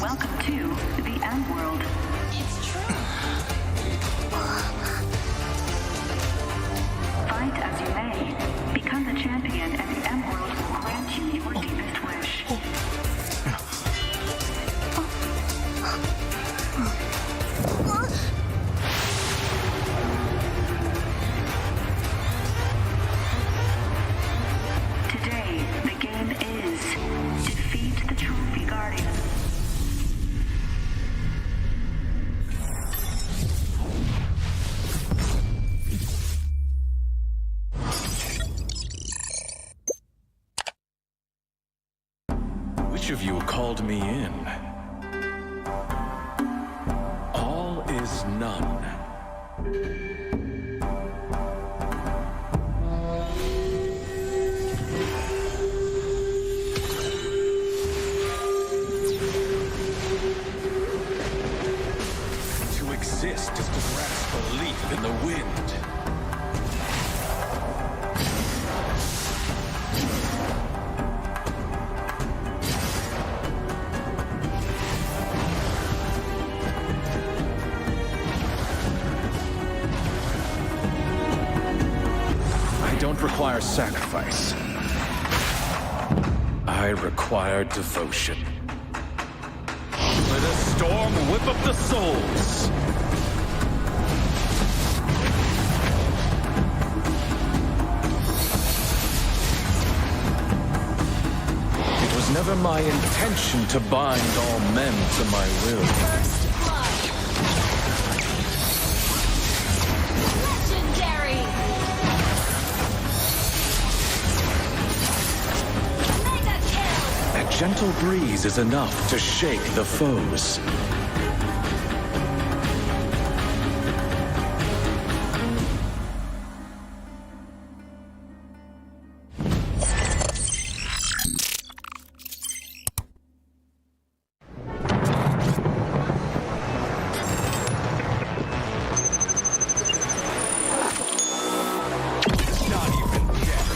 Welcome to the M World. It's true. Fight as you may, become the champion, and the M World will grant you your deepest wish. Today, the game is defeat the Trophy Guardian. Which of you called me in? All is none. To exist is to grasp a leaf in the wind. I don't require sacrifice. I require devotion. Let a storm whip up the souls. It was never my intention to bind all men to my will. First blood. Legendary. Mega kill. A gentle breeze is enough to shake the foes. Not even death.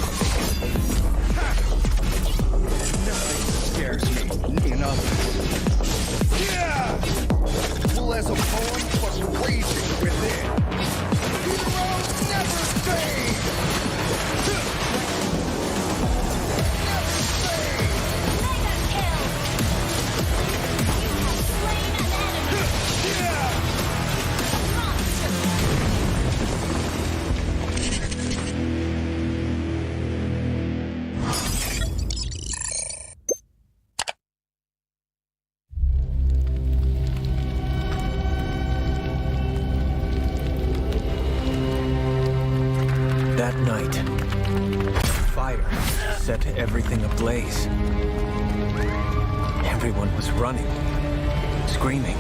Nothing scares me enough. Yeah! Well, as a poem but raging within. Heroes never fade! Never fade! Mega kill. You have slain an enemy. Yeah! Monster. That night, fire set everything ablaze. Everyone was running, screaming.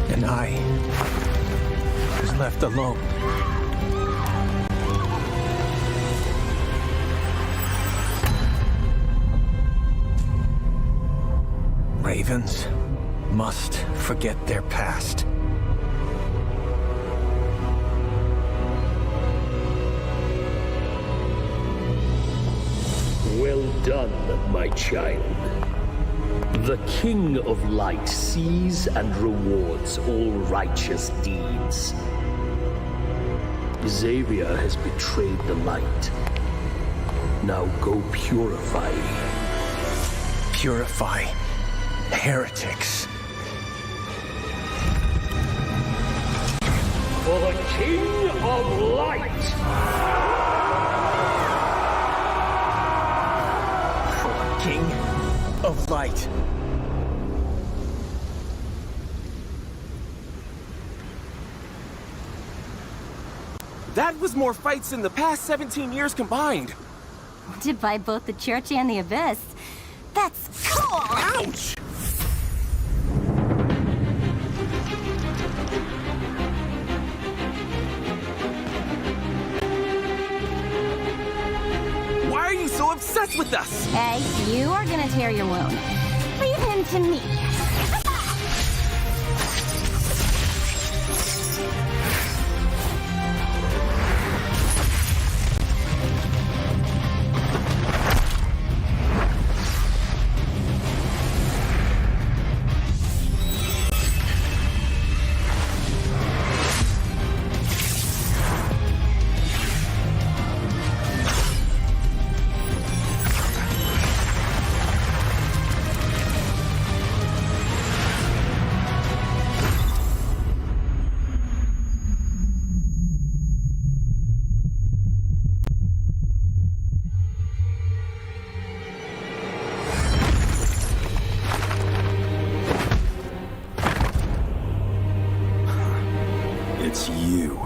And I was left alone. Ravens must forget their past. Well done, my child. The King of Light sees and rewards all righteous deeds. Xavier has betrayed the light. Now go purify. Purify heretics. For the King of Light! King of Light. That was more fights than the past 17 years combined. Did by both the church and the abyss. That's cool! Ouch! Why are you so obsessed with us? Hey, you are gonna tear your wound. Leave him to me. It's you.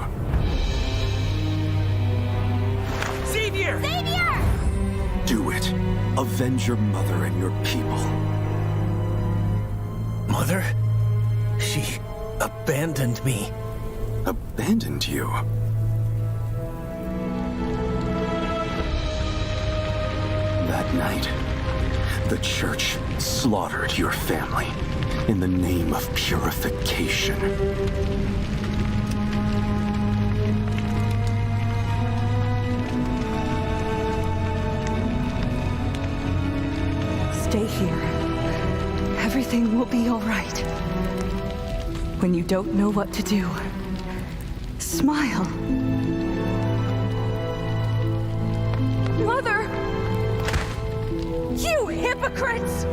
Xavier! Xavier! Do it. Avenge your mother and your people. Mother? She abandoned me. Abandoned you? That night, the church slaughtered your family in the name of purification. Stay here. Everything will be all right. When you don't know what to do, smile. Mother! You hypocrites!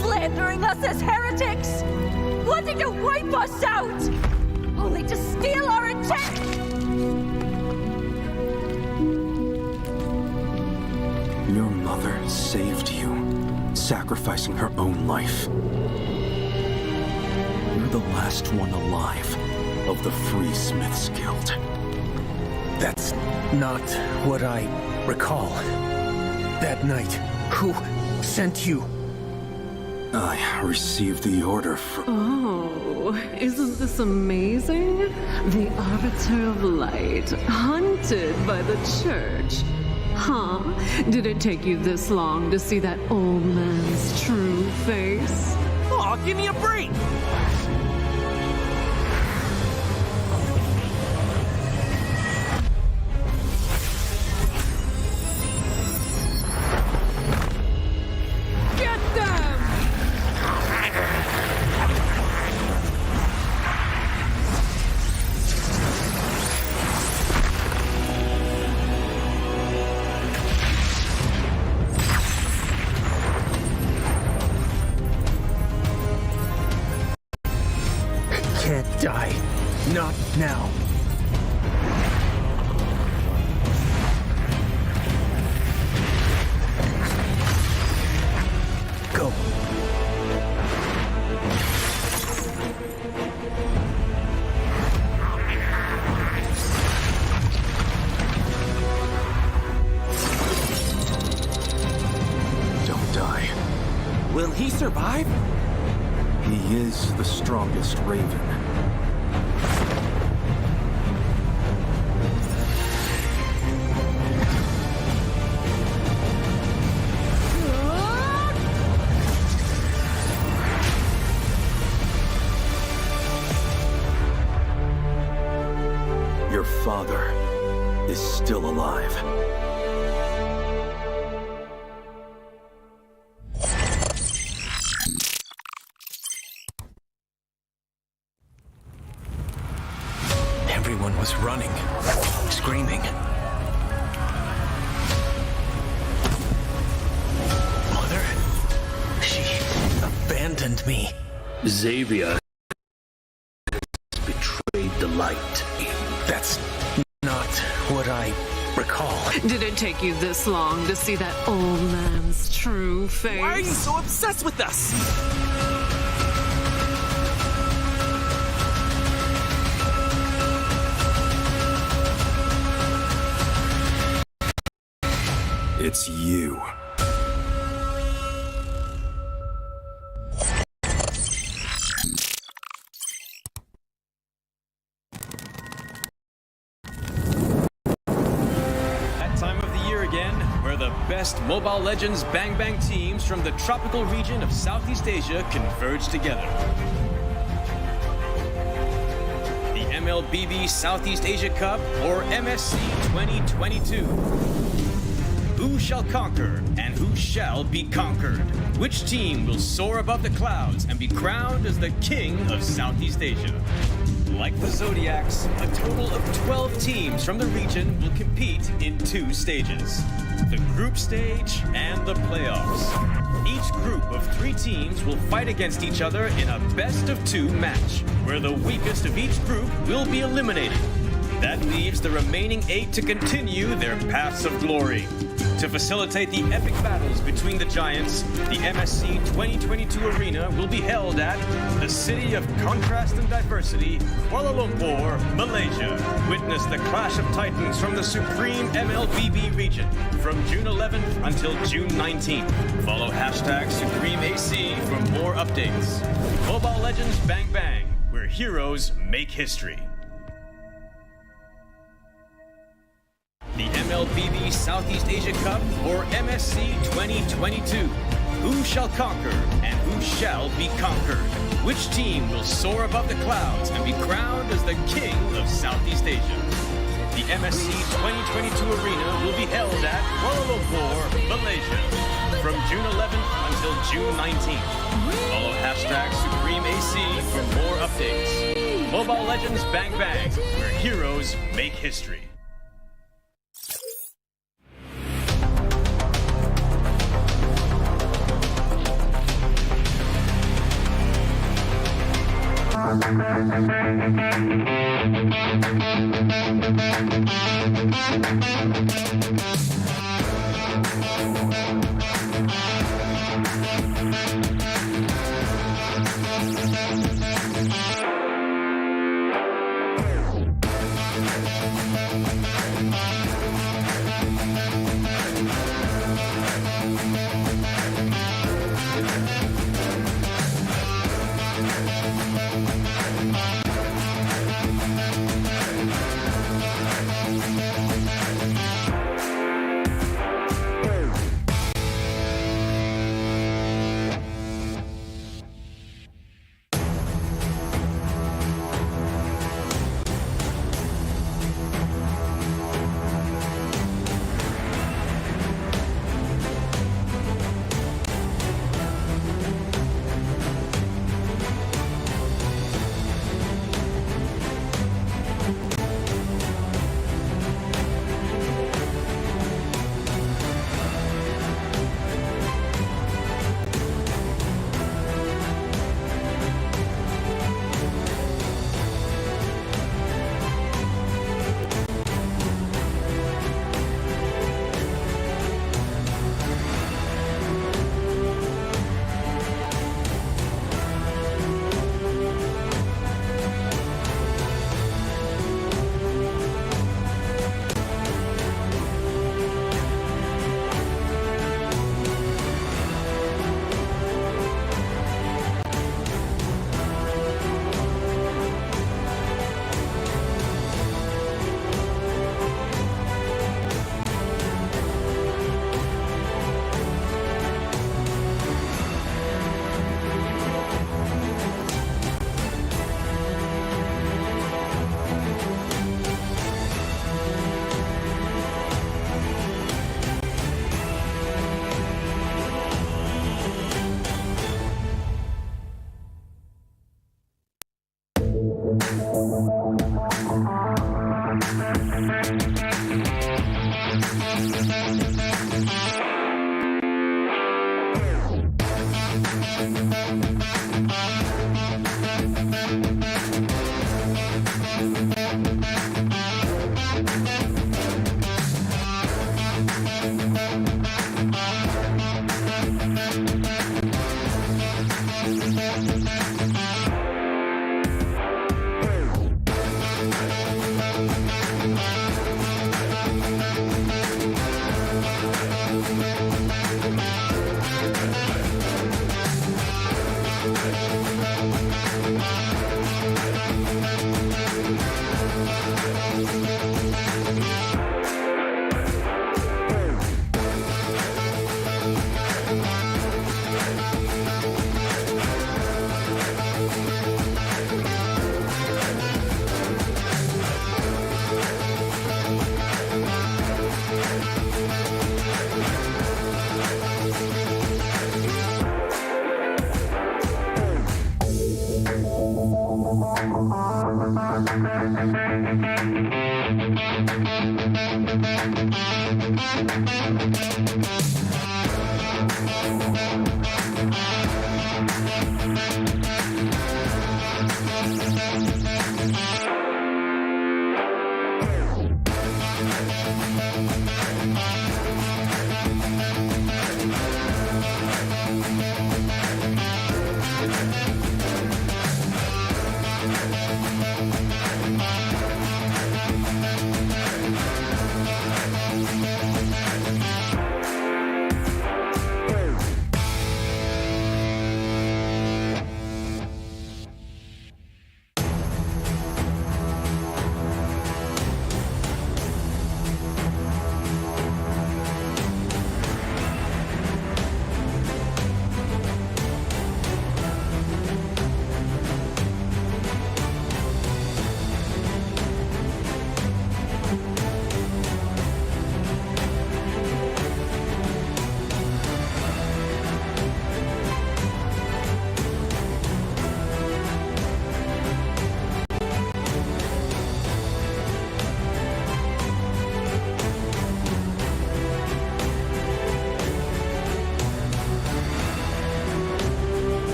Slandering us as heretics! Wanting to wipe us out! Only to steal our intent! Your mother saved you, sacrificing her own life. You're the last one alive of the Free Smiths Guild. That's not what I recall. That night, who sent you? I received the order from... Oh, isn't this amazing? The Arbiter of Light, hunted by the church. Huh? Did it take you this long to see that old man's true face? Aw, give me a break! Get them! Can't die. Not now. Go. Don't die. Will he survive? He is the strongest Raven. Your father is still alive. Everyone was running, screaming. Mother? She abandoned me. Xavier betrayed the light. That's not what I recall. Did it take you this long to see that old man's true face? Why are you so obsessed with us? It's you. That time of the year again, where the best Mobile Legends Bang Bang teams from the tropical region of Southeast Asia converge together. The MLBB Southeast Asia Cup, or MSC 2022. Who shall conquer and who shall be conquered? Which team will soar above the clouds and be crowned as the king of Southeast Asia? Like the Zodiacs, a total of 12 teams from the region will compete in 2 stages: the group stage and the playoffs. Each group of 3 teams will fight against each other in a best-of-2 match, where the weakest of each group will be eliminated. That leaves the remaining 8 to continue their paths of glory. To facilitate the epic battles between the giants, the MSC 2022 arena will be held at the City of Contrast and Diversity, Kuala Lumpur, Malaysia. Witness the clash of titans from the supreme MLBB region from June 11th until June 19th. Follow hashtag SupremeAC for more updates. Mobile Legends Bang Bang, where heroes make history. The MLBB Southeast Asia Cup, or MSC 2022. Who shall conquer and who shall be conquered? Which team will soar above the clouds and be crowned as the king of Southeast Asia? The MSC 2022 arena will be held at Kuala Lumpur, Malaysia, from June 11th until June 19th. Follow hashtag SupremeAC for more updates. Mobile Legends Bang Bang, where heroes make history.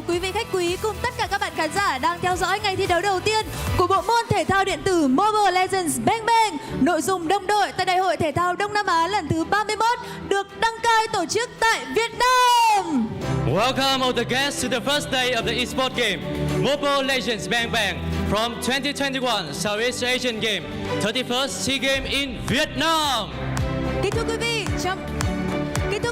Quý vị khách quý cùng tất cả các bạn khán giả đang theo dõi ngày thi đấu đầu tiên của bộ môn thể thao điện tử Mobile Legends Bang Bang, nội dung đồng đội tại Đại hội Thể thao Đông Nam Á lần thứ 31 được đăng cai tổ chức tại Việt Nam. Welcome all the guests to the first day of the esports game, Mobile Legends Bang Bang from 2021 Southeast Asian Game, 31st SEA Games in Vietnam. Kính thưa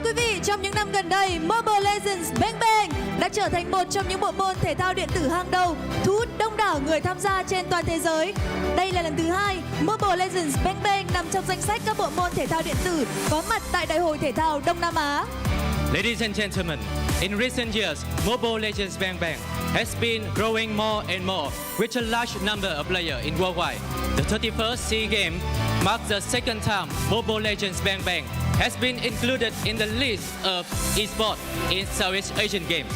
quý vị, trong những năm gần đây, Mobile Legends Bang Bang đã trở thành một trong những bộ môn thể thao điện tử hàng đầu, thu hút đông đảo người tham gia trên toàn thế giới. Đây là lần thứ 2 Mobile Legends Bang Bang nằm trong danh sách các bộ môn thể thao điện tử có mặt tại Đại hội Thể thao Đông Nam Á. Ladies and gentlemen, in recent years, Mobile Legends Bang Bang has been growing more and more with a large number of players in worldwide. The 31st SEA Games marks the second time Mobile Legends Bang Bang has been included in the list of esports in Southeast Asian Games.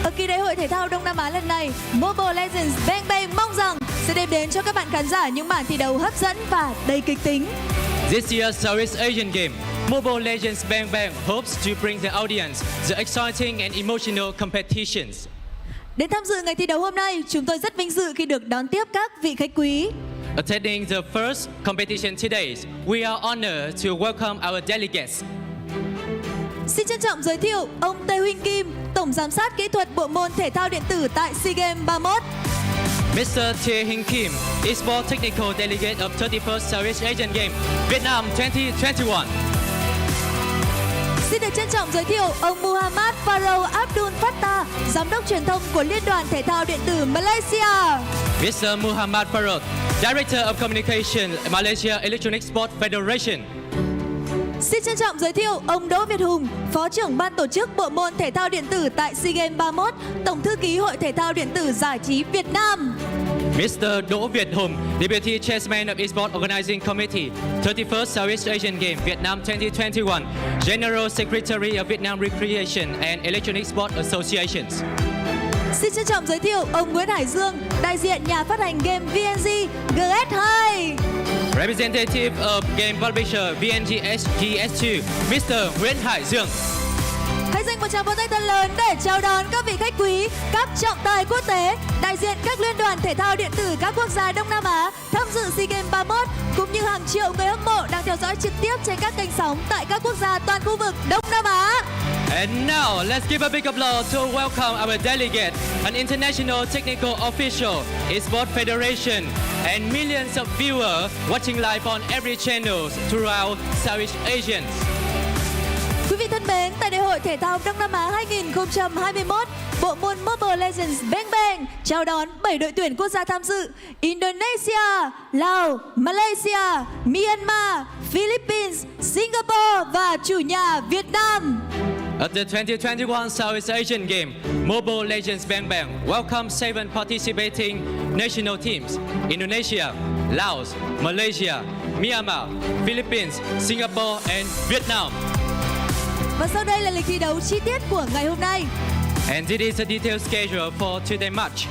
Ở kỳ Đại hội Thể thao Đông Nam Á lần này, Mobile Legends Bang Bang mong rằng sẽ đem đến cho các bạn khán giả những màn thi đấu hấp dẫn và đầy kịch tính. This year's Southeast Asian Game, Mobile Legends Bang Bang hopes to bring the audience the exciting and emotional competitions. Đến tham dự ngày thi đấu hôm nay, chúng tôi rất vinh dự khi được đón tiếp các vị khách quý. Attending the first competition today, we are honored to welcome our delegates. Xin trân trọng giới thiệu ông Tê Huynh Kim, Tổng Giám sát Kỹ thuật Bộ môn Thể thao Điện tử tại SEA Games 31. Mr. Tae Hing Kim, Esports Technical Delegate of 31st Southeast Asian Game, Vietnam 2021. Xin được trân trọng giới thiệu ông Muhammad Farrow Abdul Fattah, Giám đốc truyền thông của Liên đoàn Thể thao Điện tử Malaysia. Mr. Muhammad Farrow, Director of Communication, Malaysia Electronic Sport Federation. Xin trân trọng giới thiệu ông Đỗ Việt Hùng, Phó trưởng Ban tổ chức Bộ môn Thể thao Điện tử tại SEA Games 31, Tổng thư ký Hội Thể thao Điện tử Giải trí Việt Nam. Mr. Đỗ Việt Hùng, Deputy Chairman of Esports Organizing Committee, 31st Southeast Asian Game, Vietnam 2021, General Secretary of Vietnam Recreation and Electronic Sport Associations. Xin trân trọng giới thiệu ông Nguyễn Hải Dương, đại diện nhà phát hành game VNG GS2. Representative of game publisher VNG GS2, Mr. Nguyễn Hải Dương. Hãy dành một tràng vỗ tay thật lớn để chào đón các vị khách quý, các trọng tài quốc tế, đại diện các liên đoàn thể thao điện tử các quốc gia Đông Nam Á tham dự SEA Games 31, cũng như hàng triệu người hâm mộ đang theo dõi trực tiếp trên các kênh sóng tại các quốc gia toàn khu vực Đông Nam Á. And now, let's give a big applause to welcome our delegate, an international technical official, esports federation, and millions of viewers watching live on every channel throughout Southeast Asia. Quý vị thân mến, tại Đại hội Thể thao Đông Nam Á 2021, bộ môn Mobile Legends Bang Bang chào đón 7 đội tuyển quốc gia tham dự: Indonesia, Lào, Malaysia, Myanmar, Philippines, Singapore và chủ nhà Việt Nam. At the 2021 Southeast Asian Game, Mobile Legends Bang Bang welcomes 7 participating national teams: Indonesia, Laos, Malaysia, Myanmar, Philippines, Singapore and Vietnam. Và sau đây là lịch thi đấu chi tiết của ngày hôm nay. And this is a detailed schedule for today's match.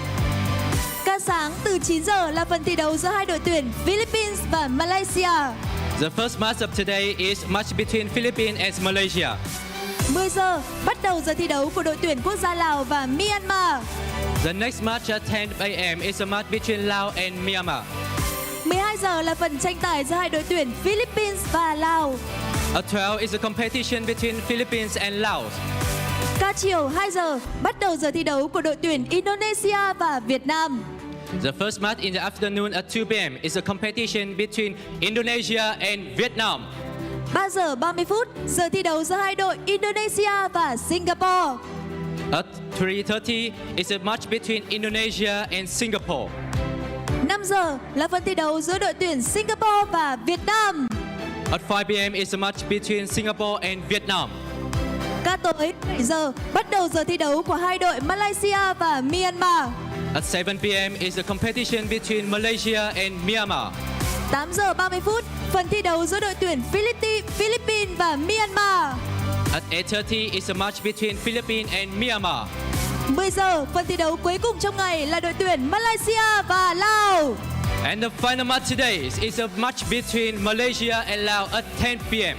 Ca sáng từ 9 giờ là phần thi đấu giữa hai đội tuyển Philippines và Malaysia. The first match of today is match between Philippines and Malaysia. 10 giờ bắt đầu giờ thi đấu của đội tuyển quốc gia Lào và Myanmar. The next match at 10 a.m. is a match between Laos and Myanmar. 12 giờ là phần tranh tài giữa hai đội tuyển Philippines và Lào. At 12 is a competition between Philippines and Laos. Ca chiều 2 giờ bắt đầu giờ thi đấu của đội tuyển Indonesia và Việt Nam. The first match in the afternoon at 2 p.m. is a competition between Indonesia and Vietnam. 3 giờ 30 phút, giờ thi đấu giữa hai đội Indonesia và Singapore. At 3:30 is a match between Indonesia and Singapore. 5 giờ là phần thi đấu giữa đội tuyển Singapore và Việt Nam. At 5 p.m. is a match between Singapore and Vietnam. Ca tối 7 giờ bắt đầu giờ thi đấu của hai đội Malaysia và Myanmar. At 7 p.m. is a competition between Malaysia and Myanmar. 8 giờ 30 phút, phần thi đấu giữa đội tuyển Philippines và Myanmar. At 8:30 is a match between Philippines and Myanmar. 10 giờ, phần thi đấu cuối cùng trong ngày là đội tuyển Malaysia và Lào. And the final match today is a match between Malaysia and Laos at 10 p.m.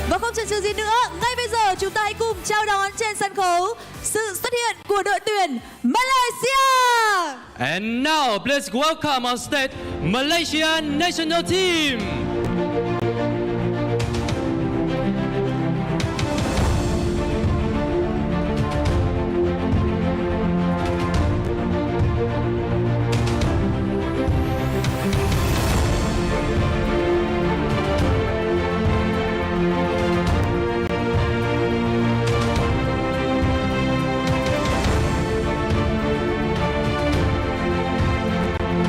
Và không chần chừ gì nữa, ngay bây giờ chúng ta hãy cùng chào đón trên sân khấu sự xuất hiện của đội tuyển Malaysia. And now, please welcome on stage Malaysia national team.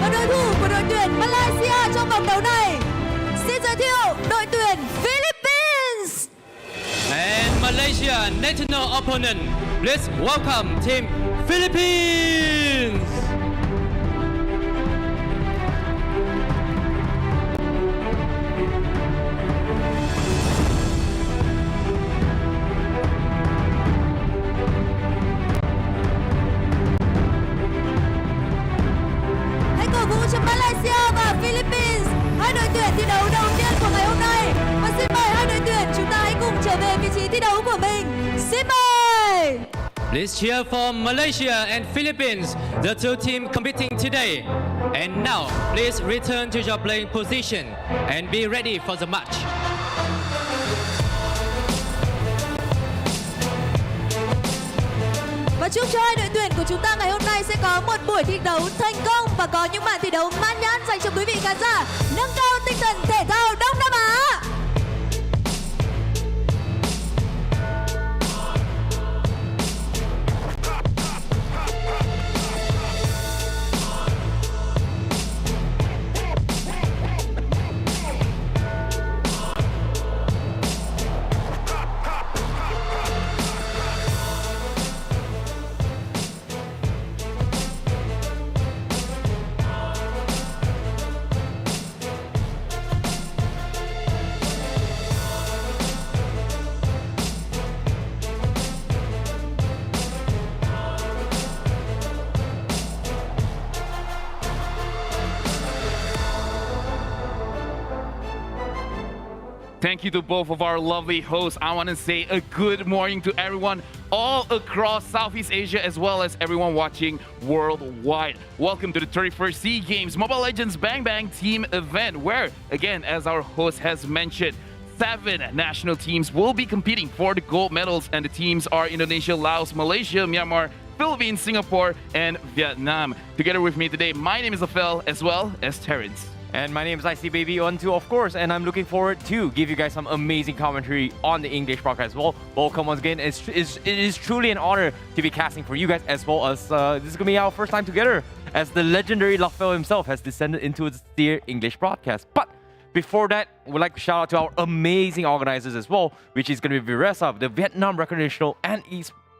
Và đối thủ của đội tuyển Malaysia trong vòng đấu này, xin giới thiệu đội tuyển Philippines. And Malaysia national opponent, please welcome team Philippines. Hãy cổ vũ cho Malaysia và Philippines, hai đội tuyển thi đấu đầu tiên của ngày hôm nay. Và xin mời hai đội tuyển chúng ta hãy cùng trở về vị trí thi đấu của mình. Xin mời. Please cheer for Malaysia and Philippines, the two teams competing today. And now, please return to your playing position and be ready for the match. Và chúc cho hai đội tuyển của chúng ta ngày hôm nay sẽ có một buổi thi đấu thành công và có những màn thi đấu mãn nhãn dành cho quý vị khán giả, nâng cao tinh thần thể thao Đông Nam Á. Thank you to both of our lovely hosts. I want to say a good morning to everyone all across Southeast Asia as well as everyone watching worldwide. Welcome to the 31st SEA Games Mobile Legends Bang Bang team event where, again, as our host has mentioned, 7 national teams will be competing for the gold medals, and the teams are Indonesia, Laos, Malaysia, Myanmar, Philippines, Singapore, and Vietnam. Together with me today, my name is Afel as well as Terrence. And my name is ICBaby12, of course, and I'm looking forward to give you guys some amazing commentary on the English broadcast as well. Welcome once again. It is truly an honor to be casting for you guys, as well as this is going to be our first time together, as the legendary Lafel himself has descended into the dear English broadcast. But before that, we'd like to shout out to our amazing organizers as well, which is going to be VRESA, the Vietnam Recreational and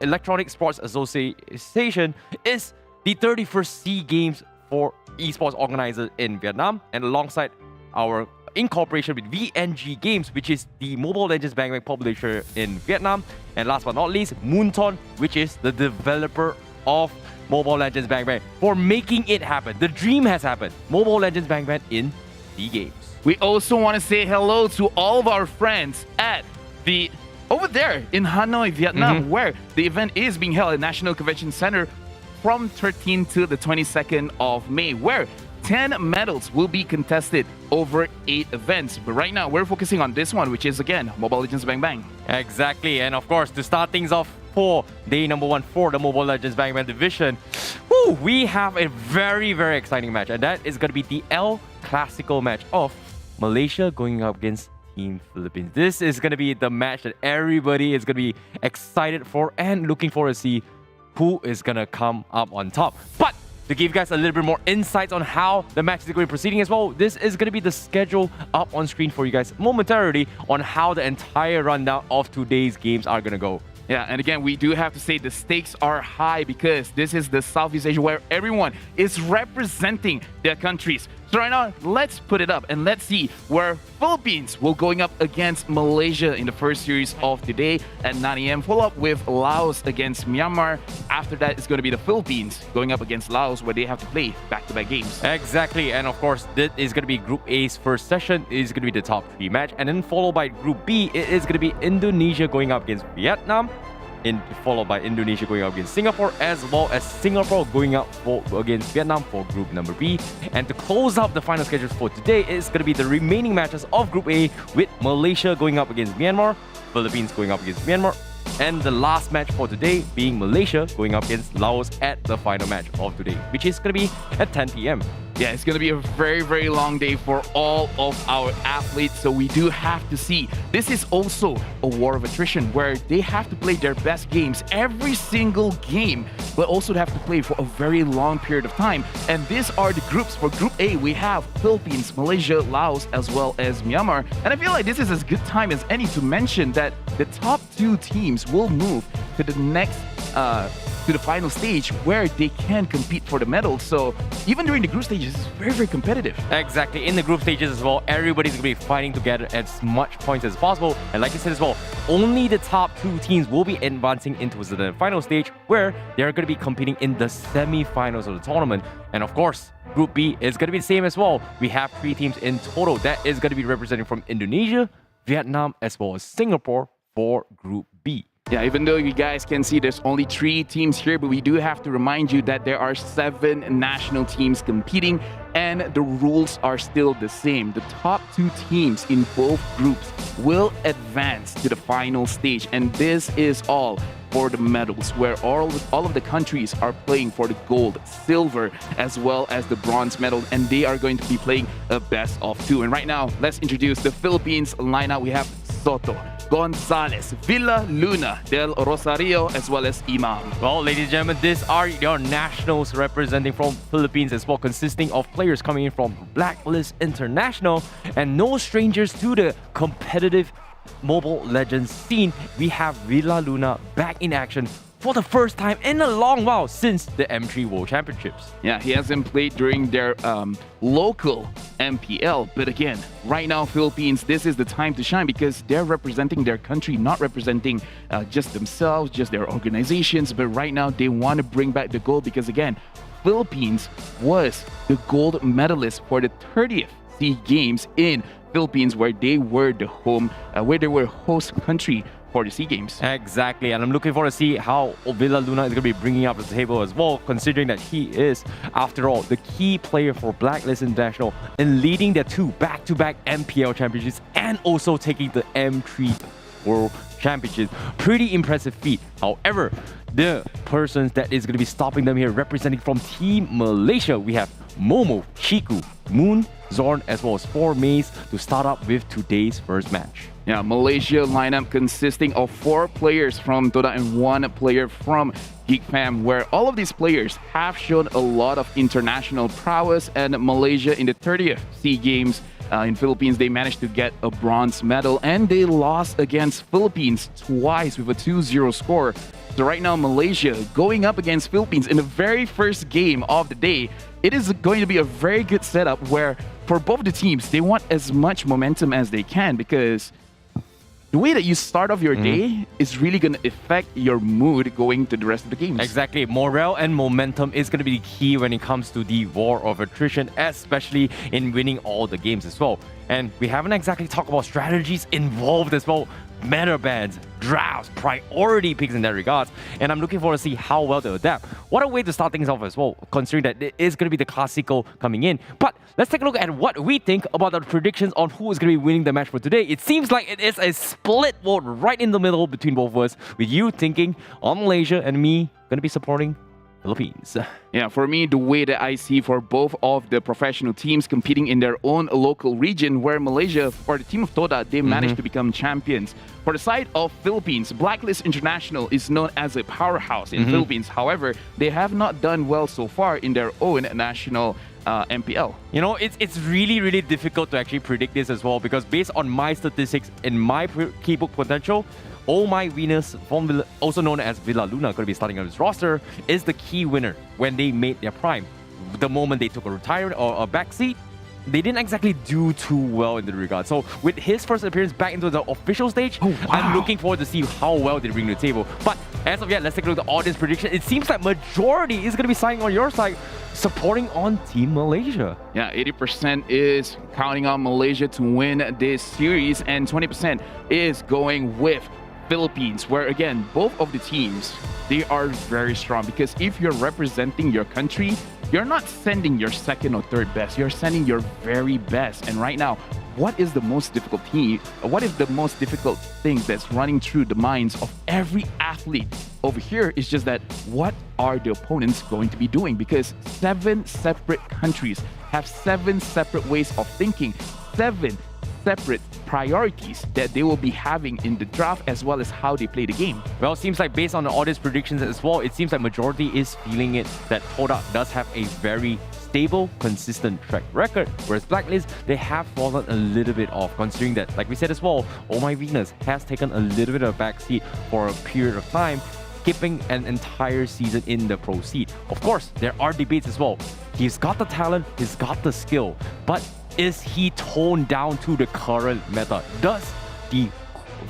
Electronic Sports Association, is the 31st SEA Games for esports organizer in Vietnam, and alongside our in cooperation with VNG Games, which is the Mobile Legends Bang Bang publisher in Vietnam, and last but not least, Moonton, which is the developer of Mobile Legends Bang Bang, for making it happen. The dream has happened. Mobile Legends Bang Bang in SEA Games. We also want to say hello to all of our friends at the over there in Hanoi, Vietnam, where the event is being held at National Convention Center from 13th to the 22nd of May, where 10 medals will be contested over 8 events. But right now, we're focusing on this one, which is, again, Mobile Legends Bang Bang. Exactly. And of course, to start things off for day number 1 for the Mobile Legends Bang Bang division, we have a very, very exciting match. And that is going to be the El Clasico match of Malaysia going up against Team Philippines. This is going to be the match that everybody is going to be excited for and looking forward to see who is going to come up on top. But to give you guys a little bit more insights on how the match is going to be proceeding as well, this is going to be the schedule up on screen for you guys momentarily on how the entire rundown of today's games are going to go. Yeah, and again, we do have to say the stakes are high because this is the Southeast Asia where everyone is representing their countries. So right now, let's put it up and let's see where Philippines will going up against Malaysia in the first series of today at 9 a.m. Follow up with Laos against Myanmar. After that, it's going to be the Philippines going up against Laos, where they have to play back-to-back games. Exactly, and of course, this is going to be Group A's first session. It is going to be the top 3 match, and then followed by Group B, it is going to be Indonesia going up against Vietnam, followed by Indonesia going up against Singapore, as well as Singapore going up against Vietnam for Group number B. And to close out the final schedules for today, it's going to be the remaining matches of Group A, with Malaysia going up against Myanmar, Philippines going up against Myanmar, and the last match for today being Malaysia going up against Laos at the final match of today, which is going to be at 10 p.m. Yeah, it's going to be a very, very long day for all of our athletes, so we do have to see. This is also a war of attrition where they have to play their best games every single game, but also have to play for a very long period of time. And these are the groups. For Group A, we have Philippines, Malaysia, Laos, as well as Myanmar. And I feel like this is as good time as any to mention that the top 2 teams will move to the next to the final stage where they can compete for the medals. So even during the group stages, it's very, very competitive. Exactly. In the group stages as well, everybody's going to be fighting to get as much points as possible. And like I said as well, only the top 2 teams will be advancing into the final stage, where they're going to be competing in the semi-finals of the tournament. And of course, Group B is going to be the same as well. We have 3 teams in total that is going to be representing from Indonesia, Vietnam, as well as Singapore for Group B. Yeah, even though you guys can see there's only 3 teams here, but we do have to remind you that there are 7 national teams competing, and the rules are still the same. The top 2 teams in both groups will advance to the final stage, and this is all for the medals, where all of the countries are playing for the gold, silver, as well as the bronze medal, and they are going to be playing a best of 2. And right now, let's introduce the Philippines lineup. We have Soto, Gonzalez, Villa Luna, Del Rosario, as well as Imam. Well, ladies and gentlemen, these are your nationals representing from Philippines as well, consisting of players coming in from Blacklist International, and no strangers to the competitive Mobile Legends scene. We have Villa Luna back in action for the first time in a long while since the M3 World Championships. Yeah, he hasn't played during their local MPL. But again, right now, Philippines, this is the time to shine because they're representing their country, not representing just themselves, just their organizations. But right now, they want to bring back the gold because, again, Philippines was the gold medalist for the 30th SEA Games in Philippines, where they were the host country for the SEA Games. Exactly, and I'm looking forward to see how Villa Luna is going to be bringing up the table as well, considering that he is, after all, the key player for Blacklist International in leading their 2 back-to-back MPL championships and also taking the M3 World Championships. Pretty impressive feat. However, the persons that is going to be stopping them here, representing from Team Malaysia, we have Momo, Chiku, Moon, Zorn, as well as 4 Mays to start up with today's first match. Yeah, Malaysia lineup consisting of 4 players from Toda and 1 player from Geek Fam, where all of these players have shown a lot of international prowess, and Malaysia in the 30th SEA Games in Philippines, they managed to get a bronze medal, and they lost against Philippines twice with a 2-0 score. So right now, Malaysia going up against Philippines in the very first game of the day. It is going to be a very good setup where for both the teams, they want as much momentum as they can, because the way that you start off your day is really going to affect your mood going to the rest of the games. Exactly. Morale and momentum is going to be the key when it comes to the war of attrition, especially in winning all the games as well. And we haven't exactly talked about strategies involved as well. Meta bans, drafts, priority picks in that regards, and I'm looking forward to see how well they adapt. What a way to start things off as well, considering that it is going to be the Classico coming in. But let's take a look at what we think about the predictions on who is going to be winning the match for today. It seems like it is a split vote right in the middle between both of us, with you thinking on Malaysia and me going to be supporting Philippines. Yeah, for me, the way that I see for both of the professional teams competing in their own local region, where Malaysia, for the team of Toda, they managed to become champions. For the side of Philippines, Blacklist International is known as a powerhouse in Philippines. However, they have not done well so far in their own national MPL. You know, it's really difficult to actually predict this as well, because based on my statistics and my key book potential, Oh My Venus, also known as Villa Luna, going to be starting on his roster, is the key winner when they made their prime. The moment they took a retirement or a backseat, they didn't exactly do too well in the regard. So with his first appearance back into the official stage, I'm looking forward to see how well they bring to the table. But as of yet, let's take a look at the audience prediction. It seems like majority is going to be signing on your side, supporting on Team Malaysia. Yeah, 80% is counting on Malaysia to win this series, and 20% is going with Philippines, where again, both of the teams, they are very strong, because if you're representing your country, you're not sending your second or third best, you're sending your very best. And right now, what is the most difficult thing that's running through the minds of every athlete over here is just that, what are the opponents going to be doing? Because 7 separate countries have 7 separate ways of thinking, 7 separate priorities that they will be having in the draft, as well as how they play the game. Well, it seems like based on the audience predictions as well, it seems like majority is feeling it that Toda does have a very stable, consistent track record, whereas Blacklist, they have fallen a little bit off, considering that, like we said as well, Oh My Venus has taken a little bit of a backseat for a period of time, skipping an entire season in the pro seat. Of course, there are debates as well. He's got the talent, he's got the skill, but is he toned down to the current meta? Does the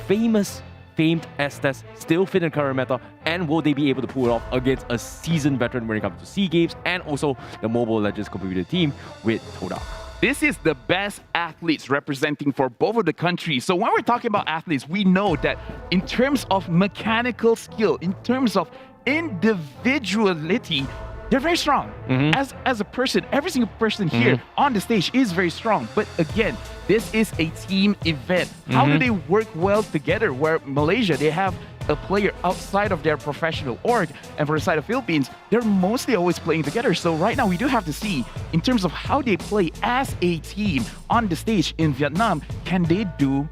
famed Estes still fit in current meta, and will they be able to pull it off against a seasoned veteran when it comes to SEA Games and also the Mobile Legends competitive team with Toda? This is the best athletes representing for both of the countries. So when we're talking about athletes, we know that in terms of mechanical skill, in terms of individuality, they're very strong. As a person, every single person here on the stage is very strong. But again, this is a team event. How do they work well together? Where Malaysia, they have a player outside of their professional org, and for the side of Philippines, they're mostly always playing together. So right now, we do have to see, in terms of how they play as a team on the stage in Vietnam, can they do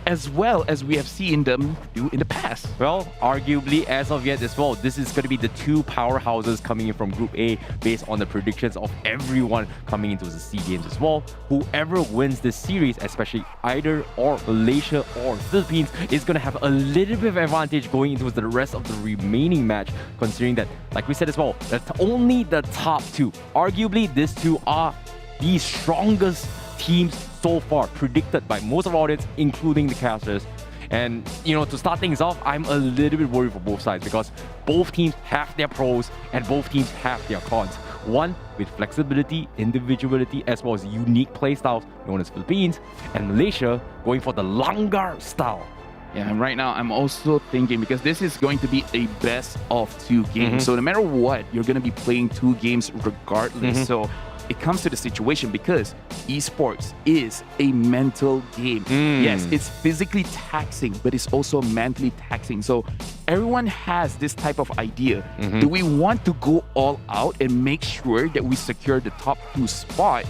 as well as we have seen them do in the past? Well, arguably, as of yet as well, this is going to be the 2 powerhouses coming in from Group A based on the predictions of everyone coming into the SEA Games as well. Whoever wins this series, especially either or Malaysia or Philippines, is going to have a little bit of advantage going into the rest of the remaining match, considering that, like we said as well, that only the top 2, arguably these 2 are the strongest teams so far predicted by most of our audience, including the casters. And you know, to start things off, I'm a little bit worried for both sides, because both teams have their pros and both teams have their cons. One with flexibility, individuality, as well as unique play styles known as Philippines, and Malaysia going for the langgar style. Yeah, and right now I'm also thinking, because this is going to be a best of 2 games. So no matter what, you're going to be playing 2 games regardless. So it comes to the situation because esports is a mental game. Yes, it's physically taxing, but it's also mentally taxing. So everyone has this type of idea. Do we want to go all out and make sure that we secure the top 2 spot,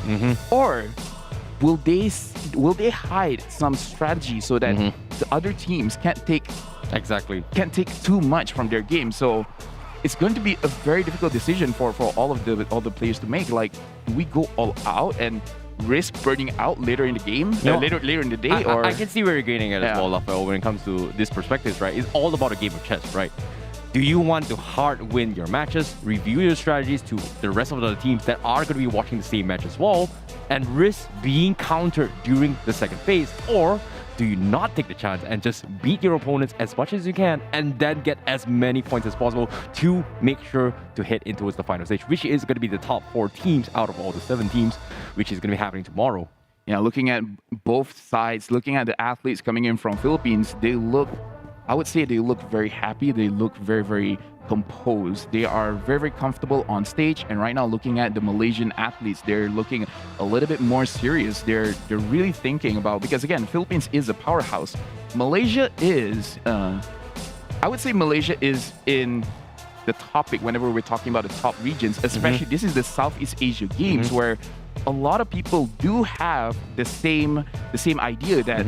or will they hide some strategy so that the other teams can't take too much from their game? So it's going to be a very difficult decision for all the players to make. Like, do we go all out and risk burning out later in the game, later in the day? I can see where you're getting at as well, Rafael, when it comes to this perspective, right? It's all about a game of chess, right? Do you want to hard win your matches, review your strategies to the rest of the teams that are going to be watching the same match as well, and risk being countered during the second phase? Or do you not take the chance and just beat your opponents as much as you can and then get as many points as possible to make sure to head into the final stage, which is going to be the top 4 teams out of all the 7 teams, which is going to be happening tomorrow? Yeah, looking at both sides, looking at the athletes coming in from Philippines, I would say they look very happy. They look very, very composed. They are very, very comfortable on stage. And right now, looking at the Malaysian athletes, they're looking a little bit more serious. They're really thinking about, because again, Philippines is a powerhouse. Malaysia is, I would say Malaysia is in the topic whenever we're talking about the top regions, especially this is the Southeast Asia Games, where a lot of people do have the same idea that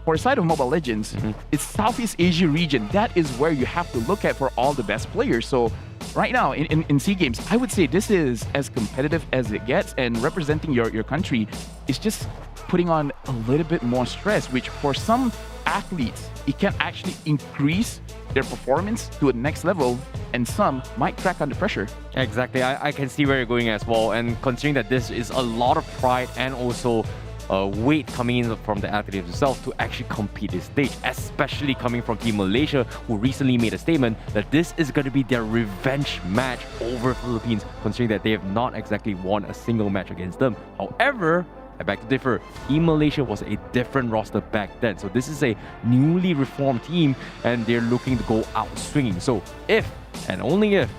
for the side of Mobile Legends, it's Southeast Asia region. That is where you have to look at for all the best players. So right now in SEA Games, I would say this is as competitive as it gets, and representing your country is just putting on a little bit more stress, which for some athletes, it can actually increase their performance to a next level, and some might crack under pressure. Exactly, I can see where you're going as well, and considering that this is a lot of pride and also weight coming in from the athlete himself to actually compete this stage, especially coming from Team Malaysia, who recently made a statement that this is going to be their revenge match over Philippines, considering that they have not exactly won a single match against them. However, I beg to differ. Team Malaysia was a different roster back then. So this is a newly reformed team and they're looking to go out swinging. So if, and only if,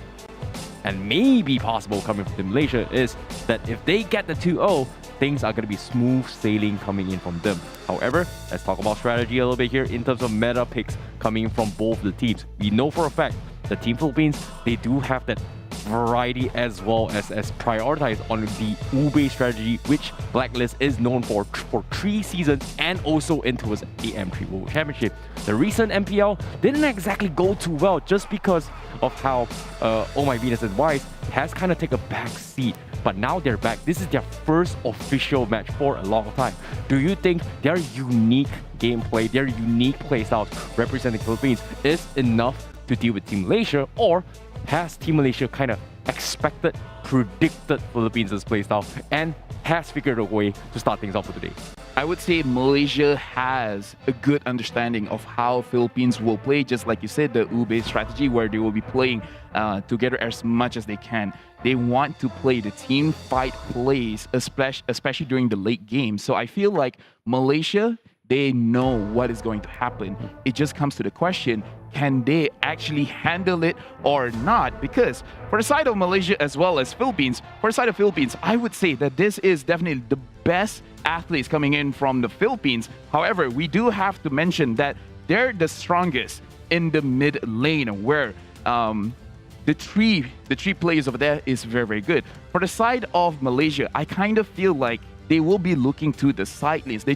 and maybe possible coming from Team Malaysia, is that if they get the 2-0, things are going to be smooth sailing coming in from them. However, let's talk about strategy a little bit here in terms of meta picks coming in from both the teams. We know for a fact that Team Philippines, they do have that variety as well as prioritized on the Ube strategy, which Blacklist is known for 3 seasons and also into the M3 World Championship. The recent MPL didn't exactly go too well just because of how Oh My Venus and Wise has kind of taken a back seat. But now they're back. This is their first official match for a long time. Do you think their unique gameplay, their unique playstyles representing Philippines is enough to deal with Team Malaysia, or has Team Malaysia kind of predicted Philippines' playstyle and has figured a way to start things off for today? I would say Malaysia has a good understanding of how Philippines will play, just like you said, the Ube strategy, where they will be playing together as much as they can. They want to play the team fight plays, especially during the late game. So I feel like Malaysia, they know what is going to happen. It just comes to the question, can they actually handle it or not? Because for the side of Malaysia as well as Philippines, for the side of Philippines, I would say that this is definitely the best athletes coming in from the Philippines. However, we do have to mention that they're the strongest in the mid lane, where the three players over there is very, very good. For the side of Malaysia, I kind of feel like they will be looking to the side lanes. They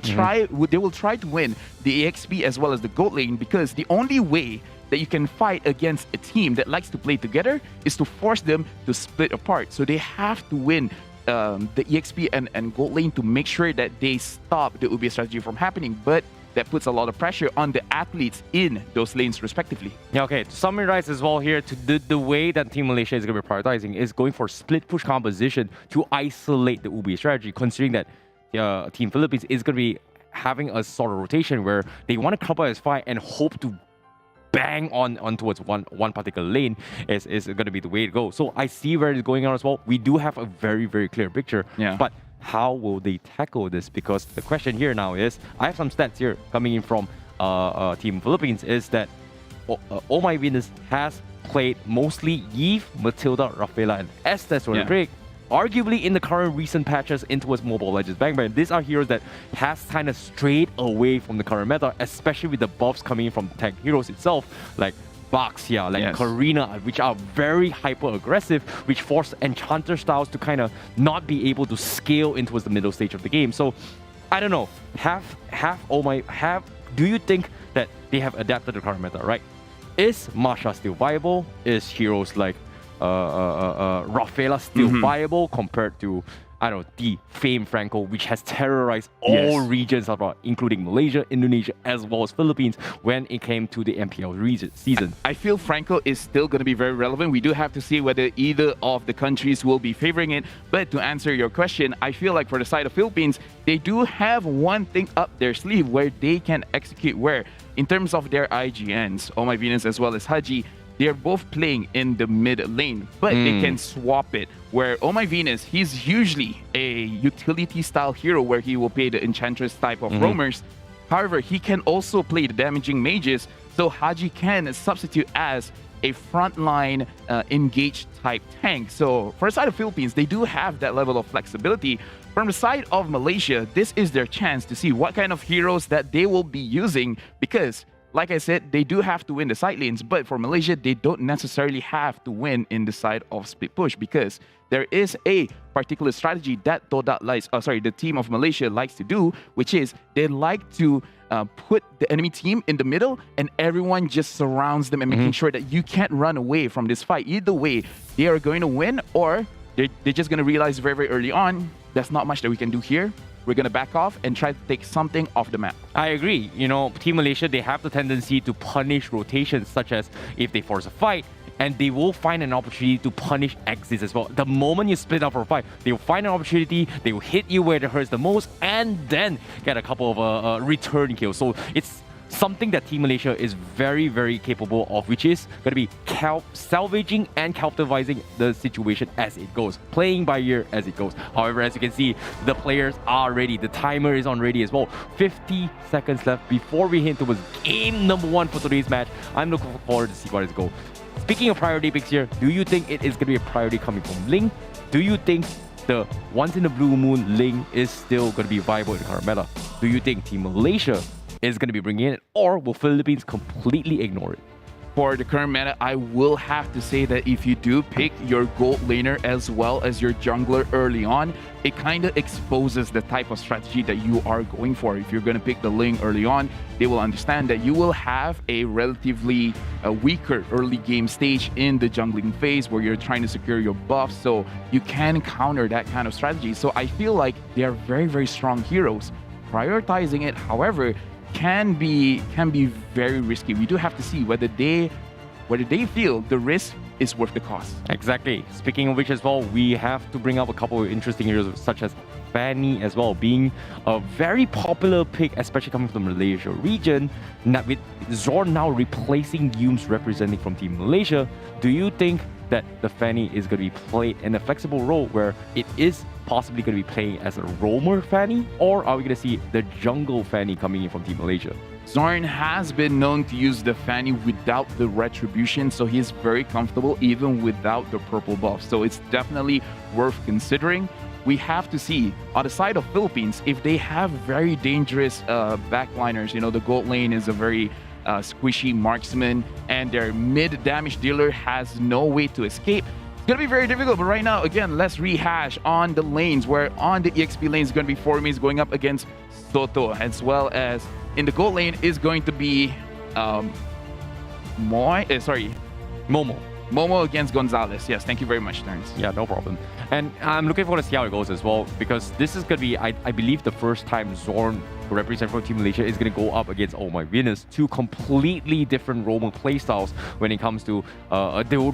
will try to win the EXP as well as the gold lane, because the only way that you can fight against a team that likes to play together is to force them to split apart. So they have to win the EXP and gold lane to make sure that they stop the Ube strategy from happening. But that puts a lot of pressure on the athletes in those lanes respectively. Yeah, okay, to summarize as well here, to the way that Team Malaysia is going to be prioritizing is going for split push composition to isolate the Ube strategy, considering that Team Philippines is going to be having a sort of rotation where they want to cover as fight and hope to bang on towards one particular lane is going to be the way to go. So I see where it's going on as well. We do have a very, very clear picture. Yeah. But how will they tackle this? Because the question here now is, I have some stats here coming in from Team Philippines, is that Oh My Venus has played mostly Eve, Matilda, Rafaela, and Estes for the break. Arguably, in the current recent patches into Mobile Legends Bang Bang, these are heroes that has kind of strayed away from the current meta, especially with the buffs coming in from tank heroes itself, like Baxia, like Karina, which are very hyper-aggressive, which force Enchanter styles to kind of not be able to scale into the middle stage of the game. So, I don't know. Do you think that they have adapted to the current meta, right? Is Masha still viable? Is heroes like Rafaela still viable compared to, I don't know, the famed Franco, which has terrorized all regions, including Malaysia, Indonesia, as well as Philippines when it came to the MPL season? I feel Franco is still going to be very relevant. We do have to see whether either of the countries will be favoring it. But to answer your question, I feel like for the side of Philippines, they do have one thing up their sleeve where they can execute, where in terms of their IGNs, Oh My Venus as well as Haji, they're both playing in the mid lane, but they can swap it. Where Oh My Venus, he's usually a utility style hero where he will play the Enchantress type of roamers. However, he can also play the damaging mages, so Haji can substitute as a frontline engaged type tank. So for the side of Philippines, they do have that level of flexibility. From the side of Malaysia, this is their chance to see what kind of heroes that they will be using, because like I said, they do have to win the side lanes, but for Malaysia, they don't necessarily have to win in the side of split push, because there is a particular strategy that the team of Malaysia likes to do, which is they like to put the enemy team in the middle and everyone just surrounds them and making sure that you can't run away from this fight. Either way, they are going to win, or they're just going to realize very, very early on, there's not much that we can do here. We're going to back off and try to take something off the map. I agree. You know, Team Malaysia, they have the tendency to punish rotations, such as if they force a fight, and they will find an opportunity to punish exits as well. The moment you split up for a fight, they will find an opportunity, they will hit you where it hurts the most, and then get a couple of return kills. So it's something that Team Malaysia is very, very capable of, which is going to be salvaging and capitalizing the situation as it goes, playing by ear as it goes. However, as you can see, the players are ready. The timer is on ready as well. 50 seconds left before we hit towards game number 1 for today's match. I'm looking forward to see what it goes. Speaking of priority picks here, do you think it is going to be a priority coming from Ling? Do you think the once in a blue moon Ling is still going to be viable in the current meta? Do you think Team Malaysia is going to be bringing it, or will Philippines completely ignore it? For the current meta, I will have to say that if you do pick your gold laner as well as your jungler early on, it kind of exposes the type of strategy that you are going for. If you're going to pick the Ling early on, they will understand that you will have a relatively weaker early game stage in the jungling phase where you're trying to secure your buffs, so you can counter that kind of strategy. So I feel like they are very, very strong heroes. Prioritizing it, however, can be very risky. We do have to see whether they feel the risk is worth the cost. Exactly. Speaking of which as well, we have to bring up a couple of interesting heroes such as Fanny as well, being a very popular pick, especially coming from the Malaysia region. Now, with Zorn now replacing Yums representing from Team Malaysia, do you think that the Fanny is going to be played in a flexible role where it is possibly going to be playing as a roamer Fanny, or are we going to see the jungle Fanny coming in from Team Malaysia? Zorn has been known to use the Fanny without the retribution, so he's very comfortable even without the purple buff. So it's definitely worth considering. We have to see on the side of Philippines if they have very dangerous backliners. You know, the gold lane is a very squishy marksman, and their mid damage dealer has no way to escape. It's going to be very difficult, but right now, again, let's rehash on the lanes, where on the EXP lane is going to be Formis going up against Soto, as well as in the gold lane is going to be Momo. Momo against Gonzalez. Yes, thank you very much, Terrence. Yeah, no problem. And I'm looking forward to see how it goes as well, because this is going to be, I believe, the first time Zorn, who represents for Team Malaysia, is going to go up against, oh my goodness, two completely different Roman playstyles when it comes to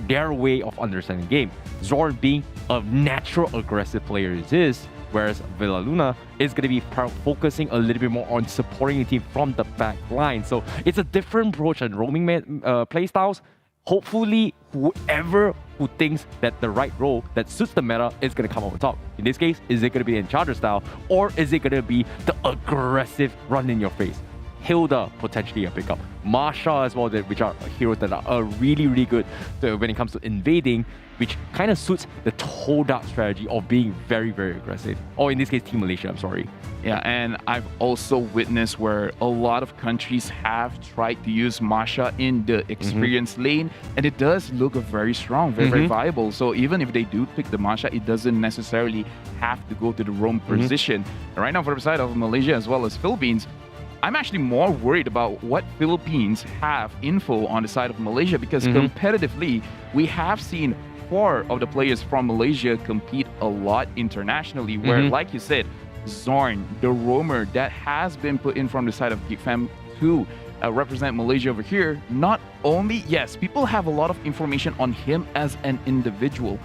their way of understanding the game. Zorn being a natural aggressive player it is, whereas Villa Luna is going to be focusing a little bit more on supporting the team from the back line. So it's a different approach and roaming playstyles. Hopefully, whoever who thinks that the right role that suits the meta is going to come over top. In this case, is it going to be in Charger style, or is it going to be the aggressive run in your face? Hilda, potentially a pickup. Marsha as well, which are heroes that are really, really good when it comes to invading, which kind of suits the toe-dark strategy of being very, very aggressive. Or in this case, Team Malaysia, I'm sorry. Yeah, and I've also witnessed where a lot of countries have tried to use Masha in the experience lane, and it does look very strong, very viable. So even if they do pick the Masha, it doesn't necessarily have to go to the roam position. And right now, for the side of Malaysia as well as Philippines, I'm actually more worried about what Philippines have info on the side of Malaysia, because competitively, we have seen 4 of the players from Malaysia compete a lot internationally, where, like you said, Zorn, the roamer that has been put in from the side of GeekFam to represent Malaysia over here, not only, yes, people have a lot of information on him as an individual,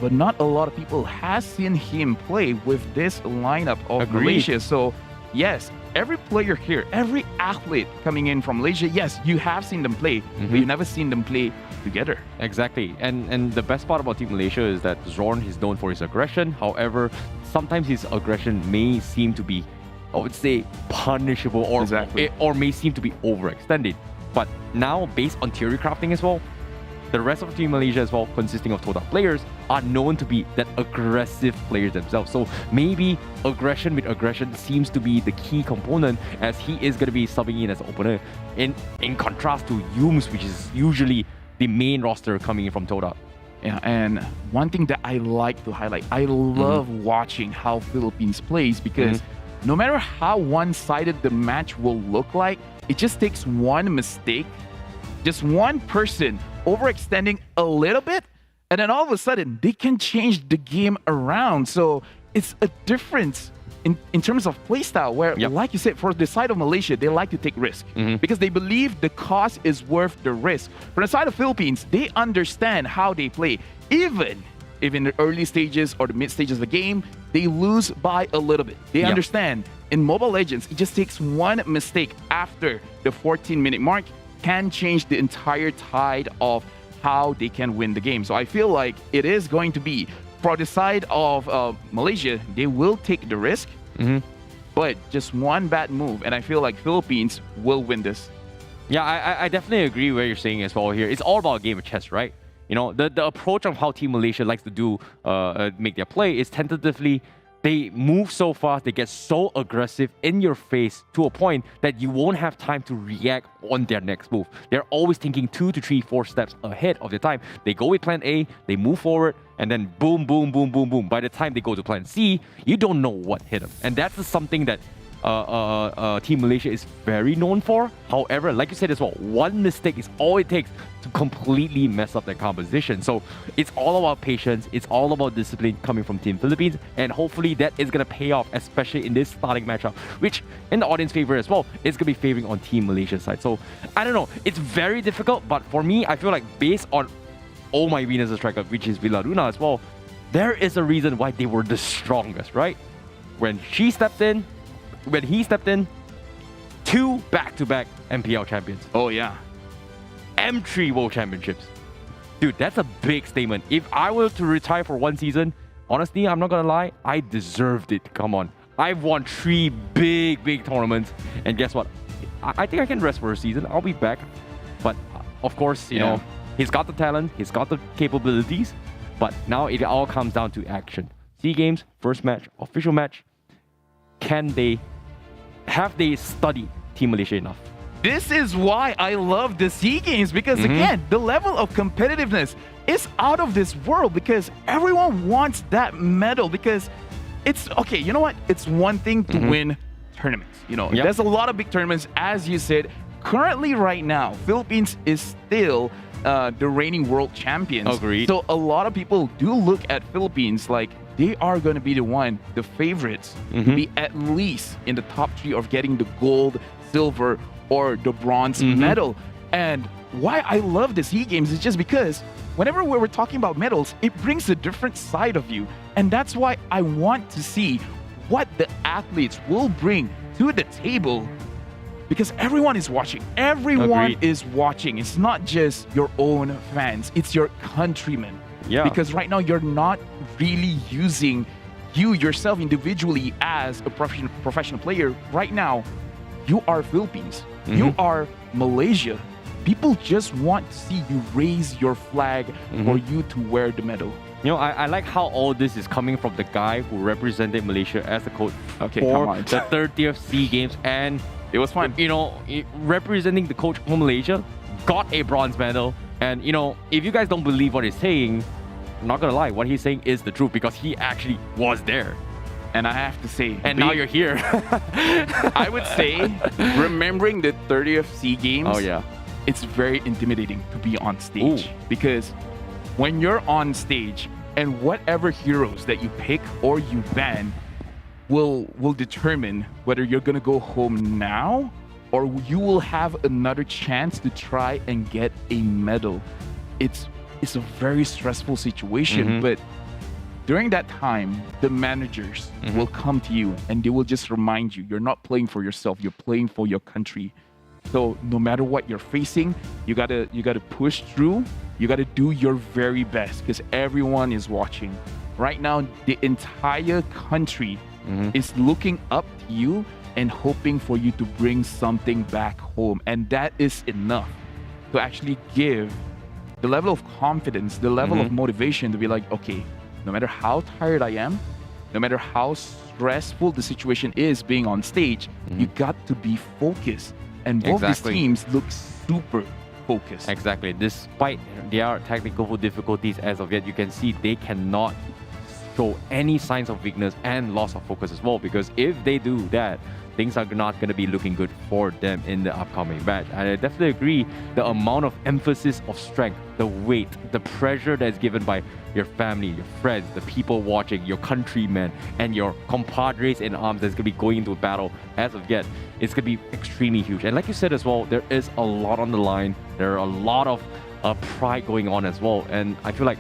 but not a lot of people have seen him play with this lineup of Malaysia. So, yes, every player here, every athlete coming in from Malaysia, yes, you have seen them play, but you've never seen them play together. Exactly. And the best part about Team Malaysia is that Zorn is known for his aggression. However, sometimes his aggression may seem to be, I would say, punishable, or may seem to be overextended. But now, based on theory crafting as well, the rest of Team Malaysia as well, consisting of Total players, are known to be that aggressive players themselves. So maybe aggression with aggression seems to be the key component, as he is going to be subbing in as an opener, in contrast to Yums, which is usually the main roster coming in from Total. Yeah, and one thing that I like to highlight, I love watching how Philippines plays, because no matter how one-sided the match will look like, it just takes one mistake, just one person overextending a little bit, and then all of a sudden they can change the game around. So it's a difference in terms of playstyle, where, like you said, for the side of Malaysia, they like to take risk because they believe the cost is worth the risk. For the side of Philippines, they understand how they play. Even if in the early stages or the mid stages of the game, they lose by a little bit. They understand in Mobile Legends, it just takes one mistake after the 14-minute mark can change the entire tide of how they can win the game. So I feel like it is going to be, for the side of Malaysia, they will take the risk, but just one bad move, and I feel like Philippines will win this. Yeah, I definitely agree with what you're saying as well here. It's all about a game of chess, right? You know, the approach of how Team Malaysia likes to do make their play is tentatively. They move so fast, they get so aggressive in your face to a point that you won't have time to react on their next move. They're always thinking 2 to 3, 4 steps ahead of the time. They go with plan A, they move forward, and then boom, boom, boom, boom, boom. By the time they go to plan C, you don't know what hit them. And that's something that Team Malaysia is very known for. However, like you said as well, one mistake is all it takes to completely mess up their composition. So it's all about patience, it's all about discipline coming from Team Philippines, and hopefully that is going to pay off, especially in this starting matchup, which in the audience favor as well, is going to be favoring on Team Malaysia's side. So I don't know, it's very difficult, but for me, I feel like based on Oh My Venus' striker, which is Villa Luna as well, there is a reason why they were the strongest, right? When he stepped in, 2 back-to-back MPL champions. Oh, yeah. M3 World Championships. Dude, that's a big statement. If I were to retire for one season, honestly, I'm not gonna lie, I deserved it. Come on. I've won 3 big tournaments, and guess what? I think I can rest for a season. I'll be back. But, of course, you know, he's got the talent, he's got the capabilities, but now it all comes down to action. SEA Games, first match, official match. Have they studied Team Malaysia enough? This is why I love the SEA Games, because again, the level of competitiveness is out of this world, because everyone wants that medal, because it's, okay, you know what? It's one thing to win tournaments. You know, there's a lot of big tournaments, as you said. Currently right now, Philippines is still the reigning world champions. Agreed. So a lot of people do look at Philippines like they are going to be the favorites to be at least in the top 3 of getting the gold, silver, or the bronze medal. And why I love the SEA Games is just because whenever we're talking about medals, it brings a different side of you. And that's why I want to see what the athletes will bring to the table, because everyone is watching. Everyone Agreed. is watching. It's not just your own fans, it's your countrymen. Yeah. Because right now you're not really using you yourself individually as a professional player. Right now, you are Philippines. You are Malaysia. People just want to see you raise your flag for you to wear the medal. You know, I like how all this is coming from the guy who represented Malaysia as the coach Okay, for come on. the 30th SEA Games, and It was fun. you know, representing the coach for Malaysia, got a bronze medal. And you know, if you guys don't believe what he's saying, I'm not gonna lie, what he's saying is the truth, because he actually was there. And I have to say, And now you're here. I would say, remembering the 30th SEA Games, Oh yeah. it's very intimidating to be on stage. Because when you're on stage and whatever heroes that you pick or you ban will determine whether you're gonna go home now or you will have another chance to try and get a medal. It's a very stressful situation, but during that time, the managers will come to you and they will just remind you, you're not playing for yourself, you're playing for your country. So no matter what you're facing, you gotta push through. You gotta do your very best because everyone is watching. Right now, the entire country is looking up to you and hoping for you to bring something back home. And that is enough to actually give the level of confidence, the level of motivation to be like, okay, no matter how tired I am, no matter how stressful the situation is being on stage, you got to be focused. And both these teams look super focused. Exactly. Despite their technical difficulties as of yet, you can see they cannot show any signs of weakness and loss of focus as well. Because if they do that, things are not going to be looking good for them in the upcoming match. I definitely agree. The amount of emphasis of strength, the weight, the pressure that is given by your family, your friends, the people watching, your countrymen, and your compadres in arms that's going to be going into a battle as of yet, it's going to be extremely huge. And like you said as well, there is a lot on the line. There are a lot of pride going on as well. And I feel like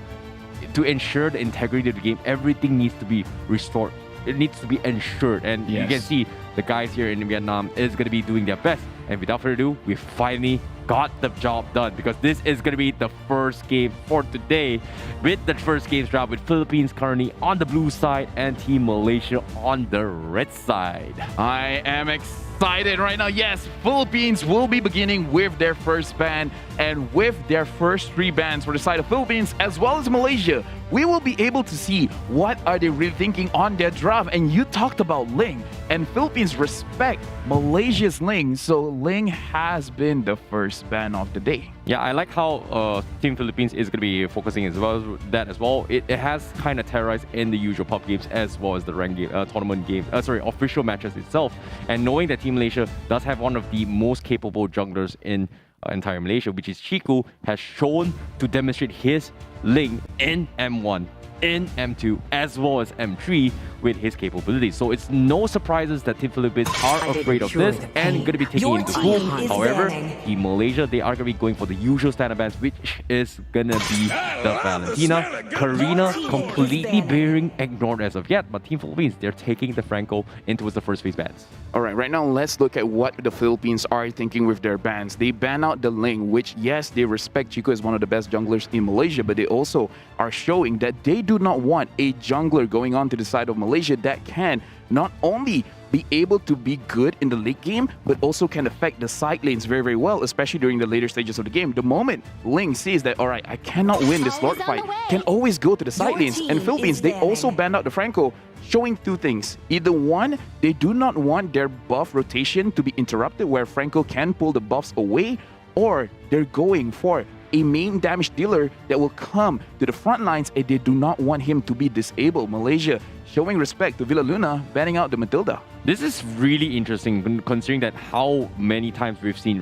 to ensure the integrity of the game, everything needs to be restored. It needs to be ensured. And you can see the guys here in Vietnam is going to be doing their best. And without further ado, we finally got the job done, because this is going to be the first game for today, with the first games draft with Philippines currently on the blue side and Team Malaysia on the red side. I am excited right now. Yes, Philippines will be beginning with their first ban, and with their first 3 bans for the side of Philippines as well as Malaysia, we will be able to see what are they really thinking on their draft. And you talked about Ling, and Philippines respect Malaysia's Ling, so Ling has been the first ban of the day. Yeah, I like how Team Philippines is going to be focusing as well that as well. It has kind of terrorized in the usual pub games as well as the ranked game, tournament game, official matches itself. And knowing that Team Malaysia does have one of the most capable junglers in entire Malaysia, which is Chiku, has shown to demonstrate his link in M1, in M2, as well as M3 with his capabilities. So it's no surprises that Team Philippines are afraid of this and going to be taking into pool. However, Team Malaysia, they are going to be going for the usual standard bans, which is going to be the Valentina. Karina completely being ignored as of yet, but Team Philippines, they're taking the Franco into the first phase bans. All right, now let's look at what the Philippines are thinking with their bans. They ban out the Ling, which, yes, they respect Chico as one of the best junglers in Malaysia, but they also are showing that they do not want a jungler going on to the side of Malaysia that can not only be able to be good in the late game, but also can affect the side lanes very, very well, especially during the later stages of the game. The moment Ling sees that, all right, I cannot win this Lord fight, can always go to the side lanes. And Philippines, they also banned out the Franco, showing 2 things. Either one, they do not want their buff rotation to be interrupted where Franco can pull the buffs away, or they're going for a main damage dealer that will come to the front lines, and they do not want him to be disabled. Malaysia showing respect to Villa Luna, banning out the Matilda. This is really interesting considering that how many times we've seen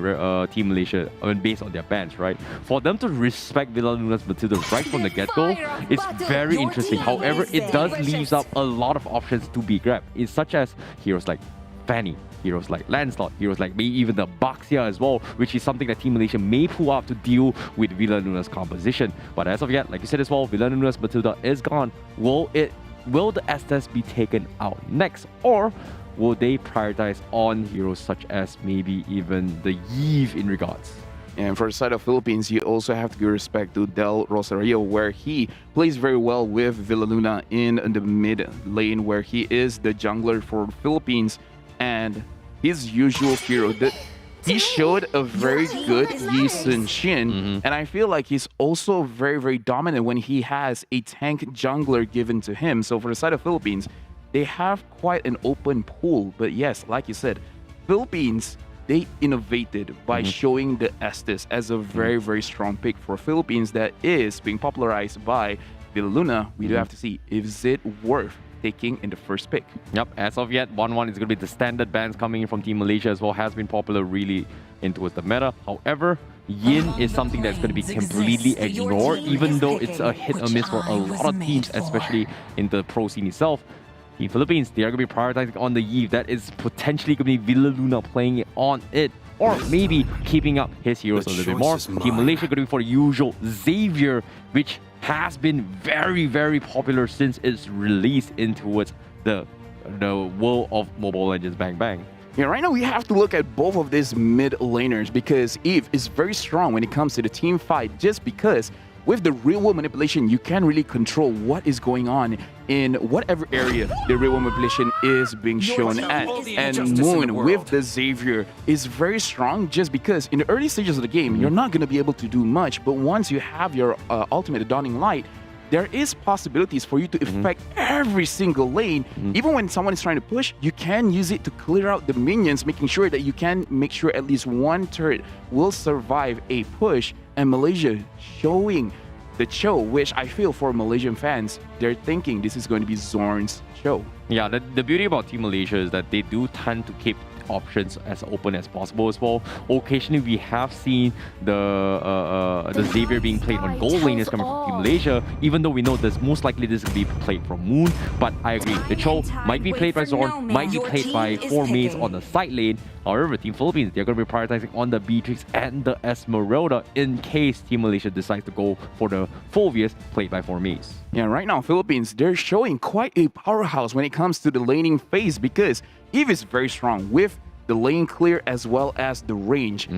Team Malaysia, based on their bans, right? For them to respect Villaluna's Matilda right from the get-go, it's very interesting. However, it does leave up a lot of options to be grabbed. It's such as heroes like Fanny, heroes like Lancelot, heroes like maybe even the Baxia as well, which is something that Team Malaysia may pull up to deal with Villaluna's composition. But as of yet, like you said as well, Villaluna's Matilda is gone. Will the Estes be taken out next, or will they prioritize on heroes such as maybe even the Eve in regards? And for the side of Philippines, you also have to give respect to Del Rosario, where he plays very well with Villaluna in the mid lane, where he is the jungler for Philippines, and his usual hero. He showed a very good Yi Sun Shin, and I feel like he's also very, very dominant when he has a tank jungler given to him. So for the side of Philippines, they have quite an open pool. But yes, like you said, Philippines, they innovated by showing the Estes as a very, very strong pick for Philippines that is being popularized by Villaluna. We do have to see, is it worth taking in the first pick? Yep, as of yet, 1-1 is going to be the standard bans coming in from Team Malaysia as well, has been popular really towards the meta. However, Yin is something that's going to be completely ignored, even though it's a hit or miss for a lot of teams, especially in the pro scene itself. Team Philippines, they are going to be prioritizing on the Eve. That is potentially going to be Villaluna playing it on it, or maybe keeping up his heroes a little bit more. Team Malaysia going to be for the usual Xavier, which has been very, very popular since its release in towards the world of Mobile Legends Bang Bang. Yeah, right now we have to look at both of these mid laners because Eve is very strong when it comes to the team fight, just because with the real world manipulation, you can really control what is going on in whatever area the real world manipulation is being shown at. And Moon with the Xavier is very strong just because in the early stages of the game, you're not going to be able to do much. But once you have your ultimate, the Dawning Light, there is possibilities for you to affect every single lane. Even when someone is trying to push, you can use it to clear out the minions, making sure that you can make sure at least one turret will survive a push. And Malaysia showing the show, which I feel for Malaysian fans, they're thinking this is going to be Zorn's show. Yeah, the beauty about Team Malaysia is that they do tend to keep options as open as possible as well. Occasionally, we have seen the Xavier being played on gold laners coming from Team Malaysia, even though we know this most likely this will be played from Moon. But I agree, the Cho might be played by Zorn, might be played by 4 mains on the side lane. However, Team Philippines, they're going to be prioritizing on the Beatrix and the Esmeralda in case Team Malaysia decides to go for the Fulvius played by 4 mains. Yeah, right now, Philippines, they're showing quite a powerhouse when it comes to the laning phase because Eve is very strong with the lane clear as well as the range.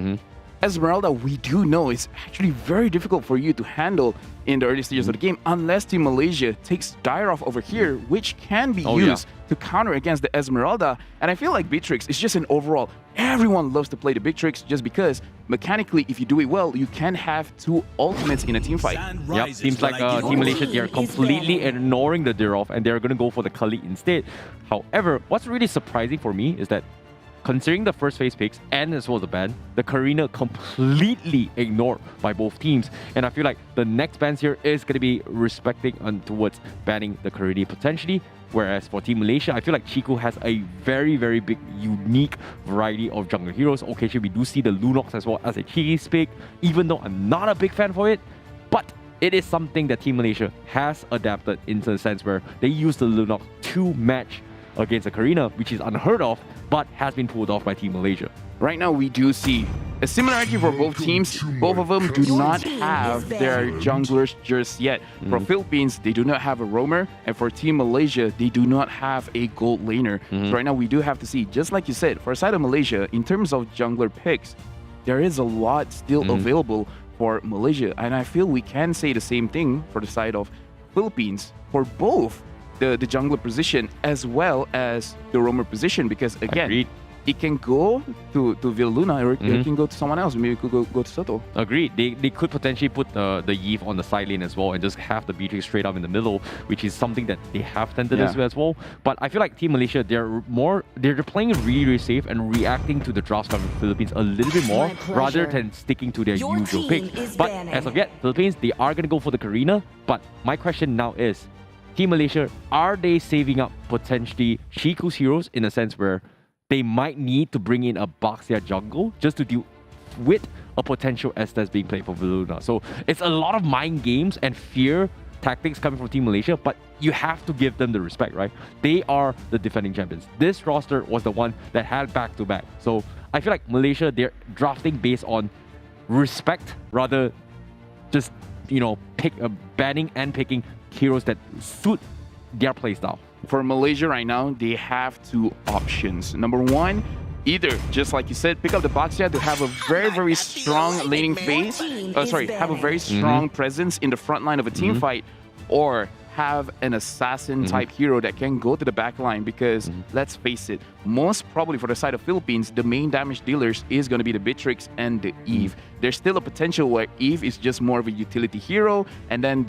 Esmeralda, we do know, is actually very difficult for you to handle in the early stages of the game unless Team Malaysia takes Dire off over here, which can be used to counter against the Esmeralda. And I feel like Beatrix is just an overall, everyone loves to play the Beatrix just because mechanically, if you do it well, you can have 2 ultimates in a team fight. Yep, seems like Team Malaysia, they are completely ignoring the Dirov and they're going to go for the Kali instead. However, what's really surprising for me is that considering the first phase picks and as well as the ban, the Karina completely ignored by both teams. And I feel like the next bans here is going to be respecting towards banning the Karina potentially. Whereas for Team Malaysia, I feel like Chico has a very, very big, unique variety of jungle heroes. Occasionally, we do see the Lunox as well as a cheeky pick, even though I'm not a big fan for it. But it is something that Team Malaysia has adapted into the sense where they use the Lunox to match against the Karina, which is unheard of, but has been pulled off by Team Malaysia. Right now, we do see a similarity for both teams. Both of them do not have their junglers just yet. For Philippines, they do not have a roamer, and for Team Malaysia, they do not have a gold laner. So right now, we do have to see, just like you said, for the side of Malaysia, in terms of jungler picks, there is a lot still available for Malaysia, and I feel we can say the same thing for the side of Philippines for both the jungler position as well as the roamer position, because again, it can go to Villaluna or it can go to someone else. Maybe it could go to Soto. Agreed. They could potentially put the Eve on the side lane as well and just have the Beatrix straight up in the middle, which is something that they have tended as well. But I feel like Team Malaysia, they're playing really, really safe and reacting to the drafts from the Philippines a little bit more rather than sticking to their usual pick. But as of yet, Philippines, they are going to go for the Karina. But my question now is, Team Malaysia, are they saving up potentially Shiku's heroes in a sense where they might need to bring in a Baxia jungle just to deal with a potential Estes being played for Viluna? So it's a lot of mind games and fear tactics coming from Team Malaysia, but you have to give them the respect, right? They are the defending champions. This roster was the one that had back-to-back. So I feel like Malaysia, they're drafting based on respect rather just, banning and picking heroes that suit their playstyle. For Malaysia right now, they have two options. Number one, either, just like you said, pick up the Baxia to have a very, very strong laning phase. Have a very strong presence in the front line of a team fight, or have an assassin type hero that can go to the back line, because let's face it, most probably for the side of Philippines, the main damage dealers is going to be the Beatrix and the Eve. There's still a potential where Eve is just more of a utility hero, and then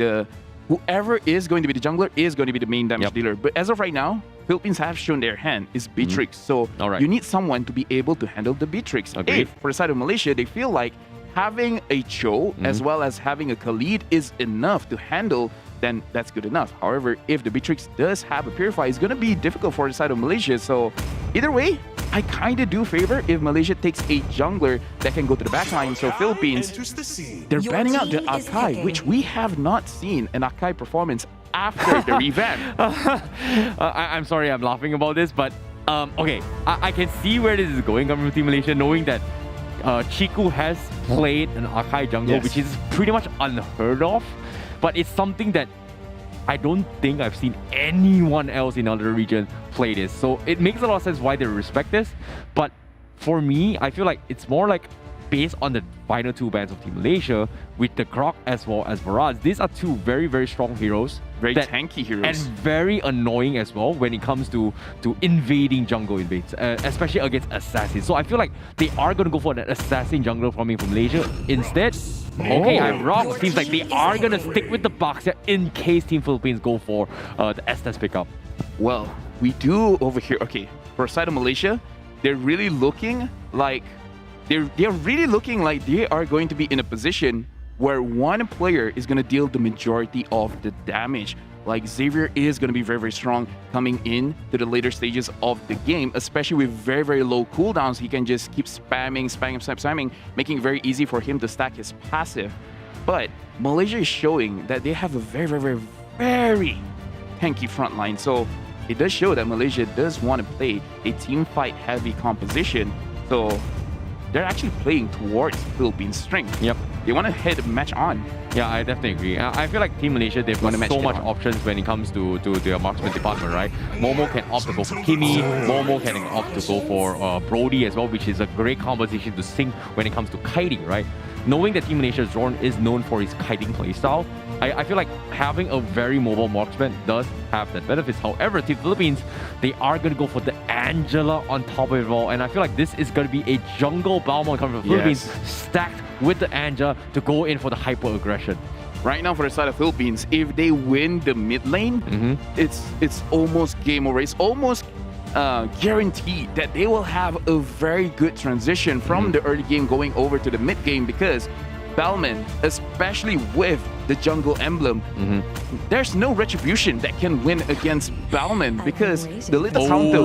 whoever is going to be the jungler is going to be the main damage dealer. But as of right now, Philippines have shown their hand is Beatrix. So you need someone to be able to handle the Beatrix. If, for the side of Malaysia, they feel like having a Cho as well as having a Khalid is enough to handle, then that's good enough. However, if the Beatrix does have a Purify, it's going to be difficult for the side of Malaysia. So either way, I kind of do favor if Malaysia takes a jungler that can go to the backline. So Philippines, they're banning out the Akai, which we have not seen an Akai performance after the revamp. I'm sorry I'm laughing about this, but okay, I can see where this is going coming from Team Malaysia, knowing that Chiku has played an Akai jungle, which is pretty much unheard of. But it's something that I don't think I've seen anyone else in other regions play this. So it makes a lot of sense why they respect this. But for me, I feel like it's more like based on the final two bans of Team Malaysia with the Grok as well as Varaz. These are two very, very strong heroes. Very tanky heroes. And very annoying as well when it comes to invading jungle invades, especially against assassins. So I feel like they are going to go for that assassin jungler from Malaysia instead. Okay, I'm wrong. Seems like they are going to stick with the Baxia in case Team Philippines go for the Estes pickup. Well, we do over here. Okay, for side of Malaysia, they're really looking like they are going to be in a position where one player is going to deal the majority of the damage. Like Xavier is going to be very, very strong coming in to the later stages of the game, especially with very, very low cooldowns. He can just keep spamming, making it very easy for him to stack his passive. But Malaysia is showing that they have a very, very, very, very tanky front line. So it does show that Malaysia does want to play a team fight heavy composition. So they're actually playing towards Philippines' strength. Yep. They want to head match on. Yeah, I definitely agree. I feel like Team Malaysia, they've got so much options when it comes to their marksman department, right? Momo can opt to go for Kimi. Momo can opt to go for Brody as well, which is a great composition to sync when it comes to kiting, right? Knowing that Team Malaysia's Zorn is known for his kiting playstyle, I feel like having a very mobile marksman does have that benefits. However, Team Philippines, they are going to go for the Angela on top of it all. And I feel like this is going to be a jungle Balmond coming from Philippines stacked with the Angela to go in for the hyper aggression. Right now, for the side of Philippines, if they win the mid lane, it's almost game over. It's almost guaranteed that they will have a very good transition from the early game going over to the mid game, because Balmond, especially with the jungle emblem, there's no retribution that can win against Balmond, because the little counter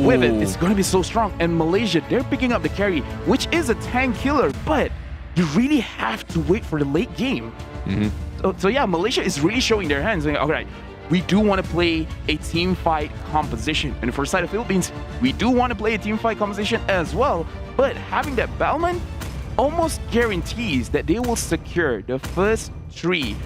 with it is going to be so strong. And Malaysia, they're picking up the carry, which is a tank killer, but you really have to wait for the late game. So yeah, Malaysia is really showing their hands. Like, all right, we do want to play a team fight composition. And for the side of Philippines, we do want to play a team fight composition as well. But having that Balmond almost guarantees that they will secure the first three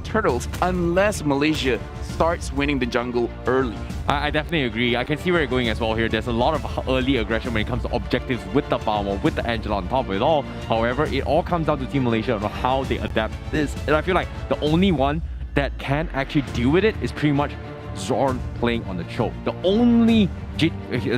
turtles unless Malaysia starts winning the jungle early. I definitely agree. I can see where you're going as well here. There's a lot of early aggression when it comes to objectives with the Balmond, with the Angela on top of it all. However, it all comes down to Team Malaysia on how they adapt this. And I feel like the only one that can actually deal with it is pretty much Zorn playing on the choke. The only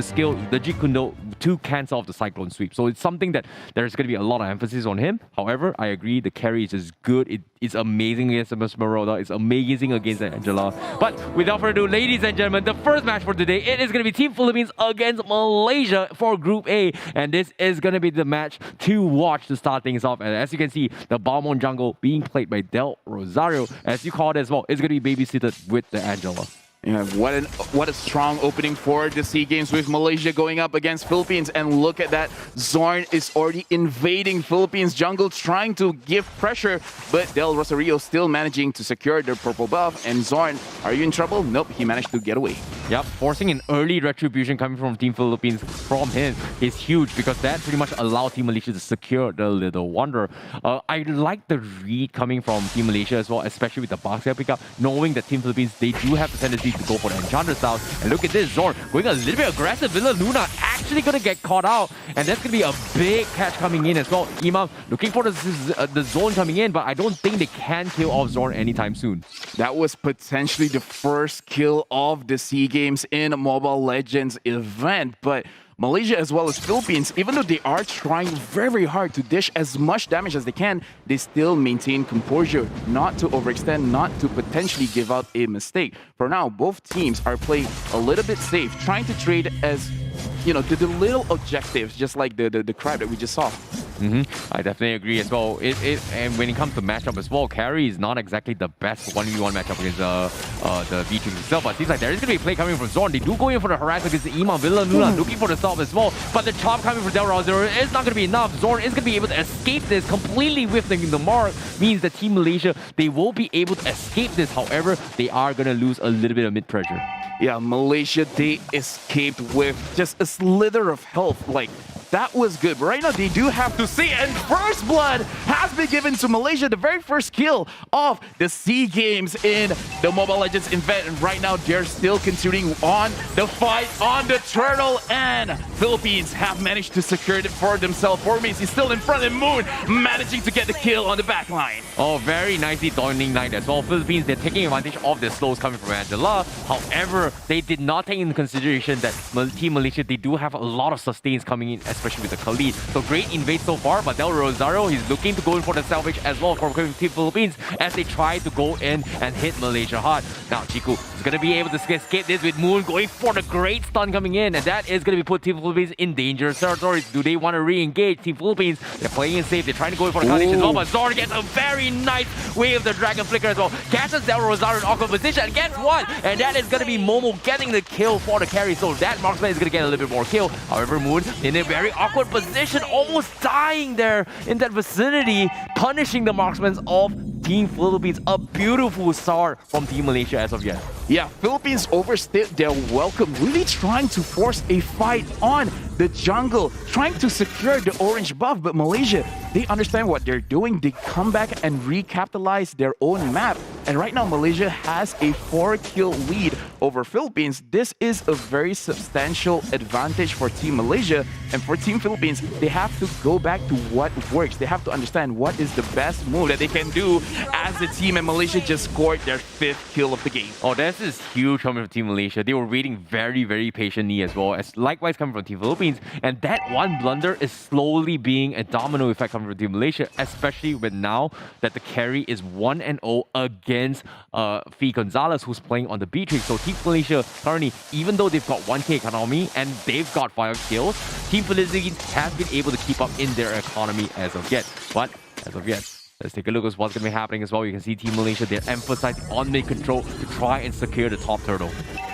skill, the Jeet Kune Do to cancel off the Cyclone sweep. So it's something that there's going to be a lot of emphasis on him. However, I agree, the carry is just good. It's amazing against Esmeralda. It's amazing against Angela. But without further ado, ladies and gentlemen, the first match for today, it is going to be Team Philippines against Malaysia for Group A. And this is going to be the match to watch to start things off. And as you can see, the Balmond jungle being played by Del Rosario, as you call it as well, is going to be babysitted with the Angela. Yeah, what a strong opening for the SEA Games with Malaysia going up against Philippines. And look at that, Zorn is already invading Philippines jungle, trying to give pressure, but Del Rosario still managing to secure their purple buff. And Zorn, are you in trouble? Nope, he managed to get away. Yep, forcing an early retribution coming from Team Philippines from him is huge, because that pretty much allowed Team Malaysia to secure the Little Wanderer. I like the read coming from Team Malaysia as well, especially with the Basket pickup, knowing that Team Philippines, they do have the tendency to go for the Enchanter styles. And look at this, Zorn going a little bit aggressive. Villa Luna actually going to get caught out, and that's going to be a big catch coming in as well. Imam looking for the zone coming in, but I don't think they can kill off Zorn anytime soon. That was potentially the first kill of the SEA Games in Mobile Legends event, but Malaysia as well as Philippines, even though they are trying very, very hard to dish as much damage as they can, they still maintain composure, not to overextend, not to potentially give out a mistake. For now, both teams are playing a little bit safe, trying to trade as, you know, the little objectives, just like the crab that we just saw. I definitely agree as well. And when it comes to matchup as well, carry is not exactly the best 1v1 matchup against the V-Trix itself. But it seems like there is going to be play coming from Zorn. They do go in for the harassment against the Imam. Villa Luna looking for the stop as well. But the chop coming from Del Rosario is not going to be enough. Zorn is going to be able to escape this completely with the mark. Means that Team Malaysia, they will be able to escape this. However, they are going to lose a little bit of mid pressure. Yeah, Malaysia, they escaped with just a slither of health. Like, that was good. But right now, they do have to see. And first blood has been given to Malaysia. The very first kill of the SEA Games in the Mobile Legends event. And right now, they're still continuing on the fight on the turtle. And Philippines have managed to secure it for themselves. Formace is still in front, and Moon managing to get the kill on the back line. Oh, very nicely Dawnning Knight as well. Philippines, they're taking advantage of the slows coming from Angela. However, they did not take into consideration that Team Malaysia, they do have a lot of sustains coming in, especially with the Khalid. So great invade so far, but Del Rosario, he's looking to go in for the salvage as well for Team Philippines as they try to go in and hit Malaysia hard. Now Chiku is going to be able to escape this with Moon going for the great stun coming in, and that is going to be put Team Philippines in dangerous territory. Do they want to re-engage? Team Philippines, they're playing it safe, they're trying to go in for the Khalid as well, but Zorn gets a very nice wave of the Dragon Flicker as well. Catches Del Rosario in awkward position, and guess what? And that is going to be Momo getting the kill for the carry, so that marksman is going to get a little bit more kill. However, Moon in a very awkward position, almost dying there in that vicinity, punishing the marksmen of Team Philippines. A beautiful start from Team Malaysia as of yet. Yeah, Philippines overstayed their welcome, really trying to force a fight on the jungle, trying to secure the orange buff, but Malaysia, they understand what they're doing. They come back and recapitalize their own map. And right now, Malaysia has a 4-kill lead over Philippines. This is a very substantial advantage for Team Malaysia. And for Team Philippines, they have to go back to what works. They have to understand what is the best move that they can do as a team. And Malaysia just scored their 5th kill of the game. Oh, this is huge coming from Team Malaysia. They were waiting very, very patiently as well, as likewise coming from Team Philippines. And that one blunder is slowly being a domino effect coming from Team Malaysia, especially with now that the carry is 1-0 against Fee Gonzalez, who's playing on the B-Trix. So Team Malaysia currently, even though they've got 1k economy and they've got 5 kills, Team Philippines has been able to keep up in their economy as of yet. But as of yet, let's take a look at what's going to be happening as well. You can see Team Malaysia, they're emphasizing on mid control to try and secure the top turtle.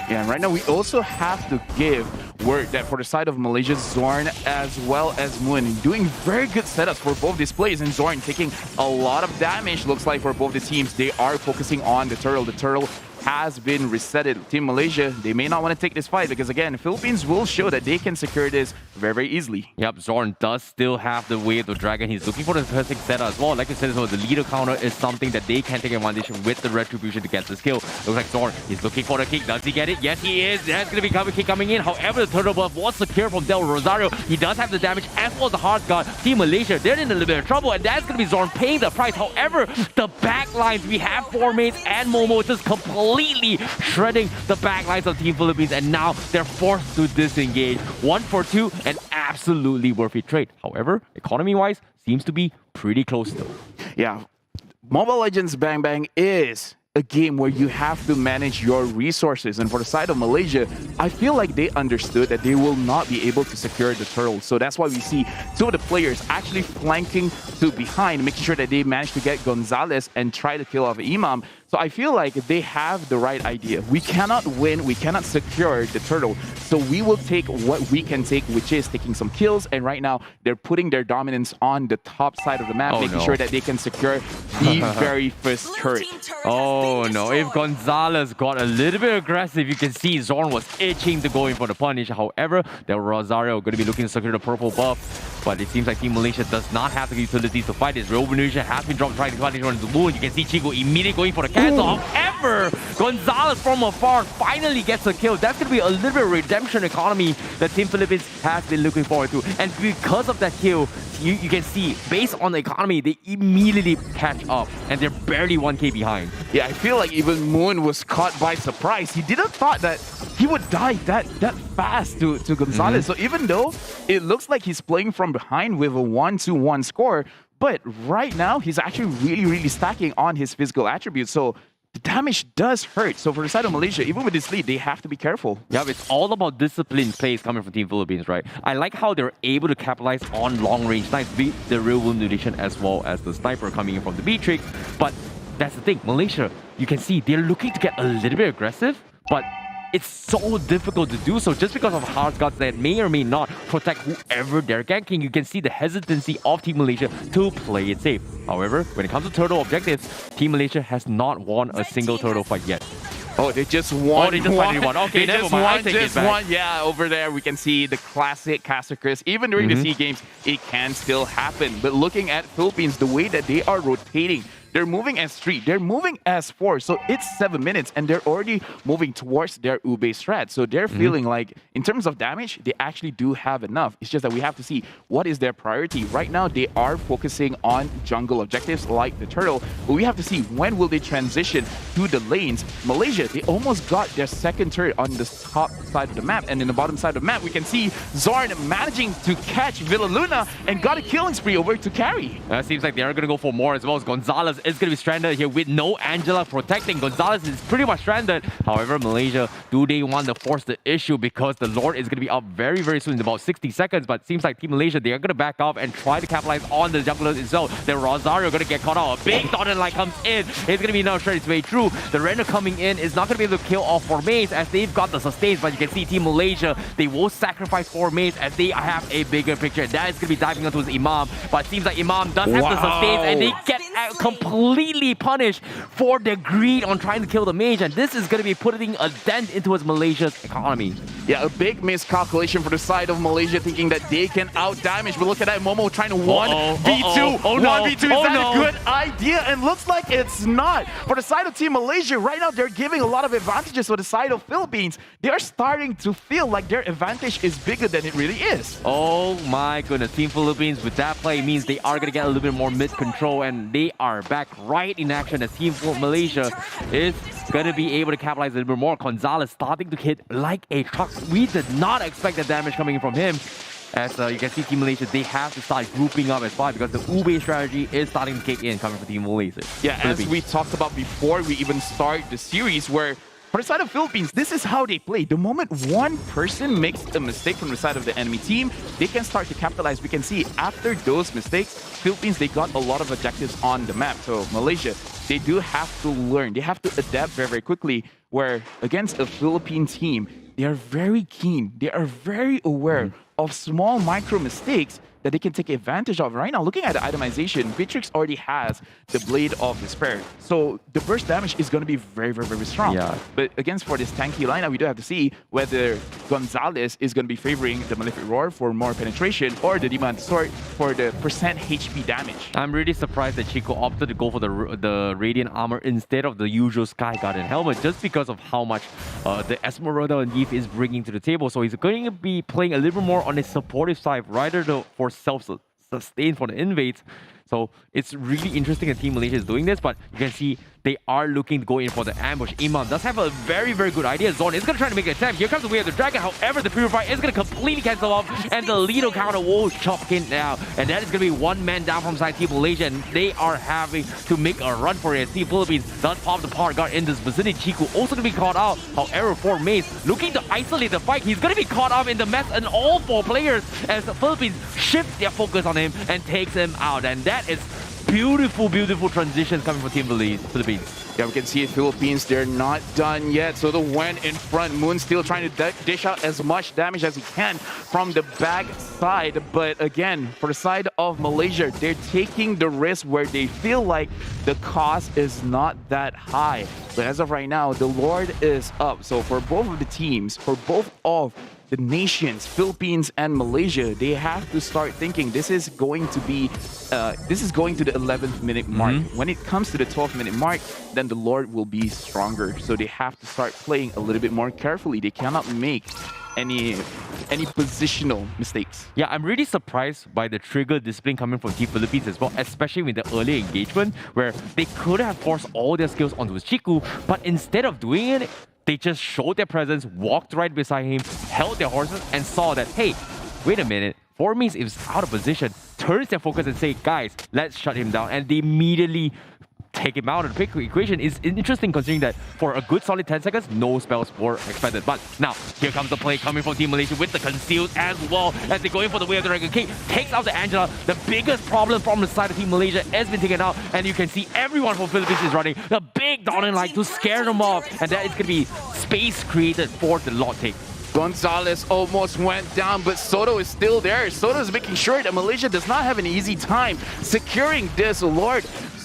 Yeah, and right now we also have to give word that for the side of Malaysia, Zorn as well as Moon doing very good setups for both these plays, and Zorn taking a lot of damage, looks like, for both the teams. They are focusing on the turtle. The turtle has been resetted. Team Malaysia, they may not want to take this fight because, again, Philippines will show that they can secure this very, very easily. Yep, Zorn does still have the wave of Dragon. He's looking for the perfect setup as well. Like I said, so the leader counter is something that they can take advantage of with the retribution to get this kill. Looks like Zorn is looking for the kick. Does he get it? Yes, he is. There's going to be cover kick coming in. However, the turtle buff was secure from Del Rosario. He does have the damage as well as the hard guard. Team Malaysia, they're in a little bit of trouble, and that's going to be Zorn paying the price. However, the back lines, we have Formates and Momo just completely completely shredding the back lines of Team Philippines, and now they're forced to disengage. 1 for 2, an absolutely worth it trade. However, economy-wise, seems to be pretty close still. Yeah, Mobile Legends Bang Bang is a game where you have to manage your resources. And for the side of Malaysia, I feel like they understood that they will not be able to secure the turtle. So that's why we see two of the players actually flanking to behind, making sure that they manage to get Gonzalez and try to kill off Imam. So I feel like they have the right idea. We cannot win, we cannot secure the turtle. So we will take what we can take, which is taking some kills. And right now, they're putting their dominance on the top side of the map, making sure that they can secure the very first turret. Oh no, if Gonzalez got a little bit aggressive, you can see Zorn was itching to go in for the punish. However, the Rosario going to be looking to secure the purple buff. But it seems like Team Malaysia does not have the utilities to fight this. Real Indonesia has been dropped trying to punish on the moon. You can see Chico immediately going for the cancel. However, Gonzalez from afar finally gets a kill. That's going to be a little bit of redemption economy that Team Philippines has been looking forward to. And because of that kill, you can see, based on the economy, they immediately catch up. And they're barely 1k behind. Yeah, I feel like even Moon was caught by surprise. He didn't thought that he would die that fast to Gonzalez. So even though it looks like he's playing from behind with a 1-2-1 score, but right now he's actually really stacking on his physical attributes. So the damage does hurt. So for the side of Malaysia, even with this lead, they have to be careful. Yeah, it's all about disciplined plays coming from Team Philippines, right? I like how they're able to capitalize on long-range snipes, be it the real wound mutation as well as the sniper coming in from the B trick. But that's the thing, Malaysia, you can see they're looking to get a little bit aggressive, but it's so difficult to do so just because of hard guards that may or may not protect whoever they're ganking. You can see the hesitancy of Team Malaysia to play it safe. However, when it comes to turtle objectives, Team Malaysia has not won a single turtle fight yet. Oh, they just won. Oh, they just finally won. Okay, they never just mind. I won, take it back. Yeah, over there we can see the classic Cassacris. Even during the SEA Games, it can still happen. But looking at Philippines, the way that they are rotating, they're moving as 3, they're moving as 4, so it's 7 minutes, and they're already moving towards their Ube strat. So they're feeling like, in terms of damage, they actually do have enough. It's just that we have to see what is their priority. Right now, they are focusing on jungle objectives like the turtle, but we have to see when will they transition to the lanes. Malaysia, they almost got their second turret on the top side of the map, and in the bottom side of the map, we can see Zorn managing to catch Villa Luna and got a killing spree over to carry. It seems like they're going to go for more as well as Gonzalez is going to be stranded here with no Angela protecting. Gonzalez is pretty much stranded. However, Malaysia, do they want to force the issue because the Lord is going to be up very soon in about 60 seconds. But it seems like Team Malaysia, they are going to back off and try to capitalize on the junglers itself. Then Rosario going to get caught out. A big dotted line comes in. It's going to be now shredded its way through. The render coming in is not going to be able to kill off 4 mains as they've got the sustains. But you can see Team Malaysia, they will sacrifice 4 mains as they have a bigger picture. That is going to be diving onto his Imam. But it seems like Imam does have the sustains and they get completely punished for their greed on trying to kill the mage, and this is going to be putting a dent into his Malaysia's economy. Yeah, a big miscalculation for the side of Malaysia, thinking that they can out-damage. But look at that, Momo trying to 1v2. 1v2, is that a good idea? And looks like it's not. For the side of Team Malaysia, right now they're giving a lot of advantages for the side of Philippines. They are starting to feel like their advantage is bigger than it really is. Oh my goodness, Team Philippines with that play means they are going to get a little bit more mid-control, and they are back right in action as Team Malaysia is going to be able to capitalize a little bit more. Gonzalez starting to hit like a truck. We did not expect the damage coming in from him. As you can see, Team Malaysia, they have to start grouping up as 5 because the Ube strategy is starting to kick in coming from Team Malaysia. Yeah, as we talked about before we even start the series, where for the side of Philippines, this is how they play. The moment one person makes a mistake from the side of the enemy team, they can start to capitalize. We can see after those mistakes, Philippines, they got a lot of objectives on the map. So Malaysia, they do have to learn. They have to adapt very quickly, where against a Philippine team, they are very keen. They are very aware of small micro mistakes that they can take advantage of. Right now, looking at the itemization, Vitrix already has the Blade of Despair. So the burst damage is going to be very strong. Yeah. But against for this tanky lineup, we do have to see whether Gonzalez is going to be favoring the Malefic Roar for more penetration or the Demand Sword for the percent HP damage. I'm really surprised that Chico opted to go for the Radiant Armor instead of the usual Sky Guardian helmet, just because of how much the Esmeralda and Eve is bringing to the table. So he's going to be playing a little more on his supportive side rather than for self-sustain for the invades. So it's really interesting that Team Malaysia is doing this, but you can see they are looking to go in for the ambush. Imam does have a very, very good idea. Zorn is going to try to make an attempt. Here comes the way of the dragon. However, the Purify is going to completely cancel off, and the Lido counter will chop in now. And that is going to be one man down from side Team Malaysia, and they are having to make a run for it. Team Philippines does pop the power guard in this vicinity. Chiku also going to be caught out. However, for Mace, looking to isolate the fight, he's going to be caught up in the mess, and all 4 players as the Philippines shift their focus on him and takes him out. And that is beautiful, beautiful transitions coming from Team Philippines. Yeah, we can see Philippines, they're not done yet. So the went in front. Moon still trying to dish out as much damage as he can from the back side. But again, for the side of Malaysia, they're taking the risk where they feel like the cost is not that high. But as of right now, the Lord is up. So for both of the teams, for both of the nations, Philippines and Malaysia, they have to start thinking this is going to be the 11th minute mark. When it comes to the 12th minute mark, then the Lord will be stronger. So they have to start playing a little bit more carefully. They cannot make any positional mistakes. Yeah, I'm really surprised by the trigger discipline coming from Team Philippines as well, especially with the early engagement where they could have forced all their skills onto Chiku, but instead of doing it, they just showed their presence, walked right beside him, held their horses, and saw that, hey, wait a minute, Formis is out of position, turns their focus and say, guys, let's shut him down. And they immediately take him out of the pick equation. Is interesting considering that for a good solid 10 seconds, no spells were expected. But now, here comes the play coming from Team Malaysia with the concealed as well as they go in for the way of the Dragon King. Takes out the Angela. The biggest problem from the side of Team Malaysia has been taken out, and you can see everyone from Philippines is running the big Dawning Light to scare them off, and that is going to be space created for the Lord take. Gonzalez almost went down, but Soto is still there. Soto is making sure that Malaysia does not have an easy time securing this Lord.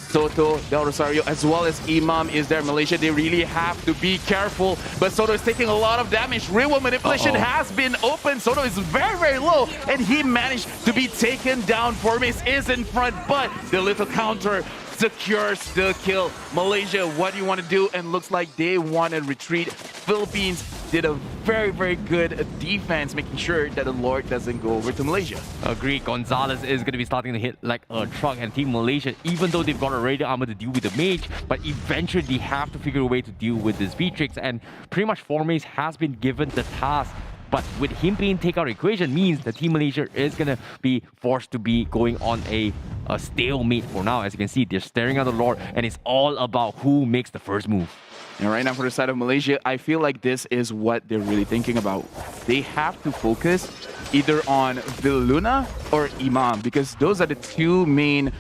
Soto, Del Rosario, as well as Imam is there. Malaysia, they really have to be careful. But Soto is taking a lot of damage. Real manipulation has been open. Soto is very, very low, and he managed to be taken down. Formis is in front, but the little counter secures the kill. Malaysia, what do you want to do? And looks like they want to retreat. Philippines did a very, very good defense, making sure that the Lord doesn't go over to Malaysia. Agreed. Gonzalez is going to be starting to hit like a truck, and Team Malaysia, even though they've got a radio armor to deal with the mage, but eventually they have to figure a way to deal with this Beatrix, and pretty much Formis has been given the task. But with him being taken out of the equation means that Team Malaysia is going to be forced to be going on a stalemate for now. As you can see, they're staring at the Lord, and it's all about who makes the first move. And right now for the side of Malaysia, I feel like this is what they're really thinking about. They have to focus either on Villaluna or Imam, because those are the two main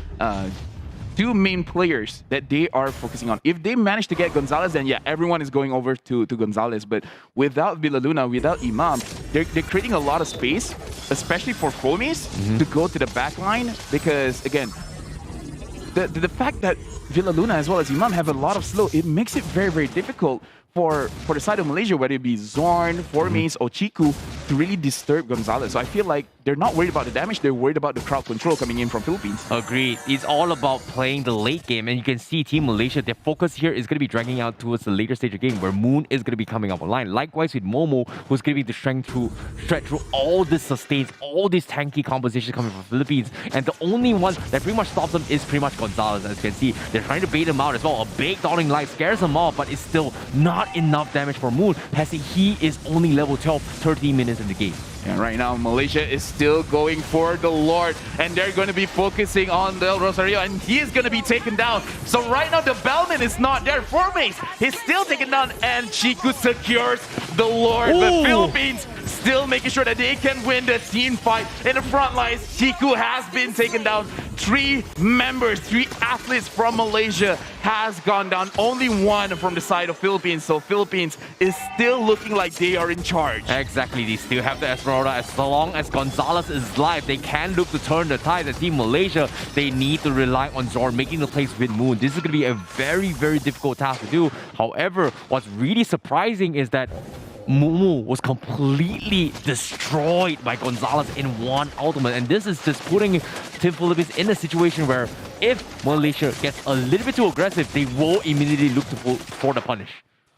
players that they are focusing on. If they manage to get Gonzalez, then yeah, everyone is going over to Gonzalez. But without Villaluna, without Imam, they're creating a lot of space, especially for Formis to go to the back line. Because again, the fact that Villaluna as well as Imam have a lot of slow, it makes it very, very difficult for the side of Malaysia, whether it be Zorn, Formis, or Chiku, to really disturb Gonzalez. So I feel like they're not worried about the damage, they're worried about the crowd control coming in from Philippines. Agreed. It's all about playing the late game, and you can see Team Malaysia, their focus here is going to be dragging out towards the later stage of the game where Moon is going to be coming up online. Likewise with Momo, who's going to be the stretch through all this sustains, all these tanky compositions coming from Philippines. And the only one that pretty much stops them is pretty much Gonzalez. As you can see, they're trying to bait him out as well. A big Dawning Light scares him off, but it's still not enough damage for Moon, as he is only level 12, 30 minutes in the game. And right now, Malaysia is still going for the Lord, and they're going to be focusing on Del Rosario, and he is going to be taken down. So right now, the Bellman is not there. Formis, he's still taken down, and Chiku secures the Lord. Ooh. But Philippines still making sure that they can win the team fight. In the front lines, Chiku has been taken down. 3 athletes from Malaysia has gone down. Only one from the side of Philippines. So Philippines is still looking like they are in charge. Exactly. They still have the Esmeralda. As long as Gonzalez is live, they can look to turn the tide. As Team Malaysia, they need to rely on Zorn making the plays with Moon. This is going to be a very, very difficult task to do. However, what's really surprising is that Mumu was completely destroyed by Gonzalez in one ultimate, and this is just putting Team Philippines in a situation where if Malaysia gets a little bit too aggressive, they will immediately look for the punish.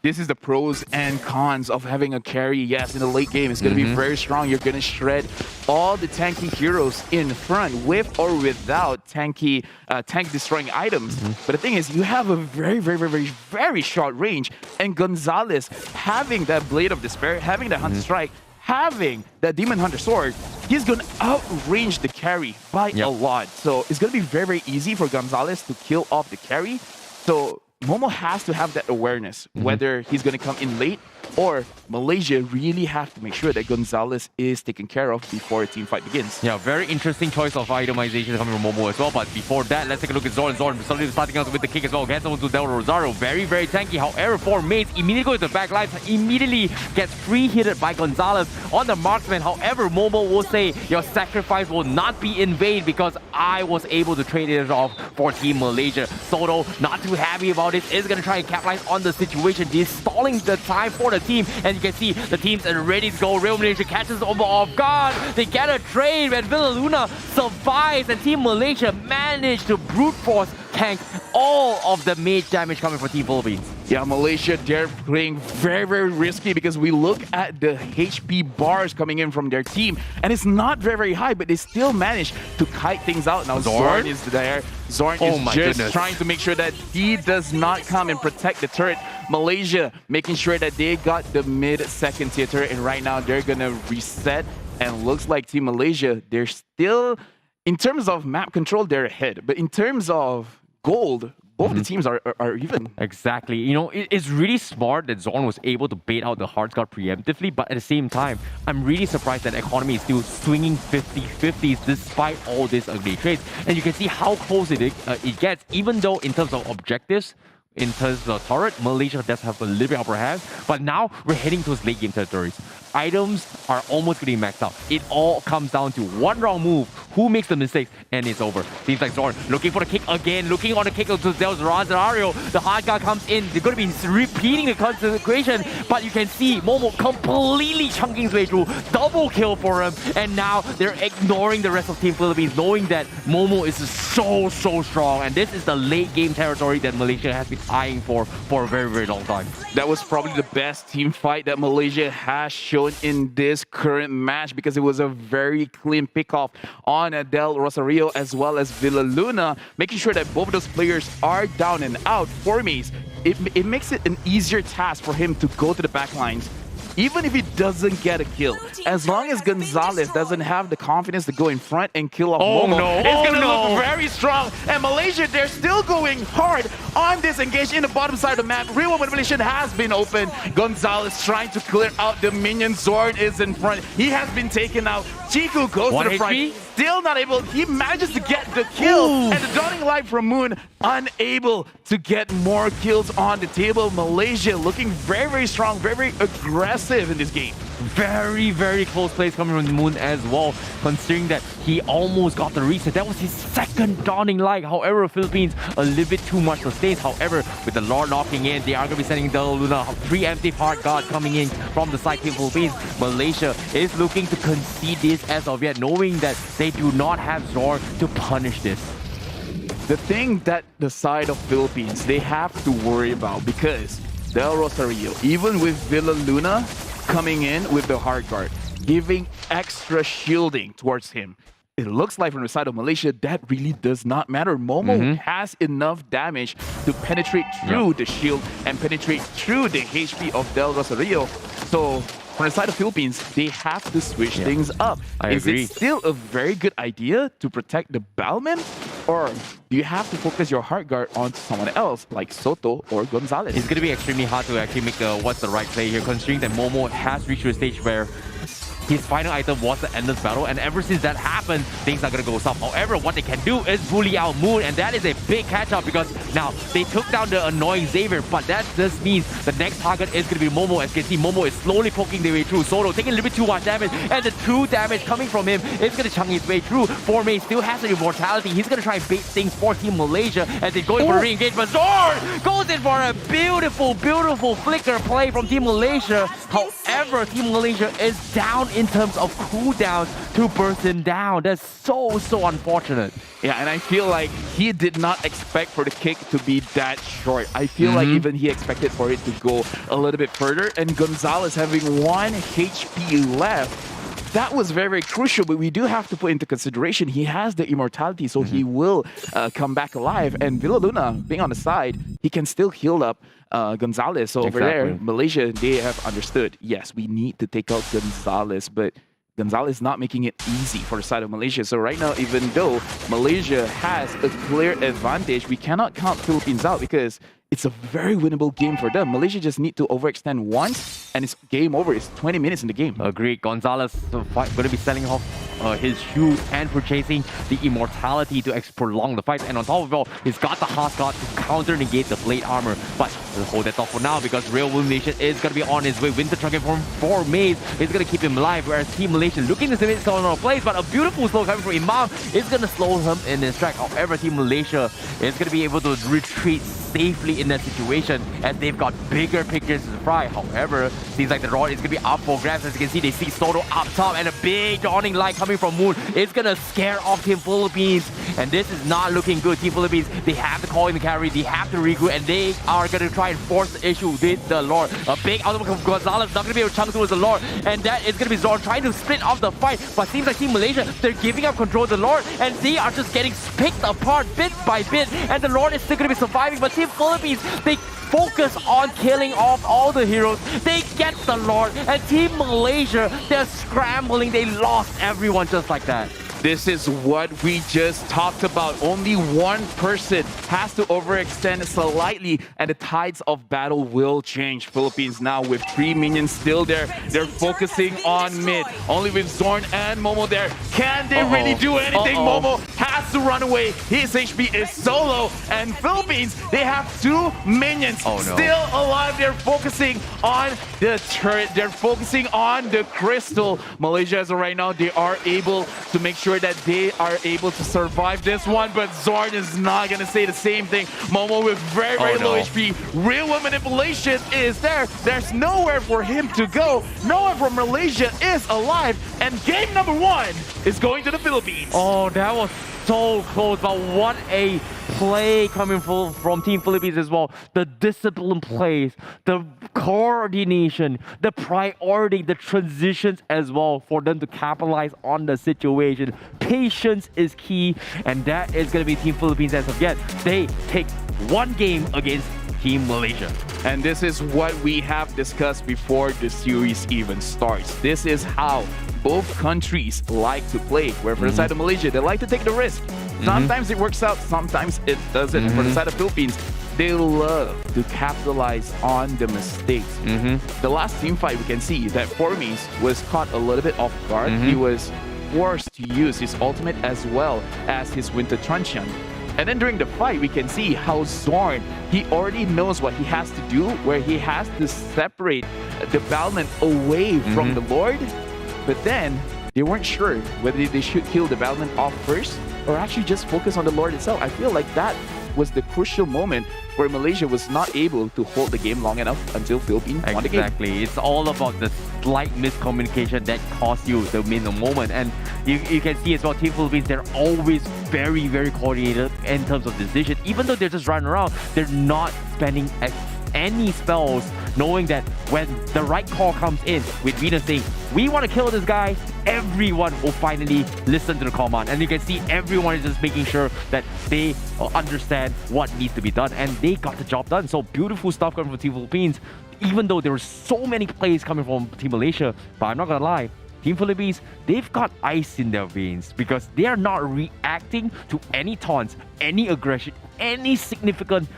This is the pros and cons of having a carry. Yes, in the late game, it's going to be very strong. You're going to shred all the tanky heroes in front with or without tanky tank-destroying items. But the thing is, you have a very short range. And Gonzalez having that Blade of Despair, having that Hunter Strike, having that Demon Hunter Sword, he's going to outrange the carry by a lot. So it's going to be very easy for Gonzalez to kill off the carry. So Momo has to have that awareness, whether he's going to come in late or Malaysia really have to make sure that Gonzalez is taken care of before a team fight begins. Yeah, very interesting choice of itemization coming from Momo as well. But before that, let's take a look at Zorn. Zorn starting out with the kick as well. Gets someone to Del Rosario. Very tanky. However, 4 mates immediately go to the back lines. Immediately gets free-hitted by Gonzalez on the marksman. However, Momo will say, your sacrifice will not be in vain because I was able to trade it off for Team Malaysia. Soto, not too happy about it, is going to try and capitalize on the situation. He's stalling the time for the team, and you can see the teams are ready to go. Real Malaysia catches them off guard. They get a trade when Villa Luna survives, and Team Malaysia managed to brute force tank all of the mage damage coming for Team Philippines. Yeah, Malaysia, they're playing very risky because we look at the HP bars coming in from their team, and it's not very high, but they still manage to kite things out. Now Zorn is there. Zorn is just trying to make sure that he does not come and protect the turret. Malaysia making sure that they got the mid-second tier turret, and right now they're gonna reset, and looks like Team Malaysia, they're still, in terms of map control, they're ahead, but in terms of gold, both the teams are even. Exactly. You know, it's really smart that Zorn was able to bait out the hard guard preemptively, but at the same time, I'm really surprised that economy is still swinging 50-50s despite all these ugly trades. And you can see how close it gets, even though in terms of objectives, in terms of turret, Malaysia does have a little bit upper hand, but now we're heading towards late game territories. Items are almost getting maxed out. It all comes down to one wrong move, who makes the mistakes, and it's over. Seems like Zorn looking for the kick again, looking on the kick to Del Rosario. The hard guy comes in, they're going to be repeating the concentration, but you can see Momo completely chunking his way through. Double kill for him, and now they're ignoring the rest of Team Philippines, knowing that Momo is so strong, and this is the late game territory that Malaysia has been eyeing for a very long time. That was probably the best team fight that Malaysia has shown in this current match, because it was a very clean pickoff on Del Rosario as well as Villa Luna, making sure that both of those players are down and out. For me, it makes it an easier task for him to go to the back lines. Even if he doesn't get a kill, as long as Gonzalez doesn't have the confidence to go in front and kill off Momo, it's going to look very strong. And Malaysia, they're still going hard on this engage in the bottom side of the map. Real manipulation has been open. Gonzalez trying to clear out the minion. Zorn is in front. He has been taken out. Chiku goes to the front. Still not able. He manages to get the kill. And the dawning light from Moon unable to get more kills on the table. Malaysia looking very strong, very aggressive in this game. Very close plays coming from the Moon as well, considering that he almost got the reset. That was his second dawning light. However, Philippines a little bit too much sustained. However, with the Lord knocking in, they are going to be sending Del Luna 3 empty hard guard coming in from the side team Philippines. Malaysia is looking to concede this as of yet, knowing that they do not have Zorn to punish this. The thing that the side of Philippines, they have to worry about, because Del Rosario, even with Villa Luna coming in with the hard guard, giving extra shielding towards him, it looks like from the side of Malaysia, that really does not matter. Momo has enough damage to penetrate through the shield and penetrate through the HP of Del Rosario. So from the side of Philippines, they have to switch things up. Is it still a very good idea to protect the Balman? Or do you have to focus your hard guard on someone else, like Soto or Gonzalez? It's going to be extremely hard to actually make what's the right play here, considering that Momo has reached a stage where his final item was the endless battle, and ever since that happened, things are going to go south. However, what they can do is bully out Moon, and that is a big catch-up, because now they took down the annoying Xavier, but that just means the next target is going to be Momo. As you can see, Momo is slowly poking their way through. Soto taking a little bit too much damage, and the true damage coming from him is going to chunk his way through. Formay still has the immortality. He's going to try and bait things for Team Malaysia as they go in for a re-engage, but Zorn goes in for a beautiful flicker play from Team Malaysia. However, Team Malaysia is down in terms of cooldowns to burst him down. That's so unfortunate. Yeah, and I feel like he did not expect for the kick to be that short. I feel like even he expected for it to go a little bit further. And Gonzalez having 1 HP left, that was very, very crucial, but we do have to put into consideration he has the immortality, so he will come back alive. And Villaluna, being on the side, he can still heal up Gonzalez. So over there, Malaysia, they have understood, yes, we need to take out Gonzalez, but Gonzalez not making it easy for the side of Malaysia. So right now, even though Malaysia has a clear advantage, we cannot count Philippines out because it's a very winnable game for them. Malaysia just need to overextend once and it's game over. It's 20 minutes in the game. Agreed. Gonzalez going to be selling off his shoe and purchasing the immortality to prolong the fight. And on top of it all, he's got the Hotguard to counter negate the plate armor. But we'll hold that off for now because Real Nation is going to be on his way. Winter Trunking from 4 Maze is going to keep him alive, whereas Team Malaysia looking to submit someone on place, but a beautiful slow coming from Imam is going to slow him in his track. However, Team Malaysia is going to be able to retreat safely in that situation as they've got bigger pictures to fry. However, seems like the rod is going to be up for grabs. As you can see, they see Soto up top and a big dawning light coming from Moon. It's going to scare off Team Philippines, and this is not looking good. Team Philippines, they have to call in the carry, they have to regroup, and they are going to try and force the issue with the Lord. A big outlook of Gonzalez, not going to be able to chunk towards the Lord, and that is going to be Zorn trying to split off the fight, but seems like Team Malaysia, they're giving up control of the Lord, and they are just getting picked apart bit by bit, and the Lord is still going to be surviving, but Team Philippines, they focus on killing off all the heroes. They get the Lord, and Team Malaysia, they're scrambling. They lost everyone just like that. This is what we just talked about. Only one person has to overextend slightly and the tides of battle will change. Philippines now with 3 minions still there. They're focusing on mid. Only with Zorn and Momo there. Can they really do anything? Momo has to run away. His HP is so low. And Philippines, they have 2 minions still alive. They're focusing on the turret. They're focusing on the crystal. Malaysia as of right now, they are able to make sure that they are able to survive this one, but Zorn is not going to say the same thing. Momo with very, very low HP. Real manipulation is there. There's nowhere for him to go. No one from Malaysia is alive, and game number 1 is going to the Philippines. Oh, that was so close, but what a play coming from Team Philippines as well. The discipline plays, the coordination, the priority, the transitions as well for them to capitalize on the situation. Patience is key, and that is going to be Team Philippines as of yet. They take 1 game against Team Malaysia. And this is what we have discussed before the series even starts. This is how both countries like to play. Where for the side of Malaysia, they like to take the risk. Sometimes it works out, sometimes it doesn't. For the side of Philippines, they love to capitalize on the mistakes. The last team fight, we can see that Formies was caught a little bit off guard. He was forced to use his ultimate as well as his Winter Truncheon. And then during the fight, we can see how Zorn, he already knows what he has to do, where he has to separate the Battlement away from the Lord. But then, they weren't sure whether they should kill the Battlement off first or actually just focus on the Lord itself. I feel like that was the crucial moment where Malaysia was not able to hold the game long enough until Philippines won the game. Exactly. It's all about the slight miscommunication that cost you the moment. And you can see as well, Team Philippines, they're always very, very coordinated in terms of decision. Even though they're just running around, they're not spending any spells, knowing that when the right call comes in with Venus saying, we want to kill this guy, everyone will finally listen to the command. And you can see everyone is just making sure that they understand what needs to be done, and they got the job done. So beautiful stuff coming from Team Philippines, even though there were so many plays coming from Team Malaysia. But I'm not gonna lie, Team Philippines, they've got ice in their veins because they are not reacting to any taunts, any aggression, any significant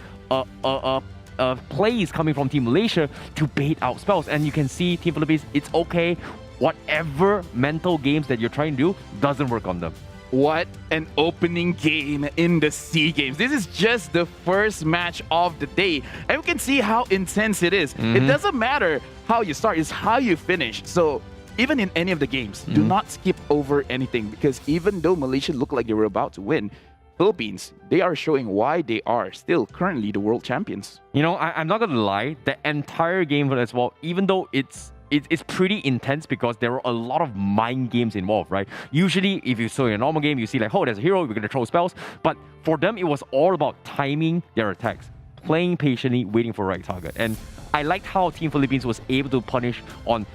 plays coming from Team Malaysia to bait out spells. And you can see Team Philippines, it's okay. Whatever mental games that you're trying to do doesn't work on them. What an opening game in the SEA Games. This is just the first match of the day. And we can see how intense it is. It doesn't matter how you start, it's how you finish. So even in any of the games, do not skip over anything, because even though Malaysia looked like they were about to win, Philippines, they are showing why they are still currently the world champions. You know, I'm not gonna lie, the entire game as well, even though it it's pretty intense because there are a lot of mind games involved, right? Usually, if you saw in a normal game, you see like, oh, there's a hero, we're going to throw spells. But for them, it was all about timing their attacks, playing patiently, waiting for the right target. And I liked how Team Philippines was able to punish on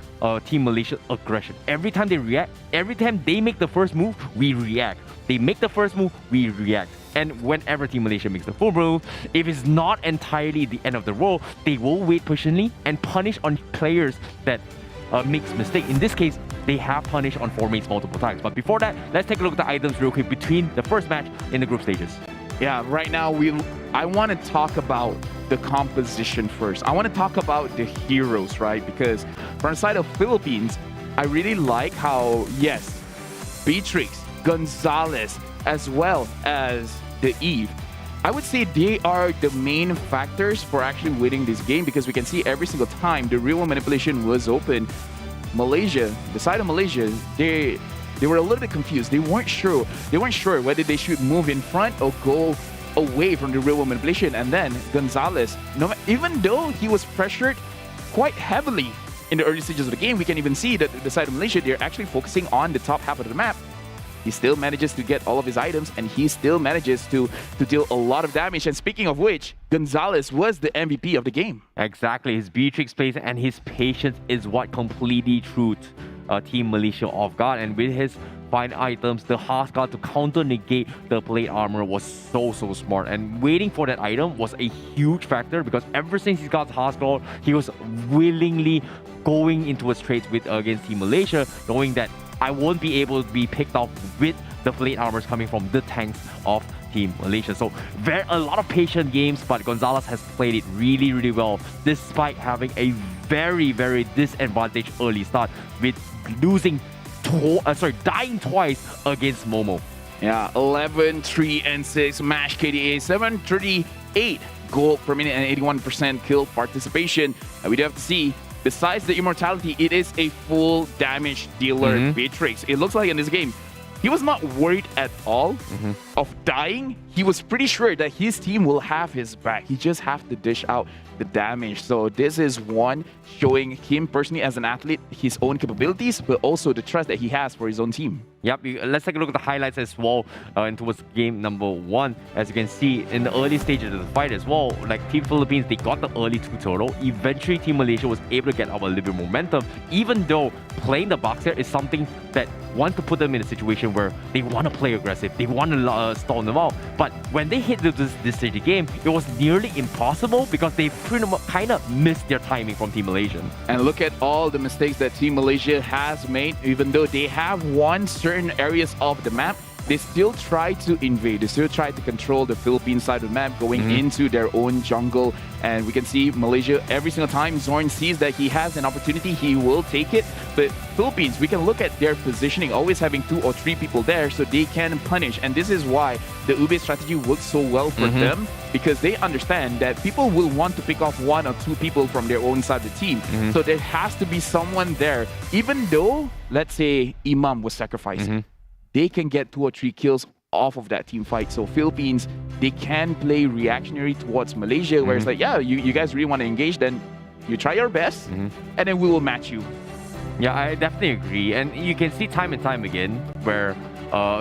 Team Malaysia's aggression. Every time they react, every time they make the first move, we react. They make the first move, we react. And whenever Team Malaysia makes the full move, if it's not entirely the end of the roll, they will wait patiently and punish on players that makes mistake. In this case, they have punished on 4 mates multiple times. But before that, let's take a look at the items real quick between the first match in the group stages. Yeah, right now I want to talk about the composition first. I want to talk about the heroes, right? Because from the side of Philippines, I really like how, yes, Beatrix, Gonzalez, as well as the Eve, I would say they are the main factors for actually winning this game, because we can see every single time the real manipulation was open, Malaysia, the side of Malaysia, they were a little bit confused. They weren't sure whether they should move in front or go away from the real manipulation. And then Gonzalez, even though he was pressured quite heavily in the early stages of the game, we can even see that the side of Malaysia, they're actually focusing on the top half of the map. He still manages to get all of his items, and he still manages to deal a lot of damage. And speaking of which, Gonzalez was the MVP of the game. Exactly. His Beatrix plays and his patience is what completely threw Team Malaysia off guard. And with his fine items, the Hardguard to counter-negate the plate armor was so smart. And waiting for that item was a huge factor, because ever since he got the Hardguard, he was willingly going into a trade against Team Malaysia, knowing that I won't be able to be picked off with the plate armors coming from the tanks of Team Malaysia. So a lot of patient games, but Gonzalez has played it really well, despite having a very disadvantaged early start with dying twice against Momo. Yeah, 11, 3, and 6 match KDA, 738 gold per minute and 81% kill participation. And we do have to see, besides the immortality, it is a full damage dealer Beatrix. It looks like in this game, he was not worried at all of dying. He was pretty sure that his team will have his back. He just have to dish out the damage. So this is one showing him personally as an athlete, his own capabilities, but also the trust that he has for his own team. Yep, let's take a look at the highlights as well towards game number 1. As you can see, in the early stages of the fight as well, like Team Philippines, they got the early 2 total. Eventually, Team Malaysia was able to get up a little bit of momentum, even though playing the box here is something that wants to put them in a situation where they want to play aggressive, they want to stall them out. But when they hit this stage of the game, it was nearly impossible because they pretty much kind of missed their timing from Team Malaysia. And look at all the mistakes that Team Malaysia has made. Even though they have won certain areas of the map, they still try to invade. They still try to control the Philippine side of the map, going into their own jungle. And we can see Malaysia, every single time Zorn sees that he has an opportunity, he will take it. But Philippines, we can look at their positioning, always having 2 or 3 people there so they can punish. And this is why the Ube strategy works so well for them, because they understand that people will want to pick off 1 or 2 people from their own side of the team. So there has to be someone there. Even though, let's say, Imam was sacrificed, they can get 2 or 3 kills off of that team fight. So Philippines, they can play reactionary towards Malaysia, where it's like, yeah, you guys really want to engage, then you try your best, and then we will match you. Yeah, I definitely agree. And you can see time and time again where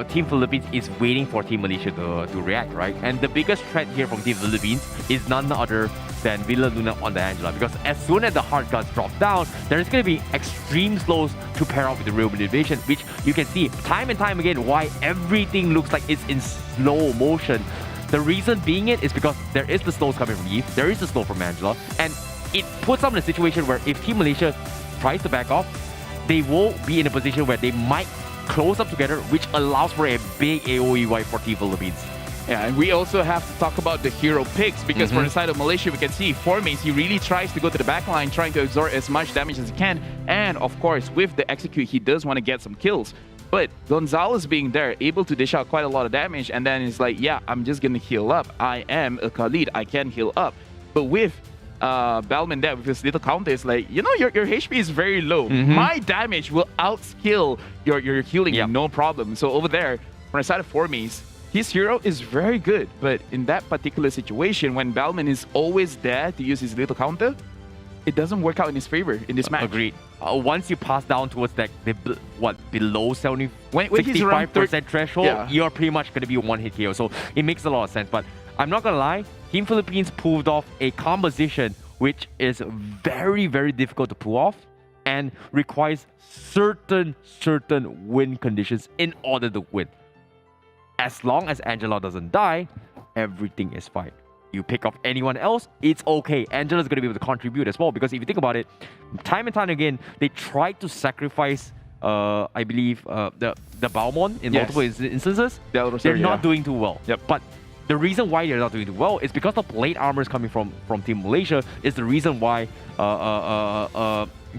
Team Philippines is waiting for Team Malaysia to react, right? And the biggest threat here from Team Philippines is none other than Villa Luna on the Angela, because as soon as the hard guns drop down, there's going to be extreme slows to pair up with the real manipulation, which you can see time and time again why everything looks like it's in slow motion. The reason being it is because there is the slows coming from Eve, there is the slow from Angela, and it puts them in a situation where if Team Malaysia tries to back off, they will be in a position where they might close up together, which allows for a big AoE wipe for Team Philippines. Yeah, and we also have to talk about the hero picks, because for the side of Malaysia, we can see Formace, he really tries to go to the back line, trying to absorb as much damage as he can. And of course, with the execute, he does want to get some kills. But Gonzalez being there, able to dish out quite a lot of damage, and then he's like, yeah, I'm just going to heal up. I am a Khalid, I can heal up. But with Balman there, with his little counter, is like, you know, your HP is very low. My damage will outskill your healing, no problem. So over there, from the side of Formace, his hero is very good, but in that particular situation, when Balman is always there to use his little counter, it doesn't work out in his favor in this match. Agreed. once you pass down towards that below 70, when he's around 65% threshold, yeah. you're pretty much going to be a one-hit KO. So it makes a lot of sense. But I'm not going to lie, Team Philippines pulled off a composition which is very, very difficult to pull off and requires certain win conditions in order to win. As long as Angela doesn't die, everything is fine. You pick up anyone else, it's okay. Angela's going to be able to contribute as well, because if you think about it, time and time again, they tried to sacrifice, I believe, the Balmon in multiple instances. They're not doing too well. Yep. But the reason why they're not doing too well is because the plate armor is coming from Team Malaysia. Is the reason why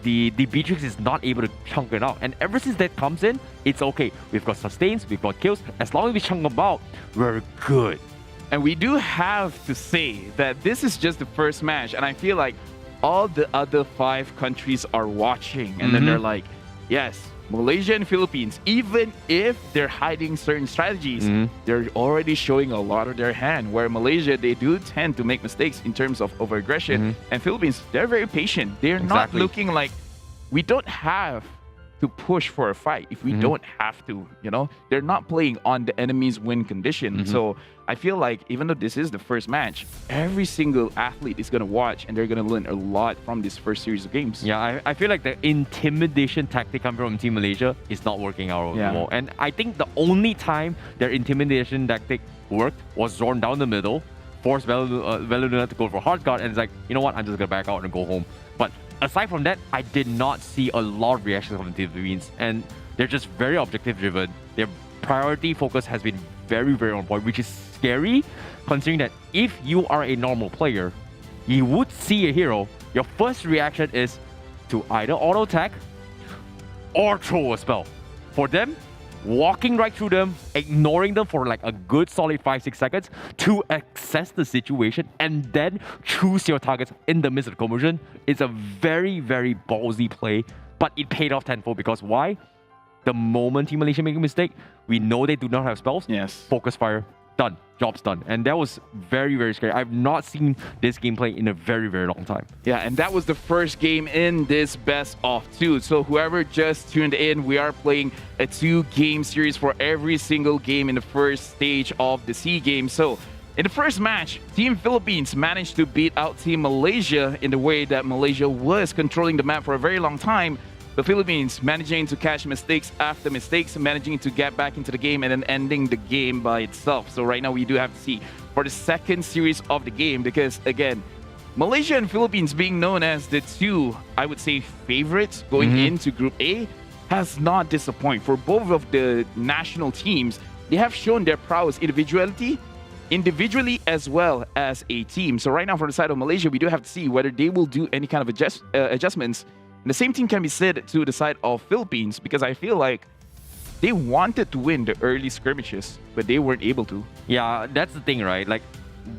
the Beatrix is not able to chunk it out. And ever since that comes in, it's okay. We've got sustains, we've got kills. As long as we chunk them out, we're good. And we do have to say that this is just the first match, and I feel like all the other 5 countries are watching, and then they're like, yes, Malaysia and Philippines, even if they're hiding certain strategies, they're already showing a lot of their hand, where Malaysia, they do tend to make mistakes in terms of over-aggression, and Philippines, they're very patient. They're not looking like, we don't have to push for a fight if we don't have to, you know? They're not playing on the enemy's win condition. So I feel like even though this is the first match, every single athlete is going to watch and they're going to learn a lot from this first series of games. Yeah, I feel like the intimidation tactic coming from Team Malaysia is not working out anymore. And I think the only time their intimidation tactic worked was Zorn down the middle, forced Veluna to go for hard guard, and it's like, you know what, I'm just going to back out and go home. But aside from that, I did not see a lot of reactions from the Team Philippines, and they're just very objective driven. Their priority focus has been very, very on point, which is scary, considering that if you are a normal player, you would see a hero, your first reaction is to either auto attack or throw a spell. For them, walking right through them, ignoring them for like a good solid 5-6 seconds to assess the situation and then choose your targets in the midst of the conversion, it's a very, very ballsy play, but it paid off tenfold. Because why? The moment Team Malaysia make a mistake, we know they do not have spells. Yes. Focus fire, done. Job's done. And that was very, very scary. I've not seen this gameplay in a very, very long time. Yeah, and that was the first game in this best of 2. So whoever just tuned in, we are playing a 2-game series for every single game in the first stage of the SEA Games. So in the first match, Team Philippines managed to beat out Team Malaysia in the way that Malaysia was controlling the map for a very long time. The Philippines managing to catch mistakes after mistakes, managing to get back into the game and then ending the game by itself. So right now we do have to see for the second series of the game, because again, Malaysia and Philippines being known as the 2, I would say, favorites going into Group A, has not disappointed. For both of the national teams, they have shown their prowess individually as well as a team. So right now, from the side of Malaysia, we do have to see whether they will do any kind of adjustments. And the same thing can be said to the side of Philippines, because I feel like they wanted to win the early skirmishes, but they weren't able to. Yeah, that's the thing, right? Like,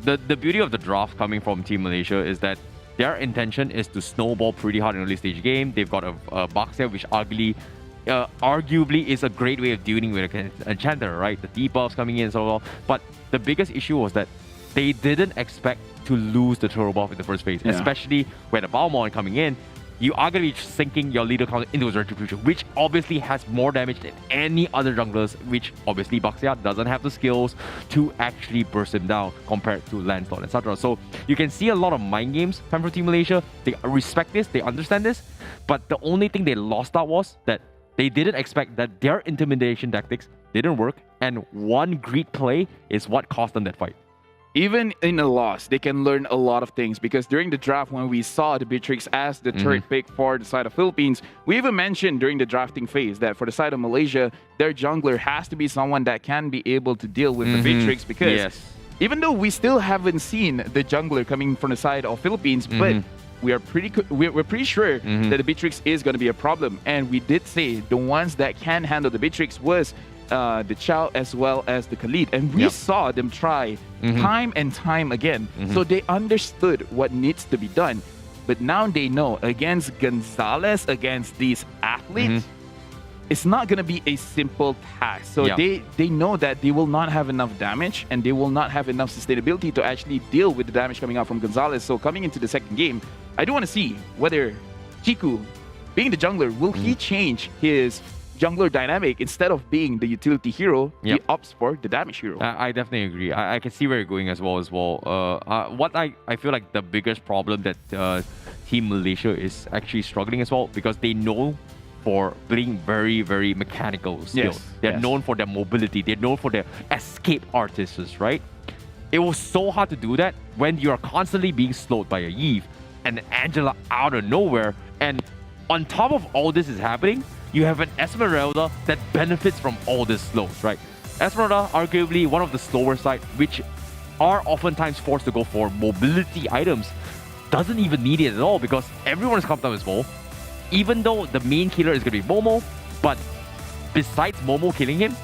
the beauty of the draft coming from Team Malaysia is that their intention is to snowball pretty hard in early stage game. They've got a Baxia, which arguably is a great way of dealing with an enchanter, right? The debuffs coming in and so on. But the biggest issue was that they didn't expect to lose the turbo buff in the first phase, especially when the Balmon coming in. You are going to be sinking your leader counter into his retribution, which obviously has more damage than any other junglers, which obviously Baxia doesn't have the skills to actually burst him down compared to Lancelot, etc. So you can see a lot of mind games from Team Malaysia. They respect this, they understand this, but the only thing they lost out was that they didn't expect that their intimidation tactics didn't work, and one greed play is what cost them that fight. Even in a loss, they can learn a lot of things, because during the draft, when we saw the Beatrix as the third pick for the side of Philippines, we even mentioned during the drafting phase that for the side of Malaysia, their jungler has to be someone that can be able to deal with the Beatrix, because even though we still haven't seen the jungler coming from the side of Philippines, but we're pretty sure that the Beatrix is going to be a problem. And we did say the ones that can handle the Beatrix was the Chow as well as the Khalid, and we saw them try time and time again. So they understood what needs to be done, but now they know against Gonzalez, against these athletes, it's not going to be a simple task. So they know that they will not have enough damage and they will not have enough sustainability to actually deal with the damage coming out from Gonzalez. So coming into the second game, I do want to see whether Chiku being the jungler, will he change his jungler dynamic instead of being the utility hero, he opts for the damage hero? I definitely agree. I can see where you're going as well. What I feel like the biggest problem that Team Malaysia is actually struggling as well, because they know for playing very, very mechanical skills. They're known for their mobility. They're known for their escape artists, right? It was so hard to do that when you are constantly being slowed by a Eve and Angela out of nowhere. And on top of all this is happening, you have an Esmeralda that benefits from all this slows, right? Esmeralda, arguably one of the slower side, which are oftentimes forced to go for mobility items, doesn't even need it at all because everyone is comfortable with Mo. Even though the main killer is going to be Momo, but besides Momo killing him,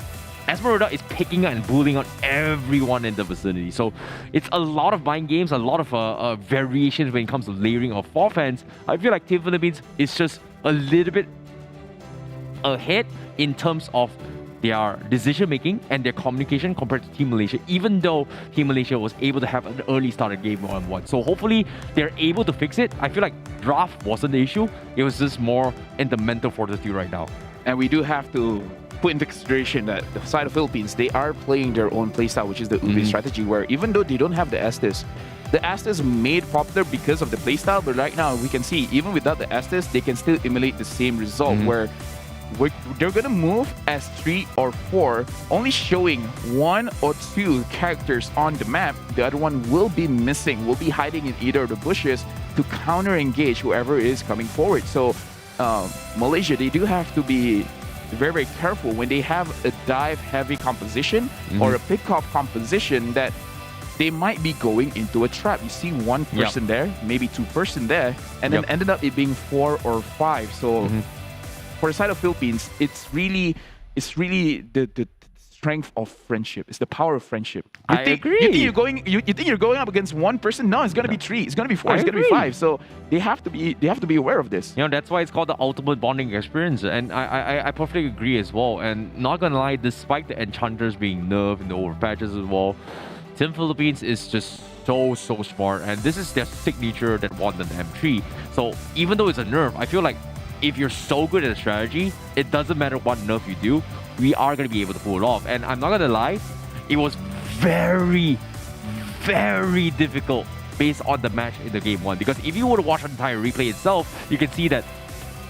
Esmeralda is picking and bullying on everyone in the vicinity. So it's a lot of mind games, a lot of variations when it comes to layering of offense. I feel like Team Philippines is just a little bit ahead in terms of their decision making and their communication compared to Team Malaysia, even though Team Malaysia was able to have an early start at game 1-1. So hopefully they're able to fix it. I feel like draft wasn't the issue. It was just more in the mental fortitude right now. And we do have to put into consideration that the side of Philippines, they are playing their own playstyle, which is the Ube strategy, where even though they don't have the Estes made popular because of the playstyle, but right now we can see even without the Estes, they can still emulate the same result where they're gonna move as 3 or 4, only showing 1 or 2 characters on the map. The other one will be missing, will be hiding in either of the bushes to counter-engage whoever is coming forward. So Malaysia, they do have to be very, very careful when they have a dive-heavy composition or a pick-off composition that they might be going into a trap. You see one person there, maybe 2 person there, and then ended up it being 4 or 5. So for the side of Philippines, it's really the strength of friendship. It's the power of friendship. I agree. You think you're going up against 1 person? No, it's gonna be 3. It's gonna be 4. It's gonna be 5. So they have to be aware of this. You know, that's why it's called the ultimate bonding experience. And I perfectly agree as well. And not gonna lie, despite the enchanters being nerfed in the overpatches as well, Team Philippines is just so smart. And this is their signature that won the M3. So even though it's a nerf, I feel like if you're so good at a strategy, it doesn't matter what nerf you do, we are going to be able to pull it off. And I'm not going to lie, it was very, very difficult based on the match in the game 1. Because if you were to watch the entire replay itself, you can see that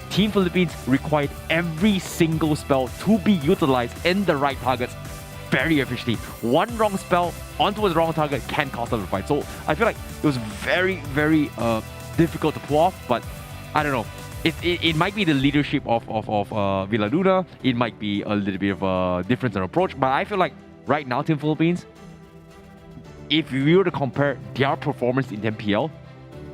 Team Philippines required every single spell to be utilized in the right targets very efficiently. One wrong spell onto the wrong target can cost them the fight. So I feel like it was very, very difficult to pull off, but I don't know. It might be the leadership of Villaluna. It might be a little bit of a difference in approach. But I feel like right now, Team Philippines, if we were to compare their performance in MPL,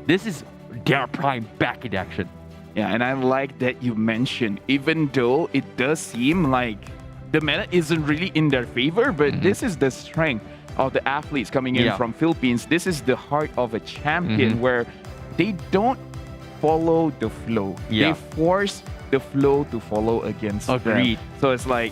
this is their prime back in action. Yeah, and I like that you mentioned, even though it does seem like the meta isn't really in their favor, but this is the strength of the athletes coming in from Philippines. This is the heart of a champion where they don't follow the flow. They force the flow to follow against them. So it's like,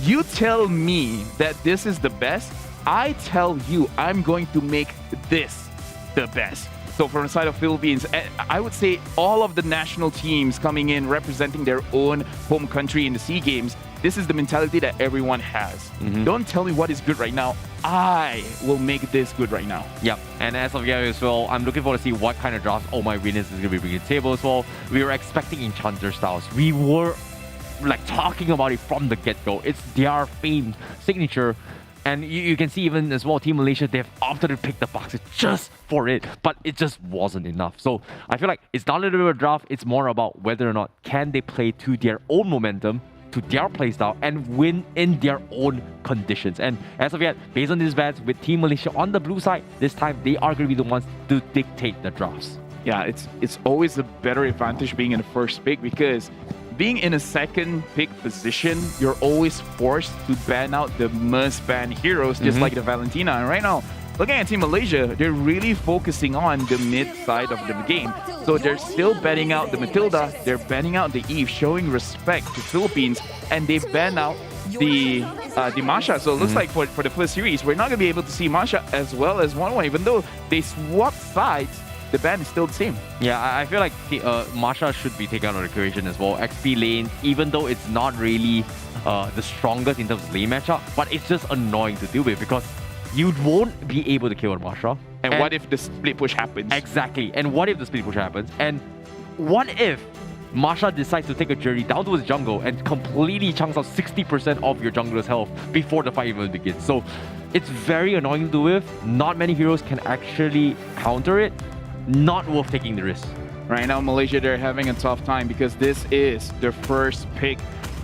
you tell me that this is the best, I tell you I'm going to make this the best. So from the side of Philippines, I would say all of the national teams coming in representing their own home country in the SEA Games, this is the mentality that everyone has. Don't tell me what is good right now. I will make this good right now. Yep. And as of yet as well, I'm looking forward to see what kind of drafts Oh My Winners is going to be bringing to the table as well. We were expecting Enchanter styles. We were like talking about it from the get-go. It's their famed signature. And you can see even as well, Team Malaysia, they've opted to pick the boxes just for it, but it just wasn't enough. So I feel like it's not a little bit of a draft, it's more about whether or not can they play to their own momentum, to their playstyle, and win in their own conditions. And as of yet, based on these bets, with Team Malaysia on the blue side, this time they are going to be the ones to dictate the drafts. Yeah, it's always a better advantage being in the first pick, because being in a second pick position, you're always forced to ban out the must-ban heroes, just like the Valentina. And right now, looking at Team Malaysia, they're really focusing on the mid side of the game. So they're still banning out the Matilda, they're banning out the Eve, showing respect to Philippines, and they ban out the Masha. So it looks like for the first series, we're not going to be able to see Masha as well as 1-1, even though they swapped sides the ban is still the same. Yeah, I feel like Masha should be taken out of the equation as well. XP lane, even though it's not really the strongest in terms of lane matchup, but it's just annoying to deal with because you won't be able to kill Masha. And what if the split push happens? Exactly. And what if the split push happens? And what if Masha decides to take a journey down to his jungle and completely chunks out 60% of your jungler's health before the fight even begins? So it's very annoying to do with. Not many heroes can actually counter it. Not worth taking the risk. Right now, Malaysia, they're having a tough time because this is their first pick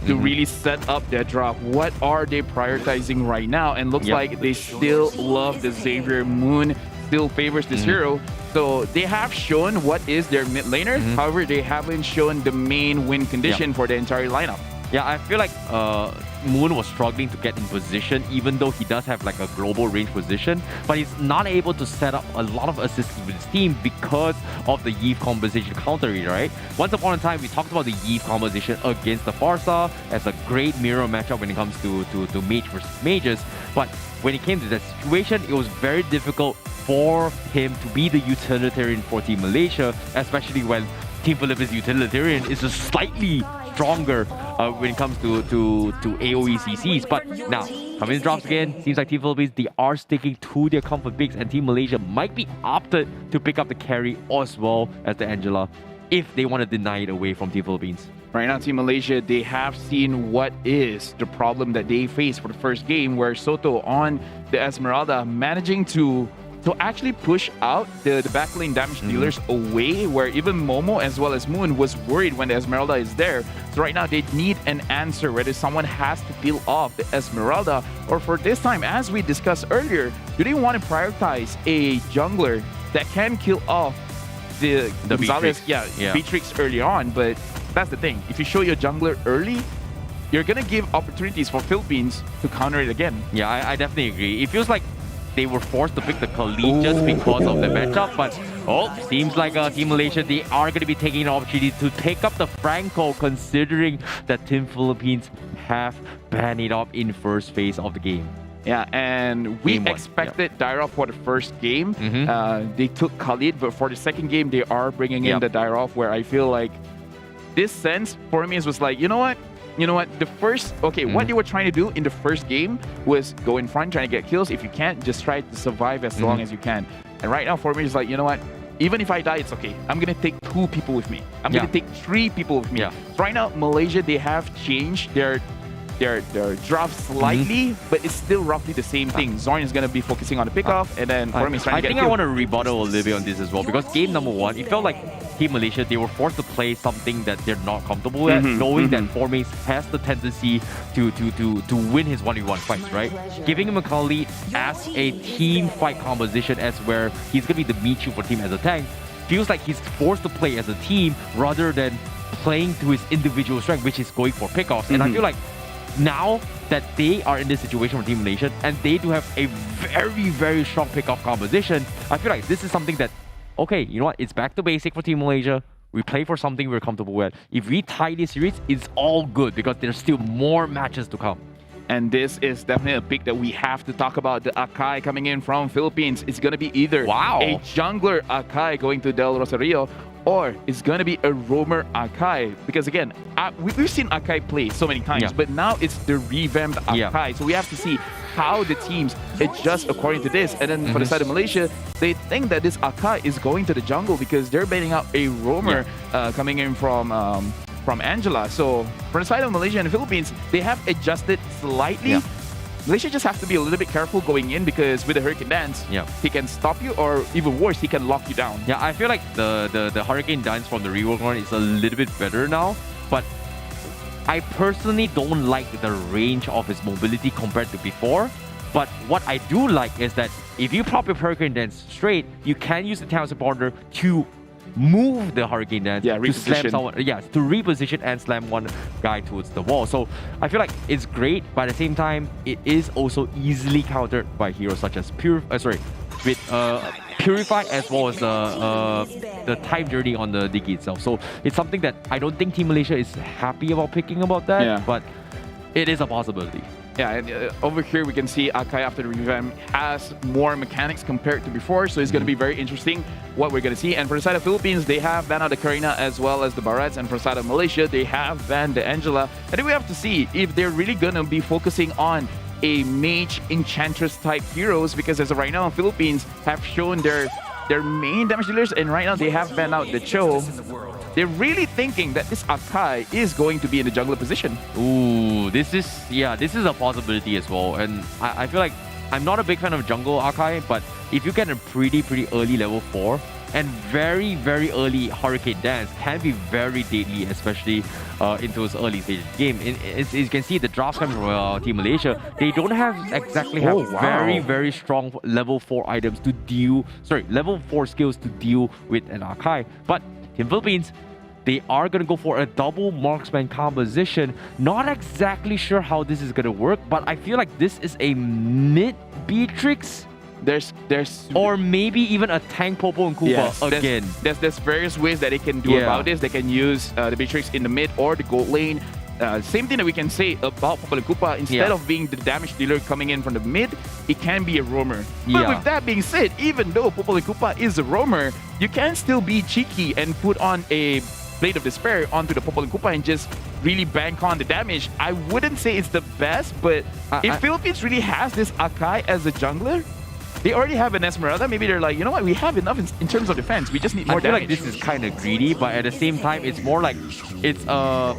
to really set up their drop. What are they prioritizing right now? And looks like they still love the Xavier. Moon still favors this hero. So they have shown what is their mid laner. However, they haven't shown the main win condition for the entire lineup. Yeah, I feel like Moon was struggling to get in position, even though he does have like a global range position, but he's not able to set up a lot of assists with his team because of the Yves composition countering, right? Once upon a time, we talked about the Yves composition against the Farsa as a great mirror matchup when it comes to mage versus mages, but when it came to that situation, it was very difficult for him to be the utilitarian for Team Malaysia, especially when Team Philippines utilitarian is just slightly stronger when it comes to AoE CCs. But now, coming in drops again, seems like Team Philippines, they are sticking to their comfort picks, and Team Malaysia might be opted to pick up the carry as well as the Angela if they want to deny it away from Team Philippines. Right now, Team Malaysia, they have seen what is the problem that they faced for the first game, where Soto on the Esmeralda managing to actually push out the backlane damage dealers away, where even Momo as well as Moon was worried when the Esmeralda is there. So right now they need an answer, whether someone has to peel off the Esmeralda, or for this time, as we discussed earlier, do they want to prioritize a jungler that can kill off the Gonzalez, Beatrix early on? But that's the thing, if you show your jungler early, you're gonna give opportunities for Philippines to counter it again. Yeah, I definitely agree. It feels like they were forced to pick the Khalid just because of the matchup, but seems like Team Malaysia, they are going to be taking an opportunity to take up the Franco, considering that Team Philippines have banned it off in first phase of the game. Yeah, and we expected Dyrov for the first game. They took Khalid, but for the second game, they are bringing in the Dyrov, where I feel like this sense for me was like, you know what? The first, what they were trying to do in the first game was go in front, trying to get kills. If you can't, just try to survive as long as you can. And right now, for me, it's like, you know what? Even if I die, it's okay. I'm going to take 2 people with me. I'm going to take 3 people with me. So right now, Malaysia, they have changed their draft slightly, but it's still roughly the same thing. Zorn is going to be focusing on the pickoff, and then for me, he's trying to get a kill. I want to rebuttal a little bit on this as well, because game number 1, it felt like Team Malaysia, they were forced to play something that they're not comfortable with, knowing that Formace has the tendency to win his 1v1 fights, right? Giving him a Khalid as a team fight composition, as where he's going to be the meat shoe for team as a tank, feels like he's forced to play as a team rather than playing to his individual strength, which is going for pickoffs. And I feel like now that they are in this situation for Team Malaysia, and they do have a very, very strong pickoff composition, I feel like this is something that, okay, you know what? It's back to basic for Team Malaysia. We play for something we're comfortable with. If we tie this series, it's all good because there's still more matches to come. And this is definitely a pick that we have to talk about. The Akai coming in from Philippines. It's going to be either a jungler Akai going to Del Rosario, or it's going to be a roamer Akai. Because again, we've seen Akai play so many times, but now it's the revamped Akai. So we have to see how the teams adjust according to this. And then for the side of Malaysia, they think that this Akai is going to the jungle because they're banning out a roamer coming in from Angela. So for the side of Malaysia and the Philippines, they have adjusted slightly. Malaysia just have to be a little bit careful going in, because with the Hurricane Dance, he can stop you, or even worse, he can lock you down. Yeah, I feel like the Hurricane Dance from the rework run is a little bit better now, but I personally don't like the range of his mobility compared to before. But what I do like is that if you pop your Hurricane Dance straight, you can use the Town Supporter to move the Hurricane Dance to slam someone, to reposition and slam one guy towards the wall. So I feel like it's great, but at the same time, it is also easily countered by heroes such as Purify, as well as the time journey on the Diggy itself. So it's something that I don't think Team Malaysia is happy about picking about that. But it is a possibility. Yeah, and over here we can see Akai after the revamp has more mechanics compared to before, so it's going to be very interesting what we're going to see. And for the side of Philippines, they have banned out the Karina as well as the Barrettes, and for the side of Malaysia, they have banned the Angela. And then we have to see if they're really going to be focusing on a mage enchantress type heroes, because as of right now, Philippines have shown their main damage dealers, and right now they have banned out the Cho. They're really thinking that this Akai is going to be in the jungler position. Ooh, this is a possibility as well. And I feel like I'm not a big fan of jungle Akai, but if you get a pretty early level 4 and very early Hurricane Dance can be very deadly, especially in those early stages of the game. As you can see, the drafts coming from Team Malaysia, they don't have very strong level 4 items to deal, level 4 skills to deal with an Akai. But Team Philippines, they are going to go for a double marksman composition. Not exactly sure how this is going to work, but I feel like this is a mid Beatrix. There's or maybe even a tank Popo and Koopa again. There's various ways that they can do about this. They can use the Beatrix in the mid or the gold lane. Same thing that we can say about Popo and Koopa. Instead of being the damage dealer coming in from the mid, it can be a roamer. But with that being said, even though Popo and Koopa is a roamer, you can still be cheeky and put on a Blade of Despair onto the Popo and Koopa and just really bank on the damage. I wouldn't say it's the best, but if Philippines really has this Akai as a jungler, they already have an Esmeralda. Maybe they're like, you know what, we have enough in terms of defense. We just need more damage. I feel like this is kind of greedy, but at the same time, it's more like it's a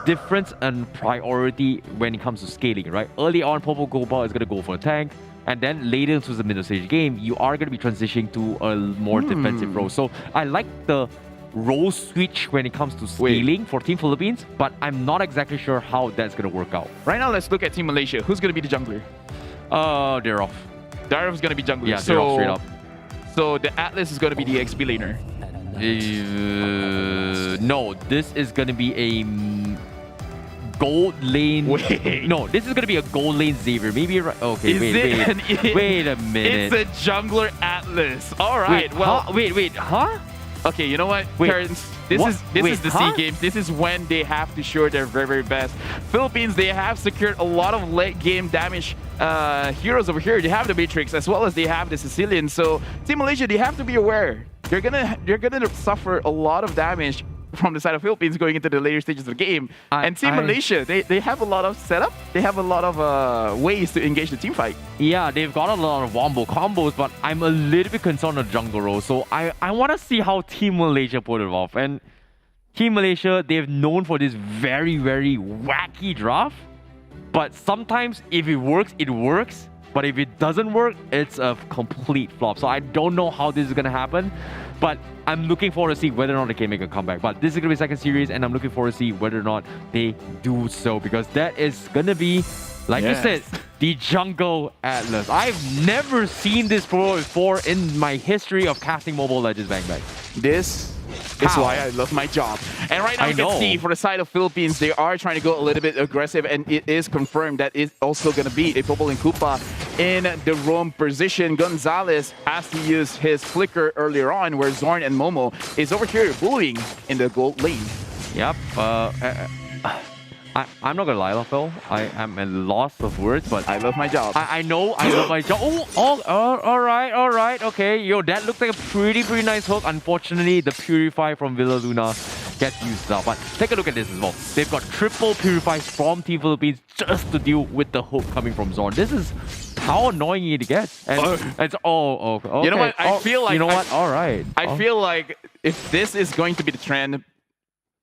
difference and priority when it comes to scaling, right? Early on, Popo Koopa is going to go for a tank, and then later into the middle stage game, you are going to be transitioning to a more defensive role. So I like the role switch when it comes to scaling for Team Philippines, but I'm not exactly sure how that's going to work out. Right now, let's look at Team Malaysia. Who's going to be the jungler? They're off. Darov's going to be jungler. Yeah, they're off straight up. So the Atlas is going to be the XP laner. No, this is going to be a gold lane. No, this is going to be a gold lane Xavier. Maybe okay. Wait a minute. It's a jungler Atlas. All right. Huh? Okay, you know what, Terrence? This is the SEA Games. This is when they have to show their very best. Philippines, they have secured a lot of late game damage heroes over here. They have the Matrix as well as they have the Sicilian. So Team Malaysia, they have to be aware. You're gonna suffer a lot of damage from the side of Philippines going into the later stages of the game. And Team Malaysia, they have a lot of setup. They have a lot of ways to engage the team fight. Yeah, they've got a lot of wombo combos, but I'm a little bit concerned on jungle role. So I want to see how Team Malaysia put it off. And Team Malaysia, they've known for this very wacky draft. But sometimes if it works, it works. But if it doesn't work, it's a complete flop. So I don't know how this is going to happen. But I'm looking forward to see whether or not they can make a comeback. But this is going to be second series, and I'm looking forward to see whether or not they do so. Because that is going to be, like you said, the Jungle Atlas. I've never seen this before in my history of casting Mobile Legends Bang Bang. This is why I love my job. And right now you can see for the side of Philippines, they are trying to go a little bit aggressive, and it is confirmed that it's also going to be a Popo and Koopa in the roam position. Gonzalez has to use his flicker earlier on, where Zorn and Momo is over here bullying in the gold lane. Yep. I'm not gonna lie, Phil. I am at a loss of words, but I love my job. I know, I love my job. All right. Okay, yo, that looks like a pretty nice hook. Unfortunately, the Purify from Villa Luna gets used up. But take a look at this as well. They've got triple Purifies from Team Philippines just to deal with the hook coming from Zorn. This is how annoying it gets. And it's okay. You know what? I feel like all right. I feel like if this is going to be the trend,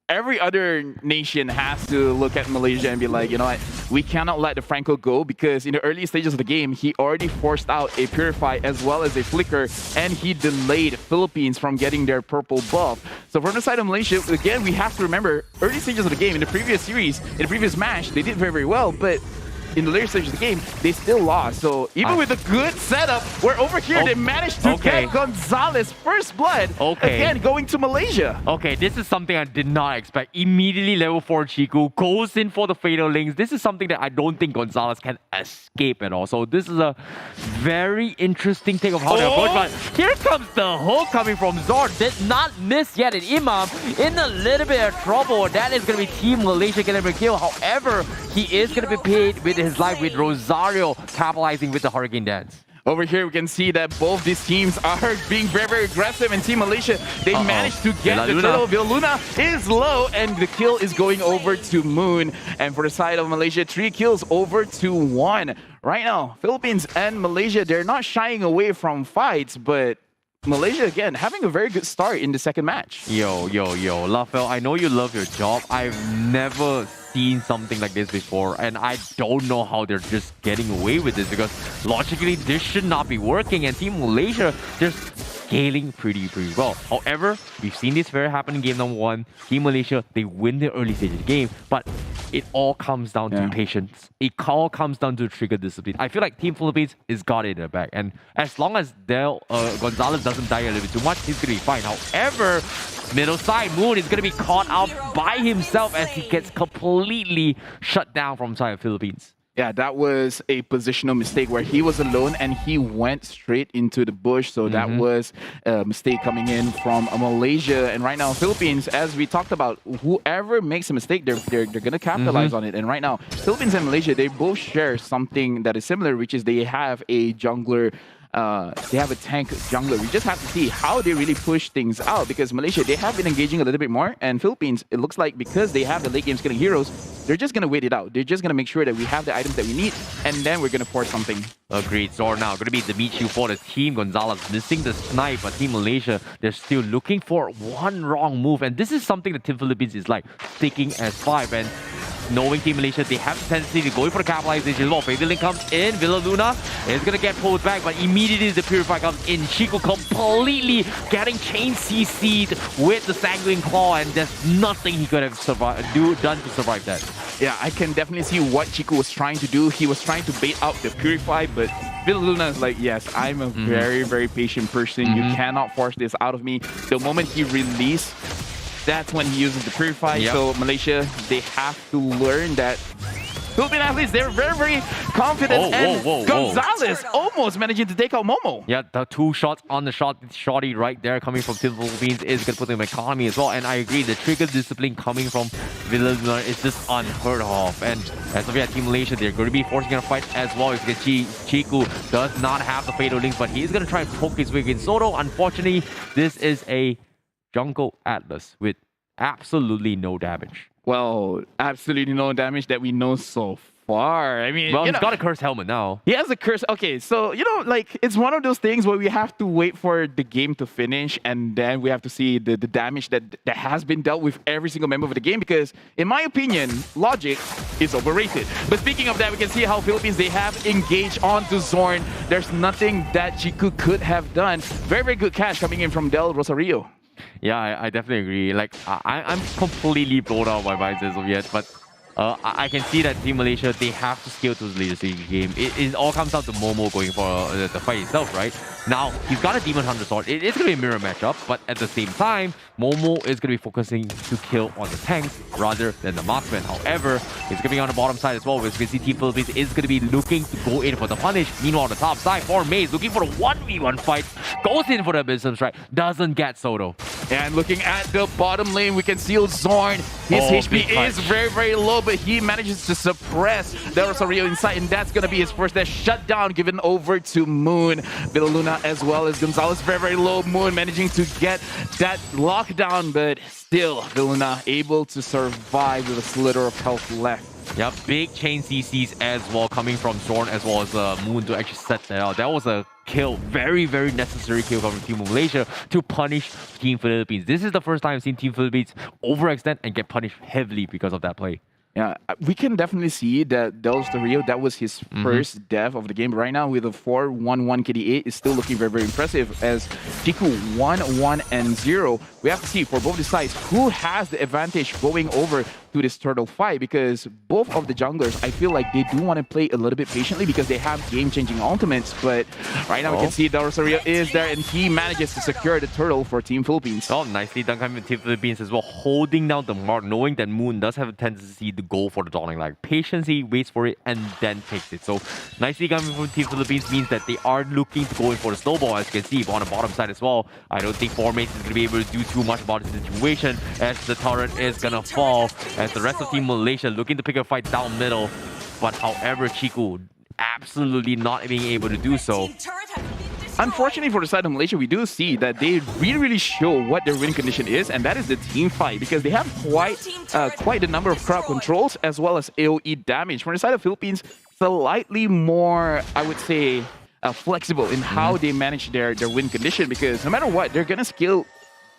every other nation has to look at Malaysia and be like, you know what, we cannot let the Franco go, because in the early stages of the game, he already forced out a Purify as well as a Flicker, and he delayed Philippines from getting their purple buff. So from the side of Malaysia, again, we have to remember, early stages of the game, in the previous series, in the previous match, they did very well, but in the later stage of the game, they still lost. So even with a good setup, we're over here, they managed to get Gonzalez first blood. Again, going to Malaysia. Okay, this is something I did not expect. Immediately level 4 Chiku goes in for the Fatal Links. This is something that I don't think Gonzalez can escape at all. So this is a very interesting take of how they approach. But here comes the hook coming from Zord. Did not miss yet, and Imam in a little bit of trouble. That is going to be Team Malaysia getting a kill. However, he is going to be paid with his life with Rosario capitalizing with the Hurricane Dance. Over here, we can see that both these teams are being very, very aggressive. And Team Malaysia, they managed to get the kill. Villaluna is low, and the kill is going over to Moon. And for the side of Malaysia, 3 kills over to 1. Right now, Philippines and Malaysia, they're not shying away from fights, but Malaysia, again, having a very good start in the second match. Yo, Lafel, I know you love your job. I've never seen something like this before, and I don't know how they're just getting away with this, because logically this should not be working, and Team Malaysia just scaling pretty well. However, we've seen this very happen in game number 1. Team Malaysia, they win the early stage of the game, but it all comes down to patience. It all comes down to trigger discipline. I feel like Team Philippines is got it in their back, and as long as Gonzalez doesn't die a little bit too much, he's gonna be fine. However, middle side, Moon is gonna be caught out by himself as he gets completely shut down from side of Philippines. Yeah, that was a positional mistake where he was alone and he went straight into the bush. So that was a mistake coming in from Malaysia. And right now, Philippines, as we talked about, whoever makes a mistake, they're going to capitalize on it. And right now, Philippines and Malaysia, they both share something that is similar, which is they have a jungler. They have a tank jungler. We just have to see how they really push things out, because Malaysia, they have been engaging a little bit more, and Philippines, it looks like because they have the late game skilling heroes, they're just going to wait it out. They're just going to make sure that we have the items that we need, and then we're going to force something. Agreed. Zor now going to be the Michu for the team. Gonzalez missing the snipe, but Team Malaysia, they're still looking for one wrong move, and this is something that Team Philippines is like sticking as 5, and knowing Team Malaysia, they have the tendency to go in for the capitalization as well. Fatal Link comes in, Villaluna is going to get pulled back, but immediately the Purify comes in. Chico completely getting chain CC'd with the Sanguine Claw, and there's nothing he could have done to survive that. Yeah, I can definitely see what Chico was trying to do. He was trying to bait out the Purify, but Villaluna is like, yes, I'm a very, very patient person. You cannot force this out of me. The moment he released, that's when he uses the Purify. So Malaysia, they have to learn that Philippine athletes, they're very, very confident. Gonzalez almost managing to take out Momo. Yeah, the 2 shots on the shotty right there coming from Team Philippines is going to put them in economy as well. And I agree, the trigger discipline coming from Villaluna is just unheard of. And as of yet, Team Malaysia, they're going to be forcing a fight as well. You can see Chiku does not have the Fatal Link, but he is going to try and poke his way against Soto. Unfortunately, this is a Jungle Atlas with absolutely no damage. Well, absolutely no damage that we know so far. I mean, well, he's got a cursed helmet now. He has a curse. Okay, so, like, it's one of those things where we have to wait for the game to finish, and then we have to see the damage that has been dealt with every single member of the game, because, in my opinion, logic is overrated. But speaking of that, we can see how Philippines, they have engaged onto Zorn. There's nothing that Chiku could have done. Very, very good catch coming in from Del Rosario. Yeah, I definitely agree. Like, I'm completely blown out by vibes as of yet, but I can see that Team Malaysia, they have to scale to the later stage game. It all comes down to Momo going for the fight itself, right? Now, he's got a Demon Hunter sword. It is going to be a mirror matchup, but at the same time, Momo is going to be focusing to kill on the tanks rather than the marksman. However, he's going to be on the bottom side as well, where you can see Team Philippines is going to be looking to go in for the punish. Meanwhile, on the top side, for Maze, looking for a 1v1 fight, goes in for the Wisdom Strike, doesn't get Soto. And looking at the bottom lane, we can see Zorn. His HP is very, very low, but he manages to suppress the Rosario inside, and that's going to be his first shutdown given over to Moon. Villaluna as well as Gonzalez, very, very low. Moon managing to get that lockdown, but still, Villaluna able to survive with a slither of health left. Yeah, big chain CCs as well coming from Zorn as well as Moon to actually set that out. That was a kill, very, very necessary kill from Team Malaysia to punish Team Philippines. This is the first time I've seen Team Philippines overextend and get punished heavily because of that play. Yeah, we can definitely see that Del Rio, that was his first death of the game. Right now, with a 4-1-1 KD8, is still looking very, very impressive. As Chiku 1-1-0, we have to see for both the sides who has the advantage going over to this turtle fight, because both of the junglers, I feel like they do want to play a little bit patiently because they have game-changing ultimates. But right now, we can see Del Rio is there, and he manages to secure the turtle for Team Philippines. Oh, nicely done coming with Team Philippines as well, holding down the mark, knowing that Moon does have a tendency to go for the dawning light. Patience, he waits for it and then takes it. So nicely coming from Team Philippines means that they are looking to go in for the snowball, as you can see on the bottom side as well. I don't think 4Mates is going to be able to do too much about the situation, as the turret is going to fall, as the rest of Team Malaysia looking to pick a fight down middle. But however, Chiku absolutely not being able to do so. Unfortunately for the side of Malaysia, we do see that they really show what their win condition is, and that is the team fight, because they have quite a number of crowd controls as well as AoE damage. For the side of Philippines, slightly more, I would say, flexible in how they manage their win condition, because no matter what, they're gonna skill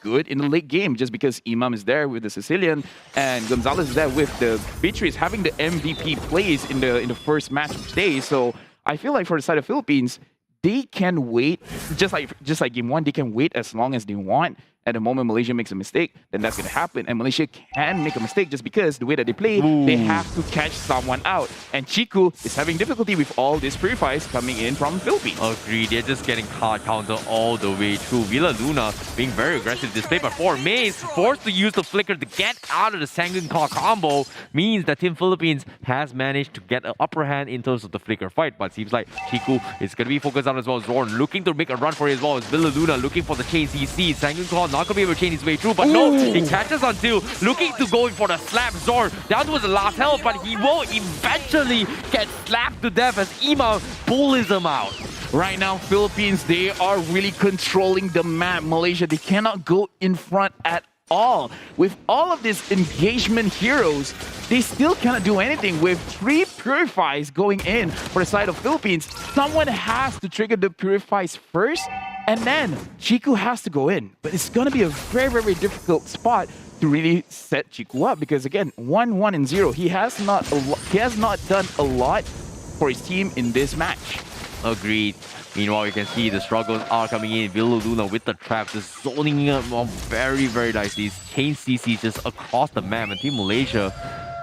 good in the late game, just because Imam is there with the Sicilian and Gonzalez is there with the Beatrice having the MVP plays in the first match of the day. So I feel like for the side of Philippines, they can wait, just like game one, they can wait as long as they want. At the moment Malaysia makes a mistake, then that's going to happen. And Malaysia can make a mistake just because the way that they play, they have to catch someone out. And Chiku is having difficulty with all these purifies coming in from Philippines. Agreed, they're just getting hard counter all the way through. Villa Luna being very aggressive display, but 4Mates forced to use the flicker to get out of the Sanguine Claw combo, means that Team Philippines has managed to get an upper hand in terms of the flicker fight. But seems like Chiku is going to be focused on as well as Zorn, looking to make a run for it as well as Villa Luna looking for the chain CC. Sanguine Claw not going to be able to chain his way through, but no, he catches on two, looking to go for the slap. Zorn down towards the last health, but he will eventually get slapped to death as Imam pulls him out. Right now, Philippines, they are really controlling the map. Malaysia, they cannot go in front at all. With all of these engagement heroes, they still cannot do anything. With 3 purifies going in for the side of Philippines, someone has to trigger the purifies first, and then Chiku has to go in. But it's going to be a very difficult spot to really set Chiku up, because again, 1-1-0, he has not done a lot for his team in this match. Agreed. Meanwhile, you can see the struggles are coming in. Villa Luna with the trap, just zoning him on very nicely. Chain CC just across the map, and Team Malaysia,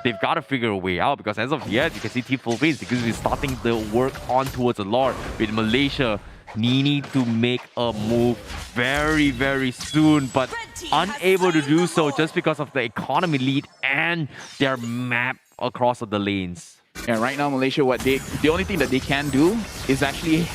they've got to figure a way out, because as of yet, you can see Team Philippines because we're starting the work on towards a lot, with Malaysia needing to make a move very soon, but unable to do so just because of the economy lead and their map across the lanes. And right now, Malaysia, the only thing that they can do is actually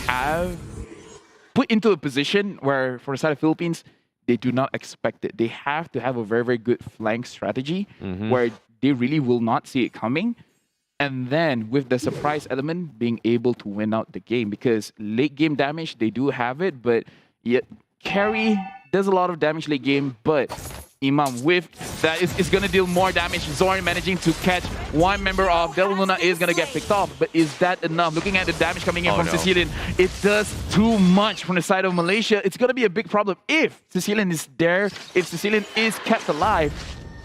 put into a position where, for the side of Philippines, they do not expect it. They have to have a very good flank strategy where they really will not see it coming. And then with the surprise element, being able to win out the game, because late game damage, they do have it, but yet carry does a lot of damage late game, but Imam with that is going to deal more damage. Zorn managing to catch one member of Del Luna is going to get picked off, but is that enough? Looking at the damage coming in from Sicilian, it does too much from the side of Malaysia. It's going to be a big problem if Sicilian is there, if Sicilian is kept alive.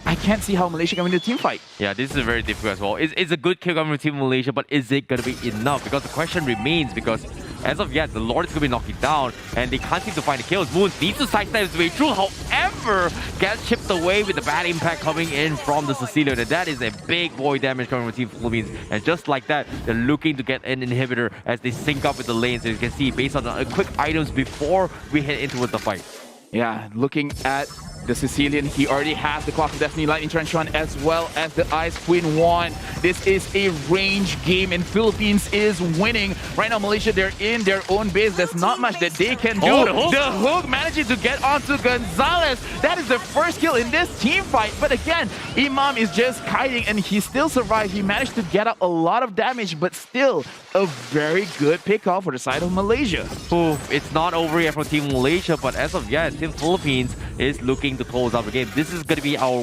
I can't see how Malaysia can win the team fight. Yeah, this is very difficult as well. It's a good kill coming from Team Malaysia, but is it going to be enough? Because the question remains, because as of yet, the Lord is going to be knocking down, and they can't seem to find the kills. Moon needs to sidestep his way through, however, gets chipped away with the bad impact coming in from the Sicilian, and that is a big boy damage coming from Team Philippines. And just like that, they're looking to get an inhibitor as they sync up with the lanes. As you can see, based on the quick items before we head into the fight. Yeah, looking at the Sicilian, he already has the Clock of Destiny Lightning Trench Run as well as the Ice Queen Wand. This is a range game and Philippines is winning. Right now, Malaysia, they're in their own base. There's not much that they can do. The hook managing to get onto Gonzalez. That is the first kill in this team fight. But again, Imam is just kiting and he still survived. He managed to get out a lot of damage, but still a very good pickoff for the side of Malaysia. Ooh, it's not over yet for Team Malaysia, but as of yet, Team Philippines is looking to close out the game. This is going to be our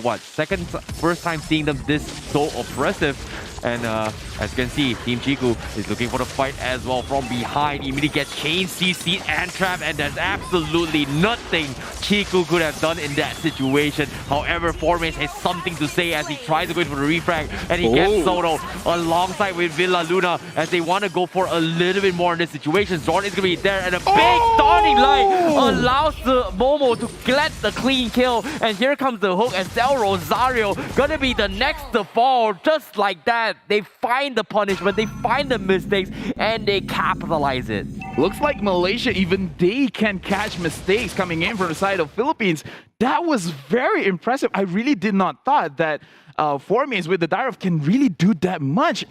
first time seeing them this so oppressive. And as you can see, Team Chiku is looking for the fight as well from behind. Immediately gets chain, CC, and trap, and there's absolutely nothing Chiku could have done in that situation. However, Formace has something to say as he tries to go for the refrag, and he gets Soto alongside with Villa Luna as they want to go for a little bit more in this situation. Zorn is going to be there, and a big Dawning Light allows the Momo to get the clean kill. And here comes the hook, and Del Rosario gonna be the next to fall. Just like that, they find the punishment, they find the mistakes, and they capitalize it. Looks like Malaysia, even they can catch mistakes coming in from the side of Philippines. That was very impressive. I really did not thought that Formace with the Diref can really do that much.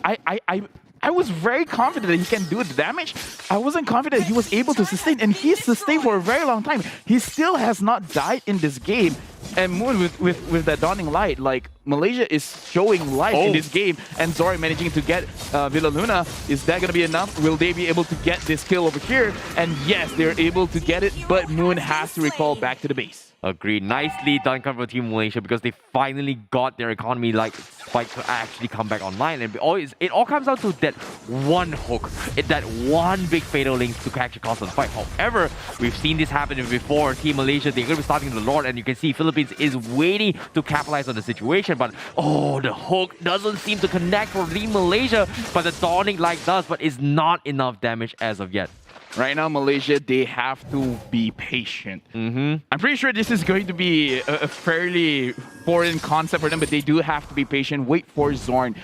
I was very confident that he can do the damage. I wasn't confident he was able to sustain, and he's sustained for a very long time. He still has not died in this game. And Moon with that Dawning Light, like Malaysia is showing life in this game, and Zori managing to get Villa Luna. Is that going to be enough? Will they be able to get this kill over here? And yes, they're able to get it, but Moon has to recall back to the base. Agreed. Nicely done for Team Malaysia because they finally got their economy like spike to actually come back online. And it all comes down to that one hook, that one big fatal link to actually cost them the fight. However, we've seen this happen before. Team Malaysia, they're going to be starting the Lord, and you can see Philippines is waiting to capitalize on the situation. But the hook doesn't seem to connect for Team Malaysia, but the Dawning Light does, but it's not enough damage as of yet. Right now, Malaysia, they have to be patient. I'm pretty sure this is going to be a fairly foreign concept for them, but they do have to be patient. Wait for Zorn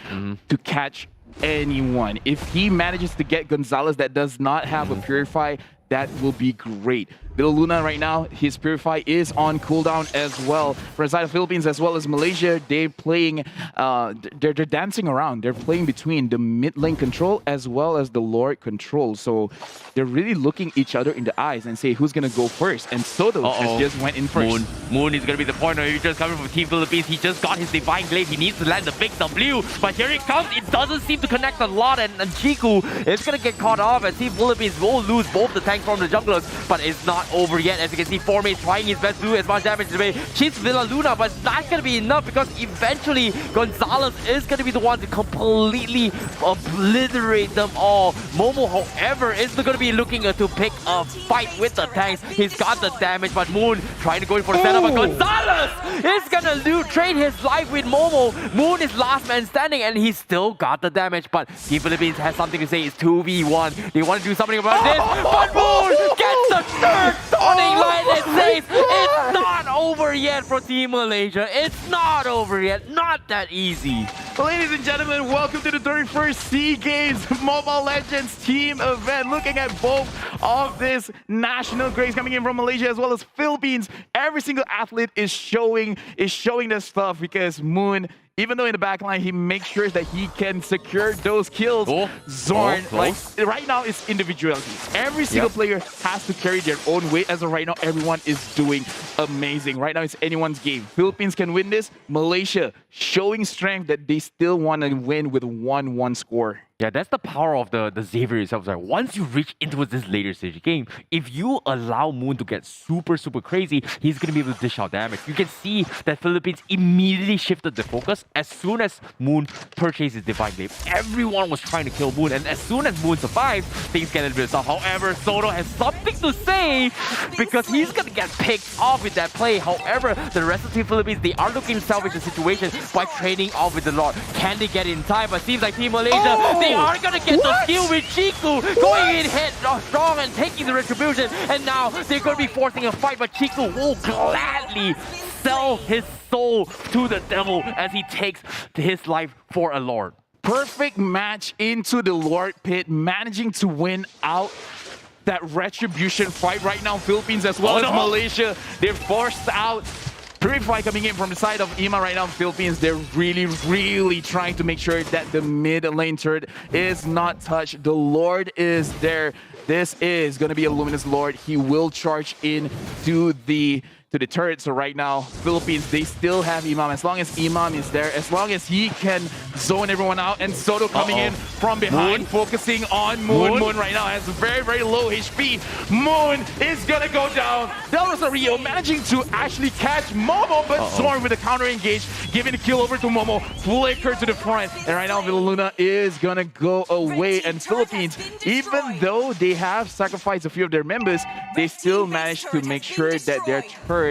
to catch anyone. If he manages to get Gonzalez that does not have a Purify, that will be great. Villa Luna right now, his Purify is on cooldown as well. For the side of Philippines as well as Malaysia, they're playing, they're dancing around. They're playing between the mid lane control as well as the Lord control. So they're really looking each other in the eyes and say who's gonna go first. And Soto has just went in first. Moon is gonna be the pointer. He's just coming from Team Philippines. He just got his Divine Glaive. He needs to land the big W, but here it comes. It doesn't seem to connect a lot, and Chiku is gonna get caught off, and Team Philippines will lose both the tanks from the junglers, but it's not over yet. As you can see, Formace trying his best to do as much damage today. Cheats Villa Luna, but it's not going to be enough because eventually Gonzalez is going to be the one to completely obliterate them all. Momo, however, is going to be looking to pick a fight with the tanks. He's got the damage, but Moon trying to go in for the setup, but Gonzalez is going to trade his life with Momo. Moon is last man standing, and he's still got the damage, but Team Philippines has something to say. It's 2v1. They want to do something about this, but Moon gets the third Dawning Light and says it's not over yet for Team Malaysia. It's not over yet. Not that easy. Ladies and gentlemen, welcome to the 31st SEA Games Mobile Legends team event. Looking at both of these national grades coming in from Malaysia as well as Philippines. Every single athlete is showing their stuff because Moon, even though in the back line, he makes sure that he can secure those kills. Zorn, like right now, it's individuality. Every single player has to carry their own weight. As of right now, everyone is doing amazing. Right now, it's anyone's game. Philippines can win this. Malaysia showing strength that they still want to win with 1-1 score. Yeah, that's the power of the Xavier itself. Like, once you reach into this later stage game, if you allow Moon to get super crazy, he's going to be able to dish out damage. You can see that Philippines immediately shifted the focus as soon as Moon purchased his Divine Glaive. Everyone was trying to kill Moon, and as soon as Moon survives, things get a little bit tough. However, Soto has something to say because he's going to get picked off with that play. However, the rest of Team Philippines, they are looking to salvage the situation by trading off with the Lord. Can they get in time? But seems like Team Malaysia, they are gonna get the steal with Chiku going in head strong and taking the retribution, and now they're gonna be forcing a fight, but Chiku will gladly sell his soul to the devil as he takes his life for a Lord. Perfect match into the Lord pit, managing to win out that retribution fight. Right now, Philippines as well as Malaysia, they're forced out. Purify coming in from the side of Ima right now. Philippines, they're really trying to make sure that the mid lane turret is not touched. The Lord is there This is going to be a Luminous Lord. He will charge in to the turret. So right now, Philippines, they still have Imam. As long as Imam is there, as long as he can zone everyone out, and Soto coming in from behind, focusing on Moon. Moon right now has very, very low HP. Moon is gonna go down. Del Rosario managing to actually catch Momo, but Zorn with a counter engage, giving the kill over to Momo, flicker to the front, and right now Villaluna is gonna go away. And Philippines, even though they have sacrificed a few of their members, they still managed to make sure that their turret.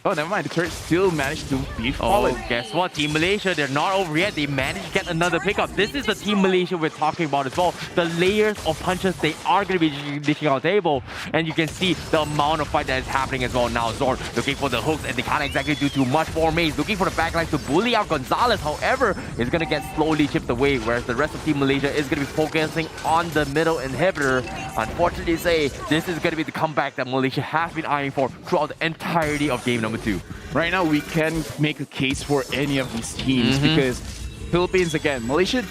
Oh, never mind. The turret still managed to be fallen. Oh, guess what? Team Malaysia, they're not over yet. They managed to get another pickup. This is the Team Malaysia we're talking about as well. The layers of punches they are going to be dishing on the table. And you can see the amount of fight that is happening as well. Now Zorn looking for the hooks, and they can't exactly do too much for Maze. Looking for the backline to bully out Gonzalez. However, it's going to get slowly chipped away, whereas the rest of Team Malaysia is going to be focusing on the middle inhibitor. Unfortunately, this is going to be the comeback that Malaysia has been eyeing for throughout the entirety of game number 2. Right now, we can make a case for any of these teams because Philippines, again, Malaysia,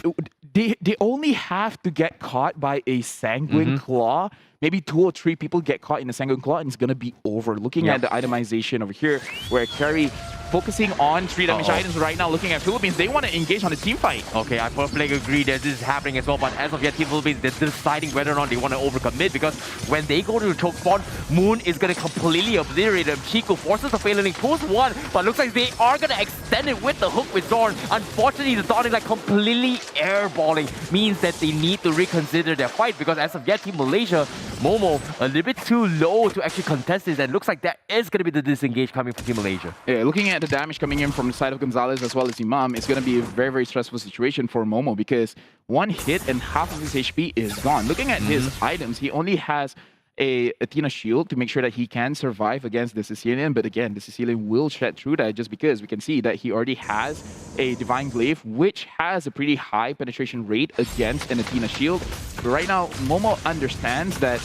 they only have to get caught by a Sanguine Claw. Maybe 2 or 3 people get caught in a Sanguine Claw and it's going to be over. Looking at the itemization over here, where Carry focusing on 3 damage items right now, looking at Philippines, they want to engage on the team fight. Okay, I perfectly agree that this is happening as well, but as of yet, Team Philippines, they're deciding whether or not they want to overcommit, because when they go to the choke spawn, Moon is going to completely obliterate them. Chico forces the failing post 1, but looks like they are going to extend it with the hook with Zorn. Unfortunately, the Zorn is like completely airballing, means that they need to reconsider their fight, because as of yet, Team Malaysia, Momo, a little bit too low to actually contest this, and looks like that is going to be the disengage coming from Team Malaysia. Yeah, looking at the damage coming in from the side of Gonzalez as well as Imam, it's going to be a very, very stressful situation for Momo, because 1 hit and half of his HP is gone. Looking at his items, he only has a Athena shield to make sure that he can survive against the Sicilian, but again, the Sicilian will shed through that, just because we can see that he already has a Divine Glaive, which has a pretty high penetration rate against an Athena shield. But right now, Momo understands that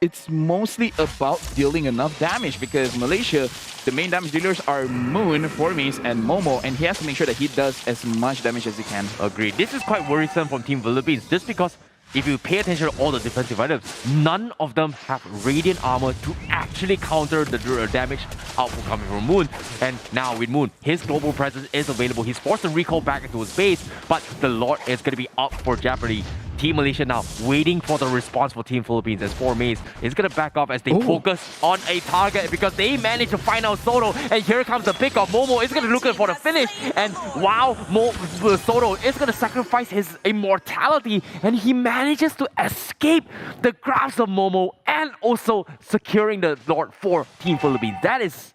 it's mostly about dealing enough damage, because Malaysia, the main damage dealers are Moon, Formis, and Momo, and he has to make sure that he does as much damage as he can. Agreed. This is quite worrisome from Team Philippines, just because if you pay attention to all the defensive items, none of them have Radiant Armor to actually counter the damage output coming from Moon. And now with Moon, his global presence is available. He's forced to recall back into his base, but the Lord is going to be up for jeopardy. Team Malaysia now waiting for the response for Team Philippines, as 4 Maze is going to back off as they focus on a target, because they managed to find out Soto, and here comes the pickup. Momo is going to look for the finish, and wow, Soto is going to sacrifice his immortality, and he manages to escape the grasp of Momo and also securing the Lord for Team Philippines. That is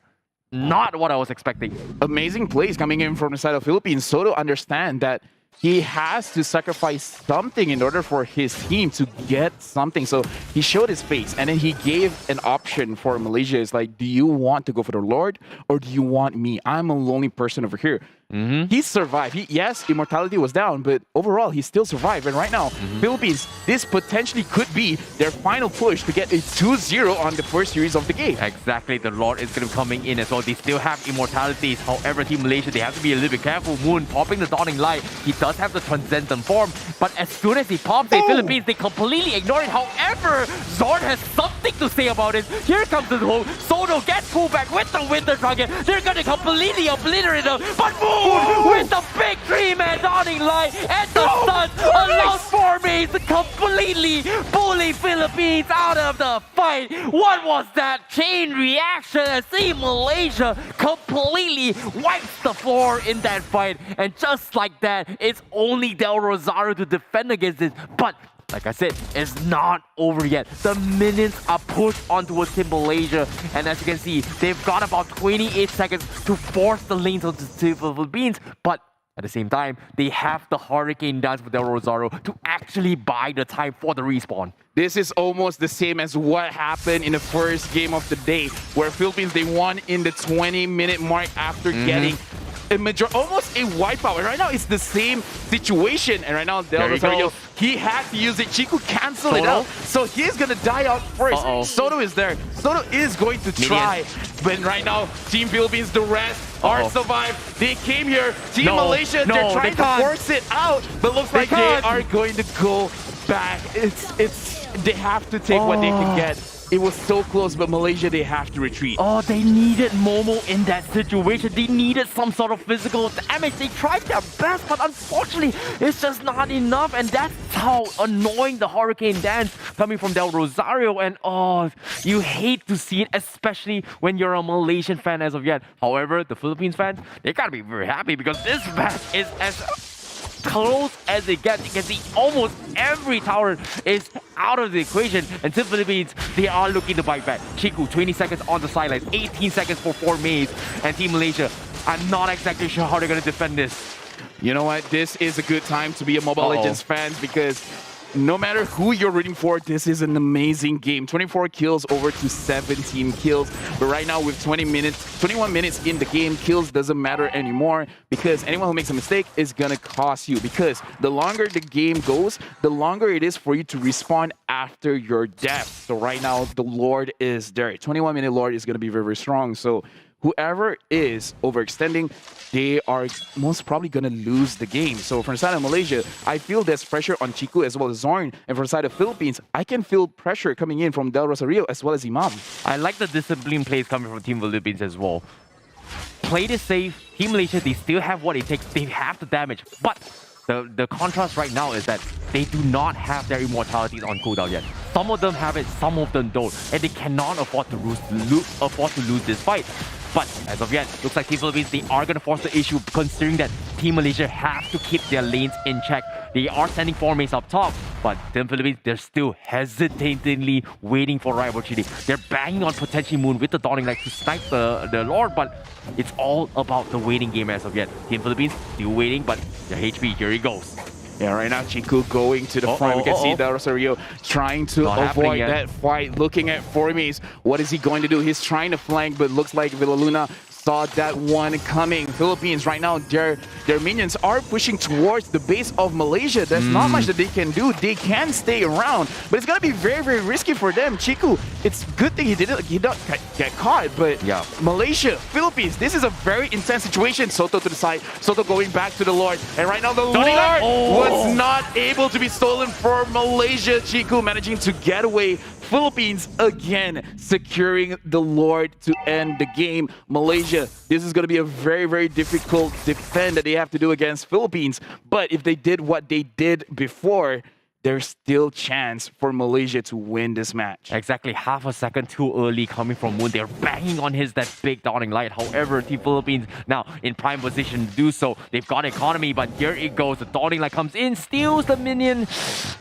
not what I was expecting. Amazing plays coming in from the side of Philippines. Soto understand that he has to sacrifice something in order for his team to get something. So he showed his face, and then he gave an option for Malaysia. It's like, do you want to go for the Lord, or do you want me? I'm a lonely person over here. He survived. Yes, immortality was down, but overall, he still survived. And right now, Philippines, this potentially could be their final push to get a 2-0 on the first series of the game. Exactly. The Lord is going to be coming in as well. They still have immortalities. However, Team Malaysia, they have to be a little bit careful. Moon popping the Dawning Light. He does have the Transcendent form, but as soon as he pops it, Philippines, they completely ignore it. However, Zorn has something to say about it. Here comes the hole. Soto gets pulled back with the Winter Target. They're going to completely obliterate them, but Moon with the big 3-man Dawning Light and the Sun allows 4 Maze to completely bully Philippines out of the fight. What was that chain reaction as Team Malaysia completely wipes the floor in that fight? And just like that, it's only Del Rosario to defend against this. But like I said, it's not over yet. The minions are pushed onto Team Malaysia, and as you can see, they've got about 28 seconds to force the lanes onto the Philippines, but at the same time, they have the Hurricane Dance with Del Rosario to actually buy the time for the respawn. This is almost the same as what happened in the first game of the day, where Philippines, they won in the 20-minute mark after getting almost a wipeout. And right now, it's the same situation. And right now, Del Rosario, he had to use it. Chico canceled it out. So he's going to die out first. Soto is there. Soto is going to try. But right now, Team Philippines, the rest are survived. They came here. Team Malaysia, they're trying to force it out. But looks like they are going to go back. They have to take what they can get. It was so close, but Malaysia, they have to retreat. Oh, they needed Momo in that situation. They needed some sort of physical damage. They tried their best, but unfortunately, it's just not enough. And that's how annoying the Hurricane Dance coming from Del Rosario. And oh, you hate to see it, especially when you're a Malaysian fan as of yet. However, the Philippines fans, they gotta be very happy because this match is as close as it gets. You can see almost every tower is out of the equation, and the Philippines, they are looking to bite back. Chiku, 20 seconds on the sidelines, 18 seconds for 4 Mays, and Team Malaysia, I'm not exactly sure how they're going to defend this. You know what? This is a good time to be a Mobile Legends fan because no matter who you're rooting for, this is an amazing game. 24 kills over to 17 kills. But right now with 21 minutes in the game, kills doesn't matter anymore because anyone who makes a mistake is gonna cost you, because the longer the game goes, the longer it is for you to respawn after your death. So right now, the Lord is there. 21-minute Lord is gonna be very, very strong. So whoever is overextending, they are most probably going to lose the game. So from the side of Malaysia, I feel there's pressure on Chiku as well as Zorn. And from the side of Philippines, I can feel pressure coming in from Del Rosario as well as Imam. I like the discipline plays coming from Team Philippines as well. Play this safe. Team Malaysia, they still have what it takes. They have the damage. But the contrast right now is that they do not have their immortalities on cooldown yet. Some of them have it, some of them don't. And they cannot afford to lose this fight. But as of yet, looks like Team Philippines, they are going to force the issue considering that Team Malaysia have to keep their lanes in check. They are sending 4 mains up top, but Team Philippines, they're still hesitatingly waiting for right opportunity. They're banging on potentially Moon with the Dawning Light to snipe the Lord, but it's all about the waiting game as of yet. Team Philippines still waiting, but their HP, here he goes. Yeah, right now Chiku going to the front. We can see Del Rosario trying to avoid that fight, looking at Formies. What is he going to do? He's trying to flank, but looks like Villaluna saw that one coming. Philippines right now, their minions are pushing towards the base of Malaysia. There's not much that they can do. They can stay around, but it's gonna be very, very risky for them. Chiku, it's good thing he didn't get caught, but yeah, Malaysia, Philippines, this is a very intense situation. Soto to the side, Soto going back to the Lord, and right now the Lord was not able to be stolen for Malaysia. Chiku managing to get away. Philippines again securing the Lord to end the game. Malaysia, this is going to be a very, very difficult defend that they have to do against Philippines. But if they did what they did before, there's still chance for Malaysia to win this match. Exactly half a second too early coming from Moon. They're banging on that big Dawning Light. However, Team Philippines now in prime position to do so. They've got economy, but here it goes. The Dawning Light comes in, steals the minion.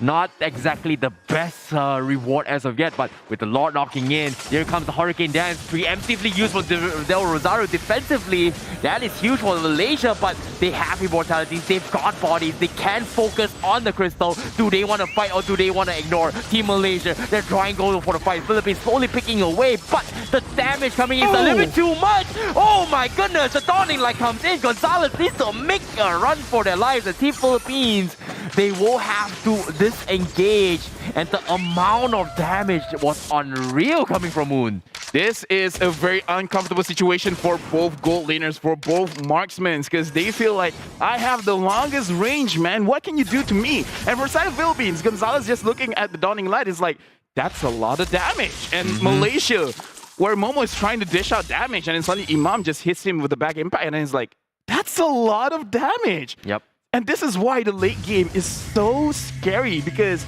Not exactly the best reward as of yet, but with the Lord knocking in, here comes the Hurricane Dance, preemptively used for Del Rosario defensively. That is huge for Malaysia, but they have immortalities. They've got bodies. They can focus on the crystal. Do they want to fight or do they want to ignore? Team Malaysia, they're trying to go for the fight. Philippines slowly picking away, but the damage coming in is a little bit too much. Oh my goodness, the Dawning Light comes in. Gonzalez needs to make a run for their lives. The Team Philippines, they will have to disengage, and the amount of damage was unreal coming from Moon. This is a very uncomfortable situation for both gold laners, for both marksmen, because they feel like, I have the longest range, man. What can you do to me? And for side of Philippines, Gonzalez just looking at the Dawning Light is like, that's a lot of damage. And Malaysia, where Momo is trying to dish out damage, and then suddenly Imam just hits him with the back impact, and then he's like, that's a lot of damage. Yep. And this is why the late game is so scary, because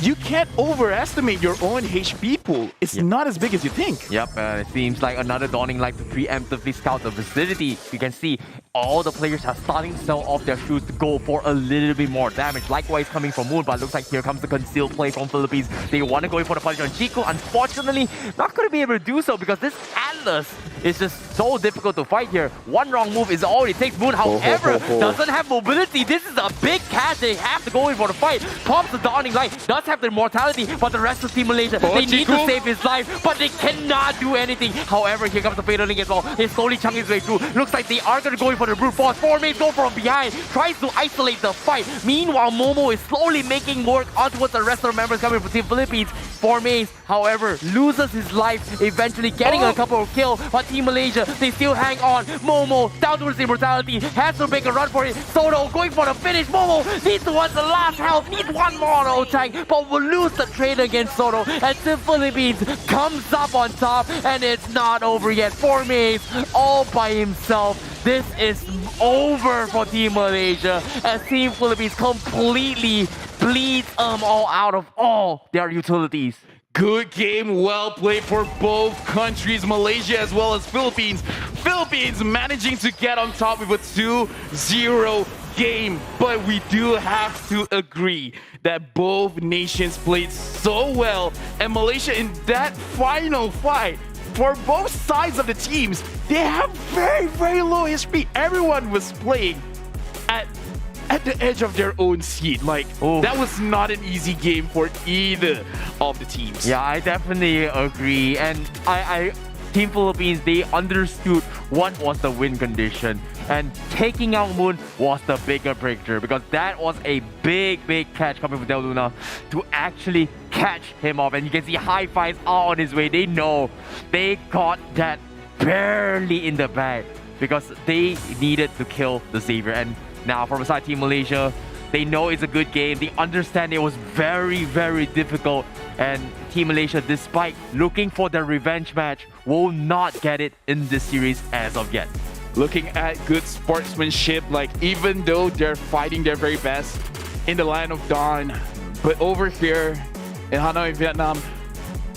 you can't overestimate your own HP pool. It's not as big as you think. Yep, it seems like another Dawning Light to preemptively scout the vicinity. You can see all the players are starting to sell off their shoes to go for a little bit more damage. Likewise coming from Moon, but looks like here comes the concealed play from Philippines. They want to go in for the punch on Chico. Unfortunately, not going to be able to do so because this Atlas is just so difficult to fight here. One wrong move is all it takes. Moon, however, doesn't have mobility. This is a big catch. They have to go in for the fight. Pops the Dawning Light, does have the immortality, but the rest of Team Malaysia, they need to save his life, but they cannot do anything. However, here comes the Fatal Link as well. He's slowly chunking his way through. Looks like they are going to go in for the brute force. 4 mains go from behind, tries to isolate the fight. Meanwhile, Momo is slowly making work onto the rest of the members coming from Team Philippines. 4 mains, however, loses his life, eventually getting a couple of kills, but Team Malaysia, they still hang on. Momo, down towards immortality, has to make a run for it. Soto going for the finish. Momo Needs the last health. Needs one more auto attack. But will lose the trade against Soto. And Team Philippines comes up on top. And it's not over yet. 4 mates all by himself. This is over for Team Malaysia. As Team Philippines completely bleeds all out of all their utilities. Good game, well played for both countries, Malaysia as well as Philippines. Philippines managing to get on top with a 2-0 game. But we do have to agree that both nations played so well. And Malaysia in that final fight, for both sides of the teams, they have very, very low HP. Everyone was playing at the edge of their own seat. Like, that was not an easy game for either of the teams. Yeah, I definitely agree. And Team Philippines, they understood what was the win condition. And taking out Moon was the bigger breakthrough, because that was a big catch coming from Del Luna to actually catch him off. And you can see high fives are on his way. They know they got that barely in the bag because they needed to kill the Savior. And now from aside Team Malaysia, they know it's a good game. They understand it was very, very difficult. And Team Malaysia, despite looking for their revenge match, will not get it in this series as of yet. Looking at good sportsmanship, like even though they're fighting their very best in the Land of Dawn, but over here in Hanoi, Vietnam,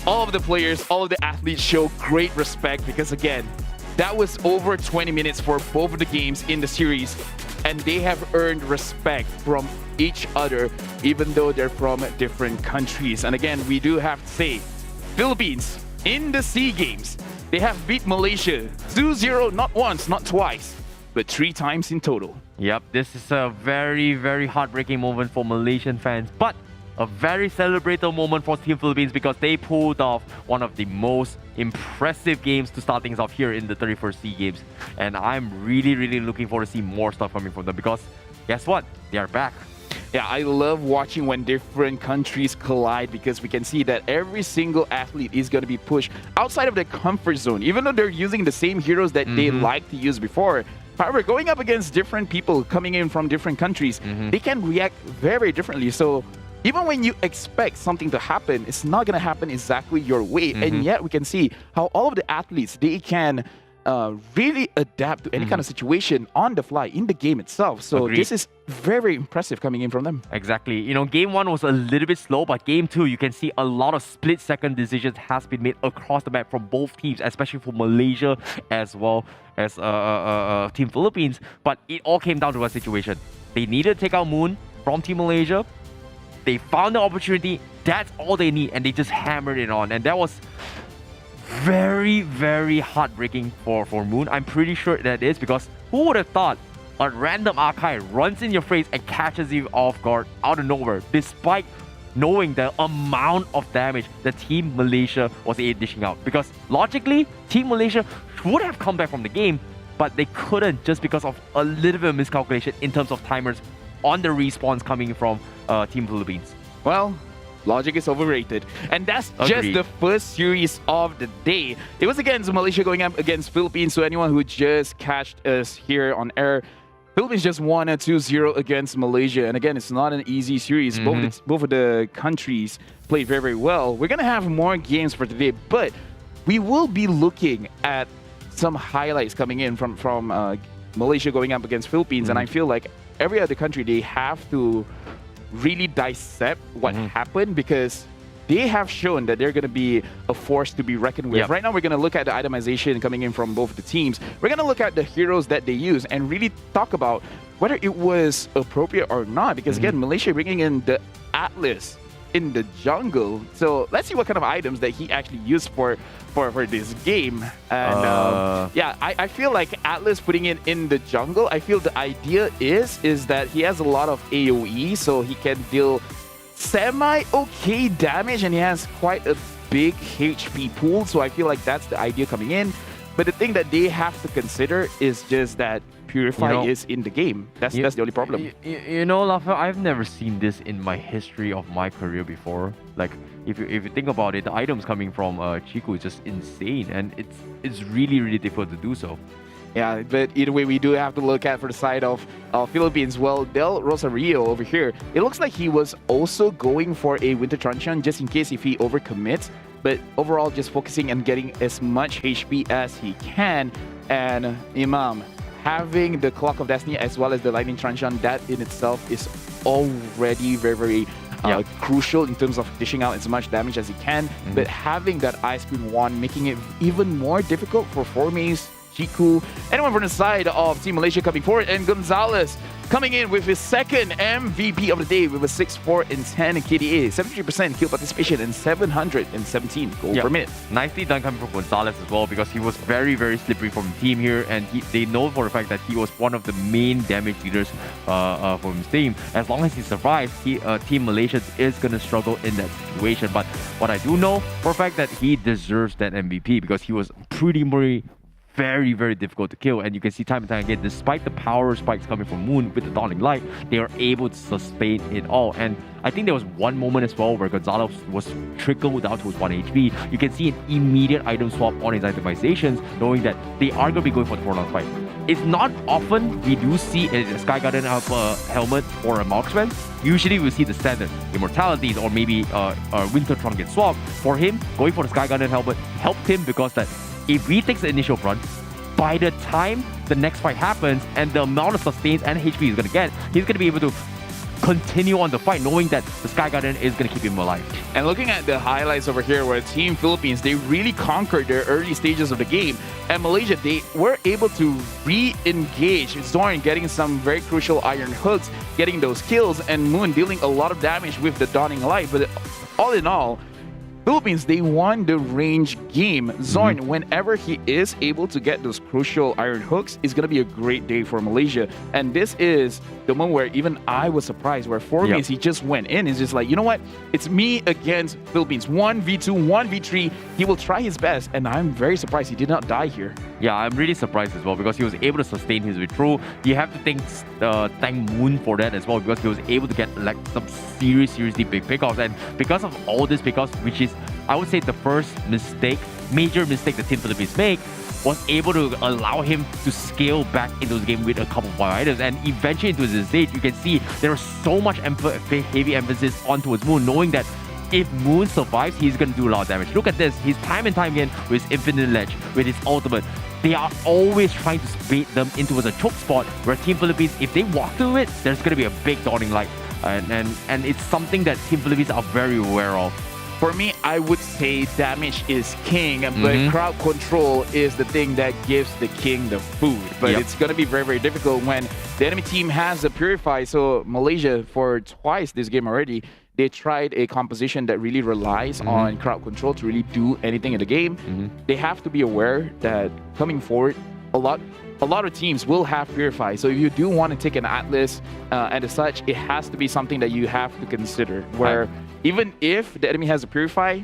all of the players, all of the athletes show great respect, because again, that was over 20 minutes for both of the games in the series, and they have earned respect from each other, even though they're from different countries. And again, we do have to say, Philippines in the SEA Games, they have beat Malaysia 2-0, not once, not twice, but 3 times in total. Yep, this is a very, very heartbreaking moment for Malaysian fans, but a very celebratory moment for Team Philippines, because they pulled off one of the most impressive games to start things off here in the 31st SEA Games. And I'm really, really looking forward to see more stuff coming from them, because guess what? They are back. Yeah, I love watching when different countries collide, because we can see that every single athlete is going to be pushed outside of their comfort zone, even though they're using the same heroes that they liked to use before. However, going up against different people coming in from different countries, they can react very differently. So even when you expect something to happen, it's not going to happen exactly your way. And yet we can see how all of the athletes, they can really adapt to any kind of situation on the fly in the game itself. So this is very impressive coming in from them. Exactly. You know, game 1 was a little bit slow, but game 2, you can see a lot of split-second decisions has been made across the map from both teams, especially for Malaysia as well as Team Philippines. But it all came down to a situation. They needed to take out Moon from Team Malaysia. They found the opportunity. That's all they need, and they just hammered it on. And that was very, very heartbreaking for Moon. I'm pretty sure that is, because who would have thought a random Archive runs in your face and catches you off guard out of nowhere, despite knowing the amount of damage the Team Malaysia was dishing out. Because logically, Team Malaysia would have come back from the game, but they couldn't, just because of a little bit of miscalculation in terms of timers on the respawns coming from Team Philippines. Well, logic is overrated. And that's just the first series of the day. It was against Malaysia going up against Philippines. So anyone who just catched us here on air, Philippines just won a 2-0 against Malaysia. And again, it's not an easy series. Both of the countries played very, very well. We're going to have more games for today, but we will be looking at some highlights coming in from Malaysia going up against Philippines. And I feel like every other country, they have to really dissect what happened, because they have shown that they're going to be a force to be reckoned with. Right now, we're going to look at the itemization coming in from both the teams. We're going to look at the heroes that they use and really talk about whether it was appropriate or not. Because again, Malaysia bringing in the Atlas in the jungle. So let's see what kind of items that he actually used for this game. And yeah, I feel like Atlas putting it in the jungle, I feel the idea is that he has a lot of AoE, so he can deal semi-okay damage, and he has quite a big HP pool. So I feel like that's the idea coming in. But the thing that they have to consider is just that Purify is in the game. That's the only problem. You know, Lafa, I've never seen this in my history of my career before. Like, if you think about it, the items coming from Chiku is just insane, and it's really, really difficult to do so. Yeah, but either way, we do have to look at for the side of Philippines. Well, Del Rosario over here, it looks like he was also going for a Winter Truncheon just in case if he overcommits. But overall, just focusing on getting as much HP as he can. And Imam, having the Clock of Destiny as well as the Lightning Truncheon, that in itself is already very crucial in terms of dishing out as much damage as he can. But having that Ice Queen wand, making it even more difficult for Formace, Jiku, anyone from the side of Team Malaysia coming forward, and Gonzalez coming in with his second MVP of the day with a 6-4 and 10 KDA, 73% kill participation, and 717 goal per minute. Nicely done coming from Gonzalez as well, because he was very slippery from the team here, and they know for the fact that he was one of the main damage leaders for his team. As long as he survives, Team Malaysia is going to struggle in that situation. But what I do know for a fact that he deserves that MVP, because he was pretty very difficult to kill, and you can see time and time again, despite the power spikes coming from Moon with the Dawning Light, they are able to sustain it all. And I think there was one moment as well where Gonzalez was trickled down to his 1 HP. You can see an immediate item swap on his itemizations, knowing that they are going to be going for the prolonged fight. It's not often we do see a Sky Garden helmet or a marksman. Usually we see the standard immortalities or maybe a Winter Tron get swapped. For him, going for the Sky Garden helmet helped him, because that if he takes the initial front, by the time the next fight happens and the amount of sustains and HP he's going to get, he's going to be able to continue on the fight, knowing that the Sky Garden is going to keep him alive. And looking at the highlights over here, where Team Philippines, they really conquered their early stages of the game. And Malaysia, they were able to re-engage Zorn, getting some very crucial iron hooks, getting those kills, and Moon dealing a lot of damage with the Dawning Light. But all in all, Philippines, they won the range game. Zorn, whenever he is able to get those crucial iron hooks, is going to be a great day for Malaysia. And this is the moment where even I was surprised, where Formace, he just went in. It's just like, you know what? It's me against Philippines. 1v2, 1v3. He will try his best, and I'm very surprised he did not die here. Yeah, I'm really surprised as well, because he was able to sustain his withdrawal. You have to thank Moon for that as well, because he was able to get like some seriously big pickoffs. And because of all these pickoffs, which is, I would say, the first major mistake that Team Philippines make, was able to allow him to scale back into the game with a couple of items. And eventually into the stage, you can see there was so much heavy emphasis onto his Moon, knowing that if Moon survives, he's going to do a lot of damage. Look at this. He's time and time again with his Infinite Ledge, with his ultimate. They are always trying to bait them into a choke spot, where Team Philippines, if they walk through it, there's going to be a big Dawning Light. And it's something that Team Philippines are very aware of. For me, I would say damage is king, but crowd control is the thing that gives the king the food. But it's going to be very difficult when the enemy team has a Purify. So Malaysia, for twice this game already, they tried a composition that really relies on crowd control to really do anything in the game. They have to be aware that coming forward, a lot of teams will have Purify. So if you do want to take an Atlas and as such, it has to be something that you have to consider, where even if the enemy has a Purify,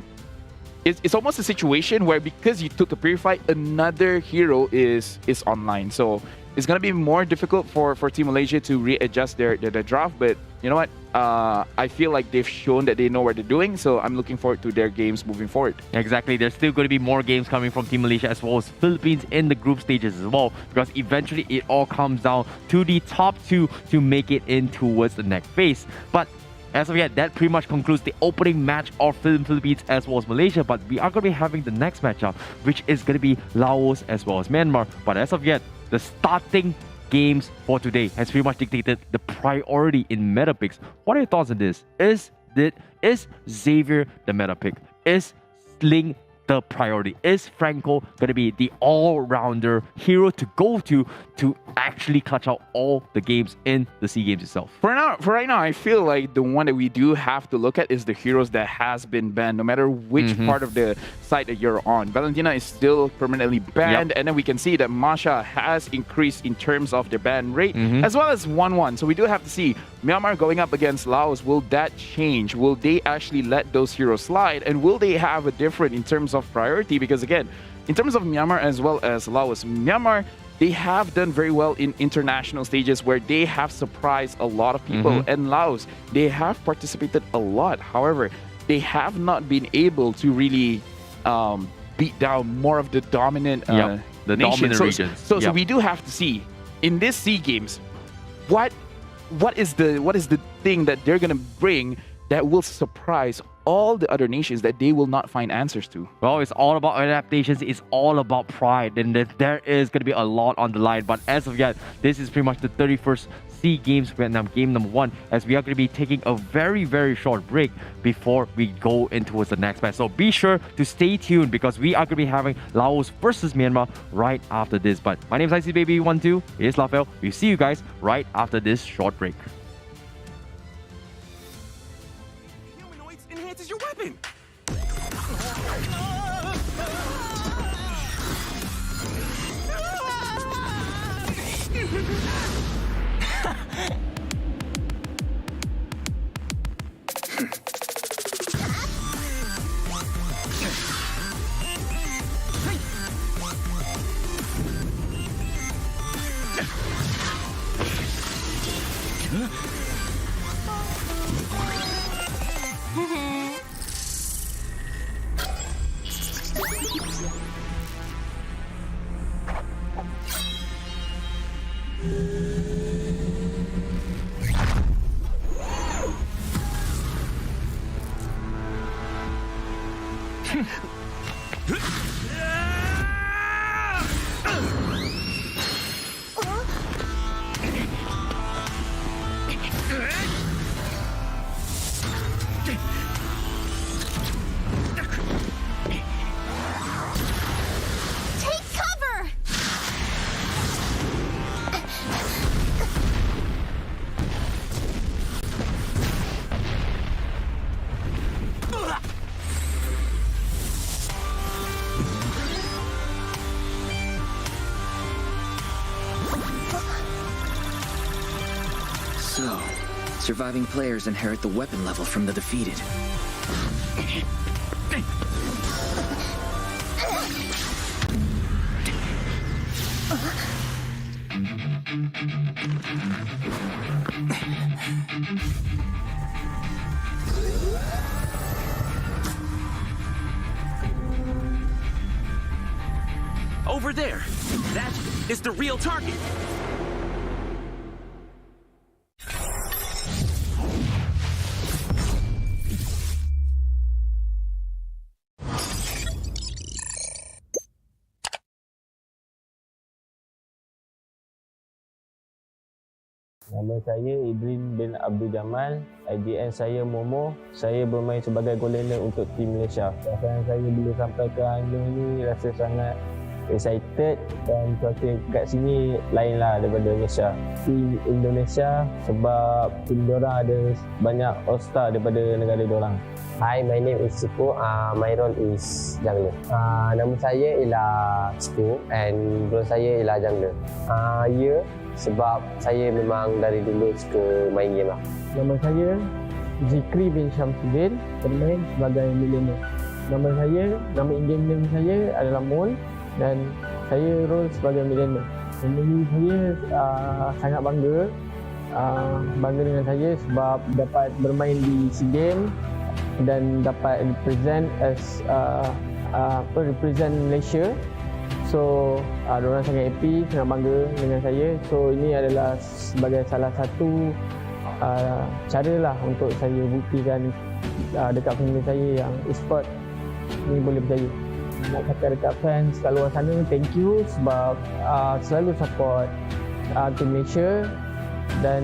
it's almost a situation where because you took a Purify, another hero is online. So it's going to be more difficult for Team Malaysia to readjust their draft. But you know what? I feel like they've shown that they know what they're doing. So I'm looking forward to their games moving forward. Exactly. There's still going to be more games coming from Team Malaysia as well as Philippines in the group stages as well. Because eventually it all comes down to the top two to make it in towards the next phase. But as of yet, that pretty much concludes the opening match of Philippines as well as Malaysia. But we are going to be having the next matchup, which is going to be Laos as well as Myanmar. But as of yet, the starting games for today has pretty much dictated the priority in meta picks. What are your thoughts on this? Is Xavier the meta pick? Is Sling the priority? Is Franco going to be the all-rounder hero to go to actually clutch out all the games in the SEA Games itself? For right now, I feel like the one that we do have to look at is the heroes that has been banned, no matter which part of the site that you're on. Valentina is still permanently banned, and then we can see that Masha has increased in terms of their ban rate, as well as 1-1. So we do have to see Myanmar going up against Laos. Will that change? Will they actually let those heroes slide? And will they have a different in terms of priority? Because again, in terms of Myanmar as well as Laos, Myanmar, they have done very well in international stages where they have surprised a lot of people. And Laos, they have participated a lot. However, they have not been able to really beat down more of the dominant The nations. dominant So, regions. So Yep. we do have to see in this SEA Games, what is the thing that they're gonna bring that will surprise all the other nations that they will not find answers to. Well, it's all about adaptations. It's all about pride. And there is going to be a lot on the line. But as of yet, this is pretty much the 31st SEA Games Vietnam game number 1, as we are going to be taking a very, very short break before we go into the next match. So be sure to stay tuned, because we are going to be having Laos versus Myanmar right after this. But my name is ICBaby12. Here's Lafel. We'll see you guys right after this short break. Humanoids enhances your weapon. Take cover! So, surviving players inherit the weapon level from the defeated. Over there. That is the real target. Nama saya Idrin bin Abdul Jamal, IDN saya Momo. Saya bermain sebagai goaltender untuk tim Malaysia. Perasaan saya bila sampai ke Hanoi ni rasa sangat excited, dan cuaca kat sini lainlah daripada Malaysia. Tim Indonesia sebab tim diorang ada banyak all-star daripada negara diorang. Hi, my name is Suko. My role is jungler. Nama saya ialah Suko and role saya ialah jungler. Ya, sebab saya memang dari dulu suka main game lah. Nama saya Zikri bin Syamsuddin, bermain sebagai millennial. Nama in-game name saya adalah Mon, dan saya role sebagai millennial. Jadi saya sangat bangga dengan saya sebab dapat bermain di SEA Games dan dapat represent represent Malaysia. So, diorang sangat happy, sangat bangga dengan saya. So, ini adalah sebagai salah satu cara lah untuk saya buktikan dekat family saya yang e-sport ni boleh berjaya. Nak cakap dekat fans kat luar sana, thank you sebab selalu support tim Malaysia, dan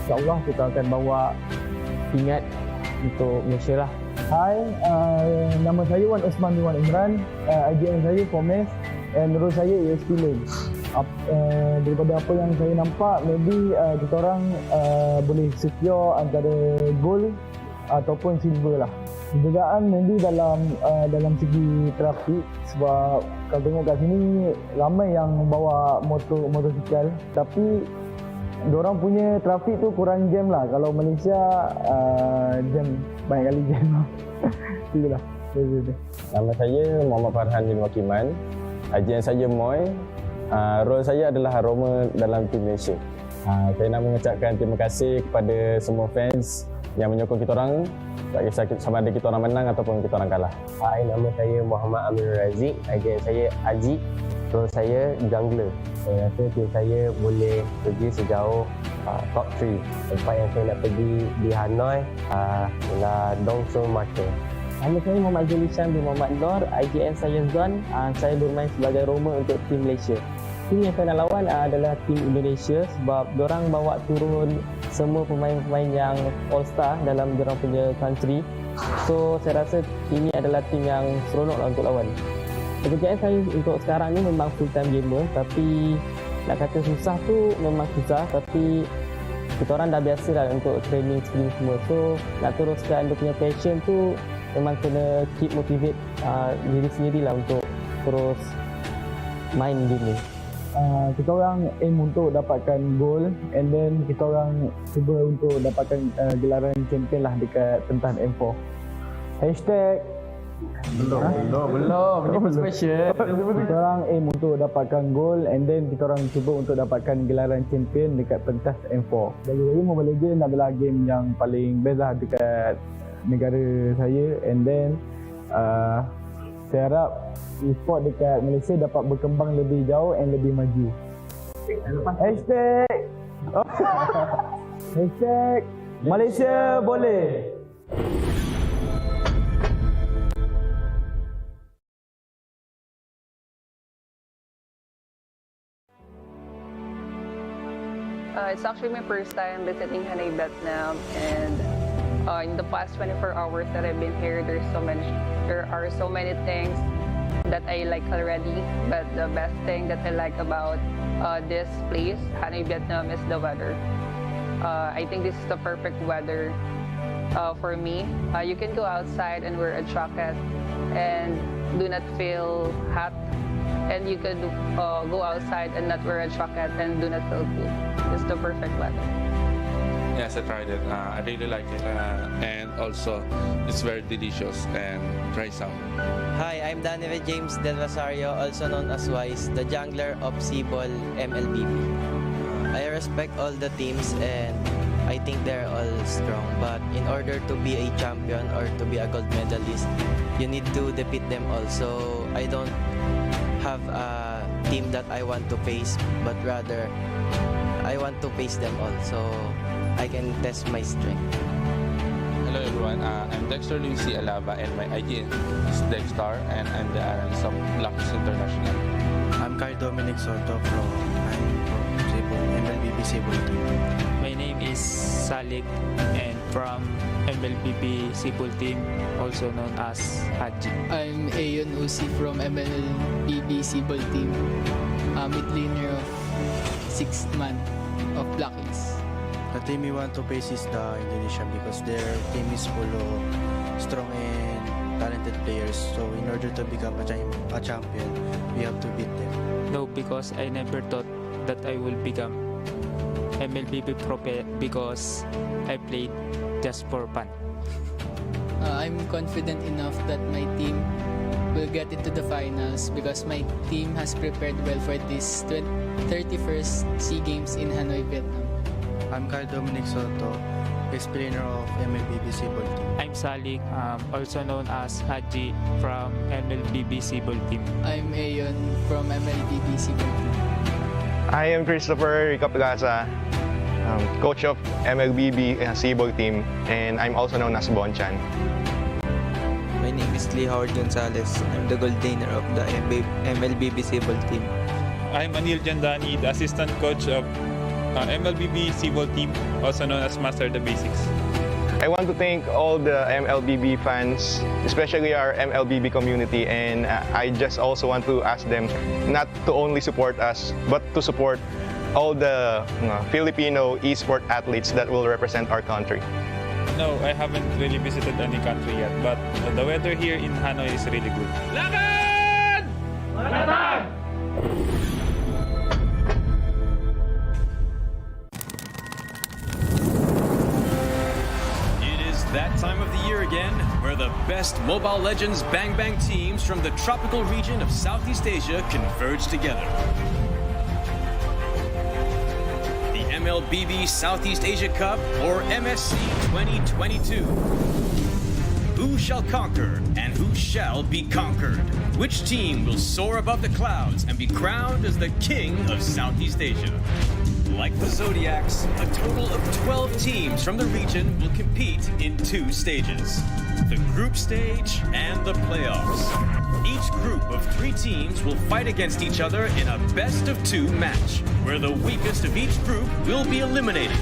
insyaAllah kita akan bawa pingat untuk Malaysia lah. Hai, nama saya Wan Osman bin Wan Imran, IDN saya Pomes, and role saya ESP Lane. Daripada apa yang saya nampak, maybe kita orang boleh secure antara gold ataupun silver lah. Perbezaan maybe dalam segi trafik, sebab kalau tengok kat sini ramai yang bawa motosikal, tapi diorang punya trafik tu kurang jam lah. Kalau Malaysia jam, banyak kali jam lah. Itulah. Nama saya Muhammad Farhan bin Wakiman, IDN saya Moy. Role saya adalah aroma dalam tim Malaysia. Saya nak mengucapkan terima kasih kepada semua fans yang menyokong kita orang Tak kisah sama ada kita orang menang ataupun kita orang kalah. Hai, nama saya Muhammad Amir Razik. IGN saya Haji. Role saya jungler. Saya rasa tim saya boleh pergi sejauh top 3. Tempat yang saya nak pergi di Hanoi ialah Dongsu Market. Nama saya Muhammad Zulishan bin Muhammad Nur. IGN saya Zon. Saya bermain sebagai roamer untuk tim Malaysia. Tim yang saya nak lawan adalah tim Indonesia sebab diorang bawa turun semua pemain-pemain yang all-star dalam diorang punya country. So, saya rasa ini adalah tim yang seronok lah untuk lawan. Pekerjaan saya untuk sekarang ni memang full-time gamer, tapi nak kata susah tu memang susah, tapi kita orang dah biasa lah untuk training screen semua. So, nak teruskan dia punya passion tu memang kena keep motivate diri sendiri lah untuk terus main game ni. Kita orang aim untuk dapatkan goal and then kita orang cuba untuk dapatkan gelaran champion lah dekat pentas M4. Hashtag belum ini special. Kita orang aim untuk dapatkan goal and then kita orang cuba untuk dapatkan gelaran champion dekat pentas M4. Bagi Mobile Legends adalah game yang paling best lah dekat negara saya and then saya harap e-sport dekat Malaysia dapat berkembang lebih jauh and lebih maju. Hashtag Hashtag Malaysia boleh. It's actually my first time visiting Hanoi, Vietnam, and in the past 24 hours that I've been here, there are so many things that I like already. But the best thing that I like about this place, Hanoi, Vietnam, is the weather. I think this is the perfect weather for me. You can go outside and wear a jacket and do not feel hot. And you could go outside and not wear a jacket and do not feel cool. It's the perfect weather. Yes, I tried it. I really like it. And also, it's very delicious and dry sound. Hi, I'm Daniel James Del Rosario, also known as Wise, the jungler of SEA MLBB. I respect all the teams and I think they're all strong. But in order to be a champion or to be a gold medalist, you need to defeat them all. So I don't have a team that I want to face, but rather I want to face them all so I can test my strength. Hello everyone, I'm Dexter Lucy Alava and my ID is Dexter and I'm the RNs of Blacks International. I'm Carl Dominic Soto from MLBB Cebu team. My name is Salik and from MLBB Cebu team, also known as Haji. I'm Ayon Usi from MLBB Cebu team, mid laner of 6th month of Blacklist. The team we want to face is the Indonesia because their team is full of strong and talented players. So in order to become a champion, we have to beat them. No, because I never thought that I will become MLBB pro because I played just for fun. I'm confident enough that my team will get into the finals because my team has prepared well for this 31st SEA Games in Hanoi, Vietnam. I'm Carl Dominic Soto, ex-player of MLBB Cebu team. I'm Salik, also known as Haji from MLBB Cebu team. I'm Ayon from MLBB Cebu team. I am Christopher Ricapagasa, coach of MLBB Cebu team, and I'm also known as Bonchan. My name is Lee Howard Gonzalez. I'm the gold laner of the MLBB Cebu team. I'm Anil Jandani, the assistant coach of MLBB Cebu team, also known as Master the Basics. I want to thank all the MLBB fans, especially our MLBB community, and I just also want to ask them not to only support us, but to support all the Filipino esport athletes that will represent our country. No, I haven't really visited any country yet, but the weather here in Hanoi is really good. Laban! Laban! That time of the year again, where the best Mobile Legends Bang Bang teams from the tropical region of Southeast Asia converge together. The MLBB Southeast Asia Cup, or MSC 2022. who shall conquer and who shall be conquered? Which team will soar above the clouds and be crowned as the king of Southeast Asia? Like the Zodiacs, a total of 12 teams from the region will compete in 2 stages: the group stage and the playoffs. Each group of 3 teams will fight against each other in a best-of-2 match, where the weakest of each group will be eliminated.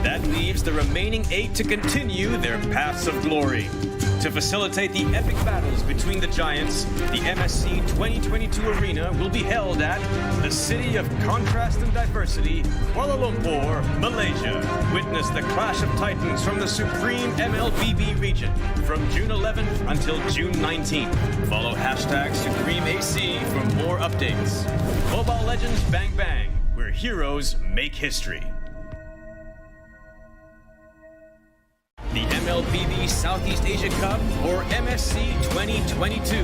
That leaves the remaining 8 to continue their paths of glory. To facilitate the epic battles between the giants, the MSC 2022 arena will be held at the City of Contrast and Diversity, Kuala Lumpur, Malaysia. Witness the clash of titans from the supreme MLBB region from June 11th until June 19th. Follow hashtag SupremeAC for more updates. Mobile Legends Bang Bang, where heroes make history. The MLBB Southeast Asia Cup, or MSC 2022.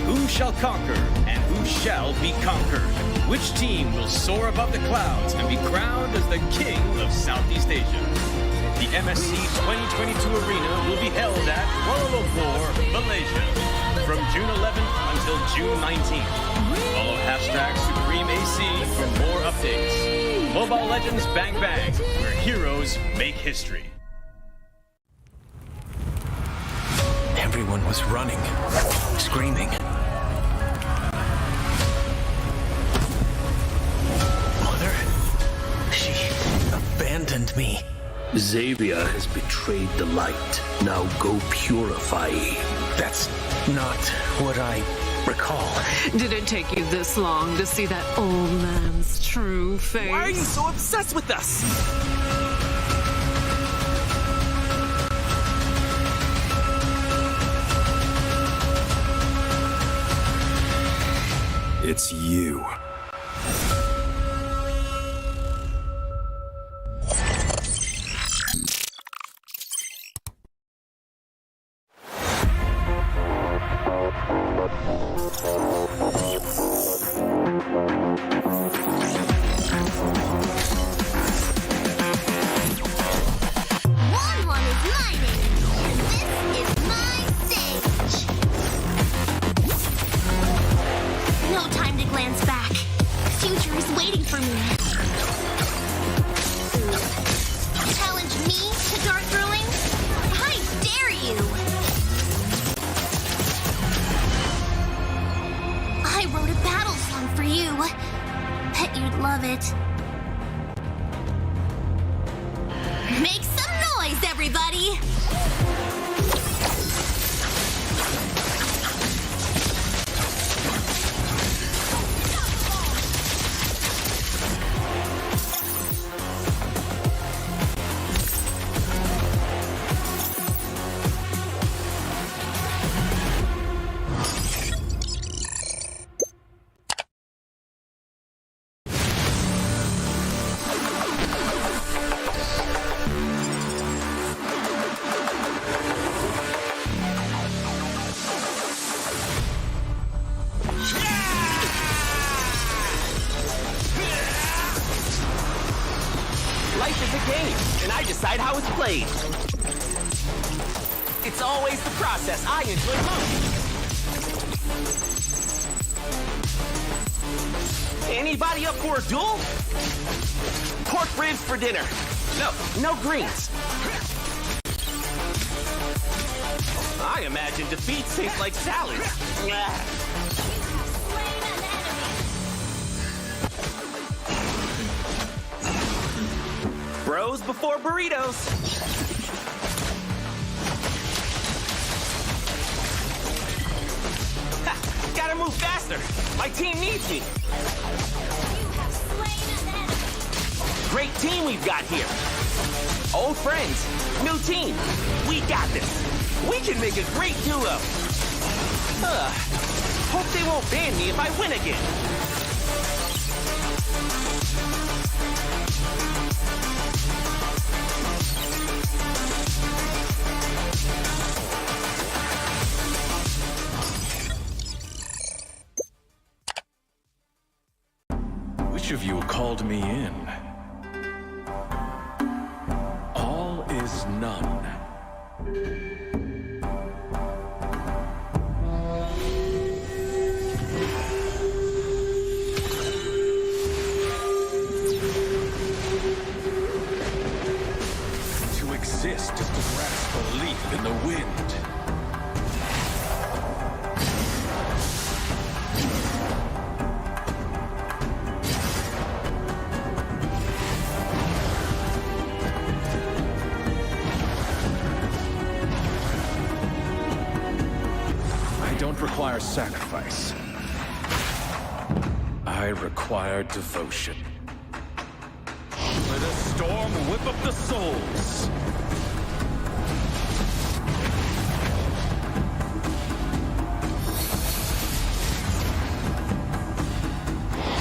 Who shall conquer and who shall be conquered? Which team will soar above the clouds and be crowned as the king of Southeast Asia? The MSC 2022 arena will be held at Kuala Lumpur, Malaysia, from June 11th until June 19th. Follow hashtag SupremeAC for more updates. Mobile Legends Bang Bang, where heroes make history. Everyone was running, screaming. Mother, she abandoned me. Xavier has betrayed the light. Now go purify. That's not what I recall. Did it take you this long to see that old man's true face? Why are you so obsessed with us? It's you. Make some noise, everybody! Life is a game, and I decide how it's played. It's always the process I enjoy most. Anybody up for a duel? Pork ribs for dinner. No greens. I imagine defeat tastes like salad. Bros before burritos. Ha, gotta move faster. My team needs me. Great team we've got here. Old friends, new team. We got this. We can make a great duo. Hope they won't ban me if I win again. Which of you called me in? All is none. I don't require sacrifice. I require devotion. Let a storm whip up the souls.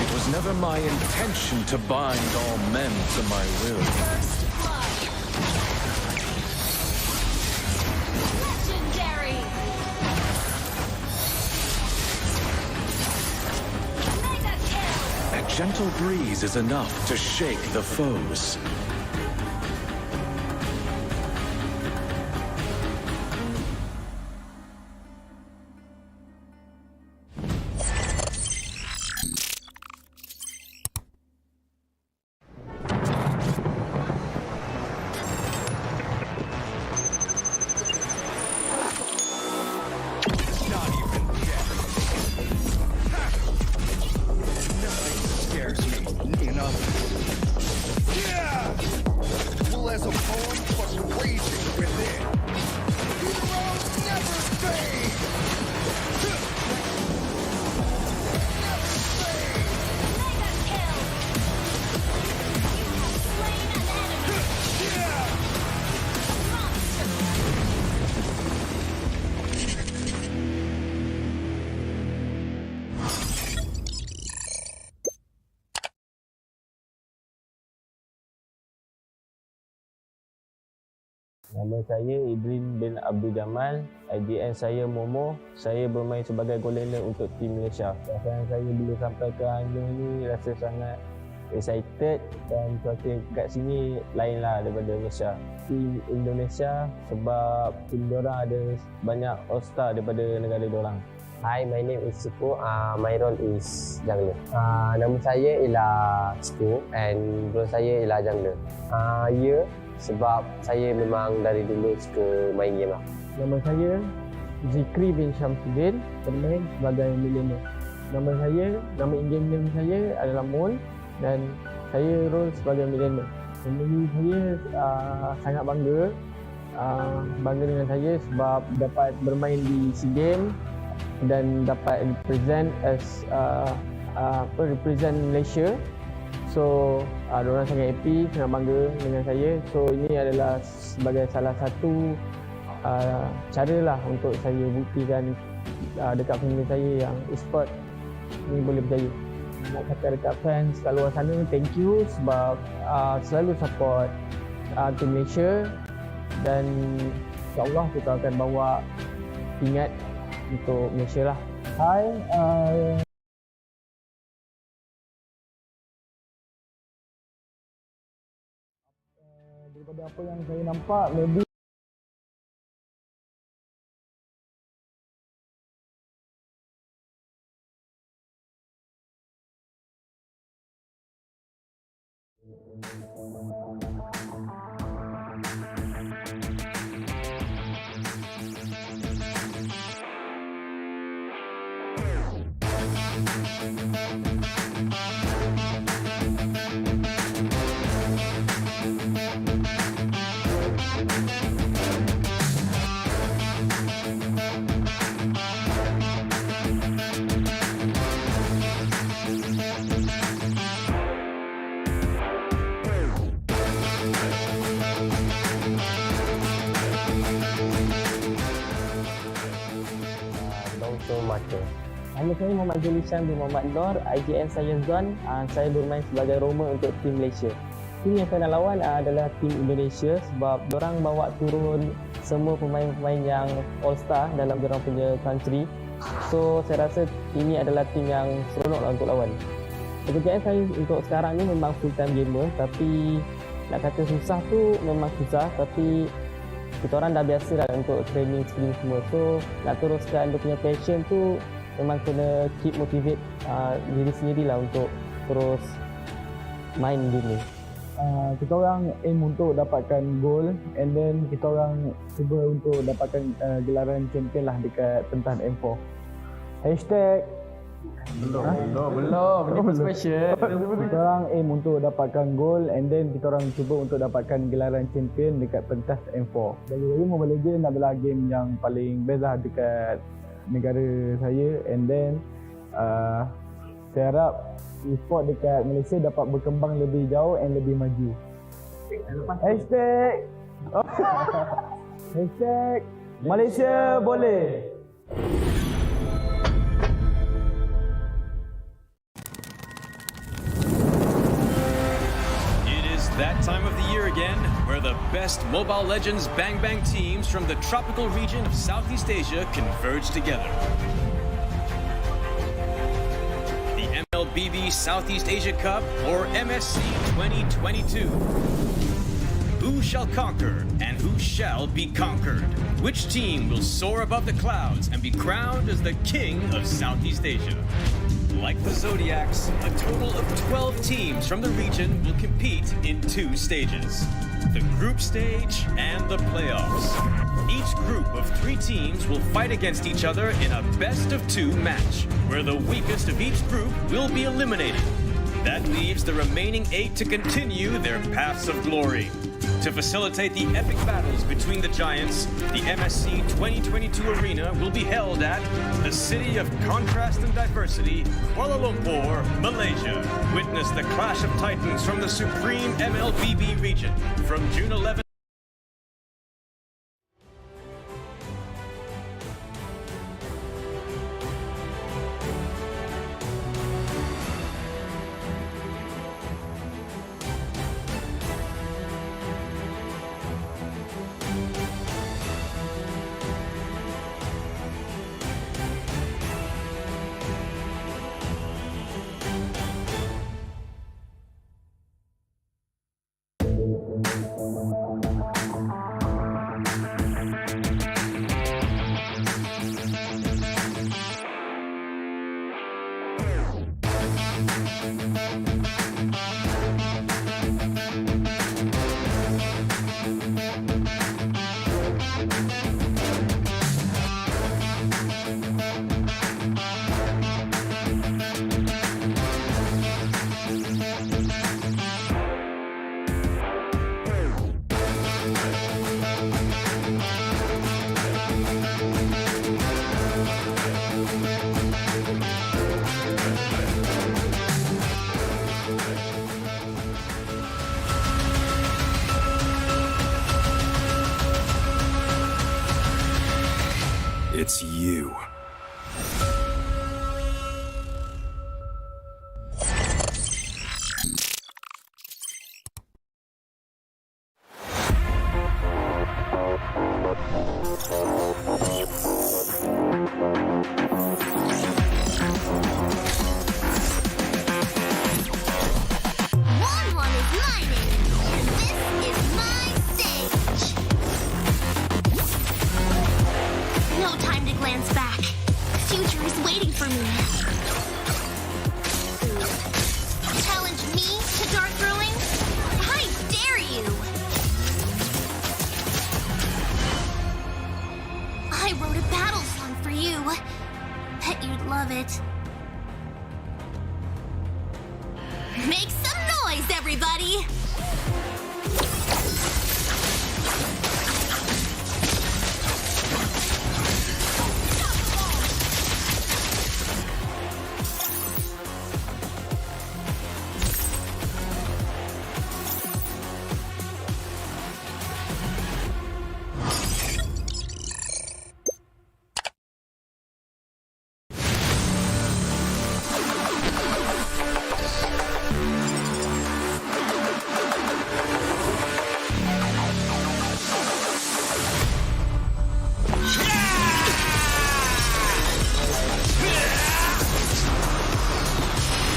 It was never my intention to bind all men to my will. Legendary! Mega kill! A gentle breeze is enough to shake the foes. Scares me enough. Yeah! Well, as a poem, but raging within. Heroes never fade! Never fade! Mega kill! You have slain an enemy! Yeah! Nama saya Idrin bin Abdul Jamal, IGN saya Momo. Saya bermain sebagai goaltender untuk tim Malaysia. Perasaan saya bila sampai ke Hanoi ni rasa sangat excited dan cuaca kat sini lainlah daripada Malaysia. Tim Indonesia sebab tim diorang ada banyak all-star daripada negara diorang. Hi, my name is Suku. My role is jungler. Nama saya ialah Suku and role saya ialah jungler. Sebab saya memang dari dulu suka main game lah. Nama saya Zikri bin Syamsuddin, bermain sebagai millennial. Nama in-game name saya adalah Mon dan saya role sebagai millennial. Jadi saya sangat bangga dengan saya sebab dapat bermain di SEA Games dan dapat represent Malaysia. So, diorang sangat happy, sangat bangga dengan saya. So, ini adalah sebagai salah satu cara lah untuk saya buktikan dekat family saya yang e-sport ni boleh berjaya. Nak kata dekat fans kat luar sana, thank you sebab selalu support tim Malaysia dan insyaAllah kita akan bawa pingat untuk Malaysia lah. Hai, daripada apa yang saya nampak, maybe Nama saya Muhammad Julisan bin Muhammad Nur, IGN saya Zon. Saya bermain sebagai roamer untuk tim Malaysia. Tim yang saya nak lawan adalah tim Indonesia sebab diorang bawa turun semua pemain-pemain yang all-star dalam diorang punya country. So saya rasa ini adalah tim yang seronok lah untuk lawan. Pekerjaan saya untuk sekarang ni memang full-time gamer, tapi nak kata susah tu memang susah, tapi kita orang dah biasa dah untuk training semua. So nak teruskan dia punya passion tu memang kena keep motivate diri sendiri lah untuk terus main game ni. kita orang aim untuk dapatkan gol, and then kita orang cuba untuk dapatkan gelaran champion lah dekat pentas M4. Belum. Ini special. Kita orang aim untuk dapatkan gol, and then kita orang cuba untuk dapatkan gelaran champion dekat pentas M4. Bagi Mobile Legends adalah game yang paling best lah dekat negara saya, and then saya harap e-sport dekat Malaysia dapat berkembang lebih jauh and lebih maju. Hashtag Malaysia boleh. It is that time of the year again where the best Mobile Legends Bang Bang teams from the tropical region of Southeast Asia converge together. MLBB Southeast Asia Cup, or MSC 2022. Who shall conquer and who shall be conquered? Which team will soar above the clouds and be crowned as the king of Southeast Asia? Like the Zodiacs, a total of 12 teams from the region will compete in 2 stages: the group stage and the playoffs. Each group of 3 teams will fight against each other in a best-of-2 match, where the weakest of each group will be eliminated. That leaves the remaining 8 to continue their paths of glory. To facilitate the epic battles between the giants, the MSC 2022 arena will be held at the city of contrast and diversity, Kuala Lumpur, Malaysia. Witness the clash of titans from the supreme MLBB region from June 11th. It's you. Make some noise, everybody!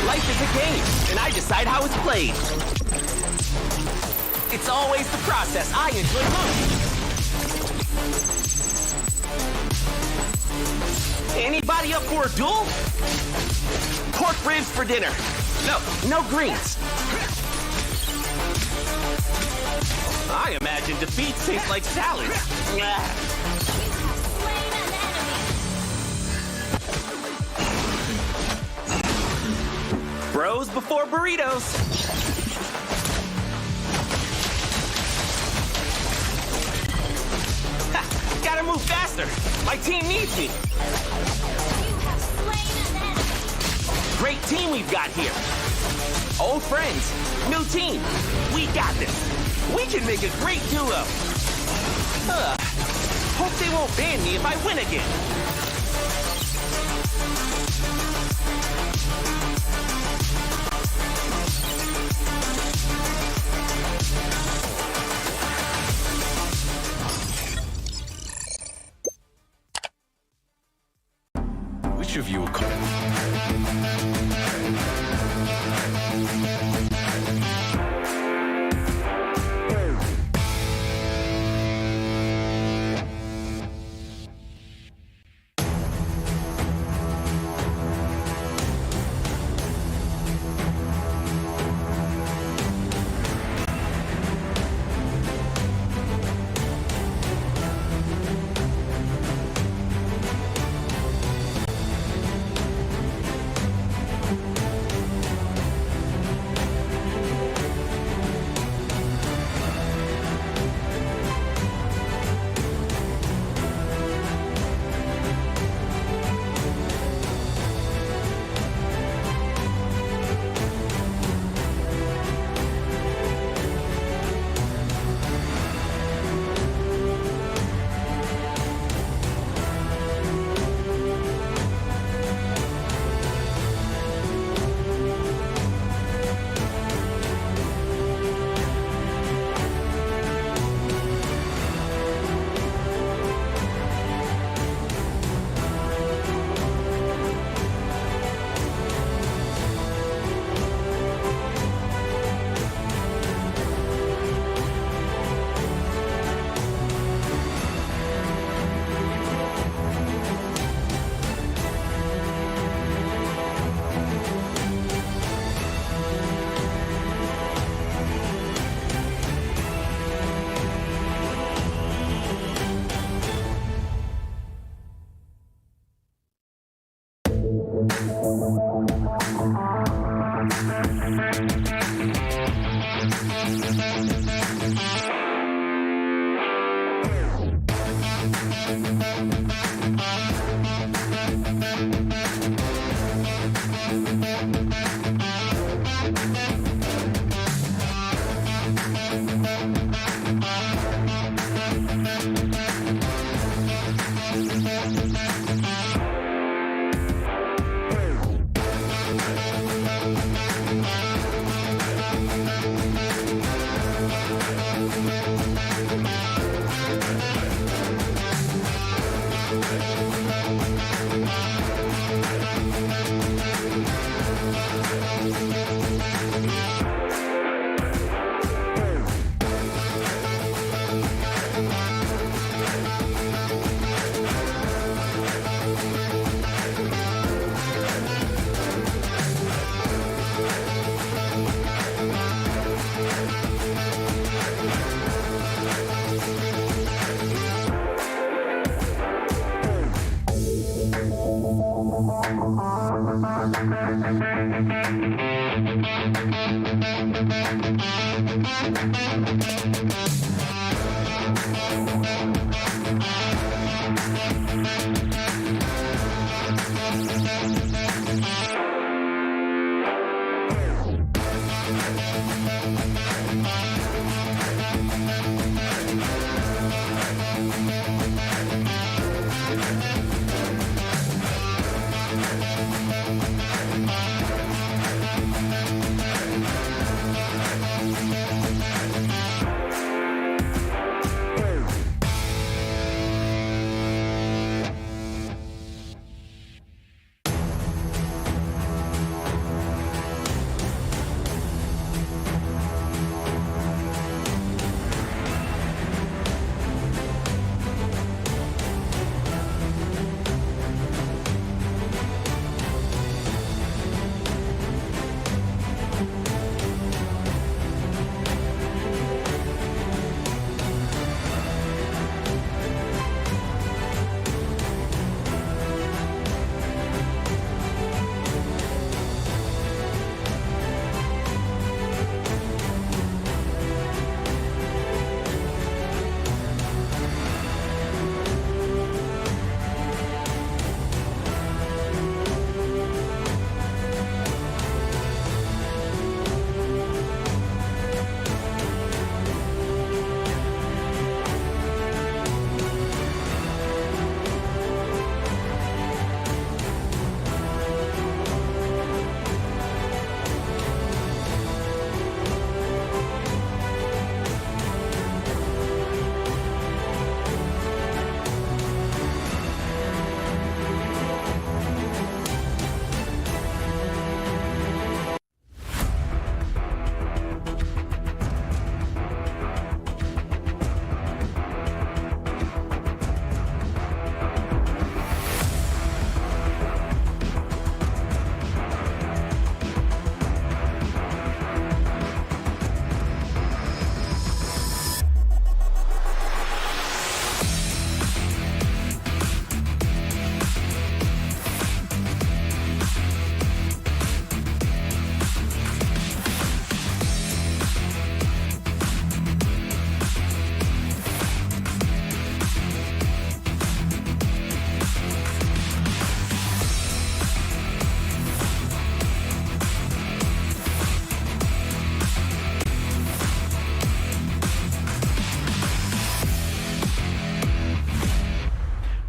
Life is a game, and I decide how it's played. It's always the process I enjoy most. Anybody up for a duel? Pork ribs for dinner. No greens. I imagine defeats taste like salad. Bros before burritos. Ha, gotta move faster. My team needs me. Great team we've got here. Old friends, new team. We got this. We can make a great duo. Hope they won't ban me if I win again. Which of you are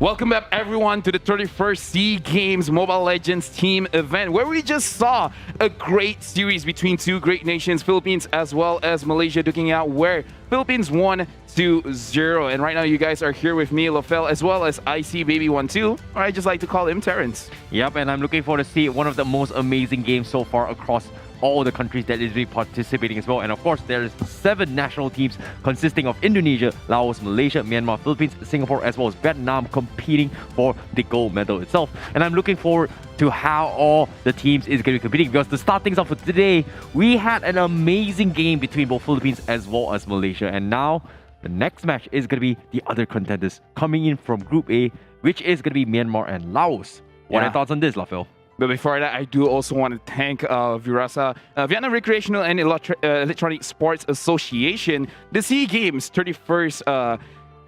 Welcome back, everyone, to the 31st SEA Games Mobile Legends team event, where we just saw a great series between two great nations, Philippines as well as Malaysia, duking out where Philippines won 2-0. And right now, you guys are here with me, Lofel, as well as IC Baby 1-2, or I just like to call him Terrence. Yep, and I'm looking forward to see one of the most amazing games so far across all the countries that is really participating as well. And of course, there's 7 national teams consisting of Indonesia, Laos, Malaysia, Myanmar, Philippines, Singapore, as well as Vietnam competing for the gold medal itself. And I'm looking forward to how all the teams is going to be competing, because to start things off with today, we had an amazing game between both Philippines as well as Malaysia. And now the next match is going to be the other contenders coming in from Group A, which is going to be Myanmar and Laos. What are your thoughts on this, Lafil? But before that, I do also want to thank Virasa, Vietnam Recreational and Electronic Sports Association, the SEA Games 31st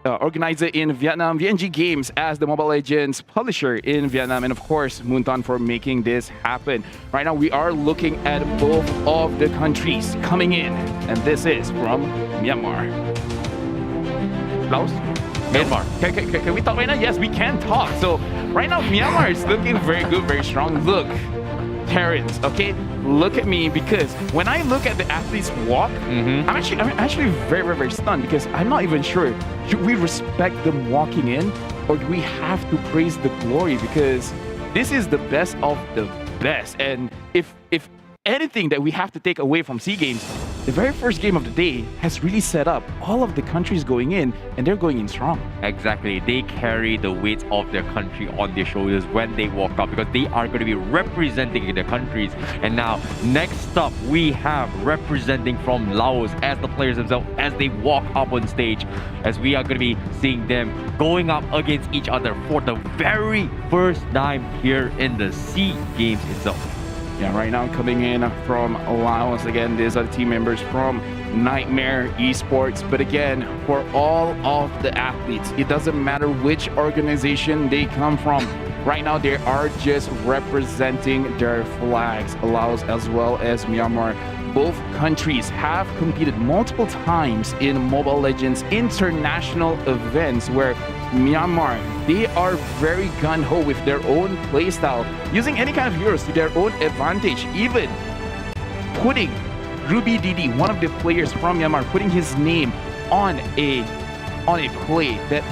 organizer in Vietnam, VNG Games as the Mobile Legends publisher in Vietnam, and of course, Moonton for making this happen. Right now, we are looking at both of the countries coming in, and this is from Myanmar. Laos? Myanmar. Can we talk right now? Yes, we can talk. So right now, Myanmar is looking very good, very strong. Look, Terrence, okay? Look at me, because when I look at the athletes walk, I'm actually very, very, very stunned, because I'm not even sure, should we respect them walking in, or do we have to praise the glory? Because this is the best of the best. And if anything that we have to take away from SEA Games, the very first game of the day has really set up all of the countries going in, and they're going in strong. Exactly. They carry the weight of their country on their shoulders when they walk up, because they are going to be representing their countries. And now, next up, we have representing from Laos as the players themselves as they walk up on stage, as we are going to be seeing them going up against each other for the very first time here in the SEA Games itself. Yeah, right now coming in from Laos, again, these are the team members from Nightmare Esports. But again, for all of the athletes, it doesn't matter which organization they come from. Right now, they are just representing their flags, Laos as well as Myanmar. Both countries have competed multiple times in Mobile Legends international events, where Myanmar, they are very gung-ho with their own playstyle, using any kind of heroes to their own advantage, even putting Ruby Didi, one of the players from Myanmar, putting his name on a play that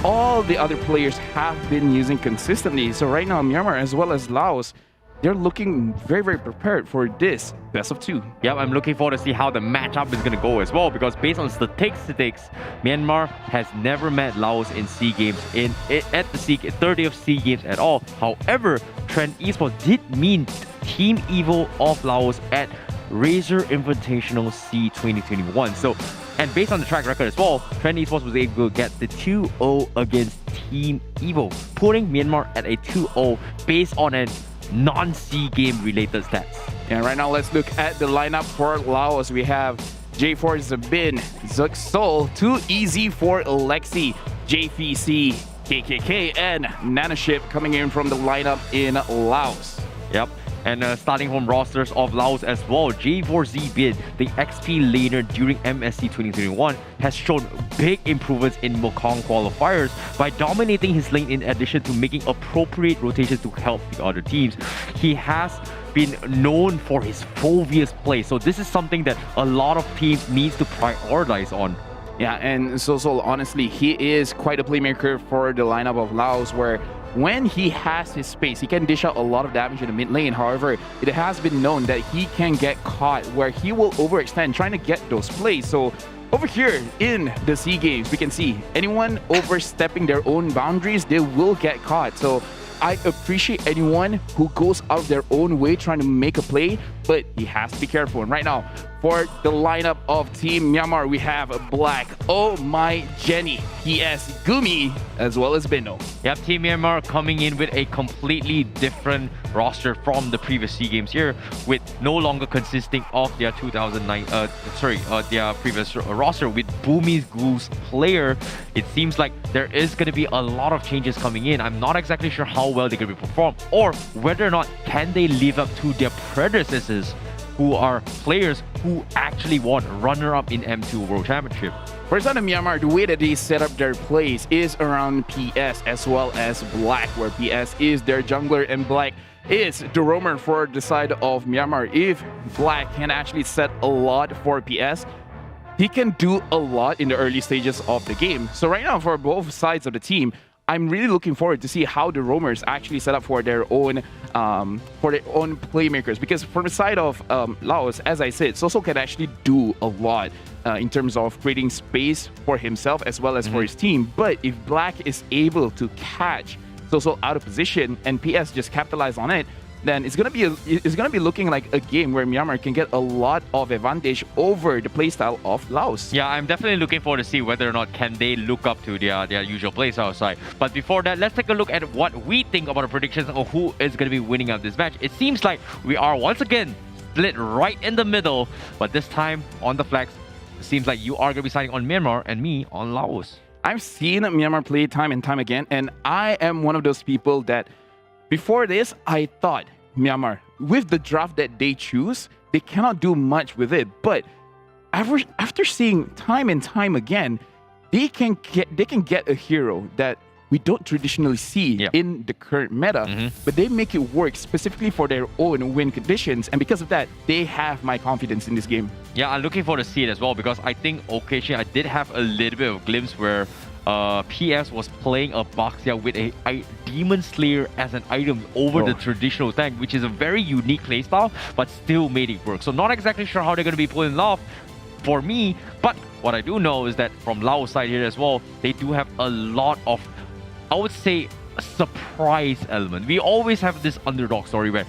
all the other players have been using consistently. So right now, Myanmar as well as Laos, they're looking very, very prepared for this best of 2. Yep, I'm looking forward to see how the matchup is going to go as well, because based on statistics, Myanmar has never met Laos in SEA Games at the 30th SEA Games at all. However, Trend Esports did meet Team Evo of Laos at Razor Invitational SEA 2021. So, and based on the track record as well, Trend Esports was able to get the 2-0 against Team Evo, putting Myanmar at a 2-0 based on an non-SEA game related stats. And right now, let's look at the lineup for Laos. We have J4 Zabin, Zuk Sol, 2EZ for Alexi, JVC, KKK, and Nanoship coming in from the lineup in Laos. Yep. And starting from rosters of Laos as well, J4Z Bid, the XP laner during MSC 2021, has shown big improvements in Mekong qualifiers by dominating his lane in addition to making appropriate rotations to help the other teams. He has been known for his Phoveus play, so this is something that a lot of teams needs to prioritize on. Yeah, and so honestly, he is quite a playmaker for the lineup of Laos, where when he has his space, he can dish out a lot of damage in the mid lane. However, it has been known that he can get caught where he will overextend trying to get those plays. So over here in the SEA Games, we can see anyone overstepping their own boundaries, they will get caught. So I appreciate anyone who goes out of their own way trying to make a play, but he has to be careful. And right now, for the lineup of Team Myanmar, we have Black, Oh My Jenny, PS Gumi, as well as Beno. Yep, Team Myanmar coming in with a completely different roster from the previous SEA Games here, with no longer consisting of their their previous roster with Boomies Goose player. It seems like there is going to be a lot of changes coming in. I'm not exactly sure how well they're going to be performed, or whether or not can they live up to their predecessors, who are players who actually won runner-up in M2 World Championship. For side of Myanmar, the way that they set up their plays is around PS as well as Black, where PS is their jungler and Black is the roamer for the side of Myanmar. If Black can actually set a lot for PS, he can do a lot in the early stages of the game. So right now, for both sides of the team, I'm really looking forward to see how the roamers actually set up for their own playmakers. Because from the side of Laos, as I said, Soso can actually do a lot in terms of creating space for himself as well as for his team. But if Black is able to catch Soso out of position and PS just capitalize on it, then it's gonna be looking like a game where Myanmar can get a lot of advantage over the playstyle of Laos. Yeah, I'm definitely looking forward to see whether or not can they look up to their usual playstyle side. But before that, let's take a look at what we think about the predictions of who is going to be winning out this match. It seems like we are once again split right in the middle, but this time on the flags, it seems like you are going to be siding on Myanmar and me on Laos. I've seen Myanmar play time and time again, and I am one of those people that before this, I thought Myanmar, with the draft that they choose, they cannot do much with it. But after seeing time and time again, they can get a hero that we don't traditionally see in the current meta, but they make it work specifically for their own win conditions. And because of that, they have my confidence in this game. Yeah, I'm looking forward to see it as well, because I think occasionally I did have a little bit of a glimpse where PS was playing a Baxia with a Demon Slayer as an item over the traditional tank, which is a very unique playstyle, but still made it work. So not exactly sure how they're going to be pulling it off for me, but what I do know is that from Laos side here as well, they do have a lot of, I would say, a surprise element. We always have this underdog story where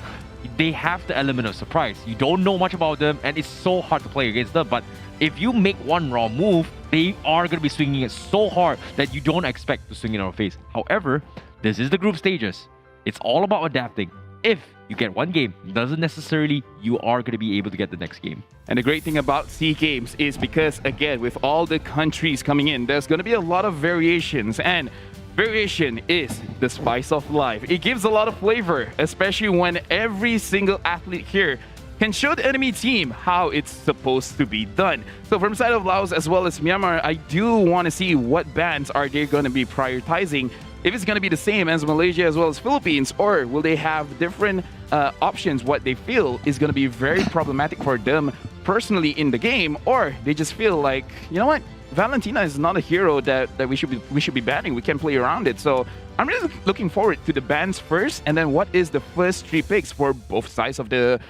they have the element of surprise. You don't know much about them, and it's so hard to play against them, but if you make one wrong move, they are going to be swinging it so hard that you don't expect to swing it in our face. However, this is the group stages. It's all about adapting. If you get one game, doesn't necessarily you are going to be able to get the next game. And the great thing about SEA Games is because, again, with all the countries coming in, there's going to be a lot of variations, and variation is the spice of life. It gives a lot of flavor, especially when every single athlete here can show the enemy team how it's supposed to be done. So from the side of Laos as well as Myanmar, I do want to see what bans are they going to be prioritizing. If it's going to be the same as Malaysia as well as Philippines, or will they have different options, what they feel is going to be very problematic for them personally in the game, or they just feel like, you know what, Valentina is not a hero that we should be banning. We can play around it. So I'm really looking forward to the bans first, and then what is the first 3 picks for both sides of the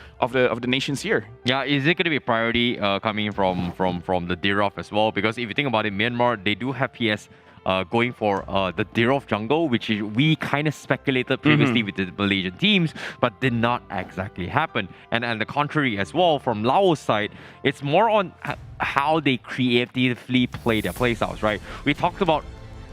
nations here. Yeah, is it going to be a priority coming from the Dirov as well? Because if you think about it, Myanmar, they do have PS going for the Dirov jungle, which we kind of speculated previously with the Malaysian teams, but did not exactly happen. And the contrary as well, from Laos side, it's more on how they creatively play their playstyles, right? We talked about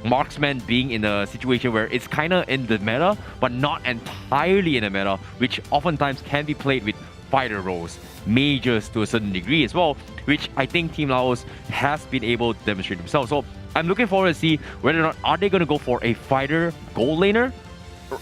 marksman being in a situation where it's kind of in the meta, but not entirely in the meta, which oftentimes can be played with fighter roles, mages to a certain degree as well, which I think Team Laos has been able to demonstrate themselves. So I'm looking forward to see whether or not are they going to go for a fighter gold laner,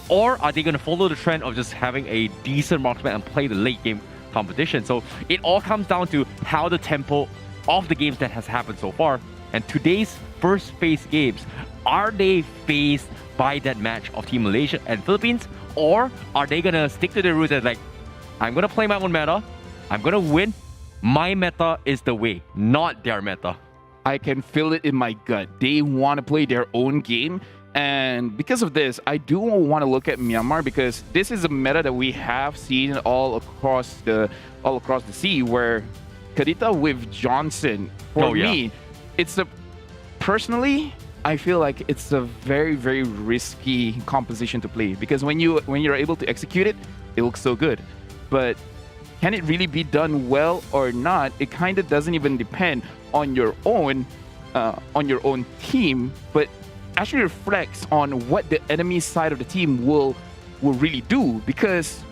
or are they going to follow the trend of just having a decent marksman and play the late game competition. So it all comes down to how the tempo of the games that has happened so far. And today's first phase games, are they phased by that match of Team Malaysia and Philippines, or are they going to stick to their roots and like, I'm going to play my own meta, I'm going to win, my meta is the way, not their meta. I can feel it in my gut. They want to play their own game, and because of this, I do want to look at Myanmar, because this is a meta that we have seen all across the sea, where Kadita with Johnson, for me, it's a personally, I feel like it's a very, very risky composition to play, because when you're able to execute it, it looks so good. But can it really be done well or not? It kind of doesn't even depend on your own team, but actually reflects on what the enemy side of the team will really do. Because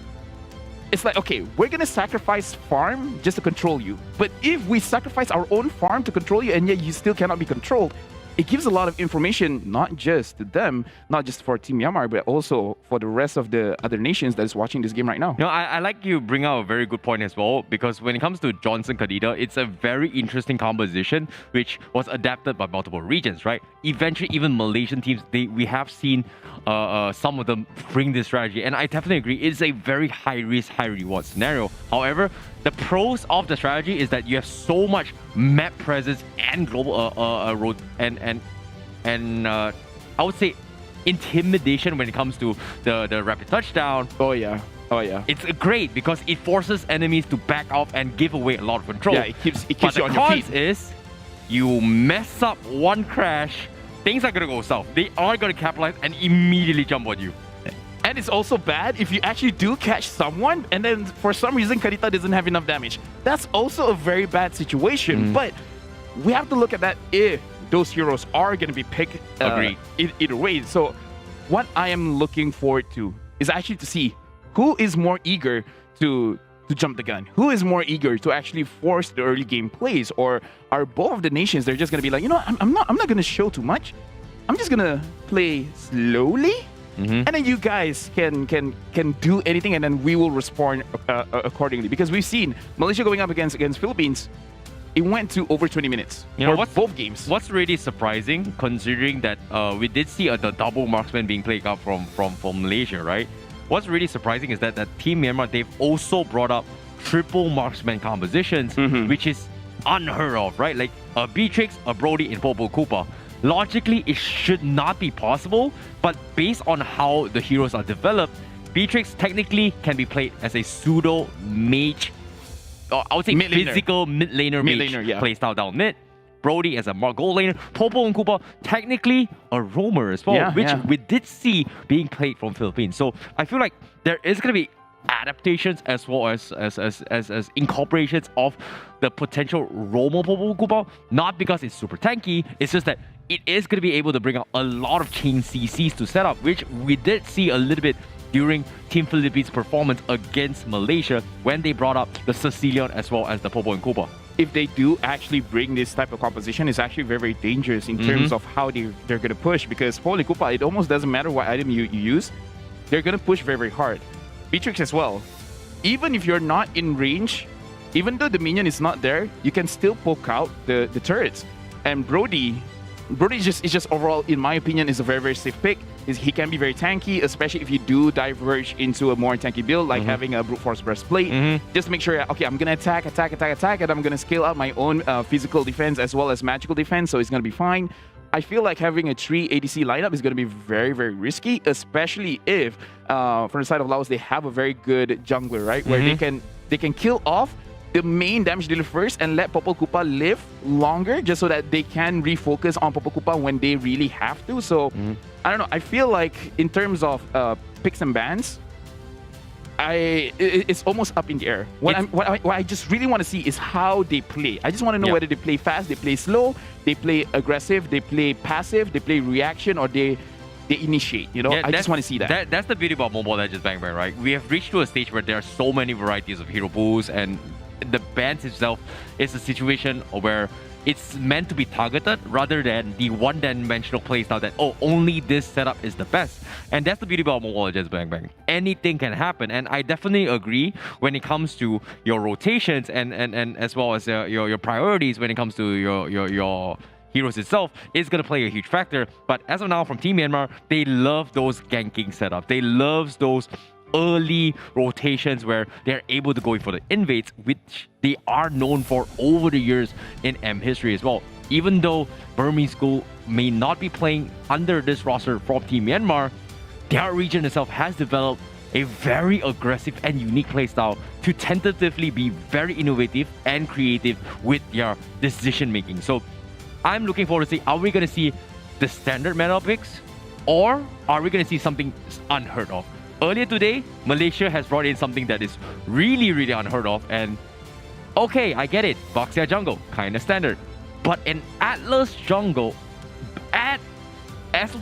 it's like, okay, we're gonna sacrifice farm just to control you, but if we sacrifice our own farm to control you and yet you still cannot be controlled, it gives a lot of information, not just to them, not just for Team Myanmar, but also for the rest of the other nations that is watching this game right now. I like you bring out a very good point as well, because when it comes to Johnson Kadita, it's a very interesting composition which was adapted by multiple regions, right? Eventually, even Malaysian teams, we have seen some of them bring this strategy, and I definitely agree. It's a very high risk, high reward scenario. However, the pros of the strategy is that you have so much map presence and global road and I would say intimidation when it comes to the rapid touchdown. Oh yeah. It's great because it forces enemies to back off and give away a lot of control. Yeah, it keeps you on your feet. But the cons is you mess up one crash, things are gonna go south. They are gonna capitalize and immediately jump on you. And it's also bad if you actually do catch someone and then for some reason Kadita doesn't have enough damage. That's also a very bad situation. But we have to look at that if those heroes are going to be picked either way. So what I am looking forward to is actually to see who is more eager to jump the gun, who is more eager to actually force the early game plays, or are both of the nations, they're just going to be like, you know, I'm not going to show too much. I'm just going to play slowly. And then you guys can do anything, and then we will respond accordingly. Because we've seen Malaysia going up against Philippines, it went to over 20 minutes. You know, both games. What's really surprising, considering that we did see the double marksman being played out from Malaysia, right? What's really surprising is that Team Myanmar, they've also brought up triple marksman compositions, which is unheard of, right? Like a Beatrix, a Brody, and Popo Koopa. Logically, it should not be possible, but based on how the heroes are developed, Beatrix technically can be played as a pseudo mage, or I would say physical mid-laner mage playstyle down mid. Brody as a gold laner. Popo and Koopa, technically a roamer as well, which we did see being played from Philippines. So I feel like there is going to be adaptations as well as incorporations of the potential roamer Popo Koopa, not because it's super tanky, it's just that it is going to be able to bring out a lot of chain CCs to set up, which we did see a little bit during Team Philippines' performance against Malaysia when they brought up the Sicilian as well as the Popo and Koopa. If they do actually bring this type of composition, it's actually very, very dangerous in terms of how they're going to push, because Popo and Koopa, it almost doesn't matter what item you use, they're going to push very, very hard. Beatrix as well. Even if you're not in range, even though the minion is not there, you can still poke out the turrets. And Brody is just overall, in my opinion, is a very, very safe pick. He can be very tanky, especially if you do diverge into a more tanky build, like having a brute force breastplate. Just make sure, okay, I'm gonna attack, and I'm gonna scale out my own physical defense as well as magical defense, so it's gonna be fine. I feel like having a 3 ADC lineup is gonna be very, very risky, especially if from the side of Laos they have a very good jungler, right, where they can kill off the main damage dealer first and let Popo Koopa live longer, just so that they can refocus on Popo Koopa when they really have to. So I don't know. I feel like in terms of picks and bans, it's almost up in the air. What I just really want to see is how they play. I just want to know whether they play fast, they play slow, they play aggressive, they play passive, they play reaction, or they initiate. You know, I just want to see that. That's the beauty about Mobile Legends Bang Bang, right? We have reached to a stage where there are so many varieties of hero pools, and the bans itself is a situation where it's meant to be targeted rather than the one-dimensional playstyle that, oh, only this setup is the best. And that's the beauty about Mobile Legends Bang Bang. Anything can happen, and I definitely agree when it comes to your rotations and as well as your priorities when it comes to your heroes itself is going to play a huge factor. But as of now, from Team Myanmar, they love those ganking setups. They love those early rotations where they're able to go in for the invades, which they are known for over the years in M history as well. Even though Burmese School may not be playing under this roster from Team Myanmar, their region itself has developed a very aggressive and unique playstyle to tentatively be very innovative and creative with their decision making. So I'm looking forward to see, are we going to see the standard meta picks, or are we going to see something unheard of? Earlier today, Malaysia has brought in something that is really, really unheard of, and okay, I get it, Baxia jungle, kind of standard. But an Atlas jungle as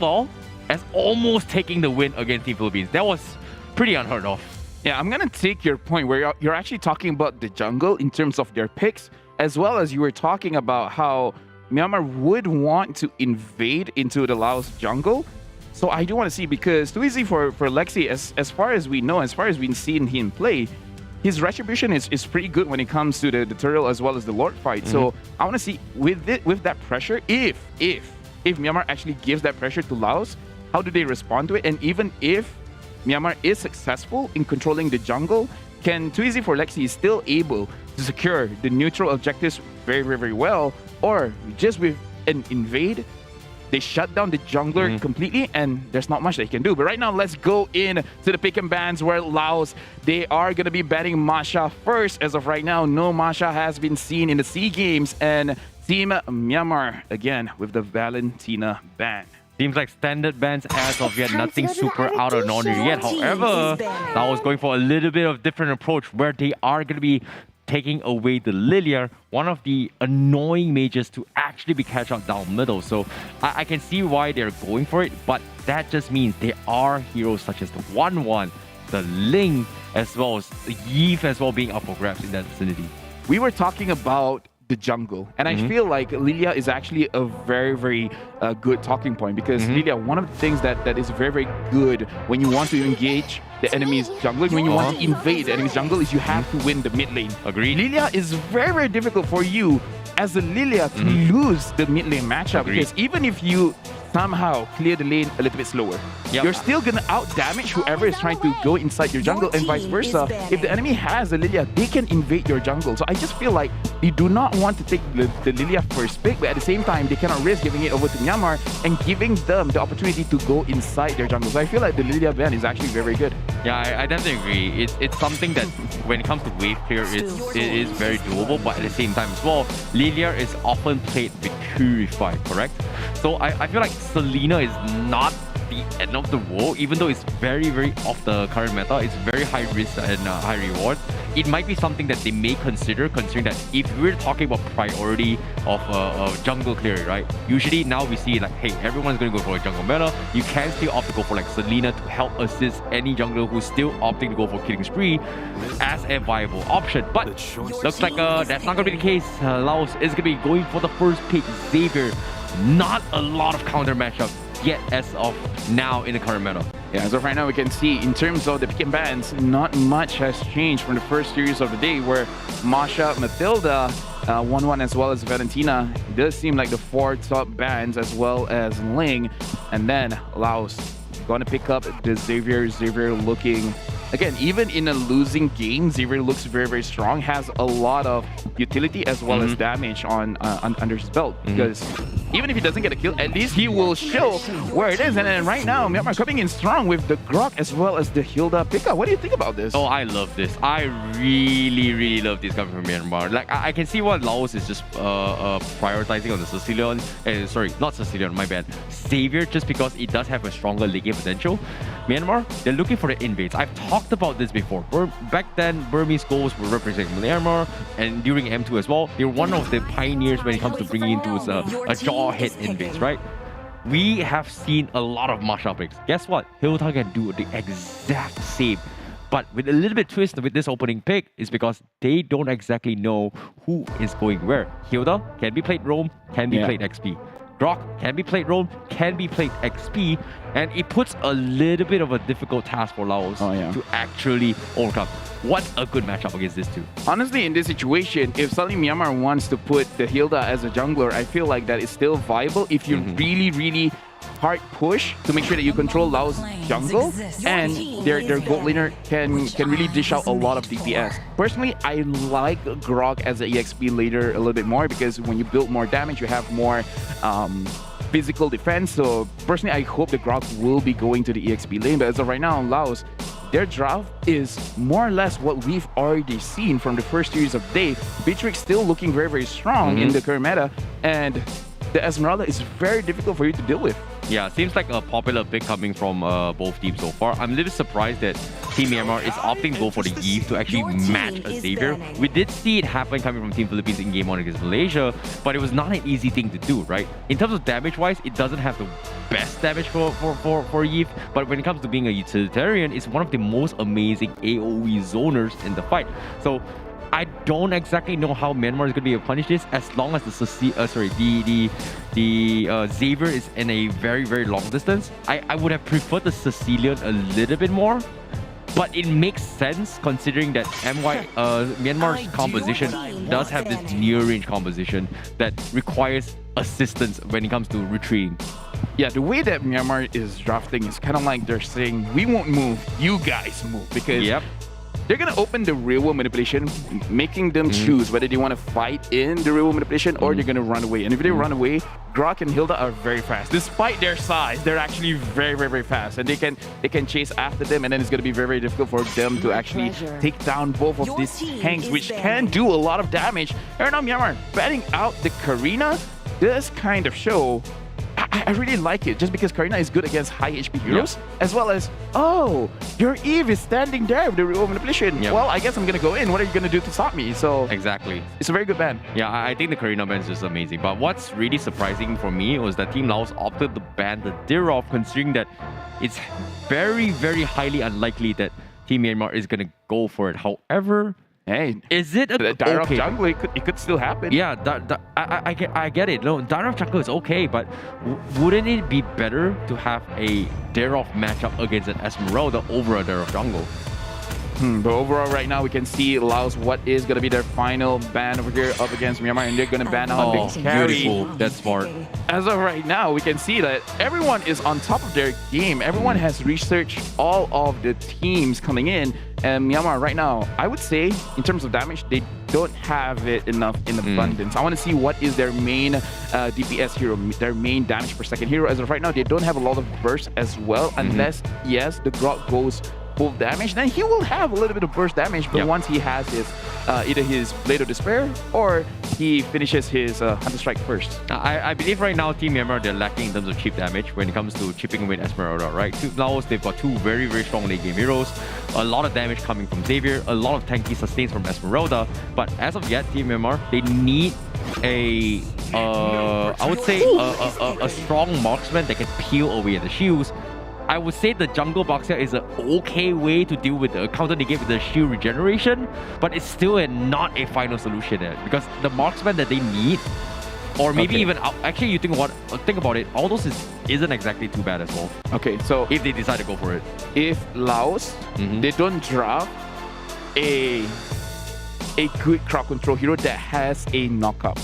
well as almost taking the win against Team Philippines, that was pretty unheard of. Yeah, I'm gonna take your point where you're actually talking about the jungle in terms of their picks, as well as you were talking about how Myanmar would want to invade into the Laos jungle. So I do want to see, because too easy for Lexi, as far as we know, as far as we've seen him play, his retribution is pretty good when it comes to the turtle as well as the Lord fight. So I want to see with that pressure, if Myanmar actually gives that pressure to Laos, how do they respond to it? And even if Myanmar is successful in controlling the jungle, can too easy for Lexi is still able to secure the neutral objectives very, very, very well, or just with an invade, they shut down the jungler completely, and there's not much they can do. But right now, let's go in to the pick and bans where Laos, they are going to be banning Masha first. As of right now, no Masha has been seen in the SEA Games, and Team Myanmar, again, with the Valentina ban. Seems like standard bans as of yet, nothing super out of ordinary yet. However, Laos going for a little bit of different approach where they are going to be taking away the Lilia, one of the annoying mages to actually be catch up down middle. So I can see why they're going for it, but that just means there are heroes such as the 1-1, the Ling, as well as the Yves as well being up for grabs in that vicinity. We were talking about the jungle, and I feel like Lilia is actually a very, very good talking point, because Lilia, one of the things that is very, very good when you want to engage the enemy's jungle, when you want to invade the enemy's jungle, is you have to win the mid lane. Agreed. Lilia is very, very difficult for you as a Lilia to lose the mid lane matchup. Agreed. Because even if you somehow clear the lane a little bit slower, you're still gonna out damage whoever is trying to go inside your jungle, and vice versa. If the enemy has a Lilia, they can invade your jungle. So I just feel like they do not want to take the Lilia first pick, but at the same time, they cannot risk giving it over to Myanmar and giving them the opportunity to go inside their jungle. So I feel like the Lilia ban is actually very, very good. Yeah, I definitely agree. It's something that when it comes to wave clear, it is very doable, but at the same time as well, Lilia is often played with Purify, correct? So I feel like Selena is not the end of the world, even though it's very, very off the current meta. It's very high risk and high reward. It might be something that they may consider, considering that if we're talking about priority of jungle clear, right? Usually now we see like, hey, everyone's going to go for a jungle meta. You can still opt to go for like Selena to help assist any jungler who's still opting to go for killing spree as a viable option. But looks like that's not going to be the case. Laos is going to be going for the first pick, Xavier. Not a lot of counter matchup yet as of now in the current meta. Yeah, as of right now, we can see in terms of the pick and bans, not much has changed from the first series of the day, where Masha, Matilda, 1-1 as well as Valentina, it does seem like the 4 top bans, as well as Ling, and then Laos going to pick up the Xavier. Xavier looking, again, even in a losing game, Xavier looks very, very strong, has a lot of utility as well as damage on under his belt, because even if he doesn't get a kill, at least he will show where it is. And then right now, Myanmar coming in strong with the Grok as well as the Hilda pickup. What do you think about this? Oh, I love this. I really, really love this coming from Myanmar. Like, I can see what Laos is just prioritizing on the Sicilian. Sorry, not Sicilian, my bad. Xavier, just because it does have a stronger late game potential. Myanmar, they're looking for the invades. I've talked about this before. Back then, Burmese goals were representing Myanmar, and during M2 as well, they're one of the pioneers when it comes to bringing into a jaw hit invades, right? We have seen a lot of Masha picks. Guess what? Hilda can do the exact same. But with a little bit twist with this opening pick is because they don't exactly know who is going where. Hilda can be played roam, can be played XP. Grok can be played roam, can be played XP, and it puts a little bit of a difficult task for Laos to actually overcome. What's a good matchup against this two? Honestly, in this situation, if suddenly Myanmar wants to put the Hilda as a jungler, I feel like that is still viable if you really, really hard push to make sure that you control Laos jungle, and their gold laner can really dish out a lot of DPS. Personally, I like Grok as an EXP laner a little bit more, because when you build more damage, you have more physical defense. So personally, I hope the Grok will be going to the EXP lane. But as of right now, Laos, their draft is more or less what we've already seen from the first series of the day. Beatrix still looking very, very strong in the current meta, and the Esmeralda is very difficult for you to deal with. Yeah, seems like a popular pick coming from both teams so far. I'm a little surprised that Team Myanmar is opting to go for the Yves to actually match a Xavier. We did see it happen coming from Team Philippines in Game 1 against Malaysia, but it was not an easy thing to do, right? In terms of damage-wise, it doesn't have the best damage for Yves, but when it comes to being a utilitarian, it's one of the most amazing AoE zoners in the fight. So I don't exactly know how Myanmar is going to be able to punish this as long as the Xavier is in a very, very long distance. I would have preferred the Sicilian a little bit more, but it makes sense considering that Myanmar's composition does have this near-range composition that requires assistance when it comes to retreating. Yeah, the way that Myanmar is drafting is kind of like they're saying, we won't move, you guys move. Because they're going to open the real-world manipulation, making them choose whether they want to fight in the real-world manipulation or they're going to run away. And if they run away, Grok and Hilda are very fast. Despite their size, they're actually very, very, very fast. And they can chase after them, and then it's going to be very, very difficult for them to actually take down both of these tanks, which can do a lot of damage. And right now, Myanmar batting out the Karina does kind of show... I really like it, just because Karina is good against high HP heroes, as well as, oh, your Eve is standing there with the real manipulation. Well, I guess I'm going to go in. What are you going to do to stop me? So exactly. It's a very good ban. Yeah, I think the Karina ban is just amazing. But what's really surprising for me was that Team Laos opted to ban the Dirov, considering that it's very, very highly unlikely that Team Myanmar is going to go for it. However... Hey, is it a Direct jungle? It could still happen. Yeah, I get it. No, Direct jungle is okay, but wouldn't it be better to have a Direct matchup against an Esmeralda over a Direct jungle? But overall, right now, we can see Laos what is going to be their final ban over here up against Myanmar, and they're going to ban out the carry. Beautiful. That's smart. As of right now, we can see that everyone is on top of their game. Everyone has researched all of the teams coming in. And Myanmar right now, I would say, in terms of damage, they don't have it enough in abundance. I want to see what is their main DPS hero, their main damage per second hero. As of right now, they don't have a lot of burst as well, unless, yes, the Grok goes full damage, then he will have a little bit of burst damage, but once he has his either his Blade of Despair or he finishes his Hunter Strike first. I believe right now Team Myanmar, they're lacking in terms of chip damage when it comes to chipping away Esmeralda, right? Team Laos, they've got two very, very strong late game heroes, a lot of damage coming from Xavier, a lot of tanky sustains from Esmeralda, but as of yet, Team Myanmar, they need a I would say a strong marksman that can peel away the shields. I would say the jungle boxer is an okay way to deal with the counter negate with the shield regeneration, but it's still not a final solution yet, because the marksman that they need, or maybe even actually you think about it, all those isn't exactly too bad as well. Okay, so if they decide to go for it, if Laos they don't draft a good crowd control hero that has a knockup,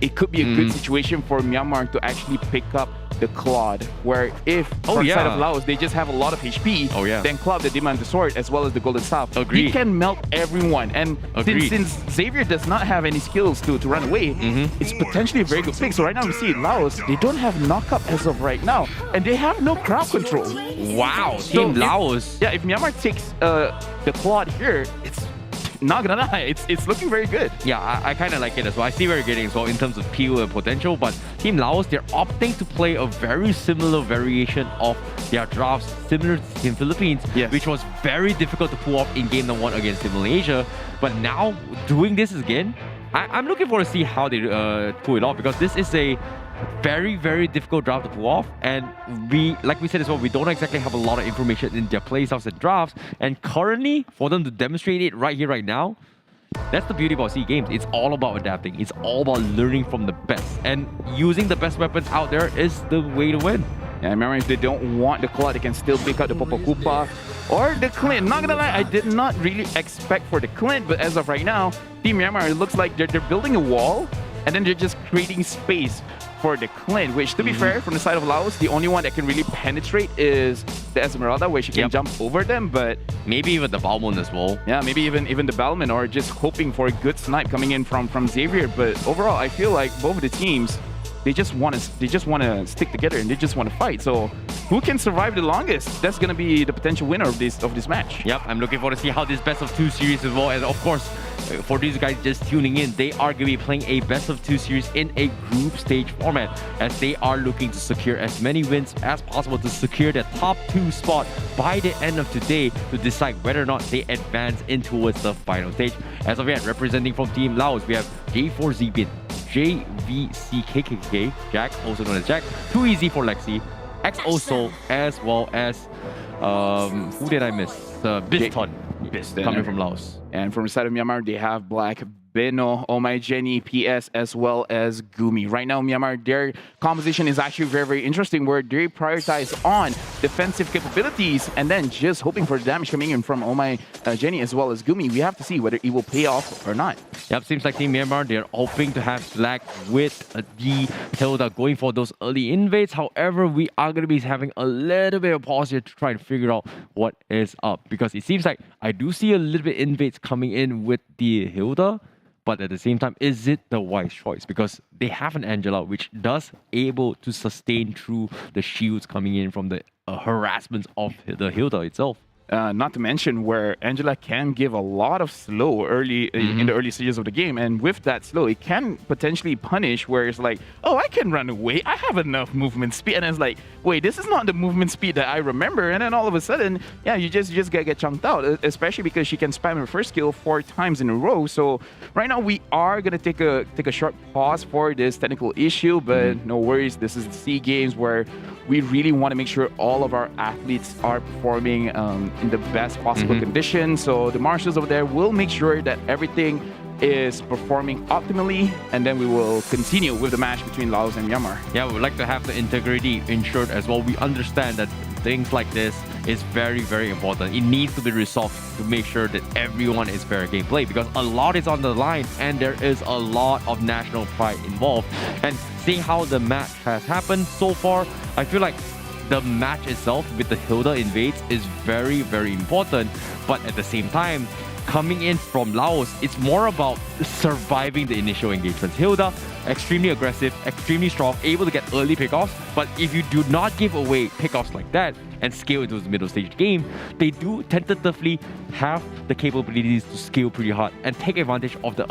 it could be a good situation for Myanmar to actually pick up the Claude, where if from the side of Laos they just have a lot of HP, then Claude, the Demand the Sword, as well as the Golden Staff, he can melt everyone. And since Xavier does not have any skills to run away, it's potentially a very good pick. So right now we see Laos, they don't have knockup as of right now, and they have no crowd control. Wow, Team Laos. If Myanmar takes the Claude here, it's not gonna lie, it's looking very good. Yeah, I kind of like it as well. I see where you're getting as well in terms of peel and potential, but Team Laos, they're opting to play a very similar variation of their drafts, similar to Team Philippines, which was very difficult to pull off in game number 1 against Team Malaysia. But now, doing this again, I'm looking forward to see how they pull it off, because this is a very, very difficult draft to pull off, and like we said as well, we don't exactly have a lot of information in their playstyle and drafts, and currently for them to demonstrate it right here, right now, that's the beauty about SEA Games. It's all about adapting. It's all about learning from the best, and using the best weapons out there is the way to win. Yeah, remember, if they don't want the Claw, they can still pick up the Popokupa or the Clint. Not gonna lie, I did not really expect for the Clint, but as of right now, Team Myanmar, it looks like they're building a wall, and then they're just creating space for the Clint, which, to be fair, from the side of Laos, the only one that can really penetrate is the Esmeralda, where she can jump over them, but maybe even the Balmon as well. Yeah, maybe even the Balmon, or just hoping for a good snipe coming in from Xavier. But overall, I feel like both of the teams, they just want to stick together, and they just want to fight. So who can survive the longest? That's gonna be the potential winner of this match. Yep, I'm looking forward to see how this best of 2 series as well. And of course, for these guys just tuning in, they are going to be playing a best of 2 series in a group stage format, as they are looking to secure as many wins as possible to secure the top 2 spot by the end of today to decide whether or not they advance in towards the final stage. As of yet, representing from Team Laos, we have J4ZBin, JVCKKK, Jack, also known as Jack, Too Easy for Lexi, XO Seoul, as well as who did I miss? Biston. Coming from Laos. And from the side of Myanmar, they have Black, Beno, Oh My Jenny, PS, as well as Gumi. Right now, Myanmar, their composition is actually very, very interesting, where they prioritize on defensive capabilities and then just hoping for damage coming in from Oh My Jenny as well as Gumi. We have to see whether it will pay off or not. Yep, seems like Team Myanmar, they're hoping to have Black with the Hilda going for those early invades. However, we are going to be having a little bit of pause here to try and figure out what is up. Because it seems like I do see a little bit invades coming in with the Hilda. But at the same time, is it the wise choice? Because they have an Angela which does able to sustain through the shields coming in from the harassments of the Hilda itself. Not to mention where Angela can give a lot of slow early in the early stages of the game, and with that slow, it can potentially punish where it's like, oh, I can run away, I have enough movement speed, and it's like, wait, this is not the movement speed that I remember, and then all of a sudden, yeah, you just get chunked out, especially because she can spam her first skill 4 times in a row. So right now we are gonna take a short pause for this technical issue, but no worries, this is the SEA Games where we really want to make sure all of our athletes are performing in the best possible conditions. So the marshals over there will make sure that everything is performing optimally, and then we will continue with the match between Laos and Myanmar. Yeah, we would like to have the integrity ensured as well. We understand that things like this is very, very important. It needs to be resolved to make sure that everyone is fair gameplay, because a lot is on the line and there is a lot of national pride involved. And seeing how the match has happened so far, I feel like the match itself with the Hilda invades is very, very important. But at the same time, coming in from Laos, it's more about surviving the initial engagements. Hilda, extremely aggressive, extremely strong, able to get early pickoffs. But if you do not give away pickoffs like that and scale into the middle stage game, they do tentatively have the capabilities to scale pretty hard and take advantage of the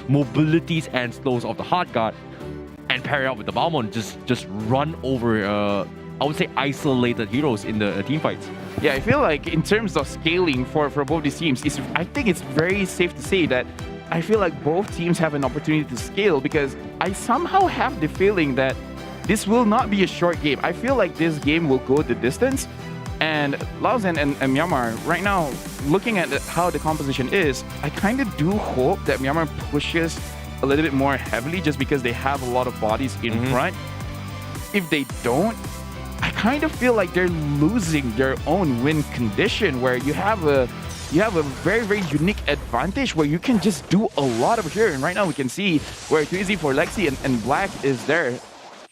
mobilities and slows of the hard guard and pair it up with the Balmond, just run over I would say isolated heroes in the team fights. Yeah, I feel like in terms of scaling for both these teams, I think it's very safe to say that I feel like both teams have an opportunity to scale, because I somehow have the feeling that this will not be a short game. I feel like this game will go the distance. And Laos and Myanmar, right now, looking at how the composition is, I kind of do hope that Myanmar pushes a little bit more heavily just because they have a lot of bodies in front. If they don't, I kind of feel like they're losing their own win condition, where you have a very, very unique advantage where you can just do a lot over here. And right now we can see where too easy for Lexi and Black is there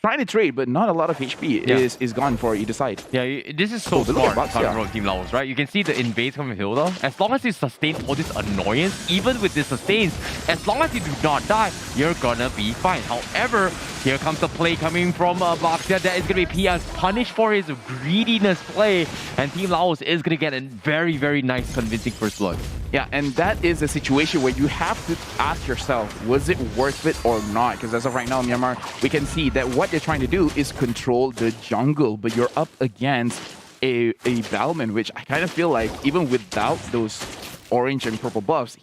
trying to trade, but not a lot of HP is gone for either side. Yeah, this is so smart coming from Team Laos, right? You can see the invades coming from Hilda. As long as you sustain all this annoyance, even with this sustains, as long as you do not die, you're gonna be fine. However, here comes the play coming from Baxia. That is gonna be PS punished for his greediness play, and Team Laos is gonna get a very, very nice convincing first blood. Yeah, and that is a situation where you have to ask yourself, was it worth it or not? Because as of right now, Myanmar, we can see that what they're trying to do is control the jungle, but you're up against a Balman, which I kind of feel like even without those orange and purple buffs,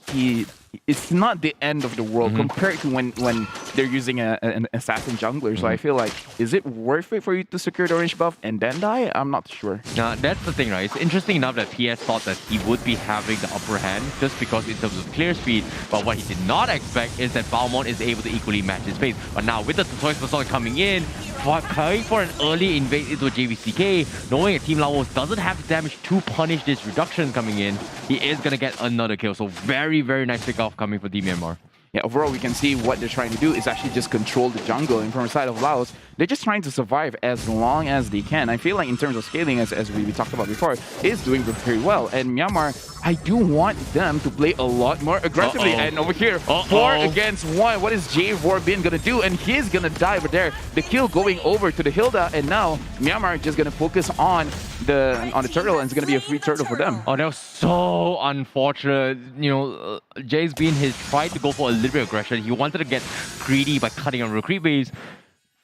it's not the end of the world compared to when they're using an assassin jungler. So I feel like, is it worth it for you to secure the orange buff and then die? I'm not sure. Now, that's the thing, right? It's interesting enough that PS thought that he would be having the upper hand just because in terms of clear speed, but what he did not expect is that Balmond is able to equally match his pace. But now with the Toys Persona coming in, going for an early invade into JVCK, knowing that Team Laos doesn't have the damage to punish this reduction coming in, he is going to get another kill. So very, very nice pick off coming for Team Myanmar. Yeah, overall, we can see what they're trying to do is actually just control the jungle. And from the side of Laos, they're just trying to survive as long as they can. I feel like in terms of scaling, as we talked about before, is doing very well. And Myanmar, I do want them to play a lot more aggressively. And over here, 4 against 1. What is J Vorbin going to do? And he's going to die over there. The kill going over to the Hilda. And now Myanmar just going to focus on the turtle, and it's going to be a free turtle for them. Oh, that was so unfortunate. You know, Jay's been tried to go for a little bit of aggression. He wanted to get greedy by cutting on recruit base.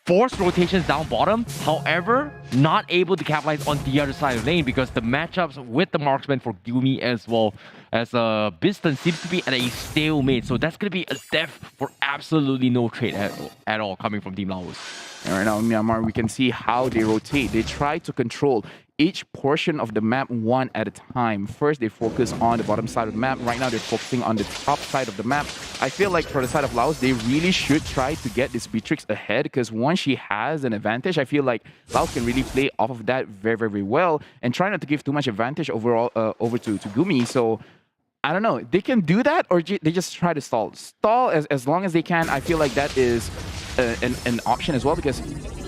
forced rotations down bottom. However, not able to capitalize on the other side of the lane because the matchups with the marksman for Gumi as well as Biston seems to be at a stalemate. So that's going to be a death for absolutely no trade at all coming from Team Laos. And right now, Myanmar, we can see how they rotate. They try to control each portion of the map one at a time. First, they focus on the bottom side of the map. Right now, they're focusing on the top side of the map. I feel like for the side of Laos, they really should try to get this Beatrix ahead because once she has an advantage, I feel like Laos can really play off of that very, very well and try not to give too much advantage overall over to Gumi. So I don't know. They can do that or they just try to stall. Stall as long as they can. I feel like that is an option as well because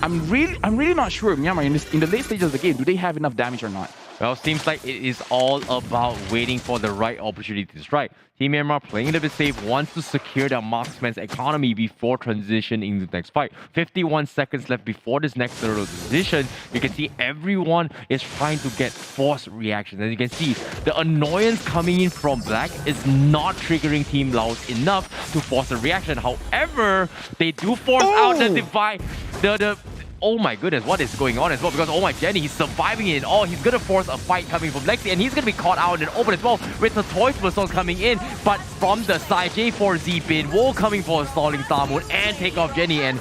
I'm really not sure Myanmar in the late stages of the game, do they have enough damage or not? Well, seems like it is all about waiting for the right opportunity to strike. Team Myanmar playing a bit safe, wants to secure their marksman's economy before transitioning into the next fight. 51 seconds left before this next third of transition. You can see everyone is trying to get forced reactions. As you can see, the annoyance coming in from Black is not triggering Team Laos enough to force a reaction. However, they do force out the divide. Oh my goodness, what is going on as well? Because oh my Jenny, he's surviving it all. He's gonna force a fight coming from Lexi, and he's gonna be caught out in open as well with the Toy Blossoms coming in. But from the side, J4Z Bin Wo coming for a stalling Star Moon and take off Jenny. And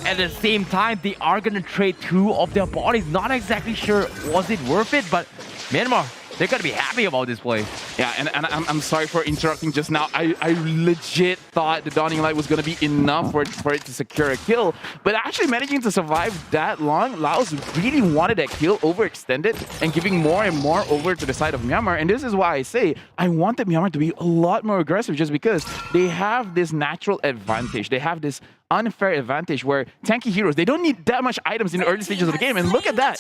at the same time, they are gonna trade two of their bodies. Not exactly sure was it worth it, but Myanmar, they're gonna be happy about this play. Yeah, and I'm sorry for interrupting just now. I legit thought the Dawning Light was gonna be enough for it to secure a kill, but actually managing to survive that long, Laos really wanted that kill, overextended, and giving more and more over to the side of Myanmar. And this is why I say I wanted Myanmar to be a lot more aggressive, just because they have this natural advantage. They have this unfair advantage where tanky heroes, they don't need that much items in the early stages of the game. And look at that.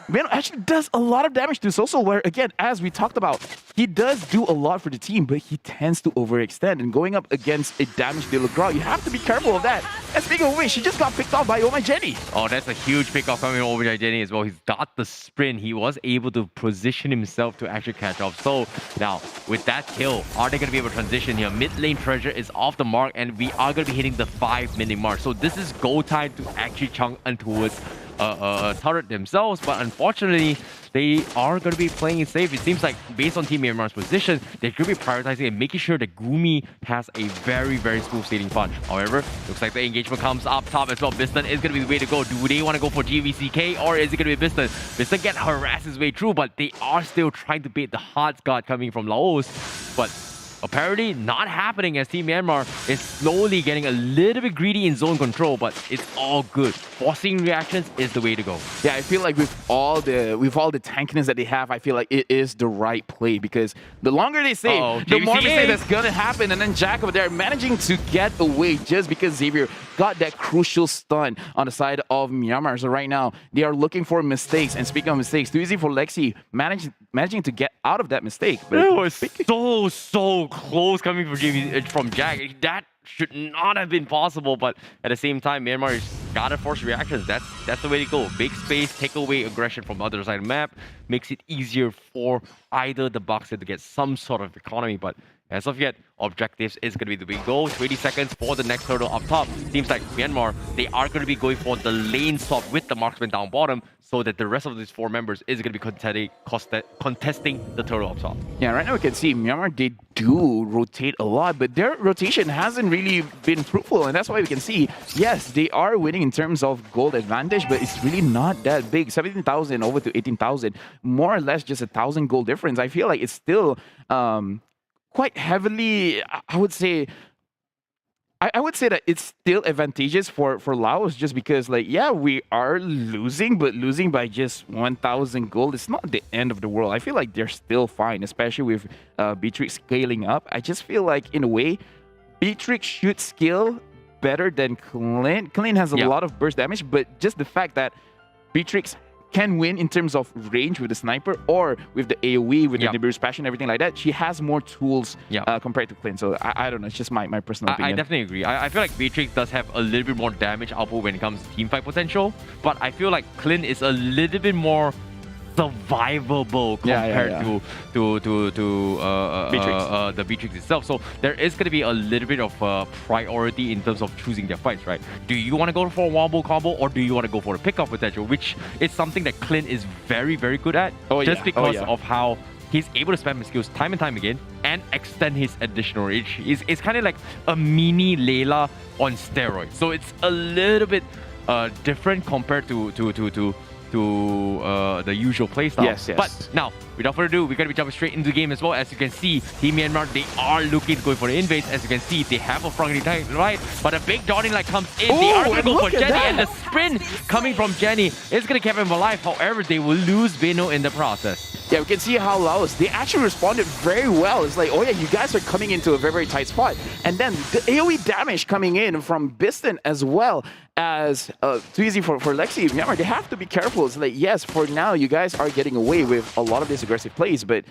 Myanmar actually does a lot of damage to Soso, where again, as we talked about, he does do a lot for the team, but he tends to overextend. And going up against a damaged Dilograu, you have to be careful of that. And speaking of which, she just got picked off by Oh My Jenny. Oh, that's a huge pick off coming over by Jenny as well. He's got the sprint. He was able to position himself to actually catch up. So now, with that kill, are they going to be able to transition here? Mid lane treasure is off the mark, and we are going to be hitting the 5-minute mark. So this is go time to actually chunk in towards turret themselves, but unfortunately they are going to be playing it safe. It seems like based on Team Myanmar's position, they're going to be prioritizing and making sure that Gumi has a very, very smooth sailing fun. However, looks like the engagement comes up top as well. Biston is going to be the way to go. Do they want to go for GVCK or is it going to be Biston? Biston can harass his way through, but they are still trying to bait the hard guard coming from Laos. But apparently not happening as Team Myanmar is slowly getting a little bit greedy in zone control, but it's all good. Forcing reactions is the way to go. Yeah, I feel like with all the tankiness that they have, I feel like it is the right play because the longer they save, the more they say that's gonna happen. And then Jack over there managing to get away just because Xavier got that crucial stun on the side of Myanmar. So right now they are looking for mistakes. And speaking of mistakes, too easy for Lexi managing to get out of that mistake. But it was so close coming from Jack. That should not have been possible, but at the same time, Myanmar's gotta force reactions. That's the way to go. Big space, take away aggression from the other side of the map, makes it easier for either the Boxer to get some sort of economy, but as of yet, objectives is going to be the big goal. 20 seconds for the next hurdle up top. Seems like Myanmar, they are going to be going for the lane swap with the marksman down bottom so that the rest of these 4 members is going to be contesting the turtle up top. Yeah, right now we can see Myanmar, they do rotate a lot, but their rotation hasn't really been fruitful. And that's why we can see, yes, they are winning in terms of gold advantage, but it's really not that big. 17,000 over to 18,000, more or less just 1,000 gold difference. I feel like it's still quite heavily, I would say that it's still advantageous for Laos just because, like, yeah, we are losing, but losing by just 1,000 gold, it's not the end of the world. I feel like they're still fine, especially with Beatrix scaling up. I just feel like, in a way, Beatrix should scale better than Clint. Clint has a lot of burst damage, but just the fact that Beatrix can win in terms of range with the sniper or with the AoE, with the Nibiru's Passion, everything like that. She has more tools compared to Clint. So I don't know. It's just my personal opinion. I definitely agree. I feel like Beatrix does have a little bit more damage output when it comes to teamfight potential. But I feel like Clint is a little bit more survivable compared to the Beatrix itself. So there is going to be a little bit of priority in terms of choosing their fights, right? Do you want to go for a wombo combo or do you want to go for the pickoff potential, which is something that Clint is very, very good at, just because of how he's able to spam his skills time and time again and extend his additional reach. It's kind of like a mini Layla on steroids. So it's a little bit different compared to the usual playstyle. Yes. But now, without further ado, we're going to be jumping straight into the game as well. As you can see, Team Myanmar, they are looking to go for the invades. As you can see, they have a front line, right? But a big dotting line comes in. They are going to go for Jenny, and the sprint coming from Jenny is going to keep him alive. However, they will lose Beno in the process. Yeah, we can see how Laos, they actually responded very well. It's like, oh yeah, you guys are coming into a very, very tight spot. And then the AoE damage coming in from Biston as well as too easy for Lexi. Myanmar, they have to be careful. It's like, yes, for now, you guys are getting away with a lot of this aggressive plays, but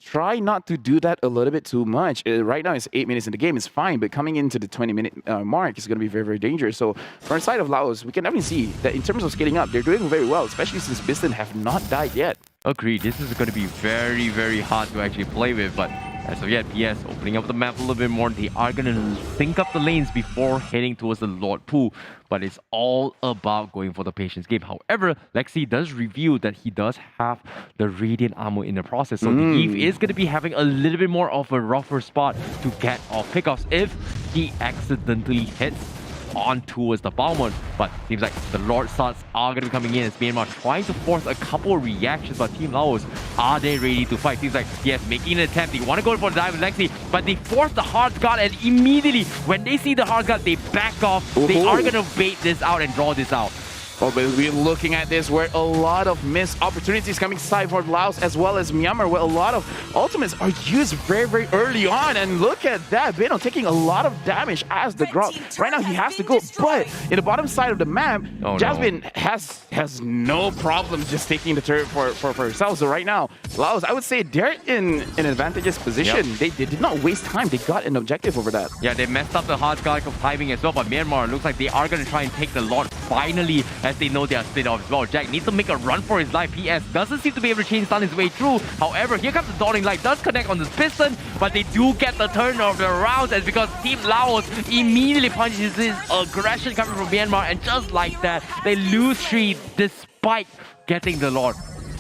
try not to do that a little bit too much. Right now, it's 8 minutes in the game. It's fine, but coming into the 20-minute mark is going to be very, very dangerous. So from the side of Laos, we can definitely see that in terms of scaling up, they're doing very well, especially since Biston have not died yet. Agreed. This is going to be very, very hard to actually play with, but as of yet, PS opening up the map a little bit more. They are going to sync up the lanes before heading towards the Lord Pool, but it's all about going for the patience game. However, Lexi does reveal that he does have the Radiant armor in the process, so the Eve is going to be having a little bit more of a rougher spot to get off pickoffs if he accidentally hits on towards the Balmond. But seems like the Lord Sons are going to be coming in as Myanmar trying to force a couple of reactions, but Team Laos, are they ready to fight? Seems like, yes, making an attempt. They want to go for the dive with Lexi, but they force the hard guard, and immediately when they see the hard guard, they back off. They are going to bait this out and draw this out. Oh, but we're looking at this where a lot of missed opportunities coming side for Laos as well as Myanmar, where a lot of ultimates are used very, very early on. And look at that, Beno taking a lot of damage as the Grok. Right now, he has to go, but in the bottom side of the map, Jasmine has no problem just taking the turret for herself. So right now, Laos, I would say they're in an advantageous position. They did not waste time. They got an objective over that. Yeah, they messed up the hard guard of timing as well, but Myanmar looks like they are going to try and take the Lord finally, as they know they are split off as well. Jack needs to make a run for his life. PS doesn't seem to be able to chain stun his way through. However, here comes the dotting light, does connect on this piston, but they do get the turn of the rounds, as because Team Laos immediately punches his aggression coming from Myanmar, and just like that, they lose 3 despite getting the Lord.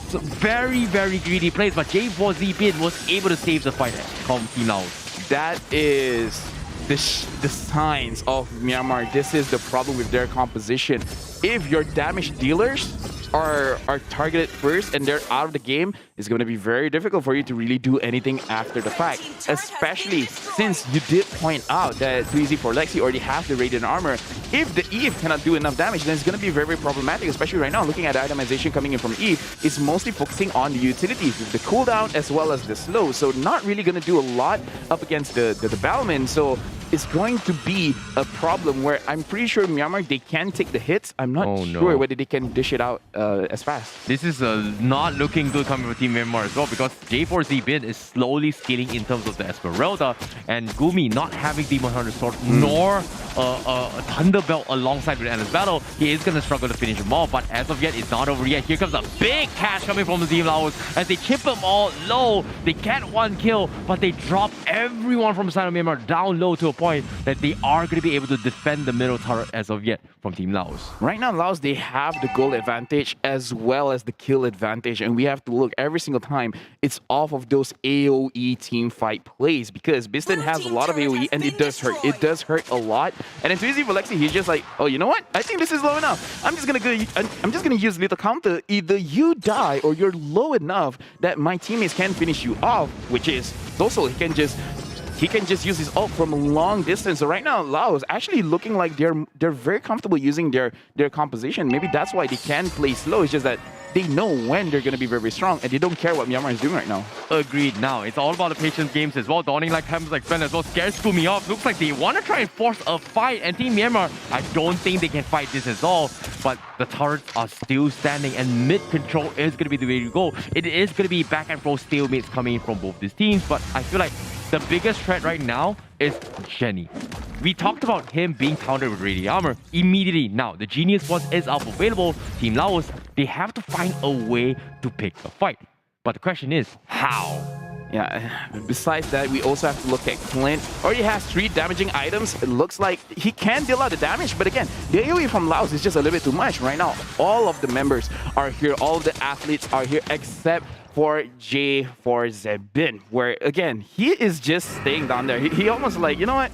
So very, very greedy plays, but J4Z Bin was able to save the fight from Team Laos. That is the signs of Myanmar. This is the problem with their composition. If your damage dealers are targeted first and they're out of the game, it's going to be very difficult for you to really do anything after the fact. Especially since you did point out that too easy for Lexi already have the Radiant armor. If the Eve cannot do enough damage, then it's going to be very, very problematic, especially right now. Looking at the itemization coming in from Eve, it's mostly focusing on the utilities with the cooldown as well as the slow. So not really going to do a lot up against the Balman. So it's going to be a problem where I'm pretty sure Myanmar, they can take the hits. I'm not sure whether they can dish it out as fast. This is not looking good coming from Team Myanmar as well, because J4Z Bin is slowly scaling in terms of the Esmeralda, and Gumi not having Demon Hunter Sword nor a Thunderbelt alongside with Endless Battle, he is going to struggle to finish them all. But as of yet, it's not over yet. Here comes a big catch coming from the Team Laos as they chip them all low. They get 1 kill, but they drop everyone from the side of Myanmar down low to a point that they are going to be able to defend the middle turret as of yet from Team Laos. Right now, Laos, they have the goal advantage as well as the kill advantage, and we have to look every single time it's off of those AoE team fight plays, because Biston has a lot of AoE and it does hurt. It does hurt a lot. And then too easy for Lexi, he's just like, oh, you know what? I think this is low enough. I'm just gonna use little counter. Either you die or you're low enough that my teammates can finish you off, which is also he can just use his ult from a long distance. So right now, Laos actually looking like they're very comfortable using their composition. Maybe that's why they can play slow. It's just that they know when they're going to be very, very strong, and they don't care what Myanmar is doing right now. Agreed. Now, it's all about the patience games as well. Dawning like times like spend as well scares Gumi off. Looks like they want to try and force a fight, and Team Myanmar, I don't think they can fight this at all. But the turrets are still standing, and mid control is going to be the way to go. It is going to be back and forth stalemates coming in from both these teams, but I feel like the biggest threat right now is Jenny. We talked about him being countered with Radiant Armor immediately. Now, the Genius One is up available. Team Laos, they have to find a way to pick a fight. But the question is, how? Yeah, besides that, we also have to look at Clint. Already has 3 damaging items. It looks like he can deal out the damage, but again, the AoE from Laos is just a little bit too much. Right now, all of the members are here, all of the athletes are here, except for J4Zebin, where again, he is just staying down there. He almost like, you know what?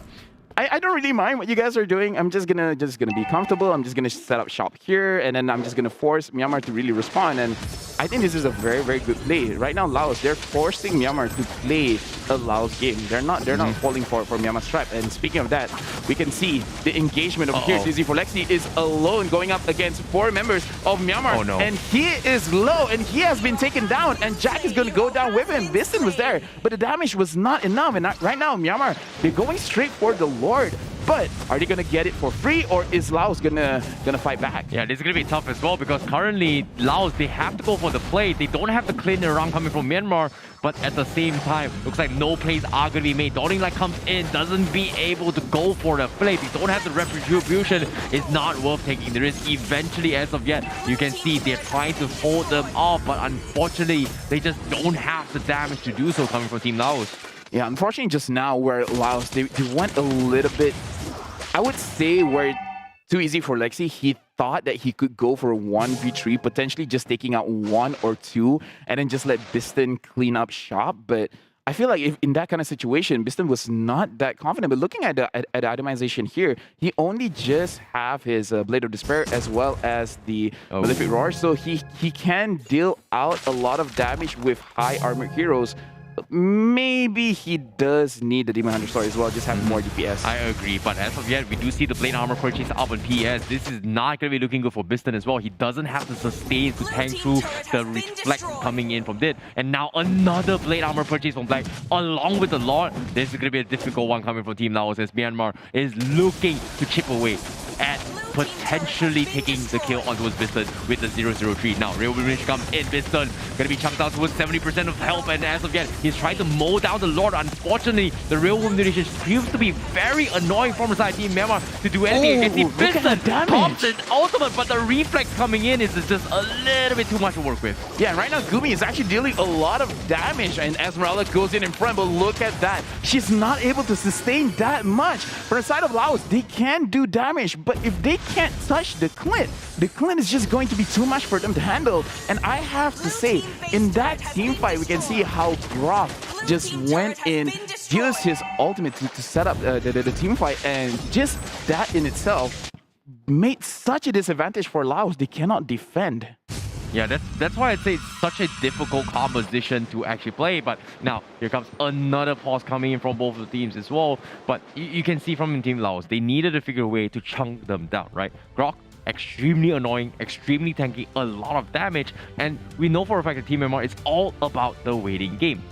I don't really mind what you guys are doing. I'm just gonna be comfortable. I'm just gonna set up shop here, and then I'm just gonna force Myanmar to really respond. And I think this is a very, very good play. Right now, Laos, they're forcing Myanmar to play a Laos game. They're not falling for Myanmar's trap. And speaking of that, we can see the engagement over here. Easy for Lexi is alone going up against 4 members of Myanmar. Oh, no. And he is low, and he has been taken down. And Jack is gonna go down with him. Biston was there, but the damage was not enough. And right now, Myanmar, they're going straight for the Lord. But are they gonna get it for free, or is Laos gonna fight back? Yeah, this is gonna be tough as well, because currently Laos, they have to go for the play. They don't have the clean around coming from Myanmar, but at the same time, looks like no plays are gonna be made. Dawning Light comes in, doesn't be able to go for the play. They don't have the retribution. It's not worth taking. There is eventually, as of yet, you can see they're trying to hold them off, but unfortunately, they just don't have the damage to do so coming from Team Laos. Yeah, unfortunately, just now where Laos, they went a little bit, I would say, where too easy for Lexi. He thought that he could go for 1v3, potentially just taking out 1 or 2, and then just let Biston clean up shop. But I feel like if in that kind of situation, Biston was not that confident. But looking at the itemization here, he only just have his Blade of Despair as well as the Malefic Roar, so he can deal out a lot of damage with high armored heroes. Maybe he does need the Demon Hunter Sword as well, just having more DPS. I agree, but as of yet, we do see the Blade Armor purchase up on PS. This is not going to be looking good for Biston as well. He doesn't have the sustain to tank through the reflect coming in from Dit. And now another Blade Armor purchase from Black along with the Lord. This is going to be a difficult one coming from Team Laos, as Myanmar is looking to chip away at potentially taking the kill onto his Biston with the 003. Now, Real Illumination comes in. Biston gonna be chunked out towards 70% of health, and as of yet, he's trying to mow down the Lord. Unfortunately, the Real Illumination proves to be very annoying from the side of Team Myanmar to do anything against the Biston. Thompson ultimate, but the reflex coming in is just a little bit too much to work with. Yeah, right now Gumi is actually dealing a lot of damage, and Esmeralda goes in front, but look at that. She's not able to sustain that much. For the side of Laos, they can do damage, but if they can't touch the Clint is just going to be too much for them to handle. And I have to say, in that team fight, we can see how Groff just went in, used his ultimate to set up the team fight, and just that in itself made such a disadvantage for Laos. They cannot defend. Yeah, that's why I'd say it's such a difficult composition to actually play. But now, here comes another pause coming in from both of the teams as well. But you can see from Team Laos, they needed to figure a way to chunk them down, right? Grok, extremely annoying, extremely tanky, a lot of damage. And we know for a fact that Team MMR is all about the waiting game.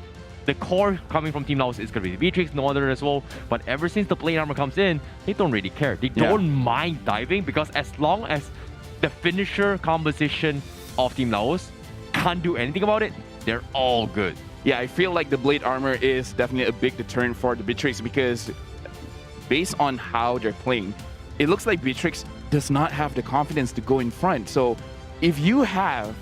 The core coming from Team Laos is going to be Beatrix, no other as well. But ever since the Blade Armor comes in, they don't really care. They don't mind diving, because as long as the finisher composition of Team Laos can't do anything about it, they're all good. Yeah, I feel like the Blade Armor is definitely a big deterrent for the Beatrix, because based on how they're playing, it looks like Beatrix does not have the confidence to go in front. So if you have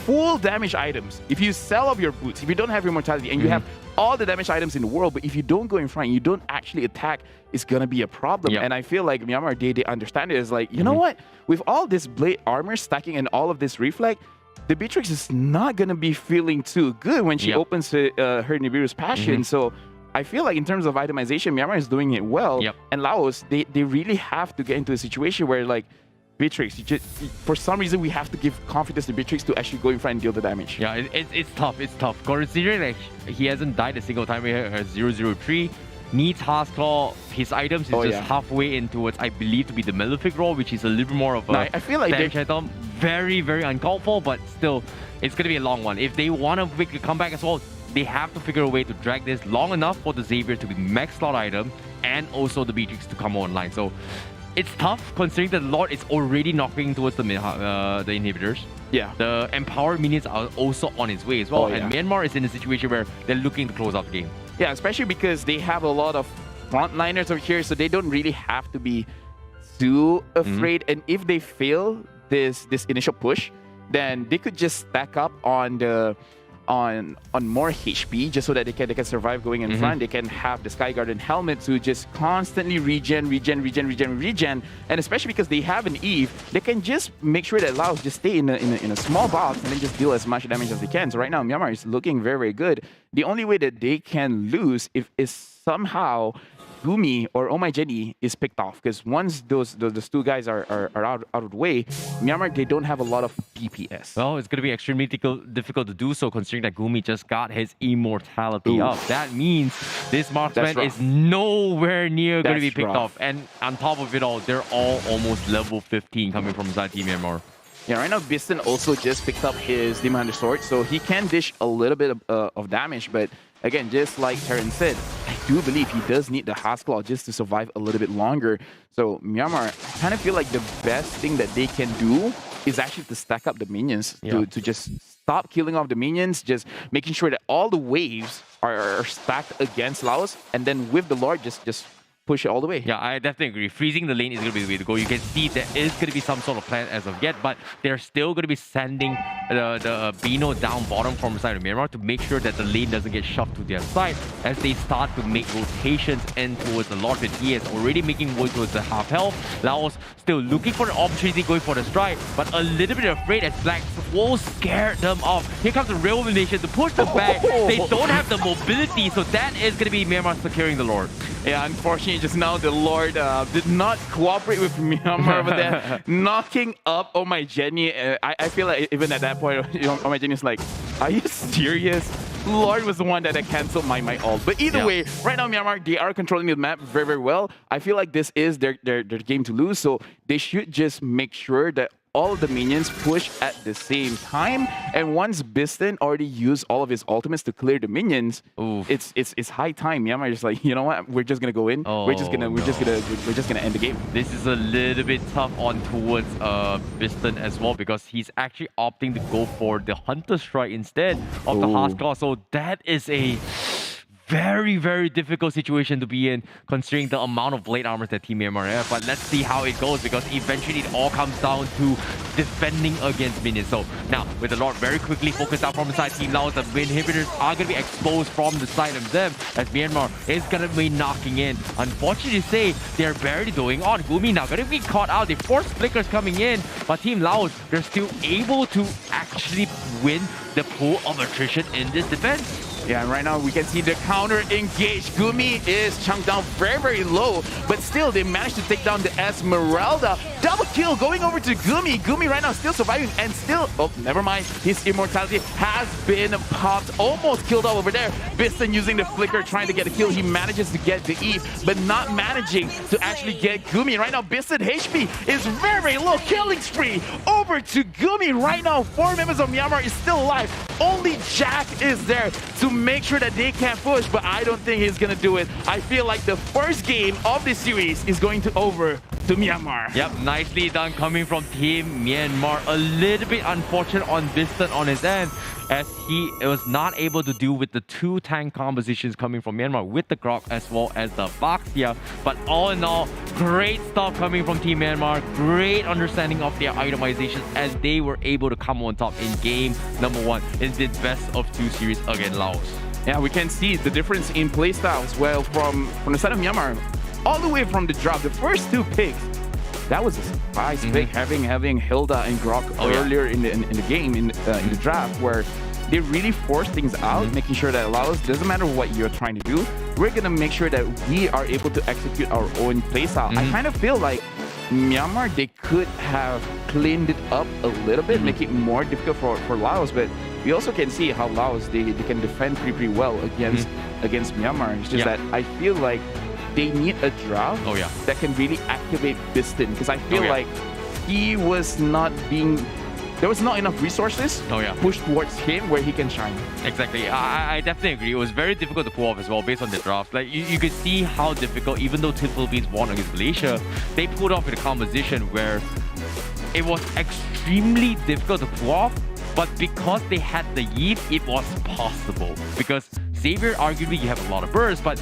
full damage items, if you sell off your boots, if you don't have your mortality, and you have all the damage items in the world, but if you don't go in front, you don't actually attack, it's gonna be a problem. And I feel like Myanmar, they understand it. It's like, you know what? With all this Blade Armor stacking and all of this reflect, the Beatrix is not gonna be feeling too good when she opens her Nibiru's Passion. So I feel like in terms of itemization, Myanmar is doing it well. And Laos, they really have to get into a situation where, like, Beatrix, for some reason, we have to give confidence to Beatrix to actually go in front and deal the damage. Yeah, it's tough. It's tough. Considering like he hasn't died a single time with 003, needs Hearthclaw. His items is just halfway in towards, I believe, to be the Malefic Roar, which is a little bit more of a I feel like damage item. Very, very uncalled for, but still, it's going to be a long one. If they want to make a comeback as well, they have to figure a way to drag this long enough for the Xavier to be max slot item and also the Beatrix to come online. So it's tough considering that Lord is already knocking towards the inhibitors. Yeah. The empowered minions are also on its way as well. And Myanmar is in a situation where they're looking to close out the game. Yeah, especially because they have a lot of frontliners over here, so they don't really have to be too afraid. And if they fail this initial push, then they could just stack up on the on more HP just so that they can survive going in front. They can have the Sky Garden helmet to just constantly regen, and especially because they have an Eve, they can just make sure that Laos just stay in a small box and then just deal as much damage as they can. So right now Myanmar is looking very, very good. The only way that they can lose is somehow Gumi or Oh My Jenny is picked off, because once those two guys are out of the way, Myanmar, they don't have a lot of DPS. Well, it's going to be extremely difficult to do so, considering that Gumi just got his immortality up. That means this marksman is nowhere near going to be picked off. And on top of it all, they're all almost level 15 coming from inside Team Myanmar. Yeah, right now Biston also just picked up his Demon Hunter Sword, so he can dish a little bit of damage, but again, just like Terran said, I do believe he does need the Hasclaw just to survive a little bit longer. So Myanmar, I kind of feel like the best thing that they can do is actually to stack up the minions, to just stop killing off the minions, just making sure that all the waves are stacked against Laos, and then with the Lord, just push it all the way. Yeah, I definitely agree. Freezing the lane is going to be the way to go. You can see there is going to be some sort of plan as of yet, but they're still going to be sending the Beano down bottom from the side of Myanmar to make sure that the lane doesn't get shoved to their side as they start to make rotations in towards the Lord. But he is already making way towards the half health. Laos still looking for the opportunity, going for the strike, but a little bit afraid as Black will scare them off. Here comes the Railway Nation to push them back. They don't have the mobility, so that is going to be Myanmar securing the Lord. Yeah, unfortunately, just now the Lord did not cooperate with Myanmar over there, knocking up Oh My Jenny. I feel like even at that point, Oh My Jenny is like, are you serious? Lord was the one that canceled my ult. But either way, right now Myanmar, they are controlling the map very, very well. I feel like this is their game to lose, so they should just make sure that all of the minions push at the same time. And once Biston already used all of his ultimates to clear the minions, it's high time. Myanmar is like, you know what? We're just gonna go in. We're just gonna end the game. This is a little bit tough on towards Biston as well, because he's actually opting to go for the Hunter Strike instead of the Hasclaw. So that is a very, very difficult situation to be in, considering the amount of blade armors that Team Myanmar have. But let's see how it goes, because eventually it all comes down to defending against minions. So now, with the Lord very quickly focused out from the side, Team Laos, the inhibitors are going to be exposed from the side of them, as Myanmar is going to be knocking in. Unfortunately to say, they're barely doing on. Gumi now going to be caught out. The force flickers coming in, but Team Laos, they're still able to actually win the pool of attrition in this defense. Yeah, and right now we can see the counter engage. Gumi is chunked down very, very low, but still they managed to take down the Esmeralda. Double kill going over to Gumi. Gumi right now still surviving and still, oh, never mind. His immortality has been popped, almost killed off over there. Biston using the flicker, trying to get a kill. He manages to get the Eve, but not managing to actually get Gumi. Right now, Biston HP is very, very low. Killing spree over to Gumi. Right now, 4 members of Myanmar is still alive. Only Jack is there to make sure that they can't push, but I don't think he's gonna do it. I feel like the first game of this series is going to over to Myanmar. Yep, nicely done coming from Team Myanmar. A little bit unfortunate on Biston on his end, as he was not able to deal with the 2 tank compositions coming from Myanmar with the Grok as well as the Baxia. But all in all, great stuff coming from Team Myanmar. Great understanding of their itemization as they were able to come on top in game number 1 in the best of 2 series against Laos. Yeah, we can see the difference in playstyles. Well, from the side of Myanmar, all the way from the drop, the first 2 picks, that was a surprise pick, having Hilda and Grok earlier in the game, in the draft, where they really forced things out, making sure that Laos, doesn't matter what you're trying to do, we're gonna make sure that we are able to execute our own playstyle. I kind of feel like Myanmar, they could have cleaned it up a little bit, make it more difficult for Laos, but we also can see how Laos, they can defend pretty well against Myanmar. It's just that I feel like they need a draft that can really activate Biston, because I feel like he was not being... There was not enough resources pushed towards him where he can shine. Exactly. I definitely agree. It was very difficult to pull off as well based on the draft. Like, you could see how difficult, even though Team Philippines won against Malaysia, they pulled off in a composition where it was extremely difficult to pull off, but because they had the Yeet, it was possible. Because Xavier, arguably, you have a lot of bursts, but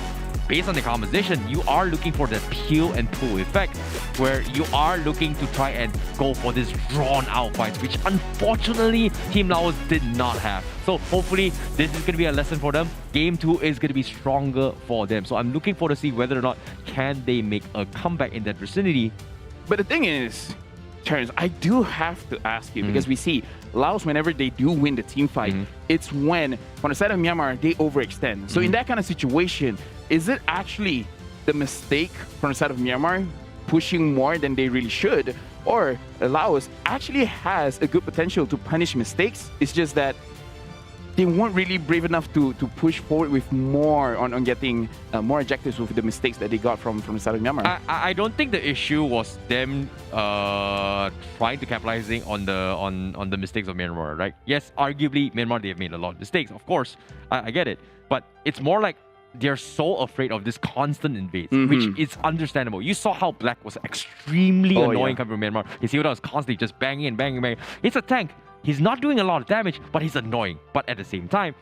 based on the composition, you are looking for the peel and pull effect, where you are looking to try and go for this drawn-out fight, which unfortunately Team Laos did not have. So hopefully this is going to be a lesson for them. Game 2 is going to be stronger for them. So I'm looking forward to see whether or not can they make a comeback in that vicinity. But the thing is, Terrence, I do have to ask you, because we see Laos, whenever they do win the team fight, it's when, on the side of Myanmar, they overextend. So in that kind of situation, is it actually the mistake from the side of Myanmar pushing more than they really should? Or Laos actually has a good potential to punish mistakes? It's just that they weren't really brave enough to push forward with more on getting more objectives with the mistakes that they got from the side of Myanmar. I don't think the issue was them trying to capitalizing on the mistakes of Myanmar, right? Yes, arguably Myanmar, they have made a lot of mistakes, of course. I get it. But it's more like they're so afraid of this constant invades, which is understandable. You saw how Black was extremely annoying coming from Myanmar. His Hilda was constantly just banging and banging and banging. It's a tank. He's not doing a lot of damage, but he's annoying. But at the same time,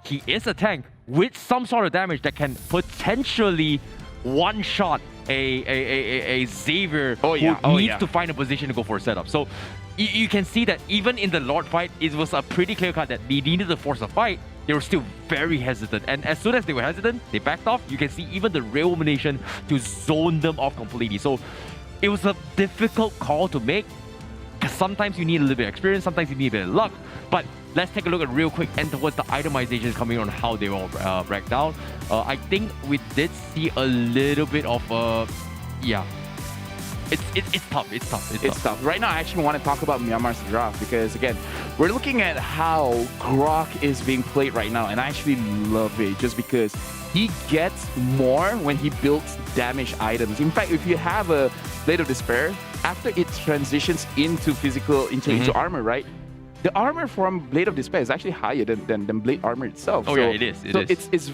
he is a tank with some sort of damage that can potentially one-shot a Xavier who needs to find a position to go for a setup. So you can see that even in the Lord fight, it was a pretty clear cut that they needed to force a fight. They were still very hesitant. And as soon as they were hesitant, they backed off. You can see even the Rail Elimination to zone them off completely. So it was a difficult call to make. Sometimes you need a little bit of experience, sometimes you need a bit of luck. But let's take a look at real quick and towards the itemization coming on how they all break down. I think we did see a little bit of it's tough. It's tough. Right now, I actually want to talk about Myanmar's draft because, again, we're looking at how Grok is being played right now, and I actually love it just because he gets more when he builds damage items. In fact, if you have a Blade of Despair, after it transitions into physical, into armor, right? The armor from Blade of Despair is actually higher than Blade armor itself. It is. It's a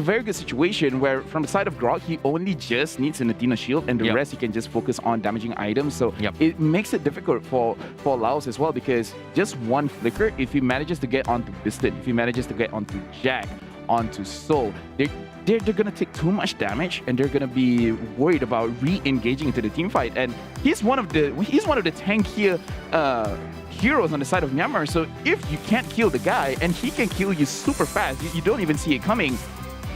very good situation where from the side of Grok, he only just needs an Athena shield and the rest he can just focus on damaging items. So it makes it difficult for Laos as well because just one flicker, if he manages to get onto Piston, if he manages to get onto Jack, onto Soul, they're gonna take too much damage and they're gonna be worried about re-engaging into the team fight. And he's one of the tankier heroes on the side of Myanmar. So if you can't kill the guy and he can kill you super fast, you don't even see it coming.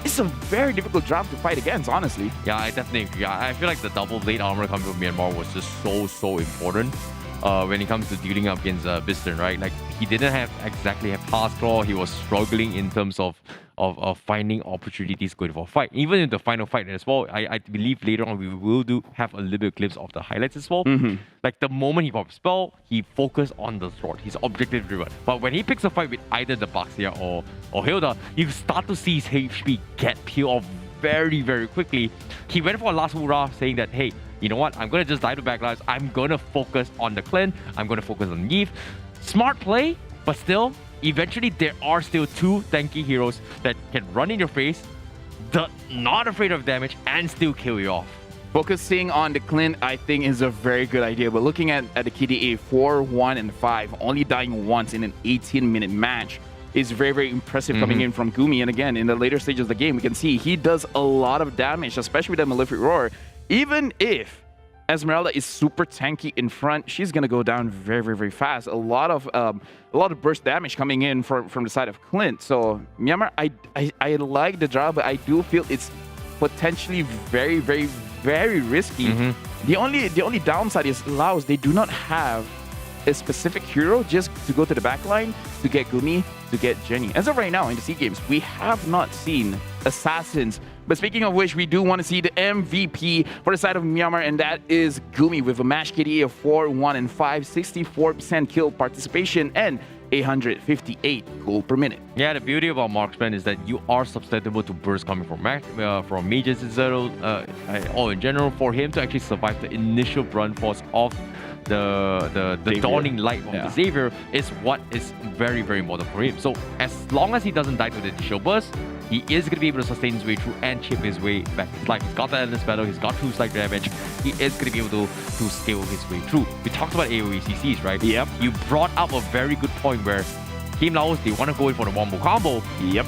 It's a very difficult draft to fight against, honestly. Yeah, I definitely agree. I feel like the double blade armor coming from Myanmar was just so important when it comes to dealing up against Biston, right? Like he didn't exactly have pass claw. He was struggling in terms of finding opportunities going for a fight. Even in the final fight as well, I believe later on we will have a little bit of clips of the highlights as well. Like the moment he pops spell, he focused on the sword. He's objective driven. But when he picks a fight with either the Baxia or Hilda, you start to see his HP get peeled off very, very quickly. He went for a last hurrah saying that, hey, you know what? I'm going to just die to backlives. I'm going to focus on the clan. I'm going to focus on Yves. Smart play, but still, eventually there are still two tanky heroes that can run in your face, not afraid of damage, and still kill you off. Focusing on the Clint, I think, is a very good idea. But looking at the KDA 4, 1, and 5, only dying once in an 18-minute match is very, very impressive coming in from Gumi. And again, in the later stages of the game, we can see he does a lot of damage, especially with that Malefic Roar. Even if Esmeralda is super tanky in front, she's gonna go down very, very, very fast. A lot of burst damage coming in from the side of Clint. So Myanmar, I like the draw, but I do feel it's potentially very, very, very risky. The only downside is Laos, they do not have a specific hero just to go to the backline to get Gumi, to get Jenny. As of right now in the SEA Games, we have not seen assassins. But speaking of which, we do want to see the MVP for the side of Myanmar, and that is Gumi with a match KDA of 4, 1, and 5, 64% kill participation, and 858 gold per minute. Yeah, the beauty about marksman is that you are susceptible to bursts coming from mages in general, or in general. For him to actually survive the initial brunt force of the dawning light of the Xavier is what is very, very important for him. So as long as he doesn't die to the initial burst, he is going to be able to sustain his way through and chip his way back. It's like he's got the endless battle, he's got 2-strike damage, he is going to be able to scale his way through. We talked about AoE CCs, right? Yep. You brought up a very good point where Team Laos, they want to go in for the wombo combo. Yep.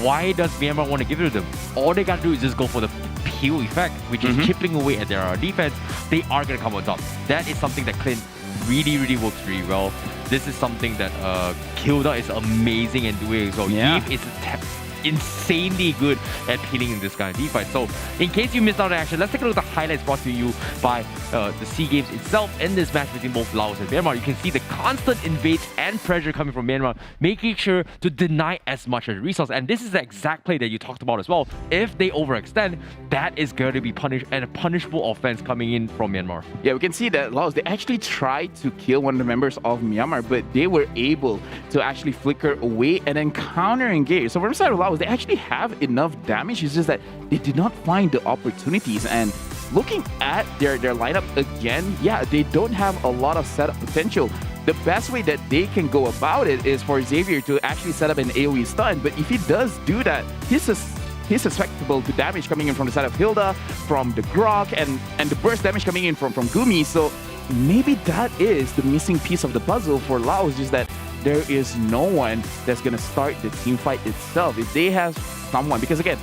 why does Myanmar want to give it to them? All they got to do is just go for the peel effect, which is chipping away at their defense. They are going to come on top. That is something that Clint really works really well. This is something that Kilda is amazing at doing. So Eve is insanely good at peeling in this kind of deep fight. So in case you missed out on action, let's take a look at the highlights brought to you by the SEA Games itself in this match between both Laos and Myanmar. You can see the constant invades and pressure coming from Myanmar, making sure to deny as much as resource. And this is the exact play that you talked about as well. If they overextend, that is going to be punished, and a punishable offense coming in from Myanmar. Yeah, we can see that Laos, they actually tried to kill one of the members of Myanmar, but they were able to actually flicker away and then counter-engage. So from the side of Laos, they actually have enough damage. It's just that they did not find the opportunities. And looking at their lineup again, yeah, they don't have a lot of setup potential. The best way that they can go about it is for Xavier to actually set up an AoE stun. But if he does do that, he's susceptible to damage coming in from the side of Hilda, from the Grok, and the burst damage coming in from Gumi. So maybe that is the missing piece of the puzzle for Laos, just that there is no one that's going to start the team fight itself. If they have someone, because again,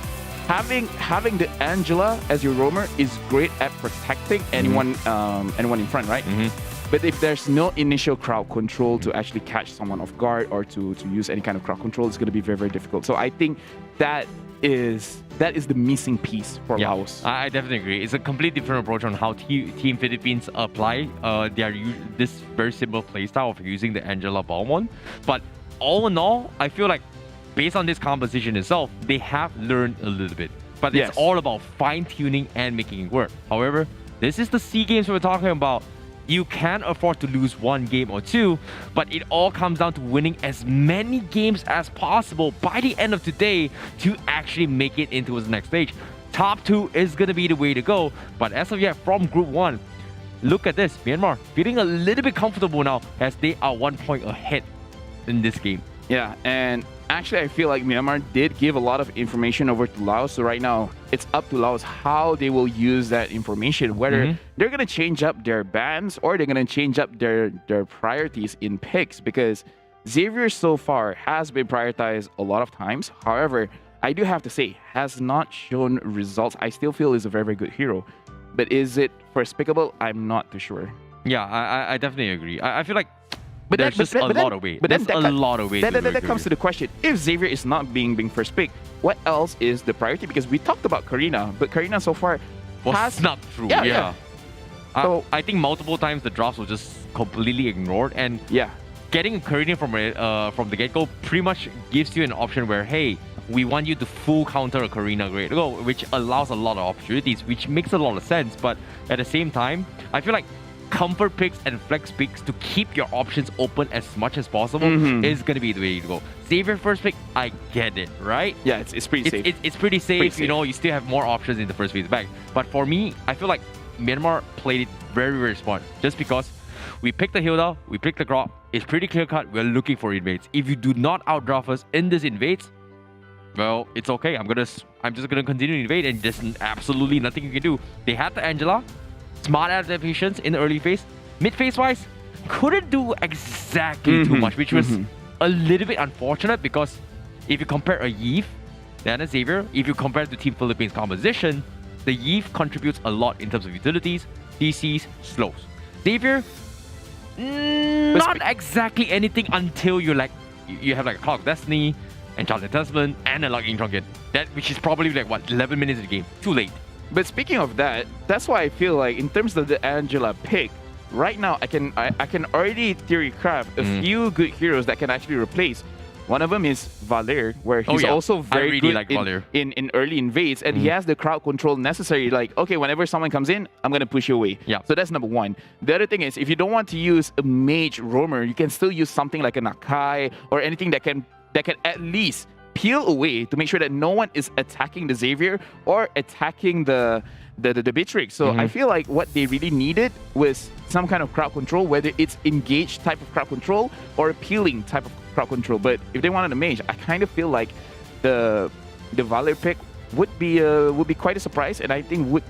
having the Angela as your roamer is great at protecting anyone in front, right? But if there's no initial crowd control to actually catch someone off guard or to use any kind of crowd control, it's going to be very difficult. So I think that is the missing piece for Laos. I definitely agree. It's a completely different approach on how Team Philippines apply this very simple playstyle of using the Angela Balmon. But all in all, I feel like based on this composition itself, they have learned a little bit. But it's all about fine-tuning and making it work. However, this is the SEA Games we're talking about. You can afford to lose one game or two, but it all comes down to winning as many games as possible by the end of today to actually make it into the next stage. Top 2 is going to be the way to go, but as of yet, from Group 1, look at this. Myanmar feeling a little bit comfortable now as they are 1 point ahead in this game. Yeah, and actually I feel like Myanmar did give a lot of information over to Laos. So right now, it's up to Laos how they will use that information, whether they're going to change up their bans or they're going to change up their priorities in picks, because Xavier so far has been prioritized a lot of times. However, I do have to say, has not shown results. I still feel is a very good hero. But is it first-pickable? I'm not too sure. Yeah, I definitely agree. I feel like there's just a lot of weight. That comes to the question. If Xavier is not being first pick, what else is the priority? Because we talked about Karina, but Karina so far has not true. Yeah. So I think multiple times the drops were just completely ignored, and getting a Karina from the get-go pretty much gives you an option where, hey, we want you to full counter a Karina great go, which allows a lot of opportunities, which makes a lot of sense. But at the same time, I feel like comfort picks and flex picks to keep your options open as much as possible is going to be the way to go. Xavier first pick, I get it, right? Yeah, it's pretty safe. It's pretty safe. You know, you still have more options in the first phase back. But for me, I feel like Myanmar played it very smart. Just because we picked the Hilda, we picked the Grok, it's pretty clear cut, we're looking for invades. If you do not outdraft us in this invades, well, it's okay. I'm just gonna continue to invade, and there's absolutely nothing you can do. They had the Angela, smart adaptations in the early phase. Mid phase wise, couldn't do exactly too much, which was a little bit unfortunate, because if you compare a Yves and a Xavier, if you compare to Team Philippines composition, the Yves contributes a lot in terms of utilities, DCs, slows. Xavier, not exactly anything until you have like a Clock Destiny, Enchanted Testament, and a Locking Trunket. That which is probably like what, 11 minutes of the game. Too late. But speaking of that, that's why I feel like in terms of the Angela pick, right now I can already theory craft a few good heroes that can actually replace. One of them is Valer, where he's also very good in early invades, and he has the crowd control necessary. Like, okay, whenever someone comes in, I'm gonna push you away. Yeah. So that's number one. The other thing is, if you don't want to use a mage roamer, you can still use something like a Nakai or anything that can at least peel away to make sure that no one is attacking the Xavier or attacking the Beatrix. So I feel like what they really needed was some kind of crowd control, whether it's engaged type of crowd control or appealing type of crowd control. But if they wanted a mage, I kind of feel like the Valor pick would be quite a surprise, and I think would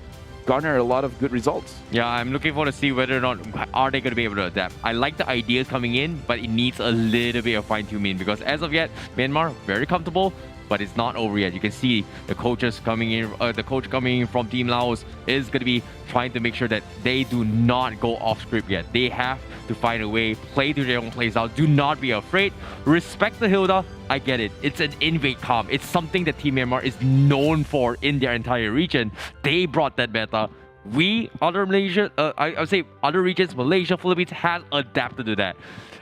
garner a lot of good results. Yeah, I'm looking forward to see whether or not are they going to be able to adapt. I like the ideas coming in, but it needs a little bit of fine-tuning, because as of yet, Myanmar very comfortable. but it's not over yet. You can see the coaches coming in. The coach coming in from Team Laos is going to be trying to make sure that they do not go off script yet. They have to find a way, play to their own play style. Do not be afraid. Respect the Hilda. I get it. It's an invade comp. It's something that Team Myanmar is known for in their entire region. They brought that meta. We, other Malaysia, I would say other regions, Malaysia, Philippines, has adapted to that.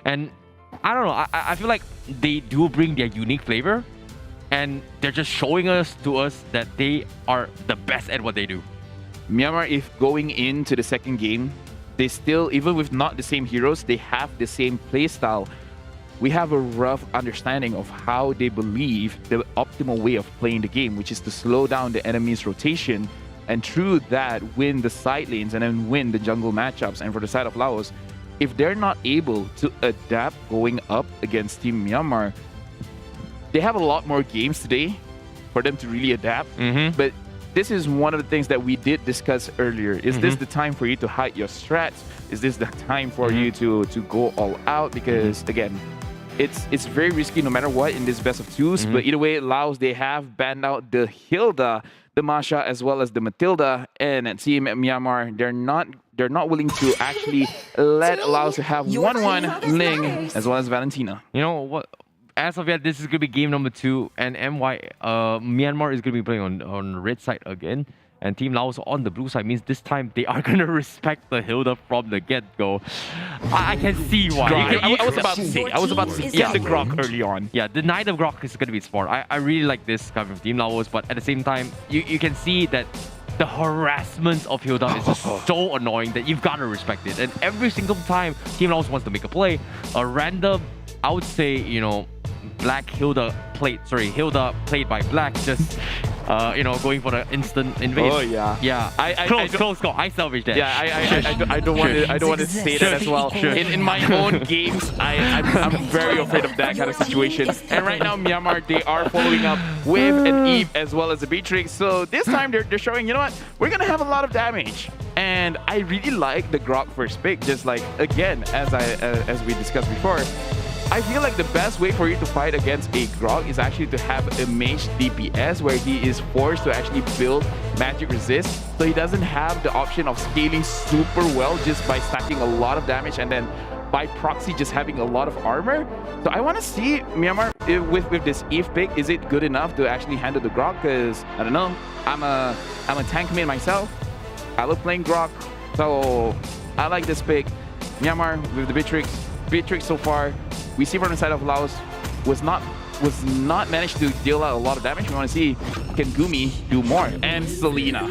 And I don't know, I feel like they do bring their unique flavor, and they're just showing us that they are the best at what they do. Myanmar, if going into the second game, they still, even with not the same heroes, they have the same playstyle. We have a rough understanding of how they believe the optimal way of playing the game, which is to slow down the enemy's rotation, and through that, win the side lanes and then win the jungle matchups. And for the side of Laos, if they're not able to adapt going up against Team Myanmar, they have a lot more games today for them to really adapt. But this is one of the things that we did discuss earlier. Is this the time for you to hide your strats? Is this the time for you to go all out? Because again, it's very risky no matter what in this best of twos. But either way, Laos, they have banned out the Hilda, the Masha, as well as the Matilda. And at Team Myanmar, they're not willing to actually let Laos to have 1-1 Ling as well as Valentina. You know what? As of yet, this is going to be game number 2, and Myanmar is going to be playing on red side again, and Team Laos on the blue side. Means this time they are going to respect the Hilda from the get-go. I can see why. I was about to say the Grok early on. Yeah, the Knight of Grok is going to be smart. I really like this coming from Team Laos, but at the same time, you can see that the harassment of Hilda is just so annoying that you've got to respect it. And every single time Team Laos wants to make a play, a random, I would say, Black Hilda played by Black, just going for the instant invade. Oh yeah. Yeah. Close call. I salvaged that. Yeah, I don't want to say that as well. In my own games, I'm very afraid of that kind of situation. And right now, Myanmar, they are following up with an Eve as well as a Beatrix. So this time they're showing, you know what, we're gonna have a lot of damage. And I really like the Grok first pick. Just like again, as we discussed before, I feel like the best way for you to fight against a Grok is actually to have a mage DPS where he is forced to actually build magic resist, so he doesn't have the option of scaling super well just by stacking a lot of damage and then by proxy just having a lot of armor. So I want to see Myanmar with this Eve pick, is it good enough to actually handle the Grok? Because I don't know, I'm a tank main myself. I love playing Grok, so I like this pick. Myanmar with the Beatrix so far, we see from the side of Laos was not managed to deal out a lot of damage. We want to see, can Gumi do more? And Selena.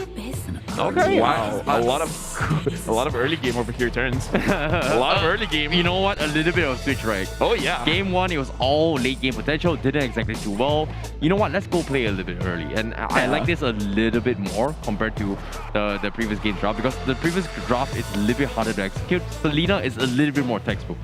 Okay. Wow. A lot of early game over here turns. A lot of early game. You know what? A little bit of switch right. Oh yeah. Game 1, it was all late game potential. Didn't exactly do well. You know what? Let's go play a little bit early. And I like this a little bit more compared to the previous game draft, because the previous draft is a little bit harder to execute. Selena is a little bit more textbook.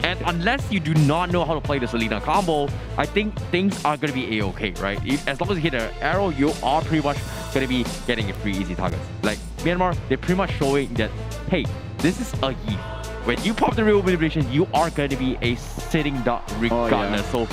And unless you do not know how to play the Selena combo, I think things are going to be a-okay, right? As long as you hit an arrow, you are pretty much going to be getting a free easy target. Like Myanmar, they're pretty much showing that, hey, this is a Yi. When you pop the real manipulation, you are going to be a sitting duck regardless. So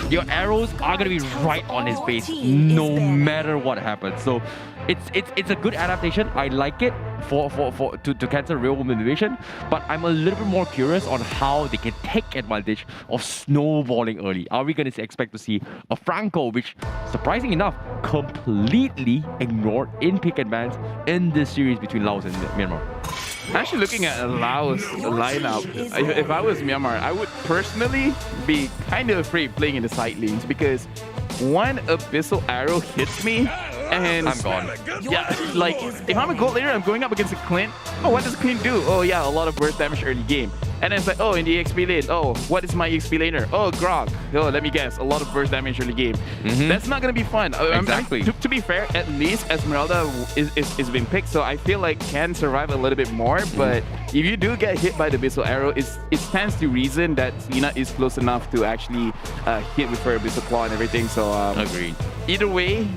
your arrows are going to be right on his face no matter what happens. So it's a good adaptation. I like it to cancel real manipulation, but I'm a little bit more curious on how they can take advantage of snowballing early. Are we going to expect to see a Franco, which surprising enough completely ignored in pick and bans in this series between Laos and Myanmar? Actually, looking at Laos lineup, if I was Myanmar, I would personally be kind of afraid playing in the side lanes, because one Abyssal Arrow hits me and I'm gone. Yeah, like if I'm a gold laner, I'm going up against a Clint. Oh, what does Clint do? Oh yeah, a lot of burst damage early game. And then it's like, oh, in the EXP lane, oh, what is my EXP laner? Oh, Grok. Oh, let me guess, a lot of burst damage early game. That's not gonna be fun. Exactly. To be fair, at least Esmeralda is being picked, so I feel like can survive a little bit more. But if you do get hit by the Abyssal Arrow, it stands to reason that Selena is close enough to actually hit with her Abyssal Claw and everything. So agreed. Either way,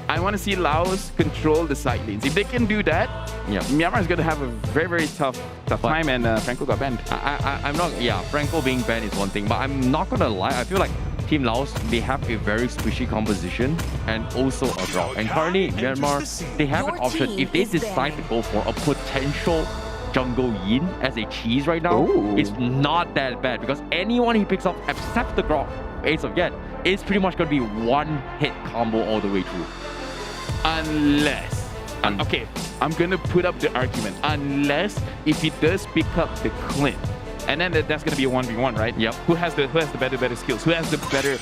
I want to see Laos control the side lanes. If they can do that, Myanmar is going to have a very, very tough time, and Franco got banned. I'm not, Franco being banned is one thing, but I'm not going to lie. I feel like Team Laos, they have a very squishy composition and also a drop. And currently, Myanmar, they have an option. If they decide to go for a potential jungle yin as a cheese right now, it's not that bad because anyone he picks up except the Grok, Ace of Get, is pretty much going to be one-hit combo all the way through. Unless, okay, I'm going to put up the argument. Unless if he does pick up the Clint, and then that's going to be a 1v1, right? Yep. Who has the better skills? Who has the better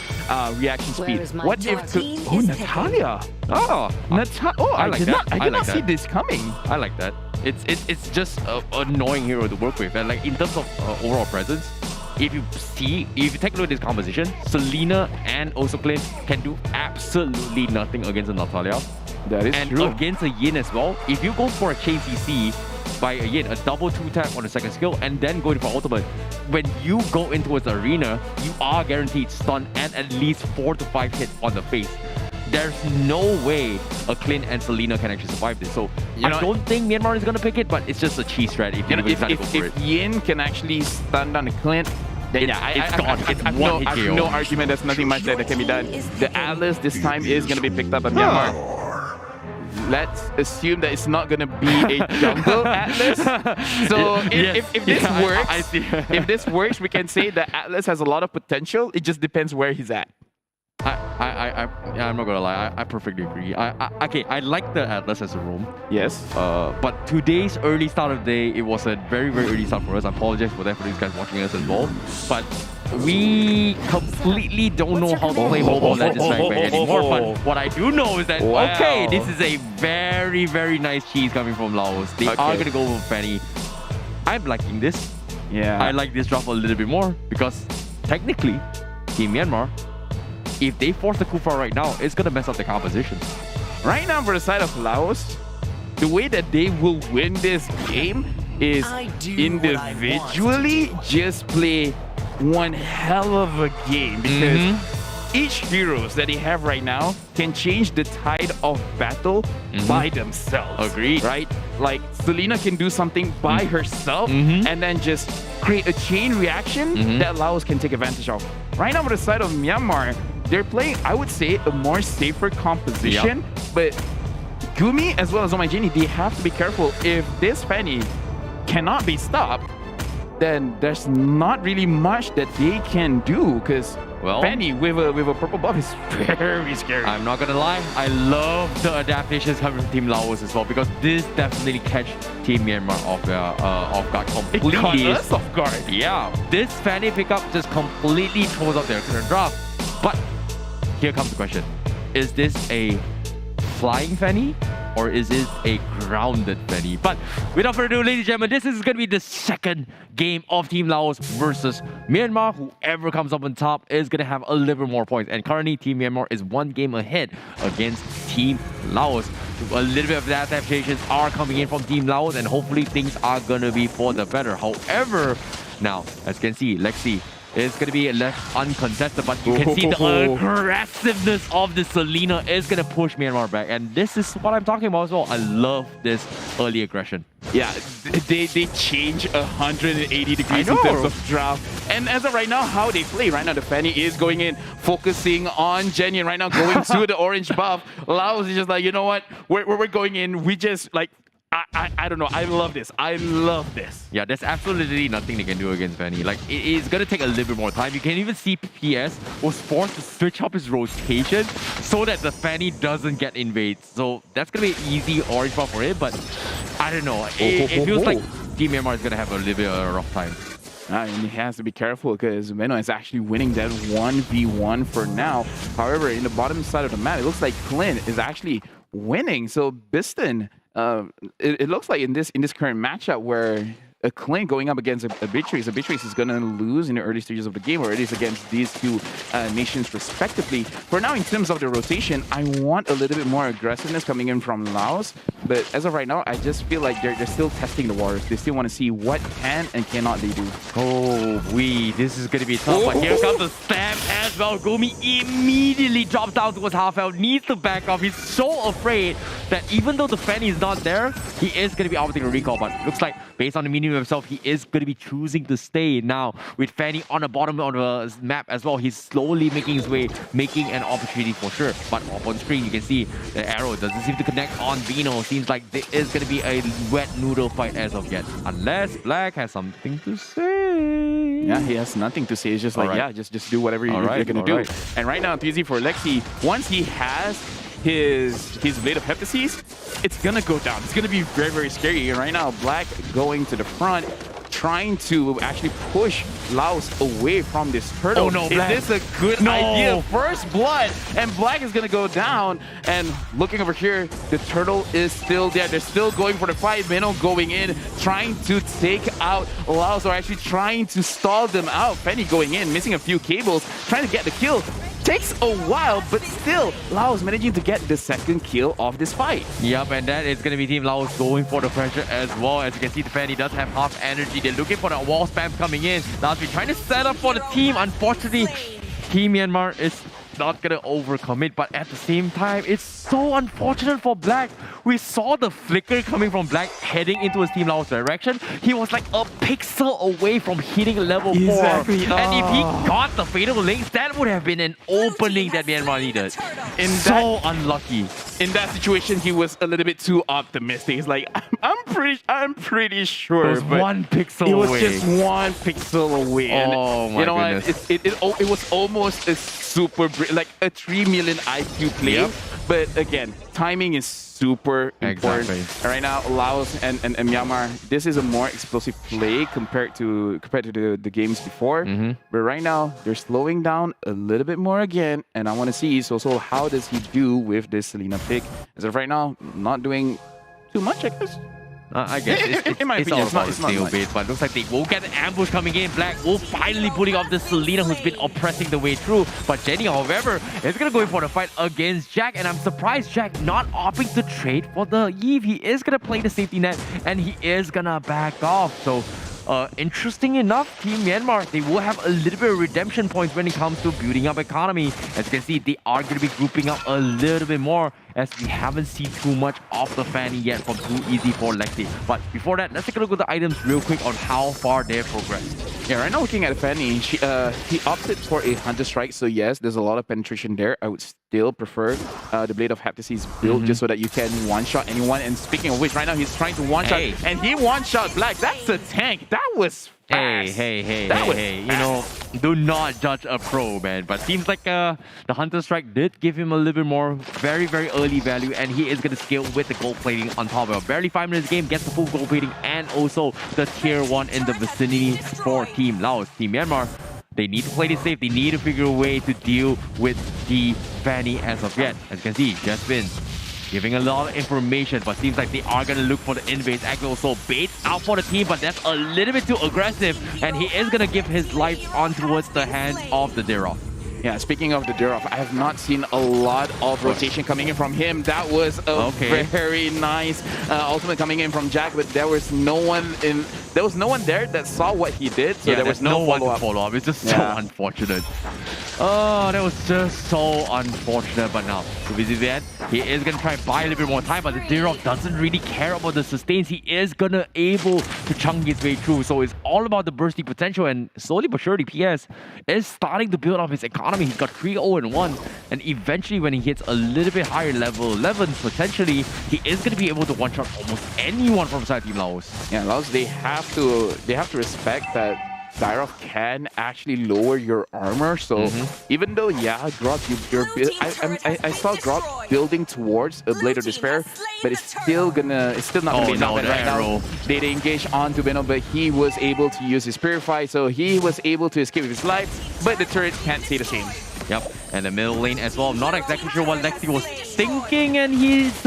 reaction speed? What if Natalia? Oh, I did not see this coming. I like that. It's just an annoying hero to work with, and like in terms of overall presence, if you take a look at this composition, Selena and also Clint can do absolutely nothing against a Natalia. That is true. And against a Yin as well, if you go for a chain CC by a Yin, a double 2-tap on the second skill, and then go for ultimate, when you go into his arena, you are guaranteed stun and at least 4 to 5 hits on the face. There's no way a Clint and Selena can actually survive this. So I don't think Myanmar is going to pick it, but it's just a cheese strat if Yin can actually stun down the Clint, then it's gone. It's I have no argument. There's nothing much that can be done. The Atlas this time is going to be picked up by Myanmar. Let's assume that it's not going to be a jungle Atlas. So if this works, if this works, we can say that Atlas has a lot of potential. It just depends where he's at. I'm not gonna lie. I perfectly agree. I like the Atlas as a roam. Yes. But today's early start of the day, it was a very, very early start for us. I apologize for that for these guys watching us as well. But we completely don't know how to play Mobile Legends back anymore. But what I do know is that, okay, this is a very, very nice cheese coming from Laos. They are gonna go with Fanny. I'm liking this. Yeah. I like this drop a little bit more because technically, Team Myanmar, if they force the Kufa right now, it's going to mess up the composition. Right now, for the side of Laos, the way that they will win this game is individually just play one hell of a game because each heroes that they have right now can change the tide of battle by themselves. Agreed. Right? Like Selena can do something by herself and then just create a chain reaction that Laos can take advantage of. Right now, for the side of Myanmar, they're playing, I would say, a more safer composition, but Gumi as well as Omaijini, they have to be careful. If this Fanny cannot be stopped, then there's not really much that they can do because Fanny with a purple buff is very scary. I'm not gonna lie, I love the adaptations coming from Team Laos as well because this definitely catch Team Myanmar off guard completely. It caught us off guard. Yeah, this Fanny pickup just completely throws up their current draft. But here comes the question. Is this a flying Fanny or is it a grounded Fanny? But without further ado, ladies and gentlemen, this is going to be the second game of Team Laos versus Myanmar. Whoever comes up on top is going to have a little bit more points. And currently, Team Myanmar is one game ahead against Team Laos. A little bit of the adaptations are coming in from Team Laos and hopefully things are going to be for the better. However, now, as you can see, Lexi is going to be left uncontested, but you can see the aggressiveness of the Selena is going to push Myanmar back. And this is what I'm talking about as well. I love this early aggression. Yeah, they change 180 degrees in terms of draft. And as of right now, how they play right now, the Fanny is going in, focusing on Jenny, and right now going to the orange buff. Laos is just like, you know what, we're going in, we just like, I don't know. I love this. I love this. Yeah, there's absolutely nothing they can do against Fanny. Like, it's going to take a little bit more time. You can even see PS was forced to switch up his rotation so that the Fanny doesn't get invaded. So that's going to be an easy orange buff for it, but I don't know. It feels like Team Myanmar is going to have a little bit of a rough time. And he has to be careful because Meno is actually winning that 1v1 for now. However, in the bottom side of the map, it looks like Clint is actually winning. So Biston, it looks like in this current matchup where a Clint going up against a Beatrice is going to lose in the early stages of the game, or it is against these two nations respectively. For now, in terms of the rotation, I want a little bit more aggressiveness coming in from Laos, but as of right now, I just feel like they're still testing the waters. They still want to see what can and cannot they do. Oh, this is going to be tough, but here comes the stab as well. Gumi immediately drops down towards half health, needs to back off. He's so afraid that even though the Fanny is not there, he is going to be opting a recall. But looks like, based on the meaning of himself, he is going to be choosing to stay now. With Fanny on the bottom of the map as well, he's slowly making his way, making an opportunity for sure. But up on screen, you can see the arrow doesn't seem to connect on Vino. Seems like there is going to be a wet noodle fight as of yet. Unless Black has something to say. Yeah, he has nothing to say. It's just like, yeah, just do whatever you're going to do. And right now, 3Z for Lexi, once he has his Blade of Heptases, it's going to go down. It's going to be very, very scary. And right now, Black going to the front, trying to actually push Laos away from this turtle. Oh no, Black. Is this a good idea? First blood, and Black is going to go down. And looking over here, the turtle is still there. They're still going for the fight. Minnow going in, trying to take out Laos, or actually trying to stall them out. Penny going in, missing a few cables, trying to get the kill. Takes a while, but still, Laos managing to get the second kill of this fight. Yep, and that is going to be Team Laos going for the pressure as well. As you can see, the Fanny does have half energy. They're looking for that wall spam coming in. Laos been trying to set up for the team. Unfortunately, Team Myanmar is not going to overcome it, but at the same time, it's so unfortunate for Black. We saw the flicker coming from Black heading into his Team Laos direction. He was like a pixel away from hitting level 4. And if he got the fatal links, that would have been an opening that Myanmar needed. Unlucky. In that situation, he was a little bit too optimistic. He's like, I'm pretty sure. It was one pixel away. It was just one pixel away. And oh my goodness. It was almost a super, like a 3 million IQ play. Yep. But again, timing is super important. And right now, Laos and Myanmar, this is a more explosive play compared to the games before. But right now, they're slowing down a little bit more again. And I want to see, so how does he do with this Selena pick? As of right now, not doing too much, I guess. I guess in my opinion, it's not stalemate, but looks like they will get an ambush coming in. Black will finally putting off this Selena who's been oppressing the way through. But Jenny, however, is going to go in for the fight against Jack. And I'm surprised Jack not opting to trade for the Eve. He is going to play the safety net and he is going to back off. So interesting enough, Team Myanmar, they will have a little bit of redemption points when it comes to building up economy. As you can see, they are going to be grouping up a little bit more, as we haven't seen too much of the Fanny yet from Too Easy for Lexi. But before that, let's take a look at the items real quick on how far they've progressed. Yeah, right now looking at Fanny, he opted for a Hunter Strike, so yes, there's a lot of penetration there. I would still prefer the Blade of Heptases build just so that you can one-shot anyone. And speaking of which, right now he's trying to one-shot, and he one-shot Black. That's a tank. That was fast. Hey, you know, do not judge a pro, man. But seems like the Hunter Strike did give him a little bit more very, very early value, and he is going to scale with the gold plating on top of it. Barely 5 minutes game, gets the full gold plating, and also the tier 1 in the vicinity for Team Laos. Team Myanmar, they need to play this safe. They need to figure a way to deal with the Fanny as of yet. As you can see, Jasmine giving a lot of information, but seems like they are going to look for the invades. Aglo so baits out for the team, but that's a little bit too aggressive, and he is going to give his life on towards the hands of the Dirov. Yeah, speaking of the Dirov, I have not seen a lot of rotation coming in from him. That was a very nice ultimate coming in from Jack, but there was no one there that saw what he did, so there was no follow-up. It's just so unfortunate. Oh, that was just so unfortunate. But now, to visit that, he is going to try and buy a little bit more time, but the Dirov doesn't really care about the sustains. He is going to able to chunk his way through, so it's all about the bursting potential, and slowly but surely, PS is starting to build up his economy. He's got 3-0-1, and eventually when he hits a little bit higher level 11, potentially, he is going to be able to one-shot almost anyone from side Team Laos. Yeah, Laos, they have to respect that Dirov can actually lower your armor. So even though, yeah, Grot, I saw Grot building towards a Blade of Despair, but it's still not gonna be enough. And right now, they engage onto Beno, but he was able to use his Purify, so he was able to escape with his life, but the turret can't say the same. Yep, and the middle lane as well. I'm not exactly sure what Lexi was thinking, and he's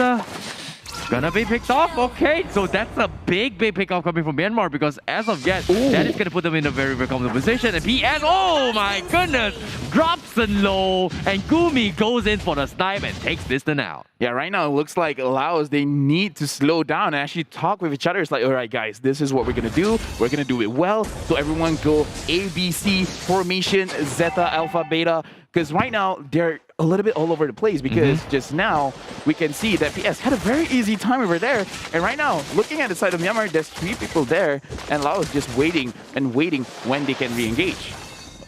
gonna be picked off. Okay, so that's a big pickup coming from Myanmar, because as of yet, that is gonna put them in a very, very comfortable position. And PS, oh my goodness, drops the low, and Gumi goes in for the snipe and takes this to now. Yeah, right now it looks like Laos, they need to slow down and actually talk with each other. It's like, all right, guys, this is what we're gonna do. We're gonna do it well. So everyone go ABC formation, Zeta, Alpha, Beta. Because right now, they're a little bit all over the place because just now we can see that PS had a very easy time over there. And right now, looking at the side of Myanmar, there's 3 people there and Laos just waiting and waiting when they can re-engage.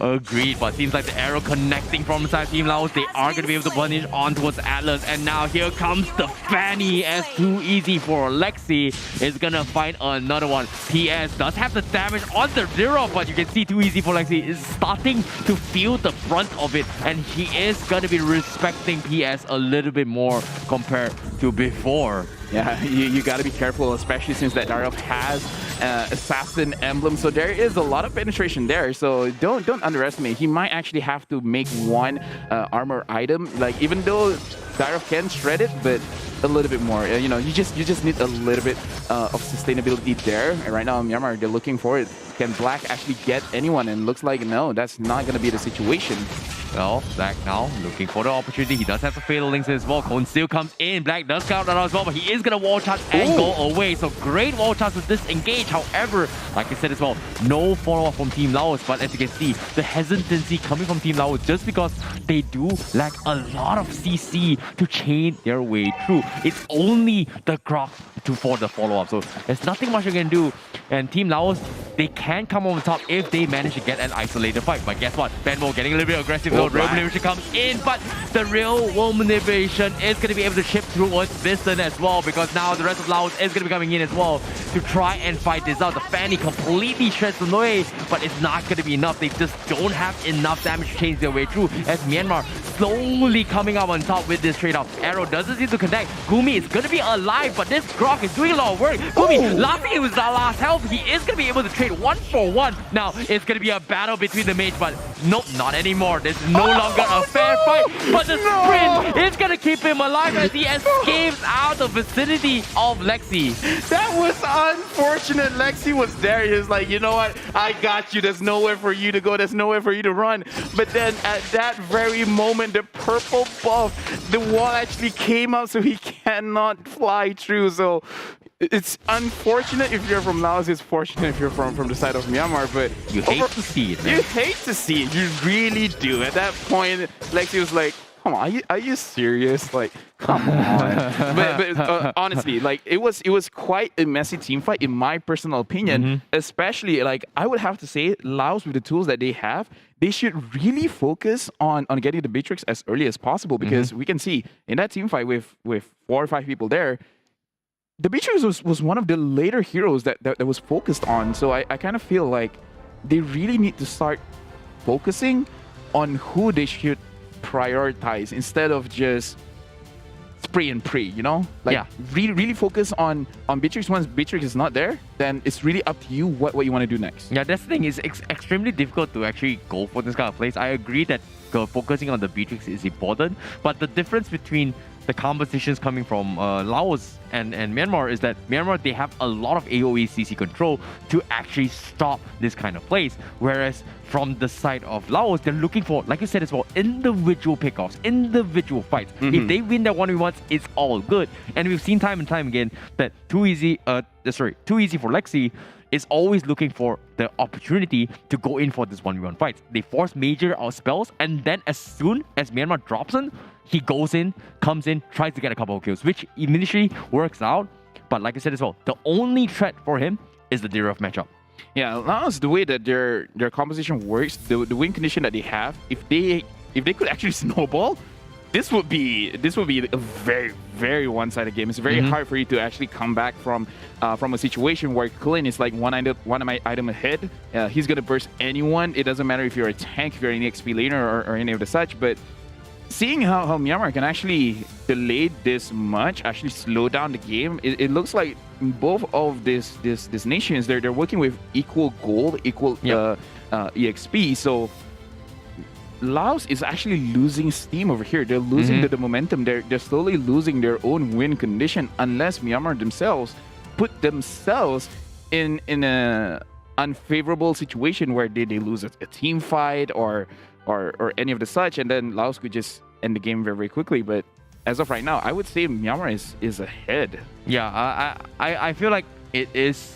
Agreed, but seems like the arrow connecting from inside Team Laos. They are going to be able to punish on towards Atlas. And now here comes the Fanny as too easy for Lexi. Is going to find another one. PS does have the damage on the zero, but you can see too easy for Lexi is starting to feel the brunt of it. And he is going to be respecting PS a little bit more compared to before. Yeah, you got to be careful, especially since that Darov has assassin emblem. So there is a lot of penetration there. So don't underestimate. He might actually have to make one armor item. Like even though Darov can shred it, but a little bit more. You know, you just need a little bit of sustainability there. And right now, Myanmar, they're looking for it. Can Black actually get anyone? And looks like no, that's not going to be the situation. Well, Black now looking for the opportunity. He does have the fatal links as well. Cone still comes in. Black does count that out as well, but he is going to wall charge and go away. So great wall charge with this engage. However, like I said as well, no follow-up from Team Laos. But as you can see, the hesitancy coming from Team Laos just because they do lack a lot of CC to chain their way through. It's only the Grok for the follow-up. So there's nothing much you can do. And Team Laos, they can come on top if they manage to get an isolated fight. But guess what? Benmo getting a little bit aggressive. Real manipulation comes in, but the real world manipulation is going to be able to chip through Viston as well, because now the rest of Laos is going to be coming in as well to try and fight this out. The Fanny completely shreds the way, but it's not going to be enough. They just don't have enough damage to change their way through as Myanmar slowly coming up on top with this trade-off. Arrow doesn't seem to connect. Gumi is going to be alive, but this Grok is doing a lot of work. Gumi, last thing it was the last health. He is going to be able to trade 1-for-1. Now, it's going to be a battle between the mage, but nope, not anymore. This is no longer a fair fight, but the sprint is going to keep him alive as he escapes out the vicinity of Lexi. That was unfortunate. Lexi was there. He was like, you know what? I got you. There's nowhere for you to go. There's nowhere for you to run. But then at that very moment, the purple buff, the wall actually came up so he cannot fly through. So it's unfortunate if you're from Laos. It's fortunate if you're from the side of Myanmar. But you hate to see it, man. You hate to see it. You really do. At that point, Lexi was like, come on, are you serious? Like, come on. but honestly, like it was quite a messy team fight in my personal opinion. Especially, like I would have to say, Laos with the tools that they have, they should really focus on getting the Beatrix as early as possible, because we can see in that team fight with 4 or 5 people there, the Beatrix was one of the later heroes that was focused on. So I kind of feel like they really need to start focusing on who they should prioritize instead of just spray and pray, you know? Like really focus on Beatrix. Once Beatrix is not there, then it's really up to you what you want to do next. Yeah, that's the thing. It's extremely difficult to actually go for this kind of place. I agree that focusing on the Beatrix is important, but the difference between the compositions coming from Laos and Myanmar is that Myanmar, they have a lot of AoE CC control to actually stop this kind of plays. Whereas from the side of Laos, they're looking for, like you said as well, individual pickoffs, individual fights. If they win that 1v1s, it's all good. And we've seen time and time again that Too Easy for Lexi is always looking for the opportunity to go in for this 1v1 fights. They force major out spells, and then as soon as Myanmar drops in, he goes in, comes in, tries to get a couple of kills, which initially works out. But like I said as well, the only threat for him is the Darov matchup. Yeah, Laos, the way that their composition works, the win condition that they have, if they could actually snowball, this would be a very, very one-sided game. It's very hard for you to actually come back from a situation where Kulin is like one item ahead. He's gonna burst anyone. It doesn't matter if you're a tank, if you're an XP laner or any of the such. But seeing how Myanmar can actually delay this much, actually slow down the game, it looks like both of these nations, they're working with equal gold, equal EXP. So Laos is actually losing steam over here. They're losing the momentum. They're slowly losing their own win condition unless Myanmar themselves put themselves in a unfavorable situation where they lose a team fight or any of the such, and then Laos could just end the game very, very quickly. But as of right now, I would say Myanmar is ahead. Yeah, I feel like it is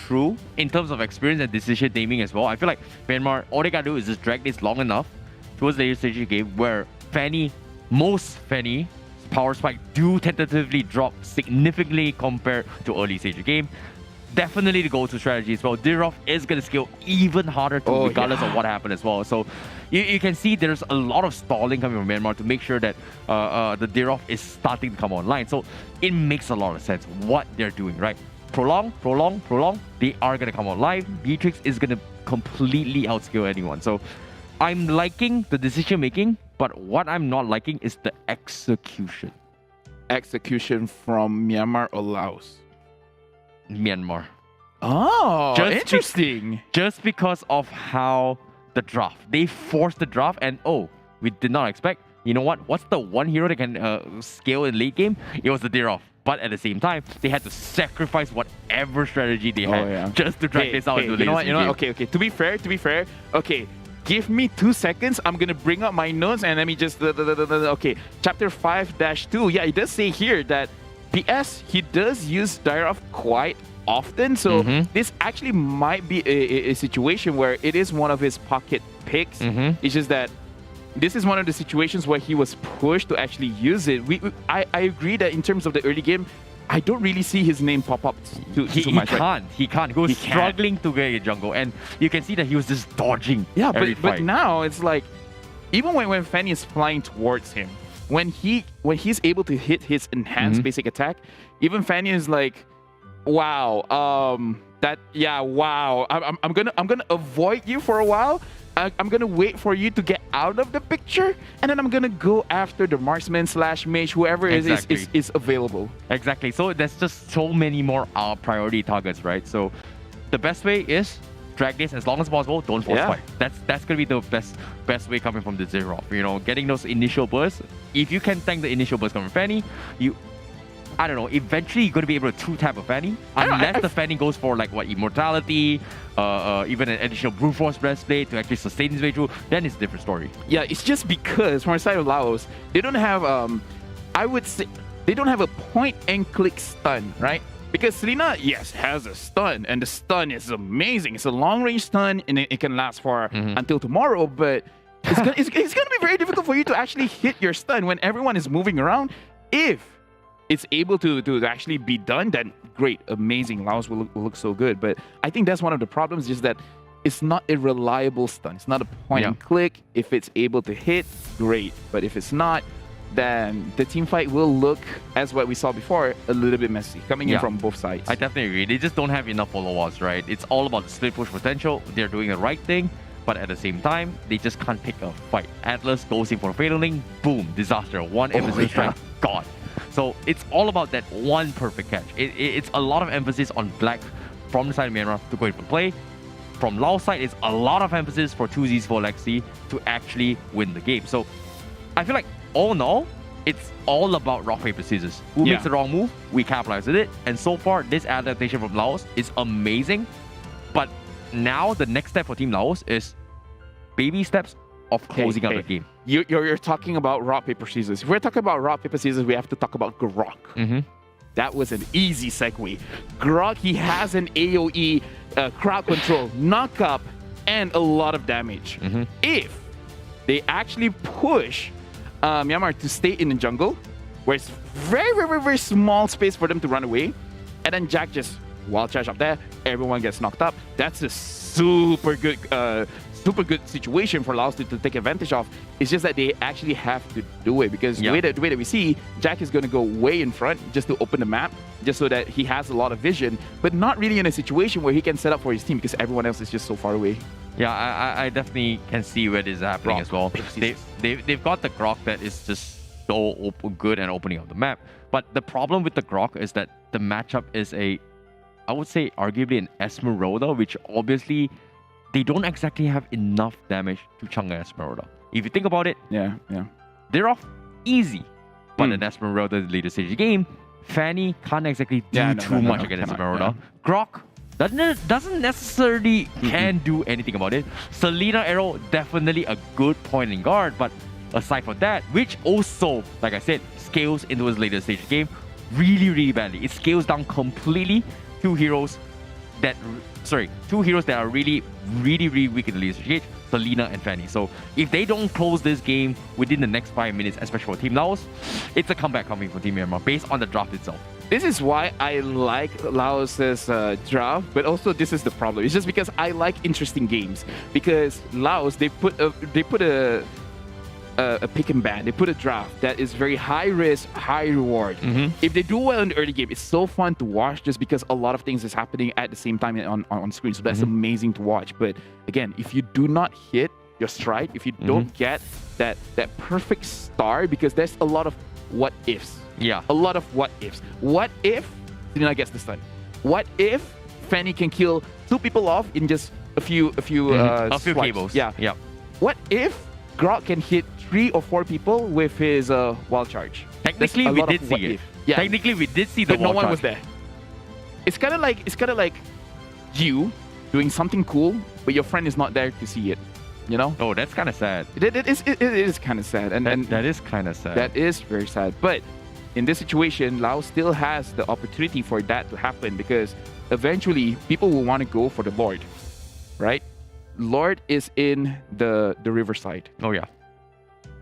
true in terms of experience and decision naming as well. I feel like Myanmar, all they gotta do is just drag this long enough towards the later stage of the game where Fanny most Fanny power spike do tentatively drop significantly compared to early stage of game. Definitely the go-to strategy as well. Dirov is going to scale even harder too, regardless of what happened as well. So you can see there's a lot of stalling coming from Myanmar to make sure that the Dirov is starting to come online. So it makes a lot of sense what they're doing, right? Prolong. They are going to come online. Beatrix is going to completely outscale anyone. So I'm liking the decision making, but what I'm not liking is the execution. Execution from Myanmar or Laos? Myanmar. Oh, interesting. Just because of how the draft. They forced the draft and we did not expect. You know what? What's the one hero that can scale in late game? It was the Dirov. But at the same time, they had to sacrifice whatever strategy they had just to drag this out into the late game. Okay. To be fair. Okay. Give me 2 seconds. I'm going to bring up my notes and let me just... Okay. Chapter 5-2. Yeah, it does say here that PS, he does use Dirov quite often. So this actually might be a situation where it is one of his pocket picks. It's just that this is one of the situations where he was pushed to actually use it. I agree that in terms of the early game, I don't really see his name pop up too much. He can't. He was struggling to get a jungle. And you can see that he was just dodging. Yeah, but now it's like, even when Fanny is flying towards him, when he's able to hit his enhanced basic attack, even Fanny is like, wow, wow. I'm gonna avoid you for a while. I'm gonna wait for you to get out of the picture, and then I'm gonna go after the marksman / mage, whoever is available. Exactly. So there's just so many more priority targets, right? So the best way is drag this as long as possible. Don't force fight. That's gonna be the best way coming from the Zerov. You know, getting those initial bursts. If you can tank the initial burst coming from Fanny, I don't know, eventually you're going to be able to two-tap a Fanny. Unless the Fanny goes for immortality, even an additional brute force breastplate to actually sustain his way through, then it's a different story. Yeah, it's just because from the side of Laos, they don't have, I would say, they don't have a point-and-click stun, right? Because Selena, yes, has a stun, and the stun is amazing. It's a long-range stun, and it can last for until tomorrow, but it's gonna be very difficult for you to actually hit your stun when everyone is moving around. If it's able to actually be done, then great, amazing. Laos will look so good. But I think that's one of the problems, is that it's not a reliable stun. It's not a point and click. If it's able to hit, great. But if it's not, then the team fight will look, as what we saw before, a little bit messy, coming in from both sides. I definitely agree. They just don't have enough follow-ups, right? It's all about the split push potential. They're doing the right thing, but at the same time, they just can't pick a fight. Atlas goes in for a Fatal Link, boom, disaster. One emphasis strike, gone. So it's all about that one perfect catch. It's a lot of emphasis on Black from the side of Myanmar to go in for play. From Laos side, it's a lot of emphasis for 2Zs for Lexi to actually win the game. So I feel like all in all, it's all about rock, paper, scissors. Who makes the wrong move, we capitalize with it. And so far, this adaptation from Laos is amazing. But now the next step for Team Laos is baby steps of closing out the game. You're talking about rock, paper, scissors. If we're talking about rock, paper, scissors, we have to talk about Grok. That was an easy segue. Grok, he has an AoE, crowd control, knock up, and a lot of damage. If they actually push Myanmar to stay in the jungle, where it's very, very, very small space for them to run away, and then Jack just wild charge up there, everyone gets knocked up, that's a super good situation for Laos to take advantage of. It's just that they actually have to do it, because the way that we see, Jack is going to go way in front just to open the map, just so that he has a lot of vision, but not really in a situation where he can set up for his team, because everyone else is just so far away. Yeah, I definitely can see where this is happening as well. They've got the Grok that is just so good and opening up the map. But the problem with the Grok is that the matchup is I would say arguably an Esmeralda, which obviously they don't exactly have enough damage to chunk an Esmeralda. If you think about it, they're off easy. But an Esmeralda in the later stage of the game, Fanny can't exactly do too much against Esmeralda. Grok doesn't necessarily can do anything about it. Selena Arrow, definitely a good point in guard, but aside from that, which also, like I said, scales into his later stage of the game really, really badly. It scales down completely. Two heroes two heroes that are really, really, really weak in the leadership stage, Selena and Fanny. So if they don't close this game within the next 5 minutes, especially for Team Laos, it's a comeback coming from Team Myanmar based on the draft itself. This is why I like Laos's draft, but also this is the problem. It's just because I like interesting games. Because Laos, they put a pick and ban. They put a draft that is very high risk, high reward. If they do well in the early game, it's so fun to watch just because a lot of things is happening at the same time on screen. So that's amazing to watch. But again, if you do not hit your stride, if you don't get that perfect start, because there's a lot of what ifs. Yeah. A lot of what ifs. What if Selena gets the stun? What if Fanny can kill 2 people off in just a few swipes? cables. Yeah. What if Grok can hit 3 or 4 people with his wild charge? Technically, we did see it. Yeah. Technically, we did see the but no wild one charge. was there. It's kind of like you doing something cool, but your friend is not there to see it. You know? Oh, that's kind of sad. It is kind of sad, and that is kind of sad. That is very sad. But in this situation, Laos still has the opportunity for that to happen, because eventually people will want to go for the Lord, right? Lord is in the riverside. Oh yeah.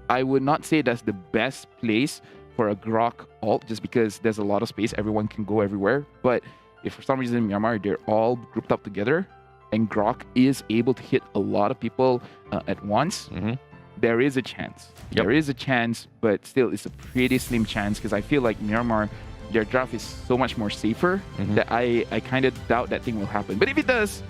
I would not say that's the best place for a Grok ult, just because there's a lot of space. Everyone can go everywhere. But if for some reason in Myanmar they're all grouped up together, and Grok is able to hit a lot of people at once, there is a chance. Yep. There is a chance, but still it's a pretty slim chance, because I feel like Myanmar, their draft is so much more safer that I kind of doubt that thing will happen. But if it does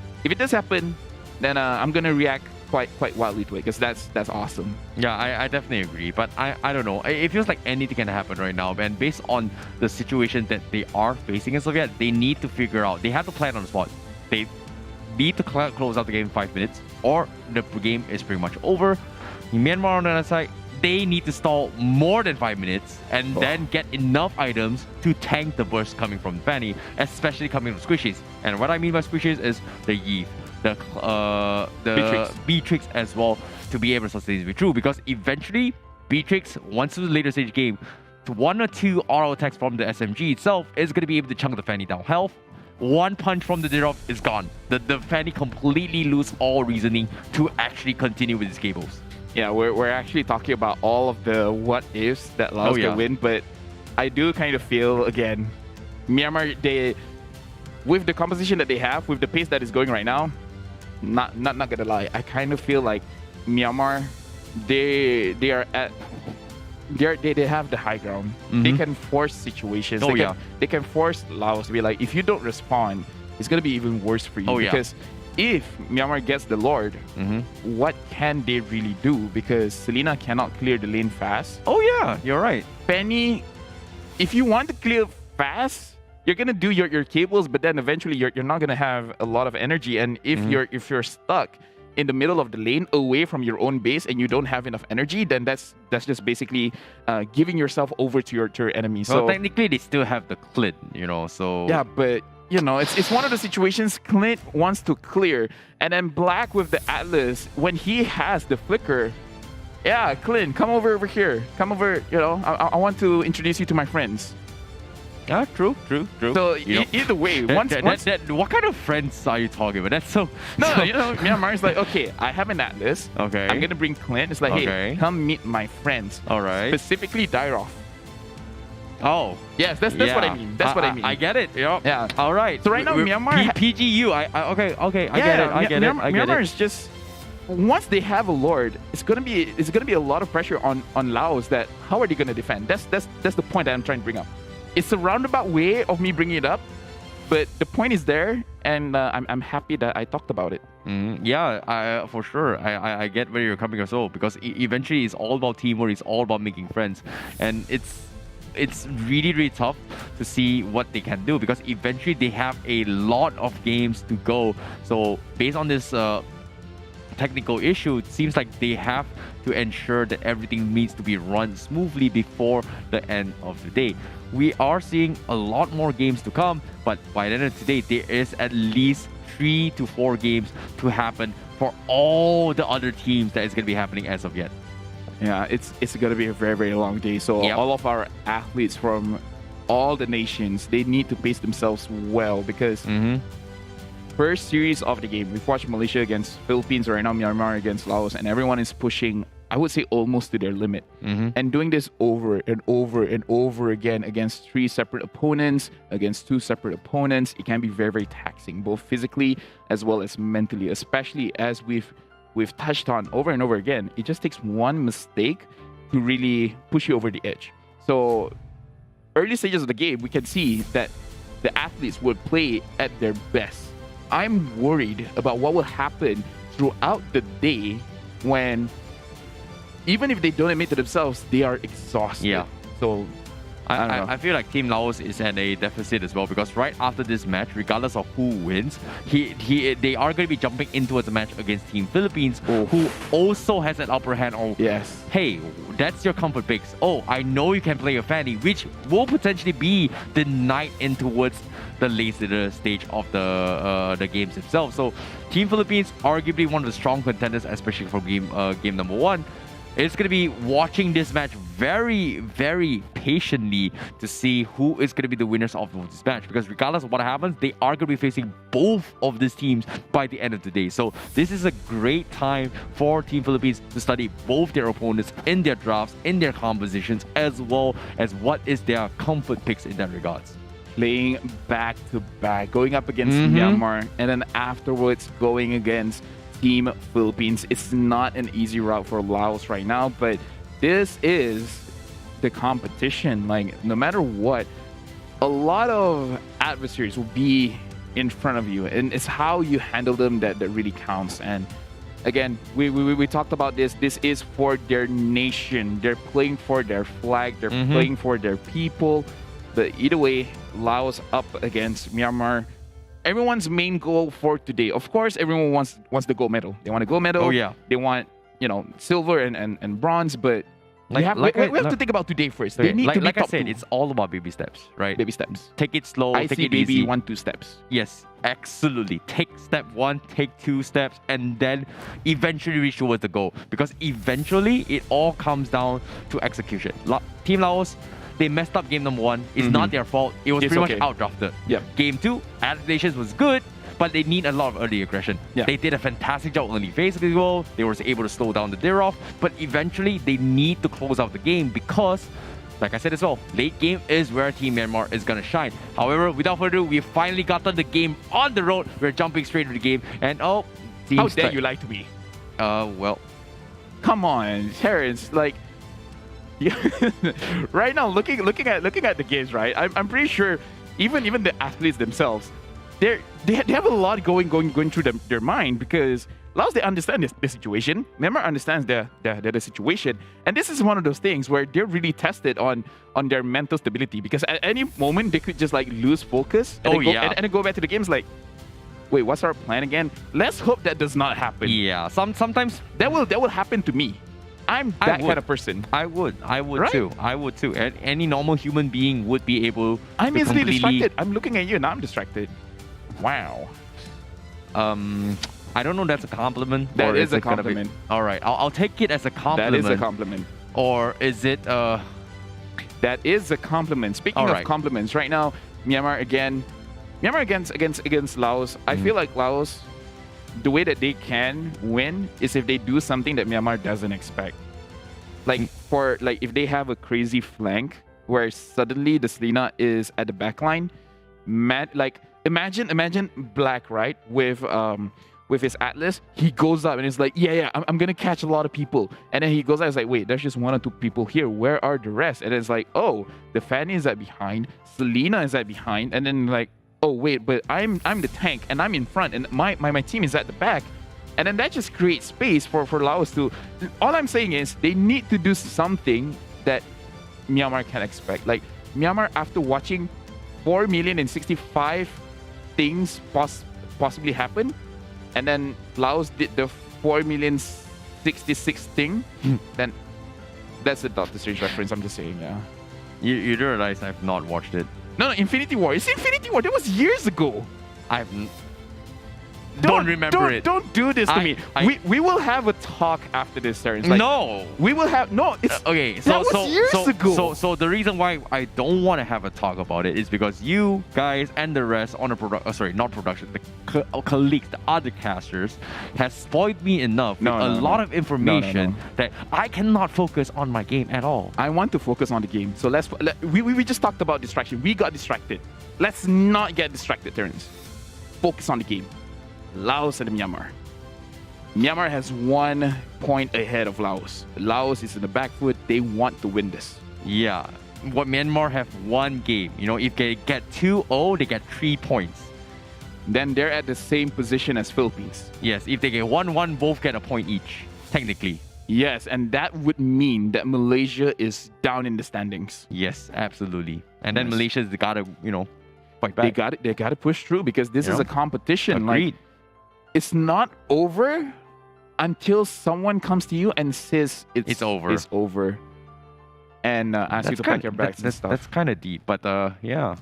happen, then I'm gonna react quite wildly to it, because that's awesome. Yeah, I definitely agree. But I don't know. It feels like anything can happen right now. And based on the situation that they are facing as of yet, they need to figure out. They have to plan on the spot. They need to close out the game in 5 minutes, or the game is pretty much over. Myanmar on the other side, they need to stall more than 5 minutes and then get enough items to tank the burst coming from Fanny, especially coming from Squishies. And what I mean by Squishies is the Yi, the Beatrix as well, to be able to sustain this victory. Because eventually, Beatrix, once to the later stage game, to 1 or 2 auto attacks from the SMG itself is going to be able to chunk the Fanny down health. 1 punch from the Dirov is gone. The Fanny completely lose all reasoning to actually continue with his cables. Yeah, we're actually talking about all of the what ifs that Laos can win, but I do kind of feel, again, Myanmar, they, with the composition that they have, with the pace that is going right now, not gonna lie, I kind of feel like Myanmar, they have the high ground. They can force situations. They can force Laos to be like, if you don't respond, it's gonna be even worse for you. Because if Myanmar gets the Lord, what can they really do? Because Selena cannot clear the lane fast. Oh yeah, you're right. Fanny, if you want to clear fast, you're gonna do your cables, but then eventually you're not gonna have a lot of energy. And if you're stuck in the middle of the lane, away from your own base, and you don't have enough energy, then that's just basically giving yourself over to your enemy. Well, so technically they still have the Clint, you know. So yeah, but you know, it's one of the situations Clint wants to clear, and then Black with the Atlas, when he has the flicker, yeah, Clint, come over here. Come over, you know, I want to introduce you to my friends. Yeah, true. So either way, once what kind of friends are you talking about? That's so... No, you know, Myanmar's like, okay, I have an Atlas. Okay. I'm going to bring Clint. It's like, hey, come meet my friends. All right. Specifically, Dairoff. Oh. Yes, that's what I mean. That's what I mean. I get it. Yeah. All right. So right now, Myanmar... PGU. Okay. I get it. Myanmar is just... Once they have a Lord, it's gonna be a lot of pressure on Laos. That how are they gonna defend? That's the point that I'm trying to bring up. It's a roundabout way of me bringing it up, but the point is there, and I'm happy that I talked about it. Yeah, for sure. I get where you're coming from, because eventually it's all about teamwork. It's all about making friends, and it's really tough to see what they can do, because eventually they have a lot of games to go. So based on this technical issue, it seems like they have to ensure that everything needs to be run smoothly before the end of the day. We are seeing a lot more games to come, but by the end of today, there is at least 3 to 4 games to happen for all the other teams that is going to be happening as of yet. Yeah, it's going to be a very long day. So all of our athletes from all the nations, they need to pace themselves well, because first series of the game, we've watched Malaysia against Philippines, right now Myanmar against Laos, and everyone is pushing, I would say, almost to their limit. And doing this over and over and over again against 3 separate opponents, against 2 separate opponents, it can be very, very taxing, both physically as well as mentally, especially as we've touched on over and over again. It just takes one mistake to really push you over the edge. So early stages of the game, we can see that the athletes would play at their best. I'm worried about what will happen throughout the day when, even if they don't admit to themselves, they are exhausted. Yeah. So I feel like Team Laos is at a deficit as well, because right after this match, regardless of who wins, they are going to be jumping into a match against Team Philippines, who also has an upper hand on, hey, that's your comfort picks. Oh, I know you can play your Fanny, which will potentially be the night in towards the later stage of the games itself. So Team Philippines, arguably one of the strong contenders, especially for game number 1. It's going to be watching this match very, very patiently to see who is going to be the winners of this match. Because regardless of what happens, they are going to be facing both of these teams by the end of the day. So this is a great time for Team Philippines to study both their opponents in their drafts, in their compositions, as well as what is their comfort picks in that regards. Playing back to back, going up against Myanmar, and then afterwards going against Team Philippines. It's not an easy route for Laos right now, but this is the competition. Like, no matter what, a lot of adversaries will be in front of you, and it's how you handle them that really counts. And again, we talked about this. This is for their nation. They're playing for their flag. They're playing for their people. But either way, Laos up against Myanmar. Everyone's main goal for today, of course, everyone wants the gold medal. They want a gold medal. Oh yeah. They want, silver and bronze, but we have to think about today first. Okay, they need to be like I top said, 2. it's all about baby steps, right? Baby steps. Take it slow, I take see it baby easy. 1-2 steps. Yes, absolutely. Take step 1, take 2 steps, and then eventually reach towards the goal. Because eventually, it all comes down to execution. Team Laos, they messed up game number 1. It's not their fault. It was pretty much outdrafted. Yeah. Game 2, adaptations was good, but they need a lot of early aggression. Yeah. They did a fantastic job early phase of the goal. They were able to slow down the dare off, but eventually they need to close out the game because, like I said as well, late game is where Team Myanmar is going to shine. However, without further ado, we finally gotten the game on the road. We're jumping straight to the game, and how dare you lie to me? Well, come on, Terrence. Like, right now, looking at the games, right? I'm pretty sure even the athletes themselves, they have a lot going through their mind, because Laos, they understand the situation. Myanmar understands the situation, and this is one of those things where they're really tested on their mental stability, because at any moment they could just like lose focus and then go back to the games like, wait, what's our plan again? Let's hope that does not happen. Yeah, sometimes that will happen to me. I'm that kind of person. I would right? too. I would too. And any normal human being would be able I'm to easily completely... distracted. I'm looking at you and I'm distracted. Wow. I don't know if that's a compliment. That or is a it gonna be- compliment. All right, I'll take it as a compliment. That is a compliment. Or is it That is a compliment. Speaking of compliments, right now, Myanmar against Laos. I feel like Laos, the way that they can win is if they do something that Myanmar doesn't expect. Like if they have a crazy flank where suddenly the Selena is at the back line, imagine Black, right, with his Atlas, he goes up and it's like, I'm gonna catch a lot of people, and then he goes out, it's like, wait, there's just 1 or 2 people here, where are the rest? And it's like, oh, the Fanny is at behind, Selena is at behind, and then like, oh wait, but I'm the tank and I'm in front and my team is at the back. And then that just creates space for Laos to... All I'm saying is they need to do something that Myanmar can expect. Like, Myanmar, after watching 4,065 things possibly happen, and then Laos did the 4,066 thing, then that's a Doctor Strange reference, I'm just saying, yeah. You do realize I've not watched it. No, Infinity War. It's Infinity War. That was years ago. Don't remember it. Don't do this to me. We will have a talk after this, Terrence. Like, no. We will have... No, it's... okay, that was years ago. So the reason why I don't want to have a talk about it is because you guys and the rest on the not production, the colleagues, the other casters, has spoiled me enough with a lot of information that I cannot focus on my game at all. I want to focus on the game. So we just talked about distraction. We got distracted. Let's not get distracted, Terrence. Focus on the game. Laos and Myanmar. Myanmar has 1 point ahead of Laos. Laos is in the back foot. They want to win this. Yeah. What Myanmar have 1 game. You know, if they get 2-0, they get 3 points. Then they're at the same position as Philippines. Yes, if they get 1-1, both get a point each, technically. Yes, and that would mean that Malaysia is down in the standings. Yes, absolutely. And then Malaysia's gotta, you know, fight back. They gotta push through because this is a competition. Agreed. Like, it's not over until someone comes to you and says it's over. It's over. And asks you to pack your bags and stuff. That's kind of deep, but yeah.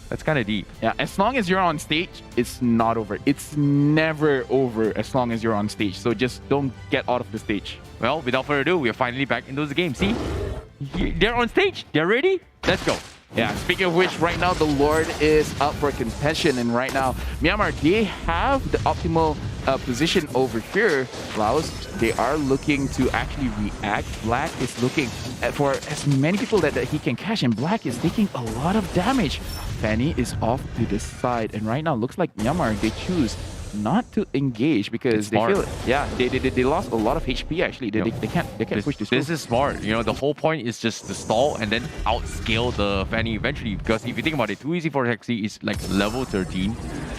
That's kind of deep. Yeah, as long as you're on stage, it's not over. It's never over as long as you're on stage. So just don't get out of the stage. Well, without further ado, we're finally back into the game. See? They're on stage. They're ready. Let's go. Yeah, speaking of which, right now the Lord is up for contention, and right now Myanmar, they have the optimal position over here. Laos, they are looking to actually react. Black is looking for as many people that he can catch, and Black is taking a lot of damage. Fanny is off to the side, and right now looks like Myanmar, they choose not to engage because they feel they lost a lot of HP actually. They can't push this. This is smart. You know, the whole point is just to stall and then outscale the Fanny eventually, because if you think about it, Too Easy for Hexy is like level 13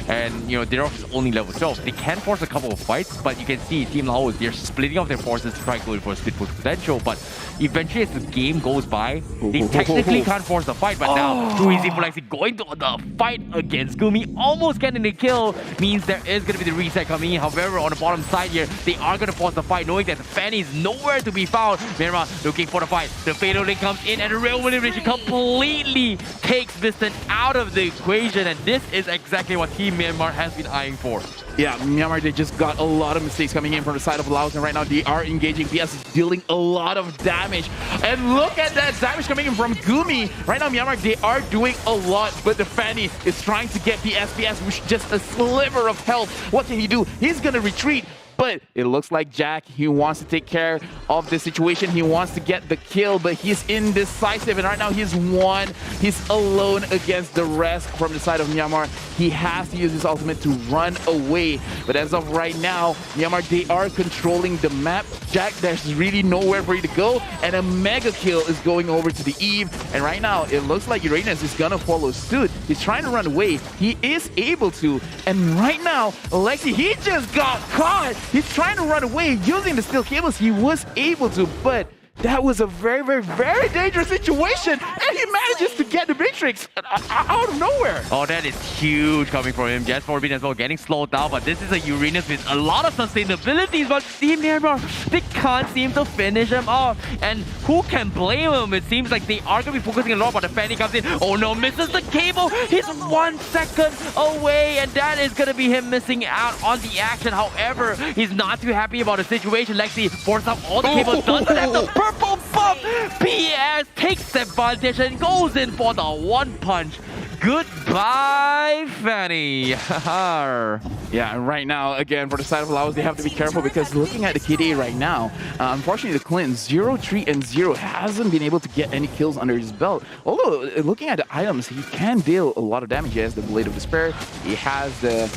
and you know Derok is only level 12. They can force a couple of fights, but you can see Team Laos, they're splitting up their forces to try to go for a split push potential, but eventually as the game goes by, they technically can't force the fight, but now Too Easy for Hexy going to the fight against Gumi, almost getting the kill, means there is going to be the reset coming in. However, on the bottom side here, they are going to force the fight, knowing that the Fanny is nowhere to be found. Myanmar looking for the fight. The Fatal Link comes in, and the Real Manipulation completely takes Bistan out of the equation, and this is exactly what Team Myanmar has been eyeing for. Yeah, Myanmar, they just got a lot of mistakes coming in from the side of Laos, and right now they are engaging. PS is dealing a lot of damage. And look at that damage coming in from Gumi. Right now, Myanmar, they are doing a lot, but the Fanny is trying to get PS. PS with just a sliver of health. What can he do? He's gonna retreat. But it looks like Jack, he wants to take care of the situation. He wants to get the kill, but he's indecisive. And right now he's won. He's alone against the rest from the side of Myanmar. He has to use his ultimate to run away. But as of right now, Myanmar, they are controlling the map. Jack, there's really nowhere for you to go. And a mega kill is going over to the Eve. And right now, it looks like Uranus is gonna follow suit. He's trying to run away. He is able to. And right now, Alexi, he just got caught. He's trying to run away using the steel cables. He was able to, but that was a very, very, very dangerous situation. And he manages to get the Matrix out of nowhere. Oh, that is huge coming from him. Just Forbidden as well, getting slowed down. But this is a Uranus with a lot of sustainability. But Team Myanmar, they can't seem to finish him off. And who can blame him? It seems like they are going to be focusing a lot, but the Fanny comes in. Oh no, misses the cable. He's 1 second away. And that is going to be him missing out on the action. However, he's not too happy about the situation. Lexi forced up all the cables. Doesn't have the purple buff. PS takes advantage and goes in for the 1-punch. Goodbye, Fanny. Yeah, and right now, again, for the side of Laos, they have to be careful because looking at the KDA right now, unfortunately, the Clint 0-3-0 hasn't been able to get any kills under his belt. Although, looking at the items, he can deal a lot of damage. He has the Blade of Despair, he has the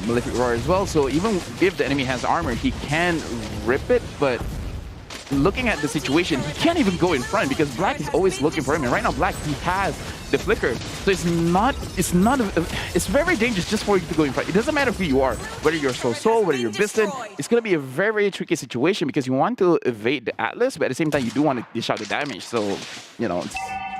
Malefic Roar as well. So even if the enemy has armor, he can rip it, but looking at the situation, he can't even go in front because Black is always looking for him. And right now, Black, he has the flicker. So it's very dangerous just for you to go in front. It doesn't matter who you are, whether you're Soul, whether you're Bistan. It's going to be a very, very tricky situation because you want to evade the Atlas, but at the same time, you do want to dish out the damage. So, you know,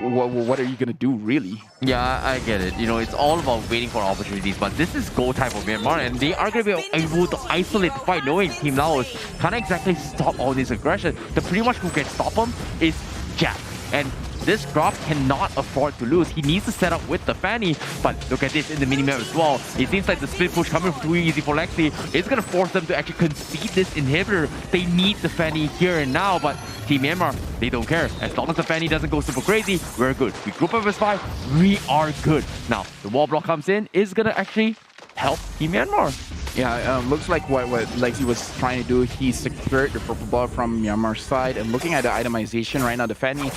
what are you going to do, really? Yeah, I get it. You know, it's all about waiting for opportunities, but this is go time for Myanmar, and they are going to be able to isolate the fight, knowing Team Laos can't exactly stop all this aggression. The pretty much who can stop him is Jack. And this Graf cannot afford to lose. He needs to set up with the Fanny, but look at this in the minimap as well. It seems like the split push coming from Too Easy for Lexi is going to force them to actually concede this inhibitor. They need the Fanny here and now, but Team Myanmar, they don't care. As long as the Fanny doesn't go super crazy, we're good. We group up as 5, we are good. Now, the wall block comes in, is going to actually help Team Myanmar. Yeah, looks like what Lexi was trying to do. He secured the purple ball from Myanmar's side, and looking at the itemization right now, the Fanny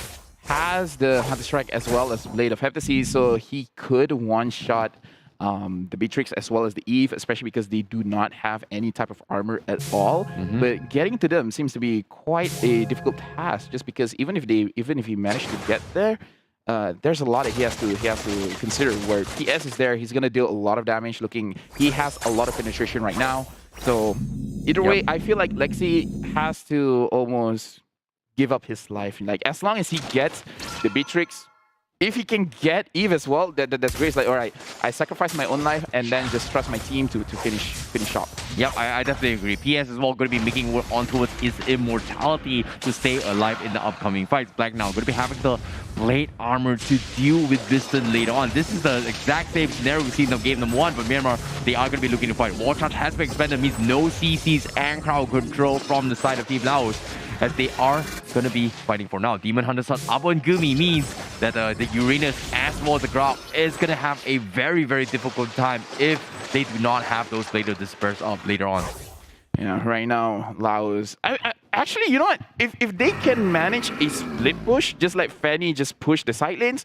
has the Hunter Strike as well as Blade of Heptasy, so he could one-shot the Beatrix as well as the Eve, especially because they do not have any type of armor at all. But getting to them seems to be quite a difficult task, just because even if he managed to get there, there's a lot that he has to consider. Where PS is there, he's gonna deal a lot of damage. He has a lot of penetration right now. So either way, I feel like Lexi has to almost give up his life. Like, as long as he gets the Beatrix, if he can get Eve as well, that's great. It's like, all right, I sacrifice my own life and then just trust my team to finish up. Yep, I definitely agree. PS as well going to be making work on towards his immortality to stay alive in the upcoming fights. Black now going to be having the Blade armor to deal with Viston later on. This is the exact same scenario we've seen in game number 1, but Myanmar, they are going to be looking to fight. War Charge has been expanded, means no CCs and crowd control from the side of Team Laos, as they are going to be fighting for now. Demon Hunter's son Abon Gumi means that the Uranus as well as the Grab is going to have a very, very difficult time if they do not have those Blade of Disperse up later on. Yeah, right now, Laos... Actually, you know what? If they can manage a split push, just like Fanny just pushed the side lanes,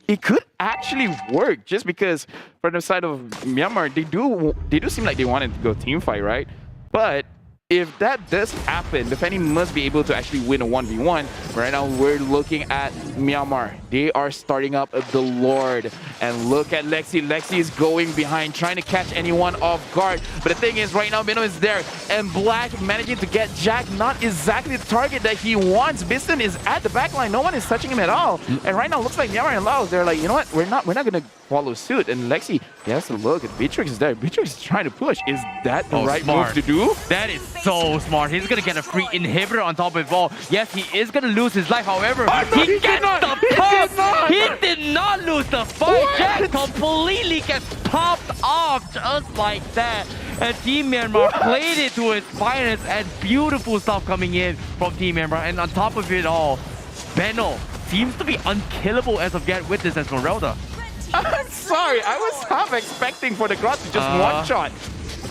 it could actually work, just because from the side of Myanmar, they do seem like they wanted to go team fight, right? But if that does happen, the Fanny must be able to actually win a 1v1. Right now, we're looking at Myanmar. They are starting up the Lord. And look at Lexi. Lexi is going behind, trying to catch anyone off guard. But the thing is, right now, Minnow is there. And Black managing to get Jack, not exactly the target that he wants. Biston is at the back line. No one is touching him at all. And right now, looks like Myanmar and Laos, they're like, you know what? We're not going to follow suit. And Lexi, he has to look at Beatrix is there. Beatrix is trying to push. Is that the right move to do? That is so smart. He's going to get a free inhibitor on top of it all. Yes, he is going to lose his life. However, he gets the pop. He did not lose the fight. Jack completely gets popped off just like that. And Team Myanmar played it to its finest, and beautiful stuff coming in from Team Myanmar. And on top of it all, Benno seems to be unkillable as of yet with this Esmeralda. I'm sorry, I was half expecting for the Grot to just one-shot.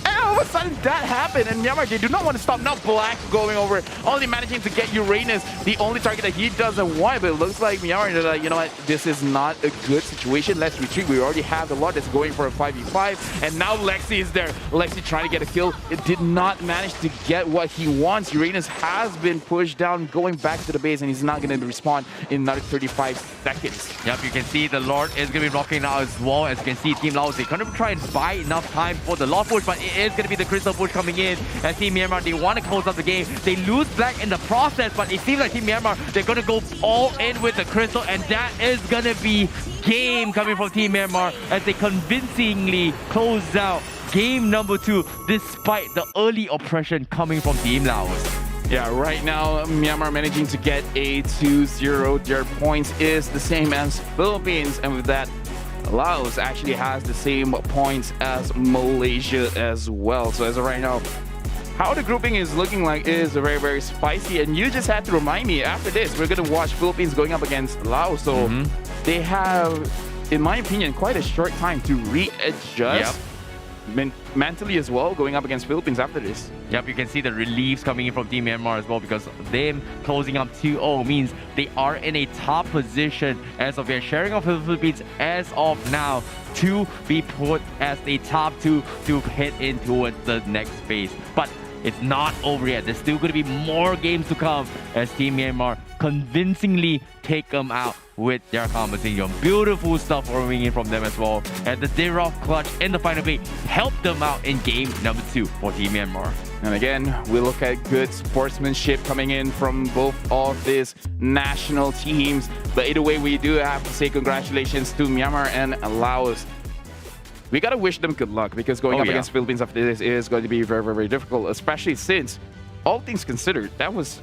And all of a sudden that happened, and Myanmar, they do not want to stop. Now Black going over, only managing to get Uranus, the only target that he doesn't want. But it looks like Myanmar, they're like, you know what, this is not a good situation. Let's retreat. We already have the Lord that's going for a 5v5. And now Lexi is there. Lexi trying to get a kill. It did not manage to get what he wants. Uranus has been pushed down, going back to the base, and he's not going to respawn in another 35 seconds. Yep, you can see the Lord is going to be blocking now as well. As you can see, Team Laos, they're going to try and buy enough time for the Lord push, but it is going to be the Crystal push coming in. And Team Myanmar, they want to close up the game. They lose Black in the process, but it seems like Team Myanmar, they're going to go all in with the Crystal, and that is going to be game coming from Team Myanmar as they convincingly close out game number 2 despite the early oppression coming from Team Laos. Yeah, right now, Myanmar managing to get a 2-0. Their points is the same as Philippines, and with that, Laos actually has the same points as Malaysia as well. So as of right now, how the grouping is looking like is very, very spicy. And you just had to remind me, after this, we're going to watch Philippines going up against Laos. So they have, in my opinion, quite a short time to readjust. Mentally as well, going up against Philippines after this. Yep, you can see the reliefs coming in from Team Myanmar as well, because them closing up 2-0 means they are in a top position as of yet, sharing of the Philippines as of now to be put as the top 2 to head in towards the next phase. But it's not over yet. There's still going to be more games to come as Team Myanmar convincingly take them out with their competition. Beautiful stuff forming in from them as well. And the Zerov clutch in the final play helped them out in game number 2 for Team Myanmar. And again, we look at good sportsmanship coming in from both of these national teams. But either way, we do have to say congratulations to Myanmar and Laos. We gotta wish them good luck, because going up against Philippines after this is going to be very, very, very difficult, especially since, all things considered, that was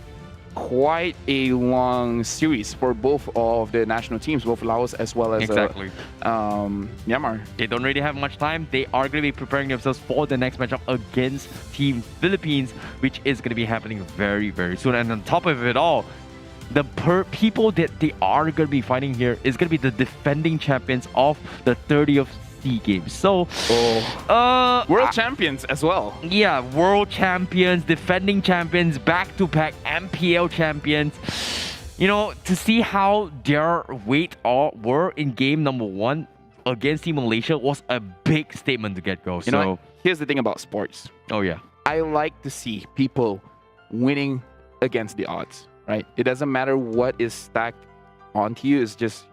quite a long series for both of the national teams, both Laos as well as Myanmar. They don't really have much time. They are going to be preparing themselves for the next matchup against Team Philippines, which is going to be happening very, very soon. And on top of it all, the people that they are going to be fighting here is going to be the defending champions of the 30th SEA Games. So, world champions as well. Yeah, world champions, defending champions, back-to-back MPL champions. You know, to see how their weight were in game number 1 against Team Malaysia was a big statement to get go. You know, here's the thing about sports. Oh yeah. I like to see people winning against the odds, right? It doesn't matter what is stacked onto you, it's just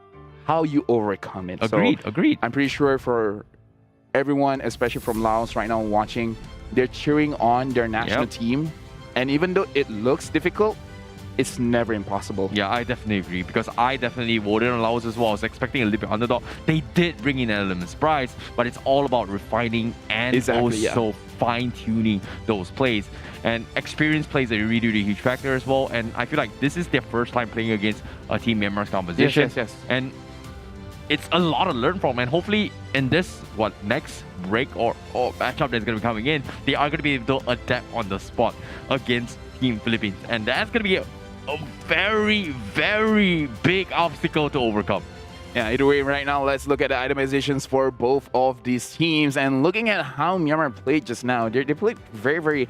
how you overcome it. Agreed. I'm pretty sure for everyone, especially from Laos right now watching, they're cheering on their national team. And even though it looks difficult, it's never impossible. Yeah, I definitely agree, because I definitely voted on Laos as well. I was expecting a little bit underdog. They did bring in elements surprise, but it's all about refining and also fine-tuning those plays. And experience plays a really, really huge factor as well. And I feel like this is their first time playing against a Team Myanmar's composition. Yes. And it's a lot to learn from. And hopefully in this, next break or matchup that's going to be coming in, they are going to be able to adapt on the spot against Team Philippines. And that's going to be a very, very big obstacle to overcome. Yeah, either way, right now, let's look at the itemizations for both of these teams. And looking at how Myanmar played just now, they played very, very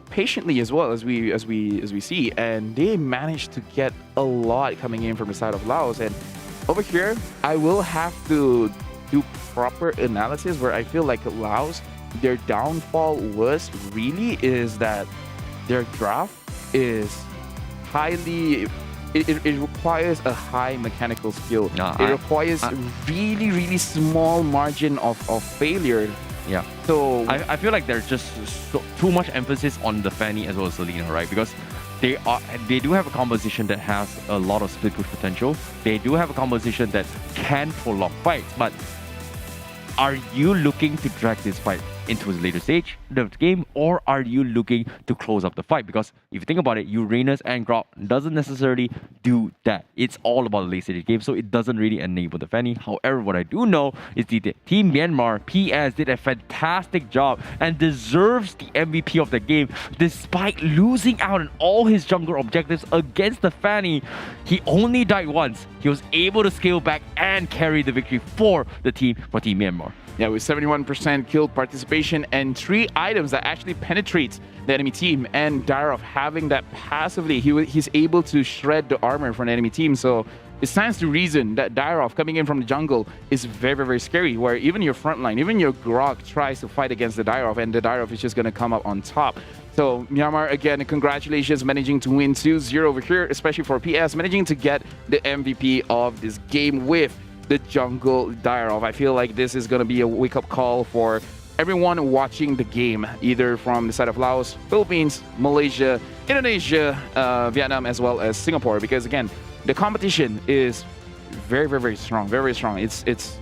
patiently as well as we see. And they managed to get a lot coming in from the side of Laos. And over here, I will have to do proper analysis where I feel like Laos, their downfall is that their draft is highly, it requires a high mechanical skill. It requires really, really small margin of failure. Yeah. So I feel like there's just too much emphasis on the Fanny as well as Selena, right? Because they do have a composition that has a lot of split push potential. They do have a composition that can prolong fights, but are you looking to drag this fight into a later stage of the game, or are you looking to close up the fight? Because if you think about it, Uranus and Grok doesn't necessarily do that. It's all about the late stage game, so it doesn't really enable the Fanny. However, what I do know is the Team Myanmar PS did a fantastic job and deserves the MVP of the game, despite losing out on all his jungle objectives against the Fanny. He only died once. He was able to scale back and carry the victory for Team Myanmar. Yeah, with 71% kill participation and 3 items that actually penetrates the enemy team, and Darov having that passively, he's able to shred the armor from the enemy team. So it stands to reason that Darov coming in from the jungle is very, very scary, where even your front line, even your Grok tries to fight against the Darov, and the Darov is just going to come up on top. So Myanmar, again, congratulations, managing to win 2-0 over here, especially for PS, managing to get the MVP of this game with the jungle Darov. I feel like this is going to be a wake-up call for everyone watching the game, either from the side of Laos, Philippines, Malaysia, Indonesia, Vietnam, as well as Singapore, because again, the competition is very, very strong, very strong. It's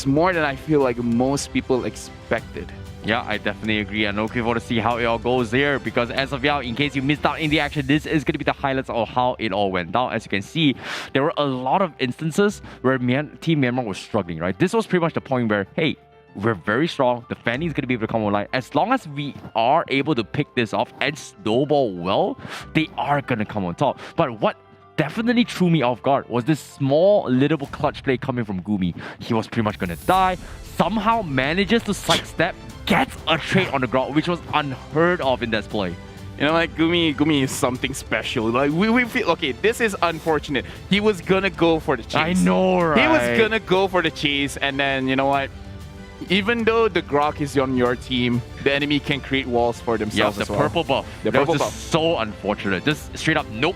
more than I feel like most people expected. Yeah, I definitely agree. I'm looking forward to see how it all goes there, because as of now, in case you missed out in the action, this is going to be the highlights of how it all went down. As you can see, there were a lot of instances where Team Myanmar was struggling, right? This was pretty much the point where, hey, we're very strong. The Fanny is going to be able to come online. As long as we are able to pick this off and snowball well, they are going to come on top. But what definitely threw me off guard was this small little clutch play coming from Gumi. He was pretty much going to die. Somehow manages to sidestep, gets a trade on the ground, which was unheard of in that play. You know, like Gumi is something special. Like we feel, okay, this is unfortunate. He was gonna go for the chase. I know, right? He was gonna go for the chase, and then you know what? Even though the Grok is on your team, the enemy can create walls for themselves as well. Purple buff. The that purple was buff. just so unfortunate. Just straight up, nope.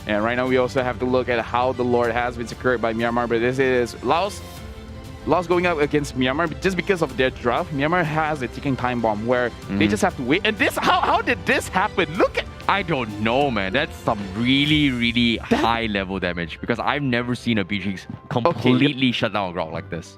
And right now we also have to look at how the Lord has been secured by Myanmar, but this is Laos going up against Myanmar just because of their draft. Myanmar has a ticking time bomb where they just have to wait. And this, how did this happen? Look at... I don't know, man. That's some really, really high level damage, because I've never seen a Beatrix completely shut down a Grok like this.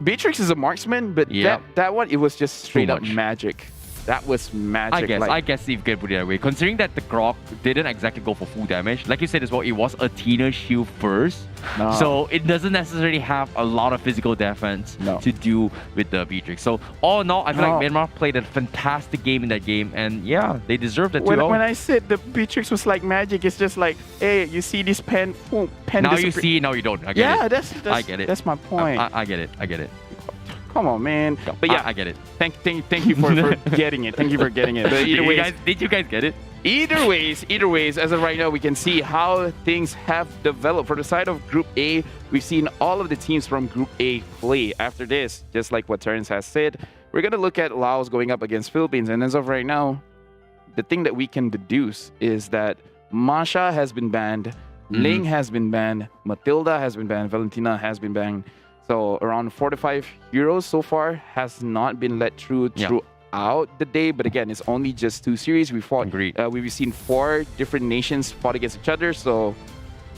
Beatrix is a marksman, but that one, it was just straight up magic. that was magic. I guess if you can put it that way. Considering that the Grok didn't exactly go for full damage, like you said as well, it was Athena shield first. No. So it doesn't necessarily have a lot of physical defense to do with the Beatrix. So all in all, I feel like Myanmar played a fantastic game in that game, and yeah, they deserved it too. When I said the Beatrix was like magic, it's just like, hey, you see this pen now you see, now you don't. I get it. I get it. That's my point. I get it. Come on, man. But yeah, I get it. Thank you for getting it. Thank you for getting it. But either way, did you guys get it? Either ways, as of right now, we can see how things have developed. For the side of Group A, we've seen all of the teams from Group A play. After this, just like what Terrence has said, we're going to look at Laos going up against Philippines. And as of right now, the thing that we can deduce is that Masha has been banned, Ling has been banned, Matilda has been banned, Valentina has been banned. So around 4 to 5 heroes so far has not been let through throughout the day. But again, it's only just 2 series. We fought. We've seen 4 different nations fought against each other. So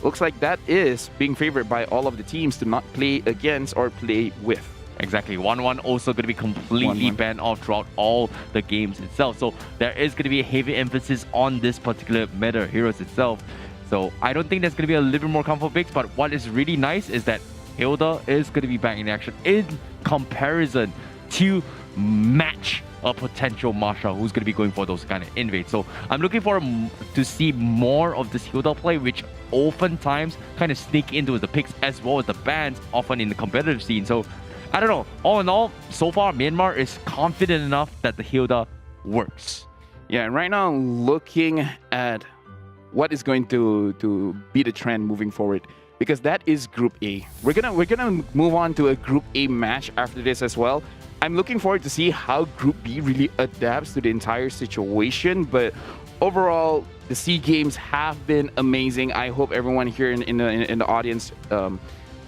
looks like that is being favored by all of the teams to not play against or play with. Exactly. 1-1 also going to be completely banned off throughout all the games itself. So there is going to be a heavy emphasis on this particular meta heroes itself. So I don't think there's going to be a little bit more comfort picks. But what is really nice is that Hilda is going to be back in action in comparison to match a potential Masha who's going to be going for those kind of invades. So I'm looking forward to see more of this Hilda play, which oftentimes kind of sneak into the picks as well as the bans often in the competitive scene. So I don't know. All in all, so far Myanmar is confident enough that the Hilda works. Yeah, and right now looking at what is going to be the trend moving forward, because that is Group A. We're gonna move on to a Group A match after this as well. I'm looking forward to see how Group B really adapts to the entire situation. But overall, the SEA Games have been amazing. I hope everyone here in the audience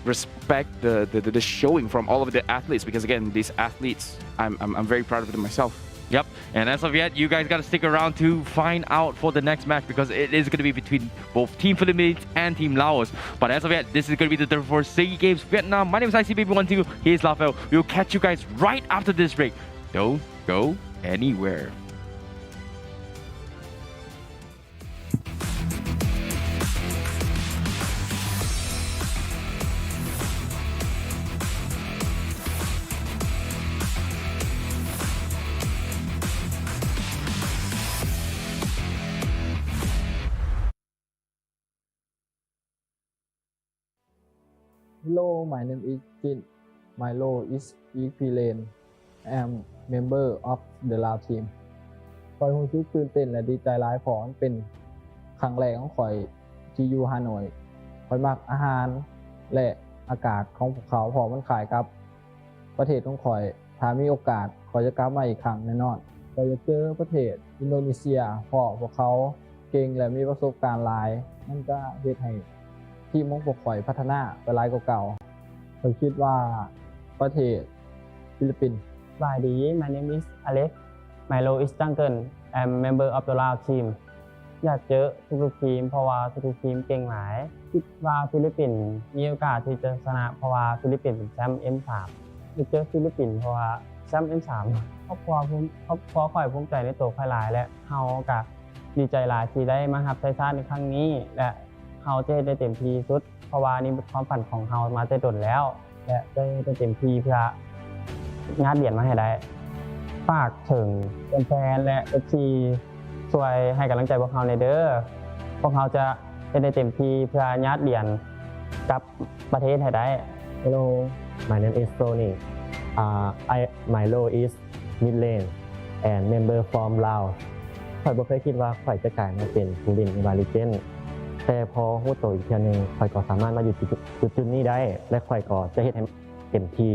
respect the showing from all of the athletes, because again, these athletes, I'm very proud of them myself. Yep, and as of yet, you guys got to stick around to find out for the next match, because it is going to be between both Team Philippines and Team Laos. But as of yet, this is going to be the 34th SEA Games Vietnam. My name is ICBaby12. Here's Lafel. We'll catch you guys right after this break. Don't go anywhere. Hello, my name is Jin. My role is Equilane. I am member of the Lao team. คอยรู้สึกตื่นเต้นและดีใจหลายเพราะมันเป็นครั้งแรกของข่อยที่อยู่ฮานอยข่อยมักอาหารและอากาศของพวกเขาเพราะมันคล้ายกับประเทศของข่อยถ้ามีโอกาสข่อยจะกลับมาอีกครั้งแน่นอนข่อยจะเจอประเทศอินโดนีเซียเพราะพวกเขาเก่งและมีประสบการณ์หลายมันก็เฮ็ดให้ทีมของพวกข่อยพัฒนาไปหลายกว่าเก่าผมคิดว่าประเทศฟิลิปปินส์ Hi, my name is Alex. My role is Jungle. I'm member of the Lao team. อยากเจอทุกทีมเพราะว่าทุกทีมเก่งหลายคิดว่าฟิลิปปินส์มีโอกาสที่จะชนะเพราะว่าฟิลิปปินส์เป็นแชมป์ M3 อยากเจอฟิลิปปินส์เพราะว่าแชมป์ M3 ครอบครัวข่อยภูมิใจในตัวข่อยหลายและเฮาก็ดีใจหลายที่ได้มารับชัยชนะในครั้งนี้และเฮาจะได้เต็มที่สุดเพราะว่านี่เป็นความฝันของเฮามาแต่ต้นแล้วและได้เต็มที่เพื่องานเหรียญมาให้ได้ฝากถึงแฟนๆและ FC ช่วยให้กำลังใจพวกเฮาในเด้อพวกเฮาจะได้เต็มที่เพื่องานเหรียญกับประเทศให้ได้ Hello, my name is Tony. My role is mid lane and member from Laos. ข่อยบ่เคยคิดว่าข่อยจะกลายมาเป็นผู้เล่นบาลิเจนแต่พอฮู้โตอีกเทื่อนึงข่อยก็สามารถมาอยู่จุดนี้ได้และข่อยก็จะเฮ็ดให้เต็มที่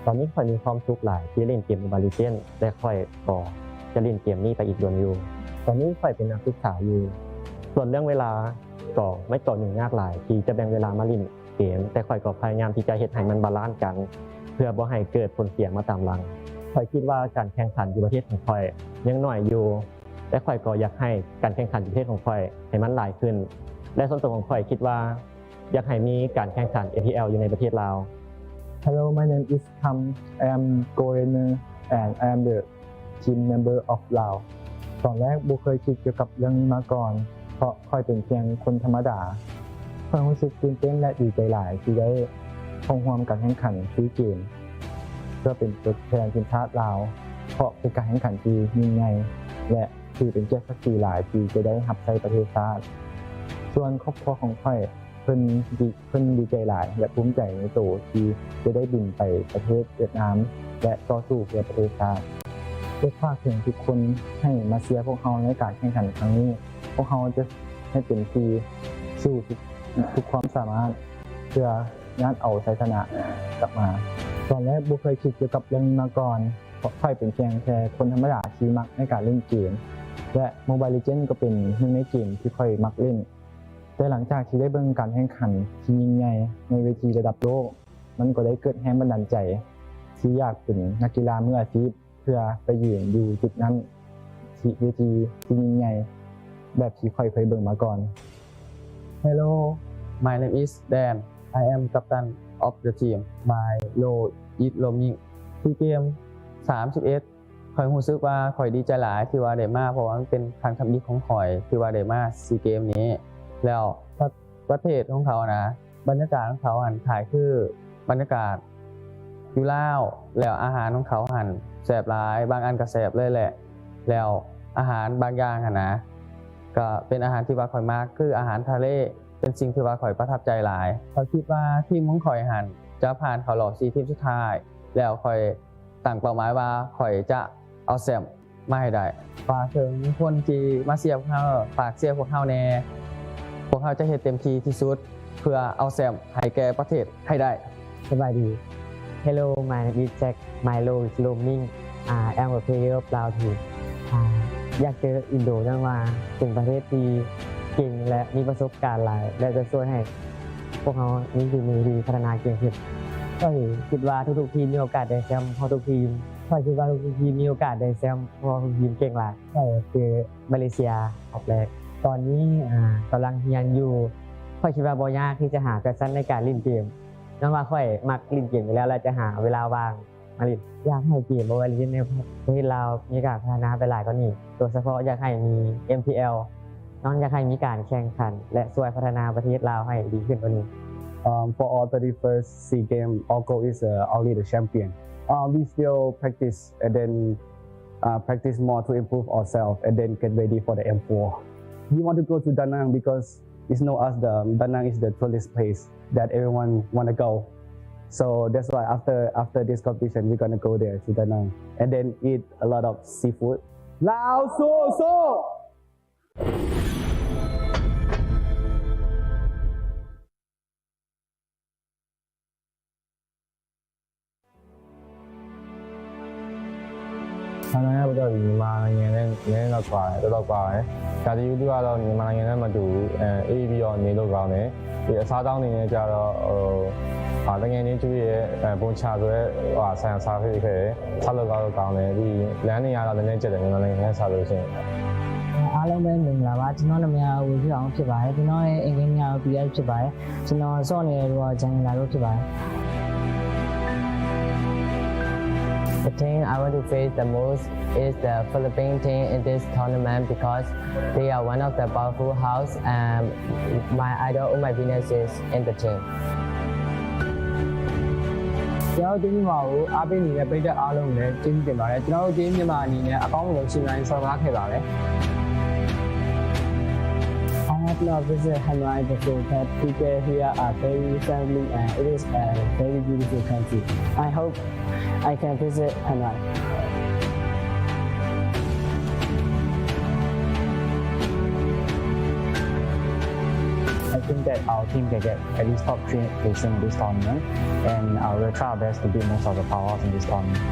ตอนนี้ข่อยมีความสุขหลายที่เล่นเกมบาลิเจนและข่อยก็จะเล่นเกมนี้ไปอีกโดนอยู่ตอนนี้ข่อยเป็นนักศึกษาอยู่ส่วนเรื่องเวลาก็ไม่ต่อหนึ่งยากหลายที่จะแบ่งเวลามาเล่นเกมแต่ข่อยก็พยายามที่จะเฮ็ดให้มันบาลานซ์กันเพื่อบ่ให้เกิดผลเสียมาตามหลังข่อยคิดว่าการแข่งขันอยู่ประเทศของข่อยยังน้อยอยู่และข่อยก็อยากให้การแข่งขันอยู่ประเทศของข่อยให้มันหลายขึ้นและส่วนตัวของข่อยคิดว่าอยากให้มีการแข่งขัน APL อยู่ในประเทศลาว Hello, my name is Tham. I am Korean and I am the ทีม Member of Laos ตอนแรกบ่เคยคิดเกี่ยวกับเรื่องนี้มาก่อนเพราะค่อยเป็นเพียงคนธรรมดาค่อยรู้สึกตื่นเต้นและดีใจหลายที่ได้เข้าร่วมการแข่งขันซีเกมเพื่อเป็นตัวแทนทีมชาติลาวเพราะเป็นการแข่งขันที่ยิ่งใหญ่และถือเป็นเกียรติศักดิ์ศรีหลายที่จะได้รับใช้ประเทศชาติส่วนครอบครัวของค่อยเพิ่นดีใจหลายและภูมิใจในตัวที่จะได้บินไปประเทศเวียดนามและต่อสู้เพื่อประเทศชาติเพื่อฝากถึงทุกคนให้มาเชียร์พวกเราในการแข่งขันครั้งนี้พวกเราจะให้เต็มที่สู้ทุกความสามารถเพื่องานเอาชัยชนะกลับมาตอนแรกบ่เคยคิดเกี่ยวกับเรื่องนี้มาก่อนเพราะค่อยเป็นเพียงแค่คนธรรมดาที่มักในการเล่นเกมและ Mobile Legends ก็เป็นหนึ่งในเกมที่ค่อยมักเล่นแต่หลังจากที่ได้เบิ่งการแข่งขันที่ยิ่งใหญ่ในเวทีระดับโลกมันก็ได้เกิดแรงบันดาลใจที่อยากเป็นนักกีฬามืออาชีพเพื่อไปยืนอยู่จุดนั้นที่เวทีที่ยิ่งใหญ่แบบที่ค่อยเคยเบิ่งมาก่อน Hello my name is Dan I am captain of the team my role is roaming ที่เกม31ข่อยรู้สึกว่าข่อยดีใจหลายที่ว่าได้มาเพราะว่ามันเป็นครั้งทำอิฐของข่อยที่ว่าได้มาซีเกมนี้แล้วประเทศของเขานะบรรยากาศของเขาหันถ่ายคือบรรยากาศอยู่ลาวแล้วอาหารของเขาหันแซ่บหลายบางอันก็แซ่บเลยแหละแล้วอาหารบางอย่างหันนะก็เป็นอาหารที่ว่าข่อยมากคืออาหารทะเลเป็นสิ่งที่ว่าข่อยประทับใจหลายข่อยคิดว่าทีมของข่อยหันจะผ่านเข้ารอบ4ทีมสุดท้ายแล้วข่อยตั้งเป้าหมายว่าข่อยจะเอาแชมป์มาให้ได้ฝากถึงคนที่มาเชียร์พวกเราฝากเชียร์พวกเราแน่พวกเขาจะเฮ็ดเต็มที่ที่สุดเพื่อเอาแชมป์ให้แก่ประเทศให้ได้สบายดี Hello my name is Jack my role is roaming I am a player of Lao team อยากเจออินโดจังว่าเป็นประเทศที่เก่งและมีประสบการณ์หลายและจะช่วยให้พวกเขามีฝีมือดีพัฒนาเก่งขึ้นก็คิดว่าทุกๆทีมมีโอกาสได้แชมป์เพราะทุกทีมก็คิดว่าทุกทีมมีโอกาสได้แชมป์เพราะทุกทีมเก่งหลายก็คือมาเลเซียออกแรกตอนนี้กำลังเรียนอยู่ค่อยคิดว่าบ่ยากที่จะหาแพชชั่นในการเล่นเกมนั่นว่าค่อยมักเล่นเกมอยู่แล้วและจะหาเวลาว่างมาเล่นอยากให้เกม Mobile Legends ในประเทศลาวมีการพัฒนาไปหลายกว่านี้โดยเฉพาะอยากให้มี MPL น้องอยากให้มีการแข่งขันและช่วยพัฒนาประเทศลาวให้ดีขึ้นกว่านี้ For our 31st SEA Game our goal is only the champion we still practice and then practice more to improve ourselves and then get ready for the M4 we want to go to Da Nang because it's known as Da Nang is the tourist place that everyone want to go so that's why after this competition we're gonna go there to Da Nang and then eat a lot of seafood Lao so ဆန္ဒရဘုရားဒီမြန်မာနိုင်ငံနဲ့နည်းတော့ကွာတယ်တော်တော်ကွာတယ်ဒါတည်းယူကတော့မြန်မာနိုင်ငံနဲ့မတူဘူးအေးပြီးတော့နေလို့ကောင်းတယ်ဒီအစားအသောက်နေနဲ့ကြတော့တကယ်ချင်းကျွေးရဲ့ဘုံချဆိုရဲဆန်စားဖြစ်ခဲ့တယ်ဆက်လို့ကောင်းတယ်ဒီလမ်းနေရတော့လည်းကျက်တယ်မြန်မာနိုင်ငံနဲ့စားလို့ရှိရင်အားလုံးပဲမင်္ဂလာပါကျွန်တော်နာမည်ဝေဖြစ်အောင်ဖြစ်ပါတယ်ကျွန်တော်ရဲ့အင်္ဂလိပ်ညာ PI ဖြစ်ပါတယ်ကျွန်တော်စောင့်နေတော့ဂျန်လာလို့ဖြစ်ပါတယ် The team I want to face the most is the Philippine team in this tournament because they are one of the powerful house and my idol of my business is in the team. ကျွန်တော်ဒီမှာကိုအားပေးနေတဲ့ပြည်သက်အားလုံးလည်းကျေးဇူးတင်ပါတယ်ကျွန်တော်တို့ဒီမြန်မာအနေနဲ့အကောင်းဆုံးရှင်နိုင်ဆောင်ကားခဲ့ပါတယ် I have not visited Hanoi before, but people here are very friendly and it is a very beautiful country. I hope I can visit Hanoi. I think that our team can get at least top 3 placing in this tournament, and I will try our best to beat most of the powers in this tournament.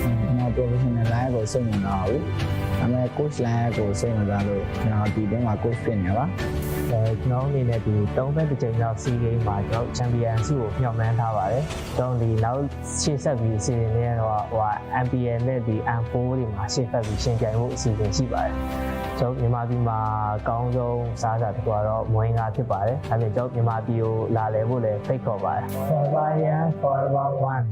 ကျွန်တော် professional line ကိုစိတ်ဝင်စားဘူး။ဒါပေမဲ့ coach line ကိုစိတ်ဝင်စားလို့ကျွန်တော်ဒီထဲမှာ coach ဖြစ်နေပါ။ကျွန်တော်အနေနဲ့ဒီ3ဘက်တစ်ချိန်လောက် SEA Games မှာကျွန်တော် champion ဆုကိုမျှော်မှန်းထားပါတယ်။ကျွန်တော်ဒီနောက်ရှေ့ဆက်ပြီးအစီအစဉ်တွေကတော့MPL နဲ့ဒီ M4 တွေမှာရှေ့ဆက်ပြီးရှင်ပြိုင်ဖို့အစီအစဉ်ရှိပါတယ်။ကျွန်တော်မြန်မာပြည်မှာအကောင်းဆုံးစားစာတစ်ခုကတော့မွေးငါဖြစ်ပါတယ်။ဒါပေမဲ့ကျွန်တော်မြန်မာပြည်ကိုလာလည်ဖို့လည်းဖိတ်ခေါ်ပါတယ်။ Forever Young Forever One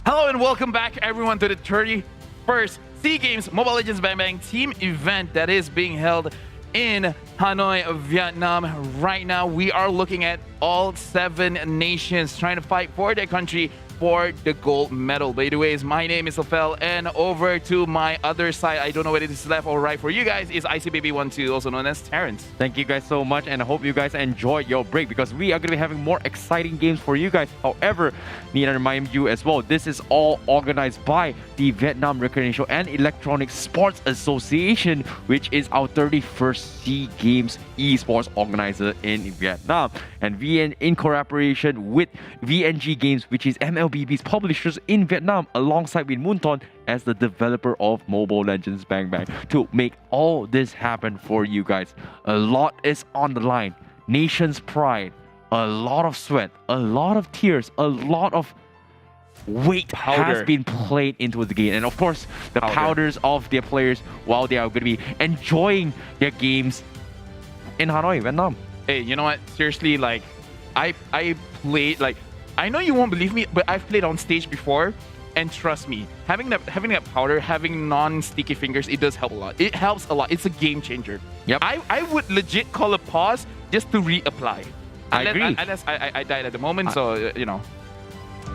Hello and welcome back everyone to the 31st SEA Games Mobile Legends Bang Bang team event that is being held in Hanoi, Vietnam. Right now we are looking at all 7 nations trying to fight for their country for the gold medal. By the way, my name is Lafel, and over to my other side, I don't know whether this is left or right for you guys, is ICBaby12, also known as Terrence. Thank you guys so much, and I hope you guys enjoyed your break because we are going to be having more exciting games for you guys. However, need to remind you as well, this is all organized by the Vietnam Recreational and Electronic Sports Association, which is our 31st SEA Games esports organizer in Vietnam. And VN in collaboration with VNG Games, which is MLBB's publishers in Vietnam, alongside with Moonton as the developer of Mobile Legends Bang Bang, to make all this happen for you guys. A lot is on the line. Nation's pride, a lot of sweat, a lot of tears, a lot of weight has been played into the game, and of course the powders of their players while they are going to be enjoying their games in Hanoi, Vietnam. Hey, you know what? Seriously, like, I played, like, I know you won't believe me, but I've played on stage before, and trust me, having that powder, having non-sticky fingers, it does help a lot. It helps a lot. It's a game changer. Yep. I would legit call a pause just to reapply. I agree. Unless I died at the moment, so you know.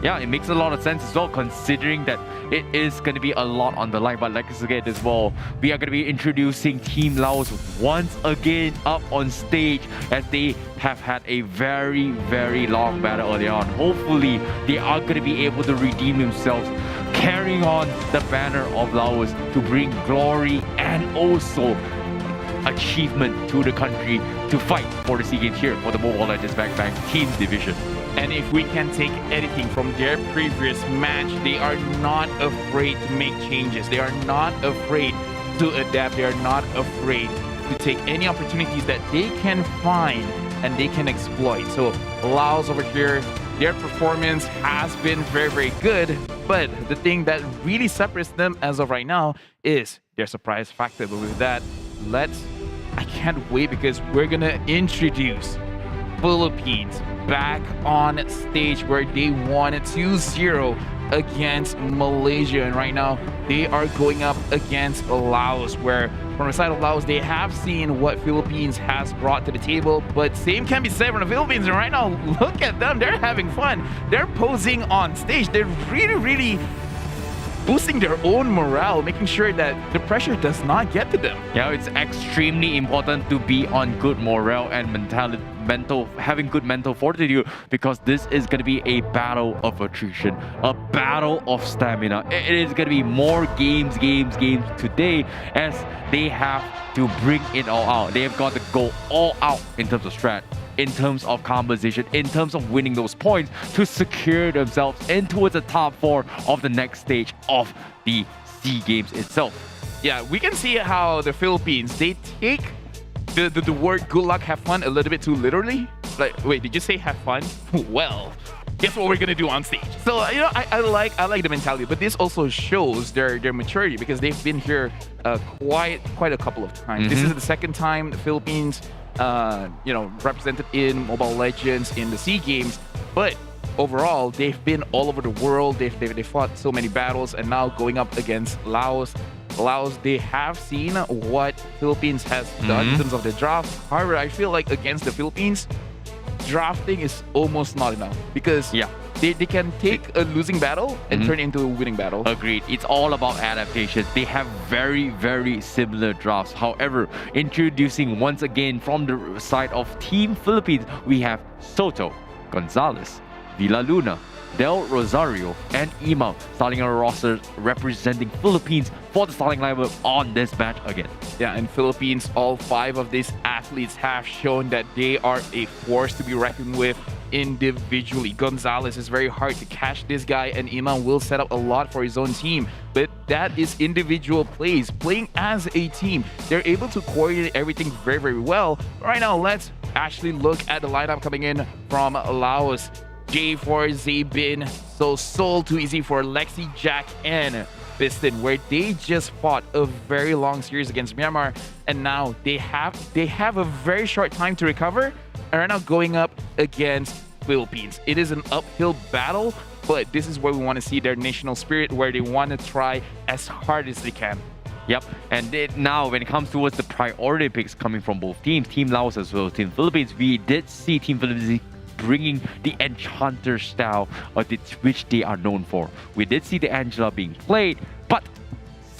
Yeah, it makes a lot of sense as well, considering that it is going to be a lot on the line. But like I said as well, we are going to be introducing Team Laos once again up on stage, as they have had a very, very long battle early on. Hopefully, they are going to be able to redeem themselves, carrying on the banner of Laos to bring glory and also achievement to the country to fight for the SEA Games here for the Mobile Legends Backpack Team Division. And if we can take anything from their previous match, they are not afraid to make changes. They are not afraid to adapt. They are not afraid to take any opportunities that they can find and they can exploit. So Laos over here, their performance has been very, very good. But the thing that really separates them as of right now is their surprise factor. But with that, I can't wait, because we're gonna introduce Philippines back on stage where they won 2-0 against Malaysia, and right now they are going up against Laos, where from the side of Laos they have seen what Philippines has brought to the table, but same can be said from the Philippines. And right now, look at them, they're having fun, they're posing on stage, they're really boosting their own morale, making sure that the pressure does not get to them. Yeah, it's extremely important to be on good morale and having good mental fortitude, because this is going to be a battle of attrition, a battle of stamina. It is going to be more games today, as they have to bring it all out. They have got to go all out in terms of strat, in terms of composition, in terms of winning those points to secure themselves in towards the top 4 of the next stage of the SEA Games itself. Yeah, we can see how the Philippines, they take the word good luck, have fun a little bit too literally. Like, wait, did you say have fun? Well, guess what we're gonna do on stage. So I like the mentality, but this also shows their maturity, because they've been here quite a couple of times. This is the second time the Philippines represented in Mobile Legends in the SEA Games, but overall they've been all over the world. They fought so many battles, and now going up against Laos, they have seen what Philippines has done in terms of the draft. However, I feel like against the Philippines, drafting is almost not enough, because they can take a losing battle and turn it into a winning battle. Agreed. It's all about adaptations. They have very, very similar drafts. However, introducing once again from the side of Team Philippines, we have Soto, Gonzalez, Villaluna, Del Rosario, and Imam starting our roster representing Philippines for the starting lineup on this match again. Yeah, and Philippines, all 5 of these athletes have shown that they are a force to be reckoned with individually. Gonzalez is very hard to catch this guy, and Imam will set up a lot for his own team, but that is individual plays. Playing as a team, they're able to coordinate everything very, very well. Right now, let's actually look at the lineup coming in from Laos. J for Zabin, so Soul too easy for Lexi, Jack, and Piston, where they just fought a very long series against Myanmar, and now they have a very short time to recover, and are now going up against Philippines. It is an uphill battle, but this is where we want to see their national spirit, where they want to try as hard as they can. Yep, and now when it comes towards the priority picks coming from both teams, Team Laos as well as Team Philippines, we did see Team Philippines bringing the Enchanter style, which they are known for. We did see the Angela being played, but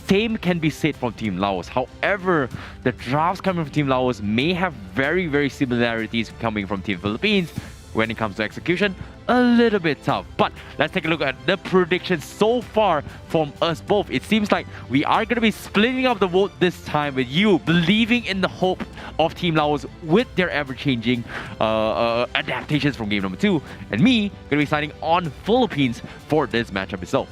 same can be said from Team Laos. However, the drafts coming from Team Laos may have very, very similarities coming from Team Philippines. When it comes to execution, a little bit tough. But let's take a look at the predictions so far from us both. It seems like we are going to be splitting up the vote this time, with you believing in the hope of Team Laos with their ever-changing adaptations from game number 2, and me going to be signing on Philippines for this matchup itself.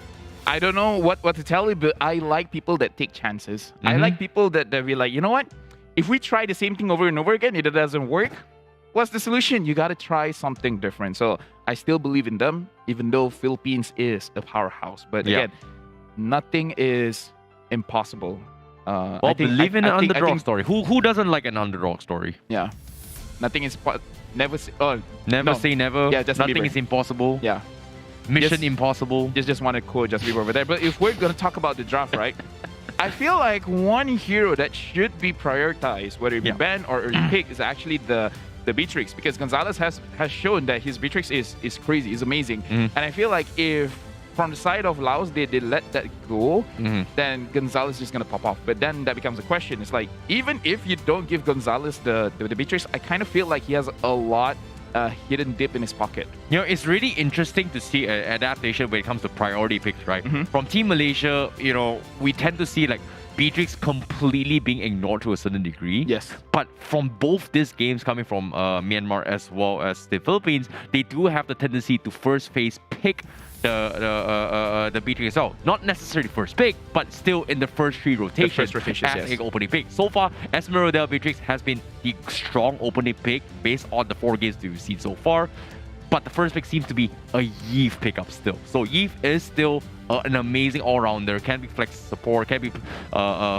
I don't know what to tell you, but I like people that take chances. I like people that be like, you know what? If we try the same thing over and over again, it doesn't work. What's the solution? You got to try something different. So I still believe in them, even though Philippines is a powerhouse. But again, nothing is impossible. Well, believe in an underdog story. Who doesn't like an underdog story? Yeah. Nothing is... Never say never. Yeah, Justin Nothing Bieber. is impossible. Yeah. Mission impossible. Just want to quote Justin Bieber over there. But if we're going to talk about the draft, right? I feel like one hero that should be prioritized, whether it be banned or picked, is actually the the Beatrix, because Gonzalez has shown that his Beatrix is crazy, is amazing. Mm-hmm. And I feel like if from the side of Laos they let that go, then Gonzalez is just gonna pop off. But then that becomes a question. It's like, even if you don't give Gonzalez the Beatrix, I kind of feel like he has a lot hidden dip in his pocket. You know, it's really interesting to see an adaptation when it comes to priority picks, right? From Team Malaysia, you know, we tend to see like Beatrix completely being ignored to a certain degree. Yes. But from both these games coming from Myanmar as well as the Philippines, they do have the tendency to first phase pick the Beatrix as well. Not necessarily first pick, but still in the first 3 rotations as an opening pick. So far, Esmeralda Beatrix has been the strong opening pick based on the 4 games that we've seen so far. But the first pick seems to be a Yves pickup still. So Yves is still an amazing all-rounder. Can be flexed as support, can be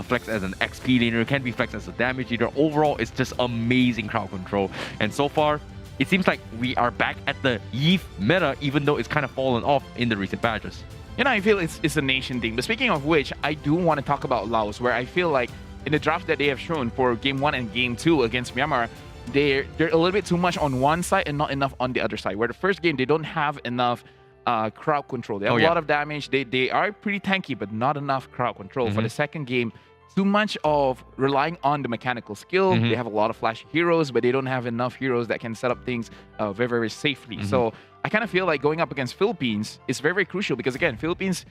flexed as an XP laner, can be flexed as a damage leader. Overall, it's just amazing crowd control. And so far, it seems like we are back at the Yves meta, even though it's kind of fallen off in the recent patches. You know, I feel it's a nation thing. But speaking of which, I do want to talk about Laos, where I feel like in the draft that they have shown for Game 1 and Game 2 against Myanmar, they're a little bit too much on one side and not enough on the other side. Where the first game, they don't have enough crowd control. They have a lot of damage. They are pretty tanky, but not enough crowd control. For the second game, too much of relying on the mechanical skill. They have a lot of flashy heroes, but they don't have enough heroes that can set up things very, very safely. So I kind of feel like going up against Philippines is very, very crucial because, again, Philippines,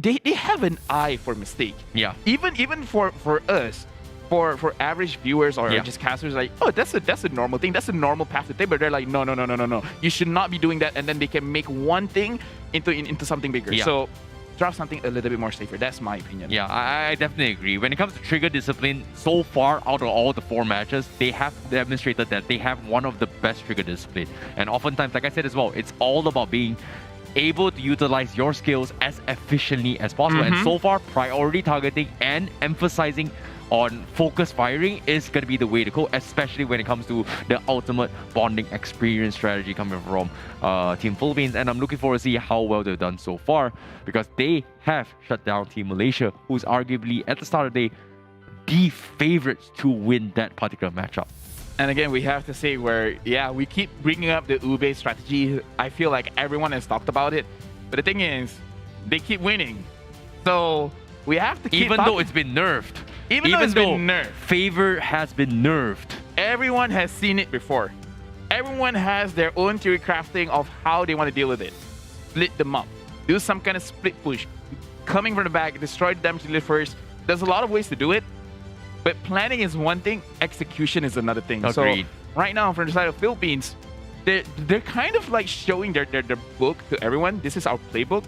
they have an eye for mistake. Yeah. Even for us, for average viewers or just casters, like, oh, that's a normal thing. That's a normal path to take. But they're like, no. You should not be doing that. And then they can make one thing into something bigger. Yeah. So draft something a little bit more safer. That's my opinion. Yeah, I definitely agree. When it comes to trigger discipline, so far out of all the 4 matches, they have demonstrated that they have one of the best trigger discipline. And oftentimes, like I said as well, it's all about being able to utilize your skills as efficiently as possible. And so far, priority targeting and emphasizing on focus firing is going to be the way to go, especially when it comes to the ultimate bonding experience strategy coming from Team Philippines. And I'm looking forward to see how well they've done so far, because they have shut down Team Malaysia, who's arguably at the start of the day the favorites to win that particular matchup. And again, we have to say where, we keep bringing up the Ube strategy. I feel like everyone has talked about it. But the thing is, they keep winning. So we have to keep Even though it's been nerfed. Even though it's been nerfed. Favor has been nerfed. Everyone has seen it before. Everyone has their own theory crafting of how they want to deal with it. Split them up. Do some kind of split push. Coming from the back, destroy the damage dealer first. There's a lot of ways to do it. But planning is one thing, execution is another thing. Agreed. So right now, from the side of Philippines, they're kind of like showing their book to everyone. This is our playbook.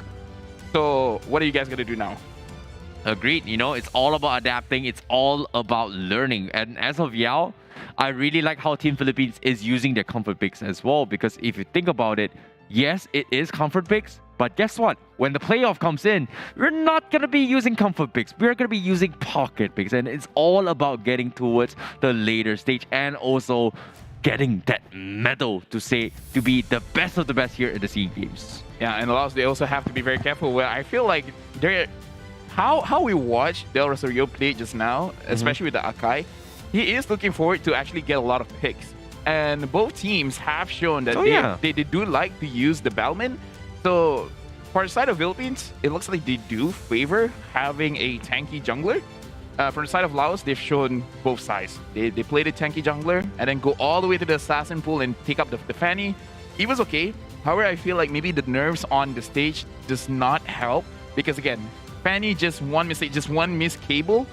So what are you guys going to do now? Agreed. You know, it's all about adapting. It's all about learning. And as of Yao, I really like how Team Philippines is using their comfort picks as well. Because if you think about it, yes, it is comfort picks. But guess what? When the playoff comes in, we're not going to be using comfort picks. We're going to be using pocket picks. And it's all about getting towards the later stage and also getting that medal to be the best of the best here in the SEA Games. Yeah, and Laos, they also have to be very careful. Well, I feel like how we watched Del Rosario play just now, especially with the Akai, he is looking forward to actually get a lot of picks. And both teams have shown that they do like to use the Bellman. So for the side of Philippines, it looks like they do favor having a tanky jungler. From the side of Laos, they've shown both sides. They played a tanky jungler and then go all the way to the assassin pool and take up the Fanny. He was okay. However, I feel like maybe the nerves on the stage does not help because, again, Fanny, just one mistake, just one missed cable,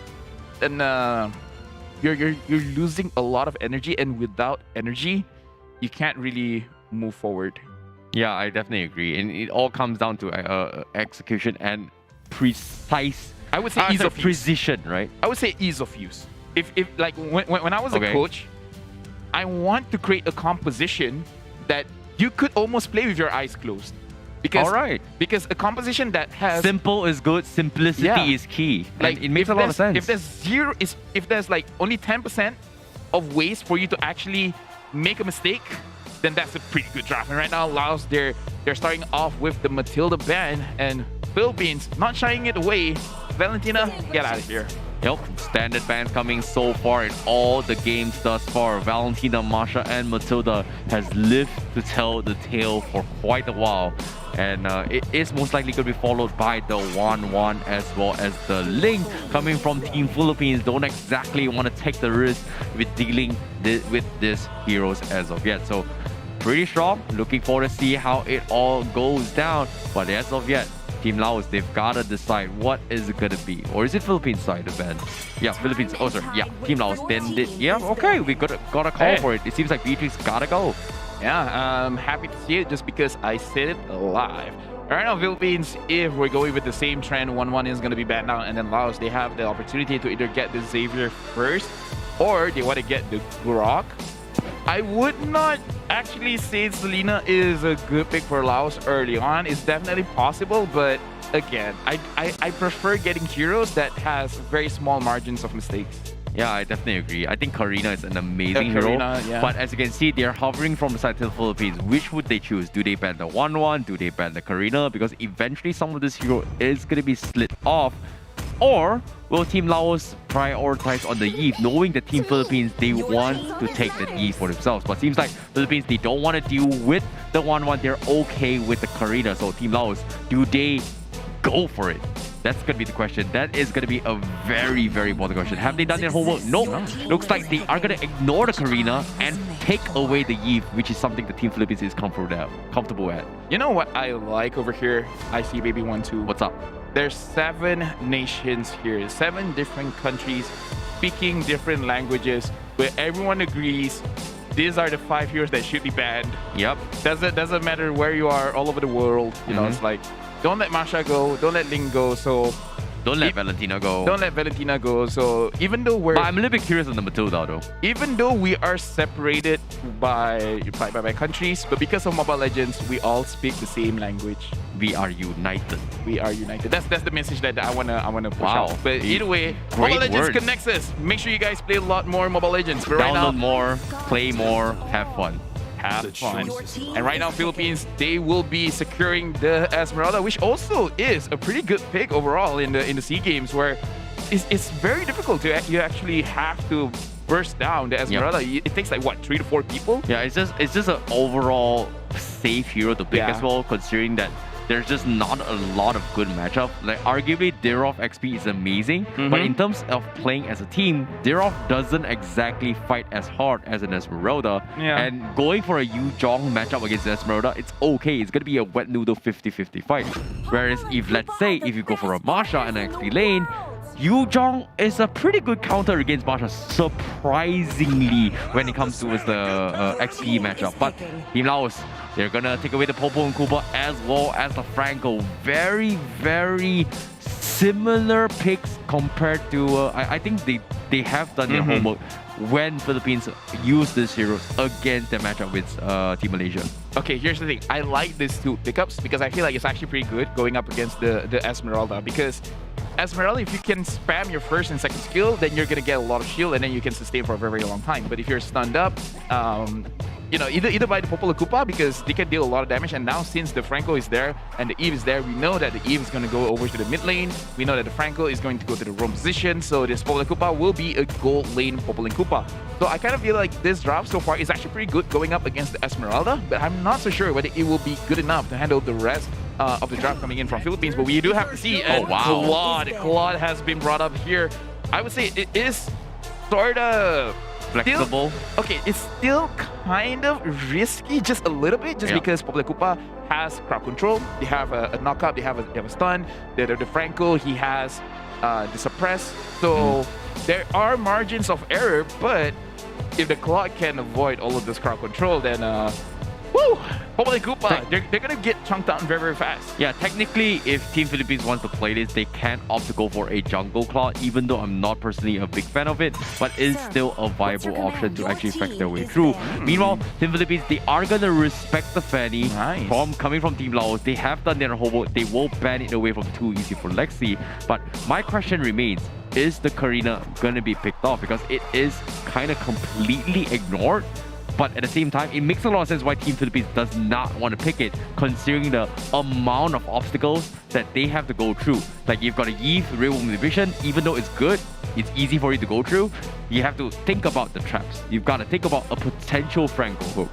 and you're losing a lot of energy, and without energy, you can't really move forward. Yeah, I definitely agree, and it all comes down to execution and precise. I would say ease of precision, right? I would say ease of use. If like when I was a coach, I want to create a composition that you could almost play with your eyes closed. Because a composition that has simple is good, simplicity is key. Like it makes a lot of sense. If there's like only 10% of ways for you to actually make a mistake, then that's a pretty good draft. And right now, Laos, they're starting off with the Matilda ban, and Philippines not shying it away. Valentina, get out of here. Yep, standard bans coming so far in all the games thus far. Valentina, Masha, and Matilda has lived to tell the tale for quite a while. And it is most likely going to be followed by the 1-1 as well as the Link coming from Team Philippines. Don't exactly want to take the risk with dealing with these heroes as of yet. So pretty strong. Looking forward to see how it all goes down. But as of yet, Team Laos, they've got to decide what is it going to be. Or is it Philippines side of Ben? Yeah, Philippines. Oh, sorry. Yeah, Team Laos. Then, yeah, okay. We got a call for it. It seems like Beatrix got to go. Yeah, I'm happy to see it just because I said it live. Right now, Philippines, if we're going with the same trend, 1-1 is going to be banned out, and then Laos, they have the opportunity to either get the Xavier first or they want to get the Grok. I would not actually say Selena is a good pick for Laos early on. It's definitely possible, but again, I prefer getting heroes that has very small margins of mistakes. Yeah, I definitely agree. I think Karina is an amazing hero. Yeah. But as you can see, they're hovering from the side to the Philippines. Which would they choose? Do they ban the 1-1? Do they ban the Karina? Because eventually some of this hero is going to be slit off. Or will Team Laos prioritize on the Eve, knowing that Team Philippines, they want to take the Eve for themselves. But seems like Philippines, they don't want to deal with the 1-1. They're okay with the Karina. So Team Laos, do they go for it? That's going to be the question. That is going to be a very, very important question. Have they done their homework? Nope. Looks like they are going to ignore the Karina and take away the Eve, which is something the Team Philippines is comfortable at. You know what I like over here? I see Baby 1-2. What's up? There's 7 nations here, 7 different countries speaking different languages, where everyone agrees these are the 5 heroes that should be banned. Yep. Doesn't matter where you are all over the world. You know, it's like, don't let Masha go, don't let Ling go, so... Don't let Valentina go. Don't let Valentina go. So even though we're... But I'm a little bit curious on the Matilda though. Even though we are separated by countries, but because of Mobile Legends, we all speak the same language. We are united. We are united. That's the message that I wanna push out. But either way, Mobile Legends connects us. Make sure you guys play a lot more Mobile Legends. But Download more, play more, have fun. Have fun. And right now, Philippines, they will be securing the Esmeralda, which also is a pretty good pick overall in the SEA Games, where it's very difficult to you actually have to burst down the Esmeralda. It takes like what, 3 to 4 people? Yeah, it's just an overall safe hero to pick as well, considering that there's just not a lot of good matchup. Like arguably, Derov XP is amazing, but in terms of playing as a team, Derov doesn't exactly fight as hard as an Esmeralda. And going for a Yu Zhong matchup against Esmeralda, it's okay. It's gonna be a wet noodle 50-50 fight. Whereas if let's say if you go for a Masha and an XP lane, Yu Zhong is a pretty good counter against Masha, surprisingly, when it comes to the XP matchup. But Team Laos, they're gonna take away the Popo and Kuba as well as the Franco. Very, very similar picks compared to... I think they have done their homework when Philippines use these heroes against their matchup with Team Malaysia. Okay, here's the thing. I like these 2 pickups because I feel like it's actually pretty good going up against the Esmeralda, because Esmeralda, if you can spam your first and second skill, then you're gonna get a lot of shield and then you can sustain for a very, very long time. But if you're stunned up, you know, either by the Popolo Kupa, because they can deal a lot of damage, and now since the Franco is there and the Eve is there, we know that the Eve is going to go over to the mid lane. We know that the Franco is going to go to the roam position, so this Popolo Kupa will be a gold lane Popolo Kupa. So I kind of feel like this draft so far is actually pretty good going up against the Esmeralda, but I'm not so sure whether it will be good enough to handle the rest of the draft coming in from Philippines. But we do have to see. And Claude has been brought up here. I would say it is sort of flexible. Okay, it's still kind of risky, just a little bit, just because Popolo Kupa has crowd control. They have a knockup, they have a stun. The Franco, he has the suppress. So there are margins of error, but if the Claude can avoid all of this crowd control, then Popolo Kupa, they're gonna get chunked down very, very fast. Yeah, technically, if Team Philippines wants to play this, they can opt to go for a jungle Claude, even though I'm not personally a big fan of it, but it's still a viable option to actually affect their way through. Meanwhile, Team Philippines, they are gonna respect the Fanny coming from Team Laos. They have done their homework. They will ban it away from too easy for Lexi. But my question remains, is the Karina gonna be picked off? Because it is kind of completely ignored But at the same time, it makes a lot of sense why Team Philippines does not want to pick it, considering the amount of obstacles that they have to go through. Like, you've got a Eve Real Woman Division, even though it's good, it's easy for you to go through, you have to think about the traps. You've got to think about a potential Franco hook.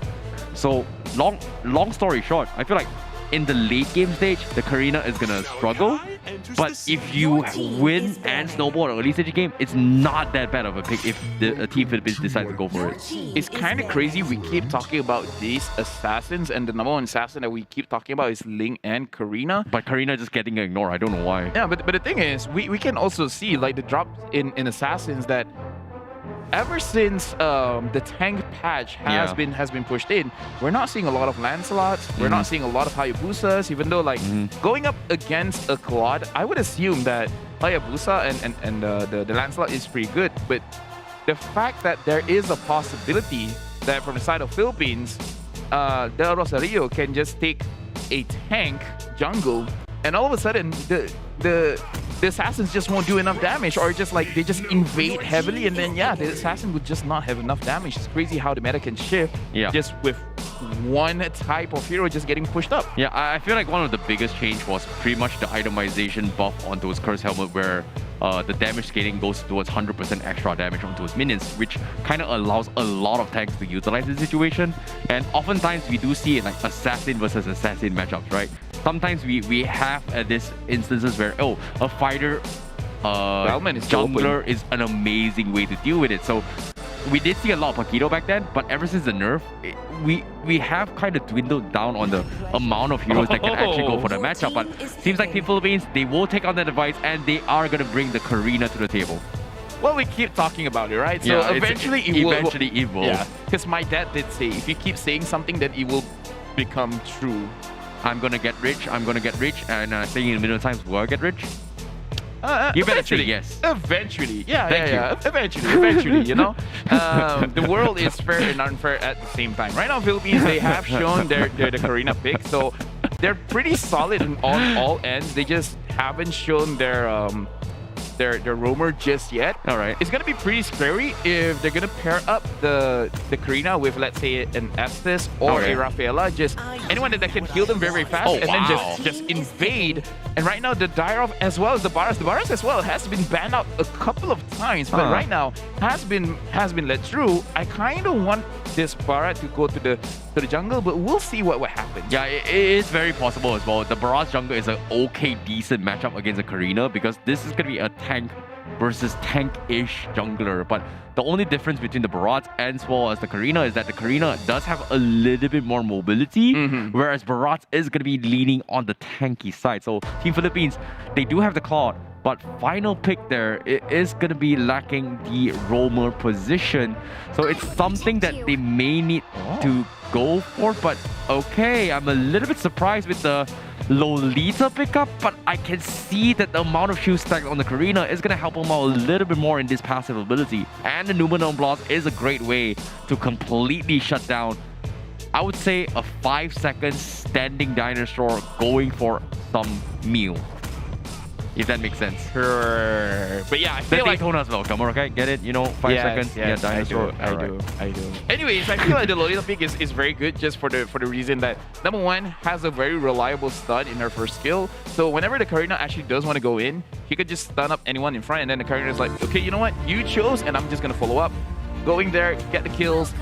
So, long story short, I feel like in the late game stage, the Karina is gonna struggle. But if you win and snowball an early stage game, it's not that bad of a pick if the Team Philippines decides to go for it. It's kind of crazy we keep talking about these assassins, and the number one assassin that we keep talking about is Ling and Karina. But Karina just getting ignored. I don't know why. Yeah, but the thing is, we can also see like the drop in assassins that ever since the tank patch has been pushed in, we're not seeing a lot of Lancelots. We're not seeing a lot of Hayabusas. Even though like going up against a Claude, I would assume that Hayabusa and the Lancelot is pretty good. But the fact that there is a possibility that from the side of Philippines, Del Rosario can just take a tank jungle, and all of a sudden the assassins just won't do enough damage, or just like they just invade heavily, and then the assassin would just not have enough damage. It's crazy how the meta can shift just with one type of hero just getting pushed up. Yeah, I feel like one of the biggest change was pretty much the itemization buff onto his Curse Helmet, where the damage scaling goes towards 100% extra damage onto his minions, which kind of allows a lot of tanks to utilize the situation. And oftentimes we do see it like assassin versus assassin matchups, right? Sometimes we have these instances where, a fighter jungler is an amazing way to deal with it. So we did see a lot of Paquito back then, but ever since the nerf, we have kind of dwindled down on the amount of heroes that can actually go for the matchup. But seems like Team Philippines, they will take on that advice, and they are going to bring the Karina to the table. Well, we keep talking about it, right? So eventually it will. Yeah, because my dad did say, if you keep saying something, then it will become true. I'm gonna get rich, and saying in the middle of times, will I get rich? You better say yes. Eventually. Eventually, you know? The world is fair and unfair at the same time. Right now, Philippines, they have shown they're the Karina pick, so they're pretty solid on all ends. They just haven't shown their roamer just yet. All right. It's gonna be pretty scary if they're gonna pair up the Karina with, let's say, an Estes or a Rafaela. Just anyone that can heal them very, very fast, and then just invade. And right now, the Dyrov as well as the Baras as well has been banned out a couple of times, but right now has been let through. I kind of want this Barat to go to the jungle, but we'll see what happens. Yeah, it is very possible as well. The Baras jungle is an okay, decent matchup against a Karina, because this is gonna be a tank versus tank-ish jungler. But the only difference between the Barats as well as the Karina is that the Karina does have a little bit more mobility, whereas Barats is going to be leaning on the tanky side. So Team Philippines, they do have the Claude, but final pick there, it is going to be lacking the roamer position. So it's something that they may need to go for. But okay, I'm a little bit surprised with the Lolita pickup, but I can see that the amount of shield stack on the Karina is going to help him out a little bit more in this passive ability. And the Numenor Blast is a great way to completely shut down, I would say, a 5-second standing dinosaur going for some meal. If that makes sense. Sure. But yeah, I feel like Daytona as well. Come on, okay? Get it? You know, 5 seconds. Yes, dinosaur. I do. Anyways, I feel like the Lolita pick is very good, just for the reason that number one, has a very reliable stun in her first skill. So whenever the Karina actually does want to go in, he could just stun up anyone in front, and then the Karina is like, okay, you know what? You chose, and I'm just gonna follow up. Going there, get the kills,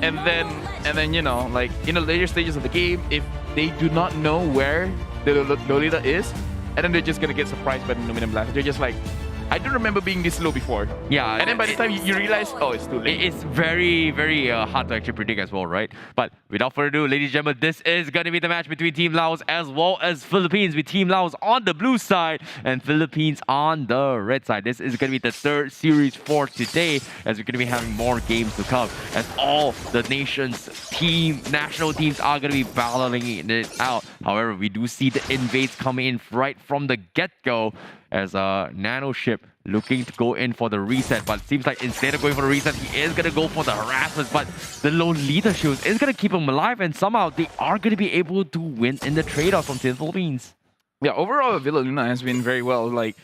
and then you know, like in the later stages of the game, if they do not know where the Lolita is, and then they're just gonna get surprised by the Numenor Blast. They're just like, I don't remember being this low before. Yeah. And then by the time you realize, oh, it's too late. It's very, very hard to actually predict as well, right? But without further ado, ladies and gentlemen, this is going to be the match between Team Laos as well as Philippines, with Team Laos on the blue side and Philippines on the red side. This is going to be the third series for today, as we're going to be having more games to come, as all the nation's national teams are going to be battling it out. However, we do see the invades coming in right from the get-go, as Nano Ship looking to go in for the reset, but it seems like instead of going for the reset, he is going to go for the harassment. But the Lolita shields is going to keep him alive, and somehow they are going to be able to win in the trade-off from Team Philippines. Yeah, overall, Villa Luna has been very well, like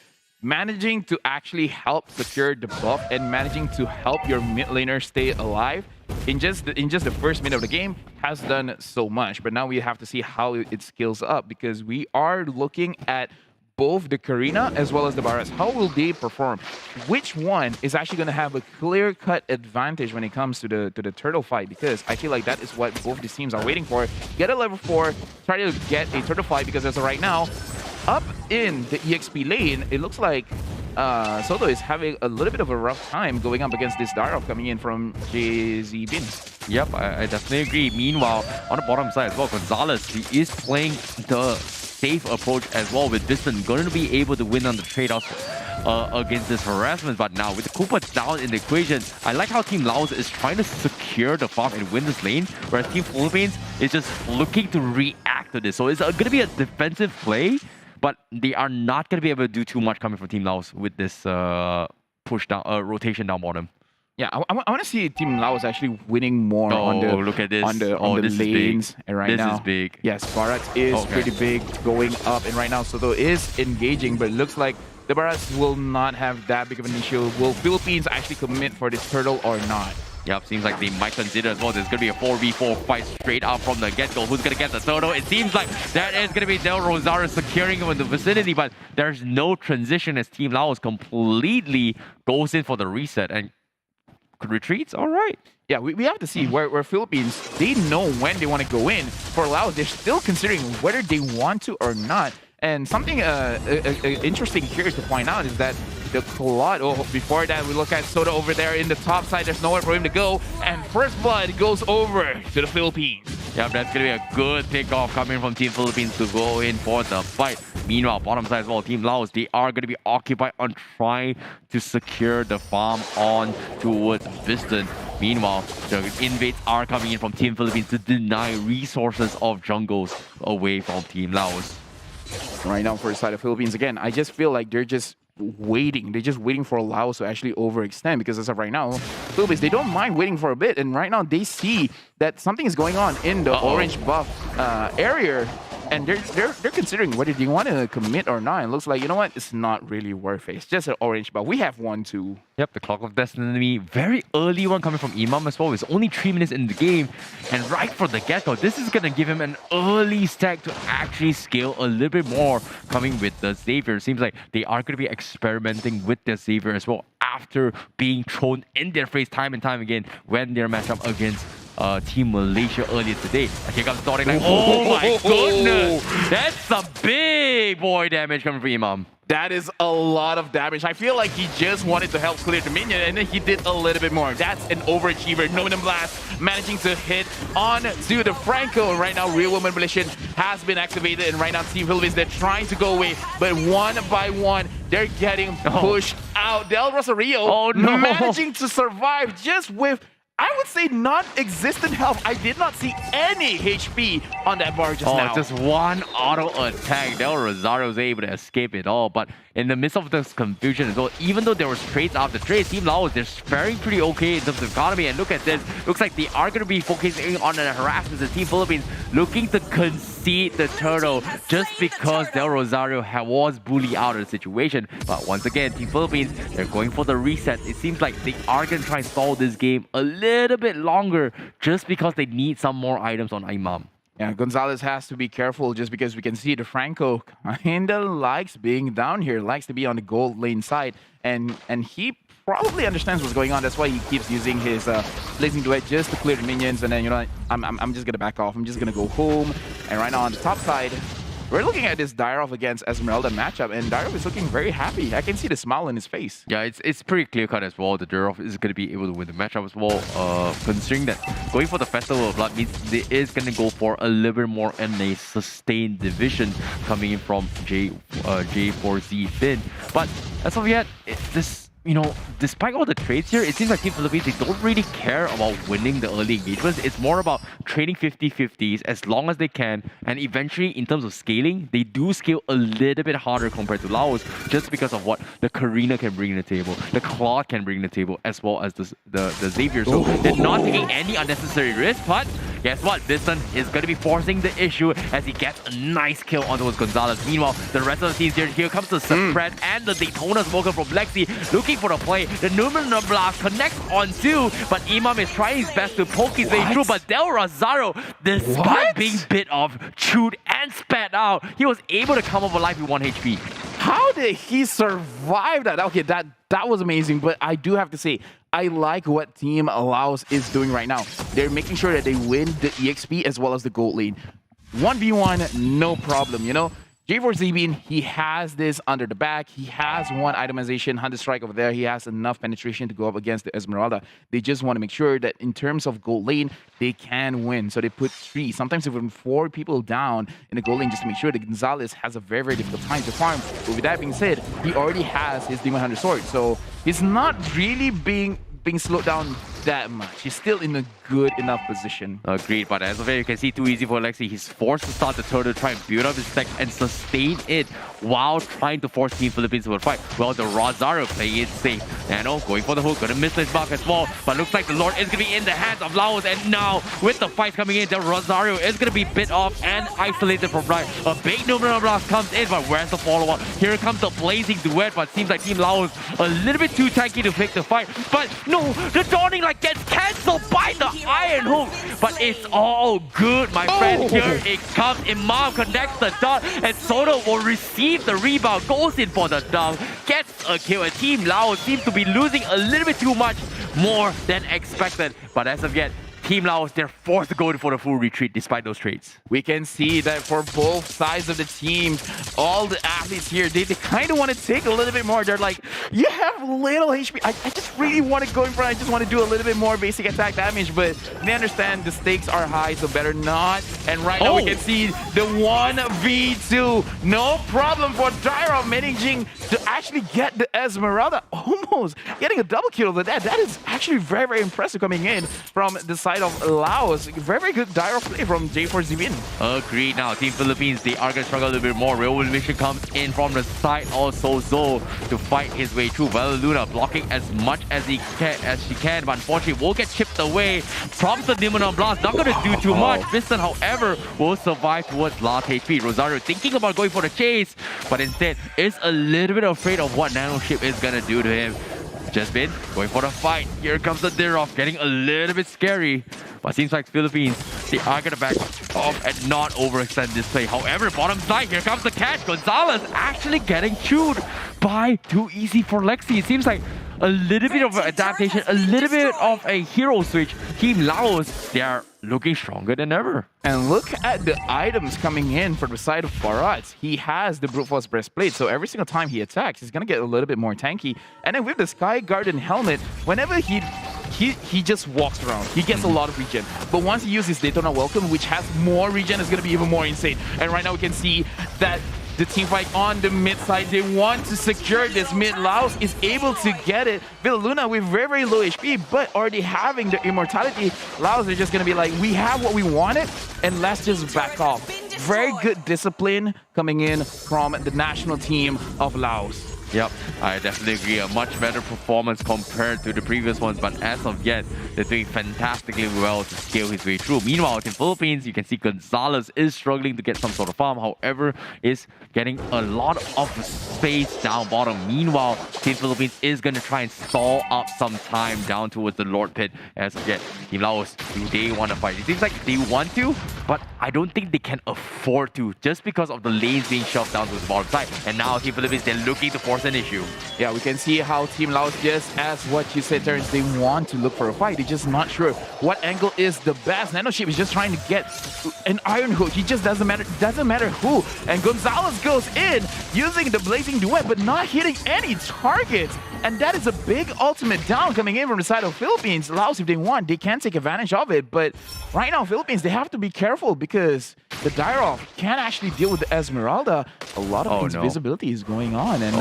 managing to actually help secure the buff and managing to help your mid laner stay alive. in just the first minute of the game has done so much. But now we have to see how it scales up, because we are looking at both the Karina as well as the Barats. How will they perform? Which one is actually going to have a clear-cut advantage when it comes to the turtle fight? Because I feel like that is what both these teams are waiting for. Get a level 4, try to get a turtle fight, because as of right now, up in the EXP lane, it looks like Soto is having a little bit of a rough time going up against this Darov coming in from JZ Bin. Yep, I definitely agree. Meanwhile, on the bottom side as well, Gonzalez, he is playing the safe approach as well, with Distant going to be able to win on the trade-offs against this harassment. But now with the Koopa down in the equation, I like how Team Laos is trying to secure the farm and win this lane, whereas Team Philippines is just looking to react to this. So it's going to be a defensive play, but they are not going to be able to do too much coming from Team Laos with this push down, rotation down bottom. Yeah, I want to see Team Laos actually winning more on the look at this. on the lanes. And right this now, is big. Yes, Barat is pretty big going up, and right now Soto is engaging, but it looks like the Barats will not have that big of an issue. Will Philippines actually commit for this turtle or not? Yep, seems like they might consider as well. There's going to be a 4v4 fight straight out from the get-go. Who's going to get the turtle? It seems like that is going to be Del Rosario securing him in the vicinity, but there's no transition as Team Laos completely goes in for the reset and retreats. All right. Yeah, we have to see where Philippines, they know when they want to go in. For Laos, they're still considering whether they want to or not. And something interesting here to point out is that the Claude, before that, we look at Soda over there in the top side. There's nowhere for him to go. And First Blood goes over to the Philippines. Yeah, that's going to be a good pickoff coming from Team Philippines to go in for the fight. Meanwhile, bottom side as well, Team Laos, they are going to be occupied on trying to secure the farm on towards Viston. Meanwhile, the invades are coming in from Team Philippines to deny resources of jungles away from Team Laos. Right now, for the side of Philippines, again, I just feel like they're just waiting. They're just waiting for Laos to actually overextend, because as of right now, Philippines, they don't mind waiting for a bit. And right now, they see that something is going on in the orange buff area. And they're considering whether they want to commit or not. It looks like, you know what, it's not really worth it. It's just an orange, but we have one too. Yep, the Clock of Destiny, very early one coming from Imam as well. It's only 3 minutes in the game, and right for the get-go, this is gonna give him an early stack to actually scale a little bit more. Coming with the Xavier, seems like they are gonna be experimenting with the Xavier as well after being thrown in their face time and time again when they're matched up against Team Malaysia earlier today. And here comes Doric. Like, oh my goodness! That's some big boy damage coming from Imam. That is a lot of damage. I feel like he just wanted to help clear the minion, and then he did a little bit more. That's an overachiever. Nominum Blast managing to hit on to the Franco. And right now, Real Woman Volition has been activated, and right now, Team Philippines, they're trying to go away, but one by one, they're getting pushed out. Del Rosario managing to survive just with, I would say, non-existent health. I did not see any HP on that bar just now. Just one auto attack. Del Rosario was able to escape it all. But in the midst of this confusion as well, even though there was trades after trades, Team Laos, they're faring pretty okay in terms of economy. And look at this. Looks like they are going to be focusing on the harassment as Team Philippines looking to concede the turtle just because Del Rosario was bullied out of the situation. But once again, Team Philippines, they're going for the reset. It seems like they are going to try and stall this game a little bit longer just because they need some more items on Imam. Yeah, Gonzalez has to be careful just because we can see the Franco kinda likes being down here, likes to be on the gold lane side, and he probably understands what's going on. That's why he keeps using his Blazing Duet just to clear the minions, and then, you know, I'm just gonna back off. I'm just gonna go home. And right now on the top side, we're looking at this Dyrov against Esmeralda matchup, and Dyrov is looking very happy. I can see the smile in his face. Yeah, it's pretty clear-cut as well. The Dyrov is going to be able to win the matchup as well, considering that going for the Festival of Blood means they is going to go for a little bit more in a sustained division coming in from J4Z Finn. But as of yet, you know, despite all the trades here, it seems like Team Philippines, they don't really care about winning the early engagements. It's more about trading 50-50s as long as they can. And eventually, in terms of scaling, they do scale a little bit harder compared to Laos just because of what the Karina can bring to the table, the Claude can bring to the table, as well as the Xavier. So they're not taking any unnecessary risk. But guess what? Biston is going to be forcing the issue as he gets a nice kill onto his Gonzalez. Meanwhile, the rest of the teams here comes the spread and the Daytona Smoker from Lexi looking for the play. The Numenor Blast connects on two, but Imam is trying his best to poke his way through. But Del Rosario, despite being bit off, chewed and spat out, he was able to come up alive with 1 HP. How did he survive that? Okay, that was amazing, but I do have to say, I like what Team Laos is doing right now. They're making sure that they win the EXP as well as the gold lane. 1v1, no problem, you know? J4ZB, he has this under the back. He has one itemization, Hunter Strike over there. He has enough penetration to go up against the Esmeralda. They just want to make sure that in terms of gold lane, they can win. So they put 3, sometimes even 4 people down in the gold lane just to make sure that Gonzalez has a very, very difficult time to farm. But with that being said, he already has his Demon Hunter Sword. So he's not really being slowed down that much. He's still in a good enough position. Agreed, but as of here, you can see too easy for Alexi. He's forced to start the turn to try and build up his tech and sustain it while trying to force Team Philippines to a fight. Well, the Rosario playing it safe. Nano going for the hook, gonna miss this mark as well, but looks like the Lord is gonna be in the hands of Laos, and now with the fight coming in, the Rosario is gonna be bit off and isolated from right. A big Numenor Blast comes in, but where's the follow-up? Here comes the blazing duet, but seems like Team Laos a little bit too tanky to pick the fight. But no, the Dawning Light gets cancelled by the Iron Hook, but it's all good, my friend. Here it comes. Imam connects the dot, and Soto will receive the rebound, goes in for the dunk, gets a kill. And Team Laos seems to be losing a little bit too much, more than expected. But as of yet, Team Laos, they're forced to go for the full retreat despite those trades. We can see that for both sides of the teams, all the athletes here, they kind of want to take a little bit more. They're like, you have little HP. I just really want to go in front. I just want to do a little bit more basic attack damage, but they understand the stakes are high, so better not. And right now we can see the 1v2. No problem for Dairo managing to actually get the Esmeralda. Almost getting a double kill over that. That is actually very, very impressive coming in from the side of Laos. Very, very good Dairo play from J4ZB. Agreed. Now, Team Philippines, they are going to struggle a little bit more. Real Mission comes in from the side also, Zo to fight his way through. Well, Luna blocking as much as she can, but unfortunately will get chipped away. Prompts the Numenor Blast, not going to do too much. Biston, however, will survive towards last HP. Rosario thinking about going for the chase, but instead is a little bit afraid of what Nano Ship is going to do to him. Just been going for the fight. Here comes the Dirov, getting a little bit scary. But seems like Philippines, they are going to back off and not overextend this play. However, bottom side, here comes the catch. Gonzalez actually getting chewed by too easy for Lexi. It seems like a little bit of adaptation, a little bit of a hero switch. Team Laos, they are looking stronger than ever. And look at the items coming in from the side of Farad. He has the Brute Force Breastplate, so every single time he attacks, he's going to get a little bit more tanky. And then with the Sky Garden helmet, whenever he just walks around, he gets a lot of regen. But once he uses Daytona Welcome, which has more regen, it's going to be even more insane. And right now we can see that the team fight on the mid side, they want to secure this mid. Laos is able to get it. Villaluna with very, very low HP, but already having the immortality. Laos are just going to be like, we have what we wanted, and let's just back off. Very good discipline coming in from the national team of Laos. Yep, I definitely agree. A much better performance compared to the previous ones, but as of yet, they're doing fantastically well to scale his way through. Meanwhile, in Philippines, you can see Gonzalez is struggling to get some sort of farm, however, is getting a lot of space down bottom. Meanwhile, Team Philippines is going to try and stall up some time down towards the Lord Pit. As of yet, Team Laos, do they want to fight? It seems like they want to, but I don't think they can afford to, just because of the lanes being shoved down to the bottom side. And now Team Philippines, they're looking to force an issue. Yeah, we can see how Team Laos, just as what you said, Terrence, they want to look for a fight. They're just not sure what angle is the best. Nanoship is just trying to get an Iron Hook. He just doesn't matter who. And Gonzalez goes in using the Blazing Duet, but not hitting any targets. And that is a big ultimate down coming in from the side of Philippines. Laos, if they want, they can take advantage of it. But right now, Philippines, they have to be careful because the Dairov can't actually deal with the Esmeralda. A lot of invisibility is going on. And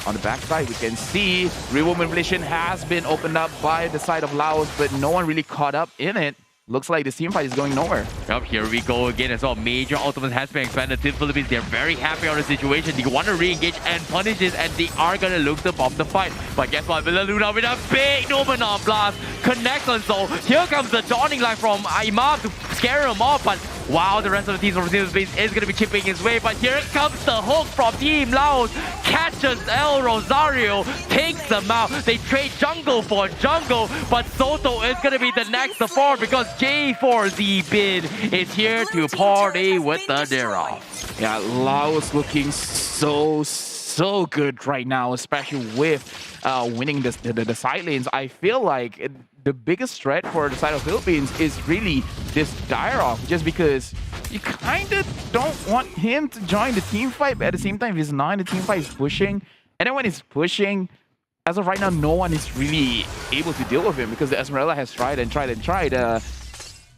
on the backside, we can see Real Manipulation has been opened up by the side of Laos, but no one really caught up in it. Looks like this team fight is going nowhere. Yep, here we go again as well. Major ultimate has been expanded. Team Philippines, they're very happy on the situation. They want to re-engage and punish this, and they are going to look to pop the fight. But guess what? Villaluna with a big Numenor Blast connects on Soul. Here comes the Dawning Light from Imam to scare him off, but wow, the rest of the teams from Philippines is going to be chipping his way. But here comes the hook from Team Laos, catches El Rosario, takes them out. They trade jungle for jungle, but Soto is going to be the next to fall because J4Z Bin is here to party with the Derov. Yeah, Laos looking so good right now, especially with winning the side lanes. I feel like the biggest threat for the side of Philippines is really this Dyrov, just because you kind of don't want him to join the team fight, but at the same time, if he's not in the team fight, he's pushing. And then when he's pushing, as of right now, no one is really able to deal with him because the Esmeralda has tried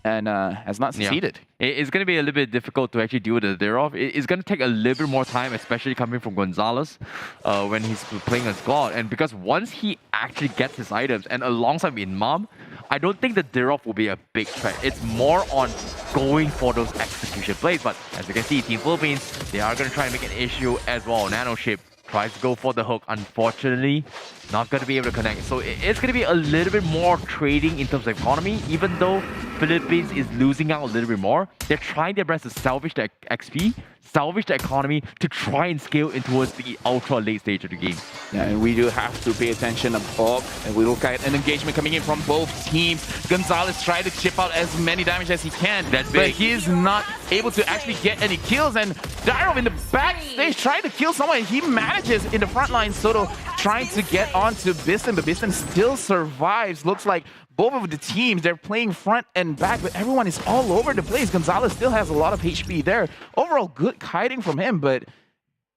and has not succeeded. Yeah. It's going to be a little bit difficult to actually deal with the Derov. It's going to take a little bit more time, especially coming from Gonzalez when he's playing as God. And because once he actually gets his items, and alongside Imam, I don't think the Derov will be a big threat. It's more on going for those execution plays. But as you can see, Team Philippines, they are going to try and make an issue as well. Nanoship tries to go for the hook. Unfortunately, not going to be able to connect. So it's going to be a little bit more trading in terms of economy. Even though Philippines is losing out a little bit more, they're trying their best to salvage the XP, salvage the economy to try and scale in towards the ultra late stage of the game. Yeah, and we do have to pay attention above, and we look at an engagement coming in from both teams. Gonzalez tried to chip out as many damage as he can, but he's not able to actually get any kills. And Dyrov in the backstage trying to kill someone. He manages in the front line. Soto trying to get onto Biston, but Biston still survives. Looks like both of the teams, they're playing front and back, but everyone is all over the place. Gonzalez still has a lot of HP there. Overall, good kiting from him, but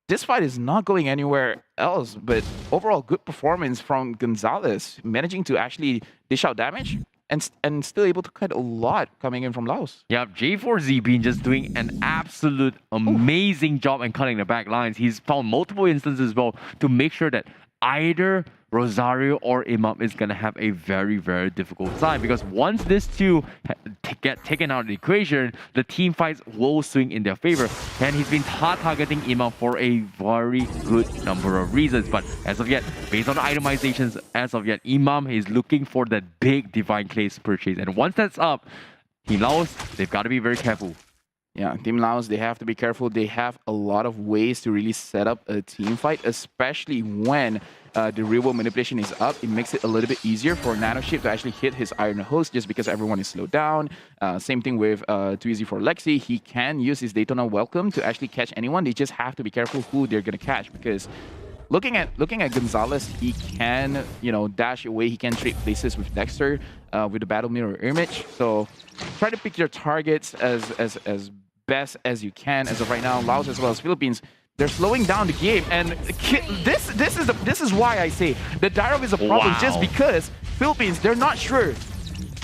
this fight is not going anywhere else. But overall, good performance from Gonzalez, managing to actually dish out damage and still able to cut a lot coming in from Laos. Yeah, J4Z Bin just doing an absolute amazing job in cutting the back lines. He's found multiple instances as well to make sure that either Rosario or Imam is going to have a very, very difficult time, because once these two get taken out of the equation, the team fights will swing in their favor. And he's been targeting Imam for a very good number of reasons. But as of yet, based on the itemizations, as of yet, Imam is looking for that big Divine Clays purchase. And once that's up, Team Laos, they've got to be very careful. Yeah, Team Laos, they have to be careful. They have a lot of ways to really set up a team fight, especially when the real world manipulation is up. It makes it a little bit easier for Nanoship to actually hit his Iron Host just because everyone is slowed down. Same thing with Too Easy for Lexi. He can use his Daytona Welcome to actually catch anyone. They just have to be careful who they're going to catch, because looking at Gonzalez, he can, dash away. He can trade places with Dexter, with the Battle Mirror Image. So try to pick your targets as best as you can. As of right now, Laos as well as Philippines, they're slowing down the game, and this is why I say the Dyrov is a problem. Just because Philippines, they're not sure.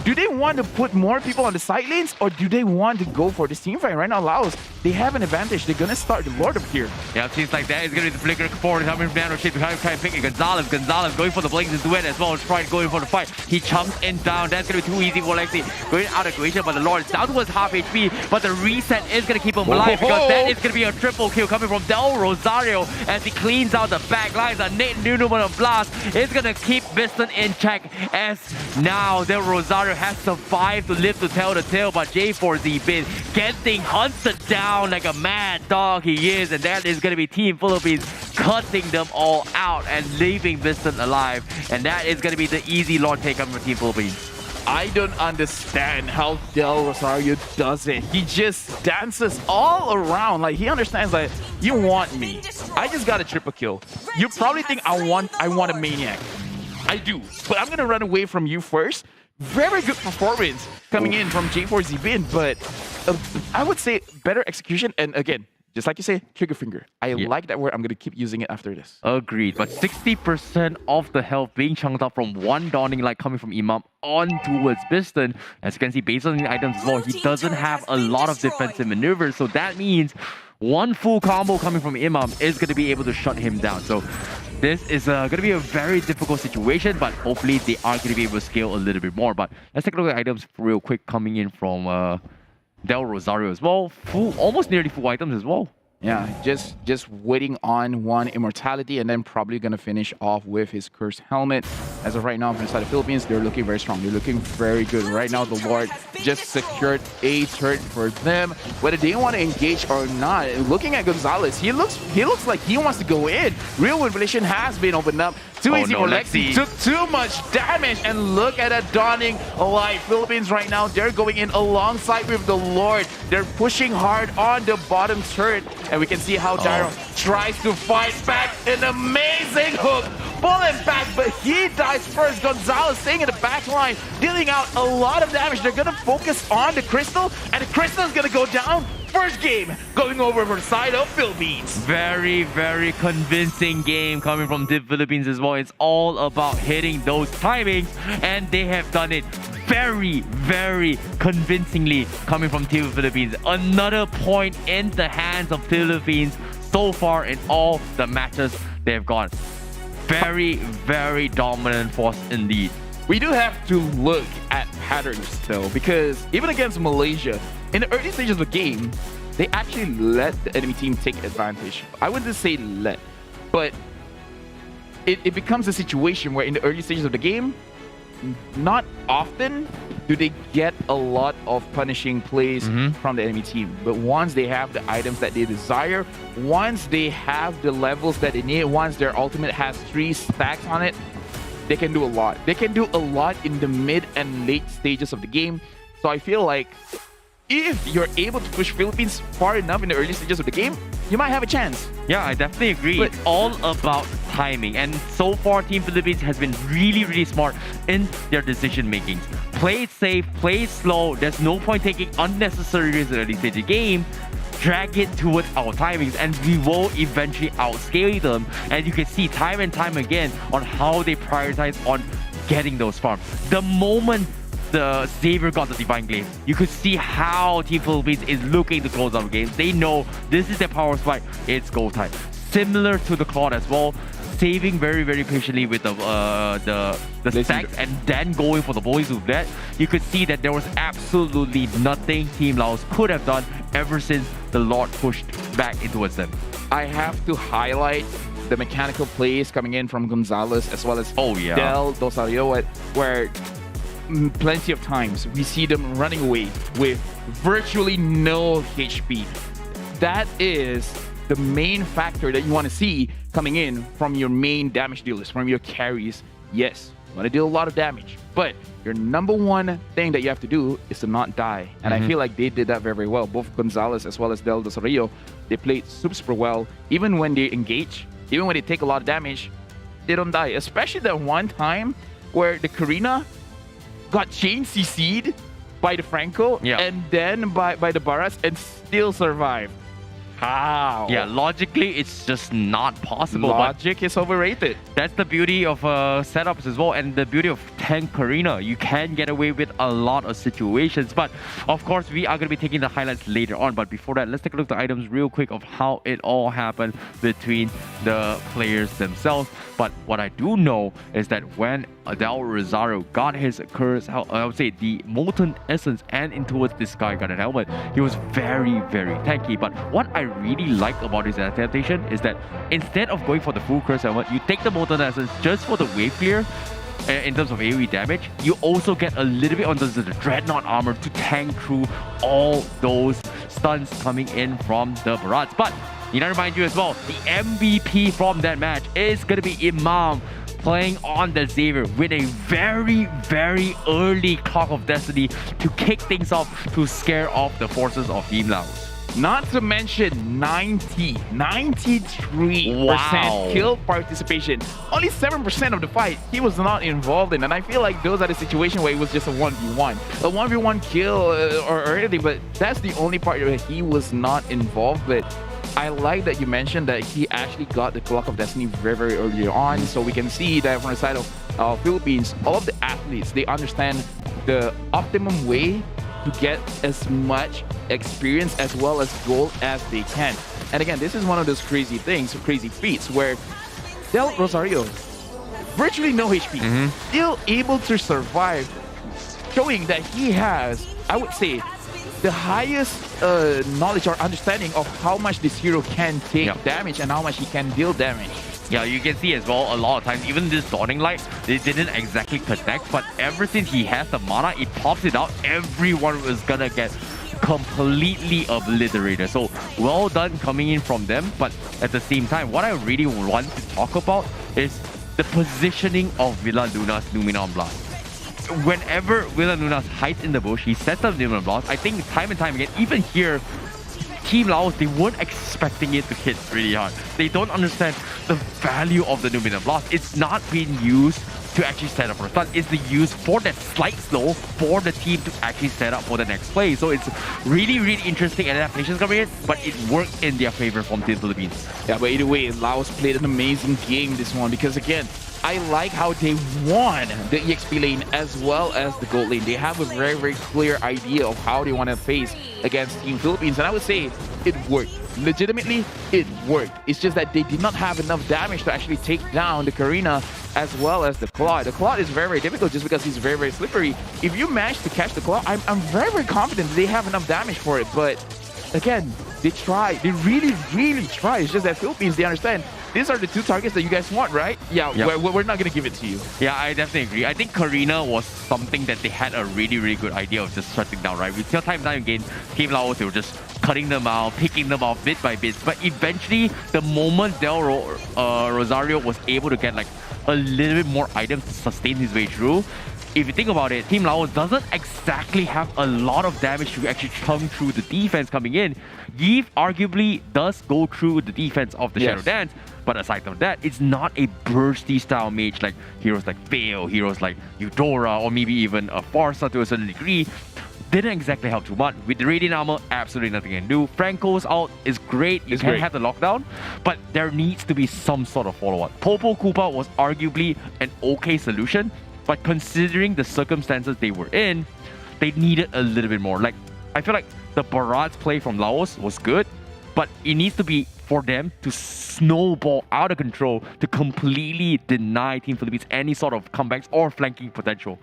Do they want to put more people on the side lanes, or do they want to go for this team fight? Right now, Laos, they have an advantage. They're going to start the Lord up here. Yeah, it seems like that is going to be the flicker forward coming from Nanoship to try and pick Gonzalez. Gonzalez going for the Blazing Duet as well, trying to go in for the fight. He chumps in down. That's going to be too easy for Lexi. Going out of equation, but the Lord is down towards half HP, but the reset is going to keep him alive, because that is going to be a triple kill coming from Del Rosario as he cleans out the back lines. A Nate Nunuman of Blast is going to keep Biston in check, as now Del Rosario has survived to live to tell the tale, but J4Z Bin getting hunted down like a mad dog he is, and that is going to be Team Philippines cutting them all out and leaving Biston alive, and that is going to be the easy Lord take coming from Team Philippines. I don't understand how Del Rosario does it. He just dances all around. Like, he understands that you want me. I just got a triple kill. You probably think I want a maniac. I do, but I'm going to run away from you first. Very good performance coming in from J4Z Bin, but I would say better execution. And again, just like you say, trigger finger. I like that word. I'm going to keep using it after this. Agreed. But 60% of the health being chunked up from one Dawning Light coming from Imam on towards Biston. As you can see, based on the items as well, he doesn't have a lot of defensive maneuvers. So that means one full combo coming from Imam is going to be able to shut him down. So this is going to be a very difficult situation, but hopefully they are going to be able to scale a little bit more. But let's take a look at items real quick coming in from Del Rosario as well. Almost nearly full items as well. Yeah, just waiting on one immortality, and then probably going to finish off with his Cursed Helmet. as of right now from the side of Philippines, they're looking very strong. They're looking very good. Right now, the Lord just secured a turret for them. Whether they want to engage or not, looking at Gonzalez, he looks like he wants to go in. Real Revelation has been opened up. Too easy for Lexi. Took too much damage, and look at that dawning light. Philippines right now, they're going in alongside with the Lord. They're pushing hard on the bottom turret, and we can see how Daryl tries to fight back. An amazing hook, pulling back, but he dies first. Gonzalez staying in the back line, dealing out a lot of damage. They're gonna focus on the Crystal, and the Crystal is gonna go down. First game going over for the side of Philippines. Very, very convincing game coming from the Philippines as well. It's all about hitting those timings, and they have done it very, very convincingly coming from Team Philippines. Another point in the hands of Philippines so far in all the matches they've gone. Very, very dominant force indeed. We do have to look at patterns though, because even against Malaysia, in the early stages of the game, they actually let the enemy team take advantage. I wouldn't say let, but it becomes a situation where in the early stages of the game, not often do they get a lot of punishing plays from the enemy team. But once they have the items that they desire, once they have the levels that they need, once their ultimate has 3 stacks on it, they can do a lot. They can do a lot in the mid and late stages of the game. So I feel like if you're able to push Philippines far enough in the early stages of the game, you might have a chance. Yeah, I definitely agree. But it's all about timing. And so far, Team Philippines has been really, really smart in their decision making. Play it safe, play it slow. There's no point taking unnecessary risks in the early stage of the game. Drag it towards our timings, and we will eventually outscale them. And you can see time and time again on how they prioritize on getting those farms. The moment the Xavier got the Divine Glaive, you could see how Team Philippines is looking to close out the game. They know this is their power spike. It's go time. Similar to the Claude as well, saving very, very patiently with the stacks and then going for the boys with that. You could see that there was absolutely nothing Team Laos could have done ever since the Lord pushed back into them. I have to highlight the mechanical plays coming in from Gonzalez as well as Del Dosario, where plenty of times we see them running away with virtually no HP. That is the main factor that you want to see coming in from your main damage dealers, from your carries. Yes, you want to deal a lot of damage, but your number one thing that you have to do is to not die. And I feel like they did that very, very well. Both Gonzalez as well as Del Dosario, they played super well. Even when they engage, even when they take a lot of damage, they don't die. Especially that one time where the Karina got chain CC'd by the Franco and then by the Barras and still survived. How? Yeah, logically, it's just not possible. Logic is overrated. That's the beauty of setups as well, and the beauty of Tank Karina. You can get away with a lot of situations, but of course, we are going to be taking the highlights later on. But before that, let's take a look at the items real quick of how it all happened between the players themselves. But what I do know is that when Adel Rosario got his curse, I would say the Molten Essence and Intuit's the Sky Guarded Helmet, he was very, very tanky. But what I really like about his adaptation is that instead of going for the full curse helmet, you take the Molten Essence just for the wave clear in terms of AoE damage. You also get a little bit on the Dreadnought armor to tank through all those stuns coming in from the Barats. But you know, remind you as well, the MVP from that match is going to be Imam, playing on the Xavier with a very, very early Clock of Destiny to kick things off, to scare off the forces of Team Laos. Not to mention 93% kill participation. Only 7% of the fight he was not involved in. And I feel like those are the situations where it was just a 1v1. A 1v1 kill or anything, but that's the only part where he was not involved. But I like that you mentioned that he actually got the Clock of Destiny very, very early on. So we can see that from the side of Philippines, all of the athletes, they understand the optimum way to get as much experience as well as gold as they can. And again, this is one of those crazy things, crazy feats, where Del Rosario, virtually no HP, still able to survive, showing that he has, I would say, the highest knowledge or understanding of how much this hero can take damage and how much he can deal damage. Yeah, you can see as well, a lot of times, even this Dawning Light, they didn't exactly connect, but ever since he has the mana, it pops it out, everyone was gonna get completely obliterated. So, well done coming in from them, but at the same time, what I really want to talk about is the positioning of Villa Luna's Numinon Blast. Whenever Villa Luna's hides in the bush, he sets up Numinon Blast. I think time and time again, even here, Team Laos, they weren't expecting it to hit really hard. They don't understand the value of the Numinon Blast. It's not being used to actually set up for a stun. It's the use for that slight slow for the team to actually set up for the next play. So it's really, really interesting adaptations coming in, but it worked in their favor from Team Philippines. Yeah, but either way, Laos played an amazing game this one because again, I like how they won the EXP lane as well as the gold lane. They have a very, very clear idea of how they want to face against Team Philippines. And I would say it worked. Legitimately, it worked. It's just that they did not have enough damage to actually take down the Karina as well as the Claw. The Claw is very, very difficult just because he's very, very slippery. If you manage to catch the Claw, I'm very, very confident they have enough damage for it. But again, they try. They really, really try. It's just that Philippines, they understand these are the two targets that you guys want, right? Yeah, yep. we're not going to give it to you. Yeah, I definitely agree. I think Karina was something that they had a really, really good idea of just shutting down, right? We see time and time again, Team Laos, they were just cutting them out, picking them off bit by bit. But eventually, the moment Rosario was able to get like a little bit more items to sustain his way through, if you think about it, Team Laos doesn't exactly have a lot of damage to actually chunk through the defense coming in. Yeev arguably does go through the defense of the Shadow Dance, but aside from that, it's not a bursty style mage like heroes like Vale, heroes like Eudora, or maybe even a Farsa to a certain degree. Didn't exactly help too much. With the Radiant Armor, absolutely nothing you can do. Franco's out is great. You can have the lockdown, but there needs to be some sort of follow-up. Popo Koopa was arguably an okay solution, but considering the circumstances they were in, they needed a little bit more. Like, I feel like the Barad's play from Laos was good, but it needs to be for them to snowball out of control to completely deny Team Philippines any sort of comebacks or flanking potential.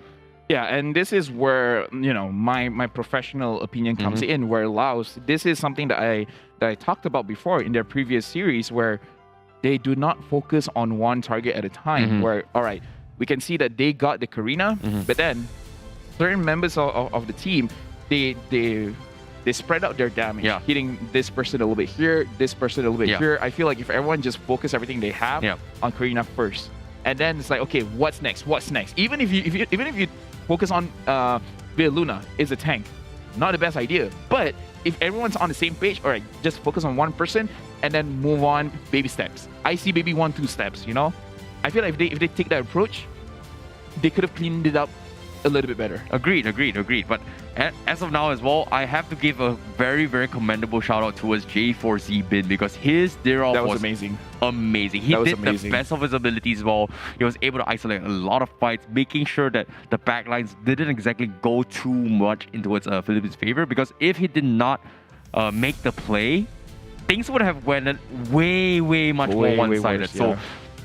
Yeah, and this is where, you know, my professional opinion comes in, where Laos, this is something that I talked about before in their previous series, where they do not focus on one target at a time, where, all right, we can see that they got the Karina, but then certain members of the team, they spread out their damage, hitting this person a little bit here, this person a little bit here. I feel like if everyone just focus everything they have on Karina first, and then it's like, okay, what's next? What's next? Even if you focus on Villa Luna is a tank, not the best idea. But if everyone's on the same page, all right, just focus on one person and then move on baby steps. I see maybe 1-2 steps, you know? I feel like if they take that approach, they could have cleaned it up a little bit better. Agreed. But as of now as well, I have to give a very, very commendable shout out towards J4Z Bin because his Dirov was amazing. He did the best of his abilities well. He was able to isolate a lot of fights, making sure that the backlines didn't exactly go too much into its Philippines' favor, because if he did not make the play, things would have went way much more one-sided. So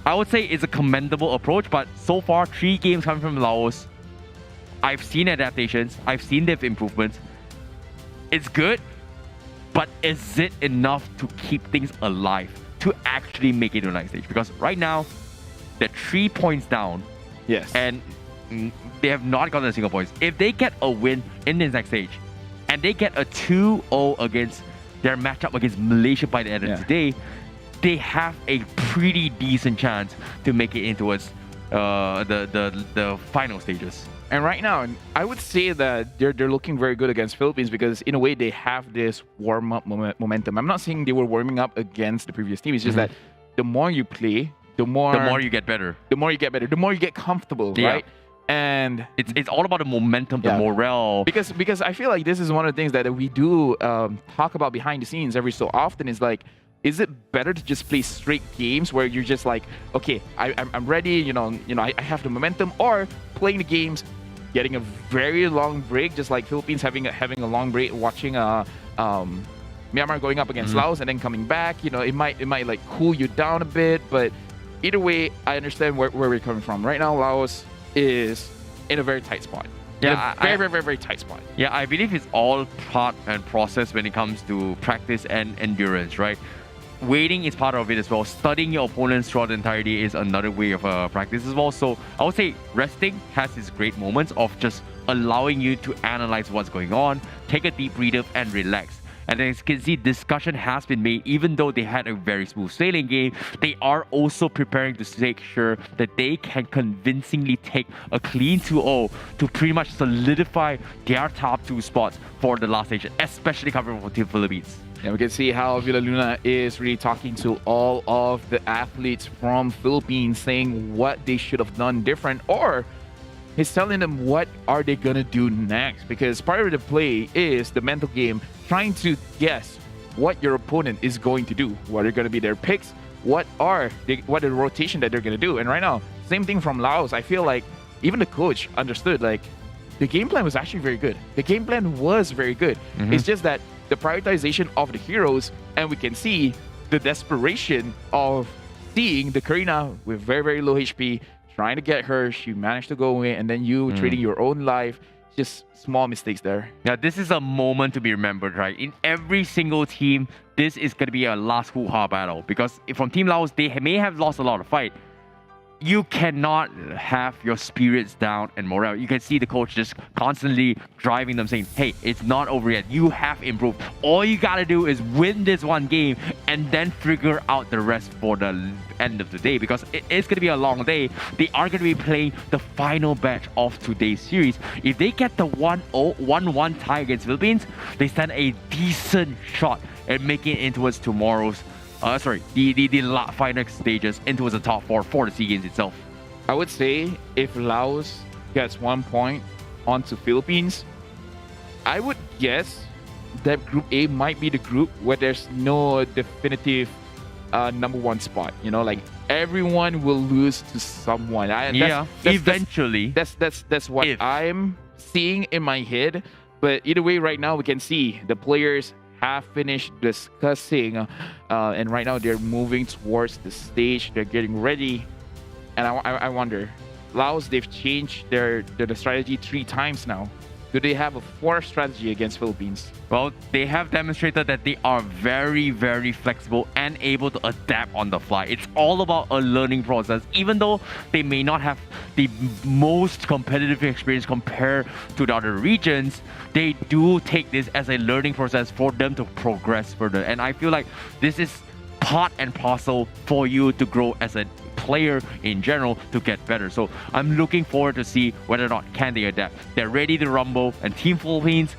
I would say it's a commendable approach, but so far 3 games coming from Laos, I've seen adaptations, I've seen their improvements. It's good, but is it enough to keep things alive, to actually make it to the next stage? Because right now, they're 3 points down. Yes. And they have not gotten a single point. If they get a win in the next stage, and they get a 2-0 against their matchup against Malaysia by the end of today, they have a pretty decent chance to make it into the final stages. And right now, I would say that they're looking very good against Philippines because in a way they have this warm-up momentum. I'm not saying they were warming up against the previous team. It's just that the more you play, the more you get better. The more you get comfortable, right? And it's all about the momentum, the morale. Because I feel like this is one of the things that we do talk about behind the scenes every so often. Is like, is it better to just play straight games where you're just like, okay, I'm ready, you know, I have the momentum, or playing the games, getting a very long break, just like Philippines having a long break, watching Myanmar going up against Laos and then coming back. You know, it might like cool you down a bit, but either way, I understand where we're coming from. Right now, Laos is in a very tight spot. Yeah, very tight spot. Yeah, I believe it's all part and process when it comes to practice and endurance, right? waiting is part of it as well. Studying your opponents throughout the entire day is another way of practice as well. So I would say resting has its great moments of just allowing you to analyze what's going on, take a deep breather and relax. And as you can see, discussion has been made. Even though they had a very smooth sailing game, they are also preparing to make sure that they can convincingly take a clean 2-0 to pretty much solidify their top 2 spots for the last stage, especially covering for Team Philippines. And we can see how Villaluna is really talking to all of the athletes from Philippines, saying what they should have done different, or he's telling them what are they gonna do next, because part of the play is the mental game, trying to guess what your opponent is going to do, what are going to be their picks, what the rotation that they're going to do. And right now, same thing from Laos. I feel like even the coach understood, like, the game plan was actually very good. The game plan was very good. It's just that the prioritization of the heroes, and we can see the desperation of seeing the Karina with very, very low HP, trying to get her, she managed to go in, and then you trading your own life. Just small mistakes there. Yeah, this is a moment to be remembered, right? In every single team, this is going to be a last hoo-ha battle, because from Team Laos, they may have lost a lot of fight. You cannot have your spirits down and morale. You can see the coach just constantly driving them, saying, hey, it's not over yet. You have improved. All you got to do is win this one game and then figure out the rest for the end of the day, because it's going to be a long day. They are going to be playing the final batch of today's series. If they get the 1-1 tie against Philippines, they stand a decent shot at making it towards tomorrow's the final stages into the top 4 for the SEA Games itself. I would say if Laos gets 1 point onto Philippines, I would guess that Group A might be the group where there's no definitive number 1 spot. You know, like everyone will lose to someone. Eventually. That's what I'm seeing in my head. But either way, right now we can see the players have finished discussing, and right now they're moving towards the stage. They're getting ready, and I wonder, Laos, they've changed their strategy 3 times now. Do they have a 4th strategy against Philippines? Well, they have demonstrated that they are very, very flexible and able to adapt on the fly. It's all about a learning process. Even though they may not have the most competitive experience compared to the other regions, they do take this as a learning process for them to progress further. And I feel like this is part and parcel for you to grow as a player in general, to get better. So I'm looking forward to see whether or not can they adapt. They're ready to rumble, and Team Philippines,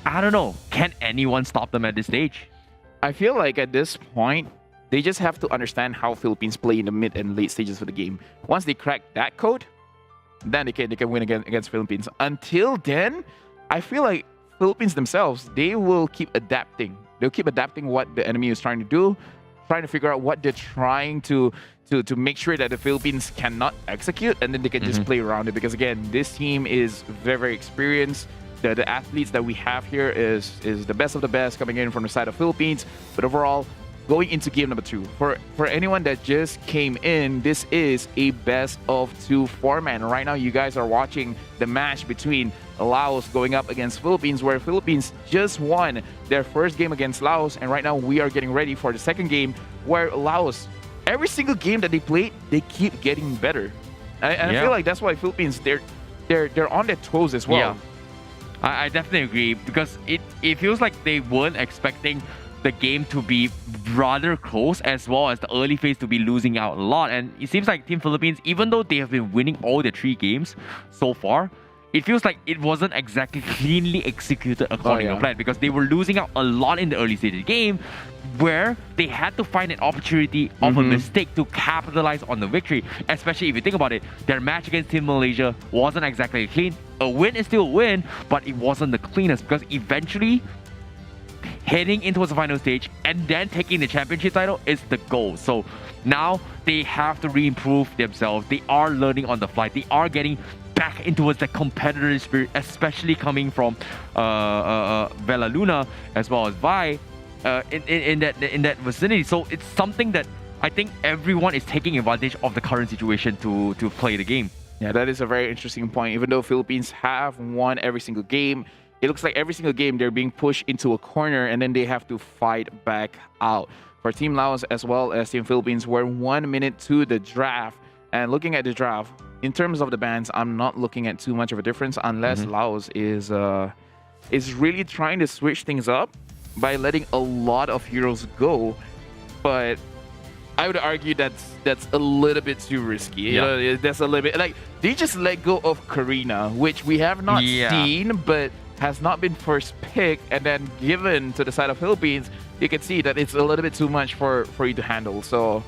I don't know, can anyone stop them at this stage? I feel like at this point, they just have to understand how Philippines play in the mid and late stages of the game. Once they crack that code, then they can win against Philippines. Until then, I feel like Philippines themselves, they will keep adapting. They'll keep adapting what the enemy is trying to do, trying to figure out what they're trying to make sure that the Philippines cannot execute, and then they can just play around it. Because again, this team is very, very experienced. The athletes that we have here is the best of the best coming in from the side of Philippines. But overall, going into game number 2, for anyone that just came in, this is a best of 2 format. And right now, you guys are watching the match between Laos going up against Philippines, where Philippines just won their first game against Laos, and right now we are getting ready for the second game, where Laos, every single game that they play, they keep getting better. And I feel like that's why Philippines, they're on their toes as well. Yeah. I definitely agree, because it feels like they weren't expecting the game to be rather close, as well as the early phase to be losing out a lot. And it seems like Team Philippines, even though they have been winning all the 3 games so far, it feels like it wasn't exactly cleanly executed according to plan, because they were losing out a lot in the early stage of the game, where they had to find an opportunity of a mistake to capitalize on the victory. Especially if you think about it, their match against Team Malaysia wasn't exactly clean. A win is still a win, but it wasn't the cleanest, because eventually heading into the final stage and then taking the championship title is the goal. So now they have to re-improve themselves. They are learning on the fly. They are getting back into the competitive spirit, especially coming from Villaluna as well as Vi in that vicinity. So it's something that I think everyone is taking advantage of the current situation to play the game. Yeah, that is a very interesting point. Even though Philippines have won every single game, it looks like every single game they're being pushed into a corner and then they have to fight back out. For Team Laos as well as Team Philippines, we're 1 minute to the draft. And looking at the draft, in terms of the bans, I'm not looking at too much of a difference unless Laos is really trying to switch things up by letting a lot of heroes go. But I would argue that's a little bit too risky. You know, that's a little bit like they just let go of Karina, which we have not seen, but has not been first pick and then given to the side of Philippines. You can see that it's a little bit too much for you to handle. So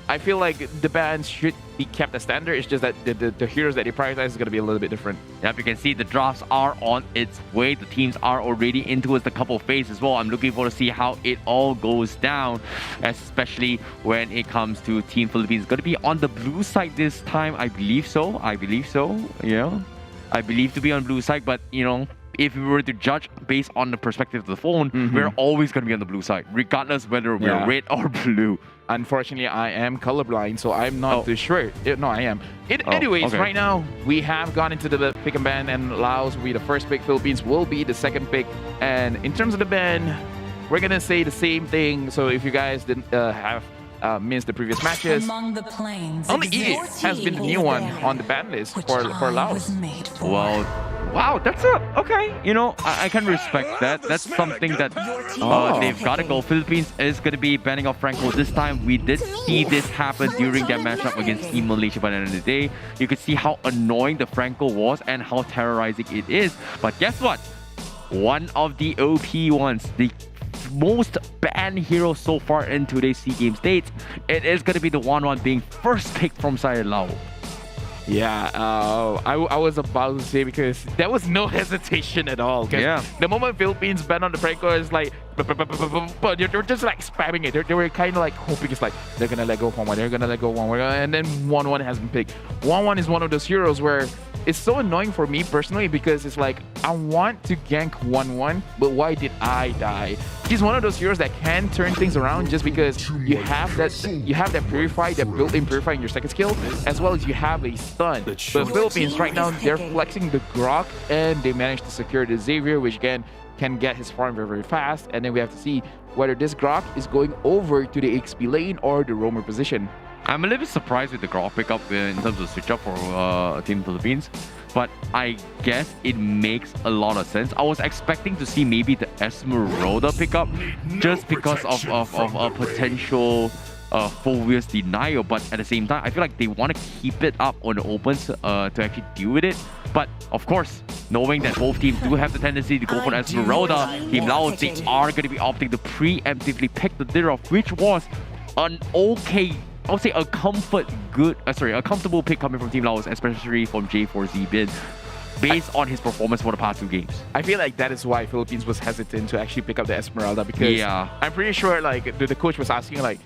I feel like the bans should be kept as standard. It's just that the heroes that they prioritize is going to be a little bit different. Yep, you can see the drafts are on its way. The teams are already into the couple phase as well. I'm looking forward to see how it all goes down, especially when it comes to Team Philippines. It's going to be on the blue side this time. I believe so. You know, I believe to be on blue side, but you know, if we were to judge based on the perspective of the phone, we're always going to be on the blue side, regardless whether we're red or blue. Unfortunately, I am colorblind, so I'm not too sure. No, I am. Anyways, right now, we have gone into the pick and ban, and Laos will be the first pick. Philippines will be the second pick. And in terms of the ban, we're going to say the same thing. So if you guys didn't have missed the previous matches, only Egypt has been the new one on the ban list for Laos. Well, wow, that's okay. You know, I can respect that. That's something that they've got to go. Philippines is going to be banning off Franco this time. We did see this happen during their matchup against Team Malaysia by the end of the day. You could see how annoying the Franco was and how terrorizing it is. But guess what? One of the OP ones, the most banned hero so far in today's SEA Games dates, it is going to be the 1-1 being first picked from side Lao. Yeah, I was about to say, because there was no hesitation at all. The moment Philippines banned on the Franco, it's like, but they're just like spamming it. They were kind of like hoping it's like, they're going to let go of 1-1, they're going to let go of 1-1, and then 1-1 has been picked. 1-1 is one of those heroes where it's so annoying for me personally, because it's like, I want to gank 1-1, but why did I die? He's one of those heroes that can turn things around just because you have that purify, that built-in purify in your second skill, as well as you have a stun. But Philippines right now, they're flexing the Grok, and they managed to secure the Xavier, which again can get his farm very, very fast. And then we have to see whether this Grok is going over to the XP lane or the roamer position. I'm a little bit surprised with the Grok pickup in terms of switch up for Team Philippines, but I guess it makes a lot of sense. I was expecting to see maybe the Esmeralda pickup just because of a potential full wheels denial, but at the same time, I feel like they want to keep it up on the opens to actually deal with it. But of course, knowing that both teams do have the tendency to go for Esmeralda, Team Laos, they are going to be opting to preemptively pick the Dirov, which was an okay, I would say a comfortable pick coming from Team Laos, especially from J4Z Bin, based on his performance for the past 2 games. I feel like that is why Philippines was hestant to actually pick up the Esmeralda, because I'm pretty sure like the coach was asking like,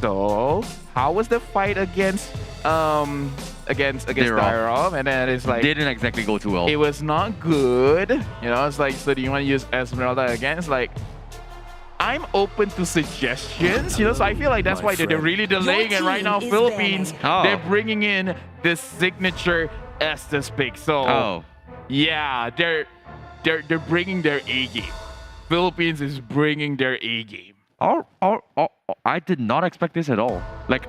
so how was the fight against Dirov? And then it's like, didn't exactly go too well. It was not good. You know, it's like, so do you want to use Esmeralda again? It's like, I'm open to suggestions, you know, so I feel like that's why they're really delaying it right now. Philippines, they're bringing in the signature Estes pick. So yeah, they're bringing their A game. Philippines is bringing their A game. I did not expect this at all. Like,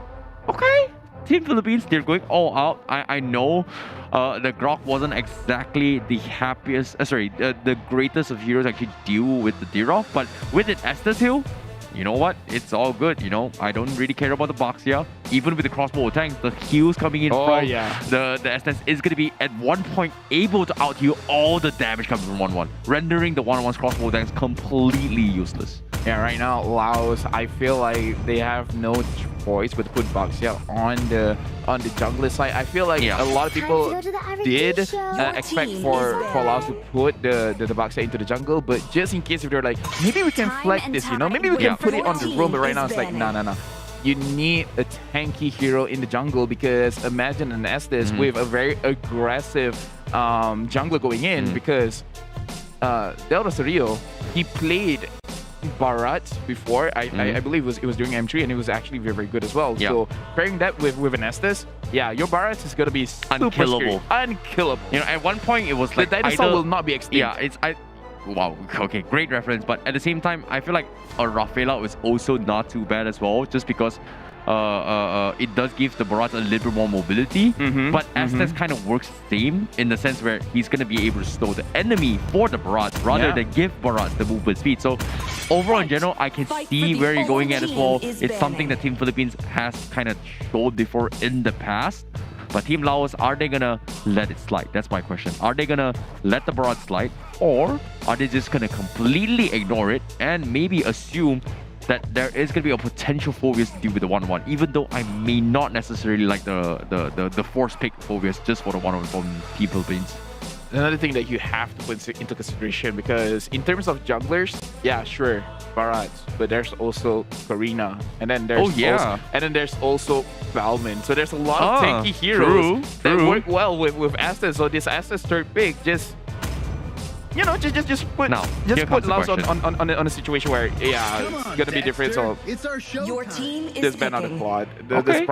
okay, Team Philippines, they're going all out. I know the Grok wasn't exactly the happiest, the greatest of heroes actually deal with the Dirov, but with it Estes Hill, you know what? It's all good. You know, I don't really care about the box here. Even with the crossbow tanks, the heals coming in from the Estes is going to be at one point able to out-heal all the damage coming from 1-1, rendering the 1-1's crossbow tanks completely useless. Yeah, right now, Laos, I feel like they have no choice but to put Boxiel on the jungler side. I feel like a lot of people did expect for Laos to put the Boxiel into the jungle, but just in case if they're like, maybe we can flag this, you know, maybe we can put it on the roam, but right now it's like, no. You need a tanky hero in the jungle, because imagine an Estes with a very aggressive jungler going in, because Delta Cerrillo, he played Barat before. I believe it was during M3, and it was actually very, very good as well. So pairing that with an Estes, your Barat is gonna be super unkillable. Unkillable. You know, at one point it was like the dinosaur will not be extinct. Yeah, wow, okay, great reference. But at the same time, I feel like a Rafaela is also not too bad as well, just because it does give the Barats a little bit more mobility. But Estes kind of works same in the sense where he's going to be able to slow the enemy for the Barats rather than give Barats the movement speed. So overall in general, I can see where you're going at as well. It's something that Team Philippines has kind of showed before in the past. But Team Laos, are they gonna let it slide? That's my question. Are they gonna let the Barats slide, or are they just gonna completely ignore it and maybe assume that there is gonna be a potential Phobias to deal with the 1-1, even though I may not necessarily like the force pick Phobias just for the 1-1 from Team Philippines. Another thing that you have to put into consideration, because in terms of junglers, yeah, sure, Barats, but there's also Karina, and then there's also Valman. So there's a lot of tanky heroes that work well with Estes. So this Estes third pick just put Laos on a situation where it's gonna be different. So it's our show. Your team is just ban on the quad. That's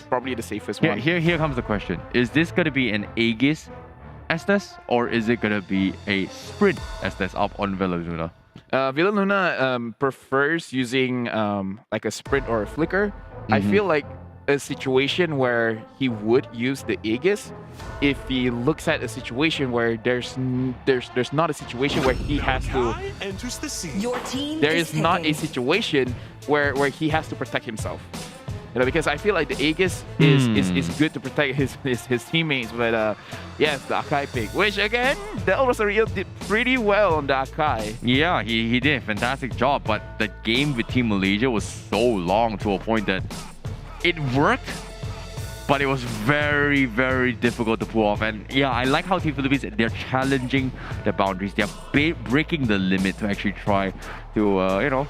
probably the safest one. Here comes the question: is this gonna be an Aegis Estes, or is it gonna be a sprint Estes up on Villaluna? Villaluna prefers using like a sprint or a flicker. I feel like a situation where he would use the Aegis if he looks at a situation where there's not a situation where he has to. Your team there is not a situation where he has to protect himself. You know, because I feel like the Aegis is good to protect his teammates, but yes, the Akai pick, which again, Del Rosario did pretty well on the Akai. Yeah, he did a fantastic job, but the game with Team Malaysia was so long to a point that it worked, but it was very, very difficult to pull off. And yeah, I like how Team Philippines, they're challenging the boundaries. They're breaking the limit to actually try to,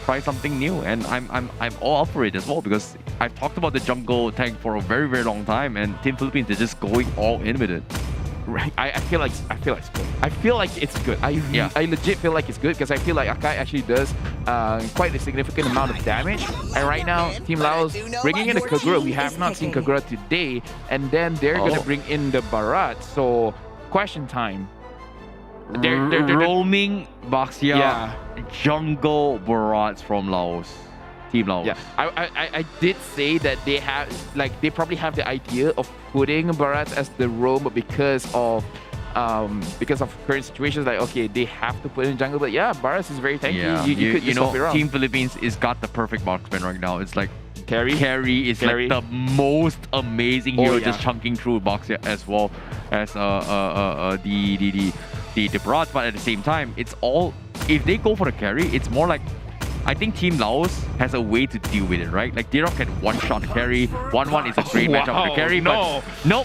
try something new, and I'm all up for it as well, because I've talked about the jungle tank for a very, very long time, and Team Philippines is just going all in with it. Right, I feel like it's good. I feel like it's good. I legit feel like it's good, because I feel like Akai actually does quite a significant amount of damage. And right now, Team Laos bringing in the Kagura. We have not seen Kagura today, and then they're gonna bring in the Barat. So question time. They're roaming Baxia jungle Barats from Laos. Team Laos. Yeah, I did say that they probably have the idea of putting Barats as the roam, but because of current situations, like okay, they have to put in jungle. But yeah, Barats is very tanky. Yeah. You know, Team Philippines is got the perfect marksman right now. It's like Carry is like the most amazing hero, just chunking through Baxia as well as the Barats. But at the same time, it's all, if they go for the carry, it's more like, I think Team Laos has a way to deal with it, right? Like, Dirok can one-shot the carry. 1-1 is a great matchup for the carry, but no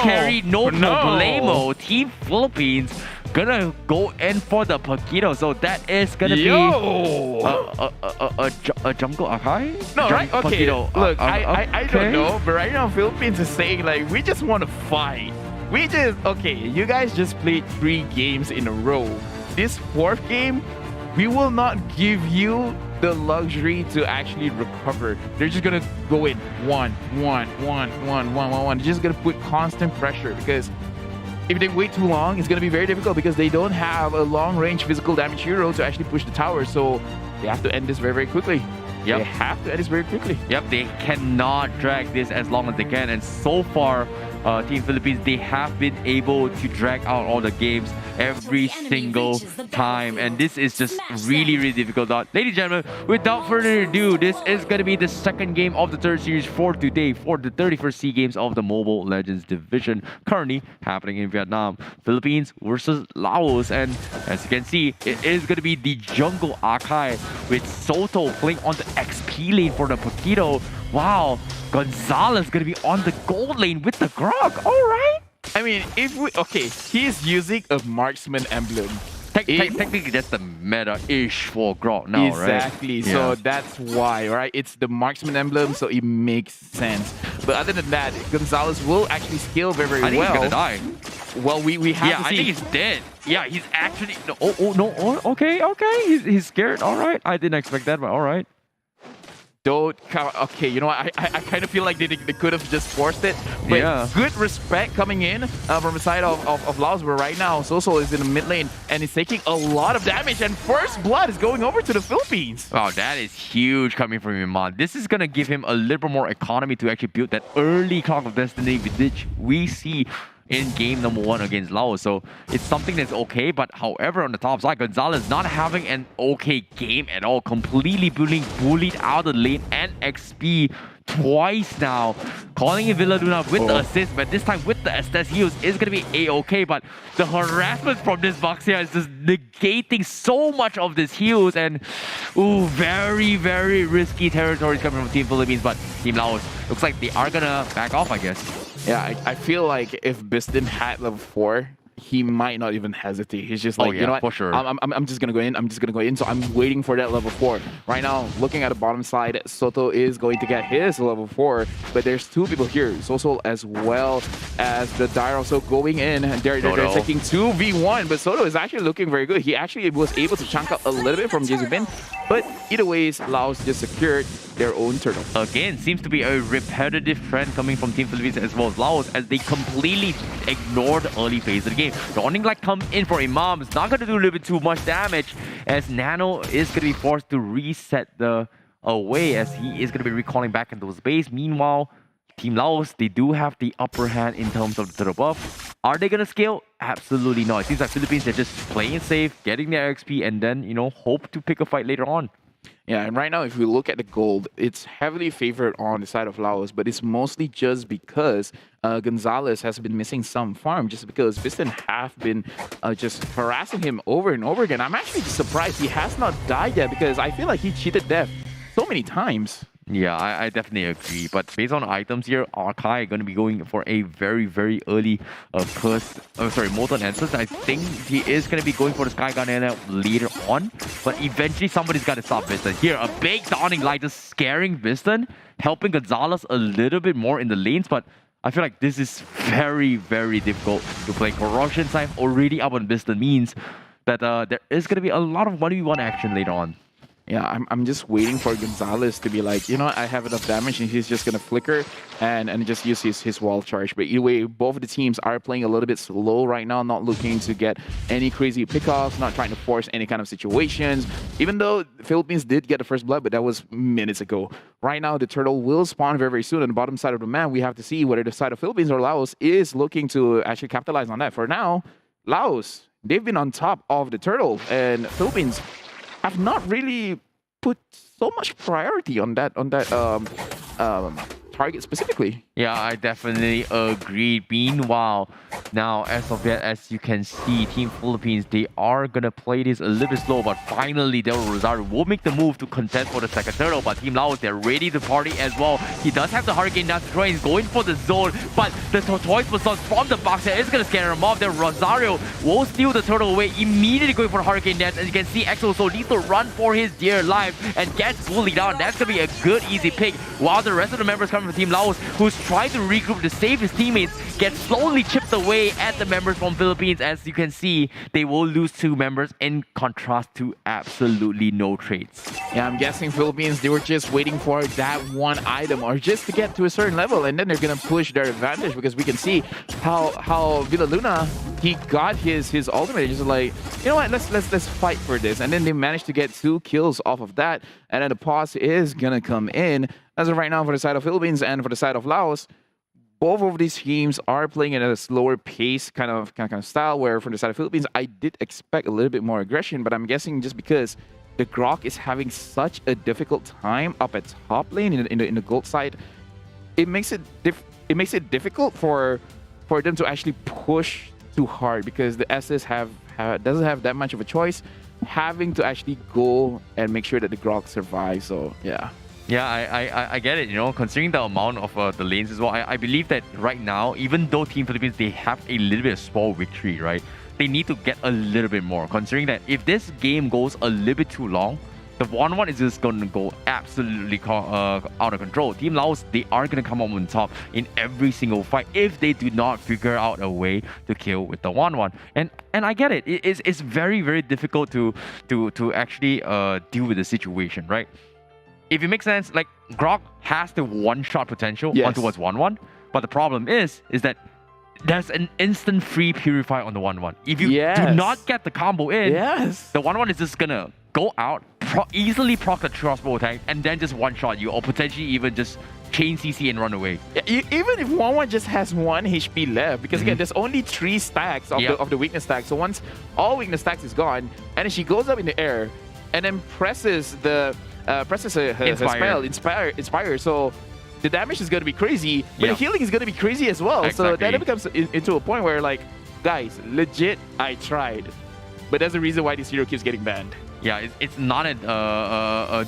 carry, no problemo. Team Philippines gonna go in for the Paquito, so that is gonna be a jungle Akai? No, right? Okay, Paquito. look, I don't know, but right now Philippines is saying like, we just want to fight. You guys just played 3 games in a row. This 4th game, we will not give you the luxury to actually recover. They're just gonna go in 1. They're just gonna put constant pressure, because if they wait too long, it's gonna be very difficult, because they don't have a long-range physical damage hero to actually push the tower. So they have to end this very, very quickly. They have to end this very quickly. They cannot drag this as long as they can. And so far, Team Philippines, they have been able to drag out all the games every single time, and this is just really, really difficult. Ladies and gentlemen, without further ado, this is going to be the second game of the third series for today for the 31st SEA Games of the Mobile Legends division, currently happening in Vietnam. Philippines versus Laos, and as you can see, it is going to be the jungle Akai with Soto playing on the XP lane for the Paquito. Wow, Gonzalez going to be on the gold lane with the Grog. All right. I mean, he's using a marksman emblem. Technically, that's the meta-ish for Grog now, exactly. Right? So that's why, right? It's the marksman emblem, so it makes sense. But other than that, Gonzalez will actually scale very, very well. I think he's gonna die. Well, we have to see. I think he's dead. Yeah, he's actually... Okay. He's scared. All right. I didn't expect that, but all right. Okay, you know what? I kind of feel like they could have just forced it. But Yeah. good respect coming in from the side of Laos, where right now Soso is in the mid lane and is taking a lot of damage. And first blood is going over to the Philippines. Wow, that is huge coming from Iman. This is going to give him a little bit more economy to actually build that early Clock of Destiny, which we see in game number 1 against Laos. So it's something that's okay, but however, on the top side, Gonzalez not having an okay game at all, completely being bullied out of the lane and XP twice now. Calling in Villaluna with the assist, but this time with the Estes heals is going to be a-okay, but the harassment from this box here is just negating so much of this heals, and very, very risky territories coming from Team Philippines, but Team Laos looks like they are going to back off, I guess. Yeah, I feel like if Biston had level 4, he might not even hesitate. He's just like, you know what? For sure. I'm just gonna go in. I'm just gonna go in. So I'm waiting for that level 4. Right now, looking at the bottom side, Soto is going to get his level 4, but there's 2 people here, Soso as well as the Dire also going in. They're taking 2v1, but Soto is actually looking very good. He actually was able to chunk up a little bit from Jezubin, but either ways, Laos just secured their own turtle. Again, seems to be a repetitive trend coming from Team Philippines as well as Laos, as they completely ignored the early phase of the game. Dawning Light comes in for Imam. It's not going to do a little bit too much damage, as Nano is going to be forced to reset the away, as he is going to be recalling back into his base. Meanwhile, Team Laos, they do have the upper hand in terms of the turtle buff. Are they going to scale? Absolutely not. It seems like Philippines, they're just playing safe, getting their XP, and then, you know, hope to pick a fight later on. Yeah, and right now, if we look at the gold, it's heavily favored on the side of Laos, but it's mostly just because Gonzalez has been missing some farm, just because Biston have been just harassing him over and over again. I'm actually surprised he has not died yet, because I feel like he cheated death so many times. Yeah, I definitely agree. But based on the items here, Arkai are going to be going for a very, very early Molten Answers. I think he is going to be going for the Sky Gun later on. But eventually, somebody's got to stop Biston. Here, a big Dawning Light just scaring Biston, helping Gonzalez a little bit more in the lanes. But I feel like this is very, very difficult to play. Corruption Scythe already up on Biston means that there is going to be a lot of 1v1 action later on. Yeah, I'm just waiting for Gonzalez to be like, you know, I have enough damage, and he's just going to flicker and just use his wall charge. But either way, both of the teams are playing a little bit slow right now, not looking to get any crazy pickoffs, not trying to force any kind of situations. Even though the Philippines did get the first blood, but that was minutes ago. Right now, the turtle will spawn very, very soon on the bottom side of the map. We have to see whether the side of Philippines or Laos is looking to actually capitalize on that. For now, Laos, they've been on top of the turtle, and Philippines have not really put so much priority on that target specifically. Yeah, I definitely agree. Meanwhile, now as of yet, as you can see, Team Philippines, they are gonna play this a little bit slow, but finally Del Rosario will make the move to contest for the second turtle. But Team Laos, they're ready to party as well. He does have the Hurricane Dance to try. He's going for the zone, but the Tortoise Baton from the box here is gonna scare him off. Then Rosario will steal the turtle away, immediately going for the Hurricane Dance. As you can see, Exo so needs to run for his dear life and gets bullied down. That's gonna be a good, easy pick, while the rest of the members coming from Team Laos, who's trying to regroup to save his teammates, get slowly chipped away at the members from Philippines. As you can see, they will lose 2 members in contrast to absolutely no trades. Yeah, I'm guessing Philippines, they were just waiting for that one item or just to get to a certain level, and then they're gonna push their advantage, because we can see how Villaluna, he got his ultimate. Just like, you know what, let's fight for this, and then they managed to get 2 kills off of that, and then the pause is gonna come in. As of right now, for the side of Philippines and for the side of Laos, both of these teams are playing at a slower pace kind of style, where for the side of Philippines, I did expect a little bit more aggression, but I'm guessing just because the Grok is having such a difficult time up at top lane in the gold side, it makes it difficult for them to actually push too hard, because the SS doesn't have that much of a choice, having to actually go and make sure that the Grok survives. So yeah. Yeah, I get it, you know, considering the amount of the lanes as well. I believe that right now, even though Team Philippines, they have a little bit of small victory, right? They need to get a little bit more, considering that if this game goes a little bit too long, the 1-1 is just going to go absolutely out of control. Team Laos, they are going to come up on top in every single fight if they do not figure out a way to kill with the 1-1. And I get it. It's very, very difficult to actually deal with the situation, right? if it makes sense, like Grok has the one-shot potential Yes. onto what's 1-1, but the problem is that there's an instant free purify on the 1-1. If you do not get the combo in, the 1-1 is just gonna go out, easily proc the crossbow attack, and then just one-shot you, or potentially even just chain CC and run away. Yeah, even if 1-1 just has 1 HP left, because again, there's only 3 stacks of the weakness stack. So once all weakness stacks is gone, and then she goes up in the air, and then presses her spell, Inspire. So the damage is going to be crazy, but the healing is going to be crazy as well. So then it becomes into a point where, like, guys, legit, I tried. But there's a reason why this hero keeps getting banned. Yeah, it's not a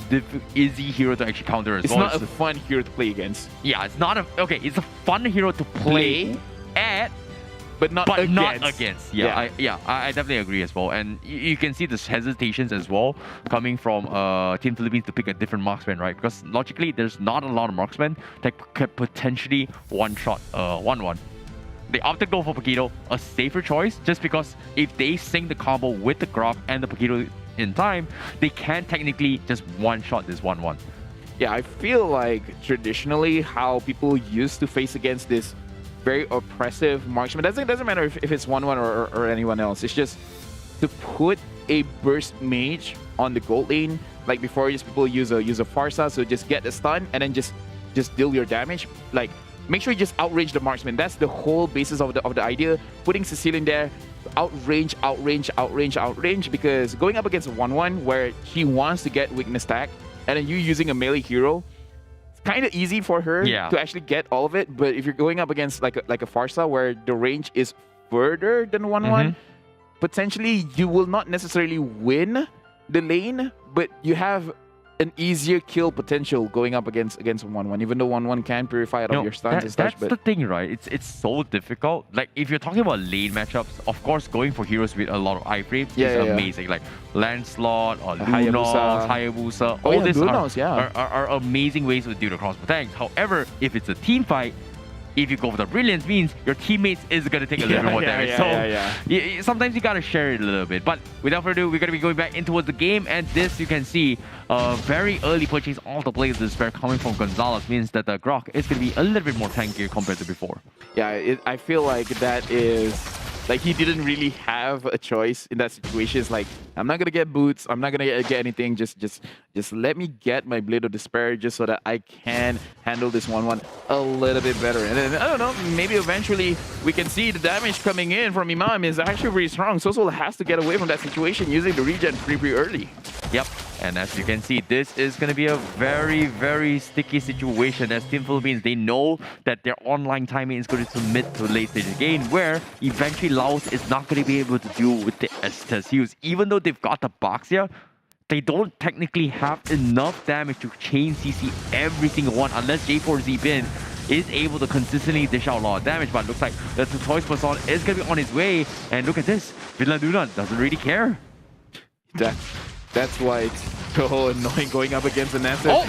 easy hero to actually counter as well. It's not a fun hero to play against. Yeah, it's not a... Okay, it's a fun hero to play at, but not against. Yeah, I definitely agree as well. And you can see the hesitations as well coming from Team Philippines to pick a different marksman, right? Because logically, there's not a lot of marksmen that could potentially one-shot 1-1. They opted to go for Paquito, a safer choice, just because if they sync the combo with the Grok and the Paquito in time, they can technically just one-shot this 1-1. Yeah, I feel like traditionally how people used to face against this very oppressive marksman, doesn't matter if it's 1-1 or anyone else, it's just to put a burst mage on the gold lane. Like before, people use a Farsa, so just get the stun and then just deal your damage. Like, make sure you just outrange the marksman. That's the whole basis of the idea. Putting Cecile in there, outrange, because going up against 1-1 where she wants to get weakness stack, and then you using a melee hero, it's kind of easy for her to actually get all of it. But if you're going up against like a Farsa where the range is further than 1-1, potentially you will not necessarily win the lane, but you have an easier kill potential going up against 1-1, even though 1-1 can purify out of your stuns and such. That's the thing, right? It's so difficult. Like, if you're talking about lane matchups, of course, going for heroes with a lot of iframes is amazing. Like Lancelot or Lunox, Hayabusa, all these are amazing ways to deal the crossbow tanks. However, if it's a team fight, if you go for the brilliance, means your teammates is going to take a little bit more damage. Sometimes you got to share it a little bit. But without further ado, we're going to be going back in towards the game. And this, you can see, very early purchase of the Blaze of Despair coming from Gonzalez means that the Grok is going to be a little bit more tankier compared to before. Yeah, I feel like that is... Like, he didn't really have a choice in that situation. It's like, I'm not going to get boots. I'm not going to get anything. Just let me get my Blade of Despair just so that I can handle this 1-1 a little bit better. And then, I don't know, maybe eventually we can see the damage coming in from Imam is actually very strong. Sosul has to get away from that situation using the regen pretty early. Yep. And as you can see, this is going to be a very, very sticky situation as Team Philippines, they know that their online timing is going to mid to late stage game where eventually Laos is not going to be able to deal with the Estes heals. Even though they've got the box here, they don't technically have enough damage to chain CC every single one unless J4Z Bin is able to consistently dish out a lot of damage. But it looks like the Toys Person is going to be on his way. And look at this, Vinladuna doesn't really care. That's why it's so annoying going up against an asset. Oh,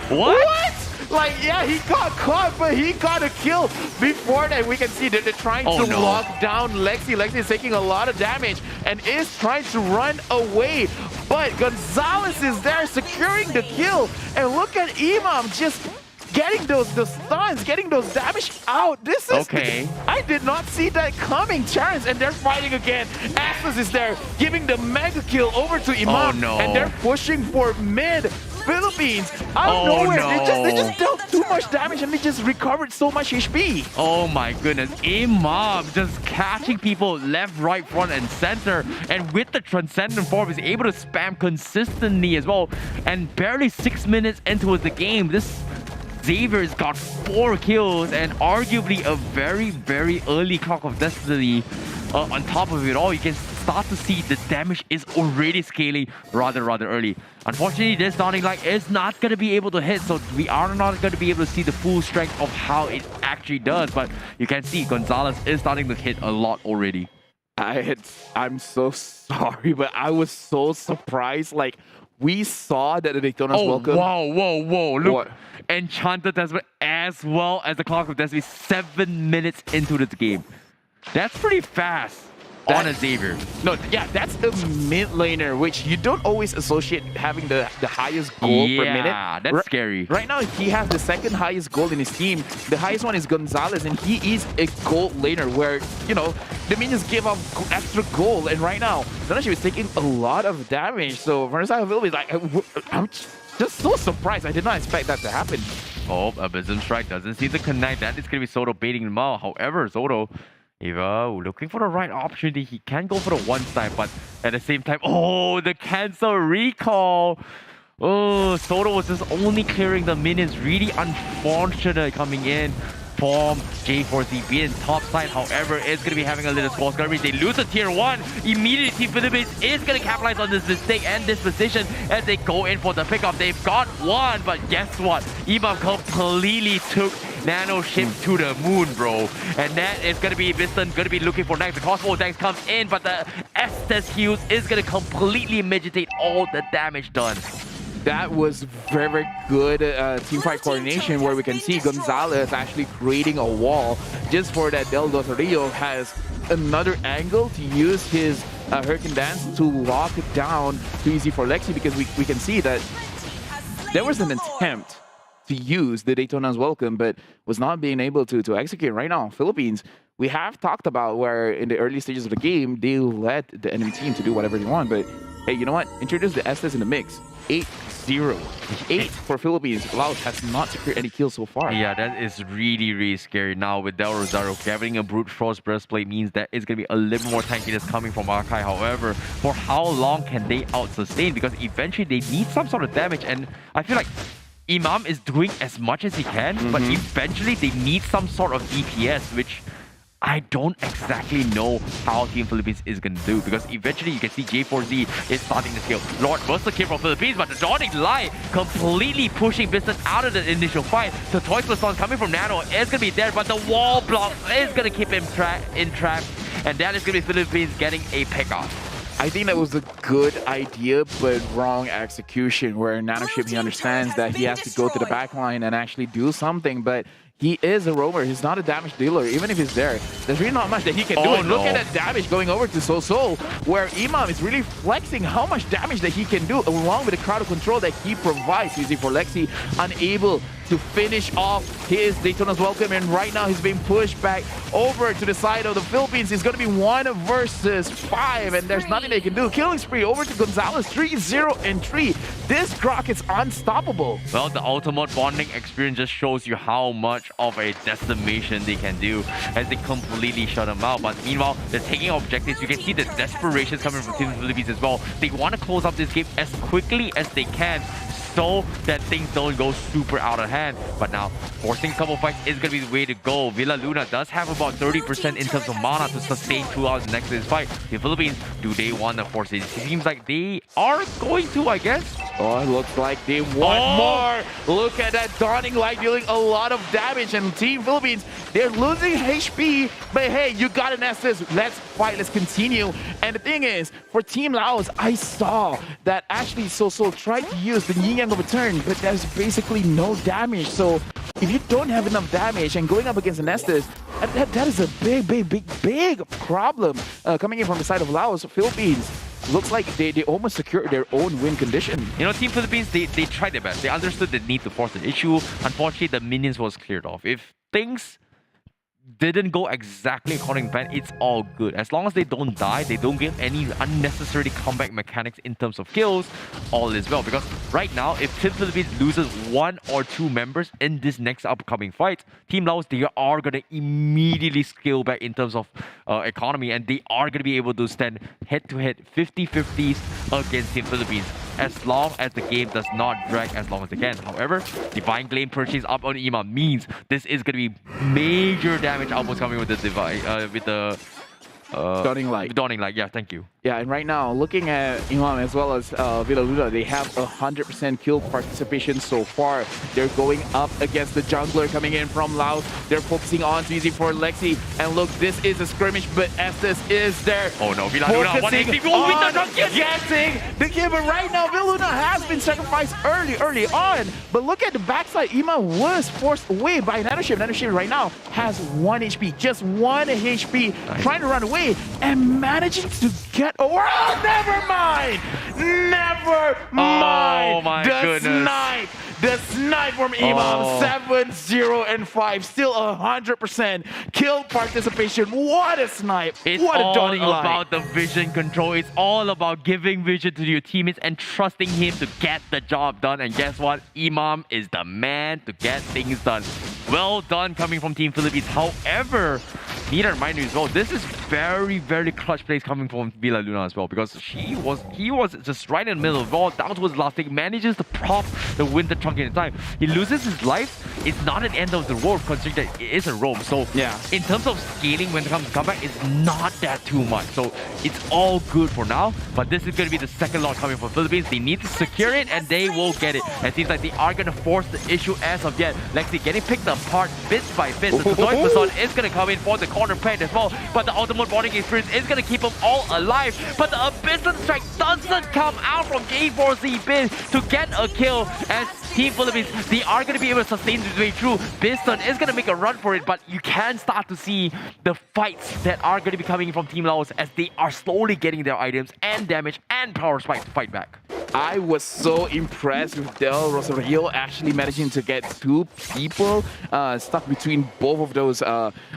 what? Like, yeah, he got caught, but he got a kill. Before that, we can see that they're trying to lock down Lexi. Lexi is taking a lot of damage and is trying to run away. But Gonzalez is there securing the kill. And look at Imam just getting those stuns, getting those damage out. This is... Okay. I did not see that coming, Charles. And they're fighting again. Atlas is there, giving the mega kill over to Imam. Oh, no. And they're pushing for mid. Philippines, out of nowhere, they just dealt too much damage and they just recovered so much HP. Oh my goodness, Imam just catching people left, right, front, and center. And with the Transcendent Form, is able to spam consistently as well. And barely 6 minutes into the game, this Xavier's got 4 kills and arguably a very, very early Clock of Destiny. On top of it all, you can start to see the damage is already scaling rather early. Unfortunately, this Daunting Light is not going to be able to hit, so we are not going to be able to see the full strength of how it actually does. But you can see Gonzalez is starting to hit a lot already. I'm so sorry, but I was so surprised. Like, we saw that the Daytona's welcome. Whoa. Look, what? Enchanted Desperate as well as the Clock of Destiny 7 minutes into this game. That's pretty fast. on a Xavier. No, yeah, that's the mid laner, which you don't always associate having the highest gold per minute. Yeah, that's scary. Right now, he has the second highest gold in his team. The highest one is Gonzalez, and he is a gold laner where, you know, the minions give up extra gold. And right now, Indonesia is taking a lot of damage. So, for example, Philippines, like, I'm just so surprised. I did not expect that to happen. Oh, Abysm Strike doesn't seem to connect. That is going to be Soto baiting him out. However, Soto, looking for the right opportunity. He can go for the one side, but at the same time, oh, the cancel recall. Oh, Soto was just only clearing the minions. Really unfortunate coming in from J4Z being top side. However, it's going to be having a little squall skirmish. They lose a tier 1. Immediately, Team Philippines is going to capitalize on this mistake and this position as they go in for the pickup. They've got one, but guess what? Imam completely took Nano ship to the moon, bro. And that is going to be Viston going to be looking for next. The crossbow dex comes in, but the Estes heals is going to completely mitigate all the damage done. That was very good teamfight coordination where we can see Gonzalez actually creating a wall just for that. Del Rio has another angle to use his Hurricane Dance to lock it down too easy for Lexi, because we can see that there was an attempt to use the Daytona's Welcome but was not being able to execute. Right now, Philippines, we have talked about where in the early stages of the game, they let the enemy team to do whatever they want, but hey, you know what? Introduce the Estes in the mix. 8-0. 8 for Philippines. Laos has not secured any kills so far. Yeah, that is really, really scary. Now with Del Rosario having a Brute Force Breastplate means that it's going to be a little more tankiness coming from Arkai. However, for how long can they out-sustain? Because eventually they need some sort of damage, and I feel like Imam is doing as much as he can, but eventually they need some sort of DPS, which I don't exactly know how Team Philippines is going to do, because eventually you can see J4Z is starting to scale. Lord was the kill from Philippines, but the Dawning Light completely pushing business out of the initial fight. The Toy Song coming from Nano is going to be there, but the wall block is going to keep him trapped, and that is going to be Philippines getting a pick-off. I think that was a good idea, but wrong execution, where Nanoship, he understands that he has to go to the back line and actually do something, but he is a roamer. He's not a damage dealer. Even if he's there, there's really not much that he can do. And look at that damage going over to So, where Imam is really flexing how much damage that he can do, along with the crowd control that he provides. Easy for Lexi, unable to finish off his Daytona's Welcome, and right now he's being pushed back over to the side of the Philippines. It's going to be 1 versus 5, and there's nothing they can do. Killing spree over to Gonzalez, 3-0-3. This Grok is unstoppable. Well, the ultimate bonding experience just shows you how much of a decimation they can do as they completely shut them out. But meanwhile, they're taking objectives. You can see the desperation coming from Team Philippines as well. They want to close up this game as quickly as they can, so that things don't go super out of hand. But now, forcing a couple fights is going to be the way to go. Villa Luna does have about 30% in terms of mana to sustain throughout the next fight. The Philippines, do they want to force it? It seems like they are going to, I guess. Oh, it looks like they want more. Look at that Dawning Light dealing a lot of damage, and Team Philippines, they're losing HP, but hey, you got an SS. Let's fight, let's continue. And the thing is, for Team Laos, I saw that actually So tried to use the Yin Yang Overturn, but there's basically no damage. So if you don't have enough damage and going up against an Estes, that is a big problem coming in from the side of Laos. Philippines, looks like they almost secured their own win condition. You know, Team Philippines, they tried their best. They understood the need to force an issue. Unfortunately, the minions was cleared off. If things didn't go exactly according to plan, it's all good. As long as they don't die, they don't give any unnecessary comeback mechanics in terms of kills, all is well. Because right now, if Team Philippines loses 1 or 2 members in this next upcoming fight, Team Laos, they are going to immediately scale back in terms of economy, and they are going to be able to stand head-to-head 50-50s against Team Philippines, as long as the game does not drag as long as they can. However, Divine Glaive purchase up on Imam means this is going to be major damage outputs coming with the Dawning Light. Dawning Light, yeah, thank you. Yeah, and right now, looking at Imam as well as Villa Luna, they have 100% kill participation so far. They're going up against the jungler coming in from Laos. They're focusing on too easy for Lexi. And look, this is a skirmish, but Estes is there. Oh no, Villa Luna, getting the kill, but right now, Villa Luna has been sacrificed early on. But look at the backside. Imam was forced away by Nanoship. Nanoship right now has 1 HP, just 1 HP, trying to run away. away and managing to get... Oh, never mind! Never mind! Oh my goodness. The snipe from Imam, 7-0 and 5, still 100% kill participation. What a snipe! It's what a all dawning light. about the vision control. It's all about giving vision to your teammates and trusting him to get the job done. And guess what? Imam is the man to get things done. Well done coming from Team Philippines. However, need to remind you as well, this is very, very clutch plays coming from Villa Luna as well, because he was just right in the middle of all, down towards the last thing, manages to prop the winter trunk in time. He loses his life. It's not an end of the road, considering that it is a roam. So yeah, in terms of scaling when it comes to comeback, it's not that too much. So it's all good for now. But this is going to be the second lot coming from Philippines. They need to secure it, and they will get it. And it seems like they are going to force the issue as of yet. Lexi getting picked apart bit by bit. The Totoi Facade is going to come in for the corner plate as well. But the ultimate bonding experience is going to keep them all alive. But the Abyssal Strike doesn't come out from K4Z Bin to get a kill. As Team Philippines, they are going to be able to sustain their way through. Biston is going to make a run for it, but you can start to see the fights that are going to be coming from Team Laos as they are slowly getting their items and damage and power spike to fight back. I was so impressed with Del Rosario actually managing to get two people stuck between both of those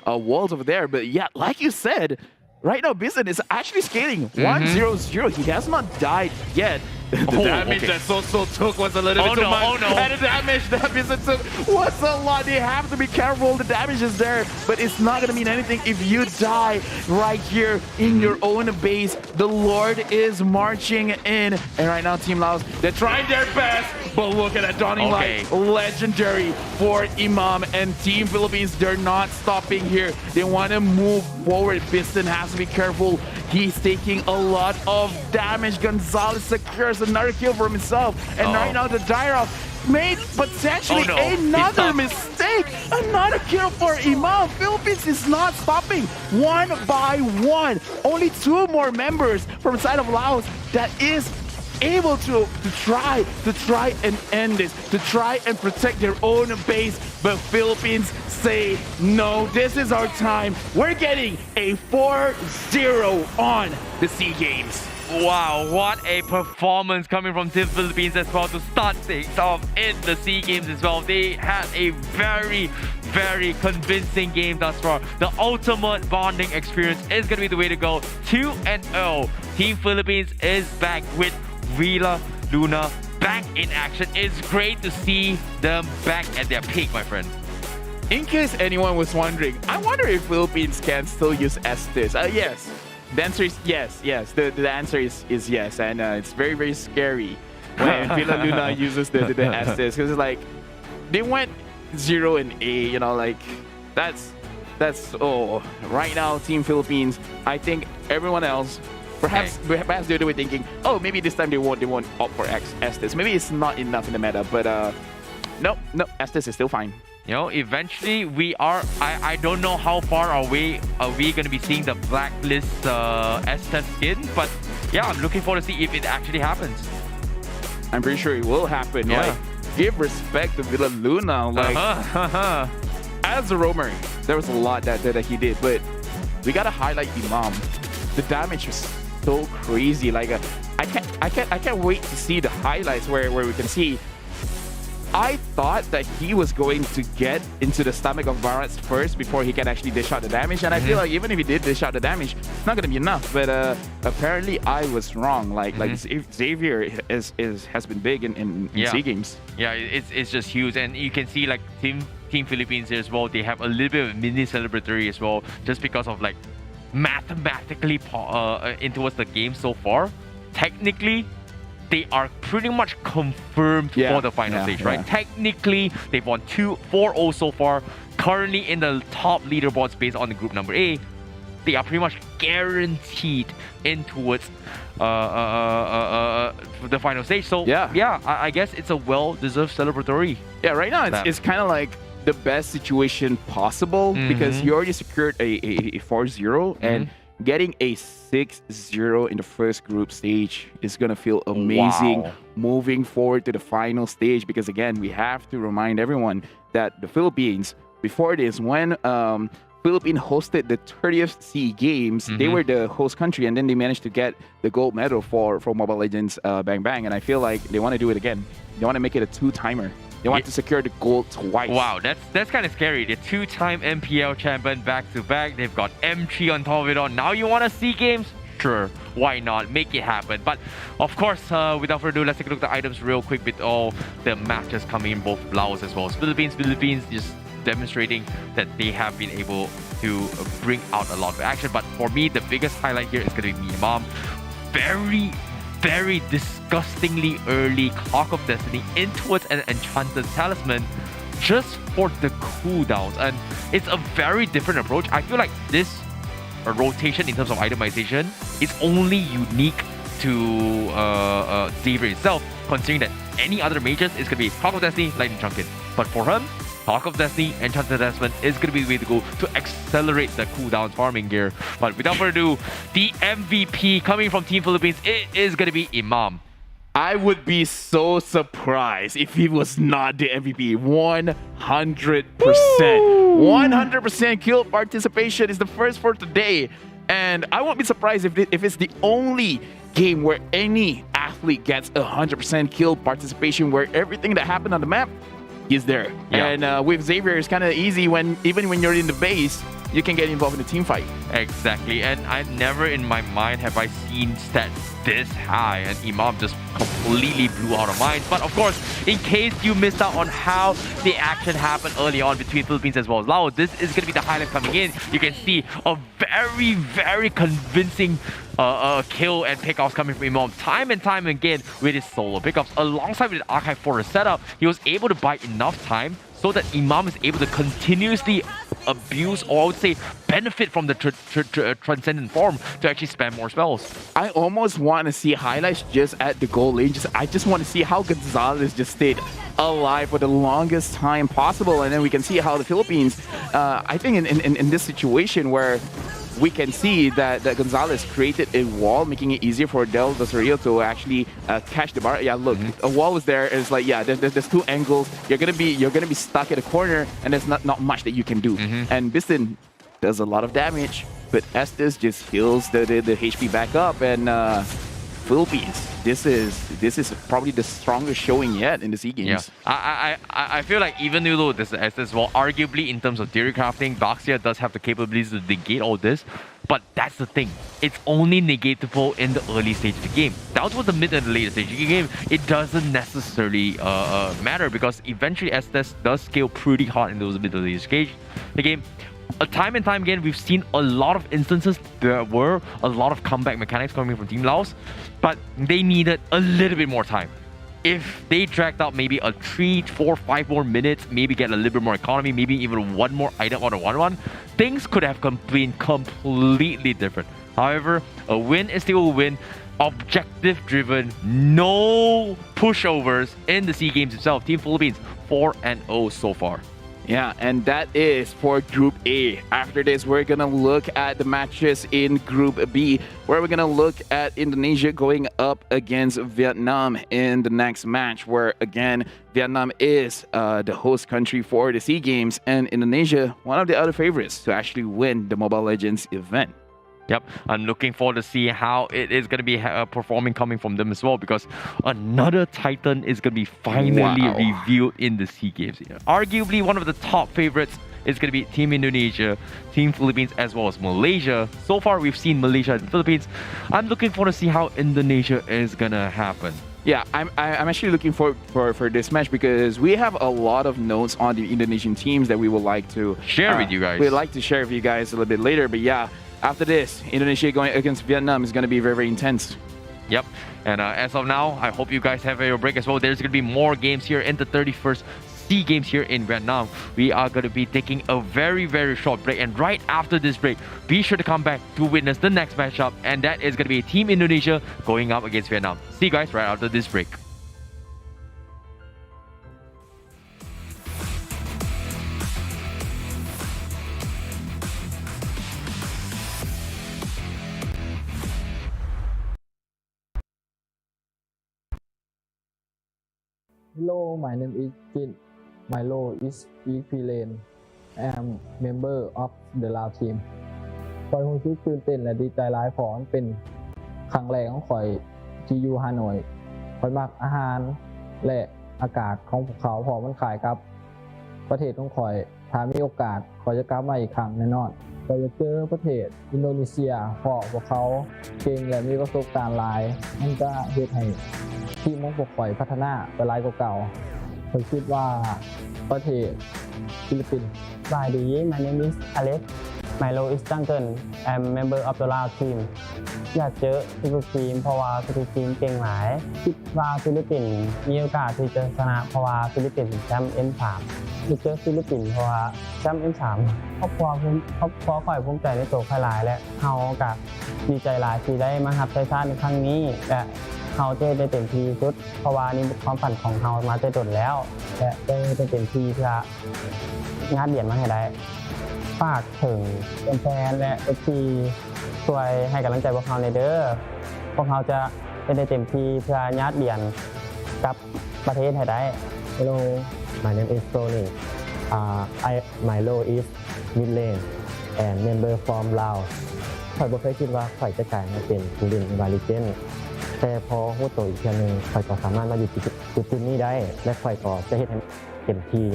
walls over there. But yeah, like you said, right now Biston is actually scaling 1-0-0. He has not died yet. The damage that Soso took was a little bit too much. And the damage that Biston took was a lot. They have to be careful. The damage is there, but it's not going to mean anything if you die right here in your own base. The Lord is marching in. And right now, Team Laos, they're trying their best, but look at that dawning light. Legendary for Imam and Team Philippines. They're not stopping here. They want to move forward. Biston has to be careful. He's taking a lot of damage. Gonzalez secures another kill for himself. And right now, the Dyra made potentially another mistake. Another kill for Imam. Philippines is not stopping. One by one. Only two more members from the side of Laos that is able to try and end this, to try and protect their own base. But Philippines say, no, this is our time. We're getting a 4-0 on the SEA Games. Wow, what a performance coming from Team Philippines as well to start things off in the SEA Games as well. They had a very, very convincing game thus far. The ultimate bonding experience is going to be the way to go. 2-0. Team Philippines is back with Villa Luna back in action. It's great to see them back at their peak, my friend. In case anyone was wondering, I wonder if Philippines can still use Estes. Yes. The answer is yes. The answer is yes. And it's very, very scary when Villa Luna uses the Estes. Because it's like, they went 0-8, you know, like, that's right now, Team Philippines, I think everyone else, perhaps they're thinking, oh, maybe this time they won't opt for Estes. Maybe it's not enough in the meta, but no, Estes is still fine. You know, eventually we are, I don't know how far away are we going to be seeing the blacklist Estes skin, but yeah, I'm looking forward to see if it actually happens. I'm pretty sure it will happen. Yeah. Like, give respect to Villa Luna. Like, as a roamer, there was a lot that he did, but we gotta highlight Imam. The damage was so crazy. Like, I can't wait to see the highlights where we can see. I thought that he was going to get into the stomach of Varats first before he can actually dish out the damage. And I feel like even if he did dish out the damage, it's not going to be enough. But apparently I was wrong. Like Xavier has been big in SEA Games. Yeah, it's just huge. And you can see like Team Philippines here as well. They have a little bit of mini celebratory as well, just because of like mathematically in towards the game so far. Technically, they are pretty much confirmed for the final stage, right? Technically, they've won 4-0 so far. Currently in the top leaderboards based on the group number A, they are pretty much guaranteed in towards the final stage. So I guess it's a well-deserved celebratory. Yeah, right now it's kind of like the best situation possible because you already secured a 4-0 and getting a 6-0 in the first group stage is going to feel amazing moving forward to the final stage, because again, we have to remind everyone that the Philippines, before this, when Philippines hosted the 30th SEA Games. They were the host country, and then they managed to get the gold medal for Mobile Legends Bang Bang. And I feel like they want to do it again. They want to make it a two-timer. They want to secure the gold twice. Wow, that's kind of scary. The two-time MPL champion back-to-back. They've got M3 on top of it all. Now you want a SEA Games? Sure, why not? Make it happen. But of course, without further ado, let's take a look at the items real quick with all the matches coming in both Laos as well as Philippines. Philippines just demonstrating that they have been able to bring out a lot of action. But for me, the biggest highlight here is going to be Imam. Very disgustingly early Clock of Destiny in towards an Enchanted Talisman just for the cooldowns. And it's a very different approach. I feel like this rotation in terms of itemization is only unique to Xavier itself, considering that any other mages is going to be Clock of Destiny, Lightning Trunking. But for him, Clock of Destiny, Enchanted Talisman is going to be the way to go to accelerate the cooldowns farming gear. But without further ado, the MVP coming from Team Philippines, it is going to be Imam. I would be so surprised if he was not the MVP. 100%. 100% kill participation is the first for today. And I won't be surprised if it's the only game where any athlete gets 100% kill participation, where everything that happened on the map is there. Yeah. And with Xavier, it's kind of easy even when you're in the base, you can get involved in the team fight. Exactly, and I never in my mind have I seen stats this high, and Imam just completely blew out of mind. But of course, in case you missed out on how the action happened early on between Philippines as well as Laos, this is going to be the highlight coming in. You can see a very convincing kill and pickoffs coming from Imam time and time again with his solo pickups. Alongside with the Archive Forest setup, he was able to buy enough time so that Imam is able to continuously abuse, or I would say benefit from the Transcendent form to actually spam more spells. I almost want to see highlights just at the goal lane. I just want to see how Gonzalez just stayed alive for the longest time possible, and then we can see how the Philippines, I think in this situation where we can see that Gonzalez created a wall, making it easier for Del Dosario to actually catch the bar. Yeah, look, a wall is there. It's like, yeah, there's two angles. You're gonna be stuck at a corner, and there's not much that you can do. And Biston does a lot of damage, but Estes just heals the HP back up. And Philippines, this is probably the strongest showing yet in the SEA Games. Yeah, I feel like even though this is Estes, well, arguably in terms of theory crafting, Baxia does have the capabilities to negate all this. But that's the thing, it's only negatable in the early stage of the game. Down towards the mid and the later stage of the game, it doesn't necessarily matter, because eventually Estes does scale pretty hard in those mid and later stage of the game. Time and time again, we've seen a lot of instances. There were a lot of comeback mechanics coming from Team Laos, but they needed a little bit more time. If they dragged out maybe a 3, 4, 5 more minutes, maybe get a little bit more economy, maybe even one more item out of 1-1, things could have been completely different. However, a win is still a win. Objective driven, no pushovers in the SEA Games itself. Team Philippines 4-0 so far. Yeah, and that is for Group A. After this, we're going to look at the matches in Group B, where we're going to look at Indonesia going up against Vietnam in the next match, where, again, Vietnam is the host country for the SEA Games, and Indonesia, one of the other favorites to actually win the Mobile Legends event. Yep, I'm looking forward to see how it is going to be performing coming from them as well, because another Titan is going to be finally revealed in the SEA Games. Yeah. Arguably, one of the top favorites is going to be Team Indonesia, Team Philippines, as well as Malaysia. So far, we've seen Malaysia and Philippines. I'm looking forward to see how Indonesia is going to happen. Yeah, I'm actually looking for this match, because we have a lot of notes on the Indonesian teams that we would like to share with you guys. We'd like to share with you guys a little bit later, but yeah. After this, Indonesia going against Vietnam is going to be very intense. Yep. And as of now, I hope you guys have your break as well. There's going to be more games here in the 31st SEA Games here in Vietnam. We are going to be taking a very short break. And right after this break, be sure to come back to witness the next matchup. And that is going to be Team Indonesia going up against Vietnam. See you guys right after this break. Hello, my name is Jin. My role is EP lane. am member of the Lao team ข่อยรู้สึกตื่นเต้นและดีใจหลายเพราะมันเป็นครั้งแรกของข่อยที่อยู่ฮานอยข่อยมักอาหารและอากาศของพวกเขาเพราะมันคล้ายกับประเทศของข่อยถ้ามีโอกาสข่อยจะกลับมาอีกครั้งแน่นอนข่อยจะเจอประเทศอินโดนีเซียเพราะพวกเขาเก่งและมีประสบการณ์หลายมันจะเฮ็ดให้ทีมของพวกข่อยพัฒนาไปหลายกว่าเก่าข่อยคิดว่าประเทศฟิลิปปินส์ Hi, my name is Alex. My role is Duncan. I'm member of the Lao team. อยากเจอทุกทีมเพราะว่าทุกทีมเก่งหลายคิดว่าฟิลิปปินส์มีโอกาสที่จะชนะเพราะว่าฟิลิปปินส์แชมป์ N3 อยากเจอฟิลิปปินส์เพราะว่าแชมป์ N3 ครอบครัวข่อยภูมิใจในตัวข่อยหลายและเฮาก็ดีใจหลายที่ได้มารับใช้ชาติในครั้งนี้และเฮาจะได้เต็มที่สุดเพราะว่านี่ความฝันของเฮามาแต่ต้นแล้วและได้เต็มที่เพื่องานเหรียญมาให้ได้ฝากถึงแฟนๆและ FC ช่วยให้กำลังใจพวกเขาในเด้อพวกเขาจะได้เต็มที่เพื่องานเหรียญกับประเทศให้ได้ Hello my name is Tony my role is mid lane and member from Laos ข่อยบ่เคยคิดว่าข่อยจะกลายมาเป็นผู้เล่นบาลิเจนแต่พอฮู้ตัวอีกเทื่อนึงข่อยก็สามารถมาอยู่จุดนี้ได้และข่อยก็จะเฮ็ดให้เต็มที่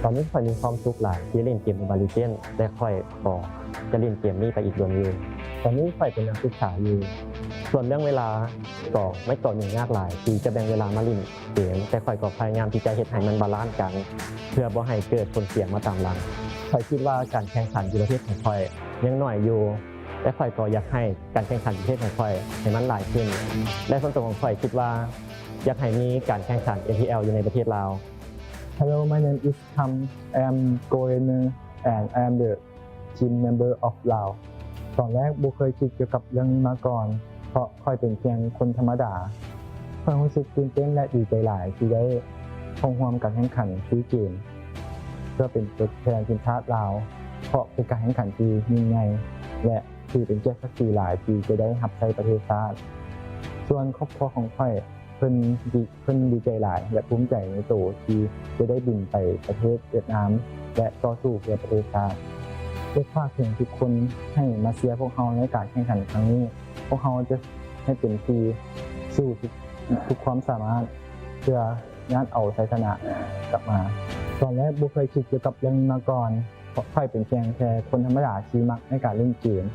ตอนนี้ข่อยมีความสุขหลายที่เล่นเกมบาลิเจนและข่อยก็จะเล่นเกมนี้ไปอีกโดนยืนตอนนี้ข่อยเป็นนักศึกษาอยู่ส่วนเรื่องเวลาก็ไม่ต่อยุ่งยากหลายที่จะแบ่งเวลามาเล่นเกมแต่ข่อยก็พยายามที่จะเฮ็ดให้มันบาลานซ์กันเพื่อบ่ให้เกิดผลเสียมาตามหลังข่อยคิดว่าการแข่งขันในประเทศของข่อยยังน้อยอยู่และข่อยก็อยากให้การแข่งขันในประเทศของข่อยให้มันหลายขึ้นและส่วนตัวของข่อยคิดว่าอยากให้มีการแข่งขัน MPL อยู่ในประเทศลาว Hello, my name is Tham. I am Gorener and I am the team member of Lao. ตอนแรกบ่เคยคิดเกี่ยวกับเรื่องนี้มาก่อนเพราะค่อยเป็นเพียงคนธรรมดาค่อยรู้สึกตื่นเต้นและดีใจหลายที่ได้เข้าร่วมการแข่งขันซีเกมเพื่อเป็นตัวแทนทีมชาติลาวเพราะเป็นการแข่งขันที่ยิ่งใหญ่และถือเป็นเกียรติศักดิ์ศรีหลายที่จะได้รับใช้ประเทศชาติส่วนครอบครัวของค่อยเพิ่นดีใจหลายและภูมิใจในตัวที่จะได้บินไปประเทศเวียดนามและต่อสู้เพื่อประเทศชาติเรียกฝากถึงทุกคนให้มาเชียร์พวกเราในการแข่งขันครั้งนี้พวกเราจะให้เต็มที่สู้ทุกความสามารถเพื่องานเอาชัยชนะกลับมาตอนแรกบ่เคยคิดเกี่ยวกับเรื่องนี้มาก่อนเพราะค่อยเป็นเพียงแค่คนธรรมดาที่มักในการเล่นเกม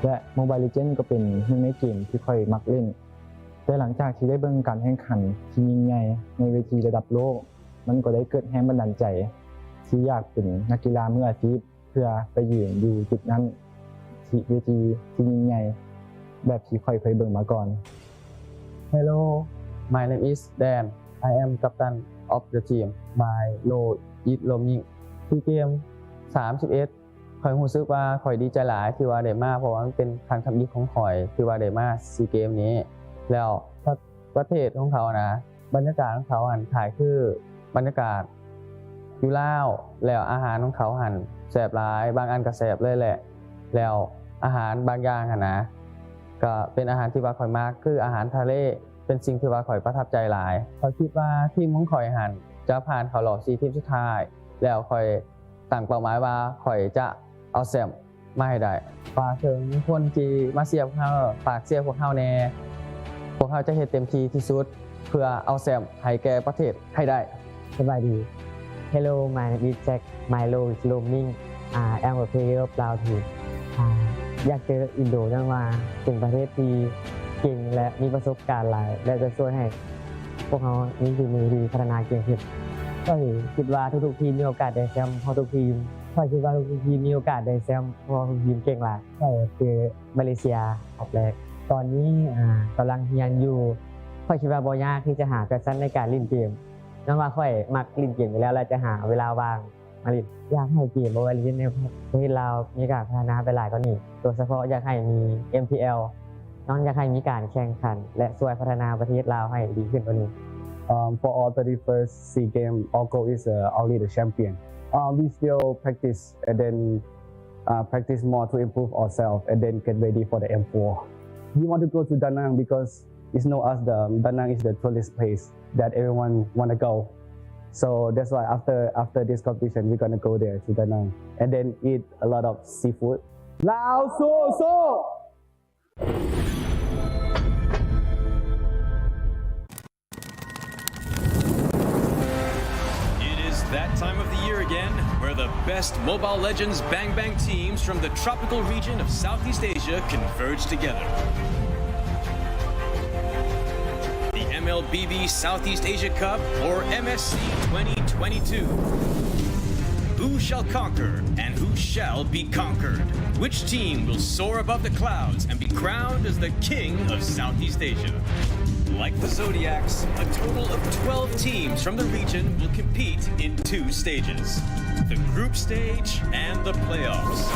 และ Mobile Legends ก็เป็นหนึ่งในเกมที่ค่อยมักเล่นแต่หลังจากที่ได้เบิ่งการแข่งขันที่ยิ่งใหญ่ในเวทีระดับโลกมันก็ได้เกิดแรงบันดาลใจที่อยากเป็นนักกีฬามืออาชีพเพื่อไปยืนอยู่จุดนั้นที่เวทีที่ยิ่งใหญ่แบบที่ค่อยเคยเบิ่งมาก่อน Hello, my name is Dan. I am captain of the team. My role is roaming. ที่เกม31ข่อยรู้สึกว่าข่อยดีใจหลายที่ว่าได้มาเพราะว่ามันเป็นครั้งทำดีของข่อยที่ว่าได้มาซีเกมนี้แล้วประเทศของเขานะบรรยากาศของเขาถ่ายคือบรรยากาศอยู่ลาวแล้วอาหารของเขาแซ่บหลายบางอันก็แซ่บเลยแหละแล้วอาหารบางอย่างนะก็เป็นอาหารที่ว่าข่อยมากคืออาหารทะเลเป็นสิ่งที่ว่าข่อยประทับใจหลายข่อยคิดว่าทีมของข่อยจะผ่านเข้ารอบ4ทีมสุดท้ายแล้วข่อยตั้งเป้าหมายว่าข่อยจะเอาแชมป์มาให้ได้ฝากถึงคนที่มาเชียร์พวกเราฝากเชียร์พวกเราแน่พวกเขาจะเฮ็ดเต็มที่ที่สุดเพื่อเอาแชมป์ให้แก่ประเทศให้ได้สบายดี Hello my name is Jack my role is roaming I am a player of Lao team อยากเจออินโดจังว่าเป็นประเทศที่เก่งและมีประสบการณ์หลายและจะช่วยให้พวกเขามีฝีมือดีพัฒนาเก่งขึ้นก็คิดว่าทุกๆทีมมีโอกาสได้แชมป์เพราะทุกทีมก็คิดว่าทุกทีมมีโอกาสได้แชมป์เพราะทุกทีมเก่งหลายก็คือมาเลเซียรอบแรกตอนนี้กำลังเรียนอยู่ค่อยคิดว่าบ่ยากที่จะหาแพชชั่นในการเล่นเกมนั่นว่าค่อยมักเล่นเกมอยู่แล้วจะหาเวลาว่างมาเล่นอยากให้เกมMobile Legendsในประเทศลาวมีการพัฒนาไปหลายกว่านี้โดยเฉพาะอยากให้มี MPL น้องอยากให้มีการแข่งขันและช่วยพัฒนาประเทศลาวให้ดีขึ้นกว่านี้ For our 31st SEA Game, our goal is only the champion. We still practice and then practice more to improve ourselves and then get ready for the M4. We want to go to Da Nang because it's known as Da Nang is the tourist place that everyone want to go. So that's why after this competition, we're gonna go there to Da Nang and then eat a lot of seafood. Lao so. That time of the year again, where the best Mobile Legends Bang Bang teams from the tropical region of Southeast Asia converge together. The MLBB Southeast Asia Cup, or MSC 2022. Who shall conquer and who shall be conquered? Which team will soar above the clouds and be crowned as the king of Southeast Asia? Like the Zodiacs, a total of 12 teams from the region will compete in 2 stages: the group stage and the playoffs.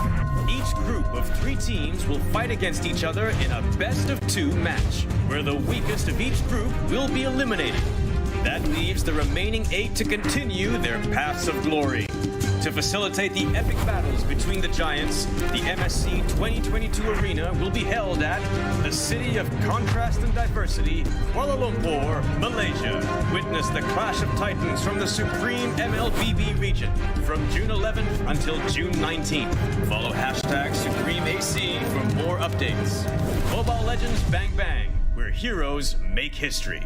Each group of 3 teams will fight against each other in a best-of-2 match, where the weakest of each group will be eliminated. That leaves the remaining 8 to continue their paths of glory. To facilitate the epic battles between the giants, the MSC 2022 arena will be held at the City of Contrast and Diversity, Kuala Lumpur, Malaysia. Witness the clash of titans from the supreme MLBB region from June 11th until June 19th. Follow #SupremeAC for more updates. Mobile Legends Bang Bang, where heroes make history.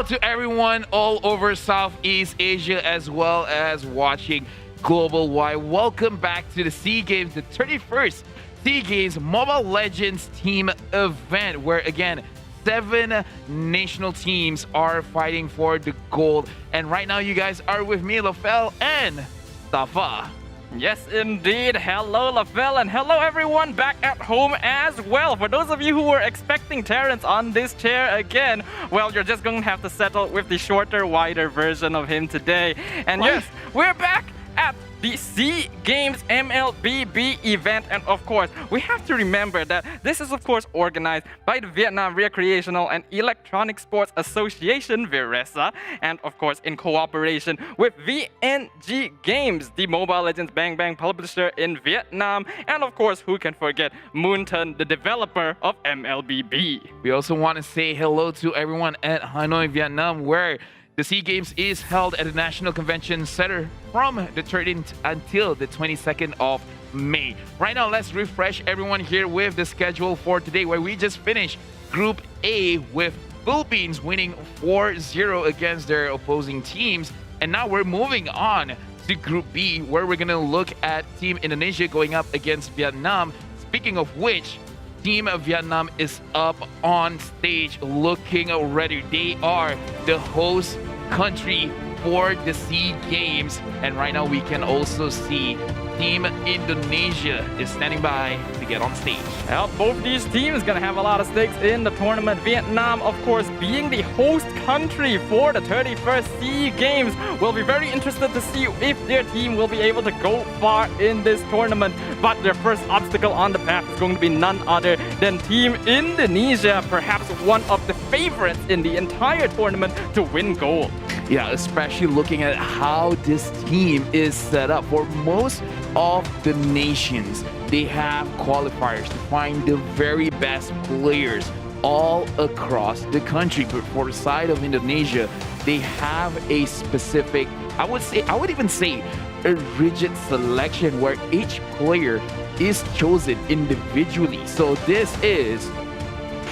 hello to everyone all over Southeast Asia as well as watching Global Wide. Welcome back to the SEA Games, the 31st SEA Games Mobile Legends team event, where again 7 national teams are fighting for the gold. And right now you guys are with me, Lafel and Safa. Yes, indeed. Hello, Lafel, and hello, everyone back at home as well. For those of you who were expecting Terrence on this chair again, well, you're just going to have to settle with the shorter, wider version of him today. And yes, we're back at the SEA Games MLBB event, and of course we have to remember that this is of course organized by the Vietnam Recreational and Electronic Sports Association, VRESA, and of course in cooperation with VNG Games, the Mobile Legends Bang Bang publisher in Vietnam, and of course who can forget Moonton, the developer of MLBB. We also want to say hello to everyone at Hanoi, Vietnam, where the SEA Games is held at the National Convention Center from the 13th until the 22nd of May. Right now, let's refresh everyone here with the schedule for today, where we just finished Group A with Philippines winning 4-0 against their opposing teams. And now we're moving on to Group B, where we're going to look at Team Indonesia going up against Vietnam. Speaking of which, Team Vietnam is up on stage looking ready. They are the host country for the SEA Games. And right now we can also see Team Indonesia is standing by to get on stage. Well, both these teams gonna have a lot of stakes in the tournament. Vietnam, of course, being the host country for the 31st SEA Games, will be very interested to see if their team will be able to go far in this tournament. But their first obstacle on the path is going to be none other than Team Indonesia, perhaps one of the favorites in the entire tournament to win gold. Yeah, especially looking at how this team is set up. For most of the nations, they have qualifiers to find the very best players all across the country. But for the side of Indonesia, they have a specific, I would even say a rigid selection where each player is chosen individually. So this is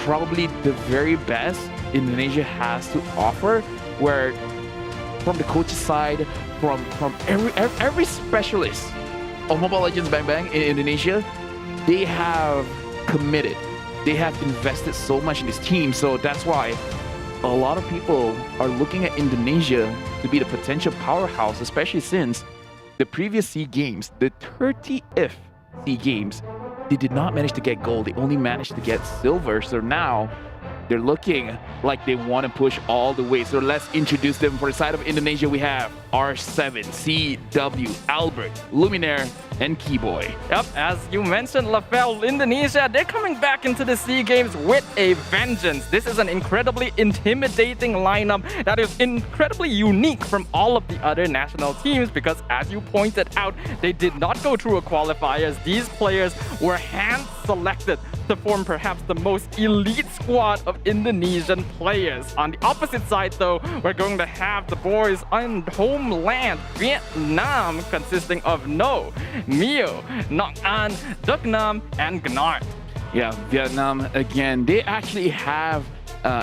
probably the very best Indonesia has to offer, where from the coach's side, from every specialist of Mobile Legends Bang Bang in Indonesia, they have committed. They have invested so much in this team. So that's why a lot of people are looking at Indonesia to be the potential powerhouse, especially since the previous SEA Games, the 30th SEA Games, they did not manage to get gold. They only managed to get silver. So now they're looking like they want to push all the way. So let's introduce them. For the side of Indonesia, we have R7, CW, Albert, Luminaire, and Keyboy. Yep, as you mentioned, Lafel, Indonesia, they're coming back into the SEA Games with a vengeance. This is an incredibly intimidating lineup that is incredibly unique from all of the other national teams because, as you pointed out, they did not go through a qualifiers. These players were hand-selected to form perhaps the most elite squad of Indonesian players. On the opposite side, though, we're going to have the boys on homeland, Vietnam, consisting of No, Mio, Nok An, Duc Nam, and Gnart. Yeah, Vietnam, again, they actually have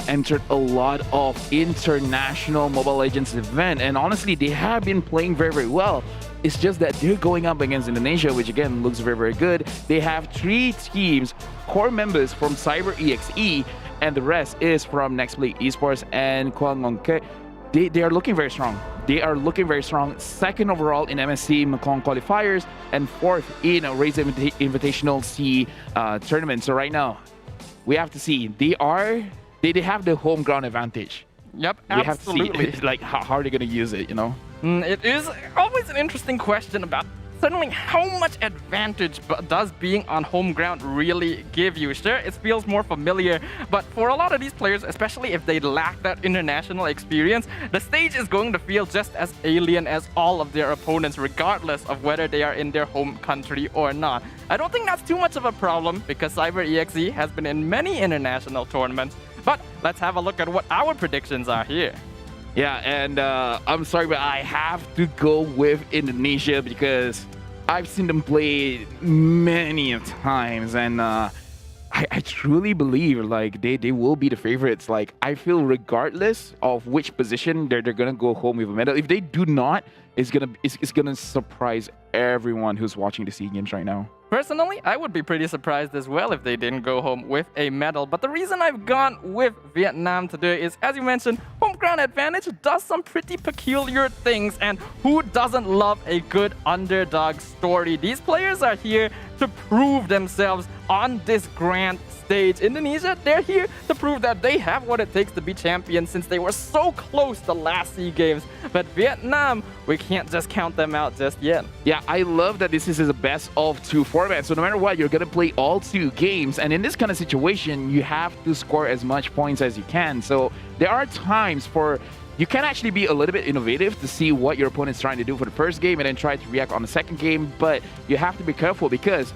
entered a lot of international Mobile Legends event, and honestly, they have been playing very, very well. It's just that they're going up against Indonesia, which again looks very, very good. They have 3 teams, core members from Cyber EXE, and the rest is from Next League Esports and Kuang Ngong Ke. They are looking very strong. They are looking very strong. 2nd overall in MSC Mekong qualifiers and 4th in a Raise Invitational C tournament. So right now, we have to see. They have the home ground advantage. Yep, we absolutely. We have to see like how are they going to use it, you know? It is always an interesting question about suddenly how much advantage does being on home ground really give you? Sure, it feels more familiar, but for a lot of these players, especially if they lack that international experience, the stage is going to feel just as alien as all of their opponents, regardless of whether they are in their home country or not. I don't think that's too much of a problem because Cyber EXE has been in many international tournaments, but let's have a look at what our predictions are here. Yeah, and I'm sorry, but I have to go with Indonesia because I've seen them play many times, and I truly believe like they will be the favorites. Like I feel regardless of which position they're gonna go home with a medal. If they do not, it's gonna surprise everyone who's watching the SEA Games right now. Personally, I would be pretty surprised as well if they didn't go home with a medal. But the reason I've gone with Vietnam today is, as you mentioned, home ground advantage does some pretty peculiar things. And who doesn't love a good underdog story? These players are here to prove themselves on this grand stage. Indonesia, they're here to prove that they have what it takes to be champions since they were so close the last SEA Games. But Vietnam, we can't just count them out just yet. Yeah, I love that this is a best of 2 format. So no matter what, you're going to play all 2 games. And in this kind of situation, you have to score as much points as you can. So there are times for you can actually be a little bit innovative to see what your opponent's trying to do for the first game and then try to react on the second game. But you have to be careful because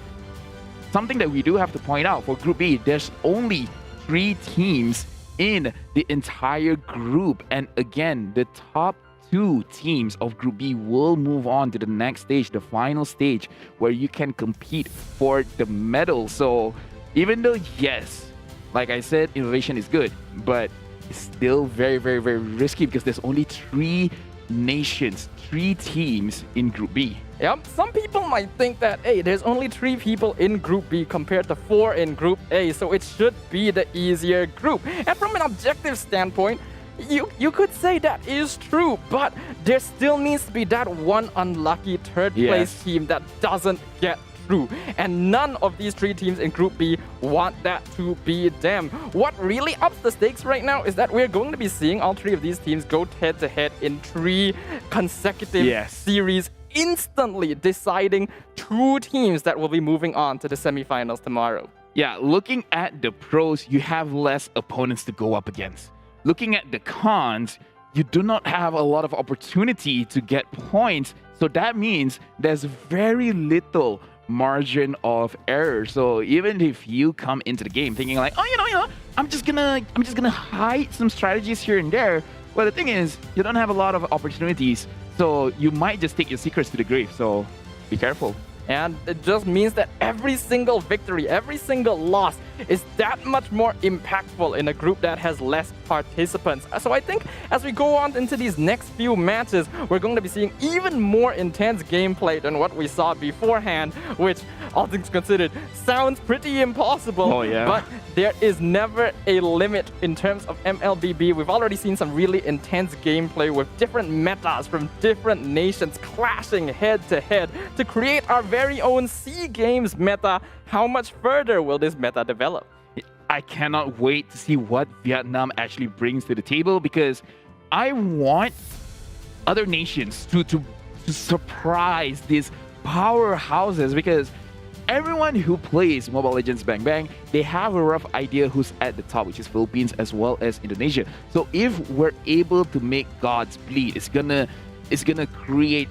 something that we do have to point out for Group B, there's only 3 teams in the entire group. And again, the top 2 teams of Group B will move on to the next stage, the final stage, where you can compete for the medal. So even though, yes, like I said, innovation is good, but it's still very, very, very risky because there's only 3 nations, 3 teams in Group B. Yep, some people might think that, hey, there's only 3 people in Group B compared to 4 in Group A, so it should be the easier group. And from an objective standpoint, you could say that is true, but there still needs to be that one unlucky third place team that doesn't get through. And none of these 3 teams in Group B want that to be them. What really ups the stakes right now is that we're going to be seeing all 3 of these teams go head-to-head in 3 consecutive series, instantly deciding 2 teams that will be moving on to the semifinals tomorrow. Yeah, looking at the pros, you have less opponents to go up against. Looking at the cons, you do not have a lot of opportunity to get points. So that means there's very little margin of error. So even if you come into the game thinking like, oh, you know, I'm just gonna hide some strategies here and there. Well, the thing is, you don't have a lot of opportunities. So you might just take your secrets to the grave. So be careful. And it just means that every single victory, every single loss is that much more impactful in a group that has less participants. So I think as we go on into these next few matches, we're going to be seeing even more intense gameplay than what we saw beforehand, which, all things considered, sounds pretty impossible. Oh, yeah. But there is never a limit in terms of MLBB. We've already seen some really intense gameplay with different metas from different nations clashing head-to-head to create our very own SEA Games meta. How much further will this meta develop? I cannot wait to see what Vietnam actually brings to the table because I want other nations to surprise these powerhouses because everyone who plays Mobile Legends Bang Bang, they have a rough idea who's at the top, which is Philippines as well as Indonesia. So if we're able to make gods bleed, it's gonna create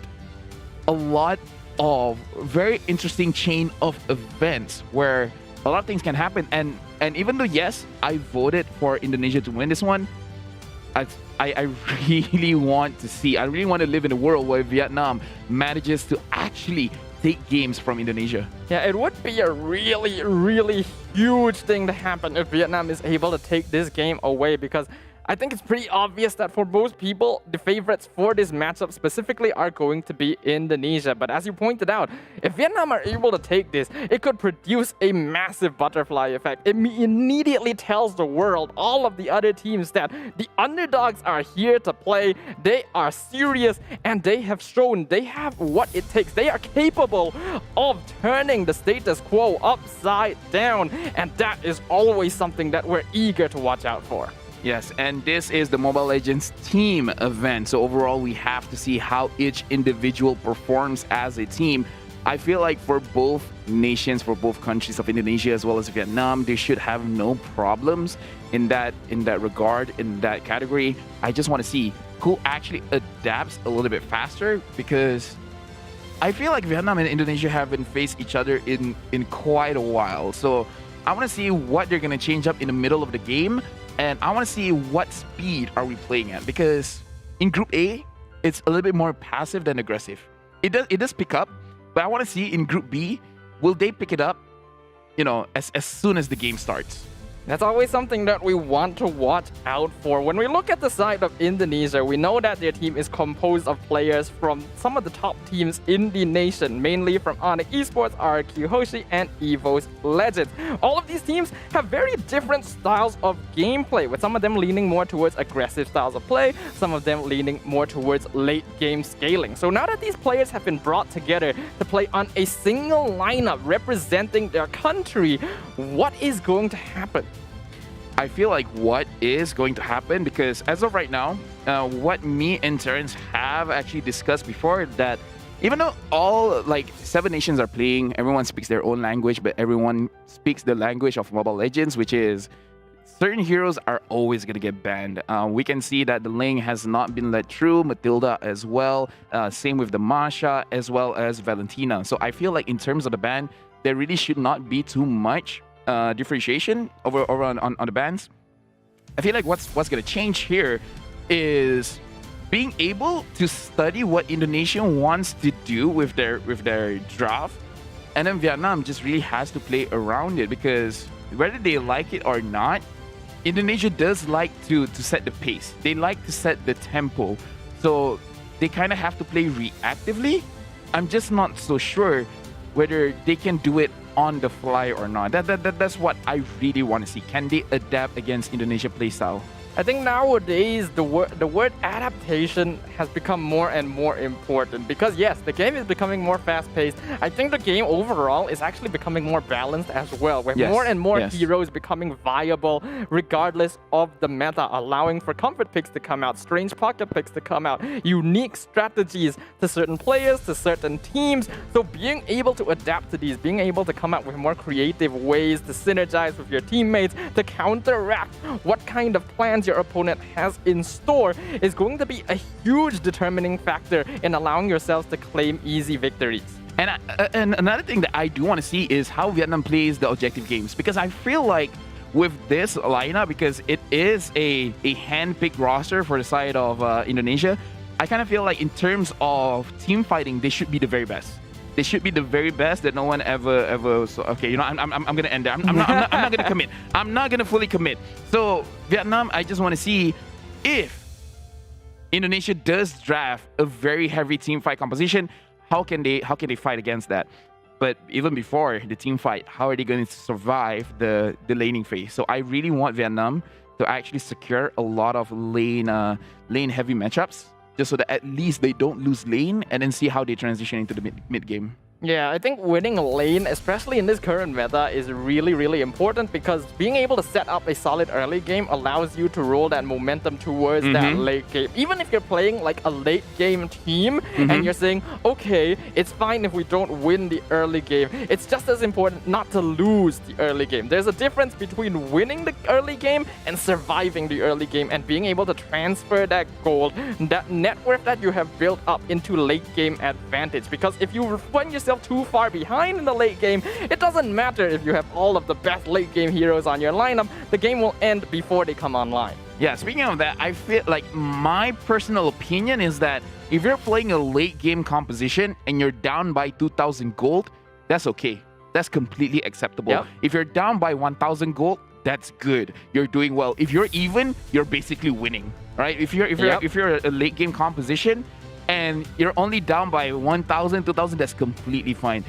a lot of very interesting chain of events where a lot of things can happen. And even though, yes, I voted for Indonesia to win this one, I really want to live in a world where Vietnam manages to actually take games from Indonesia. Yeah, it would be a really, really huge thing to happen if Vietnam is able to take this game away, because I think it's pretty obvious that for most people, the favorites for this matchup specifically are going to be Indonesia. But as you pointed out, if Vietnam are able to take this, it could produce a massive butterfly effect. It immediately tells the world, all of the other teams, that the underdogs are here to play. They are serious and they have shown they have what it takes. They are capable of turning the status quo upside down. And that is always something that we're eager to watch out for. Yes, and this is the Mobile Legends team event. So overall, we have to see how each individual performs as a team. I feel like for both nations, for both countries of Indonesia as well as Vietnam, they should have no problems in that regard, in that category. I just want to see who actually adapts a little bit faster, because I feel like Vietnam and Indonesia haven't faced each other in quite a while. So I want to see what they're going to change up in the middle of the game. And I want to see what speed are we playing at, because in Group A, it's a little bit more passive than aggressive. It does pick up, but I want to see in Group B, will they pick it up as soon as the game starts. That's always something that we want to watch out for. When we look at the side of Indonesia, we know that their team is composed of players from some of the top teams in the nation, mainly from Onyx Esports, RQ Hoshi, and EVO's Legends. All of these teams have very different styles of gameplay, with some of them leaning more towards aggressive styles of play, some of them leaning more towards late game scaling. So now that these players have been brought together to play on a single lineup representing their country, what is going to happen? I feel like what is going to happen, because as of right now, what me and Terrence have actually discussed before, that even though all 7 nations are playing, everyone speaks their own language, but everyone speaks the language of Mobile Legends, which is certain heroes are always going to get banned. We can see that the Ling has not been let through, Matilda as well, same with the Masha as well as Valentina. So I feel like in terms of the ban, there really should not be too much differentiation over on the bans. I feel like what's going to change here is being able to study what Indonesia wants to do with their draft, and then Vietnam just really has to play around it, because whether they like it or not, Indonesia does like to set the pace. They like to set the tempo, so they kind of have to play reactively. I'm just not so sure whether they can do it on the fly or not. That's what I really want to see. Can they adapt against Indonesia playstyle? I think nowadays the word adaptation has become more and more important, because yes, the game is becoming more fast-paced. I think the game overall is actually becoming more balanced as well, with more and more heroes becoming viable regardless of the meta, allowing for comfort picks to come out, strange pocket picks to come out, unique strategies to certain players, to certain teams. So being able to adapt to these, being able to come up with more creative ways to synergize with your teammates, to counteract what kind of plans your opponent has in store, is going to be a huge determining factor in allowing yourselves to claim easy victories. And another thing that I do want to see is how Vietnam plays the objective games, because I feel like with this lineup, because it is a hand-picked roster for the side of Indonesia, I kind of feel like in terms of team fighting, they should be the very best. They should be the very best that no one ever. So, okay, I'm gonna end there. I'm not gonna commit. I'm not gonna fully commit. So Vietnam, I just want to see if Indonesia does draft a very heavy team fight composition. How can they fight against that? But even before the team fight, how are they going to survive the laning phase? So I really want Vietnam to actually secure a lot of lane heavy matchups, just so that at least they don't lose lane, and then see how they transition into the mid game. Yeah, I think winning a lane, especially in this current meta, is really, really important, because being able to set up a solid early game allows you to roll that momentum towards that late game. Even if you're playing like a late game team and you're saying, okay, it's fine if we don't win the early game, it's just as important not to lose the early game. There's a difference between winning the early game and surviving the early game, and being able to transfer that gold, that net worth that you have built up, into late game advantage. Because if you find yourself too far behind in the late game, it doesn't matter if you have all of the best late game heroes on your lineup, the game will end before they come online. Yeah, speaking of that, I feel like my personal opinion is that if you're playing a late game composition and you're down by 2,000 gold, that's okay. That's completely acceptable. Yep. If you're down by 1,000 gold, that's good. You're doing well. If you're even, you're basically winning, right? If you're a late game composition and you're only down by 1,000, 2,000, that's completely fine.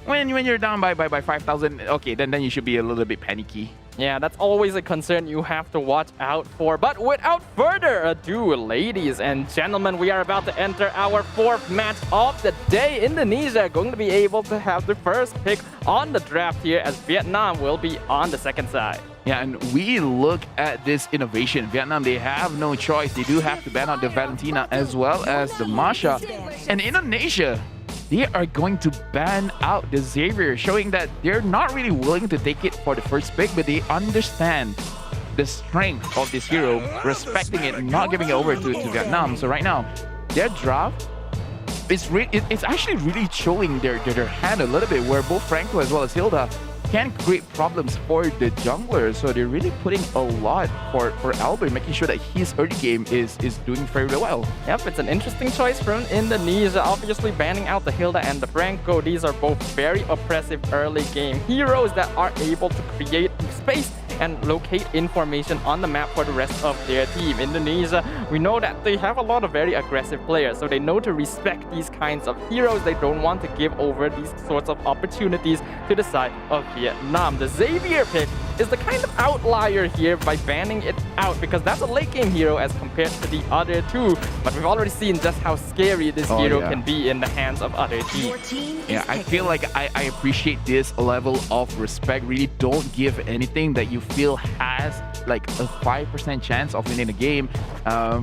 When you're down by 5,000, okay, then you should be a little bit panicky. Yeah, that's always a concern you have to watch out for. But without further ado, ladies and gentlemen, we are about to enter our 4th match of the day. Indonesia going to be able to have the first pick on the draft here, as Vietnam will be on the second side. Yeah, and we look at this innovation. Vietnam, they have no choice. They do have to ban out the Valentina as well as the Masha. And Indonesia, they are going to ban out the Xavier, showing that they're not really willing to take it for the first pick, but they understand the strength of this hero, respecting it and not giving it over to Vietnam. So right now, their draft, it's actually really showing their hand a little bit, where both Franco as well as Hilda can create problems for the jungler. So they're really putting a lot for Albert, making sure that his early game is doing very well. Yep, it's an interesting choice from Indonesia. Obviously banning out the Hilda and the Franco. These are both very oppressive early game heroes that are able to create space and locate information on the map for the rest of their team. Indonesia, we know that they have a lot of very aggressive players, so they know to respect these kinds of heroes. They don't want to give over these sorts of opportunities to the side of Vietnam. The Xavier pick is the kind of outlier here by banning it out, because that's a late game hero as compared to the other two. But we've already seen just how scary this hero can be in the hands of other teams. Yeah, I feel like I appreciate this level of respect. Really don't give anything that you feel has like a 5% chance of winning a game.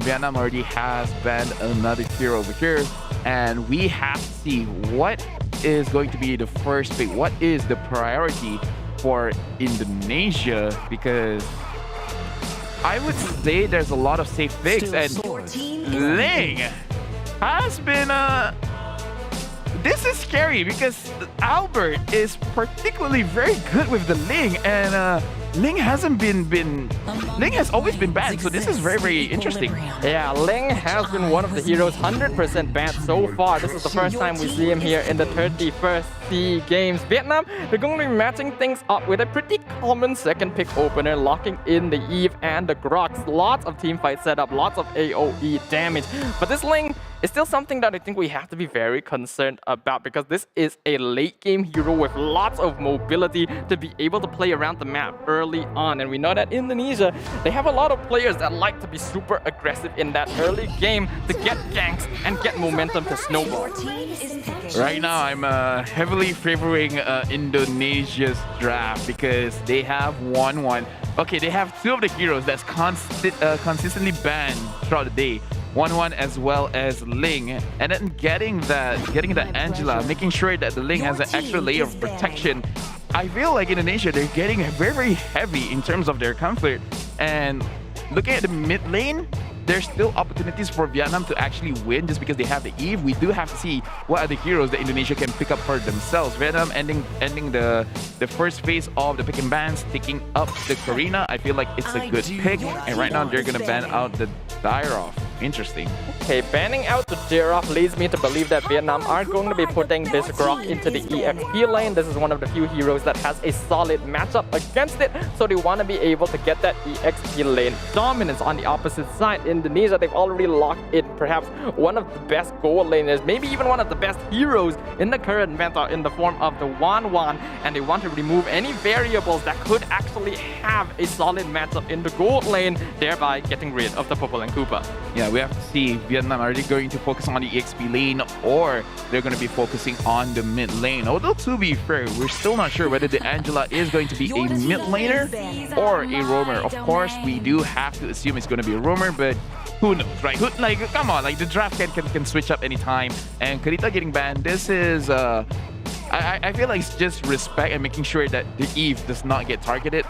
Vietnam already has banned another hero over here, and we have to see what is going to be the first pick. What is the priority for Indonesia? Because I would say there's a lot of safe picks, and Ling has been this is scary because Albert is particularly very good with the Ling, and Ling hasn't Ling has always been banned, so this is very, very interesting. Yeah, Ling has been one of the heroes 100% banned so far. This is the first time we see him here in the 31st SEA Games. Vietnam, they're going to be matching things up with a pretty common second pick opener, locking in the Eve and the Grox. Lots of teamfight setup, lots of AoE damage. But this Ling is still something that I think we have to be very concerned about, because this is a late game hero with lots of mobility to be able to play around the map early on. And we know that Indonesia, they have a lot of players that like to be super aggressive in that early game to get ganks and get momentum to snowball. Right now, I'm heavily favoring Indonesia's draft because they have 1-1. Okay, they have two of the heroes that's consistently banned throughout the day. 1-1 as well as Ling, and then getting the Angela, making sure that the Ling has an extra layer of protection. I feel like Indonesia, they're getting very, very heavy in terms of their comfort. And looking at the mid lane, there's still opportunities for Vietnam to actually win just because they have the Eve. We do have to see what other heroes that Indonesia can pick up for themselves. Vietnam ending the first phase of the pick and bans, taking up the Karina. I feel like it's a good pick. And right now they're gonna ban out the Dairoff. Interesting. Okay, banning out the Dairoff leads me to believe that Vietnam are going to be putting this Grok into the EXP lane. This is one of the few heroes that has a solid matchup against it, so they want to be able to get that EXP lane dominance. On the opposite side, Indonesia, they've already locked in perhaps one of the best gold laners, maybe even one of the best heroes in the current meta in the form of the Wan Wan, and they want to remove any variables that could actually have a solid matchup in the gold lane, thereby getting rid of the Purple and Koopa. Yeah, we have to see Vietnam, are they going to focus on the EXP lane, or they're going to be focusing on the mid lane? Although, to be fair, we're still not sure whether the Angela is going to be a mid laner or a roamer. Of course, we do have to assume it's going to be a roamer, but who knows, right? Like, come on, like the draft can switch up anytime. And Karita getting banned, this is I feel like it's just respect and making sure that the Eve does not get targeted.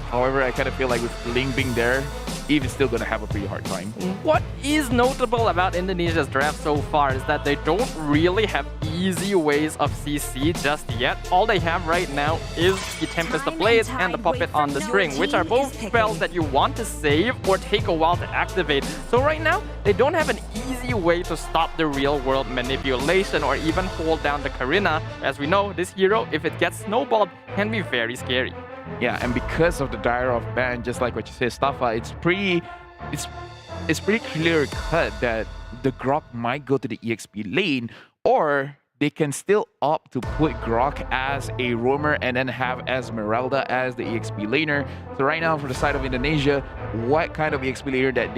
However, I kind of feel like with Ling being there, Eve is still going to have a pretty hard time. What is notable about Indonesia's draft so far is that they don't really have easy ways of CC just yet. All they have right now is the Tempest of Blades and the Puppet on the String, which are both spells that you want to save or take a while to activate. So right now, they don't have an easy way to stop the real-world manipulation or even hold down the Karina. As we know, this hero, if it gets snowballed, can be very scary. Yeah, and because of the Dairoff ban, just like what you said, Staffa, it's pretty clear cut that the Grok might go to the EXP lane, or they can still opt to put Grok as a roamer and then have Esmeralda as the EXP laner. So right now, for the side of Indonesia, what kind of EXP laner that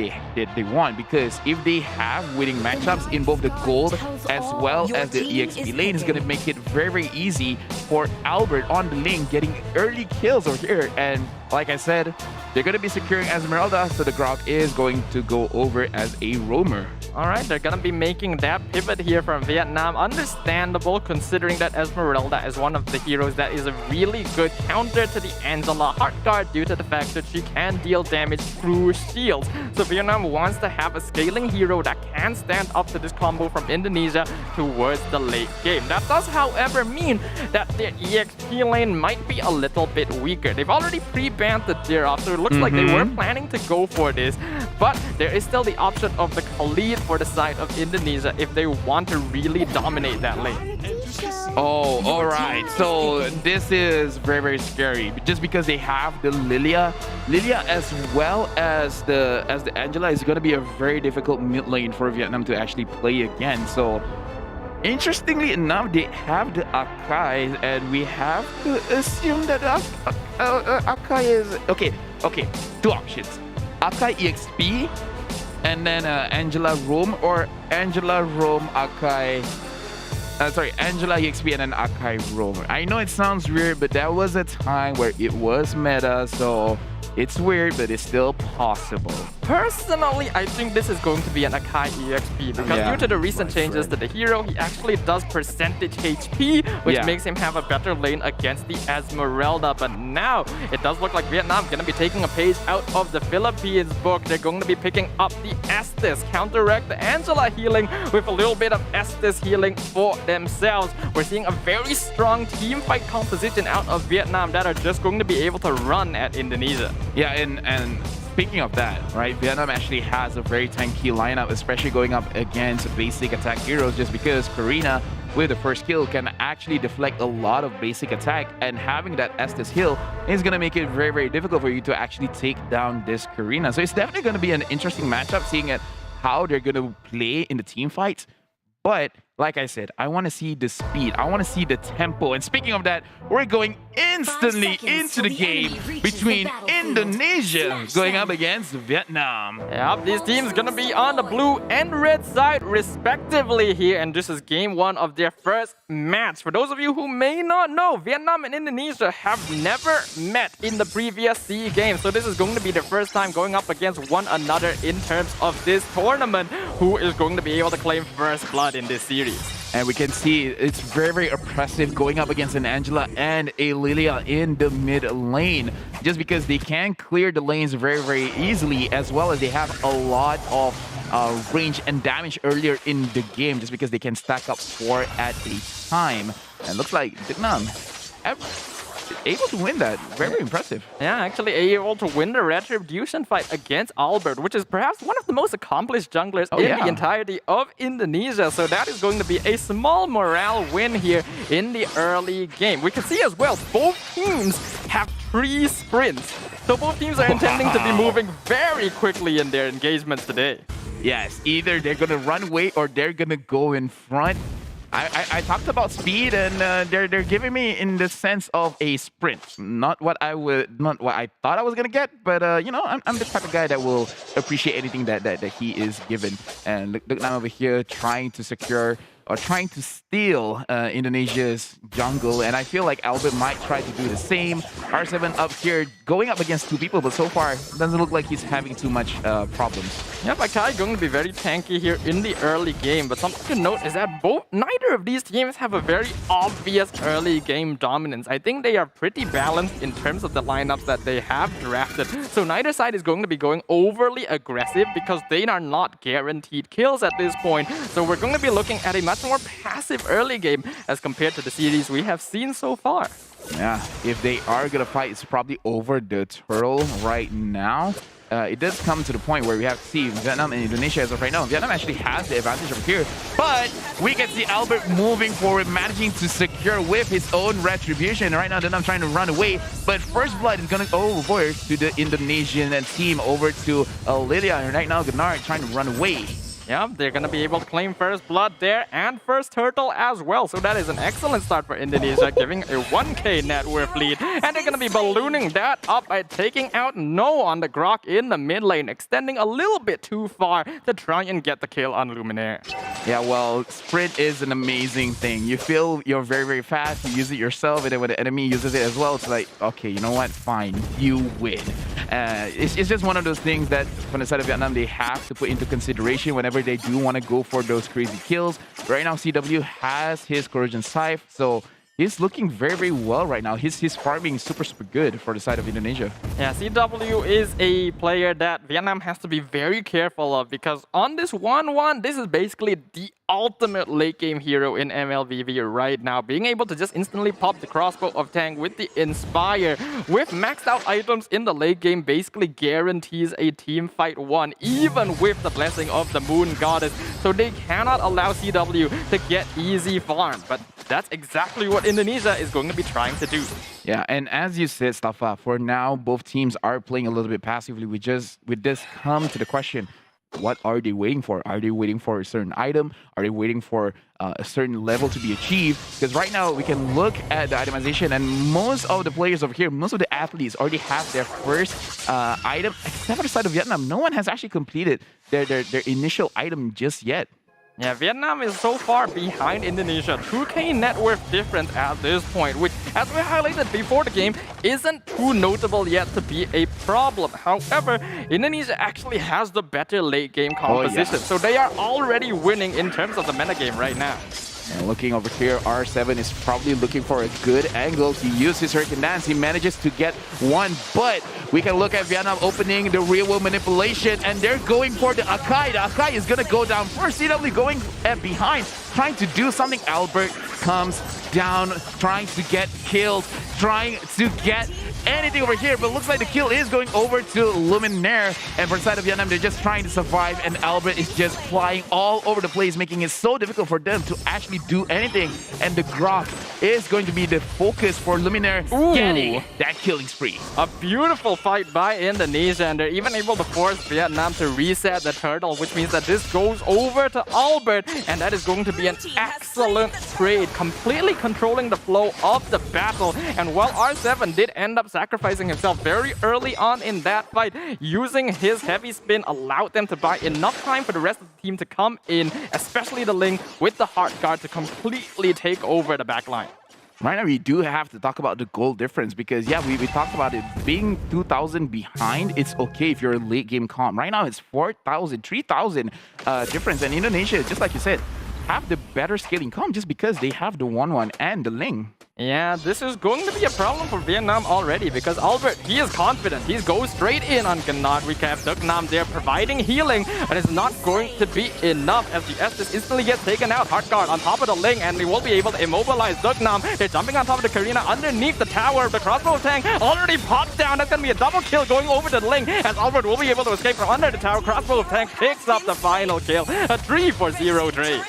they want? Because if they have winning matchups in both the gold as well as the EXP lane, it's going to make it very, very easy for Albert on the lane getting early kills over here. And like I said, They're going to be securing Esmeralda, so the Grok is going to go over as a roamer. All right, they're going to be making that pivot here from Vietnam. Understandable, considering that Esmeralda is one of the heroes that is a really good counter to the Angela Heart Guard due to the fact that she can deal damage through shields. So Vietnam wants to have a scaling hero that can stand up to this combo from Indonesia towards the late game. That does, however, mean that their EXP lane might be a little bit weaker. They've already pre-banned the Dirov, so it looks like they were planning to go for this. But there is still the option of the Khalid for the side of Indonesia if they want to really dominate that lane. Oh, all right. So this is very, very scary. Just because they have the Lilia as well as the Angela is going to be a very difficult mid lane for Vietnam to actually play again. So interestingly enough, they have the Akai, and we have to assume that Akai is okay. Two options: Akai EXP, and then Angela Roam, or Angela Roam Akai. Angela EXP and then Akai Roam. I know it sounds weird, but that was a time where it was meta, so it's weird, but it's still possible. Personally, I think this is going to be an Akai EXP because due to the recent changes to the hero, he actually does percentage HP, which makes him have a better lane against the Esmeralda. But now, it does look like Vietnam going to be taking a page out of the Philippines book. They're going to be picking up the Estes, counteract the Angela healing with a little bit of Estes healing for themselves. We're seeing a very strong team fight composition out of Vietnam that are just going to be able to run at Indonesia. Yeah, and speaking of that, right, Vietnam actually has a very tanky lineup, especially going up against basic attack heroes, just because Karina with the first kill can actually deflect a lot of basic attack, and having that Estes heal is going to make it very, very difficult for you to actually take down this Karina. So it's definitely going to be an interesting matchup, seeing at how they're going to play in the team fights. But like I said, I want to see the speed. I want to see the tempo. And speaking of that, we're going instantly into the game between Indonesia going up against Vietnam. Yep, these teams gonna be on the blue and red side respectively here. And this is game one of their first match. For those of you who may not know, Vietnam and Indonesia have never met in the previous SEA Games. So this is going to be the first time going up against one another in terms of this tournament. Who is going to be able to claim first blood in this series? And we can see it's very, very oppressive going up against an Angela and a Lilia in the mid lane, just because they can clear the lanes very, very easily, as well as they have a lot of range and damage earlier in the game, just because they can stack up 4 at a time. And looks like Vietnam able to win that. Very impressive. Yeah, actually able to win the Retribution fight against Albert, which is perhaps one of the most accomplished junglers in the entirety of Indonesia. So that is going to be a small morale win here in the early game. We can see as well, both teams have 3 sprints. So both teams are intending to be moving very quickly in their engagements today. Yes, either they're going to run away or they're going to go in front. I talked about speed, and they're giving me in the sense of a sprint, not what I thought I was gonna get, but you know, I'm the type of guy that will appreciate anything that he is given. And look now over here trying to secure or trying to steal Indonesia's jungle, and I feel like Albert might try to do the same. R7 up here going up against 2 people, but so far it doesn't look like he's having too much problems. Yep, Akai going to be very tanky here in the early game, but something to note is that neither of these teams have a very obvious early game dominance. I think they are pretty balanced in terms of the lineups that they have drafted. So neither side is going to be going overly aggressive because they are not guaranteed kills at this point. So we're going to be looking at a much more passive early game as compared to the series we have seen so far. Yeah, if they are gonna fight, it's probably over the turtle right now. It does come to the point where we have to see Vietnam and Indonesia as of right now. Vietnam actually has the advantage over here, but we can see Albert moving forward, managing to secure with his own retribution. Right now, Vietnam trying to run away, but first blood is gonna go over to the Indonesian team, over to Lilia, and right now Gennard trying to run away. Yep, they're going to be able to claim first blood there and first turtle as well. So that is an excellent start for Indonesia, giving a 1k net worth lead. And they're going to be ballooning that up by taking out No on the Grok in the mid lane, extending a little bit too far to try and get the kill on Luminaire. Yeah, well, sprint is an amazing thing. You feel you're very, very fast, you use it yourself, and then when the enemy uses it as well, it's like, okay, you know what, fine, you win. It's just one of those things that from the side of Vietnam, they have to put into consideration whenever they do want to go for those crazy kills. Right now, CW has his Corrosion Scythe, so he's looking very, very well right now. His farming is super, super good for the side of Indonesia. Yeah, CW is a player that Vietnam has to be very careful of because on this 1-1, this is basically the ultimate late game hero in MLBB right now. Being able to just instantly pop the crossbow of Tang with the Inspire with maxed out items in the late game basically guarantees a team fight 1 even with the blessing of the Moon Goddess. So they cannot allow CW to get easy farm. But that's exactly what Indonesia is going to be trying to do. Yeah, and as you said, Stafa, for now, both teams are playing a little bit passively. With this come to the question, what are they waiting for? Are they waiting for a certain item? Are they waiting for a certain level to be achieved? Because right now, we can look at the itemization, and most of the players over here, most of the athletes already have their first item, except for the side of Vietnam. No one has actually completed their initial item just yet. Yeah, Vietnam is so far behind Indonesia. 2K net worth difference at this point, which, as we highlighted before the game, isn't too notable yet to be a problem. However, Indonesia actually has the better late game composition, so they are already winning in terms of the metagame right now. And looking over here, R7 is probably looking for a good angle. He used his Hurricane Dance. He manages to get one, but we can look at Vietnam opening the real world manipulation, and they're going for the Akai. The Akai is going to go down first. CW going behind, trying to do something. Albert comes down, trying to get killed, trying to get anything over here, but looks like the kill is going over to Luminaire. And for the side of Vietnam, they're just trying to survive, and Albert is just flying all over the place, making it so difficult for them to actually do anything. And the Grok is going to be the focus for Luminaire getting that killing spree. A beautiful fight by Indonesia, and they're even able to force Vietnam to reset the turtle, which means that this goes over to Albert, and that is going to be an excellent trade, completely controlling the flow of the battle. And while R7 did end up sacrificing himself very early on in that fight, using his heavy spin allowed them to buy enough time for the rest of the team to come in, especially the Ling with the Heart Guard to completely take over the backline. Right now, we do have to talk about the goal difference because, yeah, we talked about it being 2,000 behind. It's okay if you're a late game comp. Right now, it's 4,000, 3,000 difference. And Indonesia, just like you said, have the better scaling comp just because they have the 1-1 and the Ling. Yeah, this is going to be a problem for Vietnam already because Albert, he is confident. He goes straight in on Gannat. We have Duc Nam there providing healing, but it's not going to be enough as the Estes instantly gets taken out. Heart Guard on top of the Ling, and we will be able to immobilize Duc Nam. They're jumping on top of the Karina underneath the tower. The crossbow tank already popped down. That's going to be a double kill going over to the Ling, as Albert will be able to escape from under the tower. Crossbow tank picks up the final kill. A 3-for-0 trade.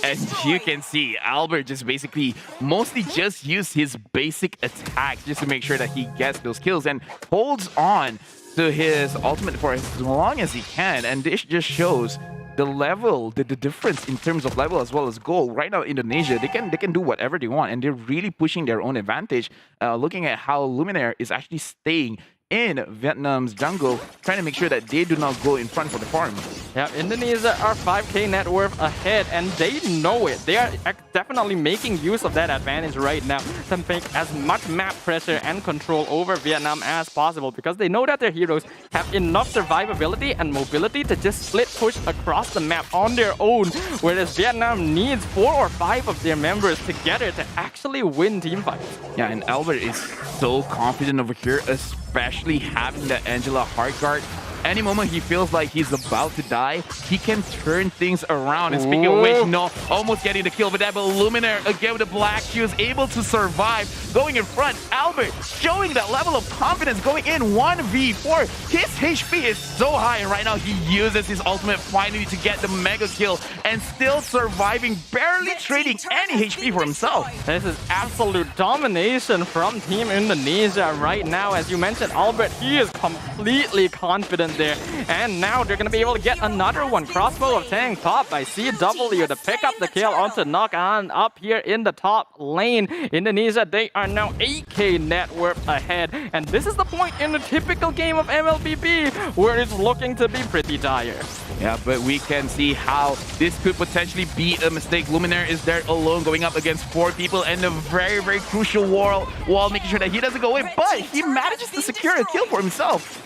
And you can see Albert just basically mostly just used his basic attacks just to make sure that he gets those kills and holds on to his ultimate for as long as he can. And this just shows the level, the difference in terms of level as well as goal. Right now, Indonesia, they can do whatever they want, and they're really pushing their own advantage. Looking at how Luminaire is actually staying in Vietnam's jungle, trying to make sure that they do not go in front for the farm. Yeah, Indonesia are 5k net worth ahead, and they know it. They are definitely making use of that advantage right now to make as much map pressure and control over Vietnam as possible because they know that their heroes have enough survivability and mobility to just split push across the map on their own, whereas Vietnam needs 4 or 5 of their members together to actually win teamfights. Yeah, and Albert is so confident over here, especially having the Angela Heart Guard. Any moment he feels like he's about to die, he can turn things around. And speaking of which, no, almost getting the kill with that, but Luminaire again with the black, she was able to survive, going in front. Albert showing that level of confidence, going in 1v4. His HP is so high, and right now he uses his ultimate finally to get the mega kill and still surviving, barely trading any HP for himself. This is absolute domination from Team Indonesia right now. As you mentioned, Albert, he is completely confident there, and now they're going to be able to get another one. Crossbow of Tang pop by CW to pick up the kill onto Knock On up here in the top lane. Indonesia, they are now 8k net worth ahead, and this is the point in a typical game of MLBB where it's looking to be pretty dire. Yeah, but we can see how this could potentially be a mistake. Luminaire is there alone going up against 4 people and a very, very crucial wall, making sure that he doesn't go away, but he manages to secure a kill for himself.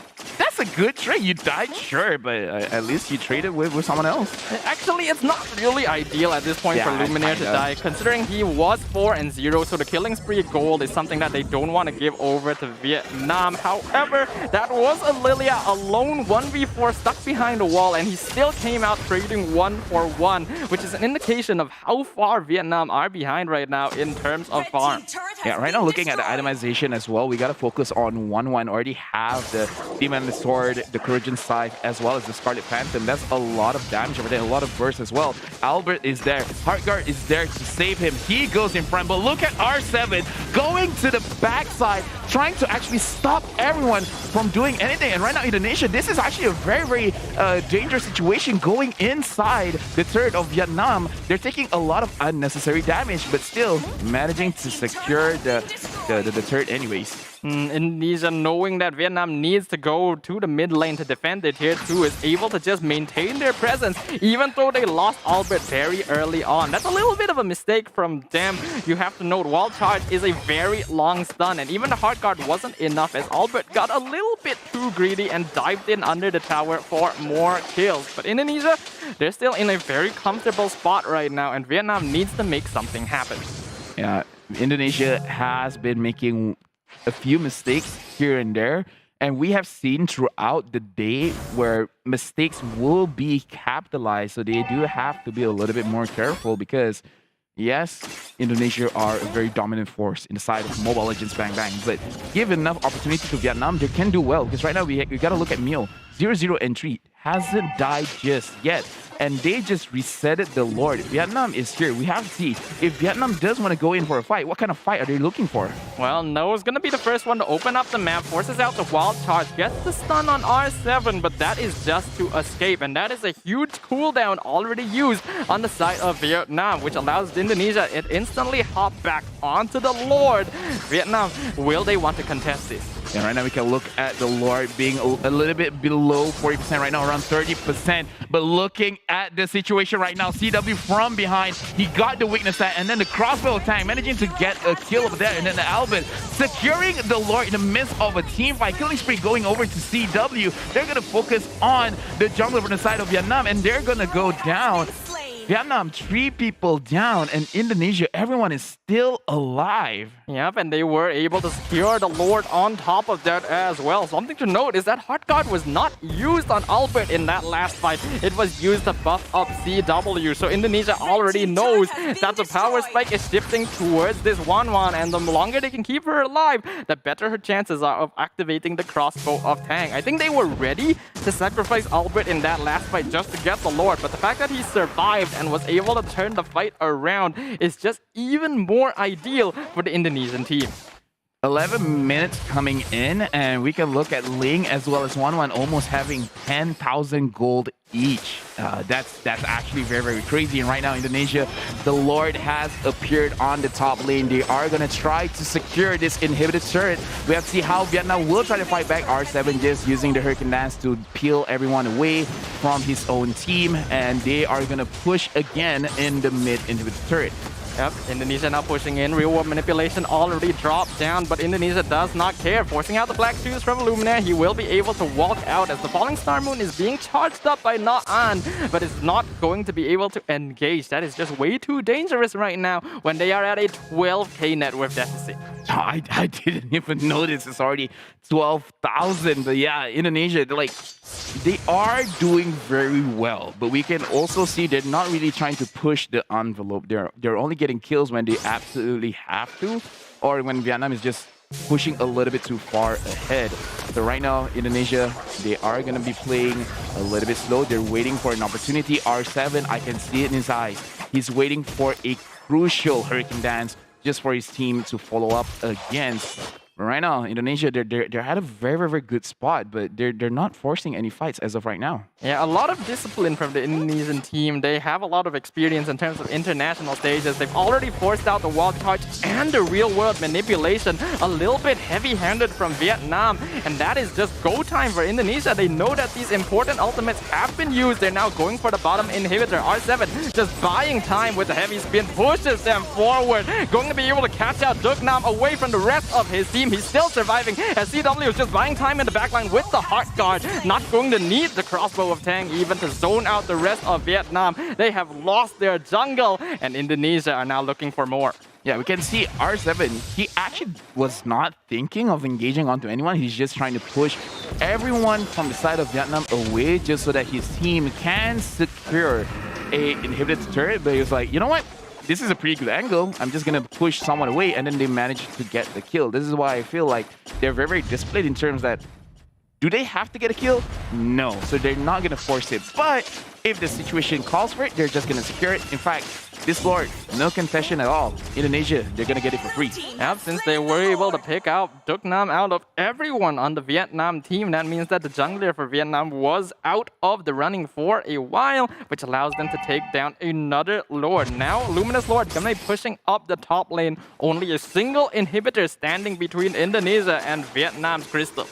that's a good trade. You died, sure, but at least you traded with someone else. Actually, it's not really ideal at this point for Luminaire to die, considering he was 4-0, so the killing spree gold is something that they don't want to give over to Vietnam. However, that was a Lilia alone 1v4 stuck behind the wall, and he still came out trading 1-for-1, which is an indication of how far Vietnam are behind right now in terms of farm. Yeah, right now looking at the itemization as well, we got to focus on 1-1. Already have the Demon and the Sword, the Courageous Scythe, as well as the Scarlet Phantom. That's a lot of damage over there, a lot of burst as well. Albert is there. Heartguard is there to save him. He goes in front, but look at R7 going to the backside, trying to actually stop everyone from doing anything. And right now, Indonesia, this is actually a very, very dangerous situation going inside the turret of Vietnam. They're taking a lot of unnecessary damage, but still managing to secure the turret anyways. Indonesia, knowing that Vietnam needs to go to the mid lane to defend it here too, is able to just maintain their presence even though they lost Albert very early on. That's a little bit of a mistake from them. You have to note, Wall Charge is a very long stun, and even the Heart Guard wasn't enough as Albert got a little bit too greedy and dived in under the tower for more kills. But Indonesia, they're still in a very comfortable spot right now, and Vietnam needs to make something happen. Yeah, Indonesia has been making a few mistakes here and there, and we have seen throughout the day where mistakes will be capitalized, so they do have to be a little bit more careful because yes, Indonesia are a very dominant force in the side of Mobile Legends Bang Bang, but give enough opportunity to Vietnam, they can do well, because right now we got to look at Mio. 0-0 entry hasn't died just yet, and they just resetted the Lord. Vietnam is here. We have to see if Vietnam does want to go in for a fight. What kind of fight are they looking for? Well, Noah's gonna be the first one to open up the map, forces out the Wild Charge, gets the stun on R7, but that is just to escape, and that is a huge cooldown already used on the side of Vietnam, which allows Indonesia it instantly hop back onto the Lord. Vietnam, will they want to contest this? And right now we can look at the Lord being a little bit below 40% right now, around 30%. But looking at the situation right now, CW from behind, he got the weakness that, and then the crossbow attack, managing to get a kill over there, and then the Albert securing the Lord in the midst of a team fight. Killing spree going over to CW. They're going to focus on the jungler from the side of Vietnam, and they're going to go down. Vietnam, 3 people down, and Indonesia, everyone is still alive. Yep, and they were able to secure the Lord on top of that as well. Something to note is that Heart Guard was not used on Albert in that last fight. It was used to buff up CW, so Indonesia already knows that the power spike is shifting towards this 1-1, and the longer they can keep her alive, the better her chances are of activating the crossbow of Tang. I think they were ready to sacrifice Albert in that last fight just to get the Lord, but the fact that he survived and was able to turn the fight around is just even more ideal for the Indonesian team. 11 minutes coming in, and we can look at Ling as well as 1-1 almost having 10,000 gold each. That's actually very, very crazy. And right now, Indonesia, the Lord has appeared on the top lane. They are going to try to secure this inhibited turret. We have to see how Vietnam will try to fight back. R7 just using the Hurricane Dance to peel everyone away from his own team, and they are going to push again in the mid inhibited turret. Yep, Indonesia now pushing in. Real World Manipulation already dropped down, but Indonesia does not care. Forcing out the Black Shoes from Luminaire, he will be able to walk out as the Falling Star Moon is being charged up by Na'an, but is not going to be able to engage. That is just way too dangerous right now when they are at a 12k net worth deficit. I didn't even notice it's already 12,000. But yeah, Indonesia, they are doing very well. But we can also see they're not really trying to push the envelope. They're only getting kills when they absolutely have to, or when Vietnam is just pushing a little bit too far ahead. So right now, Indonesia, they are going to be playing a little bit slow. They're waiting for an opportunity. R7, I can see it in his eyes. He's waiting for a crucial Hurricane Dance just for his team to follow up against. But right now, Indonesia, they're at a very, very, very good spot, but they're not forcing any fights as of right now. Yeah, a lot of discipline from the Indonesian team. They have a lot of experience in terms of international stages. They've already forced out the Wild Charge and the Real World Manipulation. A little bit heavy-handed from Vietnam, and that is just go time for Indonesia. They know that these important ultimates have been used. They're now going for the bottom inhibitor. R7 just buying time with the heavy spin, pushes them forward. Going to be able to catch out Dugnam away from the rest of his team. team. He's still surviving as CW is just buying time in the backline with the Heart Guard. Not going to need the crossbow of Tang even to zone out the rest of Vietnam. They have lost their jungle, and Indonesia are now looking for more. Yeah, we can see R7, he actually was not thinking of engaging onto anyone. He's just trying to push everyone from the side of Vietnam away just so that his team can secure a inhibited turret. But he was like, you know what? This is a pretty good angle. I'm just going to push someone away, and then they managed to get the kill. This is why I feel like they're very, very disciplined in terms that, do they have to get a kill? No. So they're not going to force it. But if the situation calls for it, they're just going to secure it. In fact, this Lord, no confession at all. Indonesia, they're going to get it for free. Yep, since they were able to pick out Duc Nam out of everyone on the Vietnam team, that means that the jungler for Vietnam was out of the running for a while, which allows them to take down another Lord. Now, Luminous Lord gonna be pushing up the top lane. Only a single inhibitor standing between Indonesia and Vietnam's Crystal.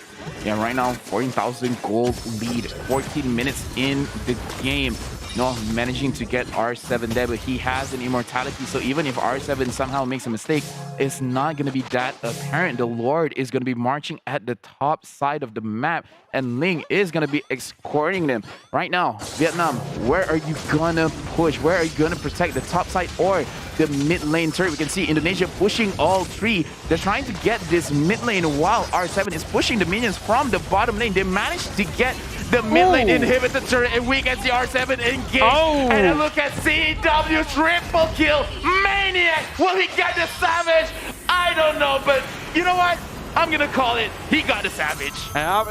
Yeah, right now, 14,000 gold lead, 14 minutes in the game. No, managing to get R7 there, but he has an immortality, so even if R7 somehow makes a mistake, it's not going to be that apparent. The Lord is going to be marching at the top side of the map, and Ling is going to be escorting them. Right now, Vietnam, where are you going to push? Where are you going to protect the top side or the mid lane turret? We can see Indonesia pushing all three. They're trying to get this mid lane while R7 is pushing the minions from the bottom lane. They managed to get the mid lane inhibitor turret, and we can see R7 engage. And then look at CW, triple kill. Maniac! Will he get the Savage? I don't know, but you know what? I'm gonna call it. He got the Savage.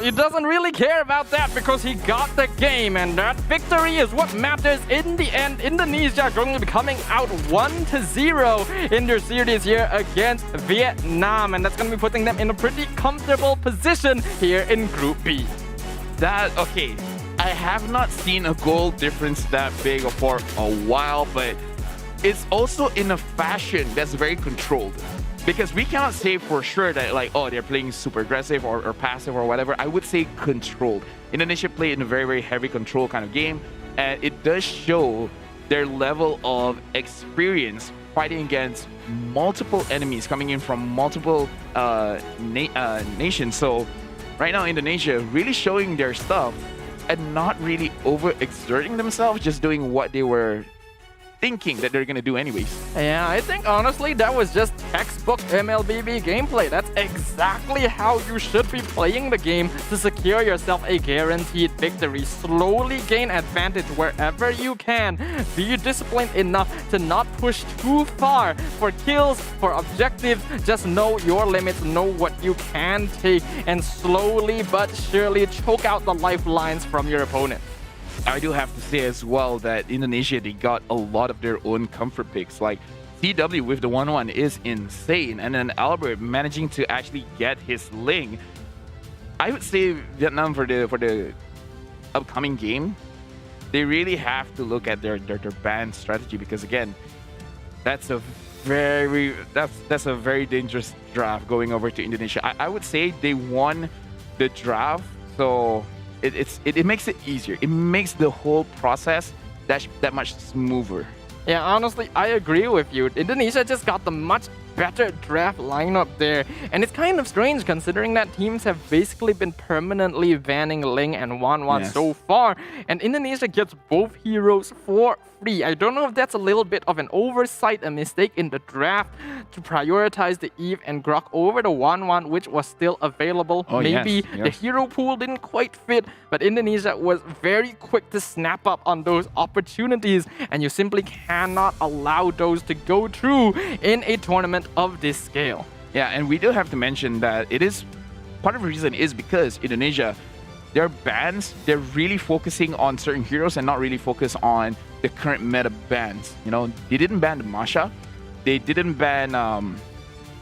He doesn't really care about that because he got the game, and that victory is what matters in the end. Indonesia are going to be coming out 1-0 in their series here against Vietnam, and that's going to be putting them in a pretty comfortable position here in Group B. Okay, I have not seen a goal difference that big for a while, but it's also in a fashion that's very controlled. Because we cannot say for sure that, like, oh, they're playing super aggressive or passive or whatever. I would say controlled. Indonesia played in a very, very heavy control kind of game, and it does show their level of experience fighting against multiple enemies coming in from multiple nations. So right now, Indonesia really showing their stuff and not really overexerting themselves, just doing what they were thinking that they're gonna do anyways. Yeah, I think honestly that was just textbook MLBB gameplay. That's exactly how you should be playing the game to secure yourself a guaranteed victory. Slowly gain advantage wherever you can. Be disciplined enough to not push too far for kills, for objectives. Just know your limits, know what you can take, and slowly but surely choke out the lifelines from your opponent. I do have to say as well that Indonesia, they got a lot of their own comfort picks. Like CW with the 1-1 is insane, and then Albert managing to actually get his Ling. I would say Vietnam for the upcoming game, they really have to look at their ban strategy, because again, that's a very dangerous draft going over to Indonesia. I would say they won the draft, so it makes it easier. It makes the whole process that much smoother. Yeah, honestly, I agree with you. Indonesia just got the much better draft lineup there. And it's kind of strange considering that teams have basically been permanently banning Ling and Wan so far. And Indonesia gets both heroes for free. I don't know if that's a little bit of an oversight, a mistake in the draft to prioritize the Eve and Grok over the Wan, which was still available. Maybe the hero pool didn't quite fit, but Indonesia was very quick to snap up on those opportunities, and you simply cannot allow those to go through in a tournament of this scale. Yeah, and we do have to mention that it is part of the reason is because Indonesia, their bans, they're really focusing on certain heroes and not really focus on the current meta bans. You know, they didn't ban the Masha, they didn't ban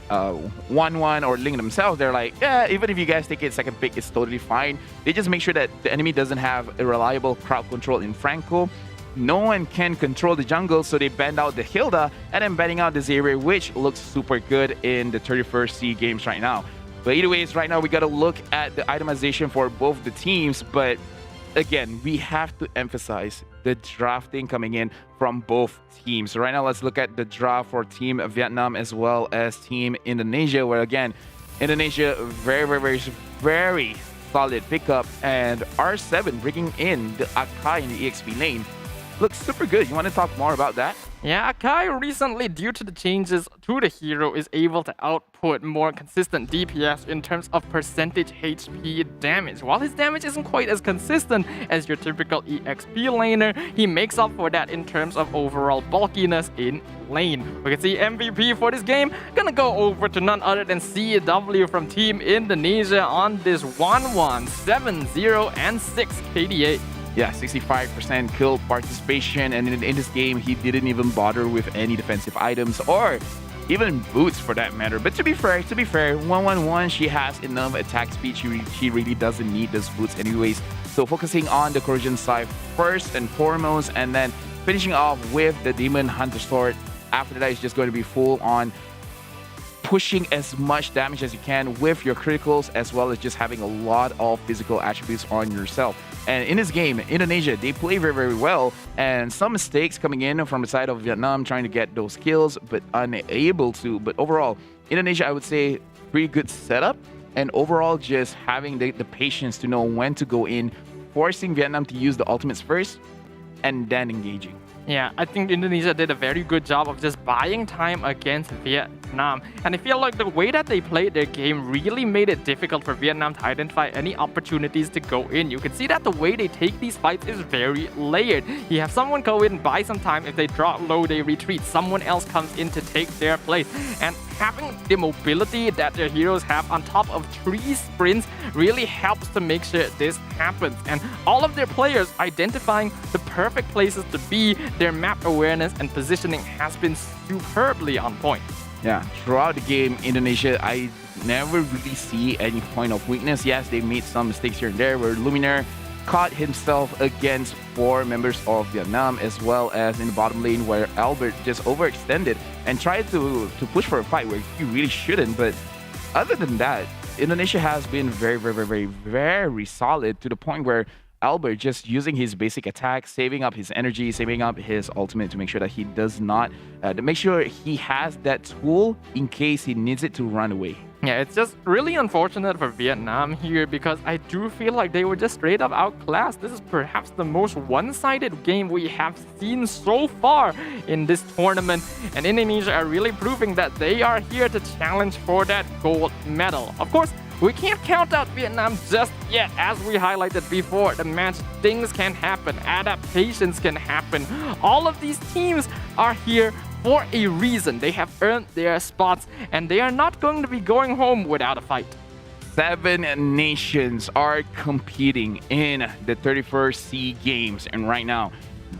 1-1 or Ling themselves. They're like, yeah, even if you guys take it second pick, it's totally fine. They just make sure that the enemy doesn't have a reliable crowd control in Franco. No one can control the jungle, so they banned out the Hilda and then banning out the Zarya, which looks super good in the 31st SEA Games right now. But either ways, right now we got to look at the itemization for both the teams. But again, we have to emphasize the drafting coming in from both teams. So right now, let's look at the draft for Team Vietnam as well as Team Indonesia, where again, Indonesia, very solid pickup, and R7 bringing in the Akai in the EXP lane. Looks super good. You want to talk more about that? Yeah, Akai recently, due to the changes to the hero, is able to output more consistent DPS in terms of percentage HP damage. While his damage isn't quite as consistent as your typical EXP laner, he makes up for that in terms of overall bulkiness in lane. We can see MVP for this game gonna go over to none other than CW from Team Indonesia on this 1-1, 7-0, and 6 KDA. Yeah, 65% kill participation, and in this game, he didn't even bother with any defensive items or even boots for that matter. But to be fair, 1-1-1, she has enough attack speed. She really doesn't need those boots anyways. So focusing on the corrosion side first and foremost, and then finishing off with the Demon Hunter Sword. After that, it's just going to be full on pushing as much damage as you can with your criticals, as well as just having a lot of physical attributes on yourself. And in this game, Indonesia, they play very well, and some mistakes coming in from the side of Vietnam trying to get those kills, but unable to. But overall, Indonesia, I would say, pretty good setup, and overall just having the patience to know when to go in, forcing Vietnam to use the ultimates first, and then engaging. Yeah, I think Indonesia did a very good job of just buying time against Vietnam. And I feel like the way that they played their game really made it difficult for Vietnam to identify any opportunities to go in. You can see that the way they take these fights is very layered. You have someone go in, buy some time. If they drop low, they retreat. Someone else comes in to take their place. And having the mobility that their heroes have on top of 3 sprints really helps to make sure this happens. And all of their players identifying the perfect places to be, their map awareness and positioning has been superbly on point. Yeah, throughout the game, Indonesia, I never really see any point of weakness. Yes, they made some mistakes here and there where Luminaire caught himself against 4 members of Vietnam, as well as in the bottom lane where Albert just overextended and tried to push for a fight where he really shouldn't. But other than that, Indonesia has been very solid, to the point where Albert just using his basic attack, saving up his energy, saving up his ultimate to make sure that he does not, to make sure he has that tool in case he needs it to run away. Yeah, it's just really unfortunate for Vietnam here, because I do feel like they were just straight up outclassed. This is perhaps the most one-sided game we have seen so far in this tournament, and Indonesia are really proving that they are here to challenge for that gold medal. Of course, we can't count out Vietnam just yet. As we highlighted before the match, things can happen, adaptations can happen. All of these teams are here for a reason. They have earned their spots, and they are not going to be going home without a fight. 7 nations are competing in the 31st SEA Games, and right now,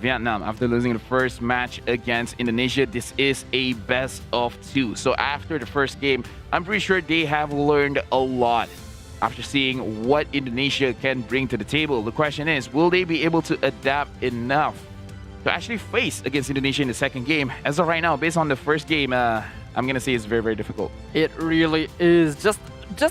Vietnam, after losing the first match against Indonesia, this is a best of 2. So after the first game, I'm pretty sure they have learned a lot after seeing what Indonesia can bring to the table. The question is, will they be able to adapt enough to actually face against Indonesia in the second game? As of right now, based on the first game, I'm gonna say it's very difficult. It really is. Just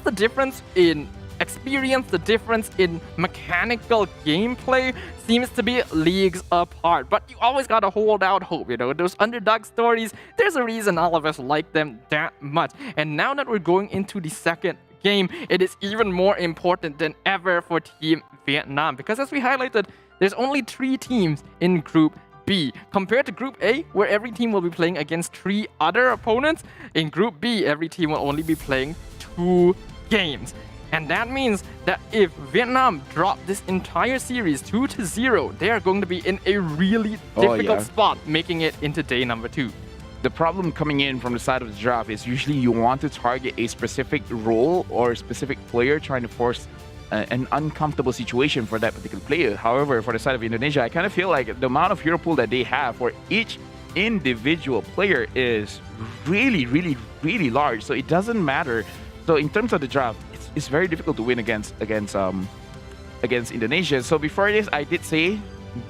the difference in experience, the difference in mechanical gameplay seems to be leagues apart. But you always gotta hold out hope, you know, those underdog stories, there's a reason all of us like them that much. And now that we're going into the second game, it is even more important than ever for Team Vietnam, because as we highlighted, there's only 3 teams in Group B. Compared to Group A, where every team will be playing against 3 other opponents, in Group B, every team will only be playing 2 games. And that means that if Vietnam drop this entire series 2-0, they are going to be in a really difficult spot, making it into day number 2. The problem coming in from the side of the draft is usually you want to target a specific role or a specific player, trying to force an uncomfortable situation for that particular player. However, for the side of Indonesia, I kind of feel like the amount of hero pool that they have for each individual player is really large. So it doesn't matter. So in terms of the draft, it's very difficult to win against Indonesia. So before this, I did say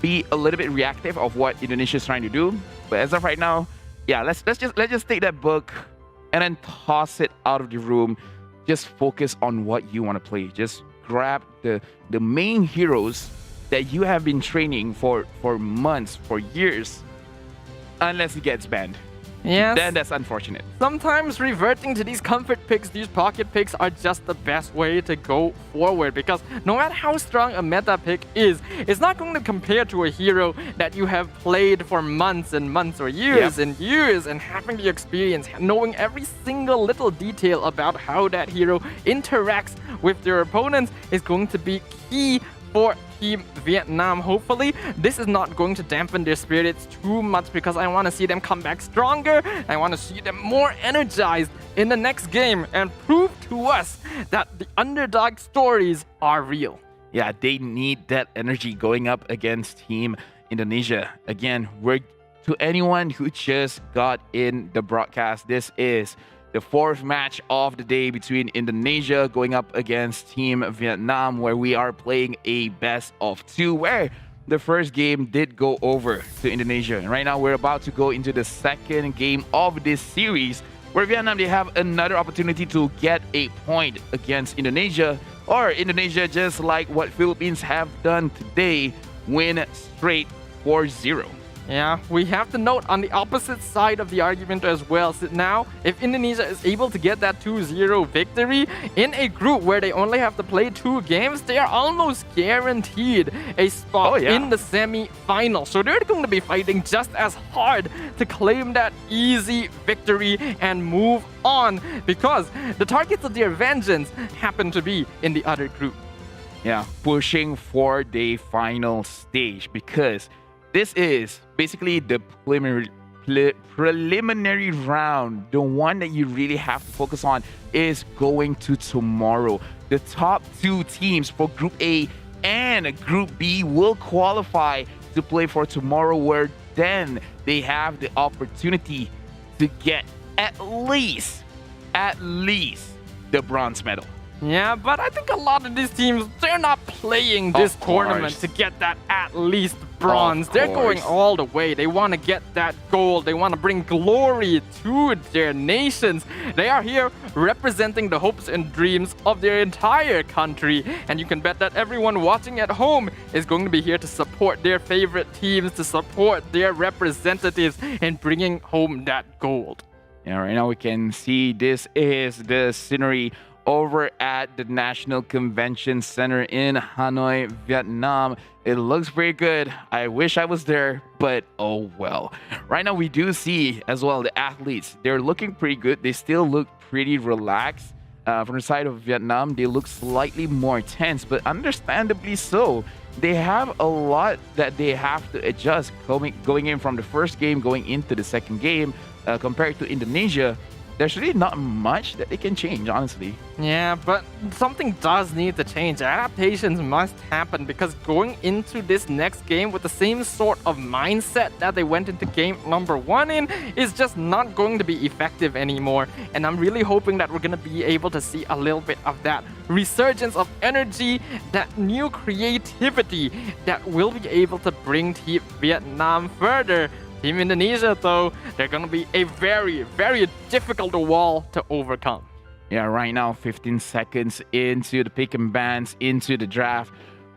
be a little bit reactive of what Indonesia is trying to do. But as of right now, yeah, let's just take that book and then toss it out of the room. Just focus on what you want to play. Just grab the main heroes that you have been training for months, for years, unless it gets banned. Yes. then that's unfortunate. Sometimes reverting to these comfort picks, these pocket picks are just the best way to go forward, because no matter how strong a meta pick is, it's not going to compare to a hero that you have played for months and months or years and years, and having the experience, knowing every single little detail about how that hero interacts with their opponents is going to be key for Team Vietnam. Hopefully, this is not going to dampen their spirits too much, because I want to see them come back stronger. I want to see them more energized in the next game and prove to us that the underdog stories are real. Yeah, they need that energy going up against Team Indonesia. Again, to anyone who just got in the broadcast, this is the fourth match of the day between Indonesia going up against Team Vietnam, where we are playing a best of 2, where the first game did go over to Indonesia. And right now, we're about to go into the second game of this series, where Vietnam, they have another opportunity to get a point against Indonesia, or Indonesia, just like what Philippines have done today, win straight 4-0. Yeah, we have to note on the opposite side of the argument as well. So now, if Indonesia is able to get that 2-0 victory in a group where they only have to play 2 games, they are almost guaranteed a spot in the semi-final. So they're going to be fighting just as hard to claim that easy victory and move on, because the targets of their vengeance happen to be in the other group. Yeah, pushing for the final stage, because this is basically the preliminary round. The one that you really have to focus on is going to tomorrow. The top 2 teams for Group A and Group B will qualify to play for tomorrow, where then they have the opportunity to get at least the bronze medal. Yeah, but I think a lot of these teams, they're not playing this tournament to get that at least bronze. They're going all the way. They want to get that gold. They want to bring glory to their nations. They are here representing the hopes and dreams of their entire country. And you can bet that everyone watching at home is going to be here to support their favorite teams, to support their representatives in bringing home that gold. Yeah, right now we can see this is the scenery over at the National Convention Center in Hanoi, Vietnam. It looks pretty good. I wish I was there, but oh well. Right now we do see as well the athletes. They're looking pretty good. They still look pretty relaxed. From the side of Vietnam, they look slightly more tense, but understandably so. They have a lot that they have to adjust going in from the first game, going into the second game, compared to Indonesia. There's really not much that they can change, honestly. Yeah, but something does need to change. Adaptations must happen, because going into this next game with the same sort of mindset that they went into game number 1 in is just not going to be effective anymore. And I'm really hoping that we're going to be able to see a little bit of that resurgence of energy, that new creativity that will be able to bring Team Vietnam further. Team Indonesia, though, they're going to be a very, very difficult wall to overcome. Yeah, right now, 15 seconds into the pick and bans, into the draft.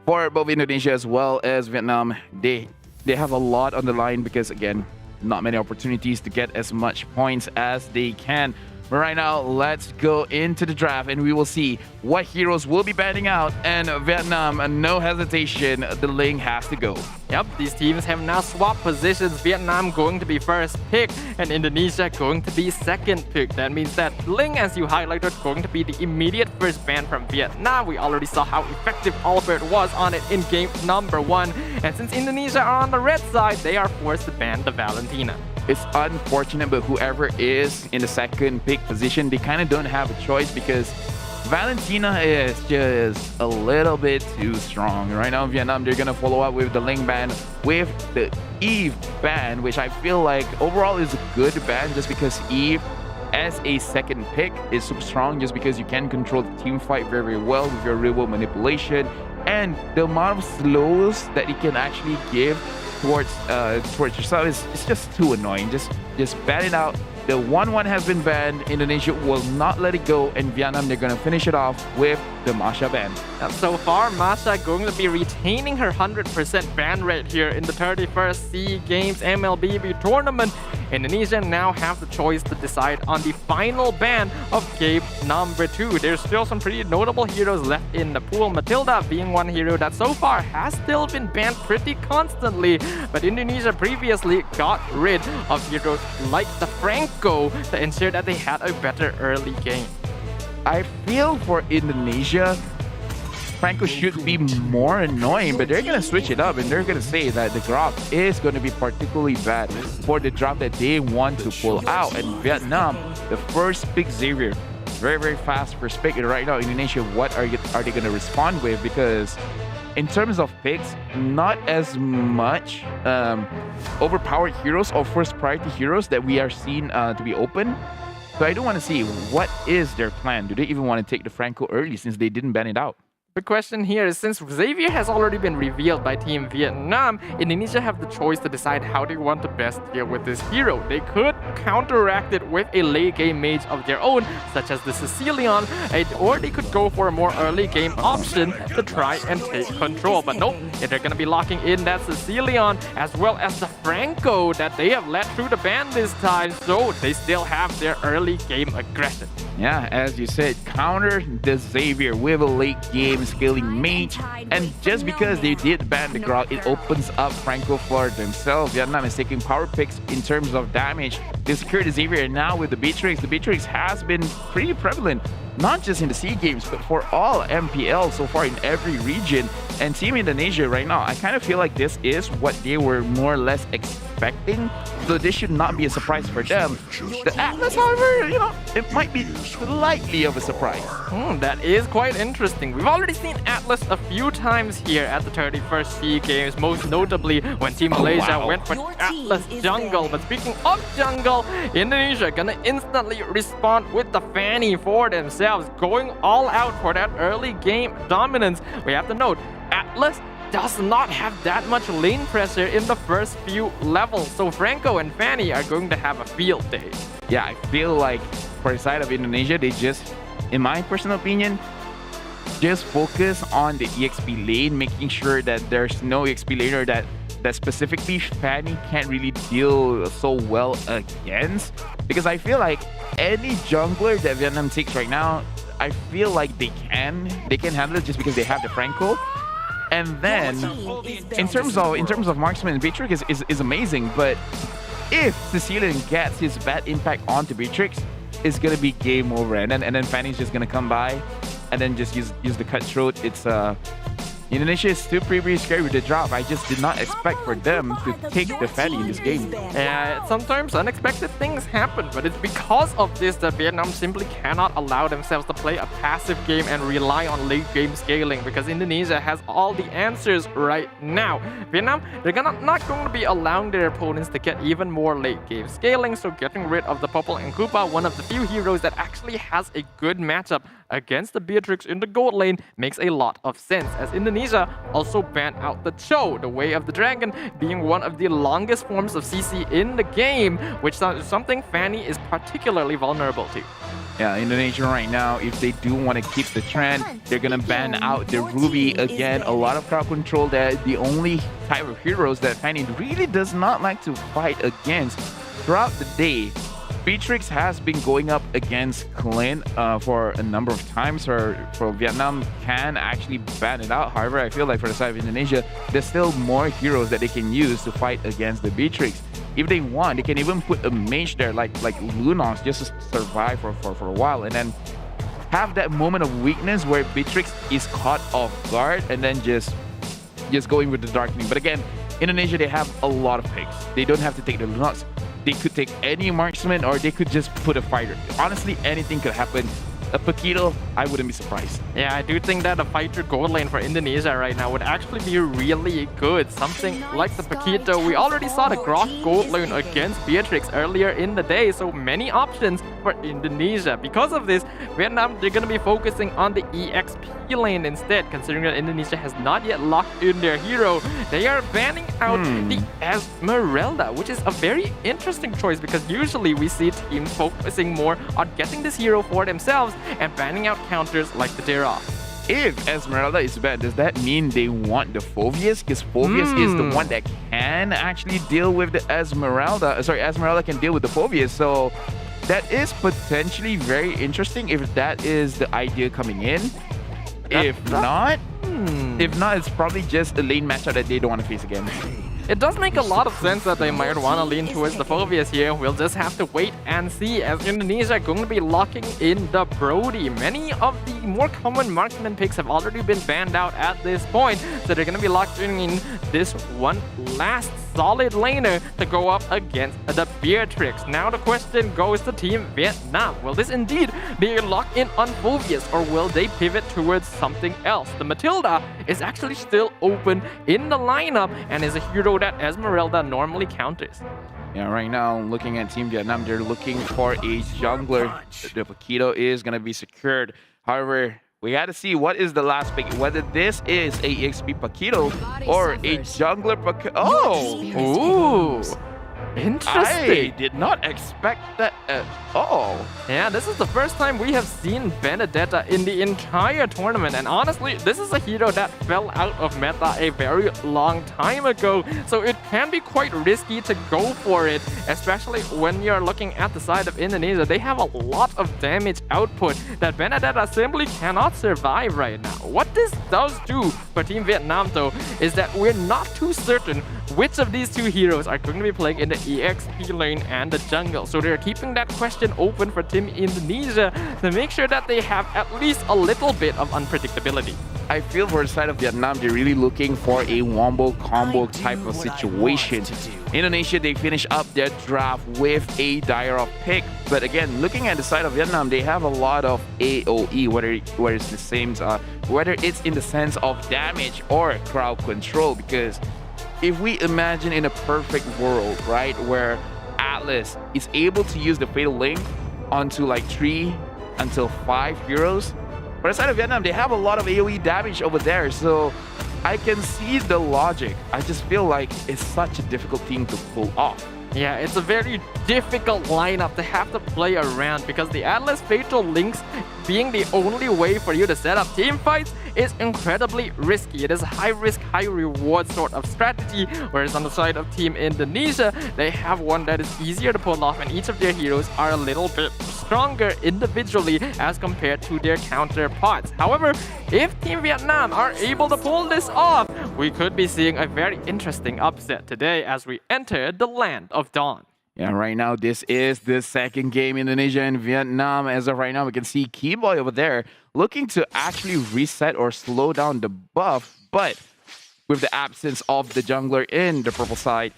For both Indonesia as well as Vietnam, they have a lot on the line, because, again, not many opportunities to get as much points as they can. But right now, let's go into the draft, and we will see what heroes will be banning out. And Vietnam, no hesitation, the Ling has to go. Yep, these teams have now swapped positions. Vietnam going to be first pick, and Indonesia going to be second pick. That means that Ling, as you highlighted, going to be the immediate first ban from Vietnam. We already saw how effective Albert was on it in game number 1. And since Indonesia are on the red side, they are forced to ban the Valentina. It's unfortunate, but whoever is in the second pick position, they kind of don't have a choice, because Valentina is just a little bit too strong. Right now, Vietnam, they're going to follow up with the Ling ban, with the Eve ban, which I feel like overall is a good ban, just because Eve, as a second pick, is super strong, just because you can control the team fight very, very well with your real-world manipulation, and the amount of slows that it can actually give towards yourself is just too annoying. Just ban it out. The 1-1 has been banned. Indonesia will not let it go, and Vietnam, they're gonna finish it off with the Masha ban. So far, Masha going to be retaining her 100% ban rate here in the 31st SEA Games MLBB tournament. Indonesia now have the choice to decide on the final ban of game number 2. There's still some pretty notable heroes left in the pool, Matilda being one hero that so far has still been banned pretty constantly, but Indonesia previously got rid of heroes like the Franco to ensure that they had a better early game. I feel for Indonesia, Franco should be more annoying, but they're going to switch it up and they're going to say that the drop is going to be particularly bad for the drop that they want to pull out. And Vietnam, the first pick Xavier, very, very fast perspective right now. Indonesia, what are they going to respond with? Because in terms of picks, not as much overpowered heroes or first priority heroes that we are seeing to be open. So I do want to see what is their plan. Do they even want to take the Franco early since they didn't ban it out? The question here is, since Xavier has already been revealed by Team Vietnam, Indonesia have the choice to decide how they want to best deal with this hero. They could counteract it with a late game mage of their own, such as the Sicilian, or they could go for a more early game option to try and take control. But nope, they're going to be locking in that Sicilian as well as the Franco that they have let through the ban this time, so they still have their early game aggression. Yeah, as you said, counter the Xavier with a late game scaling mage, and just because they did ban the Grog, it opens up Franco for themselves. Vietnam is taking power picks in terms of damage. They secured the Xavier, and now with the Beatrix has been pretty prevalent, not just in the SEA Games, but for all MPL so far in every region. And Team Indonesia right now, I kind of feel like this is what they were more or less expecting, so this should not be a surprise for them. The Atlas, however, you know, it might be slightly of a surprise. That is quite interesting. We've already seen Atlas a few times here at the 31st SEA Games, most notably when Team Malaysia went for Atlas Jungle. But speaking of jungle, Indonesia gonna instantly respond with the Fanny for themselves, going all out for that early game dominance. We have to note, Atlas does not have that much lane pressure in the first few levels, so Franco and Fanny are going to have a field day. Yeah, I feel like for the side of Indonesia, they just, in my personal opinion, just focus on the EXP lane, making sure that there's no EXP laner that specifically Fanny can't really deal so well against. Because I feel like any jungler that Vietnam takes right now, I feel like they can handle it just because they have the Franco. And then in terms of marksman and Beatrix is amazing, but if Sicilian gets his bad impact onto Beatrix, it's gonna be game over, and then Fanny's just gonna come by and then just use the cutthroat. It's Indonesia is still pretty scary with the drop. I just did not expect for them to take the Fanny in this game. Sometimes unexpected things happen, but it's because of this that Vietnam simply cannot allow themselves to play a passive game and rely on late game scaling, because Indonesia has all the answers right now. Vietnam, they're not going to be allowing their opponents to get even more late game scaling, so getting rid of the Popol and Koopa, one of the few heroes that actually has a good matchup against the Beatrix in the gold lane, makes a lot of sense, as Indonesia also banned out the Cho, the Way of the Dragon, being one of the longest forms of CC in the game, which is something Fanny is particularly vulnerable to. Yeah, Indonesia right now, if they do want to keep the trend, they're gonna ban out the Ruby again. A lot of crowd control. That the only type of heroes that Fanny really does not like to fight against. Throughout the day, Beatrix has been going up against Clint for a number of times, or for Vietnam can actually ban it out. However, I feel like for the side of Indonesia, there's still more heroes that they can use to fight against the Beatrix. If they want, they can even put a mage there like Lunox just to survive for a while, and then have that moment of weakness where Beatrix is caught off guard and then just going with the Darkening. But again, Indonesia, they have a lot of picks. They don't have to take the Lunox. They could take any marksman, or they could just put a fighter. Honestly, anything could happen. A Paquito, I wouldn't be surprised. Yeah, I do think that a fighter gold lane for Indonesia right now would actually be really good. Something like the Paquito. We already saw the Grok gold lane against Beatrix earlier in the day, so many options for Indonesia. Because of this, Vietnam, they're going to be focusing on the EXP lane instead, considering that Indonesia has not yet locked in their hero. They are banning out the Esmeralda, which is a very interesting choice, because usually we see teams focusing more on getting this hero for themselves and banning out counters like the Dera. if Esmeralda is bad, does that mean they want the Phoveus? Because Phoveus is the one that can actually deal with the Esmeralda. Sorry, Esmeralda can deal with the Phoveus. So that is potentially very interesting if that is the idea coming in. If not, it's probably just a lane matchup that they don't want to face again. It does make a lot of sense that they might want to lean towards the Phoveus here. We'll just have to wait and see, as Indonesia are going to be locking in the Brody. Many of the more common marksman picks have already been banned out at this point, so they're going to be locking in this one last solid laner to go up against the Beatrix. Now the question goes to Team Vietnam. Will this indeed be locked in on Phoveus, or will they pivot towards something else? The Matilda is actually still open in the lineup and is a hero that Esmeralda normally counters. Yeah, right now, looking at Team Vietnam, they're looking for a jungler. The Paquito is going to be secured. However, we got to see what is the last pick, whether this is a EXP Paquito or a jungler Paquito. Oh! Ooh! Interesting. I did not expect that at all. Yeah, this is the first time we have seen Benedetta in the entire tournament, and honestly, this is a hero that fell out of meta a very long time ago, so it can be quite risky to go for it, especially when you're looking at the side of Indonesia. They have a lot of damage output that Benedetta simply cannot survive right now. What this does do for Team Vietnam, though, is that we're not too certain which of these two heroes are going to be playing in the EXP lane and the jungle. So they're keeping that question open for Team Indonesia to make sure that they have at least a little bit of unpredictability. I feel for the side of Vietnam, they're really looking for a wombo combo type of situation. Indonesia, they finish up their draft with a Dire pick. But again, looking at the side of Vietnam, they have a lot of AoE, whether it's the same, whether it's in the sense of damage or crowd control. Because if we imagine in a perfect world, right, where Atlas is able to use the Fatal Link onto like 3 until 5 heroes, for the side of Vietnam, they have a lot of AoE damage over there, so I can see the logic. I just feel like it's such a difficult thing to pull off. Yeah, it's a very difficult lineup to have to play around because the Atlas Fatal Links being the only way for you to set up team fights is incredibly risky. It is a high risk, high reward sort of strategy, whereas on the side of Team Indonesia, they have one that is easier to pull off, and each of their heroes are a little bit stronger individually as compared to their counterparts. However, if Team Vietnam are able to pull this off, we could be seeing a very interesting upset today as we enter the land of Dawn. Yeah, right now, this is the second game, Indonesia and Vietnam. As of right now, we can see Keyboy over there looking to actually reset or slow down the buff, but with the absence of the jungler in the purple side,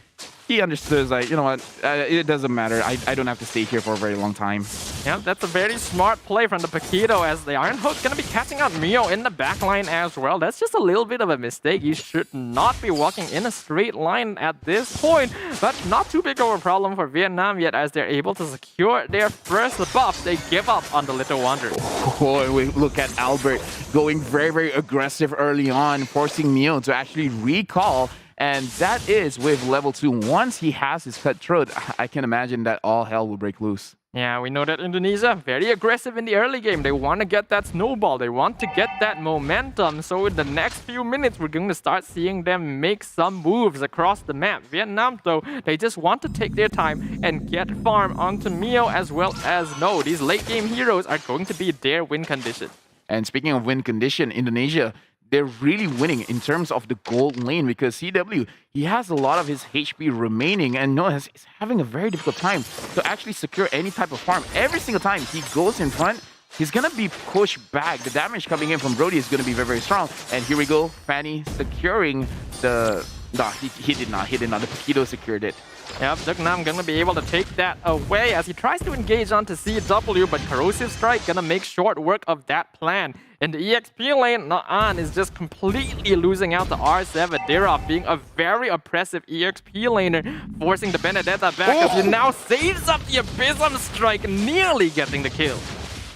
he understood, like, you know what, it doesn't matter. I don't have to stay here for a very long time. Yeah, that's a very smart play from the Paquito, as the Iron Hook's going to be catching out Mio in the backline as well. That's just a little bit of a mistake. You should not be walking in a straight line at this point, but not too big of a problem for Vietnam yet, as they're able to secure their first buff. They give up on the Little Wanderer. Oh, we look at Albert going very, very aggressive early on, forcing Mio to actually recall. And that is with level 2. Once he has his cutthroat, I can imagine that all hell will break loose. Yeah, we know that Indonesia, very aggressive in the early game. They want to get that snowball. They want to get that momentum. So in the next few minutes, we're going to start seeing them make some moves across the map. Vietnam, though, they just want to take their time and get farm onto Mio as well as No. These late game heroes are going to be their win condition. And speaking of win condition, Indonesia, they're really winning in terms of the gold lane because CW, he has a lot of his HP remaining, and Noah is having a very difficult time to actually secure any type of farm. Every single time he goes in front, he's going to be pushed back. The damage coming in from Brody is going to be very, very strong. And here we go, Fanny securing the... No, he did not. The Paquito secured it. Yep, Dugnam gonna be able to take that away as he tries to engage onto CW, but Corrosive Strike gonna make short work of that plan. In the EXP lane, Naan is just completely losing out to R7. Dirov being a very oppressive EXP laner, forcing the Benedetta back as he now saves up the Abysm Strike, nearly getting the kill.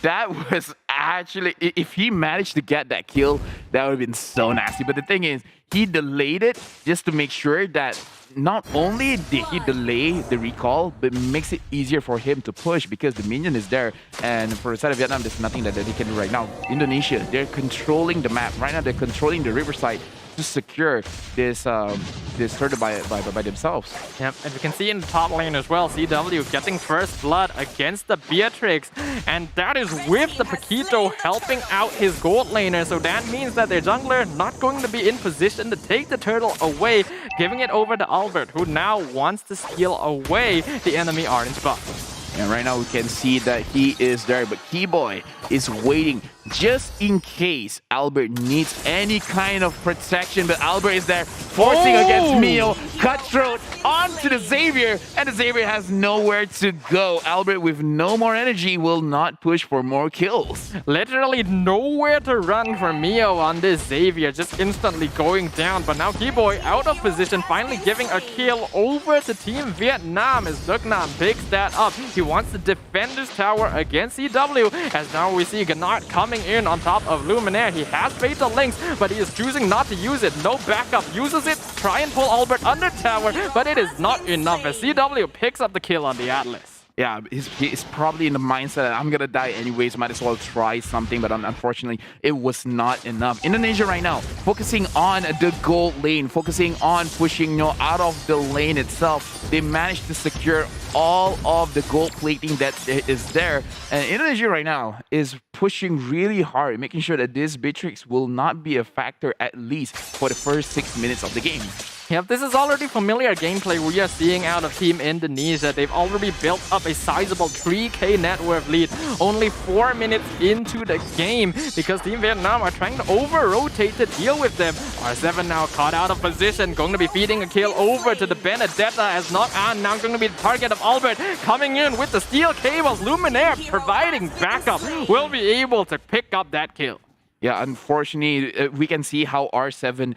That was actually, if he managed to get that kill, that would have been so nasty. But the thing is, he delayed it just to make sure that not only did he delay the recall, but makes it easier for him to push because the minion is there. And for the side of Vietnam, there's nothing that they can do right now. Indonesia, they're controlling the map. Right now, they're controlling the riverside to secure this turtle by themselves. Yep, and we can see in the top lane as well, CW getting first blood against the Beatrix, and that is with the Paquito helping out his gold laner, so that means that their jungler not going to be in position to take the turtle away, giving it over to Albert, who now wants to steal away the enemy orange buff. And right now we can see that he is there, but Keyboy is waiting just in case Albert needs any kind of protection. But Albert is there, forcing against Mio, cutthroat onto the Xavier, and the Xavier has nowhere to go. Albert, with no more energy, will not push for more kills. Literally nowhere to run for Mio on this Xavier, just instantly going down. But now Keyboy out of position, finally giving a kill over to Team Vietnam as Dugnam picks that up. He wants to defend his tower against CW, as now we see Gennard coming in on top of Luminaire. He has Fatal Links, but he is choosing not to use it. No backup, uses it, try and pull Albert under tower, but it is not enough as CW picks up the kill on the Atlas. Yeah, he's probably in the mindset that I'm gonna die anyways, might as well try something, but unfortunately, it was not enough. Indonesia right now, focusing on the gold lane, focusing on pushing out of the lane itself. They managed to secure all of the gold plating that is there. And Indonesia right now is pushing really hard, making sure that this Beatrix will not be a factor at least for the first 6 minutes of the game. Yep, this is already familiar gameplay we are seeing out of Team Indonesia. They've already built up a sizable 3k net worth lead only 4 minutes into the game because Team Vietnam are trying to over-rotate to deal with them. R7 now caught out of position, going to be feeding a kill over to the Benedetta as Knock-On now going to be the target of Albert, coming in with the steel cables. Luminaire providing backup, will be able to pick up that kill. Yeah, unfortunately, we can see how R7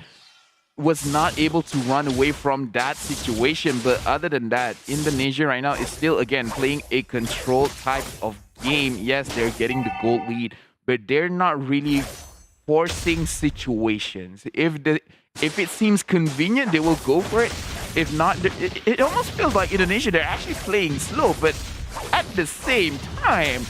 was not able to run away from that situation. But other than that, Indonesia right now is still, again, playing a controlled type of game. Yes, they're getting the gold lead, but they're not really forcing situations. If it seems convenient, they will go for it. If not, it almost feels like Indonesia, they're actually playing slow, but at the same time,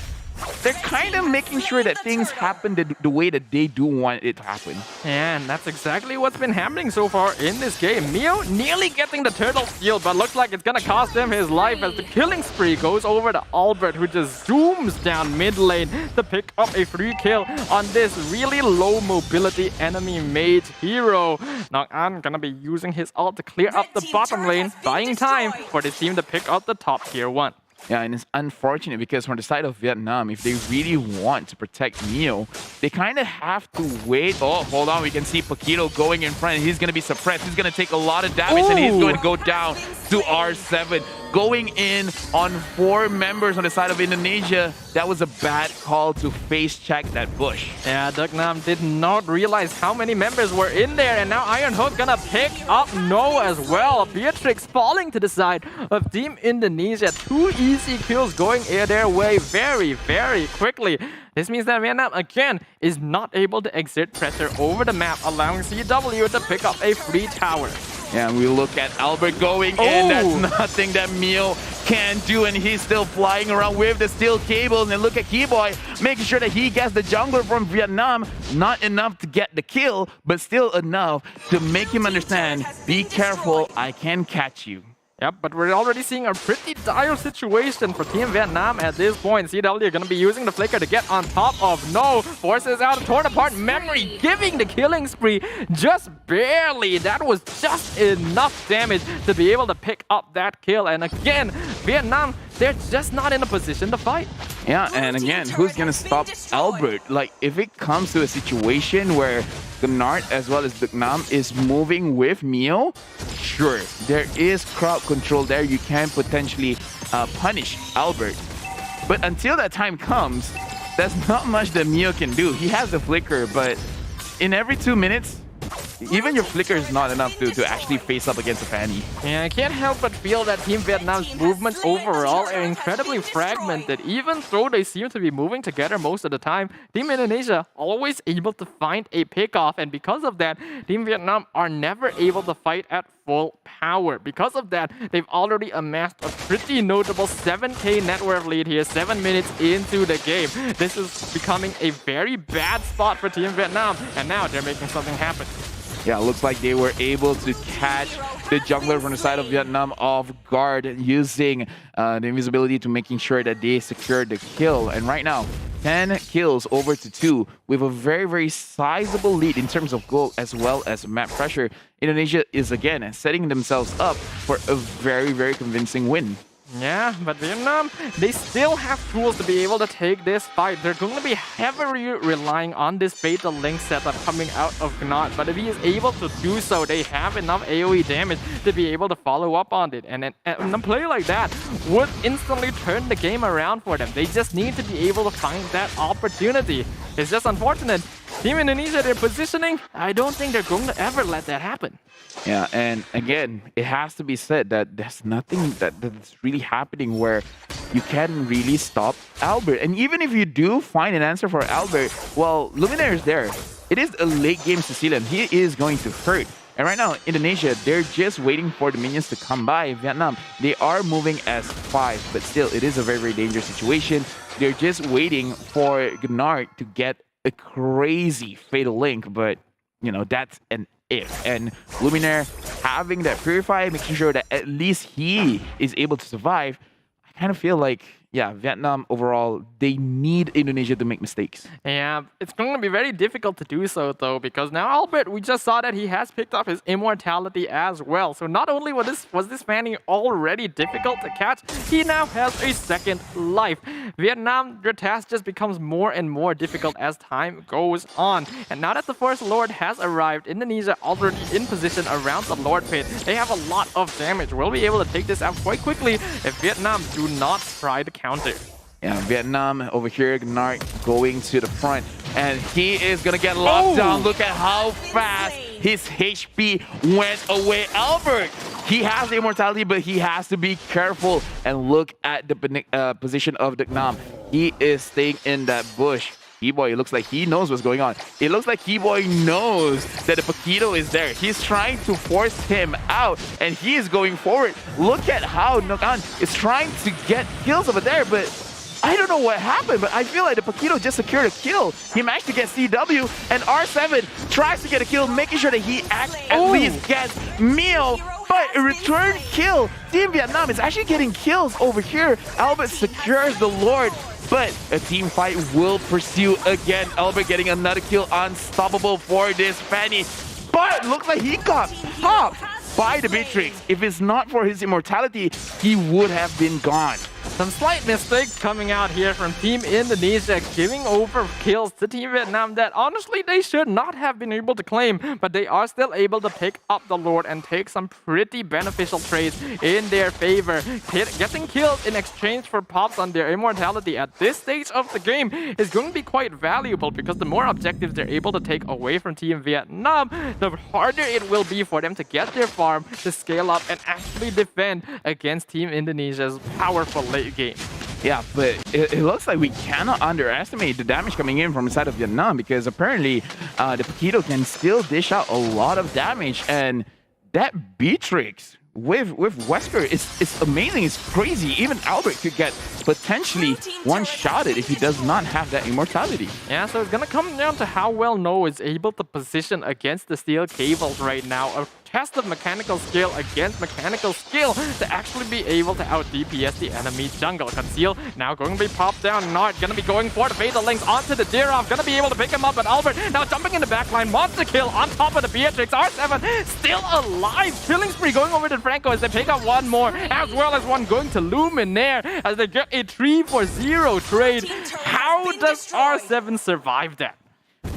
they're kind of making sure that things happen the way that they do want it to happen. And that's exactly what's been happening so far in this game. Mio nearly getting the turtle steal, but looks like it's gonna cost him his life as the killing spree goes over to Albert, who just zooms down mid lane to pick up a free kill on this really low mobility enemy mage hero. Knock-On gonna be using his ult to clear up the bottom lane, buying time for the team to pick up the top tier 1. Yeah, and it's unfortunate because from the side of Vietnam, if they really want to protect Mio, they kind of have to wait. Oh, hold on. We can see Paquito going in front. He's going to be suppressed. He's going to take a lot of damage, and he's going to go down to R7. Going in on 4 members on the side of Indonesia. That was a bad call to face check that bush. Yeah, Dugnam did not realize how many members were in there, and now Iron Hook gonna pick up No as well. Beatrix falling to the side of Team Indonesia. 2 easy kills going their way very, very quickly. This means that Vietnam, again, is not able to exert pressure over the map, allowing CW to pick up a free tower. Yeah, and we look at Albert going in. That's nothing that Mio can do, and he's still flying around with the steel cables. And look at Keyboy, making sure that he gets the jungler from Vietnam. Not enough to get the kill, but still enough to make him understand, be careful, I can catch you. Yep, but we're already seeing a pretty dire situation for Team Vietnam at this point. CW are going to be using the flicker to get on top of No. Forces out a torn apart memory, giving the killing spree just barely. That was just enough damage to be able to pick up that kill. And again, Vietnam, they're just not in a position to fight. Yeah, and again, who's going to stop Albert? Like, if it comes to a situation where Gennard as well as Dugnam is moving with Mio, sure, there is crowd control there. You can potentially punish Albert. But until that time comes, there's not much that Mio can do. He has the flicker, but in every 2 minutes, even your flicker is not enough to actually face up against a Fanny. Yeah, I can't help but feel that Team Vietnam's movements overall are incredibly fragmented. Even though they seem to be moving together most of the time, Team Indonesia always able to find a pickoff, and because of that, Team Vietnam are never able to fight at full power. Because of that, they've already amassed a pretty notable 7k net worth lead here 7 minutes into the game. This is becoming a very bad spot for Team Vietnam, and now they're making something happen. Yeah, looks like they were able to catch the jungler from the side of Vietnam off guard using the invisibility to making sure that they secured the kill. And right now, 10 kills over to 2 with a very, very sizable lead in terms of goal as well as map pressure. Indonesia is again setting themselves up for a very, very convincing win. Yeah, but Vietnam, they still have tools to be able to take this fight. They're going to be heavily relying on this Fatal Link setup coming out of Gnot. But if he is able to do so, they have enough AoE damage to be able to follow up on it. And a play like that would instantly turn the game around for them. They just need to be able to find that opportunity. It's just unfortunate. Team Indonesia, their positioning, I don't think they're going to ever let that happen. Yeah, and again, it has to be said that there's nothing that's really happening where you can really stop Albert. And even if you do find an answer for Albert, well, Luminaire is there. It is a late game Sicilian. He is going to hurt. And right now, Indonesia, they're just waiting for the minions to come by. Vietnam, they are moving as 5, but still, it is a very, very dangerous situation. They're just waiting for Gnart to get a crazy Fatal Link, but, you know, that's an if. And Luminaire having that Purify, making sure that at least he is able to survive, I kind of feel like, yeah, Vietnam overall, they need Indonesia to make mistakes. Yeah, it's going to be very difficult to do so, though, because now Albert, we just saw that he has picked up his immortality as well. So not only was this Fanny already difficult to catch, he now has a second life. Vietnam, their task just becomes more and more difficult as time goes on. And now that the First Lord has arrived, Indonesia already in position around the Lord Pit. They have a lot of damage. We'll be able to take this out quite quickly if Vietnam do not try to counter. Yeah, Vietnam over here, Gnart going to the front, and he is gonna get locked down. Look at how fast his HP went away. Albert, he has the immortality, but he has to be careful. And look at the position of the Gnam. He is staying in that bush. Keyboy, it looks like he knows what's going on. It looks like Keyboy knows that the Paquito is there. He's trying to force him out, and he is going forward. Look at how Nogan is trying to get kills over there, but I don't know what happened, but I feel like the Paquito just secured a kill. He managed to get CW, and R7 tries to get a kill, making sure that he at least gets Mio. But a return kill. Team Vietnam is actually getting kills over here. Albert secures the Lord, but a team fight will pursue again. Albert getting another kill, unstoppable for this Fanny. But looks like he got popped by the Beatrix. If it's not for his immortality, he would have been gone. Some slight mistakes coming out here from Team Indonesia, giving over kills to Team Vietnam that honestly they should not have been able to claim, but they are still able to pick up the Lord and take some pretty beneficial trades in their favor. Getting killed in exchange for pops on their immortality at this stage of the game is going to be quite valuable, because the more objectives they're able to take away from Team Vietnam, the harder it will be for them to get their farm, to scale up and actually defend against Team Indonesia's powerful late game. Yeah, but it looks like we cannot underestimate the damage coming in from the side of Vietnam, because apparently the Paquito can still dish out a lot of damage, and that Beatrix with Wesker, it's amazing, it's crazy. Even Albert could get potentially one-shotted if he does not have that immortality. Yeah, so it's gonna come down to how well No is able to position against the steel cables right now. A test of mechanical skill against mechanical skill to actually be able to out DPS the enemy jungle. Conceal now going to be popped down. Not gonna be going for the Fatal Links onto the Dirov. Gonna be able to pick him up, but Albert now jumping in the backline. Monster kill on top of the Beatrix. R7 still alive. Killing spree going over to Franco as they pick up one more, as well as one going to Luminaire as they get a 3-for-0 trade. How does R7 survive that?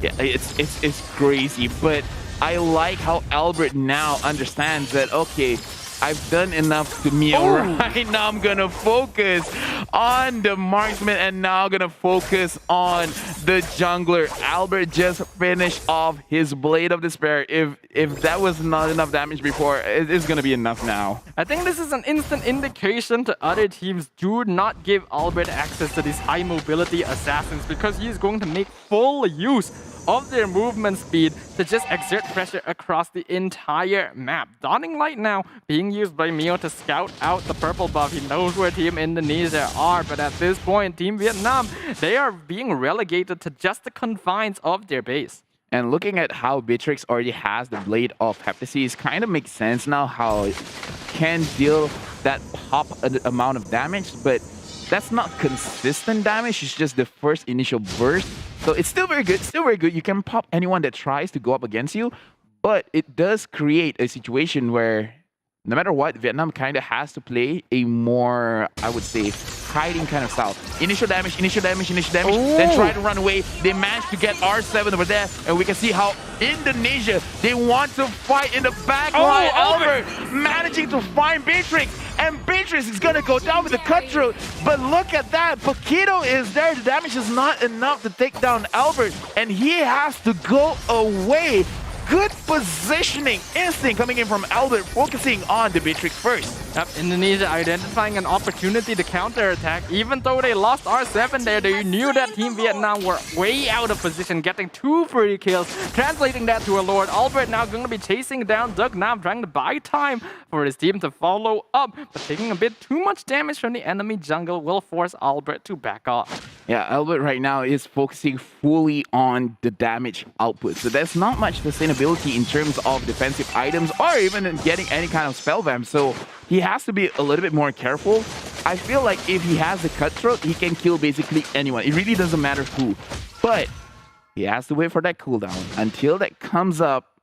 Yeah, it's crazy, but I like how Albert now understands that, okay, I've done enough to Mio. Right now I'm gonna focus on the marksman and now gonna focus on the jungler. Albert just finished off his Blade of Despair. If that was not enough damage before, it is gonna be enough now. I think this is an instant indication to other teams: do not give Albert access to these high mobility assassins, because he's going to make full use of their movement speed to just exert pressure across the entire map. Dawning Light now being used by Mio to scout out the purple buff. He knows where Team Indonesia are, but at this point, Team Vietnam, they are being relegated to just the confines of their base. And looking at how Beatrix already has the Blade of Heptasis, kind of makes sense now how it can deal that pop amount of damage, but that's not consistent damage. It's just the first initial burst. So it's still very good, still very good. You can pop anyone that tries to go up against you, but it does create a situation where no matter what, Vietnam kind of has to play a more, I would say, hiding kind of style. Initial damage, then try to run away. They managed to get R7 over there, and we can see how Indonesia, they want to fight in the back line. Albert managing to find Beatrix, and Beatrix is gonna go down with the cutthroat. But look at that, Paquito is there. The damage is not enough to take down Albert, and he has to go away. Good positioning, instinct coming in from Albert, focusing on the Beatrix first. Yep, Indonesia identifying an opportunity to counterattack. Even though they lost R7 there, they knew that Team Vietnam were way out of position, getting 2 free kills, translating that to a Lord. Albert now going to be chasing down Doug Nam, trying to buy time for his team to follow up, but taking a bit too much damage from the enemy jungle will force Albert to back off. Yeah, Albert right now is focusing fully on the damage output, so there's not much sustainability in terms of defensive items or even getting any kind of spell vamp, so he has to be a little bit more careful. I feel like if he has the cutthroat, he can kill basically anyone. It really doesn't matter who, but he has to wait for that cooldown. Until that comes up,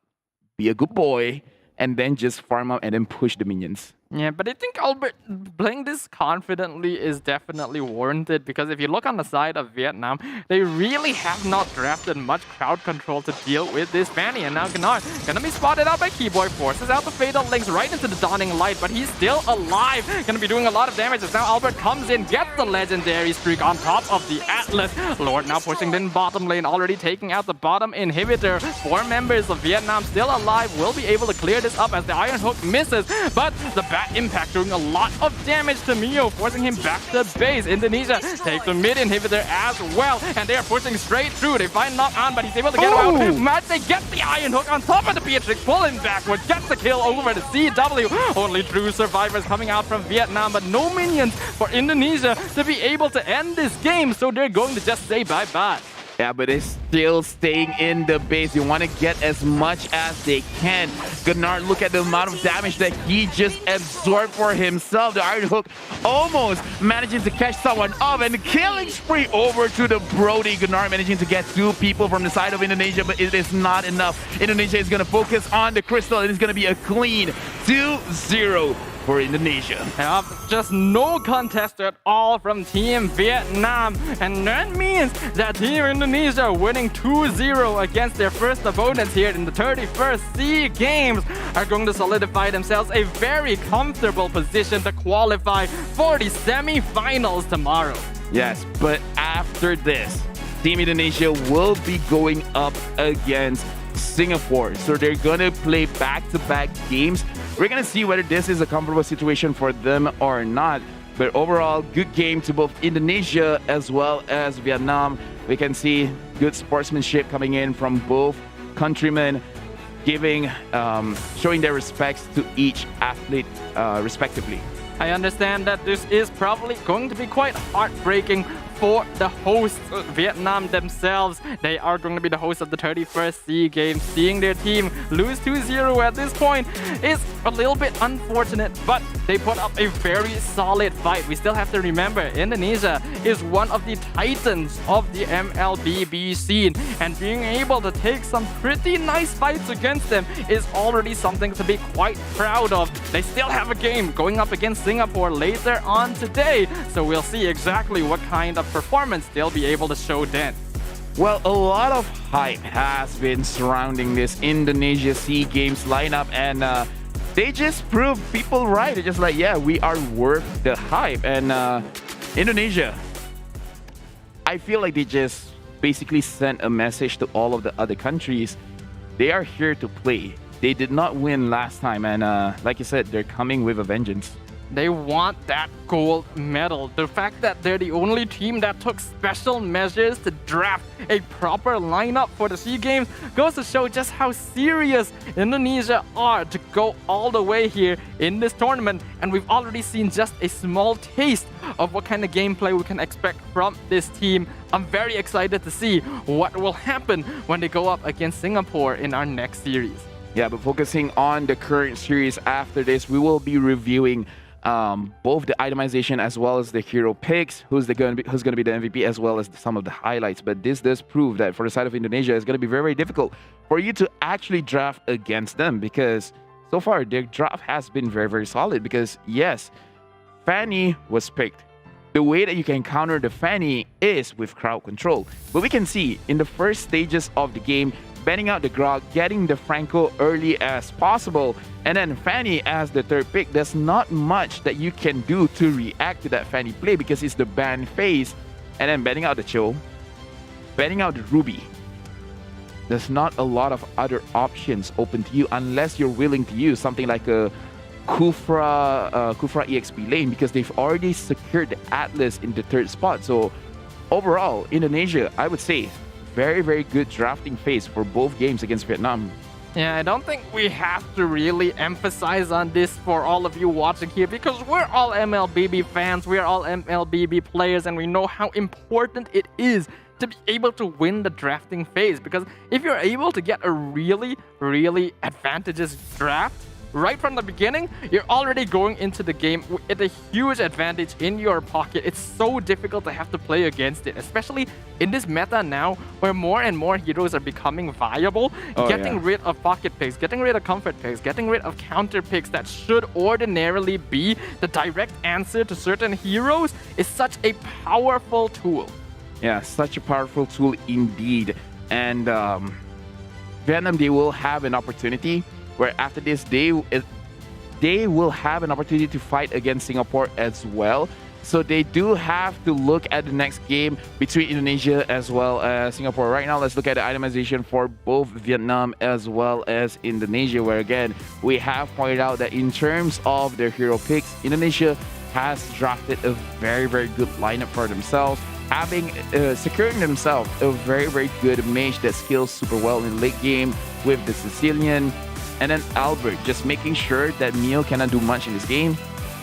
be a good boy, and then just farm up and then push the minions. Yeah, but I think Albert playing this confidently is definitely warranted, because if you look on the side of Vietnam, they really have not drafted much crowd control to deal with this Fanny. And now Gnar gonna be spotted out by Keyboy, forces out the Fatal Links right into the Dawning Light, but he's still alive. Gonna be doing a lot of damage as now Albert comes in, gets the legendary streak on top of the Atlas. Lord now pushing in bottom lane, already taking out the bottom inhibitor. 4 members of Vietnam still alive, will be able to clear this up as the Iron Hook misses, but the Bat Impact doing a lot of damage to Mio, forcing him back to base. Indonesia takes the mid inhibitor as well, and they are pushing straight through. They find Knock On, but he's able to get out. They get the Iron Hook on top of the Beatrix, pull him backwards, gets the kill over the CW. Only true survivors coming out from Vietnam, but no minions for Indonesia to be able to end this game, so they're going to just say bye-bye. Yeah, but it's still staying in the base. They want to get as much as they can. Gennard, look at the amount of damage that he just absorbed for himself. The Iron Hook almost managing to catch someone up, and the killing spree over to the Brody. Gennard managing to get 2 people from the side of Indonesia, but it is not enough. Indonesia is going to focus on the crystal. It is going to be a clean 2-0 for Indonesia. Just no contest at all from Team Vietnam, and that means that Team Indonesia winning 2-0 against their first opponents here in the 31st SEA Games are going to solidify themselves a very comfortable position to qualify for the semi-finals tomorrow. Yes, but after this, Team Indonesia will be going up against Singapore, so they're gonna play back-to-back games. We're gonna see whether this is a comfortable situation for them or not, but overall good game to both Indonesia as well as Vietnam. We can see good sportsmanship coming in from both countrymen, giving showing their respects to each athlete respectively. I understand that this is probably going to be quite heartbreaking for the hosts, Vietnam themselves. They are going to be the hosts of the 31st SEA Games. Seeing their team lose 2-0 at this point is a little bit unfortunate, but they put up a very solid fight. We still have to remember, Indonesia is one of the titans of the MLBB scene, and being able to take some pretty nice fights against them is already something to be quite proud of. They still have a game going up against Singapore later on today, so we'll see exactly what kind of performance they'll be able to show then. Well, a lot of hype has been surrounding this Indonesia SEA Games lineup, and they just proved people right. They're just like, yeah, we are worth the hype. And Indonesia, I feel like they just basically sent a message to all of the other countries. They are here to play. They did not win last time, and like you said, they're coming with a vengeance. They want that gold medal. The fact that they're the only team that took special measures to draft a proper lineup for the SEA Games goes to show just how serious Indonesia are to go all the way here in this tournament. And we've already seen just a small taste of what kind of gameplay we can expect from this team. I'm very excited to see what will happen when they go up against Singapore in our next series. Yeah, but focusing on the current series after this, we will be reviewing both the itemization as well as the hero picks, who's going to be the MVP, as well as some of the highlights. But this does prove that for the side of Indonesia, it's going to be very, very difficult for you to actually draft against them, because so far their draft has been very, very solid. Because yes, Fanny was picked. The way that you can counter the Fanny is with crowd control. But we can see in the first stages of the game, banning out the Grog, getting the Franco early as possible, and then Fanny as the third pick. There's not much that you can do to react to that Fanny play because it's the ban phase, and then banning out the Cho, banning out the Ruby. There's not a lot of other options open to you unless you're willing to use something like a Kufra EXP lane, because they've already secured the Atlas in the third spot. So overall, Indonesia, I would say, very, very good drafting phase for both games against Vietnam. Yeah, I don't think we have to really emphasize on this for all of you watching here, because we're all MLBB fans, we're all MLBB players, and we know how important it is to be able to win the drafting phase. Because if you're able to get a really, really advantageous draft right from the beginning, you're already going into the game with a huge advantage in your pocket. It's so difficult to have to play against it, especially in this meta now where more and more heroes are becoming viable. Getting rid of pocket picks, getting rid of comfort picks, getting rid of counter picks that should ordinarily be the direct answer to certain heroes is such a powerful tool. Yeah, such a powerful tool indeed. And Vietnam, they will have an opportunity where after this, they will have an opportunity to fight against Singapore as well. So they do have to look at the next game between Indonesia as well as Singapore. Right now, let's look at the itemization for both Vietnam as well as Indonesia, where again, we have pointed out that in terms of their hero picks, Indonesia has drafted a very, very good lineup for themselves, having securing themselves a very, very good mage that skills super well in late game with the Sicilian. And then Albert, just making sure that Mio cannot do much in this game.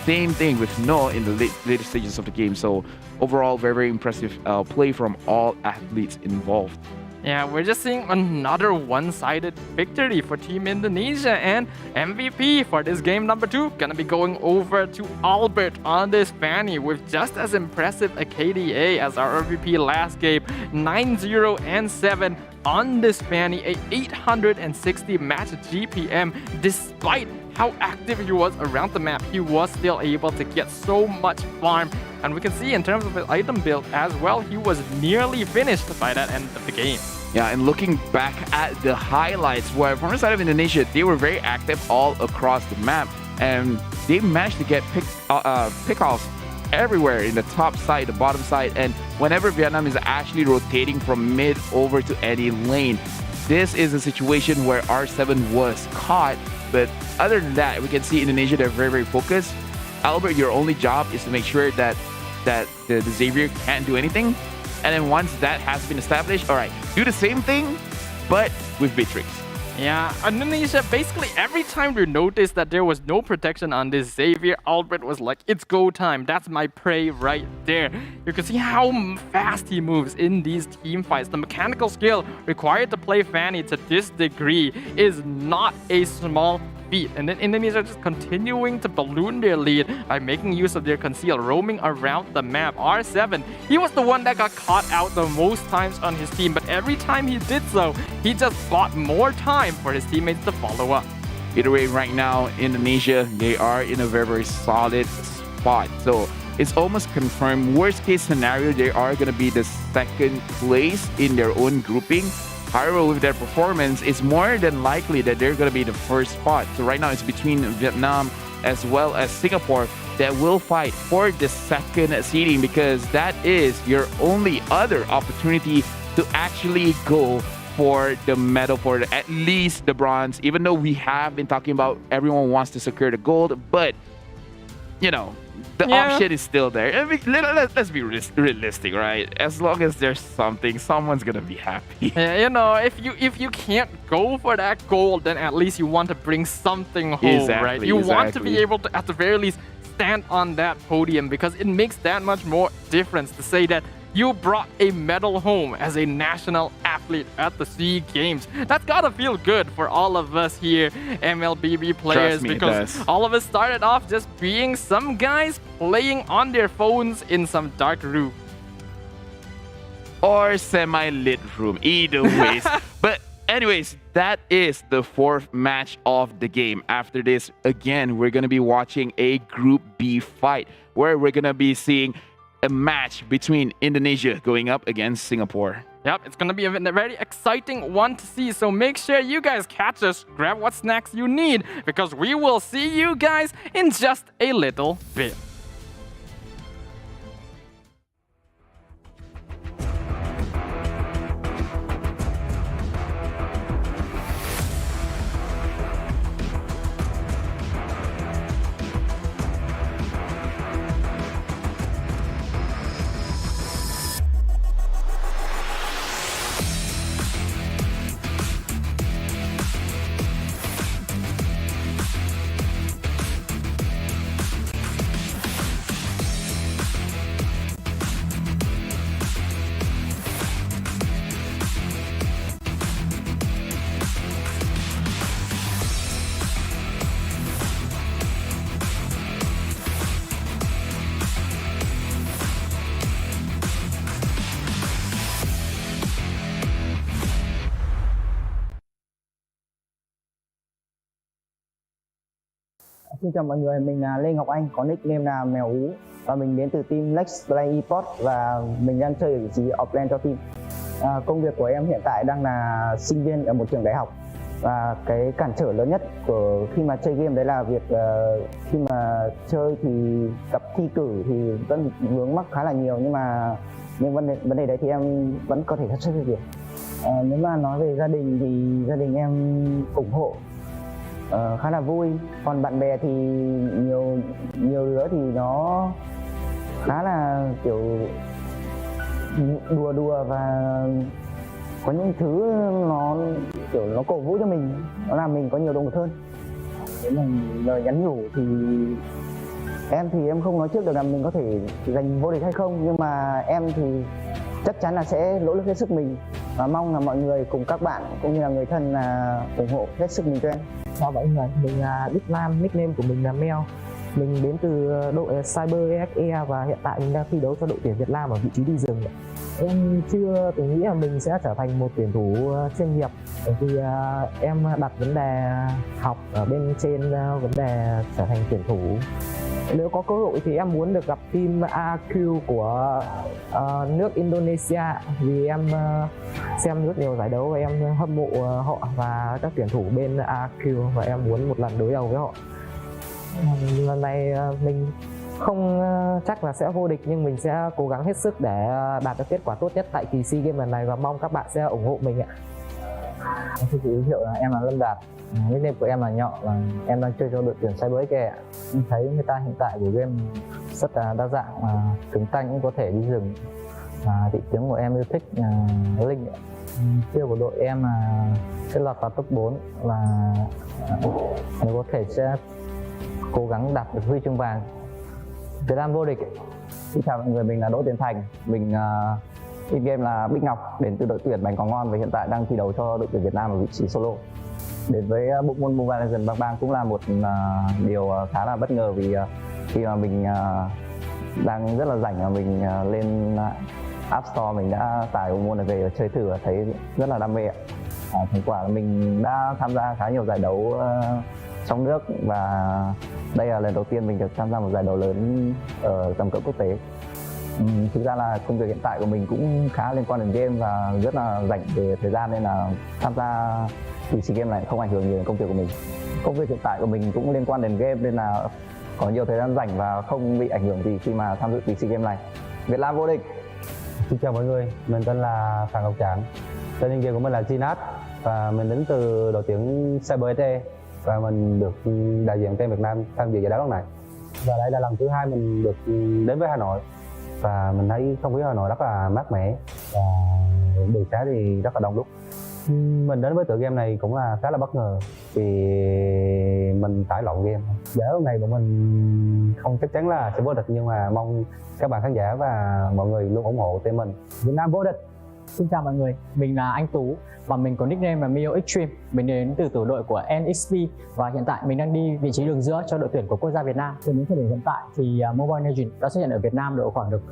Same thing with No in the later stages of the game. So overall, very, very impressive play from all athletes involved. Yeah, we're just seeing another one-sided victory for Team Indonesia, and MVP for this game number 2 gonna be going over to Albert on this Fanny with just as impressive a KDA as our MVP last game, 9-0 and 7 on this Fanny, a 860 match GPM. Despite how active he was around the map, he was still able to get so much farm. And we can see in terms of his item build as well, he was nearly finished by that end of the game. Yeah, and looking back at the highlights, where from the side of Indonesia, they were very active all across the map, and they managed to get pick-offs everywhere in the top side, the bottom side, and whenever Vietnam is actually rotating from mid over to any lane, this is a situation where R7 was caught. But other than that, we can see Indonesia, they're very, very focused. Albert, your only job is to make sure that the Xavier can't do anything. And then once that has been established, all right, do the same thing, but with Beatrix. Yeah, Indonesia, basically every time we noticed that there was no protection on this Xavier, Albert was like, it's go time. That's my prey right there. You can see how fast he moves in these team fights. The mechanical skill required to play Fanny to this degree is not a small feat. And then Indonesia just continuing to balloon their lead by making use of their conceal, roaming around the map. R7, he was the one that got caught out the most times on his team, but every time he did so, he just bought more time for his teammates to follow up. Either way, right now, Indonesia, they are in a very, very solid spot. So it's almost confirmed. Worst case scenario, they are going to be the second place in their own grouping. However, with their performance, it's more than likely that they're going to be the first spot. So right now, it's between Vietnam as well as Singapore. that will fight for the second seeding, because that is your only other opportunity to actually go for the medal, for at least the bronze. Even though we have been talking about everyone wants to secure the gold, but you know, the option is still there. I mean, let's be realistic, right? As long as there's something, someone's gonna be happy. Yeah, you know, if you can't go for that gold, then at least you want to bring something home, right? You want to be able to, at the very least, stand on that podium, because it makes that much more difference to say that you brought a medal home as a national athlete at the SEA Games. That's gotta feel good for all of us here, MLBB players, because all of us started off just being some guys playing on their phones in some dark room. Or semi-lit room, either ways. But anyways, that is the fourth match of the game. After this, again, we're gonna be watching a Group B fight, where we're gonna be seeing a match between Indonesia going up against Singapore. Yep, it's gonna be a very exciting one to see, so make sure you guys catch us, grab what snacks you need, because we will see you guys in just a little bit. Xin chào mọi người, mình là Lê Ngọc Anh, có nickname là Mèo Ú, và mình đến từ team Let's Play Esports và mình đang chơi ở vị trí offlane cho team. Công việc của em hiện tại đang là sinh viên ở một trường đại học, và cái cản trở lớn nhất của khi mà chơi game đấy là việc khi mà chơi thì gặp thi cử thì vẫn vướng mắc khá là nhiều, nhưng vấn đề đấy thì em vẫn có thể sắp xếp được. Nếu mà nói về gia đình thì gia đình em ủng hộ, khá là vui. Còn bạn bè thì nhiều đứa thì nó khá là kiểu đùa và có những thứ nó cổ vũ cho mình, nó làm mình có nhiều động lực hơn. Nếu mà lời nhắn nhủ thì em không nói trước được là mình có thể giành vô địch hay không, nhưng mà em thì chắc chắn là sẽ nỗ lực hết sức mình, và mong là mọi người cùng các bạn cũng như là người thân là ủng hộ hết sức mình cho em. Chào mọi người, mình là Đức Lam, nickname của mình là Mel. Mình đến từ đội Cyber SE và hiện tại mình đang thi đấu cho đội tuyển Việt Nam ở vị trí đi rừng. Em chưa từng nghĩ là mình sẽ trở thành một tuyển thủ chuyên nghiệp, bởi vì em đặt vấn đề học ở bên trên vấn đề trở thành tuyển thủ. Nếu có cơ hội thì em muốn được gặp team AQ của nước Indonesia, vì em xem rất nhiều giải đấu và em hâm mộ họ và các tuyển thủ bên AQ, và em muốn một lần đối đầu với họ. Lần này mình không chắc là sẽ vô địch, nhưng mình sẽ cố gắng hết sức để đạt được kết quả tốt nhất tại kỳ SEA Games lần này, và mong các bạn sẽ ủng hộ mình ạ. Tôi tự giới thiệu là em là Lâm Đạt, nickname của em là Nhọ, và em đang chơi cho đội tuyển Cyber SE. Em thấy người ta hiện tại của game rất là đa dạng, mà cứng tanh cũng có thể đi rừng, và thị tướng của em yêu thích là Linh. Tiêu của đội em là sẽ lọt vào top 4, và nếu có thể sẽ cố gắng đạt được huy chương vàng Việt Nam vô địch. Xin chào mọi người, mình là Đỗ Tiến Thành, mình in game là Bích Ngọc, đến từ đội tuyển Bánh Có Ngon và hiện tại đang thi đấu cho đội tuyển Việt Nam ở vị trí solo. Đến với bộ môn Mobile Legends Bang Bang cũng là một điều khá là bất ngờ, vì khi mà mình đang rất là rảnh và mình lên App Store mình đã tải bộ môn này về chơi thử và thấy rất là đam mê. Thành quả là mình đã tham gia khá nhiều giải đấu trong nước, và đây là lần đầu tiên mình được tham gia một giải đấu lớn ở tầm cỡ quốc tế. Thực ra là công việc hiện tại của mình cũng khá liên quan đến game và rất là rảnh về thời gian, nên là tham gia kỳ SEA Games này không ảnh hưởng nhiều đến công việc của mình. Công việc hiện tại của mình cũng liên quan đến game, nên là có nhiều thời gian rảnh và không bị ảnh hưởng gì khi mà tham dự kỳ SEA Games này. Việt Nam vô địch. Xin chào mọi người, mình tên là Phạm Ngọc Tráng. Tên tiếng Việt của mình là Ginat và mình đến từ đội tuyển CBT và mình được đại diện team Việt Nam tham dự giải đấu lần này. Và đây là lần thứ 2 mình được đến với Hà Nội và mình thấy không khí Hà Nội rất là mát mẻ và đường xá thì rất là đông đúc. Mình đến với tựa game này cũng là khá là bất ngờ vì mình tải lộn game. Giải đấu này bọn mình không chắc chắn là sẽ vô địch nhưng mà mong các bạn khán giả và mọi người luôn ủng hộ team mình. Việt Nam vô địch. Xin chào mọi người, mình là anh Tú và mình có nickname là Mio Extreme. Mình đến từ tổ đội của NXP và hiện tại mình đang đi vị trí đường giữa cho đội tuyển của quốc gia Việt Nam. Đến thời điểm hiện tại thì Mobile Legends đã xuất hiện ở Việt Nam độ khoảng được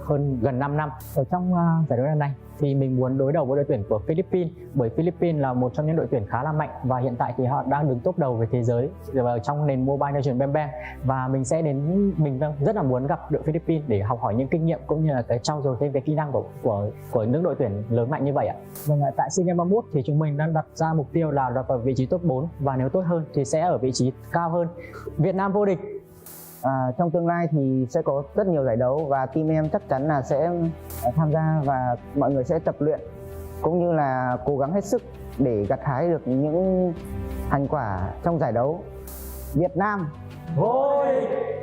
gần 5 năm. Ở trong giải đấu lần này thì mình muốn đối đầu với đội tuyển của Philippines bởi Philippines là một trong những đội tuyển khá là mạnh và hiện tại thì họ đang đứng top đầu về thế giới trong nền Mobile Legends Bang Bang và mình rất là muốn gặp đội Philippines để học hỏi những kinh nghiệm cũng như là cái trau dồi thêm cái kỹ năng của nước đội tuyển lớn mạnh như vậy ạ. Vâng, tại SEA Games 31 thì chúng mình đang đặt ra mục tiêu là đặt vào vị trí top 4 và nếu tốt hơn thì sẽ ở vị trí cao hơn. Việt Nam vô địch. Trong tương lai thì sẽ có rất nhiều giải đấu và team em chắc chắn là sẽ tham gia và mọi người sẽ tập luyện cũng như là cố gắng hết sức để gặt hái được những thành quả trong giải đấu. Việt Nam vô địch!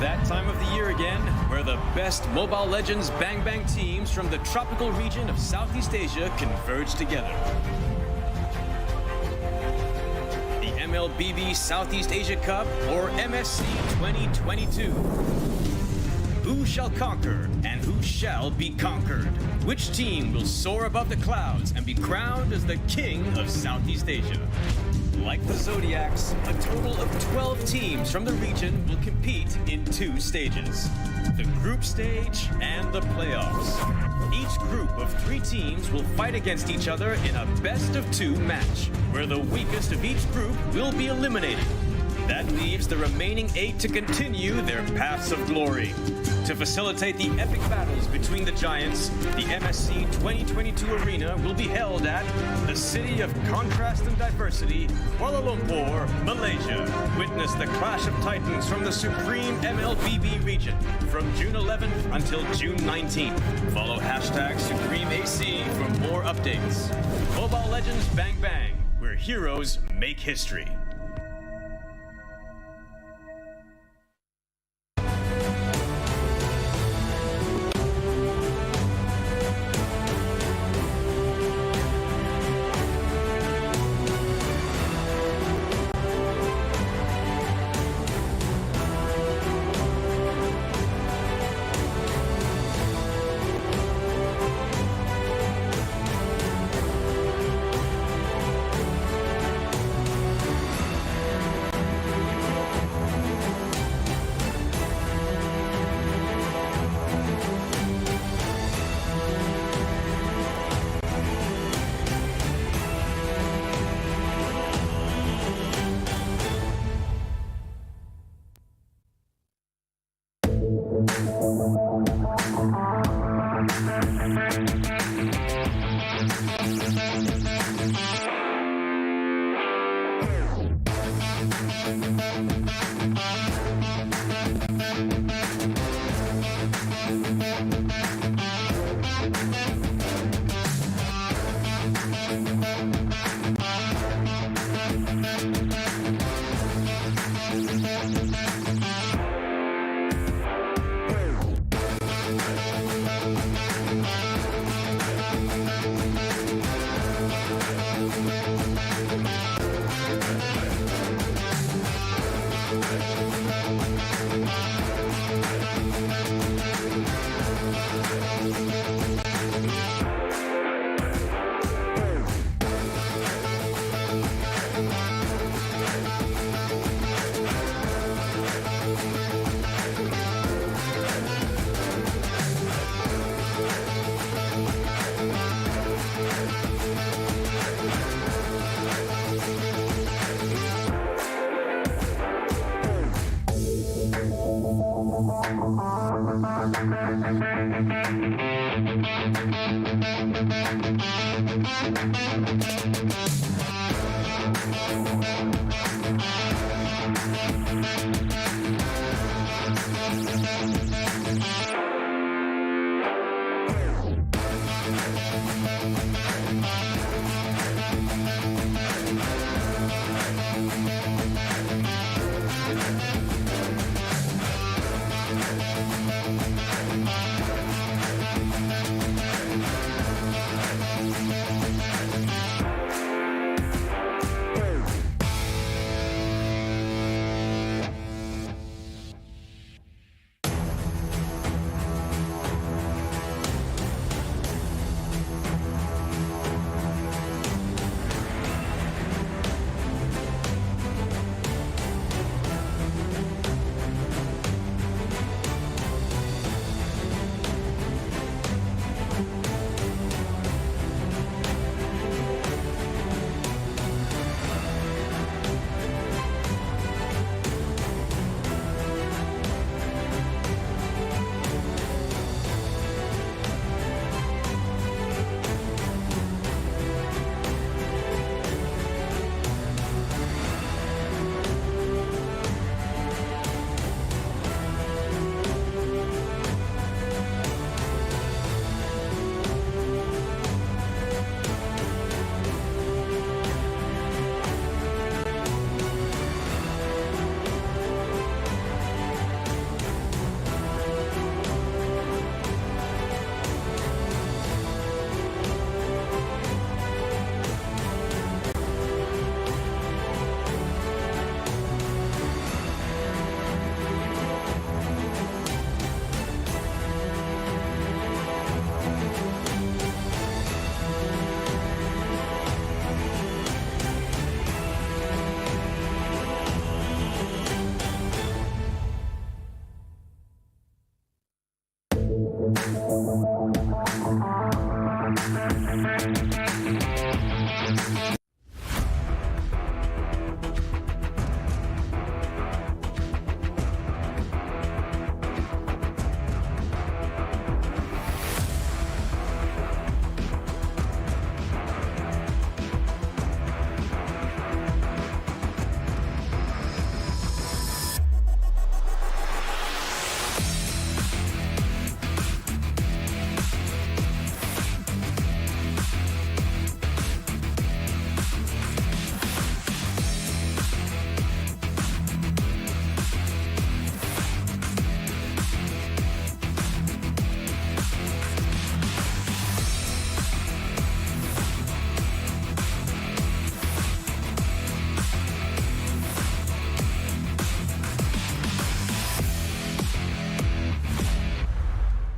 That time of the year again, where the best Mobile Legends Bang Bang teams from the tropical region of Southeast Asia converge together. The MLBB Southeast Asia Cup, or MSC 2022. Who shall conquer and who shall be conquered? Which team will soar above the clouds and be crowned as the king of Southeast Asia? Like the Zodiacs, a total of 12 teams from the region will compete in 2 stages, the group stage and the playoffs. Each group of 3 teams will fight against each other in a best-of-2 match, where the weakest of each group will be eliminated. That leaves the remaining 8 to continue their paths of glory. To facilitate the epic battles between the giants, the MSC 2022 arena will be held at the City of Contrast and Diversity, Kuala Lumpur, Malaysia. Witness the clash of titans from the supreme MLBB region from June 11th until June 19th. Follow #SupremeAC for more updates. Mobile Legends Bang Bang, where heroes make history.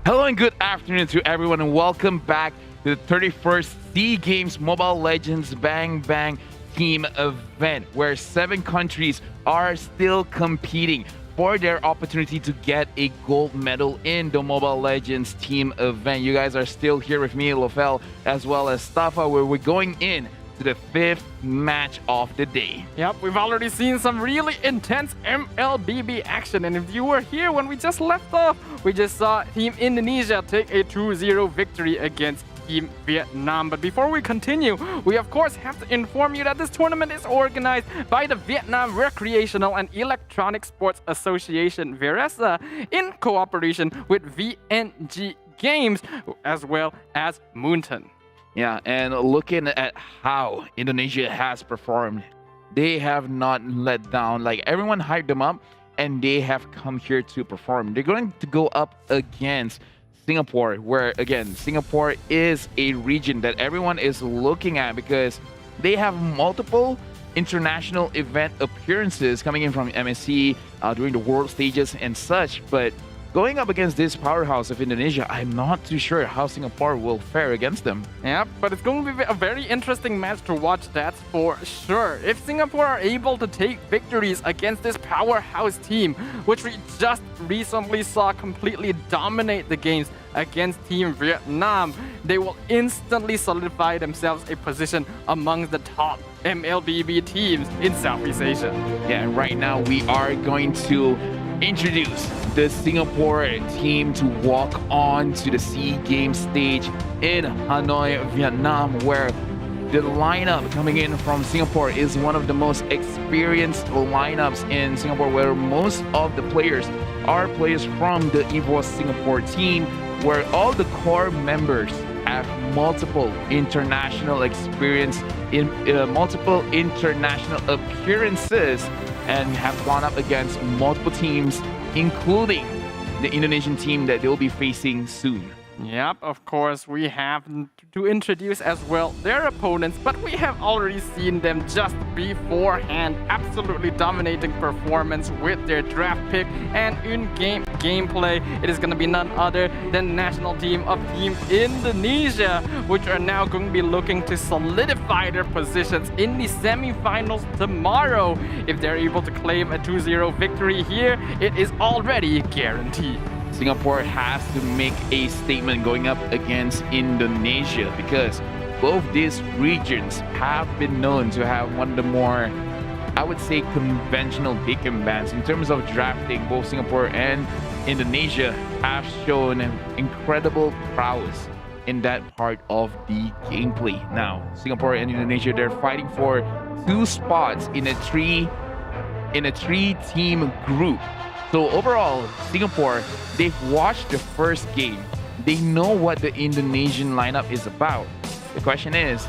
Hello and good afternoon to everyone, and welcome back to the 31st SEA Games Mobile Legends Bang Bang team event, where 7 countries are still competing for their opportunity to get a gold medal in the Mobile Legends team event. You guys are still here with me, Lofel, as well as Stafa, where we're going in to the 5th match of the day. Yep, we've already seen some really intense MLBB action, and if you were here when we just left off, we just saw Team Indonesia take a 2-0 victory against Team Vietnam. But before we continue, we of course have to inform you that this tournament is organized by the Vietnam Recreational and Electronic Sports Association, VRESA, in cooperation with VNG Games, as well as Moonton. Yeah, and looking at how Indonesia has performed, they have not let down. Like, everyone hyped them up, and they have come here to perform. They're going to go up against Singapore, where, again, Singapore is a region that everyone is looking at because they have multiple international event appearances coming in from MSC during the world stages and such. But going up against this powerhouse of Indonesia, I'm not too sure how Singapore will fare against them. Yeah, but it's going to be a very interesting match to watch, that's for sure. If Singapore are able to take victories against this powerhouse team, which we just recently saw completely dominate the games against Team Vietnam, they will instantly solidify themselves a position among the top MLBB teams in Southeast Asia. Yeah, and right now we are going to introduce the Singapore team to walk on to the SEA Games stage in Hanoi, Vietnam, where the lineup coming in from Singapore is one of the most experienced lineups in Singapore, where most of the players are players from the EVOS Singapore team, where all the core members have multiple international experience in multiple international appearances and have gone up against multiple teams, including the Indonesian team that they'll be facing soon. Yep, of course, we have to introduce as well their opponents, but we have already seen them just beforehand. Absolutely dominating performance with their draft pick, and in-game gameplay, it is going to be none other than national team of Team Indonesia, which are now going to be looking to solidify their positions in the semi-finals tomorrow. If they're able to claim a 2-0 victory here, it is already guaranteed. Singapore has to make a statement going up against Indonesia, because both these regions have been known to have one of the more, I would say, conventional pick and bans in terms of drafting. Both Singapore and Indonesia have shown incredible prowess in that part of the gameplay. Now, Singapore and Indonesia, they're fighting for 2 spots in a three-team group. So overall, Singapore, they've watched the first game. They know what the Indonesian lineup is about. The question is,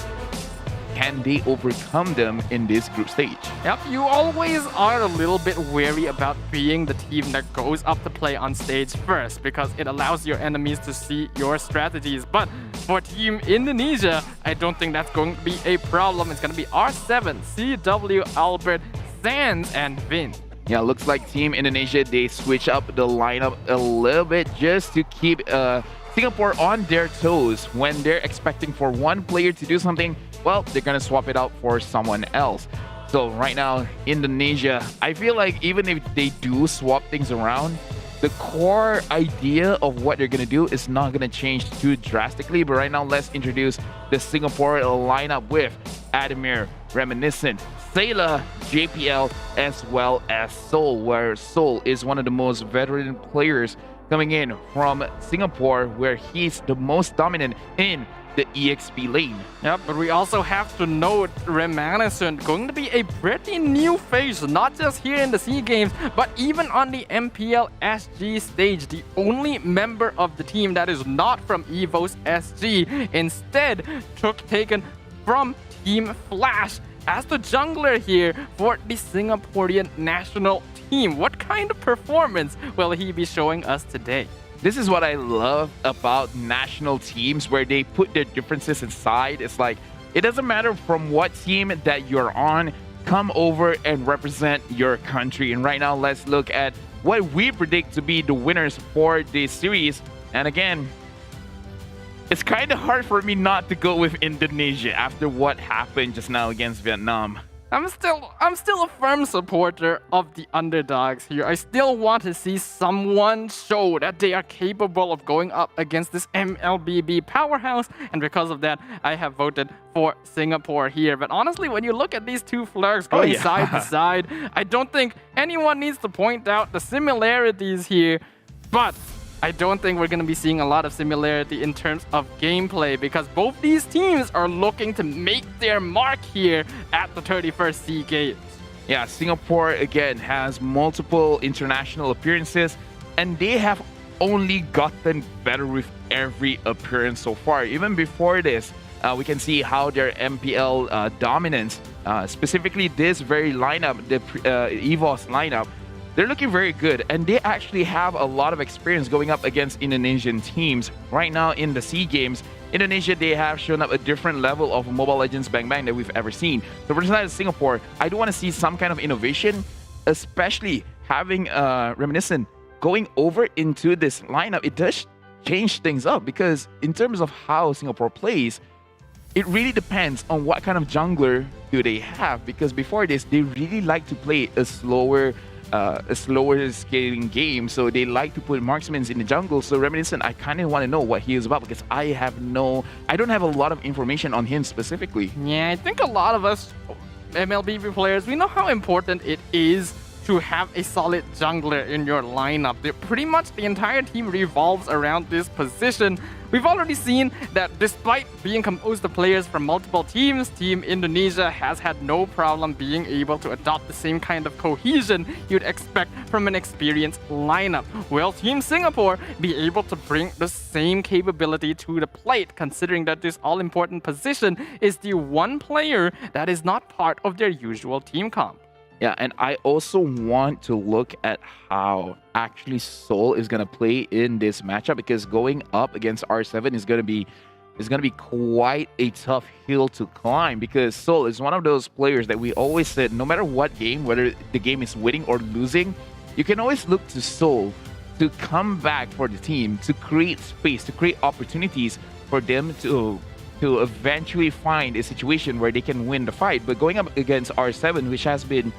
can they overcome them in this group stage? Yep, you always are a little bit wary about being the team that goes up to play on stage first, because it allows your enemies to see your strategies. But for Team Indonesia, I don't think that's going to be a problem. It's going to be R7, CW, Albert, Sands, and Vin. Yeah, looks like Team Indonesia, they switch up the lineup a little bit just to keep Singapore on their toes. When they're expecting for one player to do something, well, they're gonna swap it out for someone else. So right now, Indonesia, I feel like even if they do swap things around, the core idea of what they're gonna do is not gonna change too drastically. But right now, let's introduce the Singapore lineup with Adamir, Reminiscent, Sailor, JPL, as well as Sol, where Sol is one of the most veteran players coming in from Singapore, where he's the most dominant in the EXP lane. Yep, but we also have to note Reminiscent going to be a pretty new face, not just here in the SEA Games, but even on the MPL SG stage. The only member of the team that is not from EVOS SG, instead taken from Team Flash as the jungler here for the Singaporean national team. What kind of performance will he be showing us today? This is what I love about national teams, where they put their differences aside. It's like, it doesn't matter from what team that you're on, come over and represent your country. And right now, let's look at what we predict to be the winners for this series. And again, it's kind of hard for me not to go with Indonesia after what happened just now against Vietnam. I'm still a firm supporter of the underdogs here. I still want to see someone show that they are capable of going up against this MLBB powerhouse, and because of that, I have voted for Singapore here. But honestly, when you look at these two flags going side to side, I don't think anyone needs to point out the similarities here, but I don't think we're going to be seeing a lot of similarity in terms of gameplay, because both these teams are looking to make their mark here at the 31st SEA Games. Yeah, Singapore, again, has multiple international appearances, and they have only gotten better with every appearance so far. Even before this, we can see how their MPL dominance, specifically this very lineup, the EVOS lineup, they're looking very good, and they actually have a lot of experience going up against Indonesian teams. Right now in the SEA Games, Indonesia, they have shown up a different level of Mobile Legends Bang Bang that we've ever seen. So for Singapore, I do want to see some kind of innovation, especially having Reminiscent going over into this lineup. It does change things up, because in terms of how Singapore plays, it really depends on what kind of jungler do they have, because before this, they really like to play a slower scaling game, so they like to put marksmen in the jungle. So Reminiscent, I kind of want to know what he is about, because I don't have a lot of information on him specifically. Yeah, I think a lot of us MLBB players, we know how important it is to have a solid jungler in your lineup. Pretty much the entire team revolves around this position. We've already seen that despite being composed of players from multiple teams, Team Indonesia has had no problem being able to adopt the same kind of cohesion you'd expect from an experienced lineup. Will Team Singapore be able to bring the same capability to the plate, considering that this all-important position is the one player that is not part of their usual team comp? Yeah, and I also want to look at how actually Seoul is gonna play in this matchup, because going up against R7 is gonna be quite a tough hill to climb, because Seoul is one of those players that we always said no matter what game, whether the game is winning or losing, you can always look to Seoul to come back for the team, to create space, to create opportunities for them to eventually find a situation where they can win the fight. But going up against R7, which has been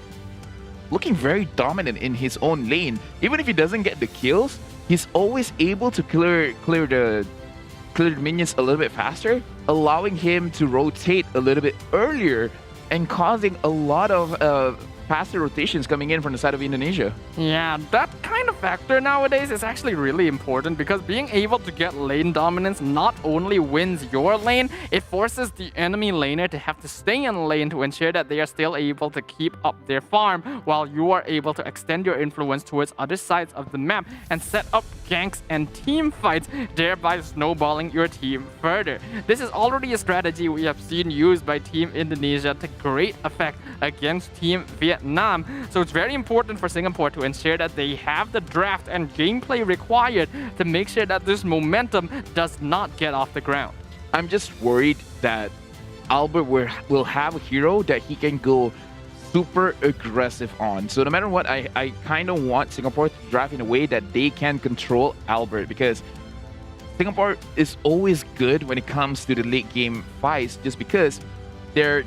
looking very dominant in his own lane, even if he doesn't get the kills, he's always able to clear the minions a little bit faster, allowing him to rotate a little bit earlier and causing a lot of faster rotations coming in from the side of Indonesia. Yeah, that kind of factor nowadays is actually really important, because being able to get lane dominance not only wins your lane, it forces the enemy laner to have to stay in lane to ensure that they are still able to keep up their farm, while you are able to extend your influence towards other sides of the map and set up ganks and team fights, thereby snowballing your team further. This is already a strategy we have seen used by Team Indonesia to great effect against Team Vietnam. So it's very important for Singapore to ensure that they have the draft and gameplay required to make sure that this momentum does not get off the ground. I'm just worried that Albert will have a hero that he can go super aggressive on. So no matter what, I kind of want Singapore to draft in a way that they can control Albert, because Singapore is always good when it comes to the late game fights, just because their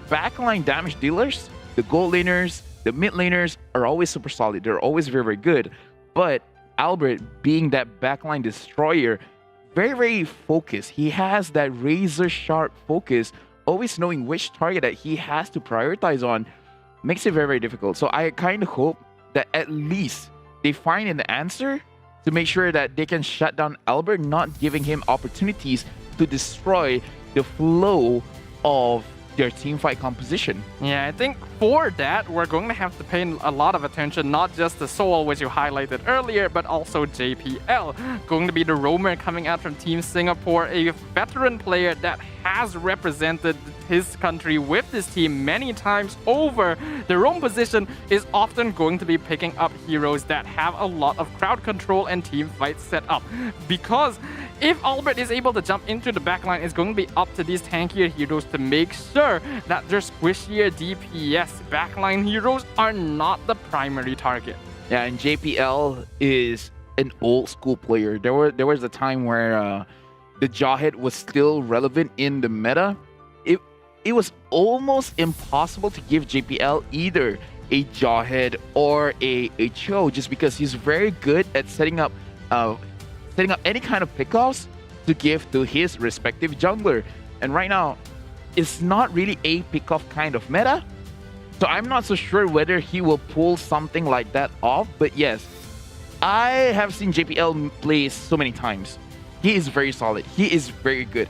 backline damage dealers, the gold laners, the mid laners are always super solid. They're always very, very good. But Albert, being that backline destroyer, very, very focused. He has that razor sharp focus, always knowing which target that he has to prioritize on, makes it very, very difficult. So I kind of hope that at least they find an answer to make sure that they can shut down Albert, not giving him opportunities to destroy the flow of their team fight composition. Yeah, I think for that, we're going to have to pay a lot of attention, not just to Seoul, which you highlighted earlier, but also JPL. Going to be the roamer coming out from Team Singapore, a veteran player that has represented his country with this team many times over. The roam position is often going to be picking up heroes that have a lot of crowd control and team fights set up, because if Albert is able to jump into the backline, it's going to be up to these tankier heroes to make sure that their squishier DPS backline heroes are not the primary target. Yeah, and JPL is an old school player. There was a time where the Jawhead was still relevant in the meta. It was almost impossible to give JPL either a Jawhead or a Cho, just because he's very good at setting up any kind of pickoffs to give to his respective jungler. And right now, it's not really a pickoff kind of meta. So I'm not so sure whether he will pull something like that off. But yes, I have seen JPL play so many times. He is very solid. He is very good.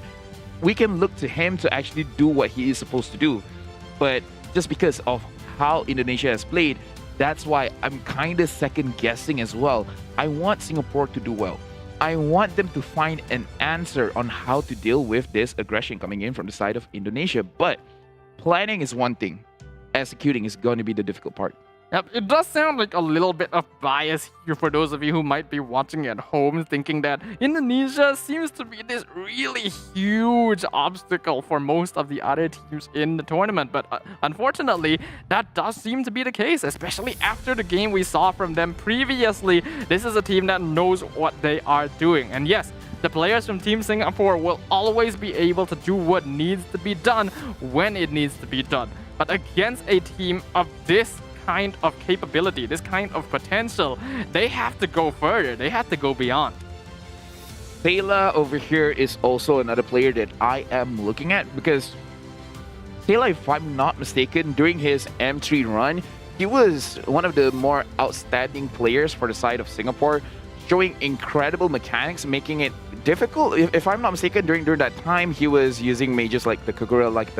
We can look to him to actually do what he is supposed to do. But just because of how Indonesia has played, that's why I'm kind of second guessing as well. I want Singapore to do well. I want them to find an answer on how to deal with this aggression coming in from the side of Indonesia. But planning is one thing. Executing is going to be the difficult part. Yep, it does sound like a little bit of bias here for those of you who might be watching at home, thinking that Indonesia seems to be this really huge obstacle for most of the other teams in the tournament. But unfortunately, that does seem to be the case, especially after the game we saw from them previously. This is a team that knows what they are doing. And yes, the players from Team Singapore will always be able to do what needs to be done when it needs to be done. But against a team of this kind of capability, this kind of potential, they have to go further. They have to go beyond. Sayla over here is also another player that I am looking at, because Sayla, if I'm not mistaken, during his M3 run, he was one of the more outstanding players for the side of Singapore, showing incredible mechanics, making it difficult. If I'm not mistaken, during that time, he was using mages like the Kagura, like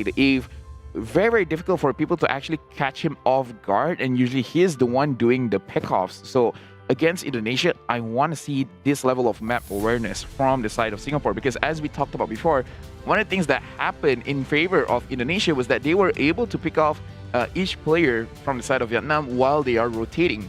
the Eve. Very, very difficult for people to actually catch him off guard, and usually he is the one doing the pickoffs. So against Indonesia, I want to see this level of map awareness from the side of Singapore, because as we talked about before, one of the things that happened in favor of Indonesia was that they were able to pick off each player from the side of Vietnam while they are rotating.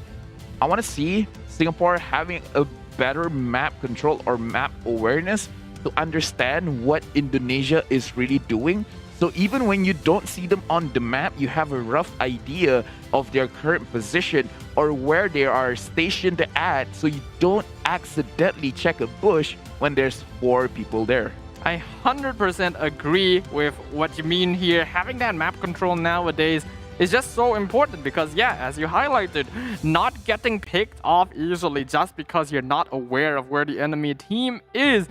I want to see Singapore having a better map control or map awareness to understand what Indonesia is really doing. So even when you don't see them on the map, you have a rough idea of their current position or where they are stationed at, so you don't accidentally check a bush when there's 4 people there. I 100% agree with what you mean here. Having that map control nowadays is just so important because, yeah, as you highlighted, not getting picked off easily just because you're not aware of where the enemy team is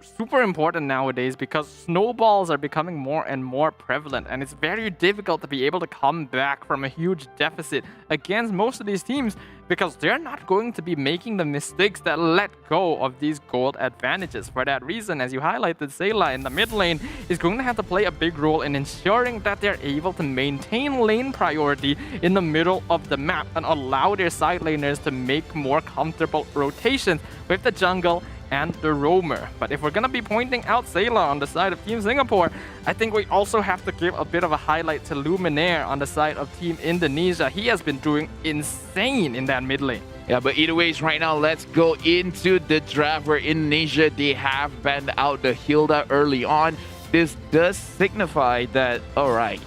super important nowadays, because snowballs are becoming more and more prevalent, and it's very difficult to be able to come back from a huge deficit against most of these teams, because they're not going to be making the mistakes that let go of these gold advantages. For that reason, as you highlighted, Sayla in the mid lane is going to have to play a big role in ensuring that they're able to maintain lane priority in the middle of the map and allow their side laners to make more comfortable rotations with the jungle and the roamer. But if we're gonna be pointing out Sayla on the side of Team Singapore, I think we also have to give a bit of a highlight to Luminaire on the side of Team Indonesia. He has been doing insane in that mid lane. Yeah, but either ways, right now, let's go into the draft where Indonesia, they have banned out the Hilda early on. This does signify that, all right,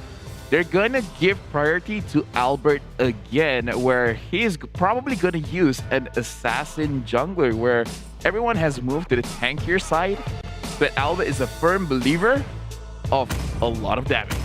they're gonna give priority to Albert again, where he's probably gonna use an assassin jungler, where everyone has moved to the tankier side, but Albert is a firm believer of a lot of damage.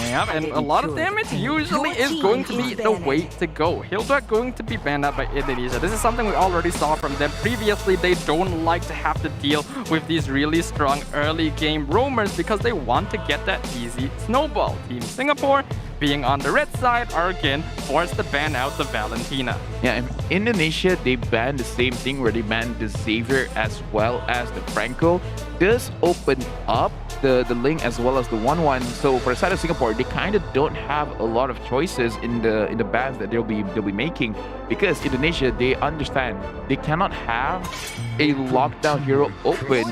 Yeah, and a lot of damage usually is going to be the way to go. Hilda going to be banned out by Indonesia. This is something we already saw from them previously. They don't like to have to deal with these really strong early game roamers because they want to get that easy snowball. Team Singapore, being on the red side, are again forced to ban out the Valentina. Yeah, and Indonesia, they banned the same thing where they banned the Xavier as well as the Franco. Does open up the Ling as well as the 1-1. So for the side of Singapore, they kind of don't have a lot of choices in the bans that they'll be making, because Indonesia, they understand they cannot have a lockdown hero open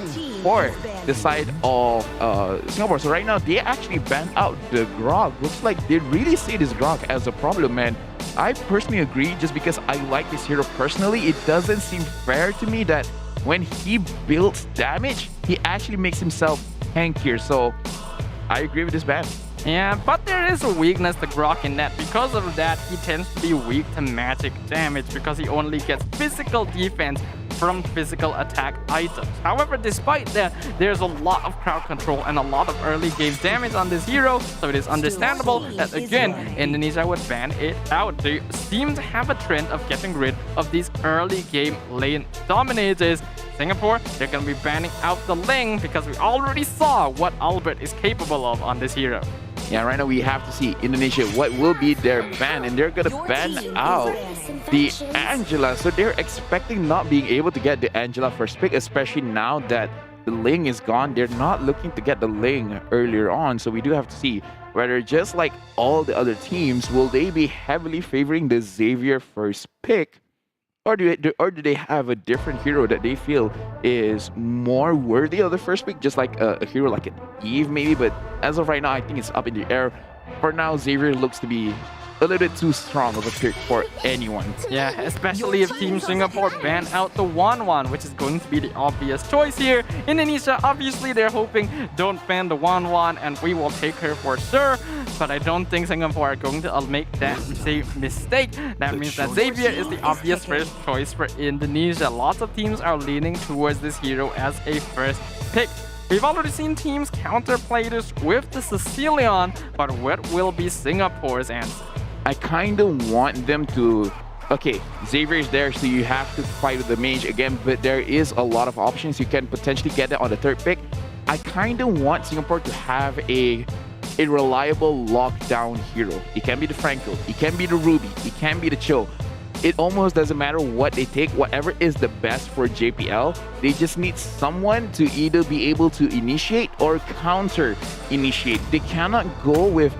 for the side of Singapore. So right now, they actually banned out the Grog. Looks like they really see this Grog as a problem, and I personally agree, just because I like this hero personally. It doesn't seem fair to me that when he builds damage, he actually makes himself tankier. So I agree with this ban. Yeah, but there is a weakness to Grok in that. Because of that, he tends to be weak to magic damage because he only gets physical defense from physical attack items. However, despite that, there's a lot of crowd control and a lot of early game damage on this hero, so it is understandable that, again, Indonesia would ban it out. They seem to have a trend of getting rid of these early game lane dominators. Singapore, they're going to be banning out the Ling because we already saw what Albert is capable of on this hero. Yeah, right now we have to see Indonesia, what will be their ban, and they're gonna ban out the Angela. So they're expecting not being able to get the Angela first pick, especially now that the Ling is gone. They're not looking to get the Ling earlier on. So we do have to see whether, just like all the other teams, will they be heavily favoring the Xavier first pick, or do they have a different hero that they feel is more worthy of the first pick, just like a hero like an Eve maybe? But as of right now, I think it's up in the air. For now, Xavier looks to be a little bit too strong of a pick for anyone. Yeah, especially if Team Singapore ban out the 1-1, which is going to be the obvious choice here. Indonesia, obviously, they're hoping don't ban the 1-1 and we will take her for sure. But I don't think Singapore are going to make that same mistake. That means that Xavier is the obvious first choice for Indonesia. Lots of teams are leaning towards this hero as a first pick. We've already seen teams counterplay this with the Sicilian, but what will be Singapore's answer? I kind of want them to... Okay, Xavier is there, so you have to fight with the mage again, but there is a lot of options. You can potentially get it on the third pick. I kind of want Singapore to have a a reliable lockdown hero. It can be the Franco, it can be the Ruby, it can be the Cho. It almost doesn't matter what they take, whatever is the best for JPL. They just need someone to either be able to initiate or counter initiate. They cannot go with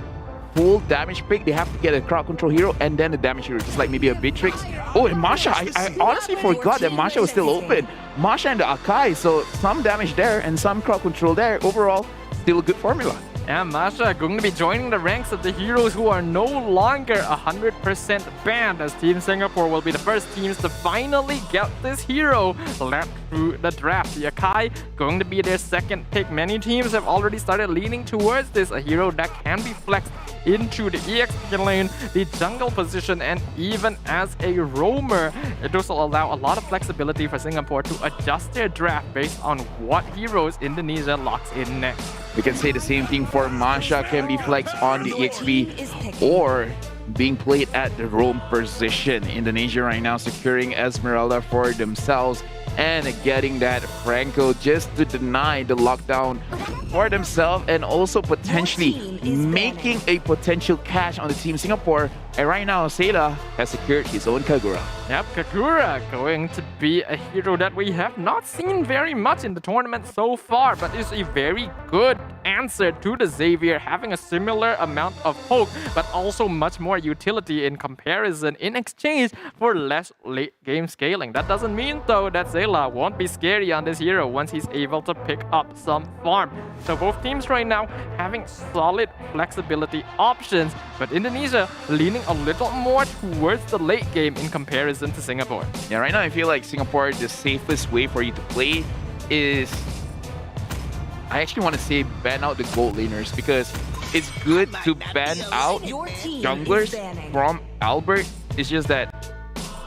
full damage pick. They have to get a crowd control hero and then a damage hero, just like maybe a Beatrix. Oh, and Masha, I honestly forgot that Masha was still open. Masha and the Akai, so some damage there and some crowd control there. Overall, still a good formula. And Masha going to be joining the ranks of the heroes who are no longer 100% banned, as Team Singapore will be the first teams to finally get this hero led through the draft. The Akai going to be their second pick. Many teams have already started leaning towards this, a hero that can be flexed into the EXP lane, the jungle position, and even as a roamer. It does allow a lot of flexibility for Singapore to adjust their draft based on what heroes Indonesia locks in next. We can say the same thing for Masha, can be flexed on the EXP or being played at the roam position. Indonesia right now securing Esmeralda for themselves and getting that Franco just to deny the lockdown for themselves and also potentially making a potential cash on the Team Singapore. And right now, Seda has secured his own Kagura. Yep, Kagura going to be a hero that we have not seen very much in the tournament so far, but is a very good answer to the Xavier, having a similar amount of poke, but also much more utility in comparison in exchange for less late game scaling. That doesn't mean though that Zayla won't be scary on this hero once he's able to pick up some farm. So both teams right now having solid flexibility options, but Indonesia leaning a little more towards the late game in comparison to Singapore. Yeah, right now I feel like Singapore, the safest way for you to play is, I actually want to say ban out the gold laners, because it's good to ban out junglers from Albert. It's just that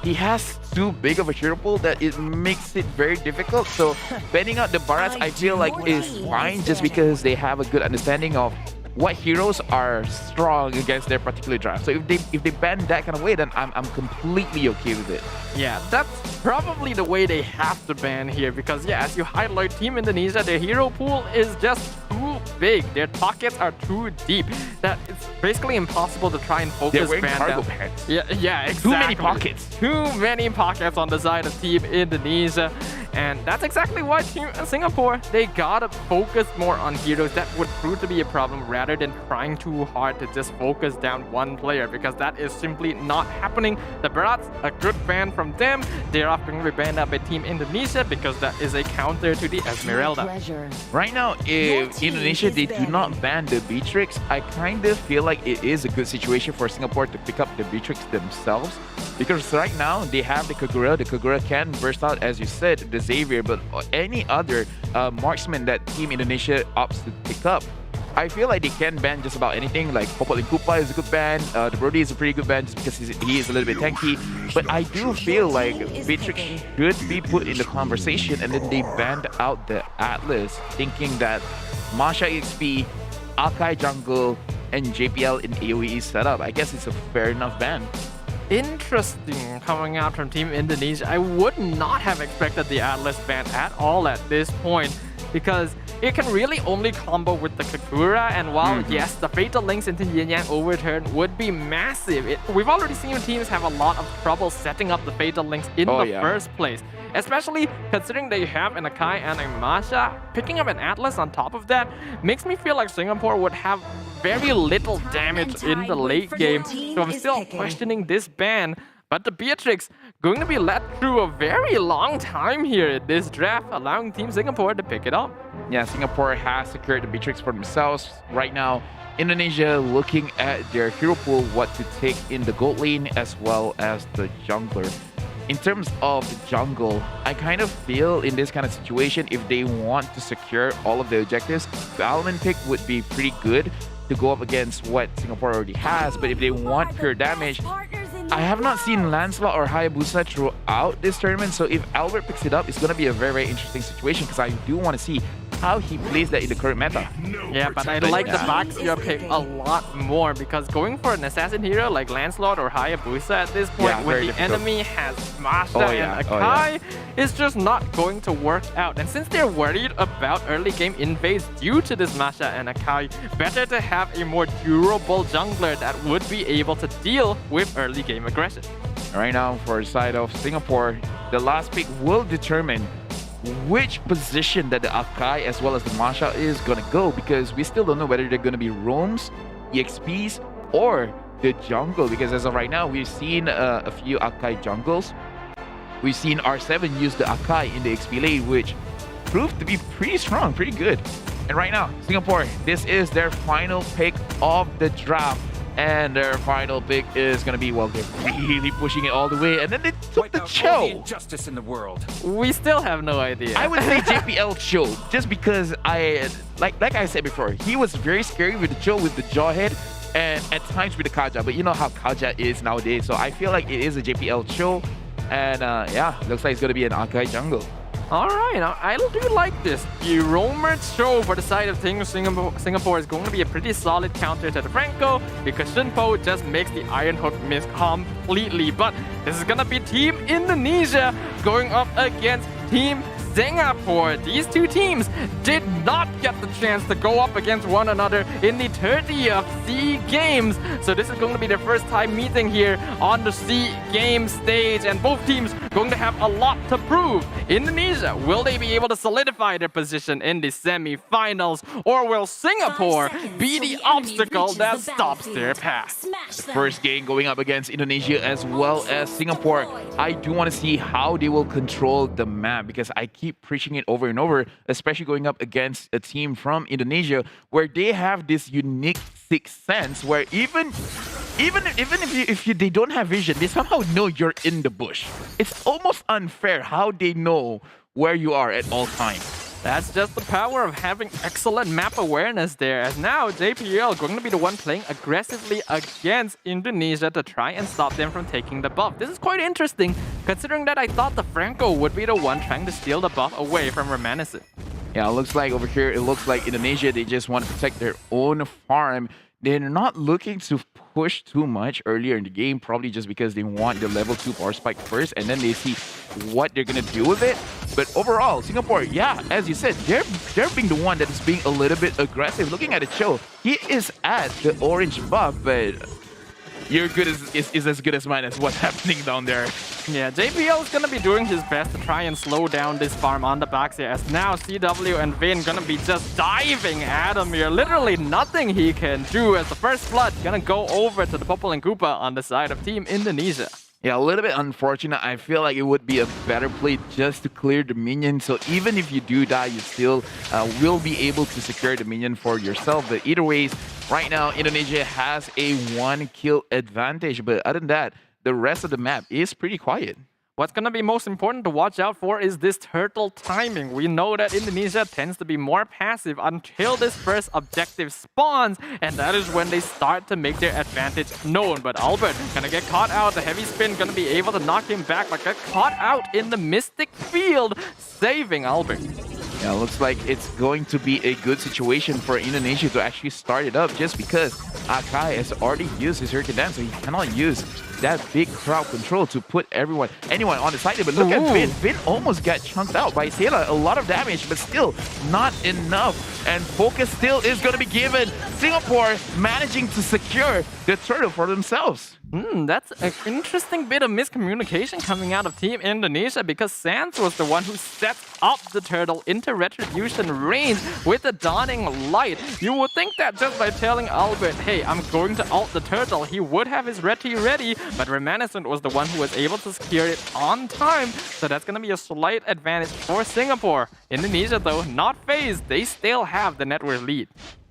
he has too big of a hero pool that it makes it very difficult. So banning out the Barats I feel like is fine, just because they have a good understanding of what heroes are strong against their particular draft. So if they ban that kind of way, then I'm completely okay with it. Yeah, that's probably the way they have to ban here, because yeah, as you highlight, Team Indonesia, their hero pool is just too big. Their pockets are too deep that it's basically impossible to try and focus. They're wearing cargo down. pants. Yeah, exactly. Too many pockets. Too many pockets on the side of Team Indonesia. And that's exactly why Team Singapore, they gotta focus more on heroes. That would prove to be a problem rather than trying too hard to just focus down one player, because that is simply not happening. The Barats, a good ban from them. They're often going to be banned out by Team Indonesia because that is a counter to the Esmeralda. Right now, if Indonesia, they do not ban the Beatrix, I kind of feel like it is a good situation for Singapore to pick up the Beatrix themselves. Because right now, they have the Kagura. The Kagura can burst out, as you said, the Xavier, but any other marksman that Team Indonesia opts to pick up, I feel like they can ban just about anything. Like Popol Kupa is a good ban, the Brody is a pretty good ban just because he is a little bit tanky. But I do feel like Beatrix should be put in the conversation, and then they banned out the Atlas, thinking that Masha XP, Akai jungle, and JPL in AoE setup. I guess it's a fair enough ban. Interesting coming out from Team Indonesia. I would not have expected the Atlas ban at all at this point, because it can really only combo with the Kagura, and while yes, the Fatal Links into Yin Yang overturn would be massive, we've already seen teams have a lot of trouble setting up the Fatal Links in the first place. Especially considering they have an Akai and a Masha, picking up an Atlas on top of that makes me feel like Singapore would have very little damage in the late game. So I'm still questioning this ban. But the Beatrix going to be led through a very long time here in this draft, allowing Team Singapore to pick it up. Yeah, Singapore has secured the Beatrix for themselves. Right now, Indonesia looking at their hero pool, what to take in the gold lane as well as the jungler. In terms of the jungle, I kind of feel in this kind of situation, if they want to secure all of the objectives, the Alman pick would be pretty good to go up against what Singapore already has. But if they want pure damage, I have not seen Lancelot or Hayabusa throughout this tournament. So if Albert picks it up, it's going to be a very, very interesting situation, because I do want to see how he plays that in the current meta. Yeah, but I like the Baxia pick a lot more because going for an assassin hero like Lancelot or Hayabusa at this point when the enemy has Masha and Akai is just not going to work out. And since they're worried about early game invades due to this Masha and Akai, better to have a more durable jungler that would be able to deal with early game aggression. Right now, for the side of Singapore, the last pick will determine which position that the Akai as well as the Masha is going to go, because we still don't know whether they're going to be roams, EXPs, or the jungle, because as of right now, we've seen a few Akai jungles. We've seen R7 use the Akai in the XP lane, which proved to be pretty strong, pretty good. And right now, Singapore, this is their final pick of the draft. And their final pick is going to be, well, they're really pushing it all the way. And then they took the Cho. Justice in the world. We still have no idea. I would say JPL Cho, just because like I said before, he was very scary with the Cho, with the Jawhead, and at times with the Kaja. But you know how Kaja is nowadays. So I feel like it is a JPL Cho. And yeah, looks like it's going to be an Akai jungle. Alright, I do like this. The Roamer Show for the side of things, Singapore is going to be a pretty solid counter to the Franco because Shinpo just makes the Iron Hook miss completely. But this is going to be Team Indonesia going up against Team Singapore. These two teams did not get the chance to go up against one another in the 30th SEA Games. So this is going to be their first time meeting here on the SEA Games stage, and both teams going to have a lot to prove. Indonesia, will they be able to solidify their position in the semi-finals, or will Singapore be the obstacle that stops their path? The first game going up against Indonesia as well as Singapore. I do want to see how they will control the map, because I keep preaching it over and over, especially going up against a team from Indonesia where they have this unique sixth sense where even if they don't have vision, they somehow know you're in the bush. It's almost unfair how they know where you are at all times. That's just the power of having excellent map awareness there, as now JPL going to be the one playing aggressively against Indonesia to try and stop them from taking the buff. This is quite interesting, considering that I thought the Franco would be the one trying to steal the buff away from Reminiscent. Yeah, it looks like over here, it looks like Indonesia, they just want to protect their own farm. They're not looking to push too much earlier in the game, probably just because they want the level 2 power spike first, and then they see what they're going to do with it. But overall, Singapore, yeah, as you said, they're being the one that is being a little bit aggressive. Looking at the Cho, he is at the orange buff, but your good is as good as mine as what's happening down there. Yeah, JPL is going to be doing his best to try and slow down this farm on the Baxia, as now CW and Vin going to be just diving at him here. Literally nothing he can do, as the first blood going to go over to the Popol and Koopa on the side of Team Indonesia. Yeah, a little bit unfortunate. I feel like it would be a better play just to clear the minion. So even if you do die, you still will be able to secure the minion for yourself. But either ways, right now, Indonesia has a 1 kill advantage. But other than that, the rest of the map is pretty quiet. What's going to be most important to watch out for is this turtle timing. We know that Indonesia tends to be more passive until this first objective spawns, and that is when they start to make their advantage known. But Albert gonna get caught out. The heavy spin gonna be able to knock him back, but get caught out in the Mystic Field, saving Albert. Yeah, looks like it's going to be a good situation for Indonesia to actually start it up, just because Akai has already used his Hurricane Dance, so he cannot use that big crowd control to put anyone on the side. But look at Vin. Vin almost got chunked out by Sailor. A lot of damage, but still not enough. And focus still is going to be given. Singapore managing to secure the turtle for themselves. That's an interesting bit of miscommunication coming out of Team Indonesia, because Sans was the one who set up the turtle into retribution range with the dawning light. You would think that just by telling Albert, hey, I'm going to ult the turtle, he would have his reti ready, but Reminiscent was the one who was able to secure it on time. So that's going to be a slight advantage for Singapore. Indonesia, though, not phased. They still have the network lead.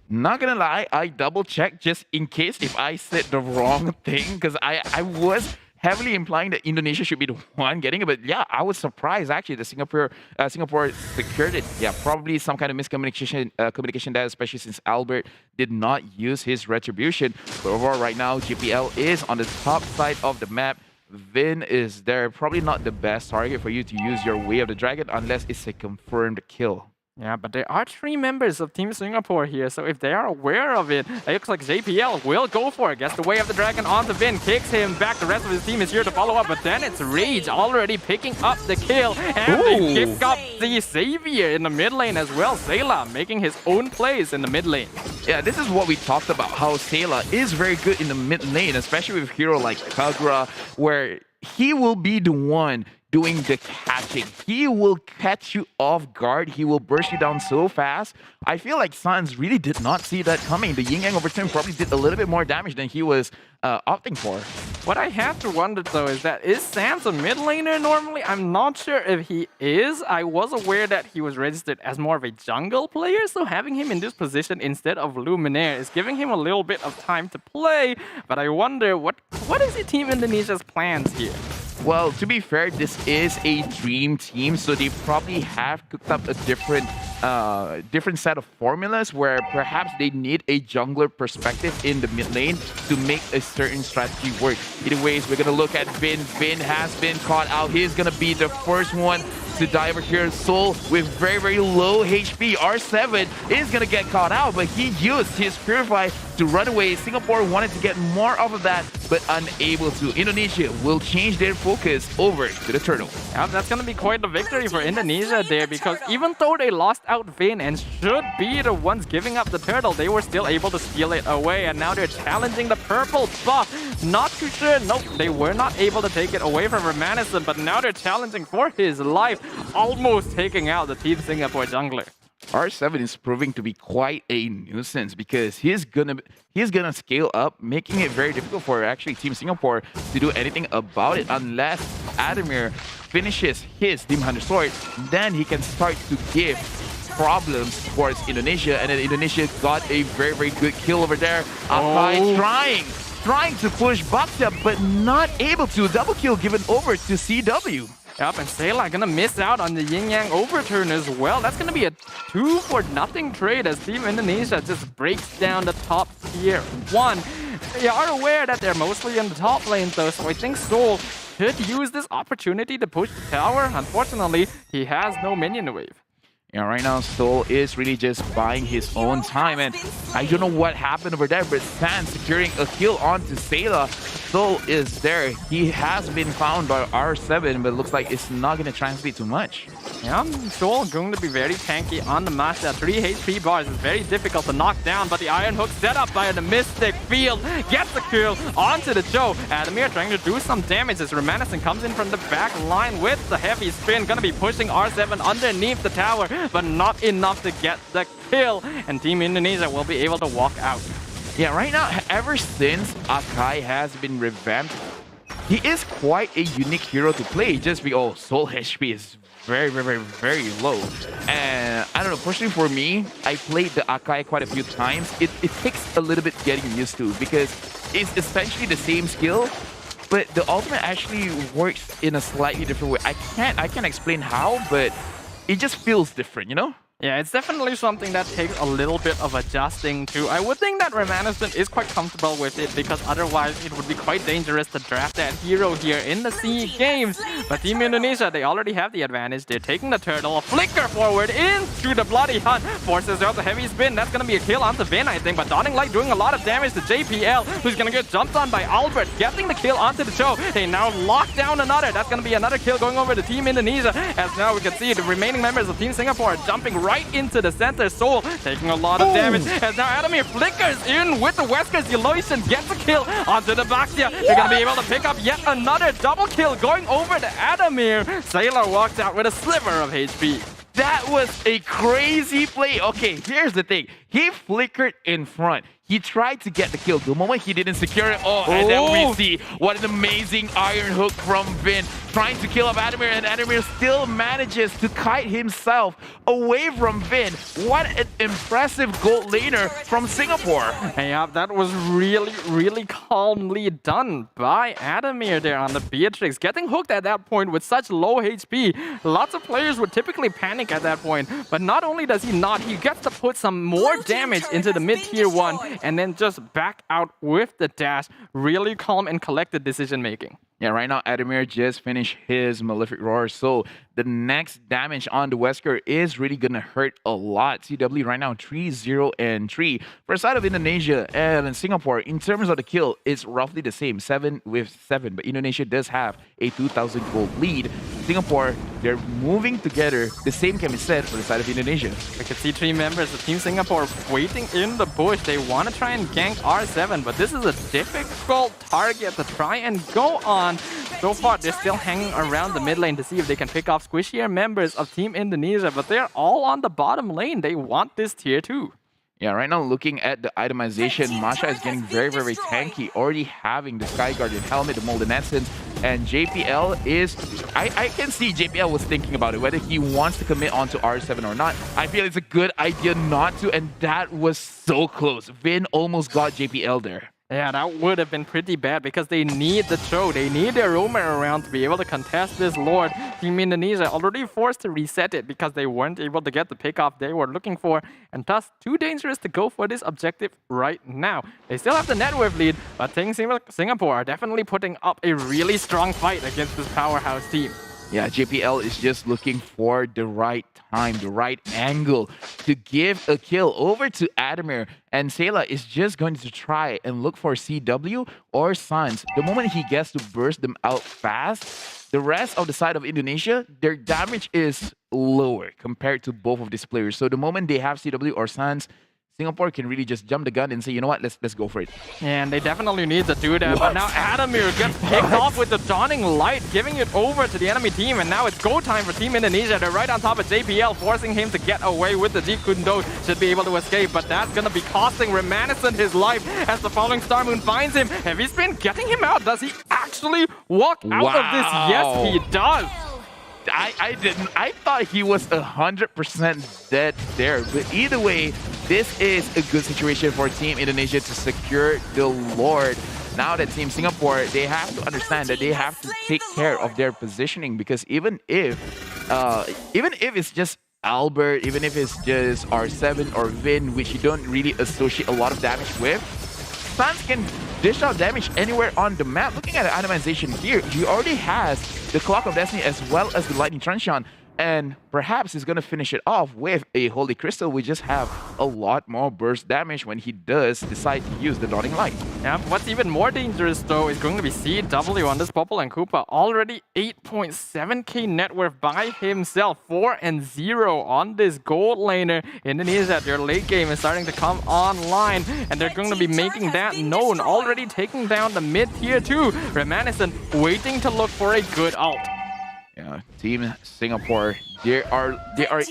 Not gonna lie, I double checked just in case if I said the wrong thing, because I was heavily implying that Indonesia should be the one getting it. But yeah, I was surprised actually that Singapore secured it. Yeah, probably some kind of miscommunication communication there, especially since Albert did not use his retribution. But overall, right now, GPL is on the top side of the map. Vin is there. Probably not the best target for you to use your Way of the Dragon unless it's a confirmed kill. Yeah, but there are 3 members of Team Singapore here, so if they are aware of it, it looks like JPL will go for it. Gets the way of the dragon onto Vin, kicks him back. The rest of his team is here to follow up, but then it's Rage already picking up the kill. And they pick up the Savior in the mid lane as well. Sayla making his own plays in the mid lane. Yeah, this is what we talked about, how Sayla is very good in the mid lane, especially with a hero like Kagura, where he will be the one doing the catching. He will catch you off guard. He will burst you down so fast. I feel like Sans really did not see that coming. The Yin Yang overturn probably did a little bit more damage than he was opting for. What I have to wonder though is that, is Sans a mid laner normally? I'm not sure if he is. I was aware that he was registered as more of a jungle player, so having him in this position instead of Luminaire is giving him a little bit of time to play. But I wonder, what is the Team Indonesia's plans here? Well, to be fair, this is a dream team, so they probably have cooked up a different set of formulas where perhaps they need a jungler perspective in the mid lane to make a certain strategy work. Either ways, we're going to look at Vin. Vin has been caught out. He's going to be the first one to die over here. Soul with very, very low HP. R7 is going to get caught out, but he used his Purify to run away. Singapore wanted to get more off of that, but unable to. Indonesia will change their focus over to the turtle. Yeah, that's going to be quite the victory for Indonesia there, because even though they lost out Vin and should be the ones giving up the turtle, they were still able to steal it away, and now they're challenging the purple buff. Not too sure. Nope, they were not able to take it away from Romanison, but now they're challenging for his life, almost taking out the Team Singapore jungler. R7 is proving to be quite a nuisance because he's gonna scale up, making it very difficult for actually Team Singapore to do anything about it unless Adamir finishes his Demon Hunter Sword. Then he can start to give problems towards Indonesia, and then Indonesia got a very, very good kill over there. Akai trying to push Baksha, but not able to. Double kill given over to CW. Yep, and Sayla gonna miss out on the Yin Yang overturn as well. That's gonna be a 2-for-0 trade as Team Indonesia just breaks down the top tier 1. They are aware that they're mostly in the top lane though, so I think Soul should use this opportunity to push the tower. Unfortunately, he has no minion wave. Yeah, right now Soul is really just buying his own time, and I don't know what happened over there, but Sans securing a kill onto Sayla. Soul is there. He has been found by R7, but it looks like it's not going to translate too much. Yeah, Soul going to be very tanky on the Masha. 3 HP bars is very difficult to knock down, but the Iron Hook set up by the Mystic Field gets the kill onto the Joe. Adamir trying to do some damage as Romanison comes in from the back line with the heavy spin. Gonna be pushing R7 underneath the tower, but not enough to get the kill. And Team Indonesia will be able to walk out. Yeah, right now, ever since Akai has been revamped, he is quite a unique hero to play. Just because Soul HP is very, very, very low. And I don't know, personally for me, I played the Akai quite a few times. It takes a little bit getting used to because it's essentially the same skill, but the ultimate actually works in a slightly different way. I can't explain how, but it just feels different, you know? Yeah, it's definitely something that takes a little bit of adjusting to. I would think that Romanison is quite comfortable with it because otherwise it would be quite dangerous to draft that hero here in the SEA Games. But Team Indonesia, they already have the advantage. They're taking the turtle, a flicker forward into the Bloody Hunt, forces out the heavy spin. That's going to be a kill onto Vin, I think. But Dawning Light doing a lot of damage to JPL, who's going to get jumped on by Albert, getting the kill onto the Cho. They now lock down another. That's going to be another kill going over to Team Indonesia. As now we can see the remaining members of Team Singapore are jumping right into the center. Soul taking a lot of damage. As now Adamir flickers in with the Wesker's Eloition, gets a kill onto the Baxia. They're going to be able to pick up yet another double kill going over to Adamir. Sailor walked out with a sliver of HP. That was a crazy play. Okay, here's the thing. He flickered in front. He tried to get the kill. The moment he didn't secure it, and then we see what an amazing Iron Hook from Vin. Trying to kill up Adamir, and Adamir still manages to kite himself away from Vin. What an impressive gold laner from Singapore. Yeah, that was really, really calmly done by Adamir there on the Beatrix. Getting hooked at that point with such low HP. Lots of players would typically panic at that point. But not only does he not, he gets to put some more more damage into the mid-tier 1 and then just back out with the dash. Really calm and collected decision making. Yeah, right now Adamir just finished his Malefic Roar, so the next damage on the Wesker is really gonna hurt a lot. CW right now 3-0-3. For the side of Indonesia and Singapore, in terms of the kill, it's roughly the same, 7 with 7, but Indonesia does have a 2,000 gold lead. Singapore, they're moving together. The same can be said for the side of Indonesia. We can see 3 members of Team Singapore waiting in the bush. They want to try and gank R7, but this is a difficult target to try and go on. So far, they're still hanging around the mid lane to see if they can pick off squishier members of Team Indonesia, but they're all on the bottom lane. They want this tier 2. Yeah, right now looking at the itemization, Masha is getting very, very tanky, already having the Sky Guardian helmet, the Molten Essence, and JPL is... I can see JPL was thinking about it, whether he wants to commit onto R7 or not. I feel it's a good idea not to, and that was so close. Vin almost got JPL there. Yeah, that would have been pretty bad because they need the throw. They need their roamer around to be able to contest this Lord. Team Indonesia already forced to reset it because they weren't able to get the pickoff they were looking for, and thus too dangerous to go for this objective right now. They still have the net worth lead, but Team Singapore are definitely putting up a really strong fight against this powerhouse team. Yeah, JPL is just looking for the right time, the right angle to give a kill over to Adamir. And Sela is just going to try and look for CW or Suns. The moment he gets to burst them out fast, the rest of the side of Indonesia, their damage is lower compared to both of these players. So the moment they have CW or Suns, Singapore can really just jump the gun and say, you know what, let's go for it. And they definitely need to do that. But now Adamir gets picked off with the Dawning Light, giving it over to the enemy team. And now it's go time for Team Indonesia. They're right on top of JPL, forcing him to get away with the Jeet Kune Do. Should be able to escape, but that's going to be costing Reminiscent his life as the following Star Moon finds him. Heavy Spin getting him out. Does he actually walk out of this? Yes, he does. I didn't. I thought he was 100% dead there. But either way, this is a good situation for Team Indonesia to secure the Lord. Now that Team Singapore, they have to understand that they have to take care of their positioning, because even if it's just Albert, even if it's just R7 or Vin, which you don't really associate a lot of damage with, Suns can dish out damage anywhere on the map. Looking at the itemization here, he already has the Clock of Destiny as well as the Lightning Truncheon. And perhaps he's going to finish it off with a Holy Crystal. We just have a lot more burst damage when he does decide to use the Dawning Light. Yeah, what's even more dangerous though is going to be CW on this Popple and Koopa. Already 8.7k net worth by himself. 4-0 on this gold laner. Indonesia, their late game is starting to come online, and they're going to be making that known. Already taking down the mid-tier 2. Reminiscent waiting to look for a good ult. Yeah, Team Singapore, they are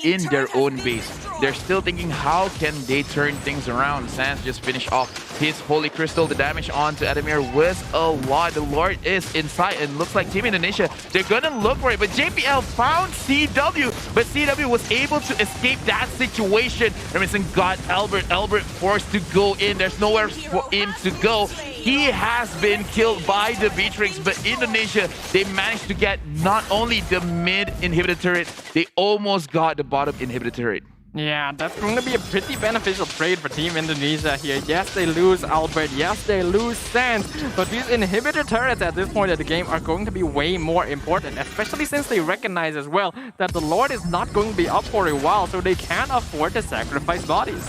in their own base. They're still thinking, how can they turn things around? Sans just finished off his Holy Crystal. The damage onto Adamir was a lot. The Lord is inside, and looks like Team Indonesia, they're gonna look for it. But JPL found CW, but CW was able to escape that situation. Remington got Albert. Albert forced to go in. There's nowhere for him to go. He has been killed by the Beatrix, but Indonesia, they managed to get not only the mid inhibitor turret, they almost got the bottom inhibitor turret. Yeah, that's going to be a pretty beneficial trade for Team Indonesia here. Yes, they lose Albert. Yes, they lose Sans. But these inhibitor turrets at this point of the game are going to be way more important, especially since they recognize as well that the Lord is not going to be up for a while, so they can't afford to sacrifice bodies.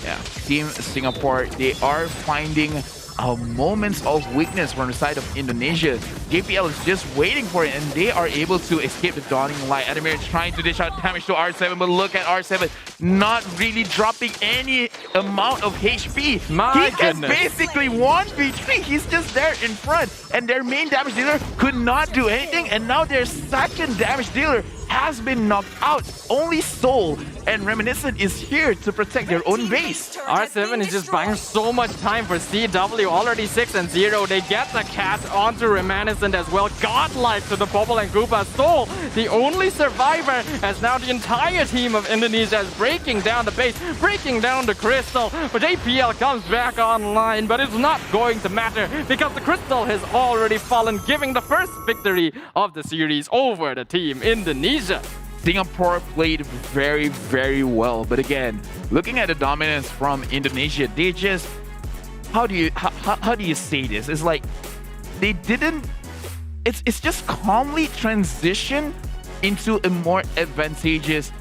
Yeah, Team Singapore, they are finding moments of weakness from the side of Indonesia. JPL is just waiting for it, and they are able to escape the Dawning Light. Adamir trying to dish out damage to R7, but look at R7 not really dropping any amount of HP. My he gets basically 1v3. He's just there in front, and their main damage dealer could not do anything, and now their second damage dealer has been knocked out. Only Soul and Reminiscent is here to protect their own base. R7 is just buying so much time for CW. Already 6-0. They get the catch onto Reminiscent as well. Godlike to the Popple and Koopa. Soul, the only survivor, as now the entire team of Indonesia is breaking down the base, breaking down the crystal. But JPL comes back online, but it's not going to matter because the crystal has already fallen, giving the first victory of the series over the team Indonesia. Singapore played very, very well. But again, looking at the dominance from Indonesia, they just, how do you say this? It's like they didn't, it's just calmly transition into a more advantageous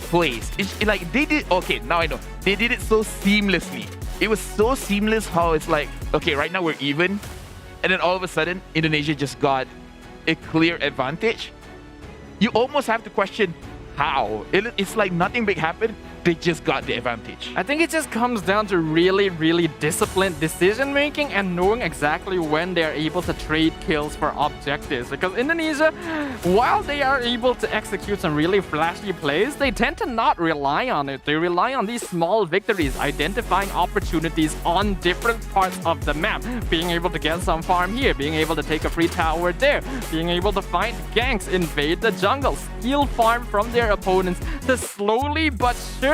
place. It's like they did, okay, now I know. They did it so seamlessly. It was so seamless how it's like, okay, right now we're even. And then all of a sudden, Indonesia just got a clear advantage. You almost have to question how. It's like nothing big happened. They just got the advantage. I think it just comes down to really, really disciplined decision making and knowing exactly when they're able to trade kills for objectives. Because Indonesia, while they are able to execute some really flashy plays, they tend to not rely on it. They rely on these small victories, identifying opportunities on different parts of the map, being able to get some farm here, being able to take a free tower there, being able to find ganks, invade the jungle, steal farm from their opponents to slowly but surely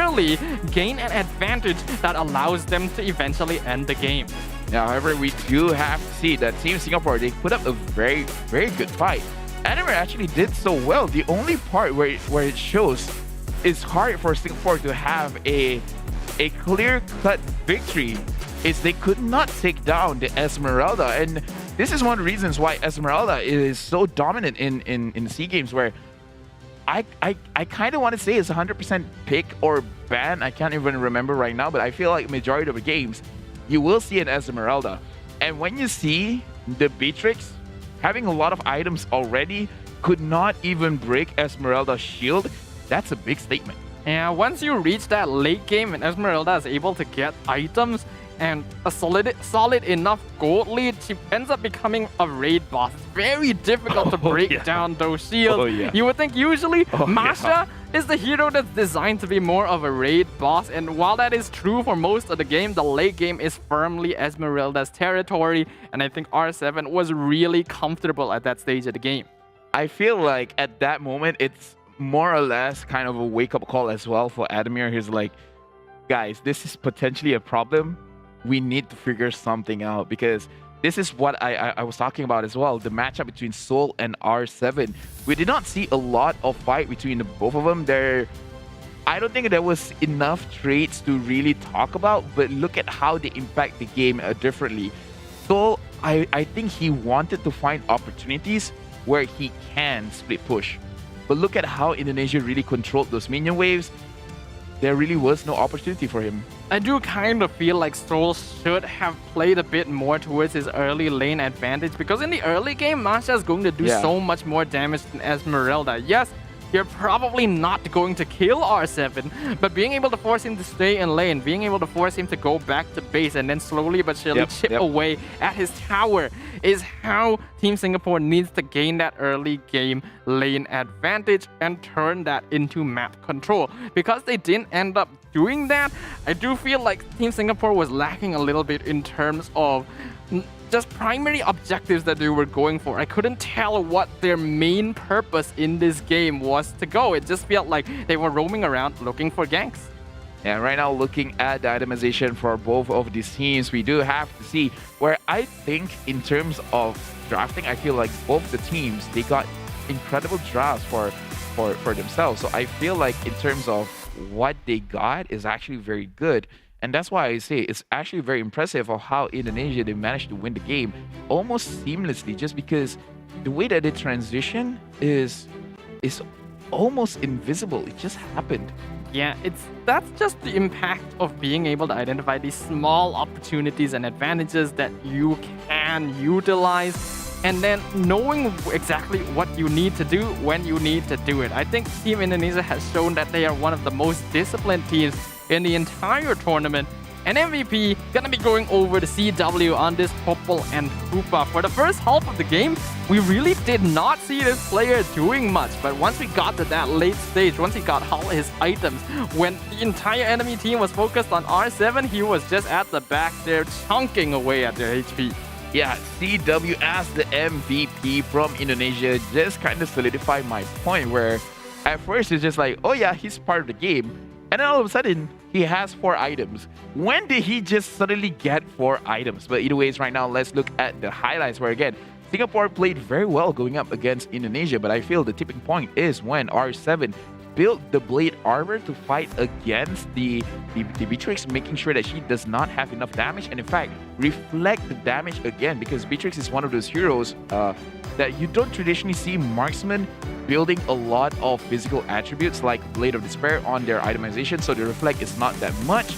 gain an advantage that allows them to eventually end the game. Now, however, we do have to see that Team Singapore, they put up a very, very good fight. Anime actually did so well. The only part where it shows it's hard for Singapore to have a clear-cut victory is they could not take down the Esmeralda. And this is one of the reasons why Esmeralda is so dominant in SEA Games, where I kind of want to say it's 100% pick or ban. I can't even remember right now, but I feel like majority of the games, you will see an Esmeralda. And when you see the Beatrix having a lot of items already, could not even break Esmeralda's shield, that's a big statement. Yeah, once you reach that late game and Esmeralda is able to get items and a solid enough gold lead, she ends up becoming a raid boss. It's very difficult to break down those shields. You would think usually Masha is the hero that's designed to be more of a raid boss, and while that is true for most of the game, the late game is firmly Esmeralda's territory, and I think R7 was really comfortable at that stage of the game. I feel like at that moment, it's more or less kind of a wake-up call as well for Adamir. He's like, guys, this is potentially a problem. We need to figure something out, because this is what I was talking about as well. The matchup between Seoul and R7. We did not see a lot of fight between the both of them. I don't think there was enough traits to really talk about, but look at how they impact the game differently. So I think he wanted to find opportunities where he can split push. But look at how Indonesia really controlled those minion waves. There really was no opportunity for him. I do kind of feel like Seoul should have played a bit more towards his early lane advantage, because in the early game, Masha is going to do so much more damage than Esmeralda. Yes, you're probably not going to kill R7, but being able to force him to stay in lane, being able to force him to go back to base and then slowly but surely chip away at his tower is how Team Singapore needs to gain that early game lane advantage and turn that into map control. Because they didn't end up doing that, I do feel like Team Singapore was lacking a little bit in terms of just primary objectives that they were going for. I couldn't tell what their main purpose in this game was to go. It just felt like they were roaming around looking for ganks. Yeah, right now looking at the itemization for both of these teams, we do have to see where I think in terms of drafting, I feel like both the teams, they got incredible drafts for themselves. So I feel like in terms of what they got is actually very good. And that's why I say it's actually very impressive of how Indonesia, they managed to win the game almost seamlessly, just because the way that they transition is almost invisible. It just happened. Yeah, that's just the impact of being able to identify these small opportunities and advantages that you can utilize, and then knowing exactly what you need to do when you need to do it. I think Team Indonesia has shown that they are one of the most disciplined teams in the entire tournament. And MVP gonna be going over to CW on this Popol and Koopa. For the first half of the game, we really did not see this player doing much. But once we got to that late stage, once he got all his items, when the entire enemy team was focused on R7, he was just at the back there chunking away at their HP. Yeah, CW as the MVP from Indonesia just kind of solidified my point, where at first it's just like, oh yeah, he's part of the game. And then all of a sudden, he has 4 items. When did he just suddenly get 4 items? But either ways, right now, let's look at the highlights, where again, Singapore played very well going up against Indonesia, but I feel the tipping point is when R7 built the blade armor to fight against the Beatrix, making sure that she does not have enough damage, and in fact reflect the damage again, because Beatrix is one of those heroes that you don't traditionally see marksmen building a lot of physical attributes like Blade of Despair on their itemization, so the reflect is not that much,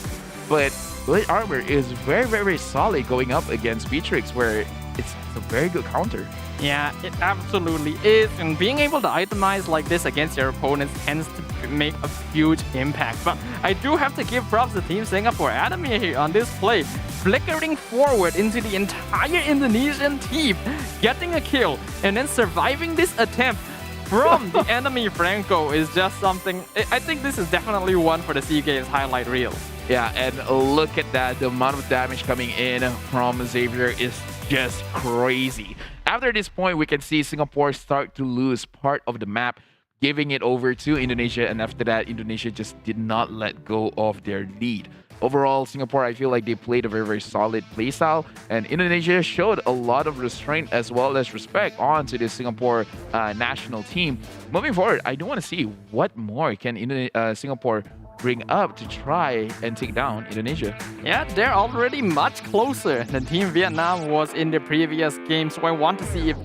but blade armor is very, very solid going up against Beatrix, where it's a very good counter. Yeah, it absolutely is, and being able to itemize like this against your opponents tends to make a huge impact. But I do have to give props to Team Singapore. Adamir here on this play, flickering forward into the entire Indonesian team, getting a kill, and then surviving this attempt from the enemy Franco is just something. I think this is definitely one for the SEA Games highlight reel. Yeah, and look at that. The amount of damage coming in from Xavier is just crazy. After this point, we can see Singapore start to lose part of the map, giving it over to Indonesia, and after that, Indonesia just did not let go of their lead. Overall, Singapore, I feel like they played a very, very solid playstyle, and Indonesia showed a lot of restraint as well as respect onto the Singapore national team. Moving forward, I do want to see what more can Singapore bring up to try and take down Indonesia. Yeah, they're already much closer than Team Vietnam was in the previous game, so I want to see if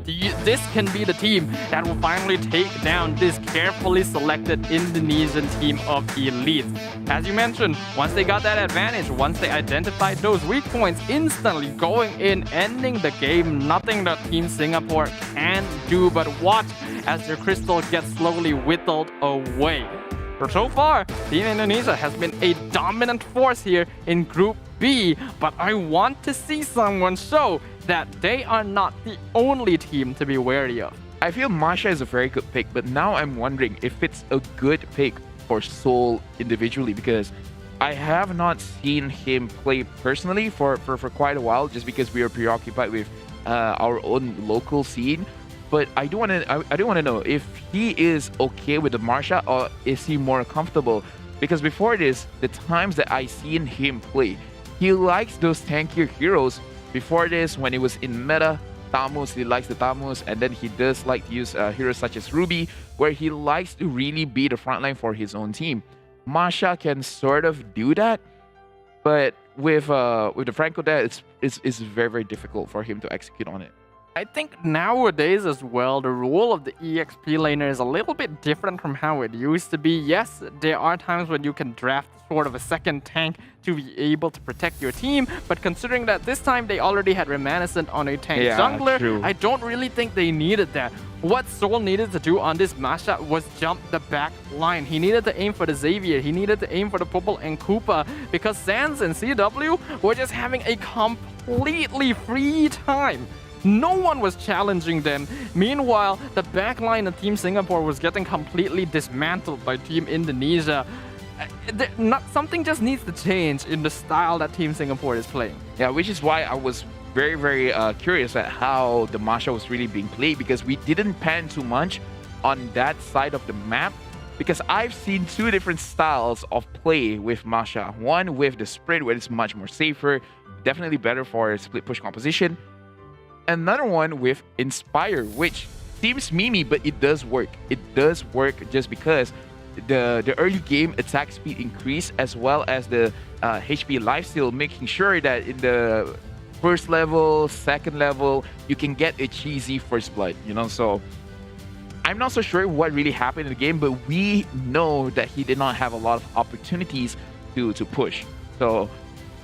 this can be the team that will finally take down this carefully selected Indonesian team of elites. As you mentioned, once they got that advantage, once they identified those weak points, instantly going in, ending the game, nothing that Team Singapore can do but watch as their crystal gets slowly whittled away. So far, Team Indonesia has been a dominant force here in Group B, but I want to see someone show that they are not the only team to be wary of. I feel Masha is a very good pick, but now I'm wondering if it's a good pick for Seoul individually, because I have not seen him play personally for quite a while, just because we are preoccupied with our own local scene. But I do want to know if he is okay with the Marsha, or is he more comfortable? Because before this, the times that I seen him play, he likes those tankier heroes. Before this, when it was in meta, Tamus, he likes the Tamus, and then he does like to use heroes such as Ruby, where he likes to really be the frontline for his own team. Masha can sort of do that, but with the Franco there, it's very, very difficult for him to execute on it. I think nowadays as well, the role of the EXP laner is a little bit different from how it used to be. Yes, there are times when you can draft sort of a second tank to be able to protect your team, but considering that this time they already had Reminiscent on a tank jungler, true. I don't really think they needed that. What Seoul needed to do on this Masha was jump the back line. He needed to aim for the Xavier, he needed to aim for the Popol and Koopa, because Sans and CW were just having a completely free time. No one was challenging them. Meanwhile, the backline of Team Singapore was getting completely dismantled by Team Indonesia. Something just needs to change in the style that Team Singapore is playing. Yeah, which is why I was very, very curious at how the Masha was really being played, because we didn't pan too much on that side of the map. Because I've seen two different styles of play with Masha. One with the sprint, where it's much more safer, definitely better for split push composition. Another one with Inspire, which seems memey, but it does work. It does work just because the early game attack speed increase, as well as the HP lifesteal, making sure that in the first level, second level, you can get a cheesy first blood, you know? So I'm not so sure what really happened in the game, but we know that he did not have a lot of opportunities to push. So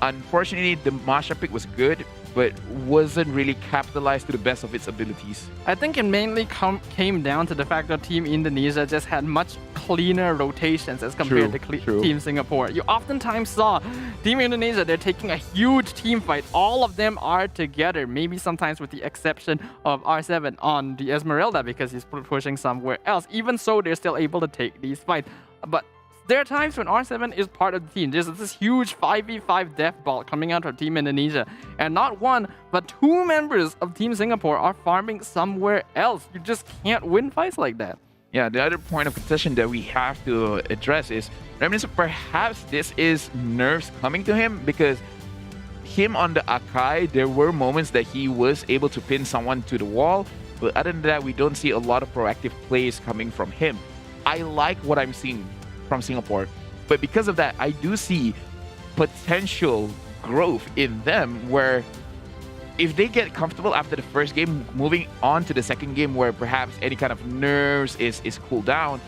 unfortunately, the Masha pick was good, but wasn't really capitalized to the best of its abilities. I think it mainly came down to the fact that Team Indonesia just had much cleaner rotations as compared to Team Singapore. You oftentimes saw Team Indonesia, they're taking a huge team fight. All of them are together, maybe sometimes with the exception of R7 on the Esmeralda because he's pushing somewhere else. Even so, they're still able to take these fights. But there are times when R7 is part of the team. There's this huge 5v5 death ball coming out of Team Indonesia. And not one, but two members of Team Singapore are farming somewhere else. You just can't win fights like that. Yeah, the other point of contention that we have to address is Reminiscent. Perhaps this is nerfs coming to him, because him on the Akai, there were moments that he was able to pin someone to the wall. But other than that, we don't see a lot of proactive plays coming from him. I like what I'm seeing from Singapore. But because of that, I do see potential growth in them where if they get comfortable after the first game, moving on to the second game where perhaps any kind of nerves is cooled down,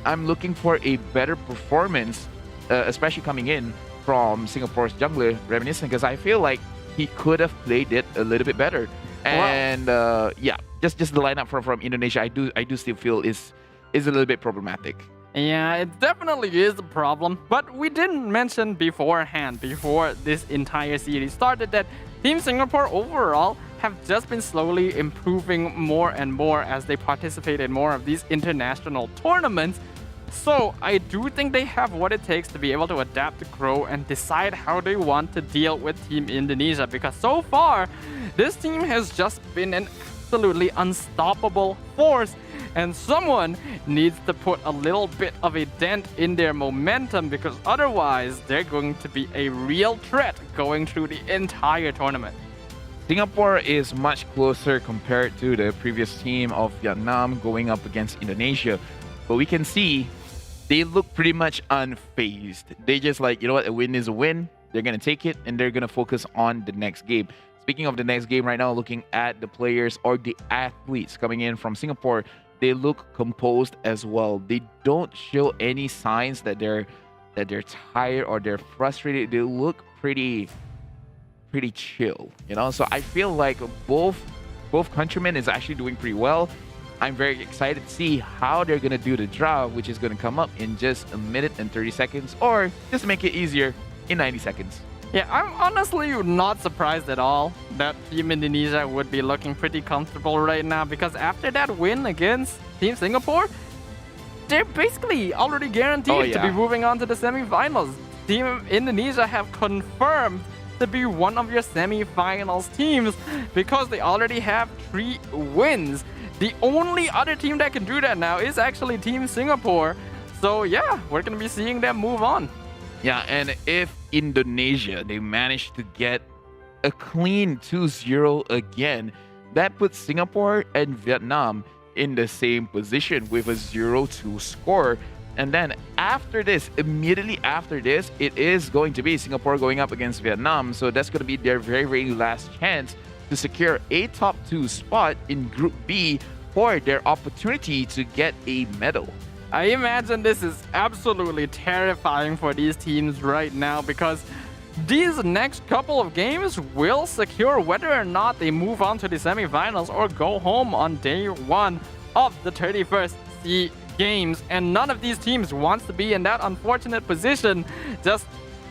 I'm looking for a better performance, especially coming in from Singapore's jungler, Reminiscent, because I feel like he could have played it a little bit better. And yeah, just the lineup from Indonesia, I do still feel is a little bit problematic. Yeah, it definitely is a problem. But we didn't mention beforehand, before this entire series started, that Team Singapore overall have just been slowly improving more and more as they participate in more of these international tournaments. So I do think they have what it takes to be able to adapt, to grow, and decide how they want to deal with Team Indonesia. Because so far, this team has just been an absolutely unstoppable force. And someone needs to put a little bit of a dent in their momentum, because otherwise they're going to be a real threat going through the entire tournament. Singapore is much closer compared to the previous team of Vietnam going up against Indonesia. But we can see they look pretty much unfazed. They just like, you know what, a win is a win. They're going to take it and they're going to focus on the next game. Speaking of the next game right now, looking at the players or the athletes coming in from Singapore, they look composed as well. They don't show any signs that they're tired or they're frustrated. They look pretty chill, you know. So I feel like both countrymen is actually doing pretty well. I'm very excited to see how they're gonna do the draw, which is gonna come up in just 1 minute and 30 seconds, or just make it easier in 90 seconds. Yeah, I'm honestly not surprised at all that Team Indonesia would be looking pretty comfortable right now, because after that win against Team Singapore, they're basically already guaranteed to be moving on to the semifinals. Team Indonesia have confirmed to be one of your semifinals teams because they already have 3 wins. The only other team that can do that now is actually Team Singapore. So yeah, we're going to be seeing them move on. Yeah, and if Indonesia, they manage to get a clean 2-0 again, that puts Singapore and Vietnam in the same position with a 0-2 score. And then after this, immediately after this, it is going to be Singapore going up against Vietnam. So that's going to be their very, very last chance to secure a top 2 spot in Group B for their opportunity to get a medal. I imagine this is absolutely terrifying for these teams right now, because these next couple of games will secure whether or not they move on to the semifinals or go home on day 1 of the 31st SEA Games. And none of these teams wants to be in that unfortunate position. Just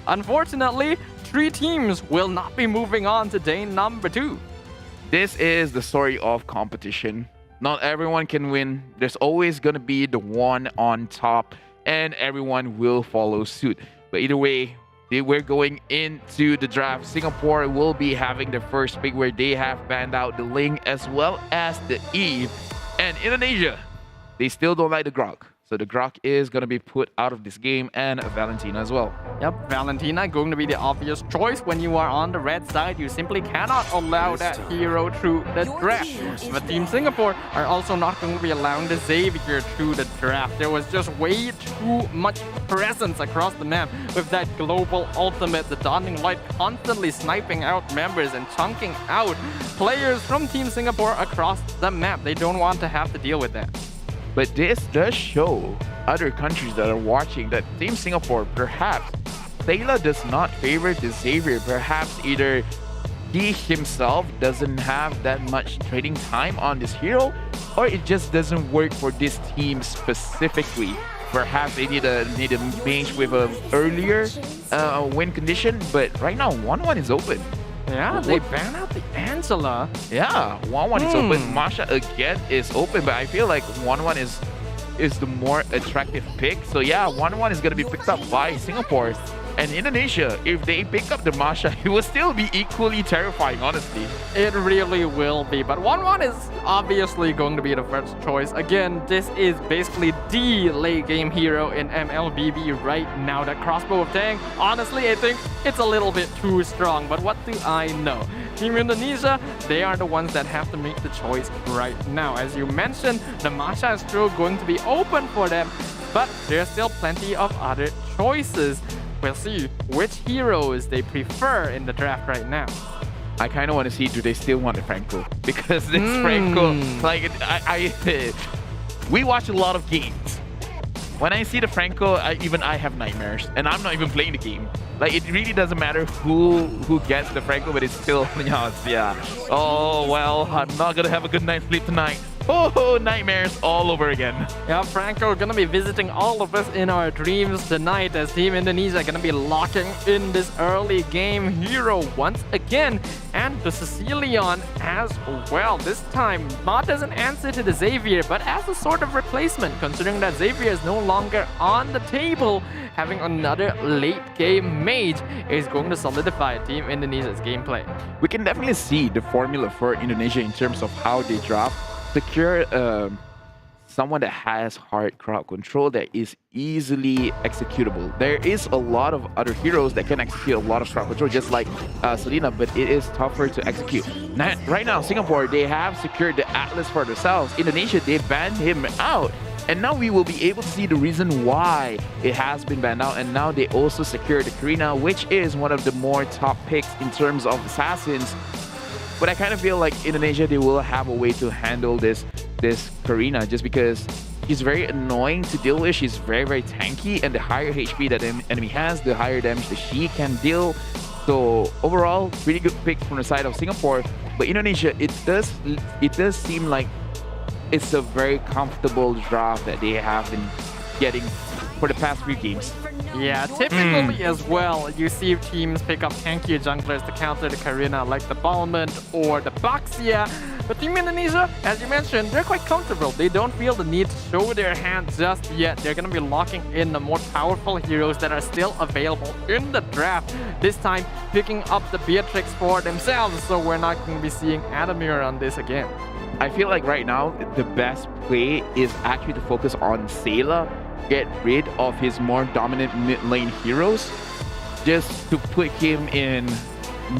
unfortunately, 3 teams will not be moving on to day number 2. This is the story of competition. Not everyone can win. There's always going to be the one on top, and everyone will follow suit. But either way, we're going into the draft. Singapore will be having their first pick, where they have banned out the Ling as well as the Eve. And Indonesia, they still don't like the Grok. So the Grok is going to be put out of this game, and Valentina as well. Yep, Valentina going to be the obvious choice. When you are on the red side, you simply cannot allow that hero through the draft. But Team Singapore are also not going to be allowing the Xavier through the draft. There was just way too much presence across the map with that global ultimate, the Daunting Light constantly sniping out members and chunking out players from Team Singapore across the map. They don't want to have to deal with that. But this does show other countries that are watching that Team Singapore, perhaps Taylor does not favor the Xavier. Perhaps either he himself doesn't have that much trading time on this hero, or it just doesn't work for this team specifically. Perhaps they need a mage with an earlier win condition, but right now 1-1 is open. Yeah, they ban out the Angela. Yeah, 1-1 is open. Masha again is open, but I feel like 1-1 is the more attractive pick. So yeah, 1-1 is going to be picked up by Singapore. And Indonesia, if they pick up the Masha, it will still be equally terrifying, honestly. It really will be, but 1-1 is obviously going to be the first choice. Again, this is basically the late game hero in MLBB right now. That crossbow of Tang, honestly, I think it's a little bit too strong, but what do I know? Team Indonesia, they are the ones that have to make the choice right now. As you mentioned, the Masha is still going to be open for them, but there's still plenty of other choices. We'll see which heroes they prefer in the draft right now. I kind of want to see, do they still want the Franco? Because this Franco, like, we watch a lot of games. When I see the Franco, I have nightmares, and I'm not even playing the game. Like, it really doesn't matter who gets the Franco, but it's still, yeah. Oh, well, I'm not gonna have a good night's sleep tonight. Oh, nightmares all over again. Yeah, Franco gonna be visiting all of us in our dreams tonight as Team Indonesia gonna be locking in this early game hero once again. And the Sicilian as well. This time, not as an answer to the Xavier, but as a sort of replacement, considering that Xavier is no longer on the table. Having another late game mage is going to solidify Team Indonesia's gameplay. We can definitely see the formula for Indonesia in terms of how they drop. Secure someone that has hard crowd control that is easily executable. There is a lot of other heroes that can execute a lot of crowd control, just like Selena, but it is tougher to execute. Now, right now, Singapore, they have secured the Atlas for themselves. Indonesia, they banned him out. And now we will be able to see the reason why it has been banned out. And now they also secured the Karina, which is one of the more top picks in terms of assassins. But I kind of feel like Indonesia, they will have a way to handle this Karina, just because she's very annoying to deal with. She's very, very tanky, and the higher HP that the enemy has, the higher damage that she can deal. So overall, really good pick from the side of Singapore. But Indonesia, it does seem like it's a very comfortable draft that they have been getting for the past few games. Yeah, typically as well, you see teams pick up tankier junglers to counter the Karina, like the Balmond or the Baxia. But Team Indonesia, as you mentioned, they're quite comfortable. They don't feel the need to show their hand just yet. They're going to be locking in the more powerful heroes that are still available in the draft. This time, picking up the Beatrix for themselves, so we're not going to be seeing Adamir on this again. I feel like right now, the best play is actually to focus on Sayla, get rid of his more dominant mid lane heroes, just to put him in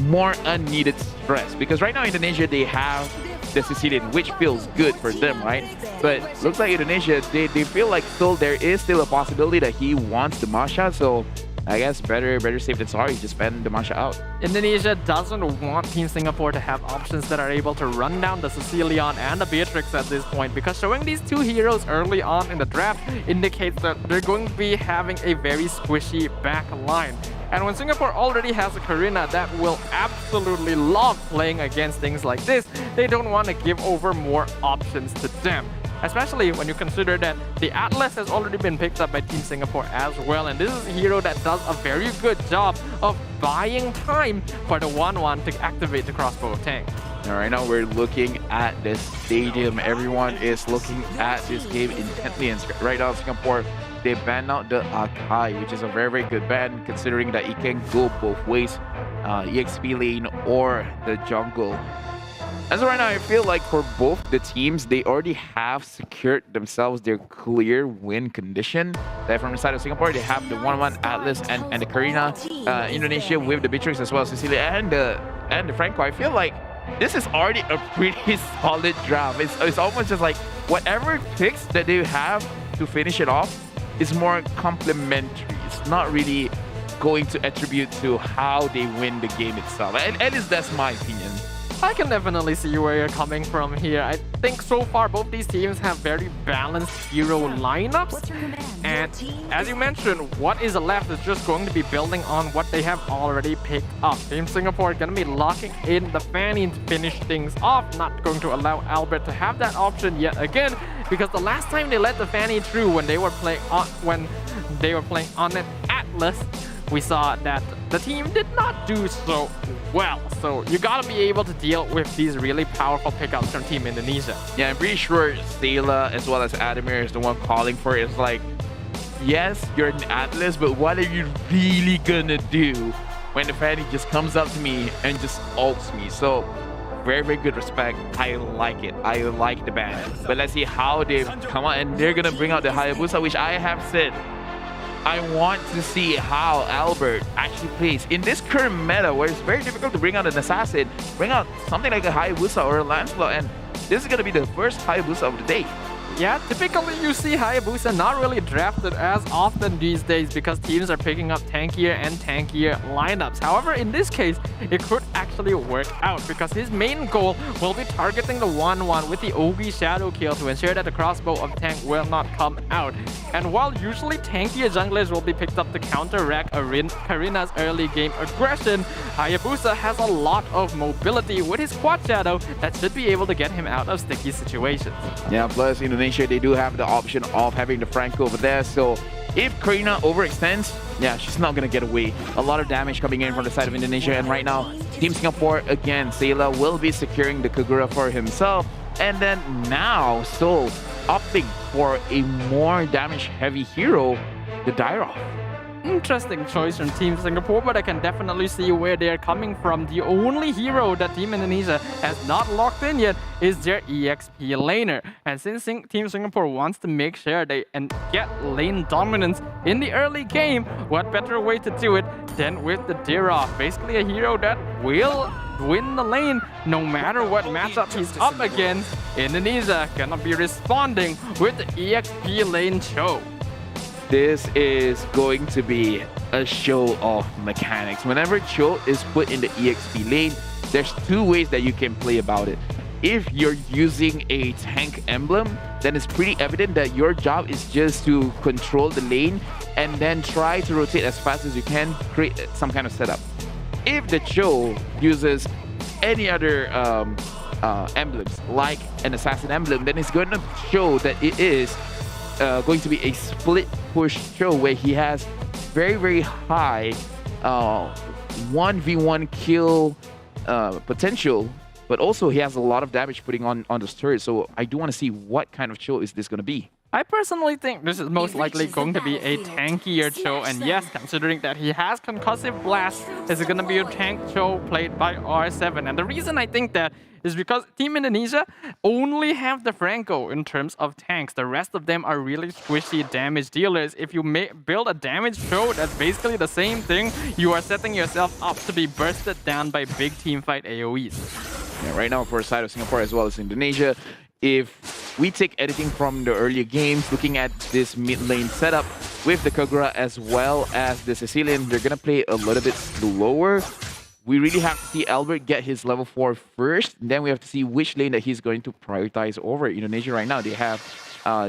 more unneeded stress. Because right now, Indonesia, they have the Sicilian, which feels good for them, right? But looks like Indonesia, they feel like there is still a possibility that he wants the Masha, so I guess better safe than sorry, just ban the Masha out. Indonesia doesn't want Team Singapore to have options that are able to run down the Sicilian and the Beatrix at this point, because showing these two heroes early on in the draft indicates that they're going to be having a very squishy back line. And when Singapore already has a Karina that will absolutely love playing against things like this, they don't want to give over more options to them. Especially when you consider that the Atlas has already been picked up by Team Singapore as well. And this is a hero that does a very good job of buying time for the 1-1 to activate the crossbow of Tang. Now, right now, we're looking at the stadium. Everyone is looking at this game intently. And right now, Singapore, they banned out the Akai, which is a very, very good ban, considering that it can go both ways, EXP lane or the jungle. As of right now, I feel like for both the teams, they already have secured themselves their clear win condition. That from the side of Singapore, they have the 1-1 Atlas and the Karina. Indonesia with the Beatrix as well as Cecilia and the Franco. I feel like this is already a pretty solid draft. It's almost just like whatever picks that they have to finish it off is more complementary. It's not really going to attribute to how they win the game itself. At least that's my opinion. I can definitely see where you're coming from here. I think so far both these teams have very balanced hero lineups. And as you mentioned, what is left is just going to be building on what they have already picked up. Team Singapore is going to be locking in the Fanny to finish things off. Not going to allow Albert to have that option yet again, because the last time they let the Fanny through when they were playing on an Atlas, we saw that the team did not do so well. So you gotta be able to deal with these really powerful pickups from Team Indonesia. Yeah, I'm pretty sure Sayla as well as Adamir is the one calling for it. It's like, yes, you're an Atlas, but what are you really gonna do when the Fanny just comes up to me and just ults me? So very, very good respect. I like it. I like the ban. But let's see how they come out, and they're gonna bring out the Hayabusa, which I have said I want to see how Albert actually plays in this current meta where it's very difficult to bring out an assassin, bring out something like a Hayabusa or a Lancelot, and this is gonna be the first Hayabusa of the day. Yeah, typically you see Hayabusa not really drafted as often these days because teams are picking up tankier and tankier lineups. However, in this case, it could actually work out because his main goal will be targeting the 1-1 with the Ogi Shadow Kill to ensure that the crossbow of tank will not come out. And while usually tankier junglers will be picked up to counteract Karina's early game aggression, Hayabusa has a lot of mobility with his quad shadow that should be able to get him out of sticky situations. Yeah, plus Indonesia, they do have the option of having the Franco over there. So if Karina overextends, yeah, she's not going to get away. A lot of damage coming in from the side of Indonesia. And right now, Team Singapore, again, Sayla will be securing the Kagura for himself. And then now, Sol opting for a more damage-heavy hero, the Dairoth. Interesting choice from Team Singapore, but I can definitely see where they're coming from. The only hero that Team Indonesia has not locked in yet is their EXP laner. And since Team Singapore wants to make sure they get lane dominance in the early game, what better way to do it than with the Dairoth? Basically a hero that will win the lane no matter what matchup he's up against. Indonesia gonna be responding with the EXP lane show. This is going to be a show of mechanics. Whenever Cho is put in the EXP lane, there's two ways that you can play about it. If you're using a tank emblem, then it's pretty evident that your job is just to control the lane and then try to rotate as fast as you can, create some kind of setup. If the Cho uses any other emblems, like an assassin emblem, then it's going to show that it is going to be a split push show where he has very, very high 1v1 kill potential, but also he has a lot of damage putting on this turret. So I do want to see what kind of show is this going to be. I personally think this is most likely going to be a tankier Cho, and yes, considering that he has concussive blast, is going to be a tank Cho played by R7. And the reason I think that is because Team Indonesia only have the Franco in terms of tanks. The rest of them are really squishy damage dealers. If you build a damage Cho, that's basically the same thing. You are setting yourself up to be bursted down by big team fight AoEs. Yeah, right now for the side of Singapore as well as Indonesia, if we take anything from the earlier games, looking at this mid lane setup with the Kagura as well as the Sicilian, they're going to play a little bit slower. We really have to see Albert get his level 4 first. Then we have to see which lane that he's going to prioritize over. Indonesia right now, they have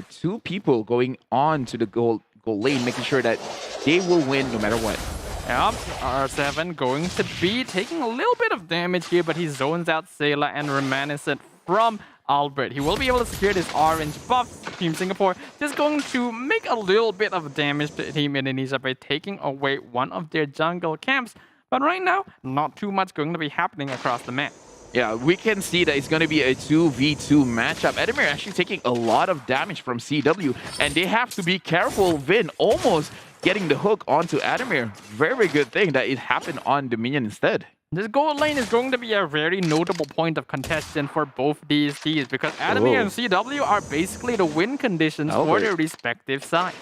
two people going on to the gold lane, making sure that they will win no matter what. Yep, R7 going to be taking a little bit of damage here, but he zones out Sayla and Reminiscent from Albert. He will be able to secure this orange buff. Team Singapore just going to make a little bit of damage to Team Indonesia by taking away one of their jungle camps. But right now, not too much going to be happening across the map. Yeah, we can see that it's going to be a 2v2 matchup. Adamir actually taking a lot of damage from CW, and they have to be careful. Vin almost getting the hook onto Adamir. Very good thing that it happened on Dominion instead. This gold lane is going to be a very notable point of contention for both these teams because Adamir and CW are basically the win conditions for their respective sides.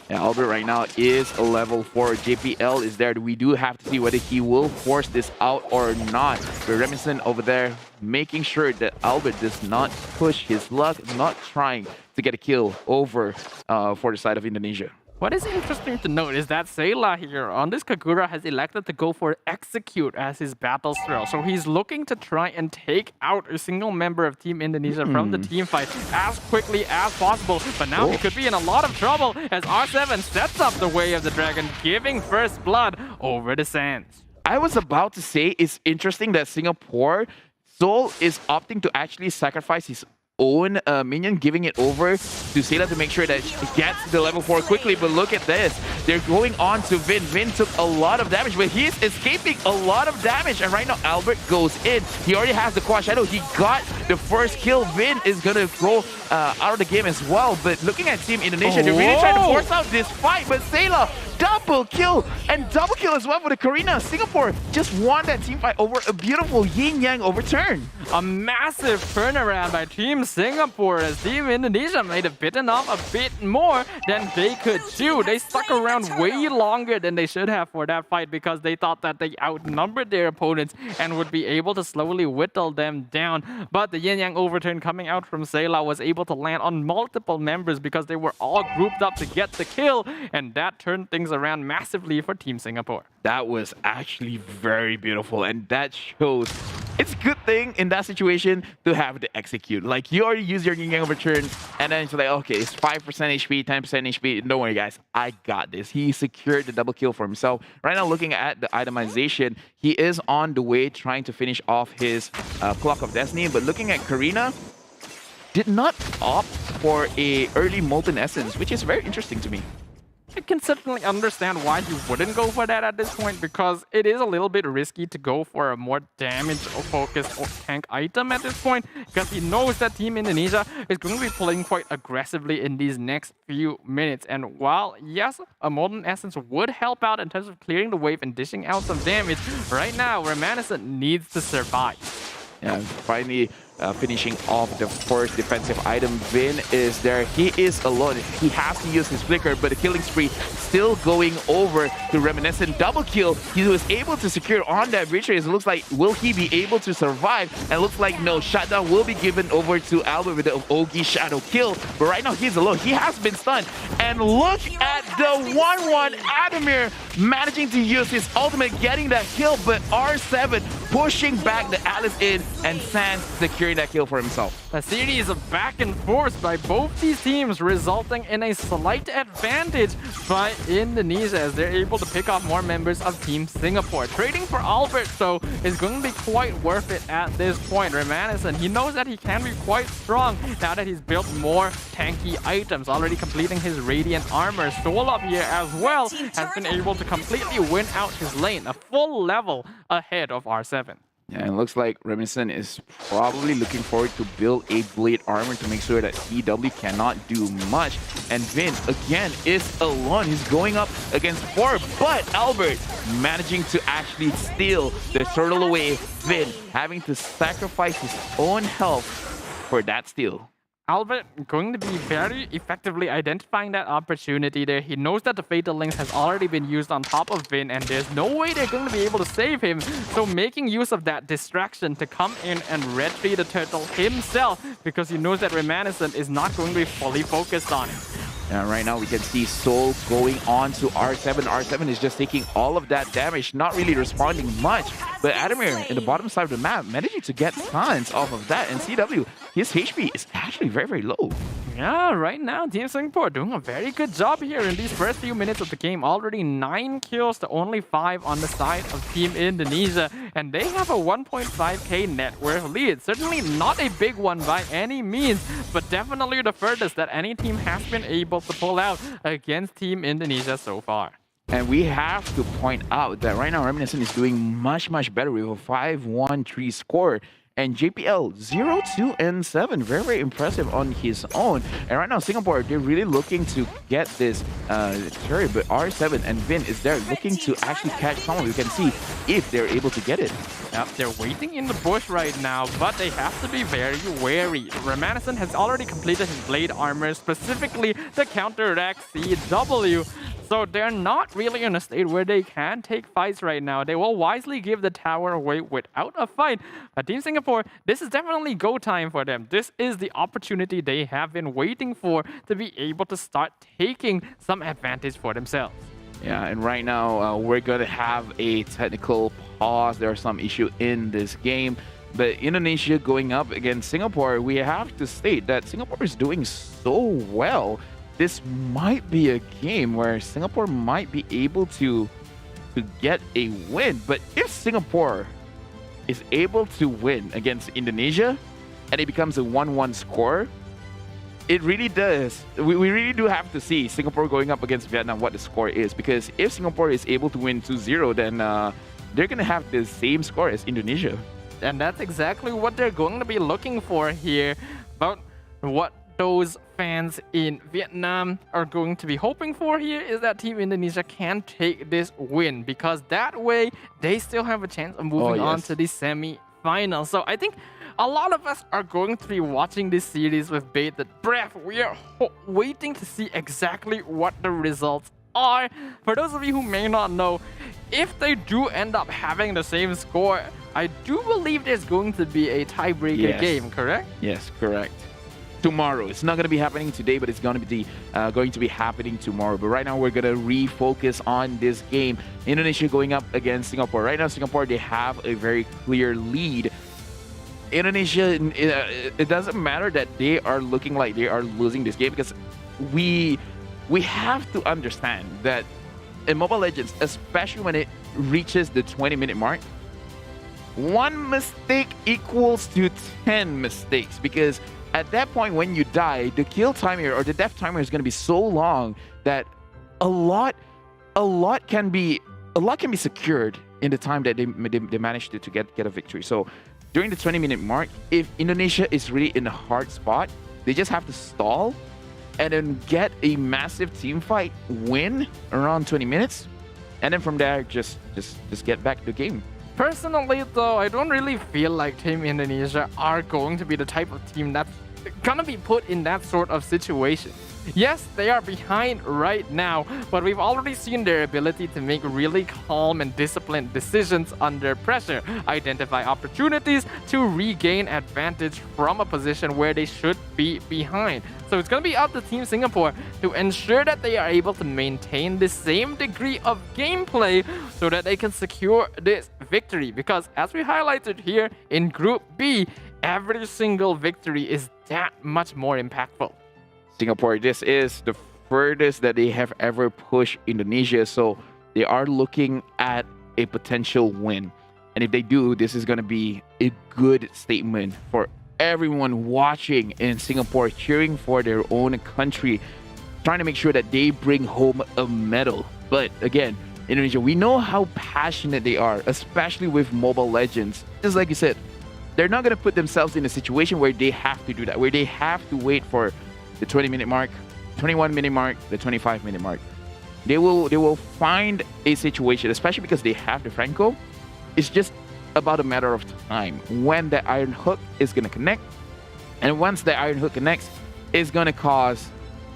Yeah, Albert right now is a level 4. JPL is there. We do have to see whether he will force this out or not. But Remington over there making sure that Albert does not push his luck, not trying to get a kill over for the side of Indonesia. What is interesting to note is that Sayla here on this Kagura has elected to go for Execute as his battle throw. So he's looking to try and take out a single member of Team Indonesia from the team fight as quickly as possible. But now he could be in a lot of trouble as R7 sets up the Way of the Dragon, giving first blood over the sands. I was about to say it's interesting that Singapore, Sol is opting to actually sacrifice his own minion, giving it over to Sayla to make sure that she gets the level 4 quickly. But look at this. They're going on to Vin. Vin took a lot of damage, but he's escaping a lot of damage. And right now, Albert goes in. He already has the quad shadow. He got the first kill. Vin is going to throw out of the game as well. But looking at Team Indonesia, they're really trying to force out this fight. But Sayla, double kill, and double kill as well for the Karina. Singapore just won that team fight over a beautiful yin-yang overturn. A massive turnaround by Team Singapore as Team Indonesia might have bitten off a bit more than they could chew. They stuck around way longer than they should have for that fight because they thought that they outnumbered their opponents and would be able to slowly whittle them down. But the yin-yang overturn coming out from Sayla was able to land on multiple members because they were all grouped up to get the kill, and that turned things around massively for Team Singapore. That was actually very beautiful, and that shows it's a good thing in that situation to have to execute. Like, you already use your yin-yang overturn, and then it's like, okay, it's 5% HP, 10% HP. Don't worry, guys, I got this. He secured the double kill for himself. Right now, looking at the itemization, he is on the way trying to finish off his Clock of Destiny. But looking at Karina, did not opt for a early Molten Essence, which is very interesting to me. I can certainly understand why you wouldn't go for that at this point, because it is a little bit risky to go for a more damage-focused tank item at this point, because he knows that Team Indonesia is going to be playing quite aggressively in these next few minutes. And while, yes, a Molten Essence would help out in terms of clearing the wave and dishing out some damage, right now, Reminiscent needs to survive. Yeah, finally finishing off the first defensive item. Vin is there. He is alone. He has to use his flicker, but the killing spree still going over to Reminiscent. Double kill. He was able to secure on that bridge race. It looks like, will he be able to survive? And it looks like no. Shutdown will be given over to Albert with the Ogi shadow kill. But right now he's alone. He has been stunned. And look at the 1-1 Adamir managing to use his ultimate, getting that kill. But R7 pushing back the Alice in, and Sans securing that kill for himself. A series of back and forth by both these teams, resulting in a slight advantage by Indonesia as they're able to pick off more members of Team Singapore. Trading for Albert, though, is going to be quite worth it at this point. Reminiscent, he knows that he can be quite strong now that he's built more tanky items, already completing his Radiant Armor. Solop here as well has been able to completely win out his lane, a full level ahead of R7. Yeah, it looks like Reminiscent is probably looking forward to build a Blade Armor to make sure that EW cannot do much. And Vin, again, is alone. He's going up against 4, but Albert managing to actually steal the turtle away. Vin having to sacrifice his own health for that steal. Albert going to be very effectively identifying that opportunity there. He knows that the Fatal Links has already been used on top of Vin, and there's no way they're going to be able to save him. So making use of that distraction to come in and red tree the turtle himself, because he knows that Reminiscent is not going to be fully focused on him. And right now we can see Soul going on to R7. R7 is just taking all of that damage, not really responding much. But Adamir in the bottom side of the map managing to get tons off of that. And CW, his HP is actually very, very low. Yeah, right now Team Singapore doing a very good job here in these first few minutes of the game. Already 9 kills to only 5 on the side of Team Indonesia. And they have a 1.5k net worth lead. Certainly not a big one by any means, but definitely the furthest that any team has been able to pull out against Team Indonesia so far. And we have to point out that right now Reminiscent is doing much, much better with a 5-1-3 score. And JPL 0-2-7, very, very impressive on his own. And right now, Singapore, they're really looking to get this turret, but R7 and Vin is there looking to actually catch someone. We can see if they're able to get it. Yep, they're waiting in the bush right now, but they have to be very wary. Reminiscent has already completed his Blade Armor, specifically to counteract CW. So they're not really in a state where they can take fights right now. They will wisely give the tower away without a fight. But Team Singapore, this is definitely go time for them. This is the opportunity they have been waiting for to be able to start taking some advantage for themselves. Yeah, and right now we're going to have a technical pause. There's some issue in this game. But Indonesia going up against Singapore, we have to state that Singapore is doing so well. This might be a game where Singapore might be able to get a win. But if Singapore is able to win against Indonesia, and it becomes a 1-1 score, it really does. We really do have to see Singapore going up against Vietnam what the score is, because if Singapore is able to win 2-0, then they're going to have the same score as Indonesia. And that's exactly what they're going to be looking for here. But what those fans in Vietnam are going to be hoping for here is that Team Indonesia can take this win, because that way they still have a chance of moving on to the semi-final. So I think a lot of us are going to be watching this series with bated breath. We are waiting to see exactly what the results are. For those of you who may not know, if they do end up having the same score, I do believe there's going to be a tiebreaker game, correct? Yes, correct. Tomorrow. It's not going to be happening today, but it's going to be happening tomorrow. But right now, we're going to refocus on this game. Indonesia going up against Singapore. Right now, Singapore, they have a very clear lead. Indonesia, it doesn't matter that they are looking like they are losing this game, because we have to understand that in Mobile Legends, especially when it reaches the 20-minute mark, one mistake equals to 10 mistakes, because at that point when you die, the kill timer or the death timer is going to be so long that a lot can be secured in the time that they manage to get a victory. So during the 20-minute mark, if Indonesia is really in a hard spot, they just have to stall and then get a massive team fight win around 20 minutes, and then from there just get back to the game. Personally though, I don't really feel like Team Indonesia are going to be the type of team that's gonna be put in that sort of situation. Yes, they are behind right now, but we've already seen their ability to make really calm and disciplined decisions under pressure, identify opportunities to regain advantage from a position where they should be behind. So it's going to be up to Team Singapore to ensure that they are able to maintain the same degree of gameplay so that they can secure this victory. Because as we highlighted here in Group B, every single victory is that much more impactful. Singapore, this is the furthest that they have ever pushed Indonesia, so they are looking at a potential win. And if they do, this is going to be a good statement for everyone watching in Singapore, cheering for their own country, trying to make sure that they bring home a medal. But again, Indonesia, we know how passionate they are, especially with Mobile Legends. Just like you said, they're not going to put themselves in a situation where they have to do that, where they have to wait for the 20-minute mark, 21-minute mark, the 25-minute mark. They will find a situation, especially because they have the Franco. It's just about a matter of time when the Iron Hook is going to connect. And once the Iron Hook connects, it's going to cause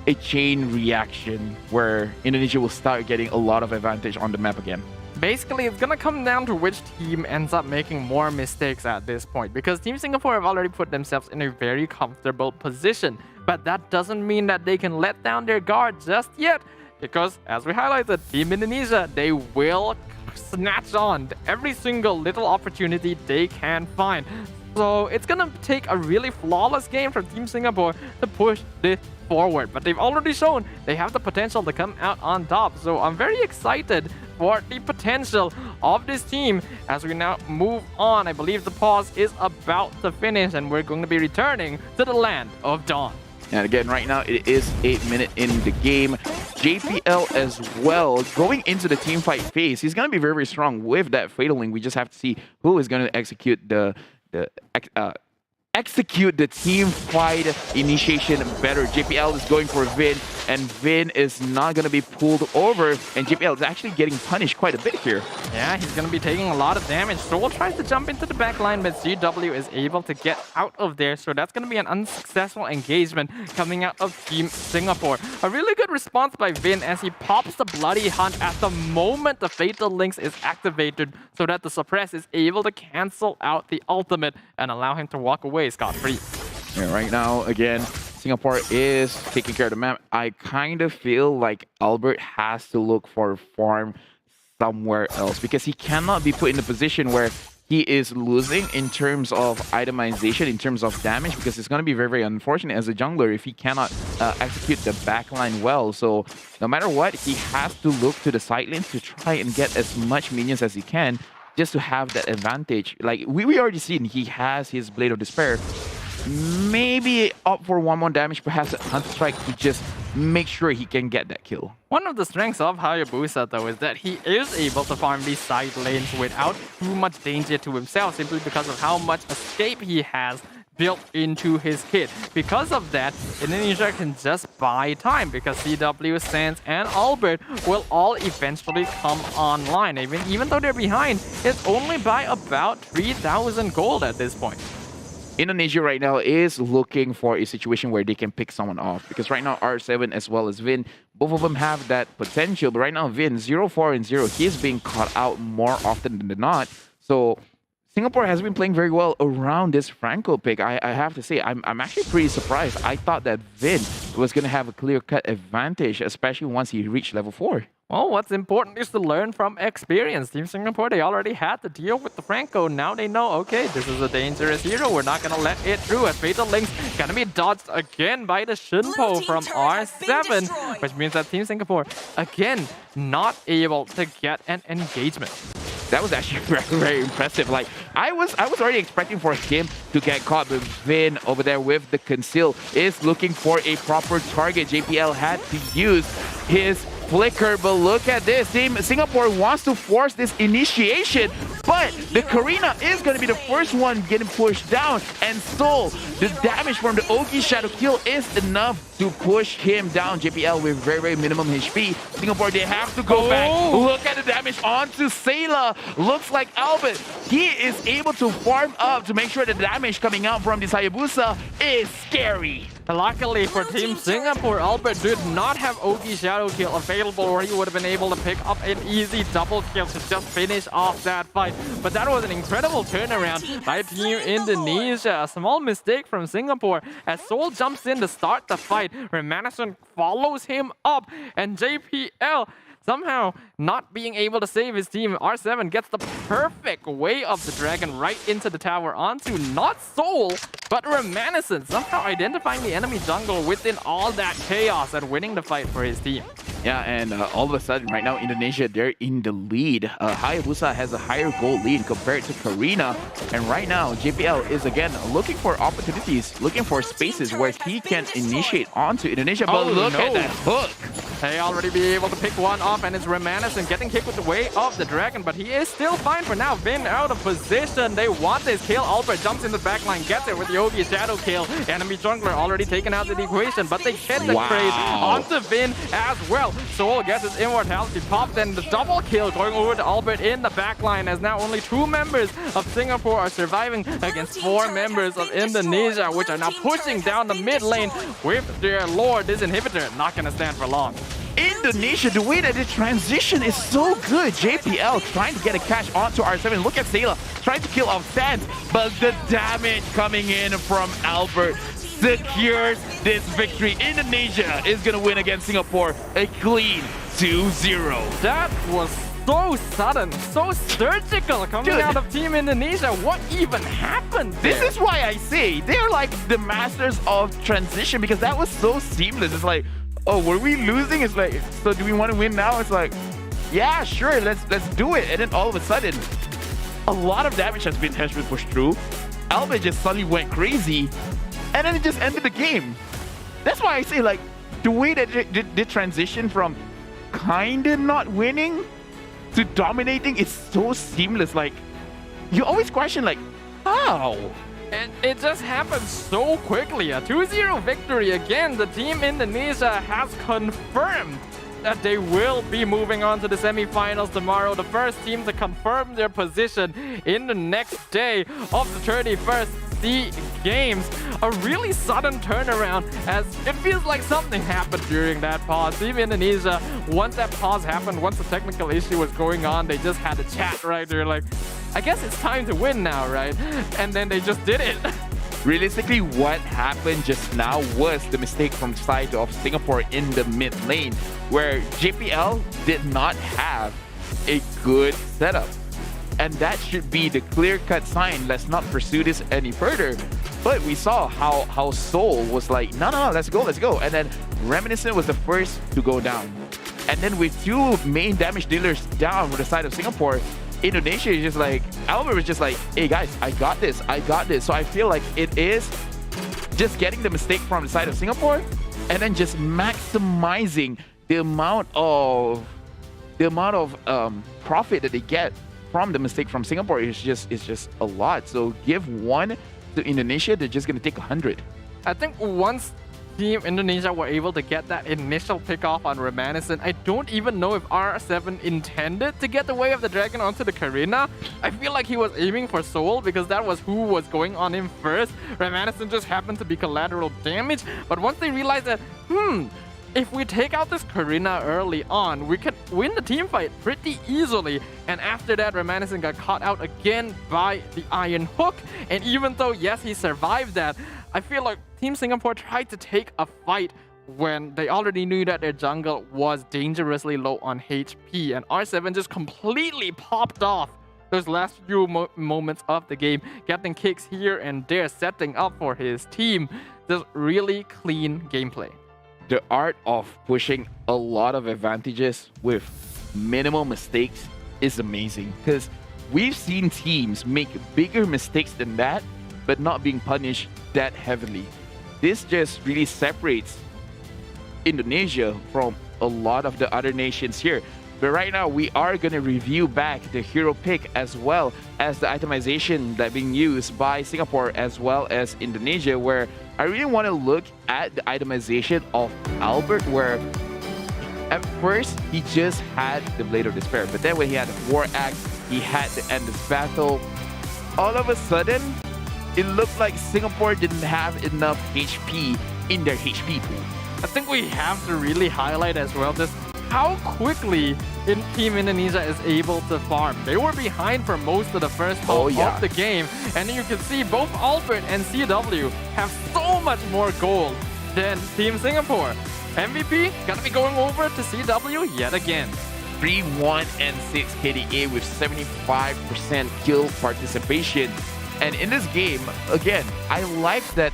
a chain reaction where Indonesia will start getting a lot of advantage on the map again. Basically, it's gonna come down to which team ends up making more mistakes at this point, because Team Singapore have already put themselves in a very comfortable position. But that doesn't mean that they can let down their guard just yet, because as we highlighted, Team Indonesia, they will snatch on every single little opportunity they can find. So it's gonna take a really flawless game from Team Singapore to push this forward. But they've already shown they have the potential to come out on top. So I'm very excited for the potential of this team as we now move on. I believe the pause is about to finish and we're going to be returning to the land of dawn. And again, right now it is 8 minutes in the game. JPL as well, going into the team fight phase. He's going to be very, very strong with that Fatal Link. We just have to see who is going to execute the team fight initiation better. JPL is going for Vin, and Vin is not going to be pulled over, and JPL is actually getting punished quite a bit here. Yeah, he's going to be taking a lot of damage. Stroll tries to jump into the back line, but GW is able to get out of there, so that's going to be an unsuccessful engagement coming out of Team Singapore. A really good response by Vin as he pops the Bloody Hunt at the moment the Fatal Links is activated, so that the Suppress is able to cancel out the ultimate and allow him to walk away scot-free. Yeah, right now, again, Singapore is taking care of the map. I kind of feel like Albert has to look for a farm somewhere else because he cannot be put in a position where he is losing in terms of itemization, in terms of damage, because it's going to be very, very unfortunate as a jungler if he cannot execute the backline well. So no matter what, he has to look to the side lanes to try and get as much minions as he can just to have that advantage. Like we already seen, he has his Blade of Despair. maybe up for one more damage, perhaps a Hunter Strike to just make sure he can get that kill. One of the strengths of Hayabusa, though, is that he is able to farm these side lanes without too much danger to himself, simply because of how much escape he has built into his kit. Because of that, Indonesia can just buy time, because CW, Sands, and Albert will all eventually come online. Even though they're behind, it's only by about 3,000 gold at this point. Indonesia right now is looking for a situation where they can pick someone off, because right now R7 as well as Vin, both of them have that potential. But right now Vin, 0-4 and 0, he's being caught out more often than not. So Singapore has been playing very well around this Franco pick. I have to say, I'm actually pretty surprised. I thought that Vin was going to have a clear-cut advantage, especially once he reached level 4. Well, what's important is to learn from experience. Team Singapore, they already had to deal with the Franco. Now they know, okay, this is a dangerous hero. We're not going to let it through. As Fatal Link's going to be dodged again by the Shinpo from R7, which means that Team Singapore, again, not able to get an engagement. That was actually very, very impressive. Like, I was already expecting for him to get caught, but Vin over there with the conceal is looking for a proper target. JPL had to use his flicker, but look at this. Team Singapore wants to force this initiation, but the Karina is going to be the first one getting pushed down, and Soul, the damage from the Ogi Shadow Kill is enough to push him down. JPL with very, very minimum HP. Singapore, they have to go back. Look at the damage onto Sayla. Looks like Albert, he is able to farm up to make sure the damage coming out from this Hayabusa is scary. Luckily for Team Singapore, Albert did not have Ogi Shadow Kill available, or he would have been able to pick up an easy double kill to just finish off that fight. But that was an incredible turnaround by Team Indonesia. A small mistake from Singapore as Soul jumps in to start the fight. Remanescent follows him up, and JPL somehow not being able to save his team. R7 gets the perfect way of the dragon right into the tower onto not Soul, but Remanescent, somehow identifying the enemy jungle within all that chaos and winning the fight for his team. Yeah, and all of a sudden, right now, Indonesia, they're in the lead. Hayabusa has a higher goal lead compared to Karina. And right now, JPL is, again, looking for opportunities, looking for spaces where he can initiate onto Indonesia. But look at that hook. They already be able to pick one off, and it's Remanescent getting hit with the way of the dragon, but he is still fine for now. Vin out of position. They want this kill. Albert jumps in the backline, gets it with the Yogi Shadow Kill. Enemy jungler already taken out of the equation, but they get the trade onto Vin as well. Soul gets his immortality popped, and the double kill going over to Albert in the backline, as now only 2 members of Singapore are surviving against 4 members of Indonesia, which are now pushing down the mid lane with their Lord. This inhibitor not going to stand for long. Indonesia, the way that the transition is so good. JPL trying to get a catch onto R7. Look at Sayla trying to kill off Sands, but the damage coming in from Albert secures this victory. Indonesia is going to win against Singapore a clean 2-0. That was so sudden, so surgical coming out of Team Indonesia. What even happened there? This is why I say they're like the masters of transition, because that was so seamless. It's like, oh, were we losing? It's like, so do we want to win now? It's like, yeah, sure, let's do it. And then all of a sudden, a lot of damage has been pushed through. Albert just suddenly went crazy, and then it just ended the game. That's why I say, like, the way that the transition from kinda not winning to dominating is so seamless. Like, you always question, like, how? And it just happened so quickly. A 2-0 victory. Again, the Team Indonesia has confirmed that they will be moving on to the semifinals tomorrow. The first team to confirm their position in the next day of the 31st SEA Games. A really sudden turnaround, as it feels like something happened during that pause. Team Indonesia, once that pause happened, once the technical issue was going on, they just had a chat, right? They're like, I guess it's time to win now, right? And then they just did it. Realistically, what happened just now was the mistake from the side of Singapore in the mid lane, where JPL did not have a good setup. And that should be the clear-cut sign, let's not pursue this any further. But we saw how Soul was like, no, let's go. And then Reminiscent was the first to go down. And then with 2 main damage dealers down with the side of Singapore, Indonesia is just like, Albert was just like, hey guys, I got this. So I feel like it is just getting the mistake from the side of Singapore and then just maximizing the amount of profit that they get from the mistake from Singapore is just a lot. So give 1 to Indonesia, they're just gonna take 100. I think once Team Indonesia were able to get that initial pickoff on Remanescent, I don't even know if R7 intended to get the Way of the Dragon onto the Karina. I feel like he was aiming for Soul because that was who was going on him first. Remanescent just happened to be collateral damage, but once they realized that, if we take out this Karina early on, we can win the team fight pretty easily. And after that, Remanescent got caught out again by the Iron Hook. And even though, yes, he survived that, I feel like Team Singapore tried to take a fight when they already knew that their jungle was dangerously low on HP. And R7 just completely popped off those last few moments of the game, getting kicks here and there, setting up for his team. Just really clean gameplay. The art of pushing a lot of advantages with minimal mistakes is amazing, because we've seen teams make bigger mistakes than that but not being punished that heavily. This just really separates Indonesia from a lot of the other nations here. But right now we are going to review back the hero pick as well as the itemization that being used by Singapore as well as Indonesia, where I really want to look at the itemization of Albert, where at first he just had the Blade of Despair, but then when he had the War Axe, he had to end this battle. All of a sudden, it looked like Singapore didn't have enough HP in their HP pool. I think we have to really highlight as well just how quickly Team Indonesia is able to farm. They were behind for most of the first half of the game, and you can see both Albert and CW have so much more gold than Team Singapore. MVP gonna be going over to CW yet again. 3-1 and 6 KDA with 75% kill participation. And in this game, again, I like that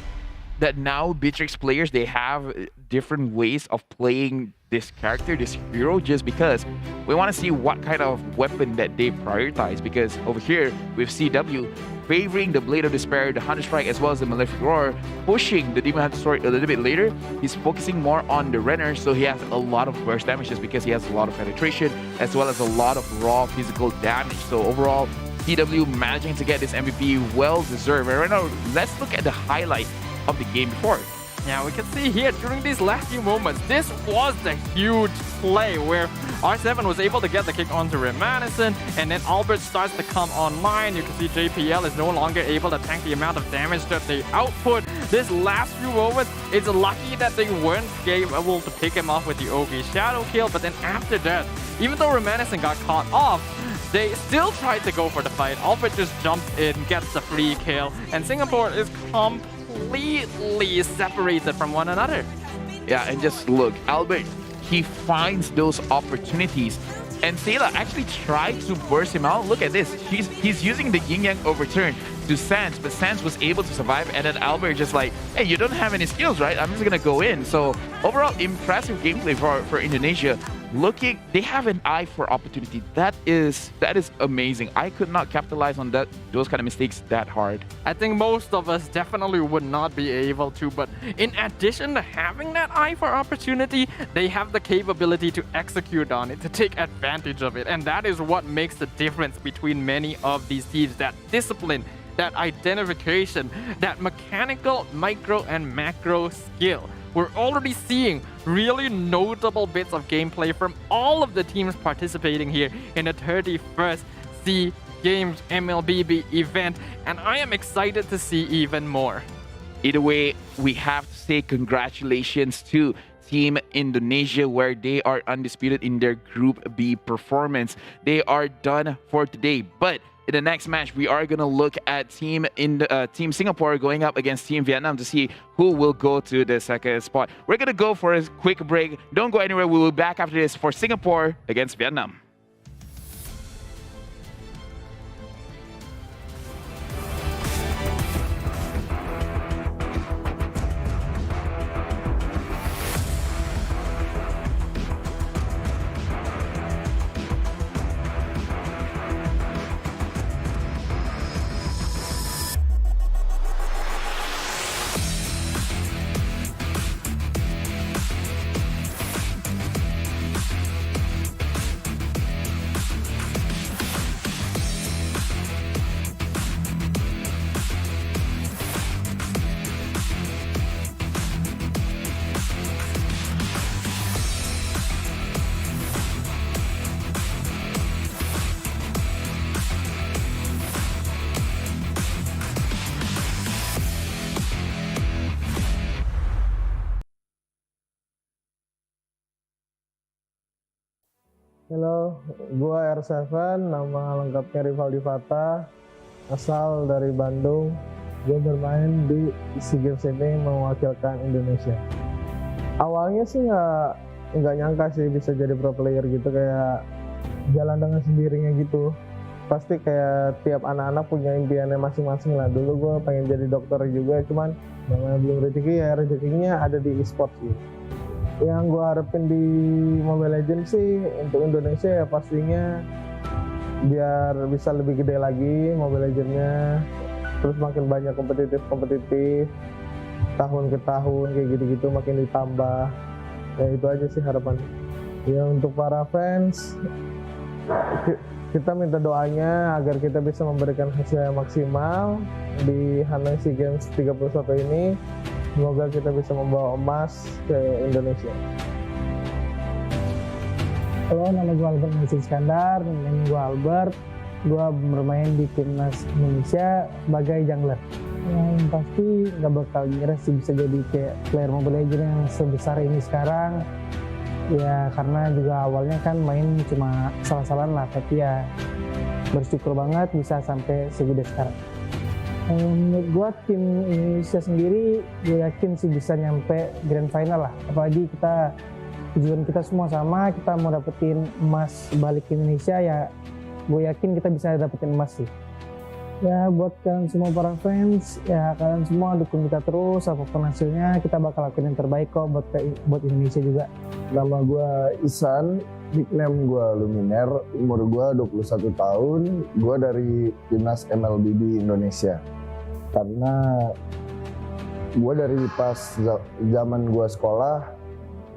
now Beatrix players, they have different ways of playing this character, this hero, just because we want to see what kind of weapon that they prioritize. Because over here with CW favoring the Blade of Despair, the Hunter Strike, as well as the Malefic Roar, pushing the Demon Hunter Sword a little bit later. He's focusing more on the Renner, so he has a lot of burst damage just because he has a lot of penetration as well as a lot of raw physical damage. So overall, CW managing to get this MVP, well deserved. And right now, let's look at the highlight of the game before. Yeah, we can see here during these last few moments, this was the huge play where R7 was able to get the kick onto Remanescent, and then Albert starts to come online. You can see JPL is no longer able to tank the amount of damage that they output. This last few moments, it's lucky that they weren't able to pick him off with the OG Shadow kill, but then after that, even though Remanescent got caught off, they still tried to go for the fight. Albert just jumps in, gets the free kill, and Singapore is completely separated from one another. Yeah, and just look, Albert, he finds those opportunities, and Sayla actually tried to burst him out. Look at this, he's using the Yin Yang Overturn to Sans, but Sans was able to survive, and then Albert just like, hey, you don't have any skills, right? I'm just gonna go in. So overall, impressive gameplay for Indonesia. Looking, they have an eye for opportunity. That is amazing. I could not capitalize on those kind of mistakes that hard. I think most of us definitely would not be able to, but in addition to having that eye for opportunity, they have the capability to execute on it, to take advantage of it, and that is what makes the difference between many of these teams. That discipline, that identification, that mechanical micro and macro skill. We're already seeing really notable bits of gameplay from all of the teams participating here in the 31st SEA Games MLBB event, and I am excited to see even more. Either way, we have to say congratulations to Team Indonesia, where they are undisputed in their Group B performance. They are done for today, but in the next match, we are going to look at Team Singapore going up against Team Vietnam to see who will go to the second spot. We're going to go for a quick break. Don't go anywhere. We will be back after this for Singapore against Vietnam. Halo, gua R7, nama lengkapnya Rivaldi Fatah, asal dari Bandung. Gue bermain di SEA Games ini mewakilkan Indonesia. Awalnya sih nggak nyangka sih bisa jadi pro player gitu, kayak jalan dengan sendirinya gitu. Pasti kayak tiap anak-anak punya impiannya masing-masing lah. Dulu gue pengen jadi dokter juga, cuman namanya belum rezeki, ya rezekinya ada di e-sport sih. Yang gue harapin di Mobile Legends sih untuk Indonesia ya pastinya biar bisa lebih gede lagi Mobile Legends-nya, terus makin banyak kompetitif tahun ke tahun kayak gitu-gitu makin ditambah. Ya itu aja sih harapan. Ya untuk para fans kita minta doanya agar kita bisa memberikan hasil yang maksimal di Hanoi SEA Games 31 ini. Semoga kita bisa membawa emas ke Indonesia. Halo, nama gue Albert Nasir Iskandar, nama gue Albert. Gue bermain di timnas Indonesia sebagai jungler. Yang pasti nggak bakal nyerah sih bisa jadi kayak player Mobile Legends yang sebesar ini sekarang. Ya karena juga awalnya kan main cuma salah-salahan lah, tapi ya bersyukur banget bisa sampai segede sekarang. Menurut gue tim Indonesia sendiri, gue yakin sih bisa nyampe grand final lah. Apalagi tujuan kita semua sama, kita mau dapetin emas balik ke Indonesia, ya gue yakin kita bisa dapetin emas sih. Ya buat kalian semua para fans, ya kalian semua dukung kita terus, apapun hasilnya kita bakal lakuin yang terbaik kok buat Indonesia juga. Nama gue Isan, nickname gue Luminer, umur gue 21 tahun, gue dari timnas MLBB Indonesia. Karena gue dari pas zaman gue sekolah,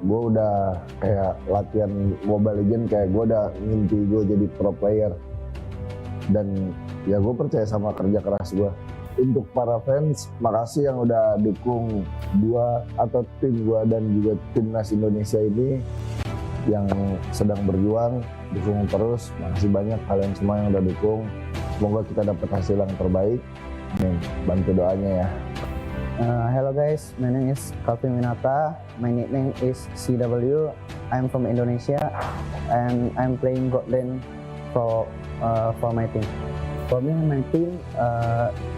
gue udah kayak latihan Mobile Legends, kayak gue udah mimpi gue jadi pro player. Dan ya gue percaya sama kerja keras gue. Untuk para fans, makasih yang udah dukung gue atau tim gue dan juga timnas Indonesia ini yang sedang berjuang, dukung terus. Makasih banyak kalian semua yang udah dukung. Semoga kita dapat hasil yang terbaik. Nih, bantu doanya ya. Hello guys, my name is Calvin Winata. My nickname is CW. I'm from Indonesia and I'm playing God lane for my team. For me and my team,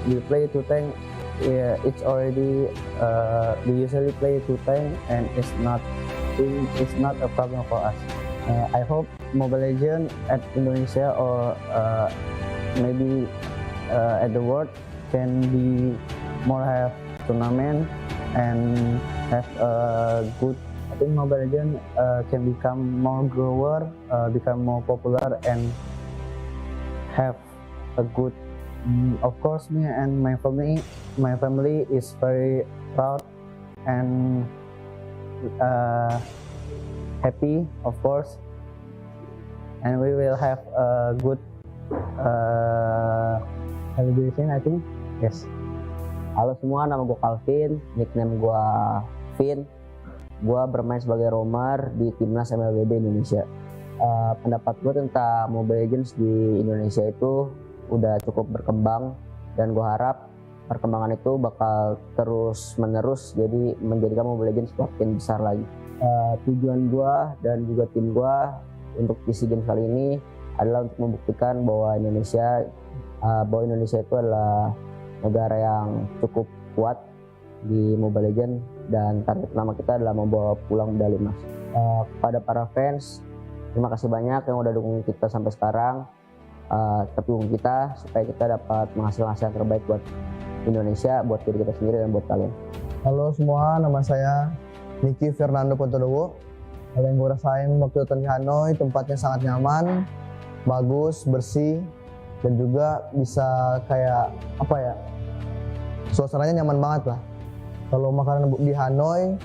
we play 2 tank. Yeah, it's already we usually play 2 tank and it's not a problem for us. I hope Mobile Legends at Indonesia or maybe at the world can be more have tournament and have a good. I think Mobile Legends can become more grower, become more popular and have a good. Of course, me and my family is very proud and happy, of course, and we will have a good celebration, I think. Yes. Halo semua, nama gue Calvin, nickname gue Vin. Gue bermain sebagai roamer di timnas MLBB Indonesia. Pendapat gue tentang Mobile Legends di Indonesia itu udah cukup berkembang dan gue harap perkembangan itu bakal terus menerus, jadi menjadikan Mobile Legends semakin besar lagi. Tujuan gue dan juga tim gue untuk SEA Games kali ini adalah untuk membuktikan bahwa Indonesia itu adalah negara yang cukup kuat di Mobile Legends dan target utama kita adalah membawa pulang medali emas. Kepada para fans, terima kasih banyak yang udah dukung kita sampai sekarang. Tetap dukung kita supaya kita dapat menghasilkan hasil yang terbaik buat Indonesia, buat diri kita sendiri dan buat kalian. Halo semua, nama saya Niki Fernando Pontodowo. Hal yang gue rasain waktu datang di Hanoi, tempatnya sangat nyaman, bagus, bersih, dan juga bisa kayak apa ya, suasananya nyaman banget lah. Kalau makanan di Hanoi,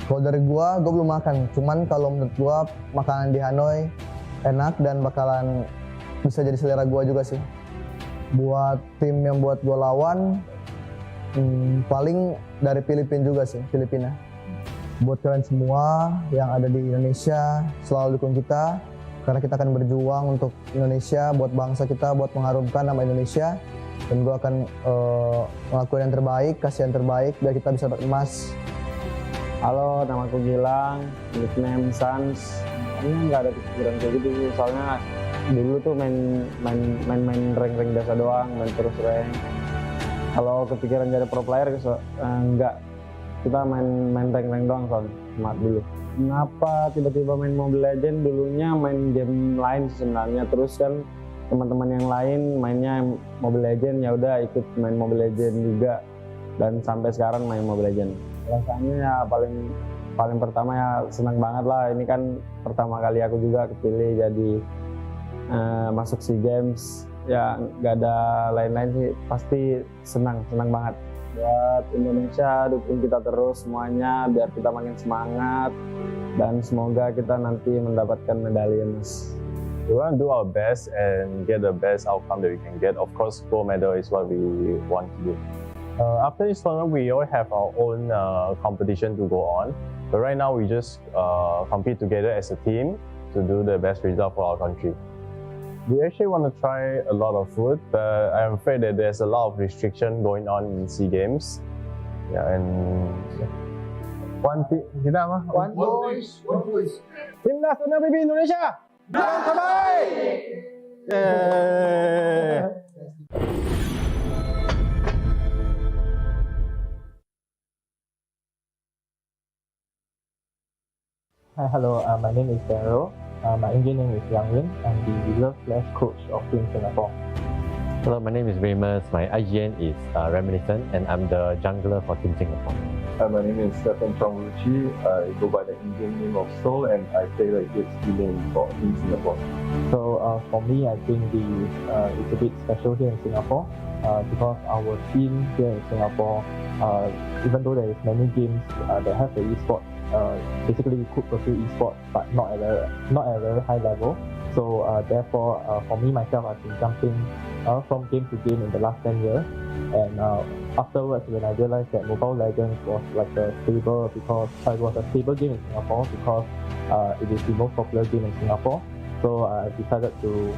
kalau dari gua belum makan, cuman kalau menurut gua makanan di Hanoi enak dan bakalan bisa jadi selera gua juga sih. Buat tim yang buat gua lawan, paling dari Filipina. Buat kalian semua yang ada di Indonesia, selalu dukung kita, karena kita akan berjuang untuk Indonesia, buat bangsa kita, buat mengharumkan nama Indonesia. Dan gue akan ngelakuin yang terbaik, kasih yang terbaik biar kita bisa dapat emas. Halo, nama aku Gilang, nickname Sans. Kayaknya nggak ada kepikiran kayak gitu sih, soalnya dulu tuh main rank biasa doang, main terus rank. Kalau kepikiran jadi pro player nggak, kita main rank doang soalnya dulu. Kenapa tiba-tiba main Mobile Legends? Dulunya main game lain sebenarnya, terus kan teman-teman yang lain mainnya Mobile Legends, ya udah ikut main Mobile Legends juga, dan sampai sekarang main Mobile Legends. Rasanya ya paling pertama ya senang banget lah, ini kan pertama kali aku juga kepilih jadi masuk SEA Games, ya nggak ada lain-lain sih, pasti senang banget. Buat Indonesia, dukung kita terus semuanya biar kita makin semangat dan semoga kita nanti mendapatkan medali emas. We want to do our best and get the best outcome that we can get. Of course, gold medal is what we want to do. After this tournament, we all have our own competition to go on. But right now, we just compete together as a team to do the best result for our country. We actually want to try a lot of food, but I'm afraid that there's a lot of restriction going on in SEA Games. Yeah, and kita apa? One voice. Timnas MLBB Indonesia. Yang terbaik. Yeah. Hi, hello. My name is Daryl. My Indian name is Yang Lin. I'm the reserve/coach of Team Singapore. Hello, my name is Ramus. My IGN is Reminiscent, and I'm the jungler for Team Singapore. Hi, my name is Stefan Chongluchi. I go by the Indian name of Seoul, and I play the EXP lane for Team Singapore. So for me, I think it's a bit special here in Singapore because our team here in Singapore, even though there is many games that have the esports, basically we could pursue esports, but not at a very high level. So therefore, for me myself, I've been jumping from game to game in the last 10 years. And afterwards, when I realized that Mobile Legends was like a stable game in Singapore because it is the most popular game in Singapore. So I decided to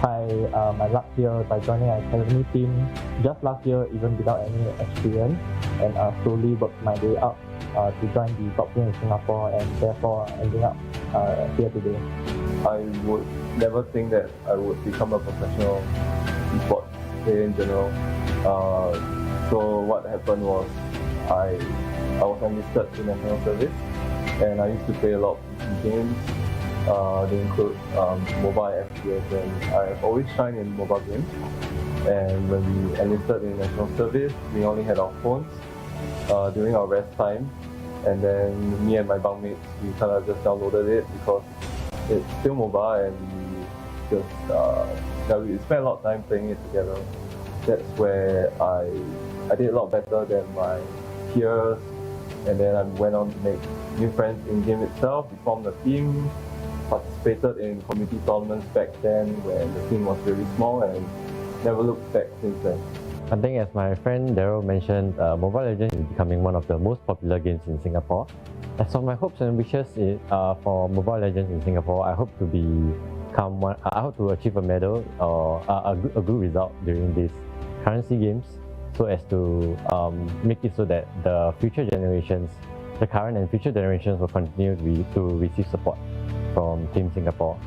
try my luck here by joining an academy team just last year, even without any experience, and slowly worked my way up to join the top team in Singapore, and therefore ending up here today. I would never think that I would become a professional esports player in general. So what happened was I was enlisted to national service, and I used to play a lot of games. They include mobile FPS, and I've always shined in mobile games. And when we enlisted in national service, we only had our phones during our rest time. And then me and my bunkmates, we kind of just downloaded it because it's still mobile, and we spent a lot of time playing it together. That's where I did a lot better than my peers, and then I went on to make new friends in game itself. We formed a team, participated in community tournaments back then when the team was really small, and never looked back since then. I think as my friend Daryl mentioned, Mobile Legends is becoming one of the most popular games in Singapore. As for my hopes and wishes for Mobile Legends in Singapore, I hope to achieve a medal or a good result during these current SEA Games, so as to make it so that the current and future generations will continue to receive support from Team Singapore.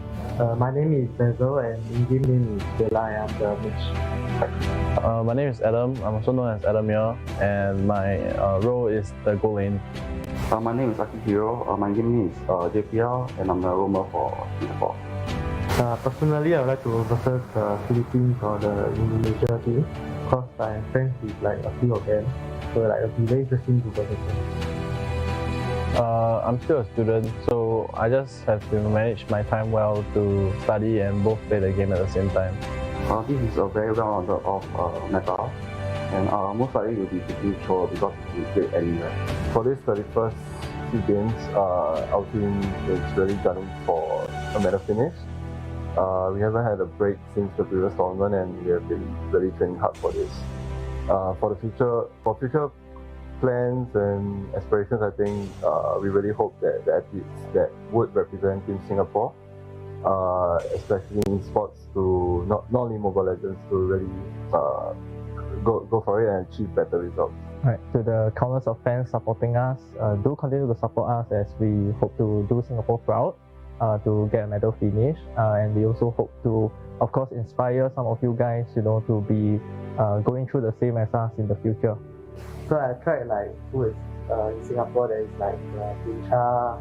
My name is Bezel, and in-game name is Bella, and I'm the Mitch. My name is Adam. I'm also known as Adam here, and my role is the goal lane. My name is Akihiro. My game name is JPL, and I'm the roamer for Singapore. Personally, I would like to versus the Philippines or the Indonesia team because I'm friends with like a few of them, so like it'll be very interesting to versus them. I'm still a student, so I just have to manage my time well to study and both play the game at the same time. This is a very well-rounded meta, and most likely will be pretty sure because we play anywhere. For this 31st SEA Games, our team is really gunning for a medal finish. We haven't had a break since the previous tournament, and we have been really training hard for this. For future plans and aspirations, I think we really hope that the athletes that would represent Team Singapore, especially in sports, to not only Mobile Legends, to really go for it and achieve better results. Right. To the countless of fans supporting us, do continue to support us as we hope to do Singapore proud. to get a medal finish, and we also hope to, of course, inspire some of you guys, to be going through the same as us in the future. So I tried like food in Singapore. There is like pincha,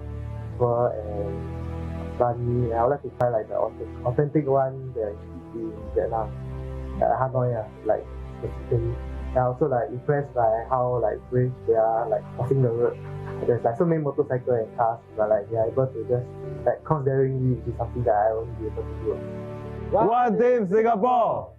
pho, and banh. I would like to try like the authentic one that in Vietnam, Hanoi, like specifically. And also like impressed by how like brave they are, like crossing the road. There's like so many motorcycles and cars, but like they are able to just like cross daringly, which is something that I won't be able to do. One Team Singapore!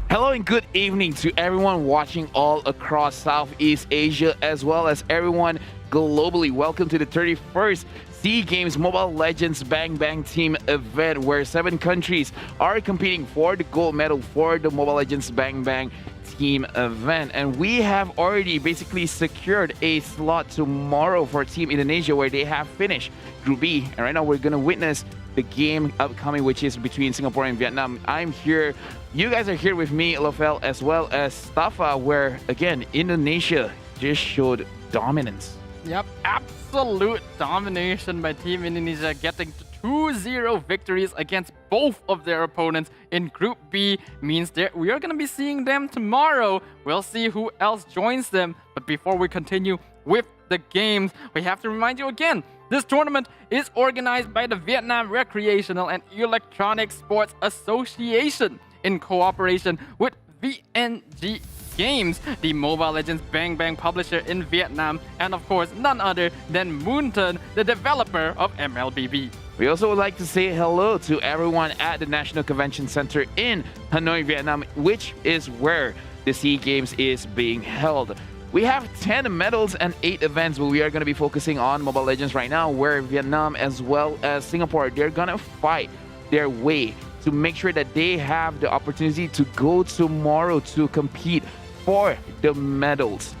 Hello and good evening to everyone watching all across Southeast Asia as well as everyone globally. Welcome to the 31st SEA Games Mobile Legends Bang Bang Team event where 7 countries are competing for the gold medal for the Mobile Legends Bang Bang Team event. And we have already basically secured a slot tomorrow for Team Indonesia where they have finished Group B. And right now we're going to witness the game upcoming, which is between Singapore and Vietnam. I'm here. You guys are here with me, Lofel, as well as Stafa, where, again, Indonesia just showed dominance. Yep, absolute domination by Team Indonesia, getting to 2-0 victories against both of their opponents in Group B. Means we are going to be seeing them tomorrow. We'll see who else joins them. But before we continue with the games, we have to remind you again, this tournament is organized by the Vietnam Recreational and Electronic Sports Association in cooperation with VNG Games, the Mobile Legends Bang Bang publisher in Vietnam, and of course none other than Moonton, the developer of MLBB. We also would like to say hello to everyone at the National Convention Center in Hanoi, Vietnam, which is where the SEA Games is being held. We have 10 medals and 8 events, but we are going to be focusing on Mobile Legends right now, where Vietnam as well as Singapore, they're going to fight their way to make sure that they have the opportunity to go tomorrow to compete for the medals.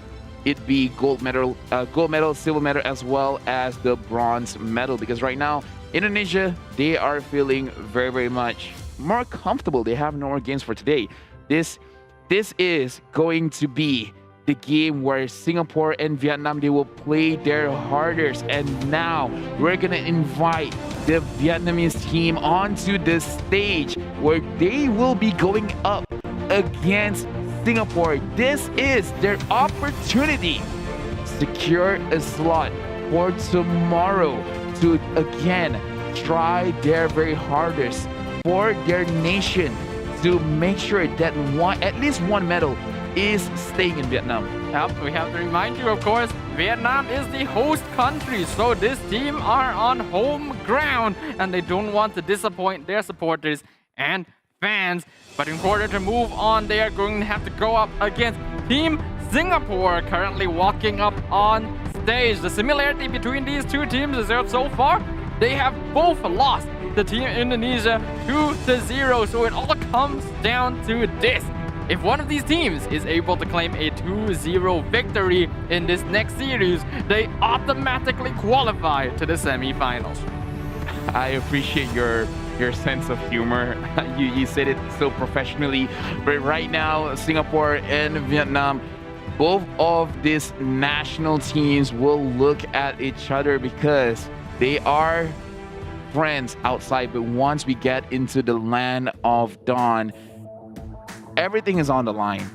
It be gold medal, silver medal, as well as the bronze medal. Because right now, Indonesia, they are feeling very, very much more comfortable. They have no more games for today. This is going to be the game where Singapore and Vietnam, they will play their hardest. And now we're gonna invite the Vietnamese team onto the stage where they will be going up against Singapore. This is their opportunity to secure a slot for tomorrow to again try their very hardest for their nation to make sure that at least one medal is staying in Vietnam. Yep, we have to remind you, of course, Vietnam is the host country, so this team are on home ground and they don't want to disappoint their supporters and fans. But in order to move on, they are going to have to go up against Team Singapore, currently walking up on stage. The similarity between these two teams is that so far, they have both lost to Team Indonesia 2-0, so it all comes down to this. If one of these teams is able to claim a 2-0 victory in this next series, they automatically qualify to the semifinals. I appreciate your sense of humor. You said it so professionally, but right now Singapore and Vietnam, both of these national teams will look at each other because they are friends outside, but once we get into the land of dawn, everything is on the line.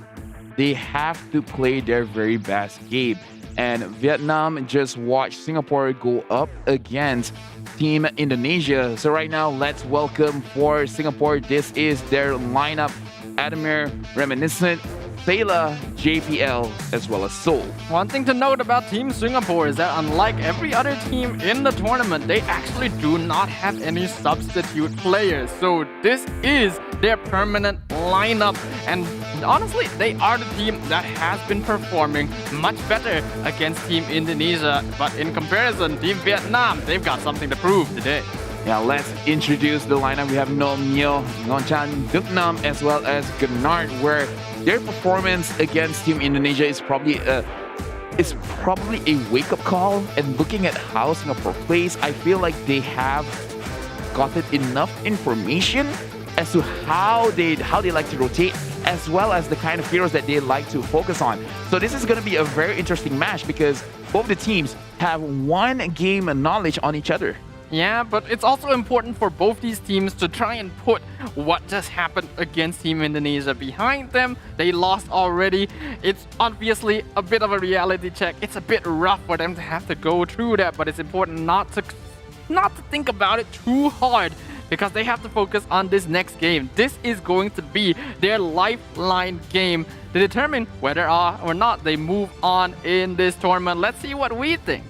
They have to play their very best game. And Vietnam just watched Singapore go up against Team Indonesia. So right now, let's welcome for Singapore. This is their lineup. Adamir, Reminiscent, Thela, JPL, as well as Seoul. One thing to note about Team Singapore is that unlike every other team in the tournament, they actually do not have any substitute players. So this is their permanent lineup. And honestly, they are the team that has been performing much better against Team Indonesia. But in comparison, Team Vietnam, they've got something to prove today. Yeah, let's introduce the lineup. We have Nom Myo, Ngonchan, Duc-Nam, as well as Gennard, where their performance against Team Indonesia is probably a wake-up call. And looking at how Singapore plays, I feel like they have gotten enough information as to how they like to rotate, as well as the kind of heroes that they like to focus on. So this is going to be a very interesting match because both the teams have one game knowledge on each other. Yeah, but it's also important for both these teams to try and put what just happened against Team Indonesia behind them. They lost already. It's obviously a bit of a reality check. It's a bit rough for them to have to go through that, but it's important not to think about it too hard because they have to focus on this next game. This is going to be their lifeline game to determine whether or not they move on in this tournament. Let's see what we think.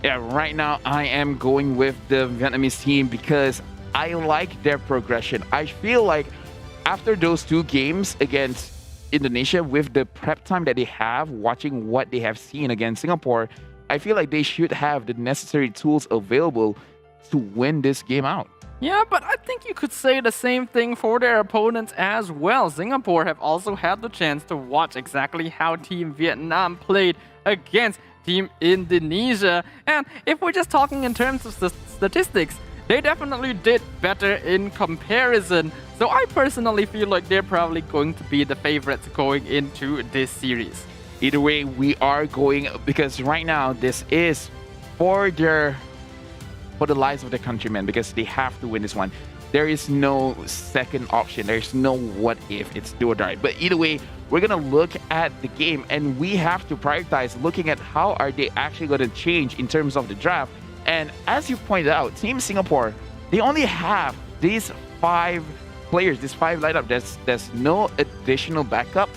Yeah, right now I am going with the Vietnamese team because I like their progression. I feel like after those two games against Indonesia, with the prep time that they have, watching what they have seen against Singapore, I feel like they should have the necessary tools available to win this game out. Yeah, but I think you could say the same thing for their opponents as well. Singapore have also had the chance to watch exactly how Team Vietnam played against Team Indonesia. And if we're just talking in terms of the statistics, they definitely did better in comparison. So I personally feel like they're probably going to be the favorites going into this series. Either way, we are going, because right now this is for the lives of the countrymen, because they have to win this one. There is no second option. There's no what if. It's do or die. But either way, we're going to look at the game and we have to prioritize looking at how are they actually going to change in terms of the draft. And as you pointed out, Team Singapore, they only have these 5 players, this 5 lineup. There's no additional backup.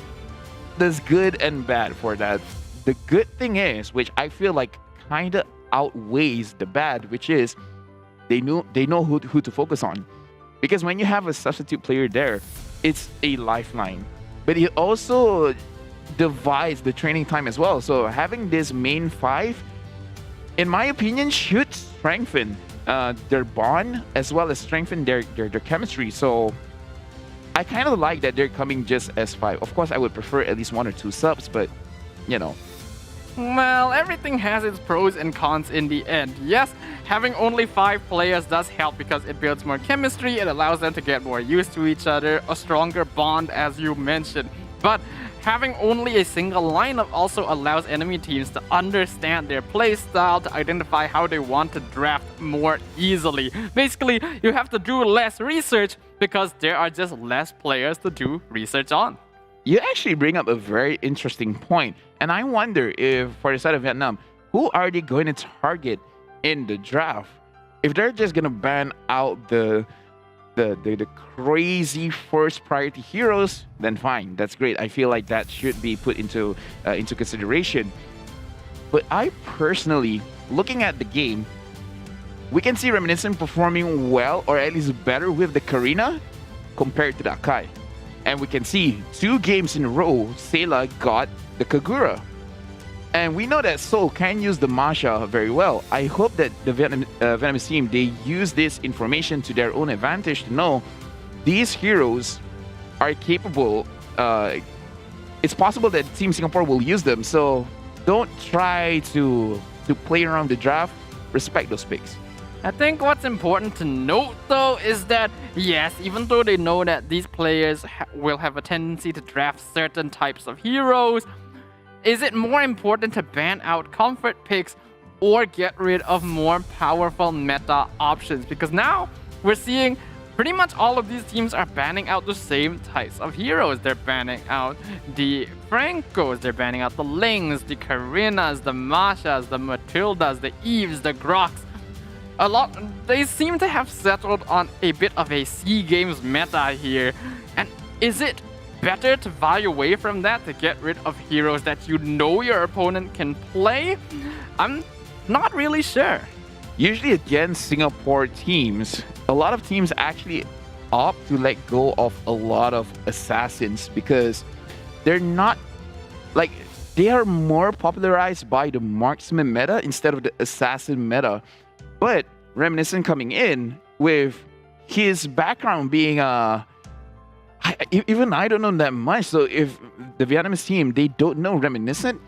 There's good and bad for that. The good thing is, which I feel like kind of outweighs the bad, which is they know who to focus on. Because when you have a substitute player there, it's a lifeline. But it also divides the training time as well. So having this main 5, in my opinion, should strengthen their bond as well as strengthen their chemistry. So I kind of like that they're coming just as 5. Of course, I would prefer at least 1 or 2 subs, but you know. Well, everything has its pros and cons in the end. Yes, having only 5 players does help because it builds more chemistry, it allows them to get more used to each other, a stronger bond as you mentioned. But having only a single lineup also allows enemy teams to understand their play style, to identify how they want to draft more easily. Basically, you have to do less research because there are just less players to do research on. You actually bring up a very interesting point. And I wonder if, for the side of Vietnam, who are they going to target in the draft? If they're just going to ban out the crazy first priority heroes, then fine, that's great. I feel like that should be put into consideration. But I personally, looking at the game, we can see Reminiscent performing well, or at least better, with the Karina compared to the Akai. And we can see 2 games in a row, Sela got the Kagura. And we know that Seoul can use the Masha very well. I hope that the Vietnamese team, they use this information to their own advantage to know these heroes are capable. It's possible that Team Singapore will use them. So don't try to play around the draft. Respect those picks. I think what's important to note though is that yes, even though they know that these players will have a tendency to draft certain types of heroes, is it more important to ban out comfort picks or get rid of more powerful meta options? Because now we're seeing pretty much all of these teams are banning out the same types of heroes. They're banning out the Francos, they're banning out the Lings, the Karinas, the Mashas, the Matildas, the Eves, the Groks. They seem to have settled on a bit of a SEA Games meta here. And is it better to vie away from that to get rid of heroes that you know your opponent can play? I'm not really sure. Usually against Singapore teams, a lot of teams actually opt to let go of a lot of assassins because they're not, like, they are more popularized by the marksman meta instead of the assassin meta. But Reminiscent coming in with his background being even I don't know that much. So if the Vietnamese team, they don't know Reminiscent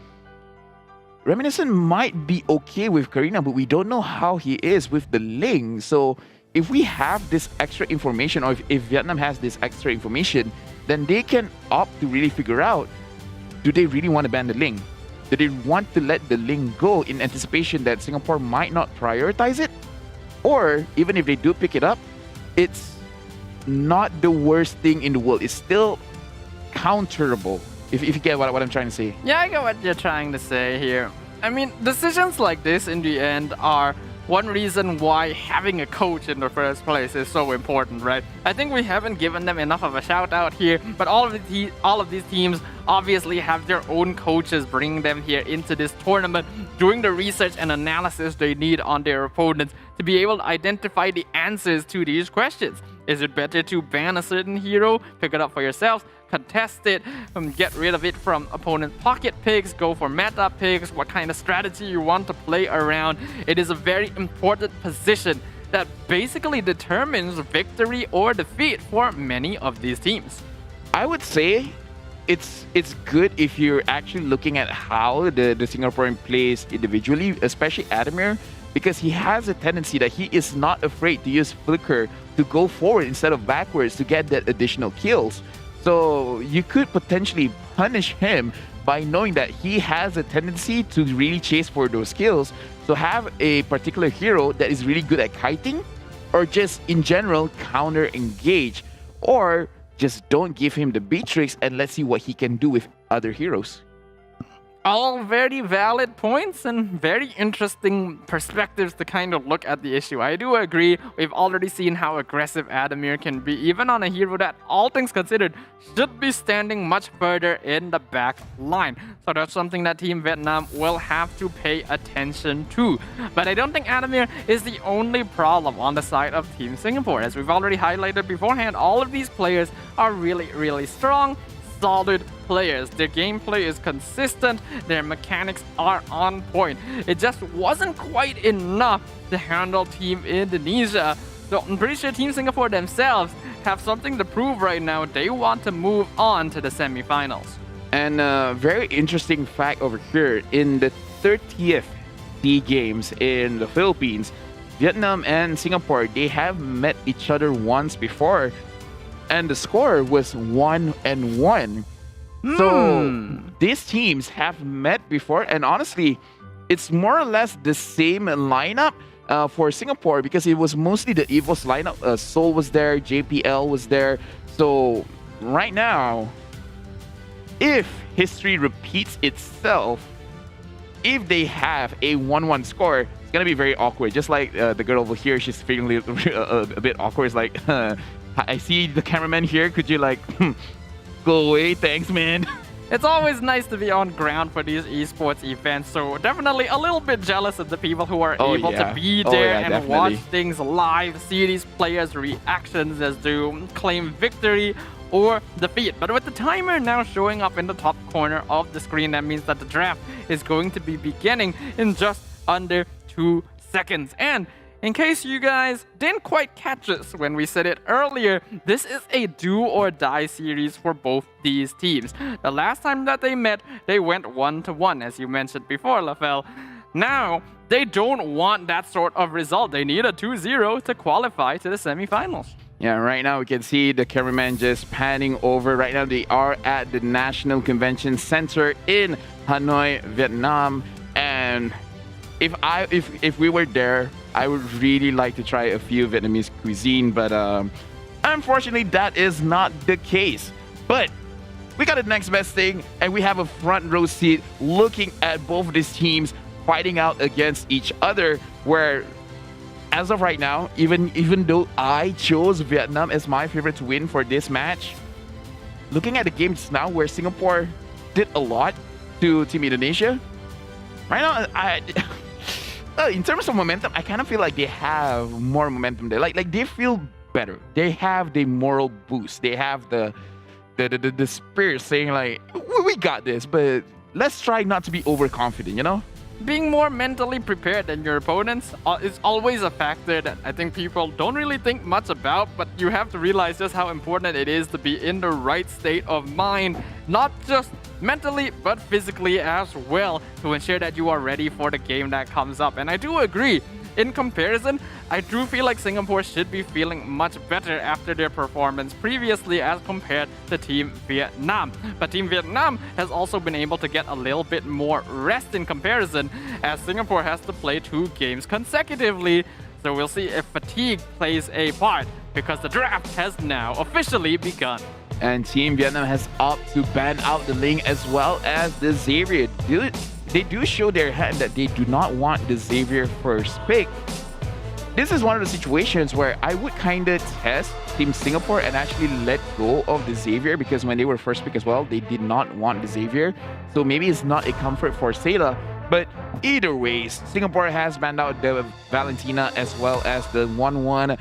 might be okay with Karina, but we don't know how he is with the Ling. So if we have this extra information, or if Vietnam has this extra information, then they can opt to really figure out, do they really want to ban the Ling? Do they want to let the Ling go in anticipation that Singapore might not prioritize it? Or even if they do pick it up, it's not the worst thing in the world. It's still counterable, if you get what I'm trying to say. Yeah, I get what you're trying to say here. I mean, decisions like this in the end are one reason why having a coach in the first place is so important, right? I think we haven't given them enough of a shout out here, but all of these teams obviously have their own coaches bringing them here into this tournament, doing the research and analysis they need on their opponents to be able to identify the answers to these questions. Is it better to ban a certain hero, pick it up for yourself, contest it, get rid of it from opponent pocket picks, go for meta picks, what kind of strategy you want to play around? It is a very important position that basically determines victory or defeat for many of these teams. I would say it's good if you're actually looking at how the Singaporean plays individually, especially Adamir, because he has a tendency that he is not afraid to use Flicker to go forward instead of backwards to get that additional kills. So you could potentially punish him by knowing that he has a tendency to really chase for those kills. So have a particular hero that is really good at kiting, or just in general counter engage, or just don't give him the Beatrix and let's see what he can do with other heroes. All very valid points and very interesting perspectives to kind of look at the issue. I do agree, we've already seen how aggressive Adamir can be, even on a hero that, all things considered, should be standing much further in the back line. So that's something that Team Vietnam will have to pay attention to. But I don't think Adamir is the only problem on the side of Team Singapore. As we've already highlighted beforehand, all of these players are really, really strong, solid players. Their gameplay is consistent, their mechanics are on point. It just wasn't quite enough to handle Team Indonesia. So I'm pretty sure Team Singapore themselves have something to prove right now. They want to move on to the semifinals. And a very interesting fact over here, in the 30th SEA Games in the Philippines, Vietnam and Singapore, they have met each other once before, and the score was 1-1. So these teams have met before, and honestly, it's more or less the same lineup for Singapore, because it was mostly the EVOS lineup. Seoul was there, JPL was there. So right now, if history repeats itself, if they have a 1-1 score, it's gonna be very awkward. Just like the girl over here, she's feeling a bit awkward. It's like, I see the cameraman here. Could you like go away? Thanks, man. It's always nice to be on ground for these esports events, so definitely a little bit jealous of the people who are able to be there and watch things live, see these players' reactions as they claim victory or defeat. But with the timer now showing up in the top corner of the screen, that means that the draft is going to be beginning in just under 2 seconds. And in case you guys didn't quite catch us when we said it earlier, this is a do or die series for both these teams. The last time that they met, they went 1-1, as you mentioned before, Lafell. Now, they don't want that sort of result. They need a 2-0 to qualify to the semifinals. Yeah, right now we can see the cameraman just panning over. Right now they are at the National Convention Center in Hanoi, Vietnam. And if we were there, I would really like to try a few Vietnamese cuisine, but unfortunately that is not the case. But we got the next best thing, and we have a front row seat looking at both of these teams fighting out against each other, where as of right now, even though I chose Vietnam as my favorite to win for this match, looking at the games now where Singapore did a lot to Team Indonesia, right now, in terms of momentum, I kind of feel like they have more momentum there. Like they feel better. They have the moral boost. They have the spirit saying like, we got this, but let's try not to be overconfident, you know? Being more mentally prepared than your opponents is always a factor that I think people don't really think much about, but you have to realize just how important it is to be in the right state of mind, not just mentally, but physically as well, to ensure that you are ready for the game that comes up. And I do agree. In comparison, I do feel like Singapore should be feeling much better after their performance previously as compared to Team Vietnam. But Team Vietnam has also been able to get a little bit more rest in comparison, as Singapore has to play 2 games consecutively. So we'll see if fatigue plays a part, because the draft has now officially begun. And Team Vietnam has opted to ban out the Ling as well as the Xavier. They do show their hand that they do not want the Xavier first pick. This is one of the situations where I would kind of test Team Singapore and actually let go of the Xavier, because when they were first pick as well, they did not want the Xavier. So maybe it's not a comfort for Sayla. But either ways, Singapore has banned out the Valentina as well as the 1-1.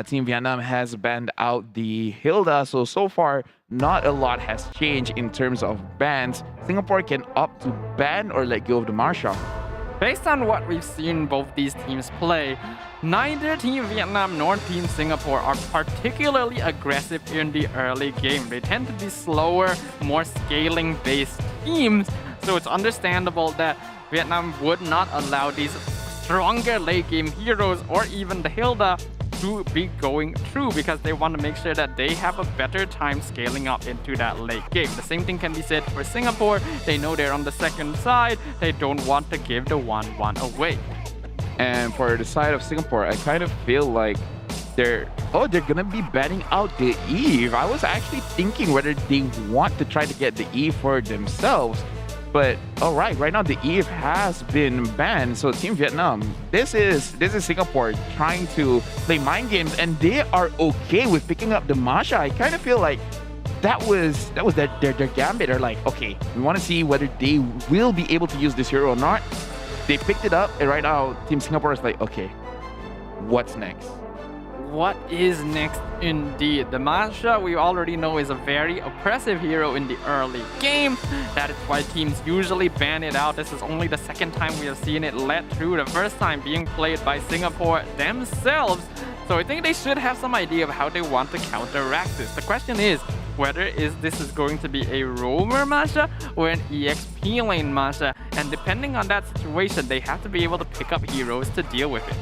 Team Vietnam has banned out the Hilda. So far, not a lot has changed in terms of bans. Singapore can opt to ban or let go of the Marsha. Based on what we've seen both these teams play, neither Team Vietnam nor Team Singapore are particularly aggressive in the early game. They tend to be slower, more scaling-based teams, so it's understandable that Vietnam would not allow these stronger late-game heroes or even the Hilda to be going through, because they want to make sure that they have a better time scaling up into that late game. The same thing can be said for Singapore. They know they're on the second side. They don't want to give the 1-1 away. And for the side of Singapore, I kind of feel like they're gonna be banning out the Eve. I was actually thinking whether they want to try to get the Eve for themselves. But right now the Eve has been banned. So Team Vietnam, this is Singapore trying to play mind games, and they are okay with picking up the Masha. I kind of feel like that was their gambit. They're like, okay, we want to see whether they will be able to use this hero or not. They picked it up, and right now Team Singapore is like, okay, what's next? What is next indeed? The Masha, we already know, is a very oppressive hero in the early game. That is why teams usually ban it out. This is only the second time we have seen it let through, the first time being played by Singapore themselves. So I think they should have some idea of how they want to counteract this. The question is whether this is going to be a roamer Masha or an EXP lane Masha. And depending on that situation, they have to be able to pick up heroes to deal with it.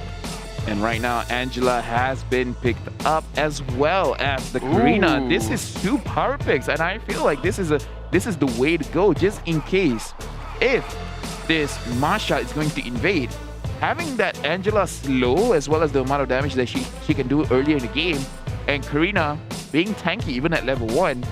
And right now, Angela has been picked up, as well as the Karina. This is 2 power picks, and I feel like this is the way to go, just in case if this Masha is going to invade. Having that Angela slow, as well as the amount of damage that she can do earlier in the game, and Karina being tanky even at level 1,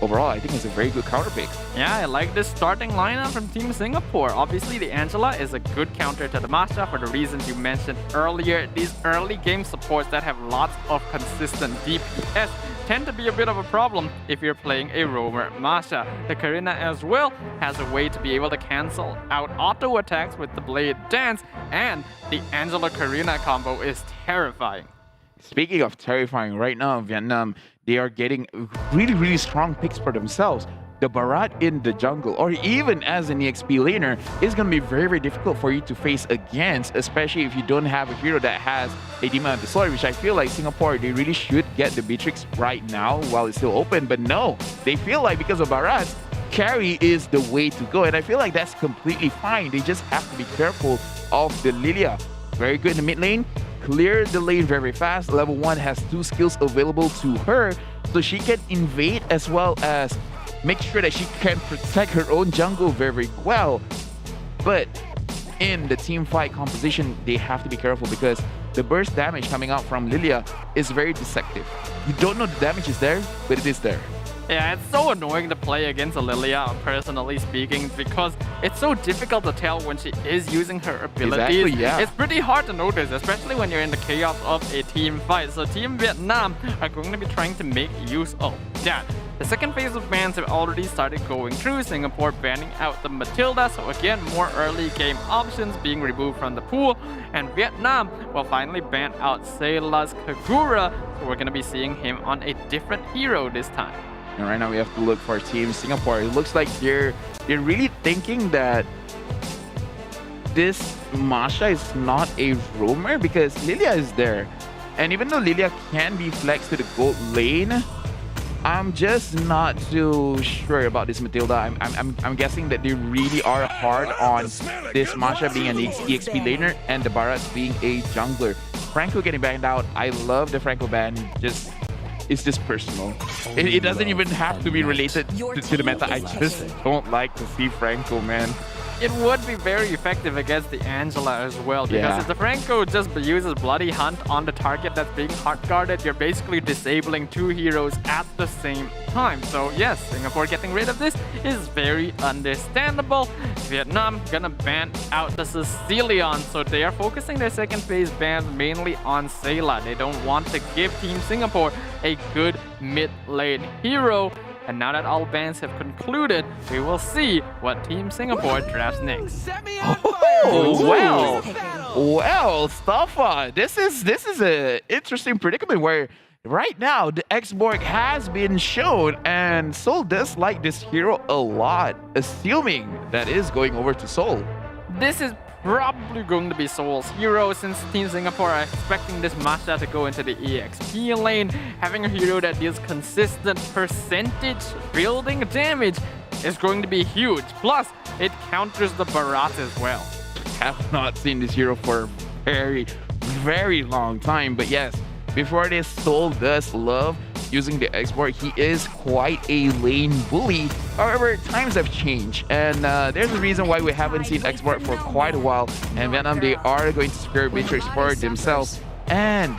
overall, I think it's a very good counter pick. Yeah, I like this starting lineup from Team Singapore. Obviously, the Angela is a good counter to the Masha for the reasons you mentioned earlier. These early game supports that have lots of consistent DPS tend to be a bit of a problem if you're playing a roamer Masha. The Karina as well has a way to be able to cancel out auto attacks with the Blade Dance, and the Angela Karina combo is terrifying. Speaking of terrifying, right now Vietnam, they are getting really strong picks for themselves. The Barat in the jungle, or even as an EXP laner, is going to be very difficult for you to face against, especially if you don't have a hero that has a Demon of the Soul, which I feel like Singapore, they really should get the Beatrix right now while it's still open. But no, they feel like because of Barat, carry is the way to go. And I feel like that's completely fine. They just have to be careful of the Lilia. Very good in the mid lane. Clear the lane very fast. Level 1 has 2 skills available to her, so she can invade as well as make sure that she can protect her own jungle very well. But in the team fight composition, they have to be careful because the burst damage coming out from Lilia is very deceptive. You don't know the damage is there, but it is there. Yeah, it's so annoying to play against a Lilia, personally speaking, because it's so difficult to tell when she is using her abilities. Exactly, yeah. It's pretty hard to notice, especially when you're in the chaos of a team fight. So Team Vietnam are going to be trying to make use of that. The second phase of bans have already started going through, Singapore banning out the Matilda, so again, more early game options being removed from the pool, and Vietnam will finally ban out Sayla's Kagura, so we're going to be seeing him on a different hero this time. And right now we have to look for Team Singapore. It looks like they're really thinking that this Masha is not a roamer because Lilia is there. And even though Lilia can be flexed to the gold lane, I'm just not too sure about this Matilda. I'm guessing that they really are hard on this Masha being an EXP laner and the Barat being a jungler. Franco getting banned out. I love the Franco ban. It's just personal. It doesn't even have to be related to the meta. I just don't like to see Franco, man. It would be very effective against the Angela as well, because if the Franco just uses Bloody Hunt on the target that's being hard guarded, you're basically disabling 2 heroes at the same time. So yes, Singapore getting rid of this is very understandable. Vietnam gonna ban out the Sicilian, so they are focusing their second phase bans mainly on Sayla. They don't want to give Team Singapore a good mid lane hero. And now that all bans have concluded, we will see what Team Singapore drafts next. Well, Staffa, this is an interesting predicament where right now the X-Borg has been shown, and Seoul does like this hero a lot, assuming that is going over to Seoul. This is probably going to be Seoul's hero, since Team Singapore are expecting this Masha to go into the EXP lane. Having a hero that deals consistent percentage building damage is going to be huge. Plus, it counters the Barat as well. Have not seen this hero for a very long time, but yes, before this, Seoul does love using the X-Borg. He is quite a lane bully. However, times have changed, and there's a reason why we haven't seen X-Borg for quite a while. And Vietnam, they are going to secure Beatrix for themselves, and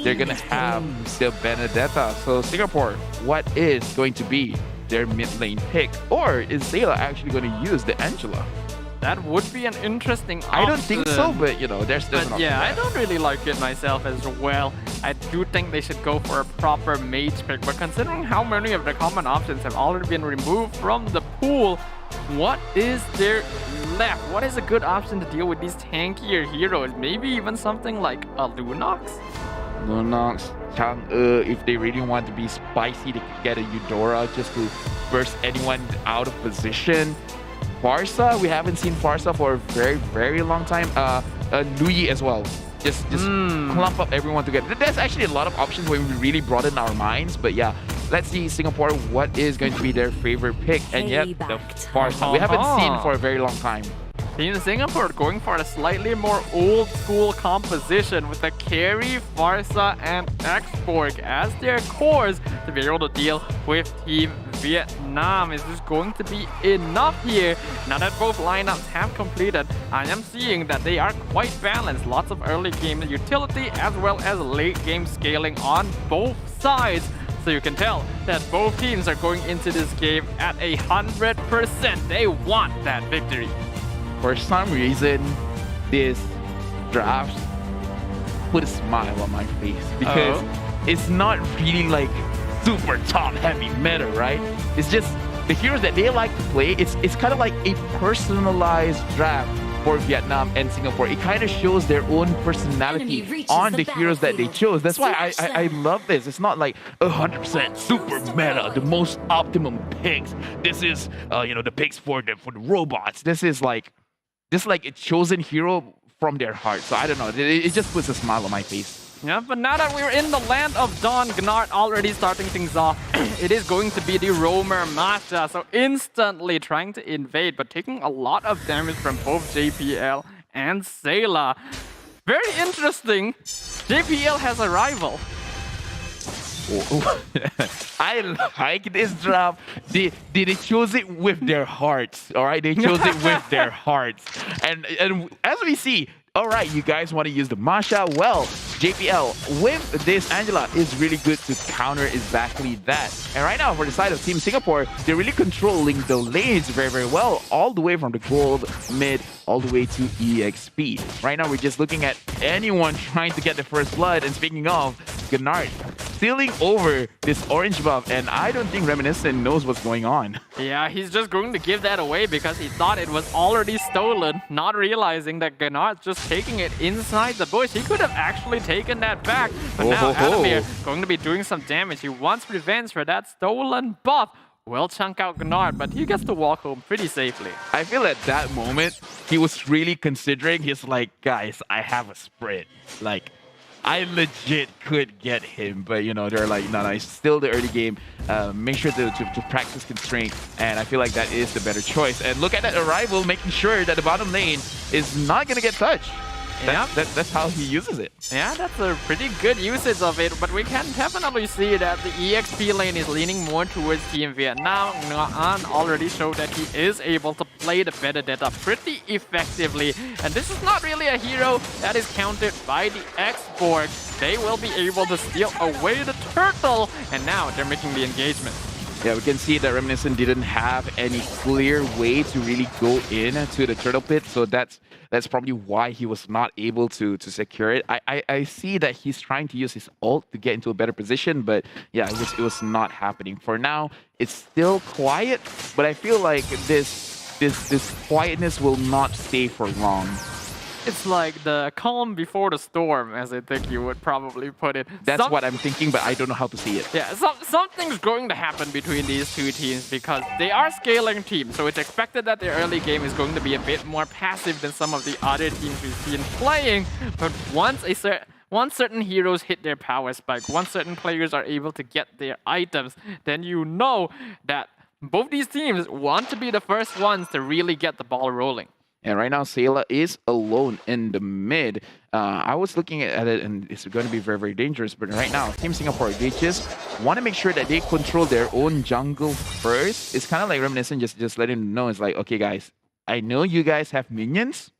they're gonna have the Benedetta. So Singapore, what is going to be their mid lane pick? Or is Sayla actually going to use the Angela? That would be an interesting option. I don't think so, but you know, there's an option. Yeah, I don't really like it myself as well. I do think they should go for a proper mage pick, but considering how many of the common options have already been removed from the pool, what is there left? What is a good option to deal with these tankier heroes? Maybe even something like a Lunox? Lunox, Chang'e, if they really want to be spicy, they could get a Eudora just to burst anyone out of position. Farsa, we haven't seen Farsa for a very long time. Lui as well. Just clump up everyone together. There's actually a lot of options when we really broaden our minds. But yeah, let's see Singapore, what is going to be their favorite pick. And yet, the Farsa, we haven't seen for a very long time. Team Singapore going for a slightly more old school composition with the carry, Farsa, and X-Borg as their cores to be able to deal with Team Vietnam. Is this going to be enough here? Now that both lineups have completed, I am seeing that they are quite balanced. Lots of early game utility as well as late game scaling on both sides. So you can tell that both teams are going into this game at 100%. They want that victory. For some reason, this draft put a smile on my face because it's not really like super top heavy meta, right? It's just the heroes that they like to play. It's kind of like a personalized draft for Vietnam and Singapore. It kind of shows their own personality on the heroes that they chose. That's why I love this. It's not like 100% super meta, the most optimum picks. This is the picks for the robots. This is like a chosen hero from their heart. So I don't know. It just puts a smile on my face. Yeah, but now that we're in the land of Dawn, Gnart already starting things off. It is going to be the Roamer Masha, so instantly trying to invade, but taking a lot of damage from both JPL and Sayla. Very interesting. JPL has a rival. I like this draft. They chose it with their hearts. All right, they chose it with their hearts. And as we see, all right, you guys want to use the Masha? Well, JPL with this Angela is really good to counter exactly that. And right now, for the side of Team Singapore, they're really controlling the lanes very, very well, all the way from the gold, mid, all the way to EXP. Right now, we're just looking at anyone trying to get the first blood. And speaking of, Gnart stealing over this orange buff, and I don't think Reminiscent knows what's going on. Yeah, he's just going to give that away because he thought it was already stolen, not realizing that Gnart's just taking it inside the bush. He could have actually taken that back, but now Adamir going to be doing some damage. He wants revenge for that stolen buff. Will chunk out Gnart, but he gets to walk home pretty safely. I feel at that moment, he was really considering, he's like, guys, I have a sprint. Like, I legit could get him, but they're like, no, it's still the early game. Make sure to practice constraint, and I feel like that is the better choice. And look at that arrival, making sure that the bottom lane is not gonna get touched. That's how he uses it. Yeah, that's a pretty good usage of it, but we can definitely see that the EXP lane is leaning more towards Team Vietnam. Nguyen already showed that he is able to play the Benedetta pretty effectively, and this is not really a hero that is countered by the export. They will be able to steal away the turtle, and now they're making the engagement. Yeah, we can see that Reminiscent didn't have any clear way to really go into the turtle pit, so that's probably why he was not able to secure it. I see that he's trying to use his ult to get into a better position, but yeah, it was not happening. For now, it's still quiet, but I feel like this quietness will not stay for long. It's like the calm before the storm, as I think you would probably put it. That's what I'm thinking, but I don't know how to see it. Yeah, something's going to happen between these two teams because they are scaling teams, so it's expected that their early game is going to be a bit more passive than some of the other teams we've seen playing. But once certain heroes hit their power spike, once certain players are able to get their items, then you know that both these teams want to be the first ones to really get the ball rolling. And right now, Sayla is alone in the mid. I was looking at it, and it's going to be very, very dangerous. But right now, Team Singapore, they just want to make sure that they control their own jungle first. It's kind of like Reminiscent just letting them know. It's like, okay, guys, I know you guys have minions,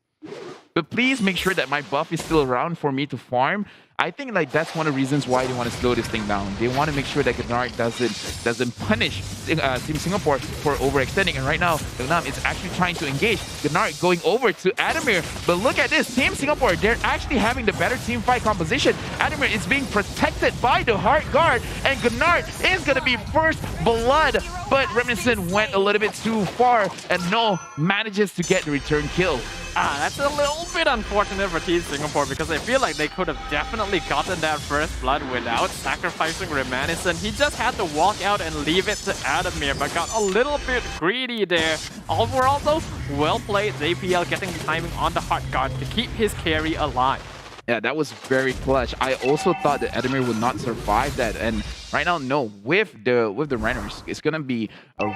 but please make sure that my buff is still around for me to farm. I think like that's one of the reasons why they want to slow this thing down. They want to make sure that Gnart doesn't punish Team Singapore for overextending. And right now, Vietnam is actually trying to engage. Gnart going over to Adamir. But look at this, Team Singapore, they're actually having the better team fight composition. Adamir is being protected by the Heart Guard, and Gnart is going to be first blood. But Reminiscent went a little bit too far, and No manages to get the return kill. That's a little bit unfortunate for Team Singapore because I feel like they could have definitely gotten that first blood without sacrificing Reminiscent. He just had to walk out and leave it to Adamir, but got a little bit greedy there. Overall though, well played. JPL getting the timing on the Heart Guard to keep his carry alive. Yeah, that was very clutch. I also thought that Adamir would not survive that, and right now, no, with the runners, it's gonna be a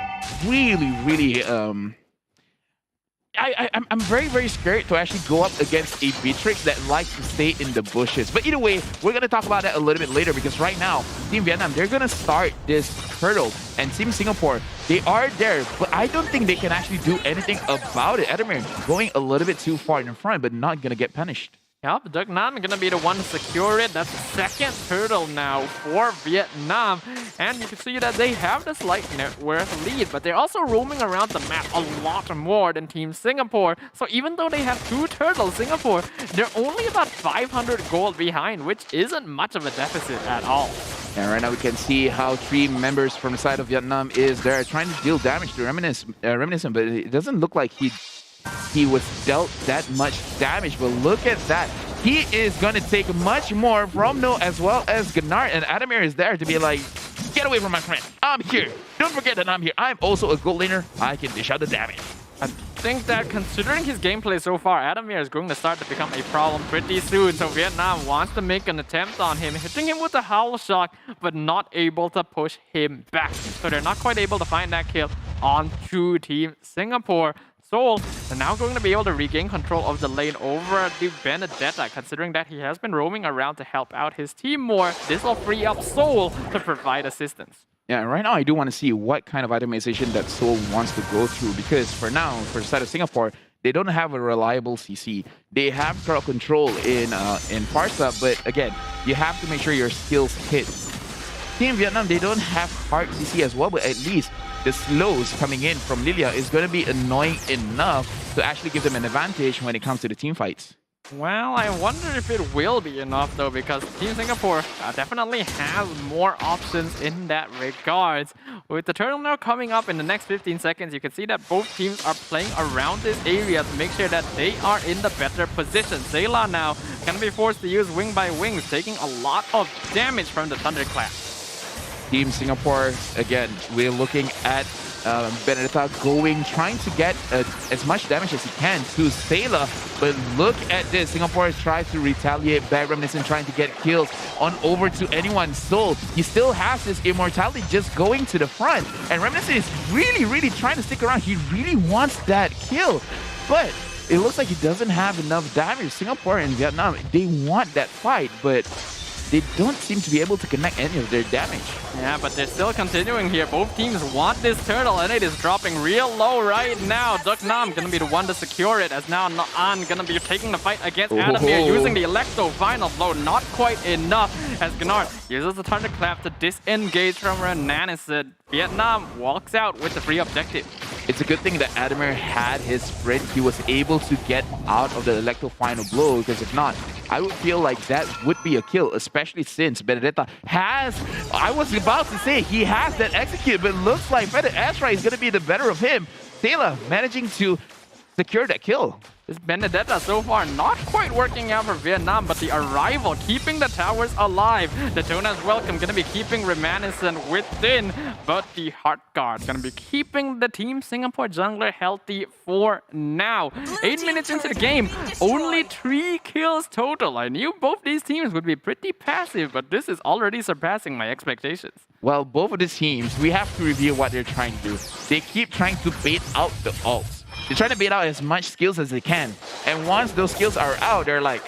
really I'm very, very scared to actually go up against a Beatrix that likes to stay in the bushes. But either way, we're going to talk about that a little bit later because right now, Team Vietnam, they're going to start this hurdle. And Team Singapore, they are there, but I don't think they can actually do anything about it. Adamir going a little bit too far in front, but not going to get punished. Yep, Duck Nam gonna be the one to secure it. That's the second turtle now for Vietnam. And you can see that they have the slight net worth lead, but they're also roaming around the map a lot more than Team Singapore. So even though they have 2 turtles, Singapore, they're only about 500 gold behind, which isn't much of a deficit at all. And right now we can see how 3 members from the side of Vietnam is there trying to deal damage to Reminiscent, but it doesn't look like he was dealt that much damage. But look at that. He is going to take much more from No as well as Gunnar, and Adamir is there to be like, get away from my friend. I'm here. Don't forget that I'm here. I'm also a gold laner. I can dish out the damage. I think that considering his gameplay so far, Adamir is going to start to become a problem pretty soon. So Vietnam wants to make an attempt on him, hitting him with a Howl Shock, but not able to push him back. So they're not quite able to find that kill onto Team Singapore. Seoul are now going to be able to regain control of the lane over the Benedetta, considering that he has been roaming around to help out his team more. This will free up Seoul to provide assistance. Yeah, right now I do want to see what kind of itemization that Seoul wants to go through, because for now, for the side of Singapore, they don't have a reliable CC. They have crowd control in Farsa, but again, you have to make sure your skills hit. Team Vietnam, they don't have hard CC as well, but at least the slows coming in from Lilia is going to be annoying enough to actually give them an advantage when it comes to the team fights. Well, I wonder if it will be enough though, because Team Singapore definitely has more options in that regards. With the turtle now coming up in the next 15 seconds, you can see that both teams are playing around this area to make sure that they are in the better position. Zayla now can be forced to use Wing by Wings, taking a lot of damage from the Thunderclap. Team Singapore, again, we're looking at Benedetta trying to get as much damage as he can to Sailor. But look at this. Singapore tries to retaliate back. Reminiscent trying to get kills on over to anyone's soul. He still has his immortality just going to the front. And Reminiscent is really trying to stick around. He really wants that kill. But it looks like he doesn't have enough damage. Singapore and Vietnam, they want that fight, but they don't seem to be able to connect any of their damage. Yeah, but they're still continuing here. Both teams want this turtle, and it is dropping real low right now. Duck Nam gonna be the one to secure it, as now An gonna be taking the fight against Adamir, using the Electro final blow. Not quite enough, as Gunnar uses the Thunderclap to disengage from Renanisset. Vietnam walks out with the free objective. It's a good thing that Adamir had his sprint. He was able to get out of the Electro final blow, because if not, I would feel like that would be a kill, especially since Benedetta has, I was about to say, he has that execute, but looks like Fed Astra is going to be the better of him. Taylor managing to secure that kill. This Benedetta so far not quite working out for Vietnam, but the Arrival keeping the towers alive. Daytona's Welcome gonna be keeping Reminiscent within, but the Heart Guard gonna be keeping the Team Singapore jungler healthy for now. 8 minutes into the game, only 3 kills total. I knew both these teams would be pretty passive, but this is already surpassing my expectations. Well, both of the teams, we have to review what they're trying to do. They keep trying to bait out the ults. They're trying to bait out as much skills as they can. And once those skills are out, they're like,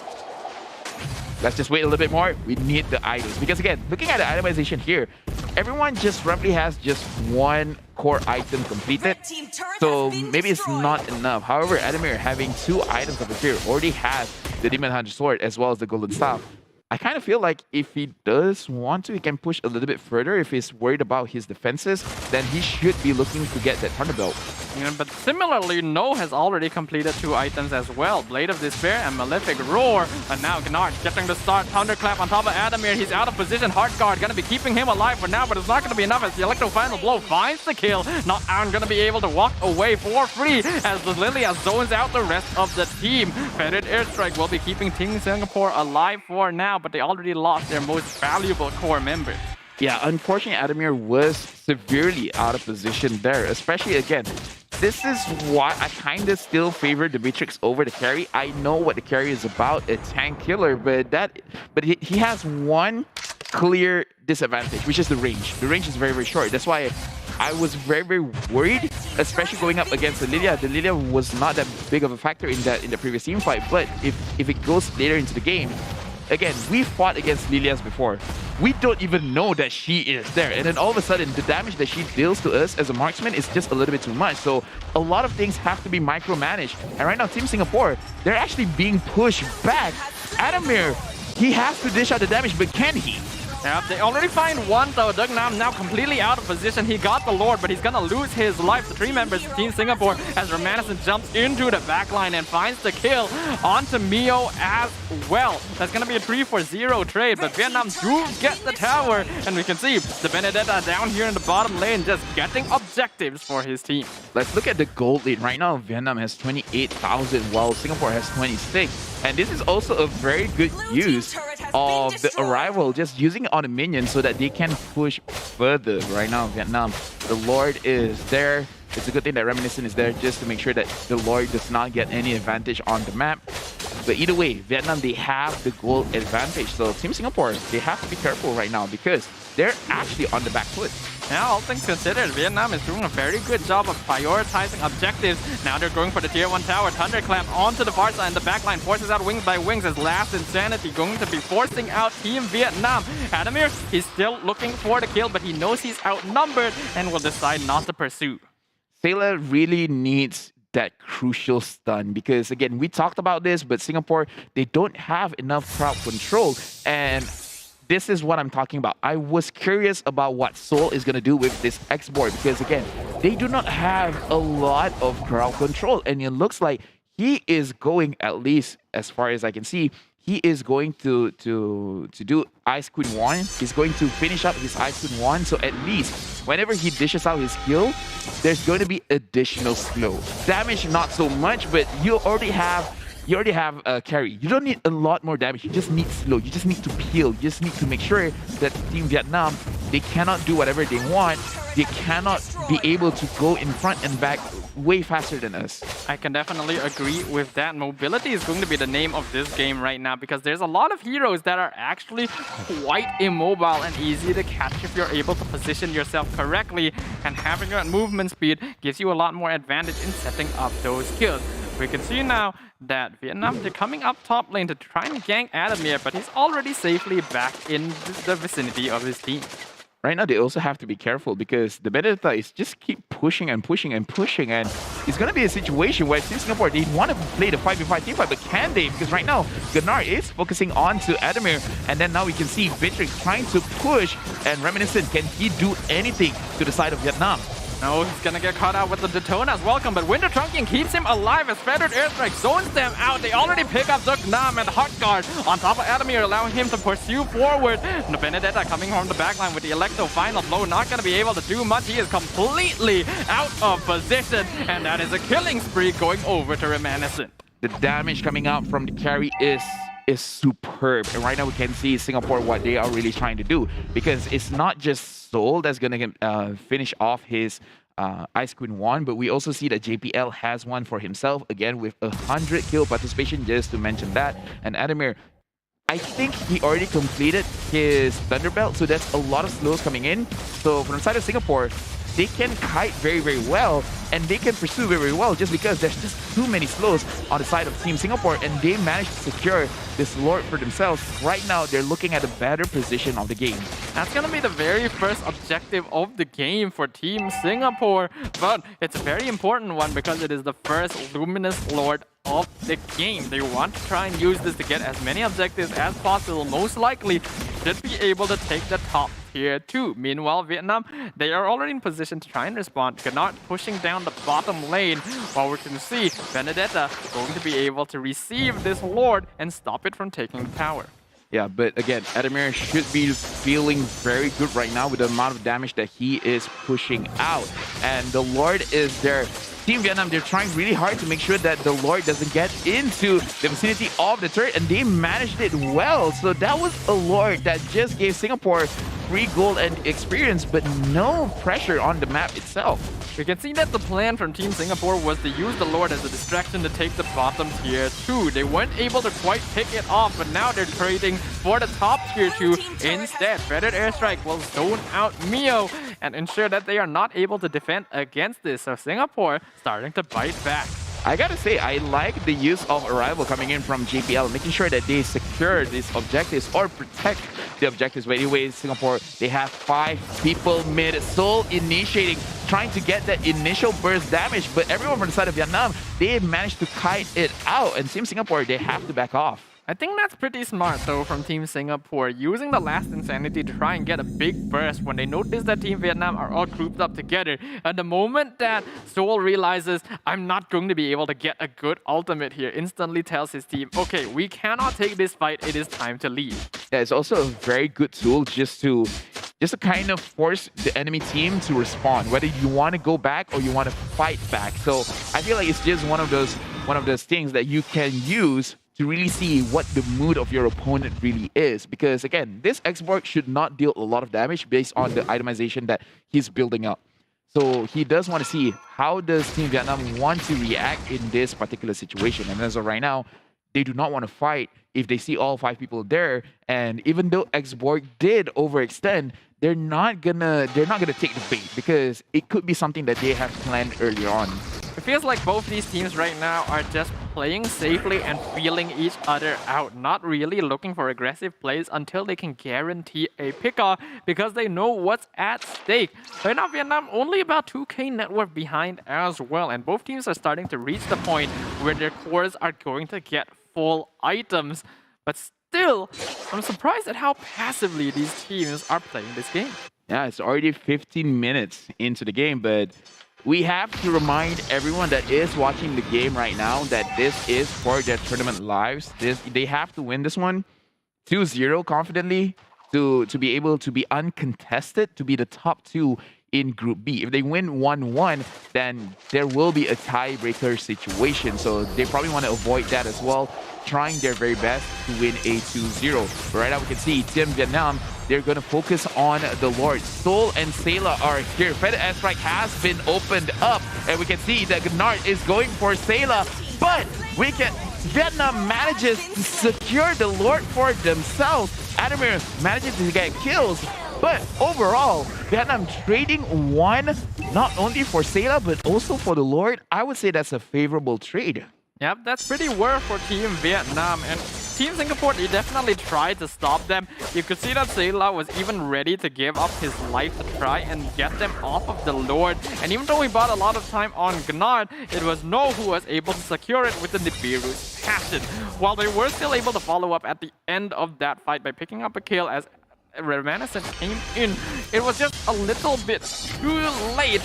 let's just wait a little bit more. We need the items. Because again, looking at the itemization here, everyone just roughly has just 1 core item completed. So maybe it's not enough. However, Adamir having 2 items over here already has the Demon Hunter Sword as well as the Golden Staff. I kind of feel like if he does want to, he can push a little bit further. If he's worried about his defenses, then he should be looking to get that Thunderbolt. Yeah, but similarly, No has already completed 2 items as well. Blade of Despair and Malefic Roar. And now Gnard getting the start. Thunderclap on top of Adamir. He's out of position. Heart Guard gonna be keeping him alive for now, but it's not gonna be enough as the Electro Final Blow finds the kill. Not Aaron gonna be able to walk away for free as the Lilia zones out the rest of the team. Fetid Airstrike will be keeping Team Singapore alive for now, but they already lost their most valuable core member. Yeah, unfortunately, Adamir was severely out of position there, especially again. This is why I kind of still favor the Matrix over the carry. I know what the carry is about, a tank killer, but he has one clear disadvantage, which is the range. The range is very short. That's why I was very worried, especially going up against the Lilia. The Lilia was not that big of a factor in the previous team fight, but if it goes later into the game, again, we fought against Lilias before. We don't even know that she is there. And then all of a sudden, the damage that she deals to us as a marksman is just a little bit too much. So a lot of things have to be micromanaged. And right now, Team Singapore, they're actually being pushed back Adamir, he has to dish out the damage, but can he? Yeah, they already find one though. Dugnam now completely out of position. He got the Lord, but he's gonna lose his life. The three members of Team Singapore as Romanison jumps into the backline and finds the kill onto Mio as well. That's gonna be a 3-for-0 trade, but Vietnam do get the tower, and we can see the Benedetta down here in the bottom lane just getting objectives for his team. Let's look at the gold lead. Right now, Vietnam has 28,000 while Singapore has 26. And this is also a very good use of the arrival, just using it on a minion so that they can push further. Right now, Vietnam, the Lord is there. It's a good thing that Reminiscent is there just to make sure that the Lord does not get any advantage on the map. But either way, Vietnam, they have the gold advantage. So Team Singapore, they have to be careful right now because they're actually on the back foot. Now, all things considered, Vietnam is doing a very good job of prioritizing objectives. Now they're going for the tier 1 tower. Thunderclap onto the far side, and the backline forces out Wings by Wings as Last Insanity going to be forcing out Team Vietnam. Adamir, he's still looking for the kill, but he knows he's outnumbered and will decide not to pursue. Sailor really needs that crucial stun because, again, we talked about this, but Singapore, they don't have enough crowd control, and this is what I'm talking about. I was curious about what Seoul is going to do with this X-board because, again, they do not have a lot of crowd control, and it looks like he is going, at least as far as I can see, he is going to do Ice Queen 1. He's going to finish up his Ice Queen 1, so at least whenever he dishes out his skill, there's going to be additional slow. Damage, not so much, but you already have carry. You don't need a lot more damage. You just need slow. You just need to peel. You just need to make sure that Team Vietnam, they cannot do whatever they want. They cannot be able to go in front and back way faster than us. I can definitely agree with that. Mobility is going to be the name of this game right now because there's a lot of heroes that are actually quite immobile and easy to catch if you're able to position yourself correctly, and having that movement speed gives you a lot more advantage in setting up those kills. We can see now that Vietnam, they're coming up top lane to try and gank Adamir, but he's already safely back in the vicinity of his team. Right now, they also have to be careful because the Benedetta is just keep pushing and pushing and pushing, and it's going to be a situation where Team Singapore, they want to play the 5v5 teamfight, but can they? Because right now, Gunnar is focusing on to Adamir, and then now we can see Vitrix trying to push, and Reminiscent, can he do anything to the side of Vietnam? No, he's gonna get caught out with the Detona's welcome, but Winter Trunking keeps him alive as Feathered Airstrike zones them out. They already pick up Dugnam and Hot Guard on top of Adamir, allowing him to pursue forward. The Benedetta coming from the backline with the Electro final blow, not gonna be able to do much. He is completely out of position, and that is a killing spree going over to Reminiscent. The damage coming out from the carry is superb, and right now we can see Singapore what they are really trying to do, because it's not just Seoul that's gonna finish off his Ice Queen 1, but we also see that JPL has one for himself, again with 100 kill participation, just to mention that. And Adamir, I think he already completed his Thunderbelt, so that's a lot of slows coming in. So from the side of Singapore, they can kite very, very well, and they can pursue very, very well just because there's just too many slows on the side of Team Singapore, and they managed to secure this Lord for themselves. Right now, they're looking at a better position of the game. That's going to be the very first objective of the game for Team Singapore, but it's a very important one because it is the first Luminous Lord of the game. They want to try and use this to get as many objectives as possible. Most likely should be able to take the top tier 2. Meanwhile, Vietnam, they are already in position to try and respond. Gunnar pushing down the bottom lane, while we can see Benedetta going to be able to receive this Lord and stop it from taking the tower. Yeah, but again, Adamir should be feeling very good right now with the amount of damage that he is pushing out. And the Lord is there. Team Vietnam, they're trying really hard to make sure that the Lord doesn't get into the vicinity of the turret, and they managed it well. So that was a Lord that just gave Singapore free gold and experience, but no pressure on the map itself. We can see that the plan from Team Singapore was to use the Lord as a distraction to take the bottom tier 2. They weren't able to quite pick it off, but now they're trading for the top tier 2 instead. Feathered Airstrike will zone out Mio and ensure that they are not able to defend against this. So Singapore starting to bite back. I gotta say, I like the use of Arrival coming in from JPL, making sure that they secure these objectives or protect the objectives. But anyways, Singapore, they have 5 people mid. Seoul initiating, trying to get that initial burst damage, but everyone from the side of Vietnam, they managed to kite it out. And Team Singapore, they have to back off. I think that's pretty smart though from Team Singapore, using the last insanity to try and get a big burst when they notice that Team Vietnam are all grouped up together. At the moment that Seoul realizes, I'm not going to be able to get a good ultimate here, instantly tells his team, okay, we cannot take this fight, it is time to leave. Yeah, it's also a very good tool just to kind of force the enemy team to respond, whether you want to go back or you want to fight back. So I feel like it's just one of those things that you can use to really see what the mood of your opponent really is. Because again, this export should not deal a lot of damage based on the itemization that he's building up. So he does want to see how does Team Vietnam want to react in this particular situation. And as of right now, they do not want to fight if they see all 5 people there. And even though Xborg did overextend, they're not gonna take the bait because it could be something that they have planned earlier on. It feels like both these teams right now are just playing safely and feeling each other out, not really looking for aggressive plays until they can guarantee a pick-off because they know what's at stake. Right now, Vietnam only about 2k net worth behind as well, and both teams are starting to reach the point where their cores are going to get full items. But still, I'm surprised at how passively these teams are playing this game. Yeah, it's already 15 minutes into the game, but we have to remind everyone that is watching the game right now that this is for their tournament lives. They have to win this one 2-0 confidently to be able to be uncontested, to be the top 2 in Group B. If they win 1-1, then there will be a tiebreaker situation. So they probably want to avoid that as well, trying their very best to win a 2-0. But right now we can see Team Vietnam, they're going to focus on the Lord. Sol and Sayla are here. Feather Airstrike has been opened up, and we can see that Gnard is going for Sayla, but Vietnam manages to secure the Lord for themselves. Adamir manages to get kills, but overall, Vietnam trading 1 not only for Sayla, but also for the Lord. I would say that's a favorable trade. Yep, that's pretty worth for Team Vietnam, and Team Singapore, they definitely tried to stop them. You could see that Sayla was even ready to give up his life to try and get them off of the Lord. And even though we bought a lot of time on Gnard, it was No who was able to secure it with the Nibiru's Passion. While they were still able to follow up at the end of that fight by picking up a kill as Reminiscent came in, it was just a little bit too late.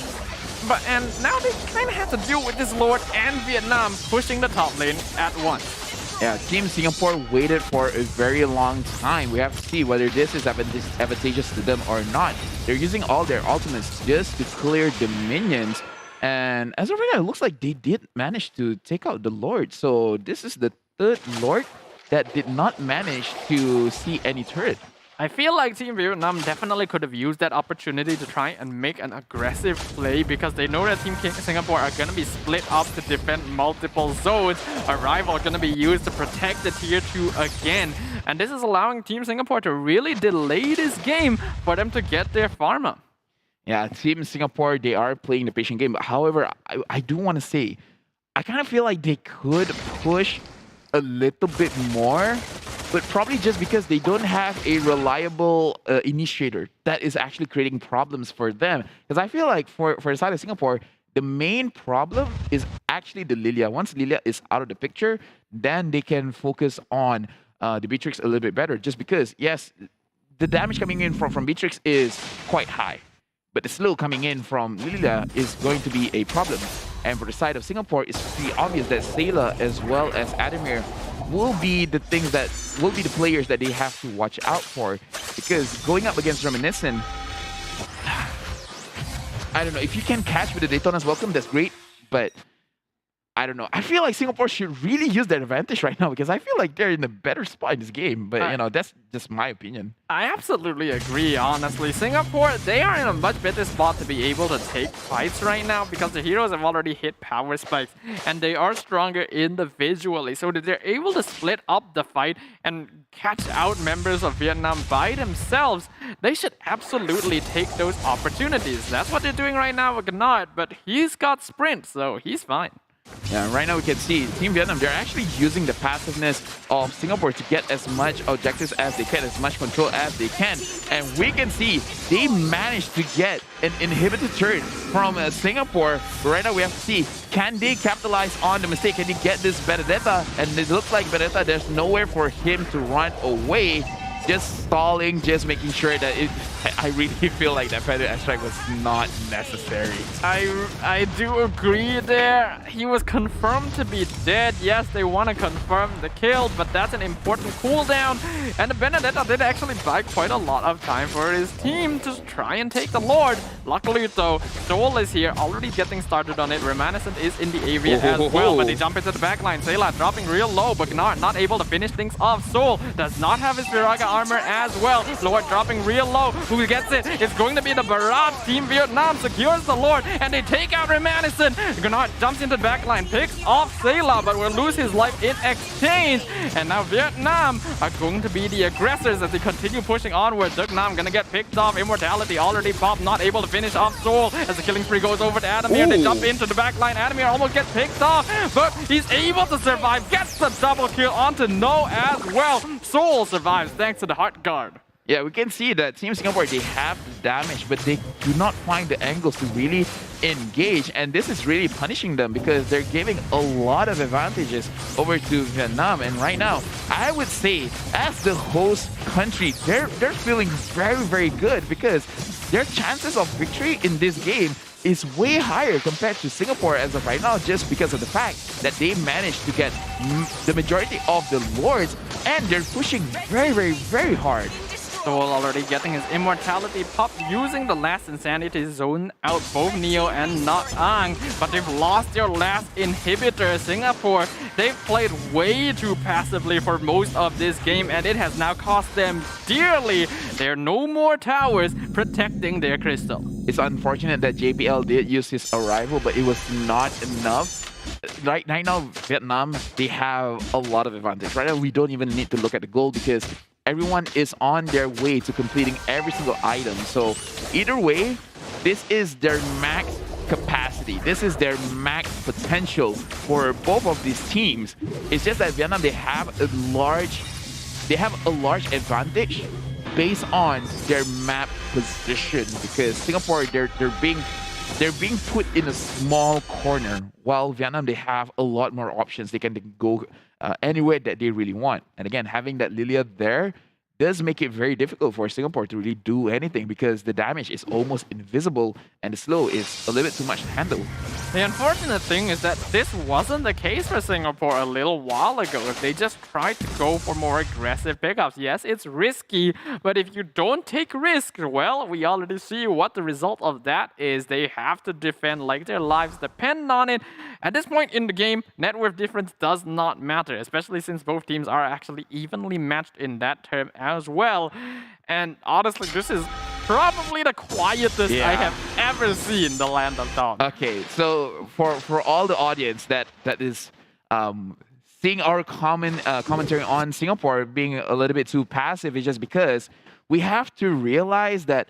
And now they kind of have to deal with this Lord and Vietnam pushing the top lane at once. Yeah, Team Singapore waited for a very long time. We have to see whether this is advantageous to them or not. They're using all their ultimates just to clear the minions. And as of right now, it looks like they did manage to take out the Lord. So this is the 3rd Lord that did not manage to see any turret. I feel like Team Vietnam definitely could have used that opportunity to try and make an aggressive play because they know that Team Singapore are going to be split up to defend multiple zones. A rival going to be used to protect the tier 2 again. And this is allowing Team Singapore to really delay this game for them to get their pharma. Yeah, Team Singapore, they are playing the patient game. But however, I do want to say, I kind of feel like they could push a little bit more, but probably just because they don't have a reliable initiator that is actually creating problems for them. Because I feel like for the side of Singapore, the main problem is actually the Lilia. Once Lilia is out of the picture, then they can focus on the Beatrix a little bit better. Just because, yes, the damage coming in from Beatrix is quite high, but the slow coming in from Lilia is going to be a problem. And for the side of Singapore, it's pretty obvious that Sayla as well as Adamir will be the players that they have to watch out for. Because going up against Reminiscent, I don't know, if you can catch with the Daytona's Welcome, that's great, but I don't know. I feel like Singapore should really use their advantage right now because I feel like they're in a better spot in this game. But, you know, that's just my opinion. I absolutely agree, honestly. Singapore, they are in a much better spot to be able to take fights right now because the heroes have already hit power spikes and they are stronger individually. So that they're able to split up the fight and catch out members of Vietnam by themselves. They should absolutely take those opportunities. That's what they're doing right now with Gnard, but he's got sprint, so he's fine. Yeah, right now we can see Team Vietnam, they're actually using the passiveness of Singapore to get as much objectives as they can, as much control as they can. And we can see they managed to get an inhibited turret from Singapore. But right now we have to see, can they capitalize on the mistake? Can they get this Benedetta? And it looks like Benedetta, there's nowhere for him to run away. Just stalling, just making sure that I really feel like that feather airstrike was not necessary. I do agree there. He was confirmed to be dead. Yes, they want to confirm the kill, but that's an important cooldown. And the Benedetta did actually buy quite a lot of time for his team to try and take the Lord. Luckily though, Soul is here, already getting started on it. Reminiscent is in the area as well, but they jump into the backline. Sayla dropping real low, but not able to finish things off. Soul does not have his Viraga armor as well. Lord dropping real low. Who gets it? It's going to be the Barrage. Team Vietnam secures the Lord, and they take out Reminiscent. Gunnar jumps into the backline, picks off Sayla, but will lose his life in exchange. And now Vietnam are going to be the aggressors as they continue pushing onward. Duc Nam gonna get picked off. Immortality already popped, not able to finish off Soul as the killing spree goes over to Adamir. They jump into the backline. Adamir almost gets picked off, but he's able to survive. Gets the double kill onto No as well. Soul survives thanks to the Heart Guard. Yeah, we can see that Team Singapore, they have the damage, but they do not find the angles to really engage. And this is really punishing them because they're giving a lot of advantages over to Vietnam. And right now, I would say, as the host country, they're feeling very, very good because their chances of victory in this game is way higher compared to Singapore as of right now, just because of the fact that they managed to get the majority of the Lords, and they're pushing very, very, very hard. Soul already getting his immortality pop, using the last insanity zone out both Neo and Not Ang, but they've lost their last inhibitor. Singapore, they've played way too passively for most of this game, and it has now cost them dearly. There are no more towers protecting their crystal. It's unfortunate that JPL did use his arrival, but it was not enough. Right now, Vietnam, they have a lot of advantage. Right now, we don't even need to look at the goal because everyone is on their way to completing every single item. So either way, this is their max capacity. This is their max potential for both of these teams. It's just that Vietnam, they have a large advantage based on their map position, because Singapore, they're being put in a small corner, while Vietnam, they have a lot more options. They can go anywhere that they really want. And again, having that Lilia there does make it very difficult for Singapore to really do anything because the damage is almost invisible and the slow is a little bit too much to handle. The unfortunate thing is that this wasn't the case for Singapore a little while ago. If they just tried to go for more aggressive pickups, yes, it's risky, but if you don't take risk, well, we already see what the result of that is. They have to defend like their lives depend on it. At this point in the game, net worth difference does not matter, especially since both teams are actually evenly matched in that term as well. And honestly, this is probably the quietest I have ever seen the Land of Dawn. Okay, so for all the audience that is seeing our commentary on Singapore being a little bit too passive, is just because we have to realize that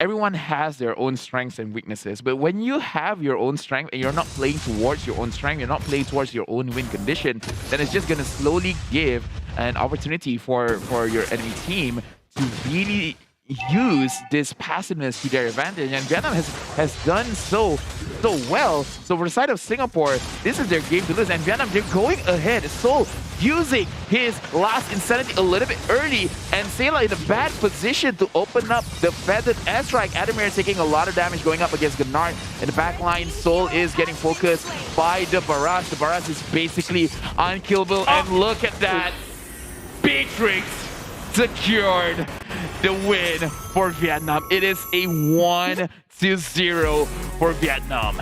everyone has their own strengths and weaknesses. But when you have your own strength and you're not playing towards your own strength, you're not playing towards your own win condition, then it's just going to slowly give an opportunity for your enemy team to really use this passiveness to their advantage. And Vietnam has done so well. So for the side of Singapore, this is their game to lose. And Vietnam, they're going ahead. So using his last insanity a little bit early, and Sayla in a bad position to open up the feathered airstrike. Adamir taking a lot of damage going up against Gunnar in the back line. Soul is getting focused by the Barrage. The Barrage is basically unkillable. And look at that. Beatrix secured the win for Vietnam. It is a 1-0 for Vietnam.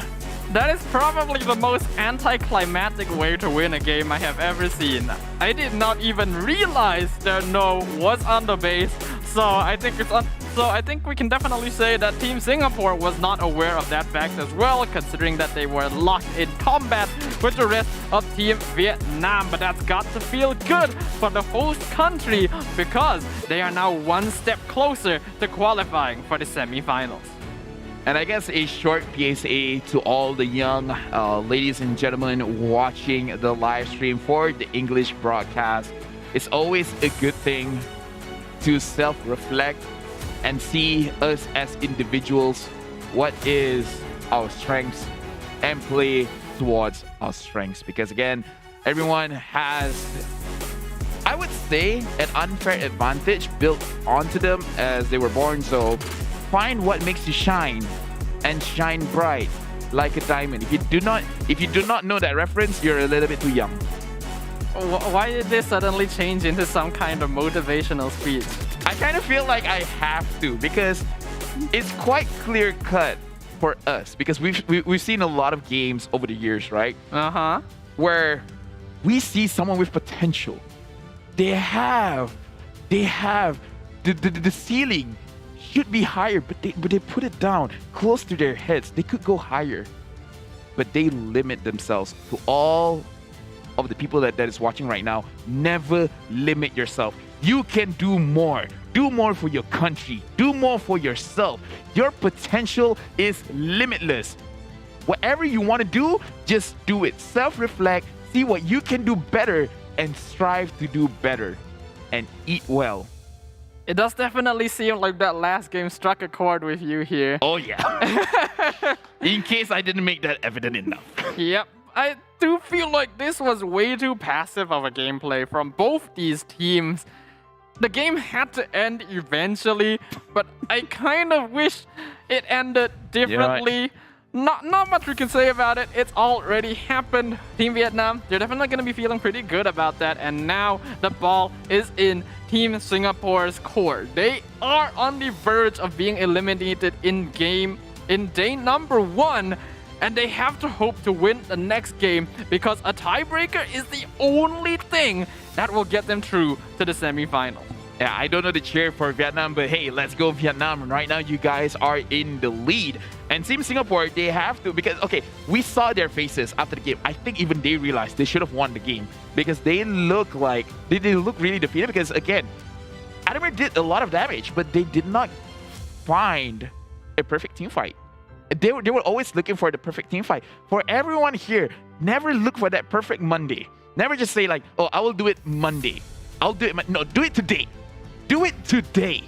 That is probably the most anticlimactic way to win a game I have ever seen. I did not even realize that No was on the base, so I think we can definitely say that Team Singapore was not aware of that fact as well, considering that they were locked in combat with the rest of Team Vietnam. But that's got to feel good for the host country, because they are now one step closer to qualifying for the semi-finals. And I guess a short PSA to all the young ladies and gentlemen watching the live stream for the English broadcast. It's always a good thing to self-reflect and see us as individuals, what is our strengths, and play towards our strengths. Because again, everyone has, I would say, an unfair advantage built onto them as they were born. So find what makes you shine and shine bright like a diamond. If you do not know that reference, you're a little bit too young. Why did this suddenly change into some kind of motivational speech? I kind of feel like I have to, because it's quite clear cut for us, because we've seen a lot of games over the years, right? Where we see someone with potential. They have the ceiling should be higher, but they put it down close to their heads. They could go higher, but they limit themselves. To all of the people that is watching right now, never limit yourself. You can do more. Do more for your country. Do more for yourself. Your potential is limitless. Whatever you want to do, just do it. Self-reflect, see what you can do better, and strive to do better. And eat well. It does definitely seem like that last game struck a chord with you here. Oh yeah. In case I didn't make that evident enough. Yep. I do feel like this was way too passive of a gameplay from both these teams. The game had to end eventually, but I kind of wish it ended differently. Not much we can say about it. It's already happened. Team Vietnam, they're definitely going to be feeling pretty good about that. And now the ball is in Team Singapore's court. They are on the verge of being eliminated in day number 1. And they have to hope to win the next game, because a tiebreaker is the only thing that will get them through to the semifinals. Yeah, I don't know the cheer for Vietnam, but hey, let's go Vietnam. Right now, you guys are in the lead. And Team Singapore, they have to, because, okay, we saw their faces after the game. I think even they realized they should have won the game, because they look like, they look really defeated, because again, Adamir did a lot of damage, but they did not find a perfect team fight. They were always looking for the perfect team fight. For everyone here, never look for that perfect Monday. Never just say like, oh, I will do it Monday. I'll do it. No, do it today. Do it today.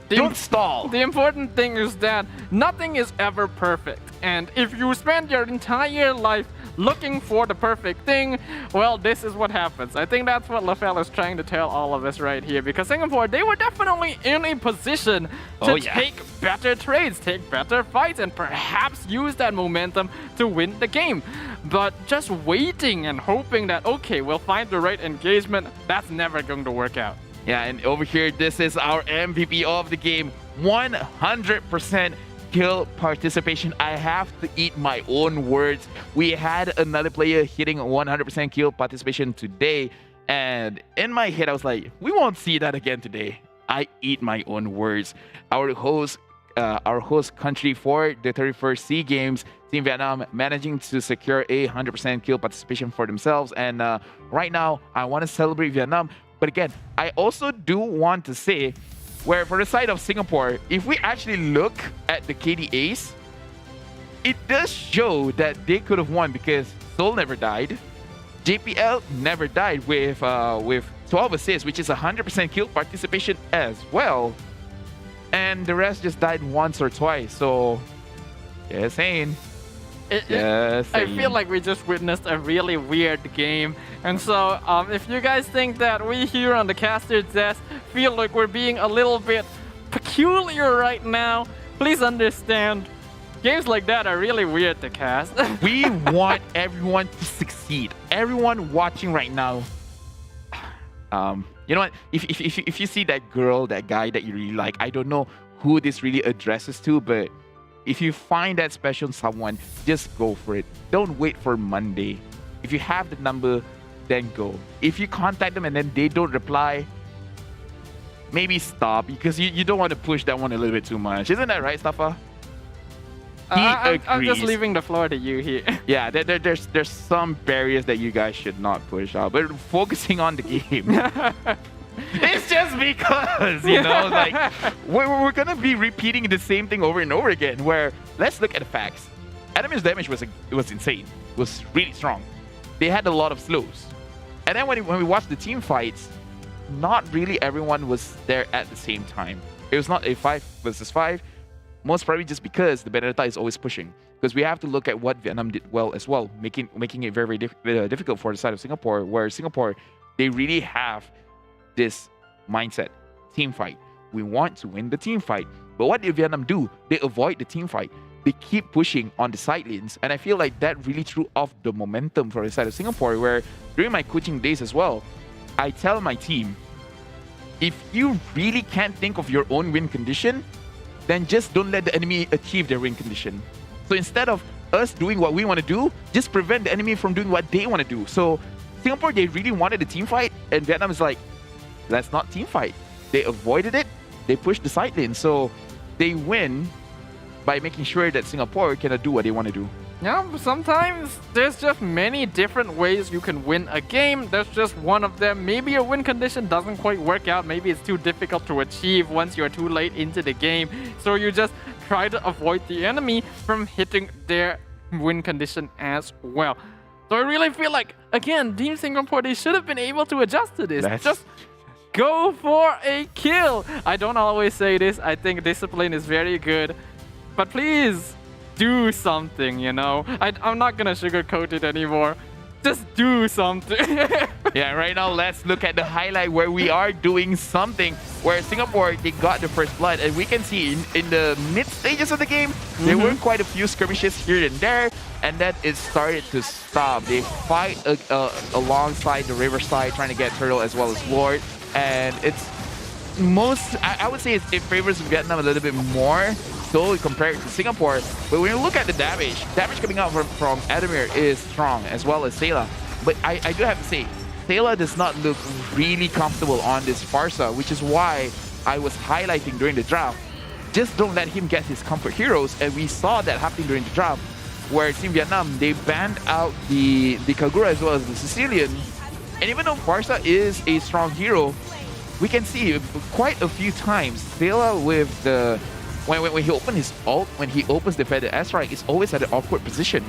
Don't stall. The important thing is that nothing is ever perfect. And if you spend your entire life looking for the perfect thing, well, this is what happens. I think that's what LaFell is trying to tell all of us right here, because Singapore, they were definitely in a position to take better trades, take better fights, and perhaps use that momentum to win the game. But just waiting and hoping that, okay, we'll find the right engagement, that's never going to work out. Yeah, and over here, this is our MVP of the game. 100% kill participation. I have to eat my own words. We had another player hitting 100% kill participation today, and in my head I was like, we won't see that again today. I eat my own words. Our host country for the 31st SEA Games, Team Vietnam, managing to secure a 100% kill participation for themselves. And right now I want to celebrate Vietnam, but again, I also do want to say, where for the side of Singapore, if we actually look at the KDAs, it does show that they could have won, because Seoul never died, JPL never died with 12 assists, which is 100% kill participation as well, and the rest just died once or twice. So, just saying. I feel like we just witnessed a really weird game. And so if you guys think that we here on the caster's desk feel like we're being a little bit peculiar right now, please understand, games like that are really weird to cast. We want everyone to succeed. Everyone watching right now, you know what, if you see that girl, that guy that you really like, I don't know who this really addresses to, but if you find that special someone, just go for it. Don't wait for Monday. If you have the number, then go. If you contact them and then they don't reply, maybe stop, because you don't want to push that one a little bit too much. Isn't that right, Stafa? I'm just leaving the floor to you here. Yeah, there's some barriers that you guys should not push out, but focusing on the game. It's just because, you know, like, we're gonna be repeating the same thing over and over again, where, let's look at the facts. Enemy's damage was insane. It was really strong. They had a lot of slows. And then when we watched the team fights, not really everyone was there at the same time. It was not a 5 versus 5, most probably just because the Benedetta is always pushing. Because we have to look at what Vietnam did well as well, making it very, very difficult for the side of Singapore, where Singapore, they really have this mindset, team fight. We want to win the team fight. But what did Vietnam do? They avoid the team fight. They keep pushing on the side lanes. And I feel like that really threw off the momentum for the side of Singapore, where during my coaching days as well, I tell my team, if you really can't think of your own win condition, then just don't let the enemy achieve their win condition. So instead of us doing what we want to do, just prevent the enemy from doing what they want to do. So Singapore, they really wanted a team fight, and Vietnam is like, let's not team fight. They avoided it. They pushed the side lane. So they win by making sure that Singapore cannot do what they want to do. Yeah, sometimes there's just many different ways you can win a game. There's just one of them. Maybe your win condition doesn't quite work out. Maybe it's too difficult to achieve once you're too late into the game. So you just try to avoid the enemy from hitting their win condition as well. So I really feel like, again, Team Singapore, they should have been able to adjust to this. Just go for a kill. I don't always say this. I think discipline is very good. But please, do something, you know? I'm not gonna sugarcoat it anymore. Just do something. Yeah, right now, let's look at the highlight where we are doing something, where Singapore, they got the first blood. And we can see in the mid stages of the game, there were quite a few skirmishes here and there, and then it started to stop. They fight alongside the riverside, trying to get Turtle as well as Lord. And it's I would say it favors Vietnam a little bit more so compared to Singapore. But when you look at the damage coming out from Adamir is strong, as well as Sayla. But I do have to say, Sayla does not look really comfortable on this Farsa, which is why I was highlighting during the draft. Just don't let him get his comfort heroes, and we saw that happening during the draft, where Team Vietnam, they banned out the Kagura as well as the Sicilian. And even though Farsa is a strong hero, we can see quite a few times Sayla with the when he opens his ult, when he opens the feather airstrike, it's always at an awkward position.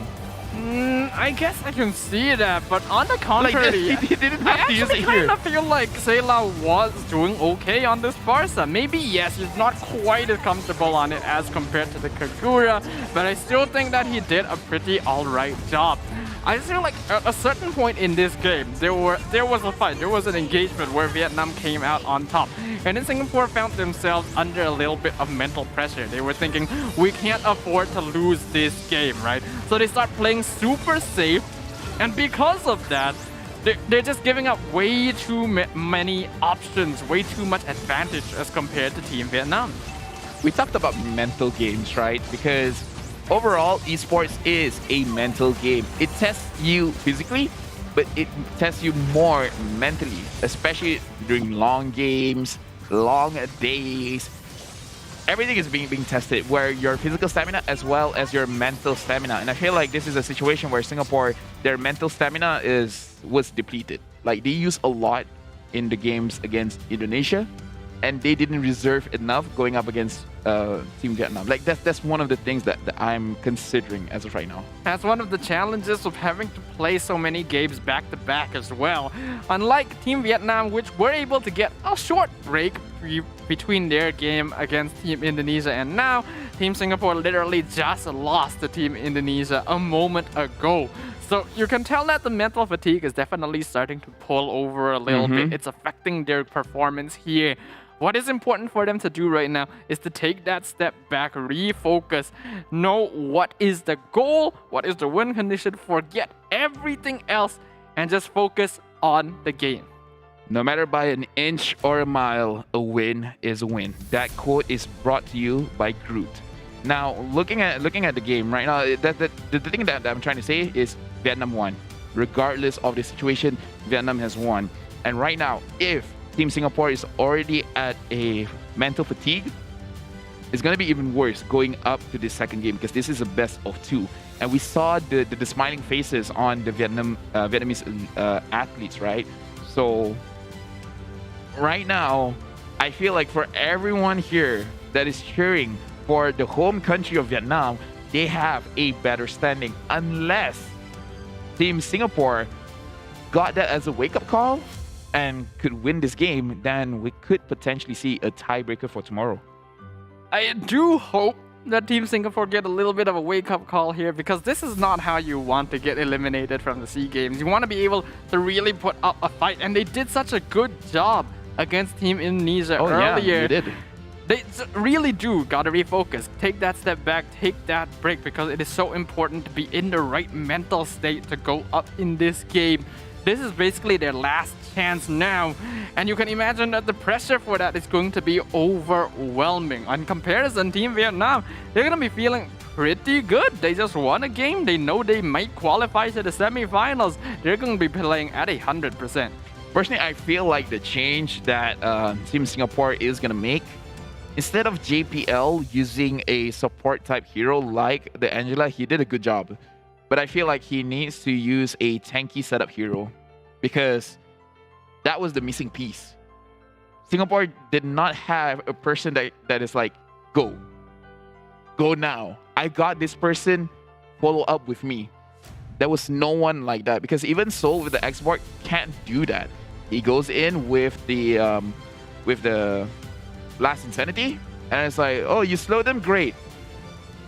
I guess I can see that, but on the contrary, he didn't have to use it here. I kind of feel like Sayla was doing okay on this Farsa. Maybe, yes, he's not quite as comfortable on it as compared to the Kagura, but I still think that he did a pretty alright job. I feel like at a certain point in this game, there was a fight, there was an engagement where Vietnam came out on top. And then Singapore found themselves under a little bit of mental pressure. They were thinking, we can't afford to lose this game, right? So they start playing super safe. And because of that, they're just giving up way too many options, way too much advantage as compared to Team Vietnam. We talked about mental games, right? Because overall, esports is a mental game. It tests you physically, but it tests you more mentally, especially during long games, long days. Everything is being tested, where your physical stamina as well as your mental stamina. And I feel like this is a situation where Singapore, their mental stamina was depleted. Like, they used a lot in the games against Indonesia, and they didn't reserve enough going up against Team Vietnam. Like, that's one of the things that I'm considering as of right now. That's one of the challenges of having to play so many games back-to-back as well. Unlike Team Vietnam, which were able to get a short break between their game against Team Indonesia, and now Team Singapore literally just lost to Team Indonesia a moment ago. So you can tell that the mental fatigue is definitely starting to pull over a little bit. It's affecting their performance here. What is important for them to do right now is to take that step back, refocus, know what is the goal, what is the win condition, forget everything else, and just focus on the game. No matter by an inch or a mile, a win is a win. That quote is brought to you by Groot. Now, looking at the game right now, the thing that I'm trying to say is Vietnam won. Regardless of the situation, Vietnam has won. And right now, if Team Singapore is already at a mental fatigue, it's going to be even worse going up to this second game, because this is a best of 2. And we saw the smiling faces on the Vietnamese athletes, right? So right now, I feel like for everyone here that is cheering for the home country of Vietnam, they have a better standing. Unless Team Singapore got that as a wake-up call and could win this game, then we could potentially see a tiebreaker for tomorrow. I do hope that Team Singapore get a little bit of a wake-up call here, because this is not how you want to get eliminated from the SEA Games. You want to be able to really put up a fight, and they did such a good job against Team Indonesia earlier. Yeah, they did. They really do gotta refocus. Take that step back, take that break, because it is so important to be in the right mental state to go up in this game. This is basically their last chance now, and you can imagine that the pressure for that is going to be overwhelming. On comparison, Team Vietnam, they're gonna be feeling pretty good. They just won a game. They know they might qualify to the semifinals. They're going to be playing at 100%. Personally, I feel like the change that Team Singapore is gonna make, instead of JPL using a support type hero like the Angela, he did a good job. But I feel like he needs to use a tanky setup hero, because that was the missing piece. Singapore did not have a person that is like, go now. I got this person, follow up with me. There was no one like that, because even Seoul with the export can't do that. He goes in with the Last Insanity, and it's like, oh, you slowed them? Great.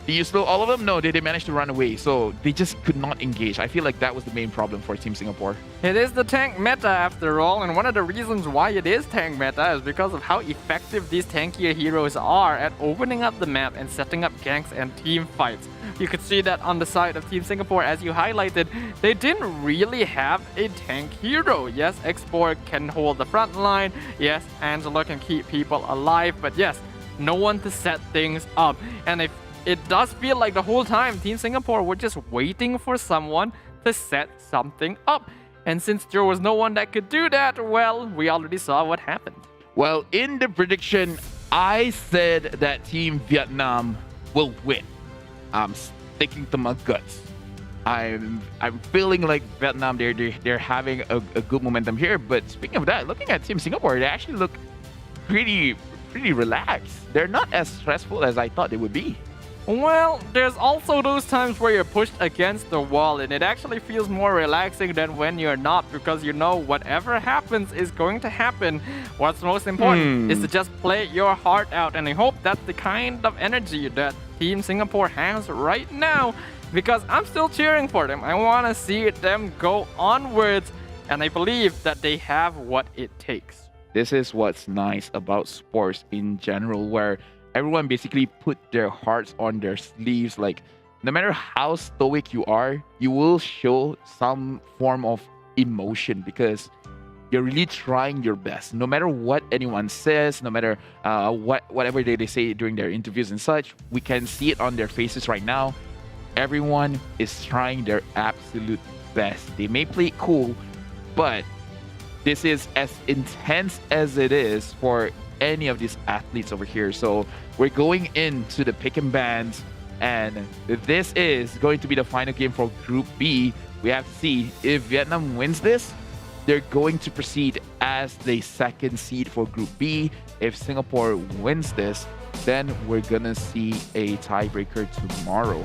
Did you slow all of them? No, they managed to run away. So they just could not engage. I feel like that was the main problem for Team Singapore. It is the tank meta after all, and one of the reasons why it is tank meta is because of how effective these tankier heroes are at opening up the map and setting up ganks and team fights. You could see that on the side of Team Singapore, as you highlighted, they didn't really have a tank hero. Yes, Export can hold the front line. Yes, Angela can keep people alive, but yes, no one to set things up. And if it does feel like the whole time Team Singapore were just waiting for someone to set something up. And since there was no one that could do that, well, we already saw what happened. Well, in the prediction, I said that Team Vietnam will win. I'm sticking to my guts. I'm feeling like Vietnam, they're having a good momentum here. But speaking of that, looking at Team Singapore, they actually look pretty relaxed. They're not as stressful as I thought they would be. Well, there's also those times where you're pushed against the wall, and it actually feels more relaxing than when you're not, because you know whatever happens is going to happen. What's most important is to just play your heart out, and I hope that's the kind of energy that Team Singapore has right now, because I'm still cheering for them. I want to see them go onwards, and I believe that they have what it takes. This is what's nice about sports in general, where everyone basically put their hearts on their sleeves. Like, no matter how stoic you are, you will show some form of emotion, because you're really trying your best. No matter what anyone says, no matter whatever they say during their interviews and such, we can see it on their faces right now. Everyone is trying their absolute best. They may play it cool, but this is as intense as it is for any of these athletes over here. So we're going into the pick and bands, and this is going to be the final game for Group B. We have to see if Vietnam wins this, they're going to proceed as the second seed for Group B. If Singapore wins this, then we're gonna see a tiebreaker tomorrow.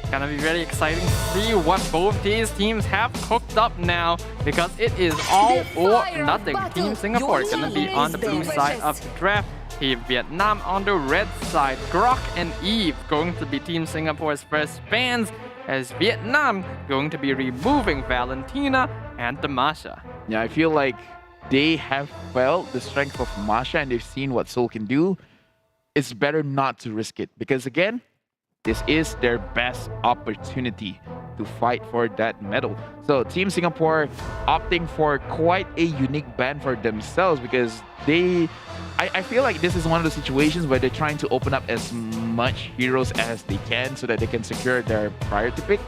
Gonna be very exciting to see what both these teams have cooked up now, because it is all or nothing. Team Singapore is gonna be on the blue side of the draft. Team Vietnam on the red side. Grok and Eve going to be Team Singapore's first bans, as Vietnam going to be removing Valentina and Damasha. Yeah, I feel like they have felt the strength of Masha and they've seen what Seoul can do. It's better not to risk it, because again, this is their best opportunity to fight for that medal. So Team Singapore opting for quite a unique ban for themselves, because I feel like this is one of the situations where they're trying to open up as much heroes as they can so that they can secure their priority pick.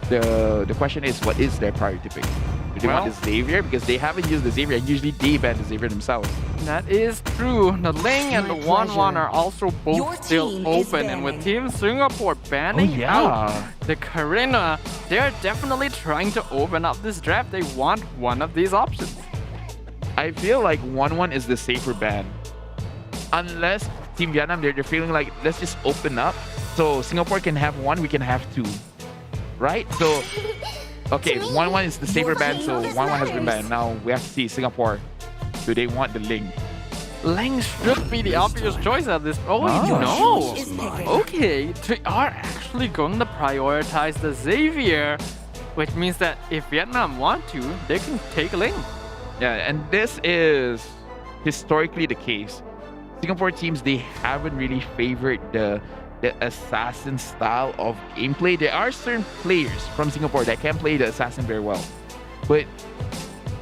The question is, what is their priority pick? Do they want the Xavier? Because they haven't used the Xavier, and usually they ban the Xavier themselves. That is true. The Ling and the Wan are also both still open, and with Team Singapore banning out the Karina, they're definitely trying to open up this draft. They want one of these options. I feel like 1-1 is the safer ban. Unless Team Vietnam, they're feeling like, let's just open up. So Singapore can have 1, we can have 2. Right? So, okay, 1-1 is the safer ban, so 1-1 has been banned. Now we have to see Singapore. Do they want the Ling? Ling should be the obvious choice at this. Oh, no. Okay, they are actually going to prioritize the Xavier, which means that if Vietnam want to, they can take Ling. Yeah, and this is historically the case. Singapore teams, they haven't really favored the assassin style of gameplay. There are certain players from Singapore that can play the assassin very well, but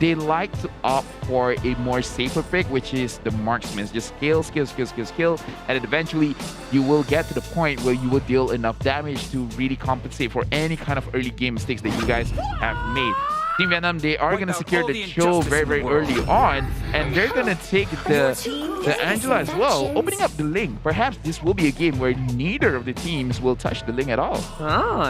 they like to opt for a more safer pick, which is the marksman. Just kill, and then eventually you will get to the point where you will deal enough damage to really compensate for any kind of early game mistakes that you guys have made. Team Vietnam, they are going to secure the kill very early on, and they're going to take the Angela as well, opening up the Ling. Perhaps this will be a game where neither of the teams will touch the Ling at all.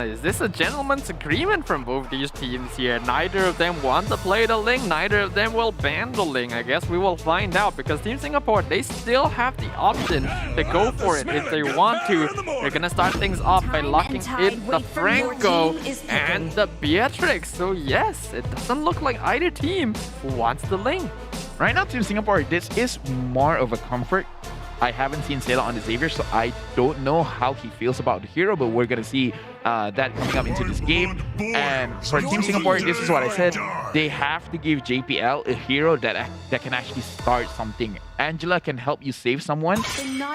Is this a gentleman's agreement from both these teams here? Neither of them want to play the Ling, neither of them will ban the Ling. I guess we will find out, because Team Singapore, they still have the option to go for it if they want to. They're going to start things off by locking in the Franco and the Beatrix. So yes, it doesn't look like either team wants the Ling. Right now, Team Singapore, this is more of a comfort. I haven't seen Sailor on the Xavier, so I don't know how he feels about the hero, but we're going to see that coming up into this game. And for Team Singapore, this is what I said. They have to give JPL a hero that can actually start something. Angela can help you save someone,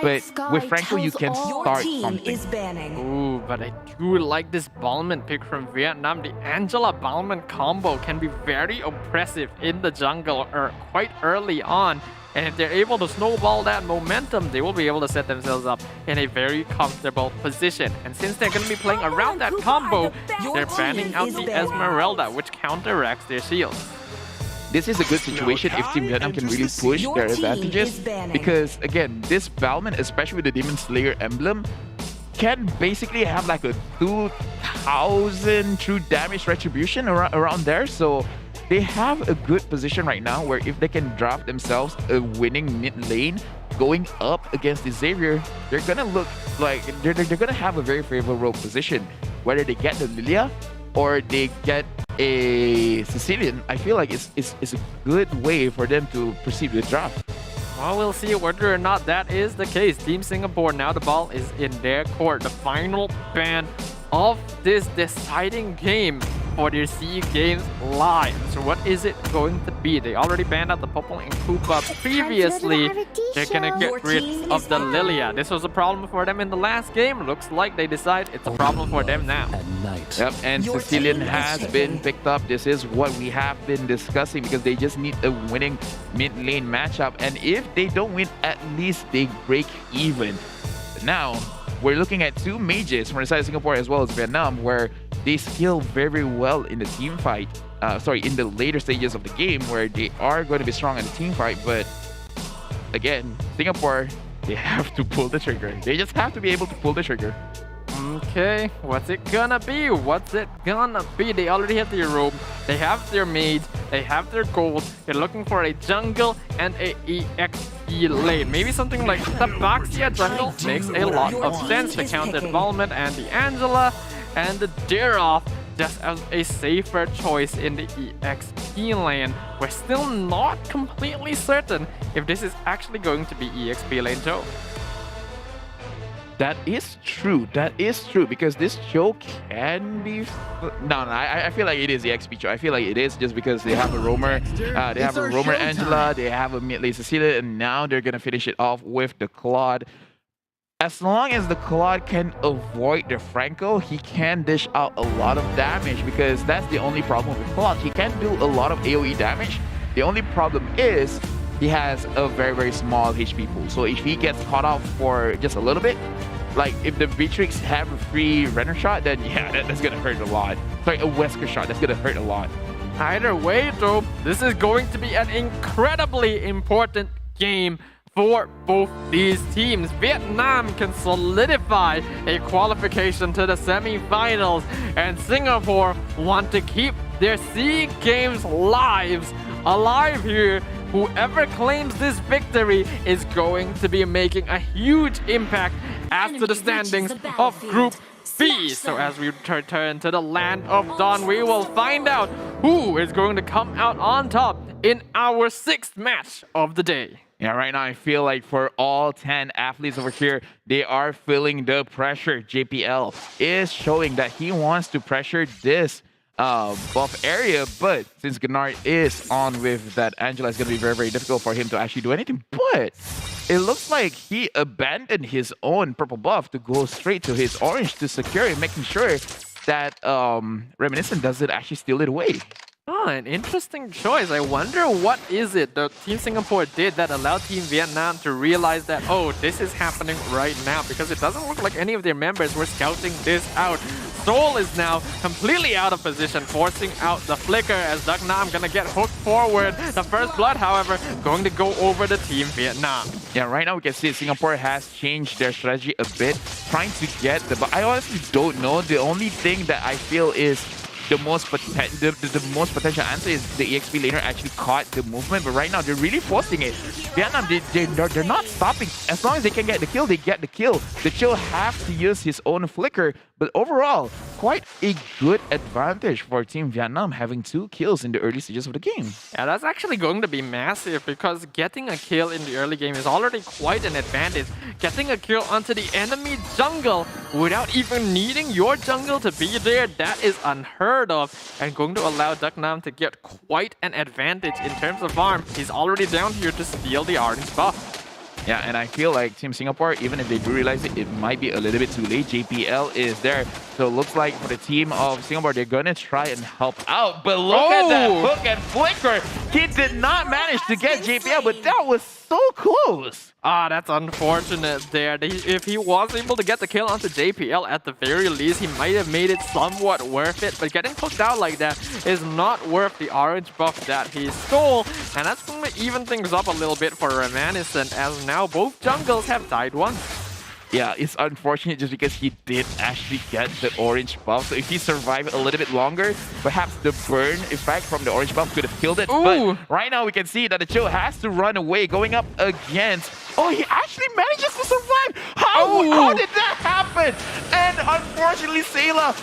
but with Franco, you can start something. Ooh, but I do like this Balmond pick from Vietnam. The Angela Balmond combo can be very oppressive in the jungle quite early on. And if they're able to snowball that momentum, they will be able to set themselves up in a very comfortable position. And since they're going to be playing around that combo, they're banning out the Esmeralda, which counteracts their shields. This is a good situation if Team Vietnam can really push their advantages, because again, this Balmond, especially with the Demon Slayer emblem, can basically have like a 2,000 true damage retribution around there. So they have a good position right now where if they can draft themselves a winning mid lane going up against the Xavier, they're gonna look like they're gonna have a very favorable position. Whether they get the Lilia or they get a Sicilian, I feel like it's a good way for them to proceed with the draft. Well, we'll see whether or not that is the case. Team Singapore, now the ball is in their court. The final ban of this deciding game for their SEA Games Live. So what is it going to be? They already banned out the Popol and Koopa previously. They're gonna get rid of the Lilia. This was a problem for them in the last game. Looks like they decide it's a problem for them now. Yep, and Sicilian has been picked up. This is what we have been discussing, because they just need a winning mid lane matchup. And if they don't win, at least they break even. Now, we're looking at two mages from the side of Singapore as well as Vietnam, where they skill very well in the team fight. In the later stages of the game, where they are going to be strong in the team fight. But again, Singapore, they have to pull the trigger. They just have to be able to pull the trigger. Okay, what's it gonna be? What's it gonna be? They already have their robe, they have their maids, they have their gold. They're looking for a jungle and a EXP lane. Maybe something like the Baxia jungle makes a lot of sense to counter the Balmond and the Angela, and the Daroth just as a safer choice in the EXP lane. We're still not completely certain if this is actually going to be EXP lane Joe. That is true. That is true, because this show can be... I feel like it is the XP show. I feel like it is just because they have a roamer. They have a roamer Angela. They have a mid lane Cecilia, and now they're gonna finish it off with the Claude. As long as the Claude can avoid the Franco, he can dish out a lot of damage, because that's the only problem with Claude. He can do a lot of AoE damage. The only problem is he has a very small HP pool. So if he gets caught out for just a little bit, like if the Beatrix have a free Renner shot, then yeah, that's gonna hurt a lot. Sorry, a Wesker shot, that's gonna hurt a lot. Either way though, this is going to be an incredibly important game for both these teams. Vietnam can solidify a qualification to the semi-finals, and Singapore want to keep their SEA Games lives alive here whoever claims this victory is going to be making a huge impact as to the standings of Group B. So as we return to the land of Dawn, we will find out who is going to come out on top in our 6th match of the day. Yeah, right now I feel like for all 10 athletes over here, they are feeling the pressure. JPL is showing that he wants to pressure this buff area, but since Gennard is on with that Angela, it's going to be very, very difficult for him to actually do anything. But it looks like he abandoned his own purple buff to go straight to his orange to secure it, making sure that Reminiscent doesn't actually steal it away. Oh, an interesting choice. I wonder what is it that Team Singapore did that allowed Team Vietnam to realize that, oh, this is happening right now, because it doesn't look like any of their members were scouting this out. Soul is now completely out of position, forcing out the flicker as Duck Nam gonna get hooked forward. The first blood, however, going to go over the Team Vietnam. Yeah, right now we can see Singapore has changed their strategy a bit, trying to get the... But I honestly don't know. The only thing that I feel is the most potential answer is the EXP laner actually caught the movement, but right now they're really forcing it. Vietnam, they're not stopping. As long as they can get the kill, they get the kill. The Chill have to use his own flicker, but overall, quite a good advantage for Team Vietnam having 2 kills in the early stages of the game. Yeah, that's actually going to be massive, because getting a kill in the early game is already quite an advantage. Getting a kill onto the enemy jungle without even needing your jungle to be there, that is unheard of, and going to allow Duck Nam to get quite an advantage in terms of farm. He's already down here to steal the orange buff. Yeah, and I feel like Team Singapore, even if they do realize it, it might be a little bit too late. JPL is there. So it looks like for the team of Singapore, they're going to try and help out. But look at that hook and flicker. He did not manage to get JPL, but that was so close. Ah, that's unfortunate there. If he was able to get the kill onto JPL at the very least, he might have made it somewhat worth it. But getting hooked out like that is not worth the orange buff that he stole. And that's going to even things up a little bit for Reminiscent, as now both jungles have died once. Yeah, it's unfortunate just because he did actually get the orange buff. So if he survived a little bit longer, perhaps the burn effect from the orange buff could have killed it. Ooh. But right now we can see that the Chill has to run away, going up against... Oh, he actually manages to survive! How did that happen? And unfortunately, Sayla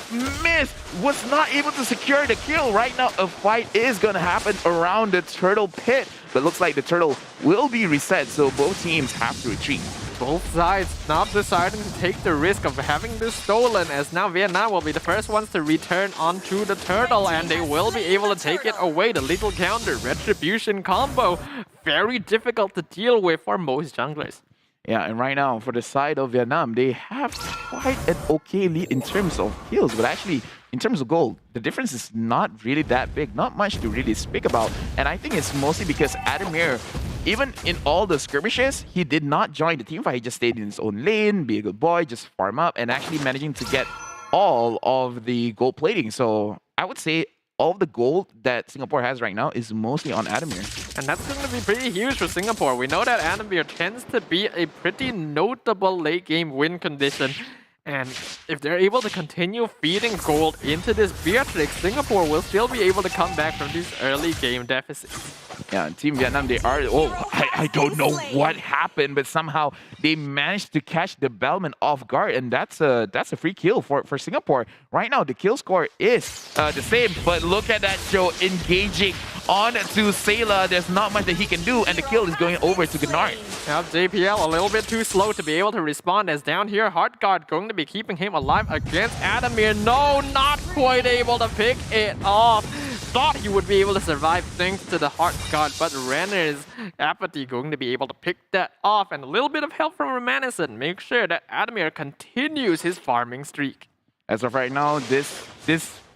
missed, was not able to secure the kill. Right now, a fight is going to happen around the turtle pit. But looks like the turtle will be reset, so both teams have to retreat. Both sides not deciding to take the risk of having this stolen, as now Vietnam will be the first ones to return onto the turtle, and they will be able to take it away. The little counter retribution combo, very difficult to deal with for most junglers. Yeah, and right now for the side of Vietnam, they have quite an okay lead in terms of kills, but actually in terms of gold, the difference is not really that big, not much to really speak about. And I think it's mostly because Adamir, even in all the skirmishes, he did not join the team fight. He just stayed in his own lane, be a good boy, just farm up, and actually managing to get all of the gold plating. So I would say all of the gold that Singapore has right now is mostly on Adamir. And that's going to be pretty huge for Singapore. We know that Adamir tends to be a pretty notable late game win condition. And if they're able to continue feeding gold into this Beatrix, Singapore will still be able to come back from these early game deficits. Yeah, Team Vietnam, they are... Oh, I don't know what happened, but somehow they managed to catch the Bellman off guard, and that's a free kill for Singapore. Right now, the kill score is the same, but look at that show engaging on to Sayla. There's not much that he can do, and the kill is going over to Gennard. Now, JPL a little bit too slow to be able to respond, as down here, Heartguard going to be keeping him alive against Adamir. No, not quite able to pick it off. Thought he would be able to survive thanks to the Heartguard, but Renner's apathy going to be able to pick that off, and a little bit of help from Reminiscent. Make sure that Adamir continues his farming streak. As of right now, this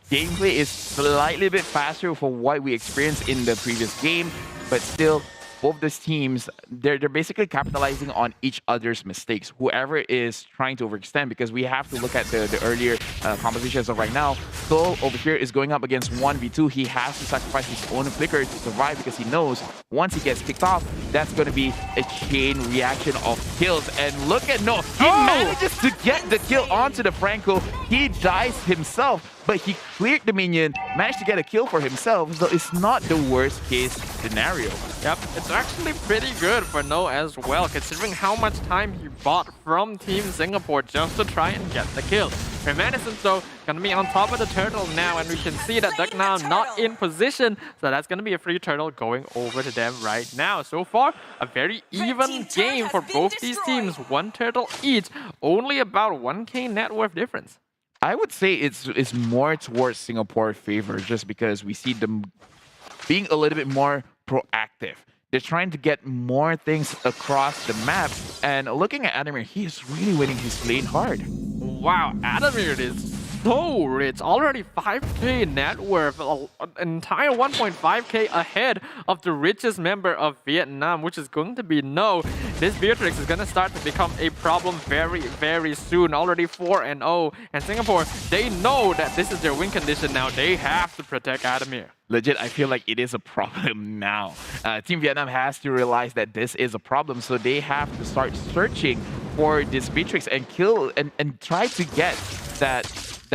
gameplay is slightly bit faster for what we experienced in the previous game, but still, both these teams, they're basically capitalizing on each other's mistakes. Whoever is trying to overextend, because we have to look at the earlier compositions of right now. Soul over here is going up against 1v2. He has to sacrifice his own flicker to survive, because he knows once he gets kicked off, that's going to be a chain reaction of kills. And look at No. He manages to get the kill onto the Franco. He dies himself, but he cleared the minion, managed to get a kill for himself. So it's not the worst case scenario. Yep, it's actually pretty good for No as well, considering how much time he bought from Team Singapore just to try and get the kill. Reminiscence though, gonna be on top of the turtle now, and we can see that Duck now not in position, so that's gonna be a free turtle going over to them right now. So far, a very even game for both these teams, one turtle each, only about 1k net worth difference. I would say it's more towards Singapore favor, just because we see them being a little bit more proactive. They're trying to get more things across the map, and looking at Adamir, he is really winning his lane hard. Wow, Adamir is so rich, already 5k net worth, an entire 1.5k ahead of the richest member of Vietnam, which is going to be No. This Beatrix is going to start to become a problem very, very soon. Already 4-0, and Singapore, they know that this is their win condition now. They have to protect Adamir. Legit, I feel like it is a problem now. Team Vietnam has to realize that this is a problem, so they have to start searching for this Beatrix and kill and try to get that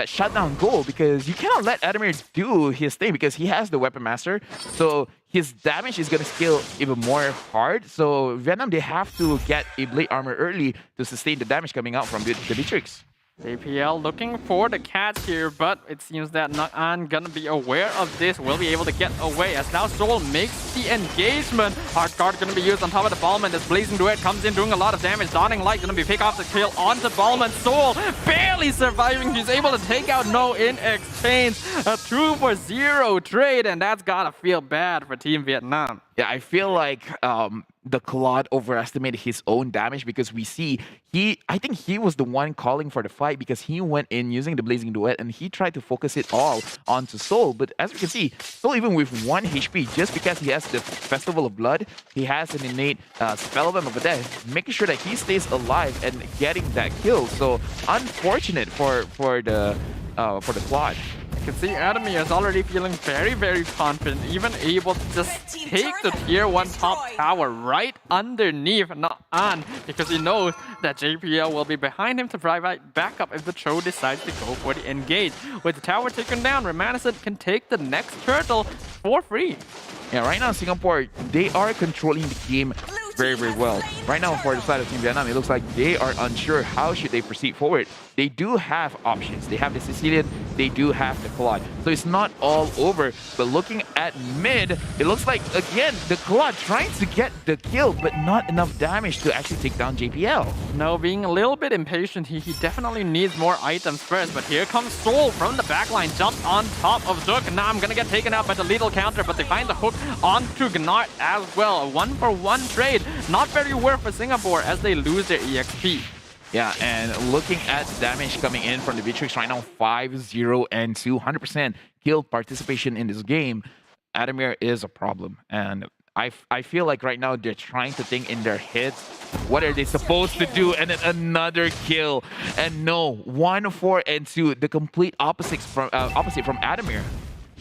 shutdown goal, because you cannot let Adamir do his thing, because he has the Weapon Master, so his damage is going to scale even more hard. So Vietnam, they have to get a Blade Armor early to sustain the damage coming out from the Beatrix. JPL looking for the catch here, but it seems that Nak-An gonna be aware of this, will be able to get away as now Soul makes the engagement. Hard guard gonna be used on top of the Ballman. This Blazing Duet comes in doing a lot of damage. Dawning Light gonna be pick off the kill onto Ballman. Soul barely surviving. He's able to take out No in exchange. A 2-for-0 trade, and that's gotta feel bad for Team Vietnam. Yeah, I feel like the Claude overestimated his own damage, because we see I think he was the one calling for the fight, because he went in using the Blazing Duet and he tried to focus it all onto Soul. But as we can see, Soul, even with 1 HP, just because he has the Festival of Blood, he has an innate Spellbomb over there, making sure that he stays alive and getting that kill. So unfortunate for the Claude. You can see Adamir is already feeling very, very confident, even able to just take the tier 1 top tower right underneath Nak-An, because he knows that JPL will be behind him to provide backup if the Cho decides to go for the engage. With the tower taken down, Reminiscent can take the next turtle for free. Yeah, right now Singapore, they are controlling the game very, very well. Right now for the side of Team Vietnam, it looks like they are unsure how should they proceed forward. They do have options. They have the Sicilian, they do have the Claude. So it's not all over. But looking at mid, it looks like, again, the Claude trying to get the kill, but not enough damage to actually take down JPL. No, being a little bit impatient, he definitely needs more items first. But here comes Soul from the backline, jumps on top of Duck. Now I'm gonna get taken out by the lethal counter, but they find the hook onto Gnart as well. A 1-for-1 trade. Not very worth for Singapore as they lose their EXP. Yeah, and looking at damage coming in from the Beatrix right now, 5-0 and 200% kill participation in this game. Adamir is a problem, and I feel like right now they're trying to think in their heads, what are they supposed to do? And then another kill, and no, 1-4 and 2, the complete opposite from Adamir.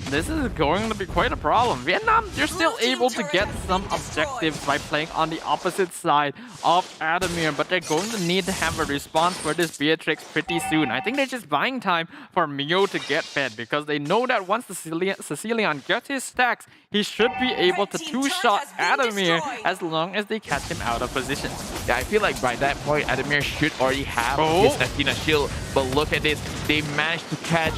This is going to be quite a problem. Vietnam, they're still able to get some objectives by playing on the opposite side of Adamir, but they're going to need to have a response for this Beatrix pretty soon. I think they're just buying time for Mio to get fed, because they know that once the Sicilian gets his stacks, he should be able to two-shot Adamir as long as they catch him out of position. Yeah, I feel like by that point, Adamir should already have his Athena shield, but look at this. They managed to catch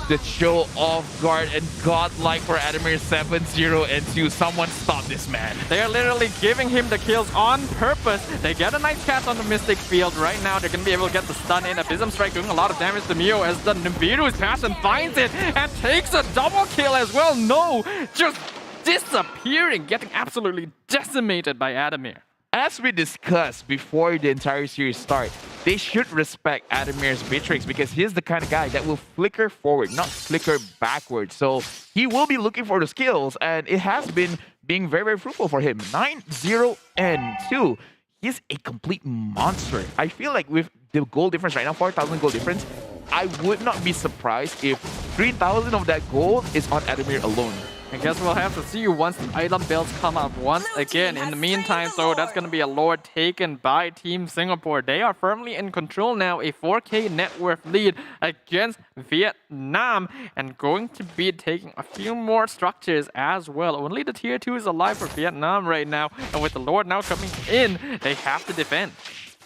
the show off guard, and godlike for Adamir. 7-0 and 2. Someone stop this man. They are literally giving him the kills on purpose. They get a nice catch on the Mystic Field. Right now, they're going to be able to get the stun in. Abysm Strike doing a lot of damage to Mio as the Nibiru's passion finds it and takes a double kill as well. No, just disappearing, getting absolutely decimated by Adamir. As we discussed before the entire series start, they should respect Adamir's Beatrix, because he's the kind of guy that will flicker forward, not flicker backward. So he will be looking for the skills, and it has been being very, very fruitful for him. 9-0 and 2. He's a complete monster. I feel like with the goal difference right now, 4,000 goal difference, I would not be surprised if 3,000 of that gold is on Adamir alone. I guess we'll have to see once the item builds come up once again. In the meantime, though, that's going to be a lord taken by Team Singapore. They are firmly in control now, a 4K net worth lead against Vietnam, and going to be taking a few more structures as well. Only the tier 2 is alive for Vietnam right now, and with the lord now coming in, they have to defend.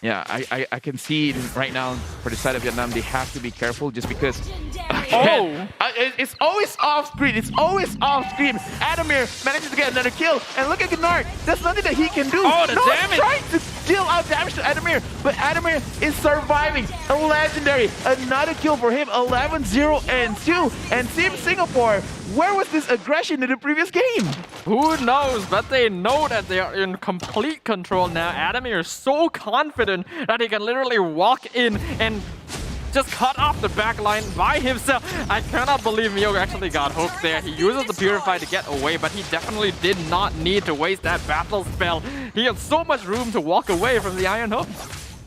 Yeah, I can see right now for the side of Vietnam, they have to be careful just because it's always off screen. It's always off screen. Adamir manages to get another kill, and look at Gennard. There's nothing that he can do. Oh, the damage! Trying to deal out damage to Adamir, but Adamir is surviving. A legendary, another kill for him. 11-0-2, and Team Singapore. Where was this aggression in the previous game? Who knows, but they know that they are in complete control now. Adamir is so confident that he can literally walk in and just cut off the back line by himself. I cannot believe Mio actually got hooked there. He uses the Purify to get away, but he definitely did not need to waste that battle spell. He had so much room to walk away from the Iron Hook.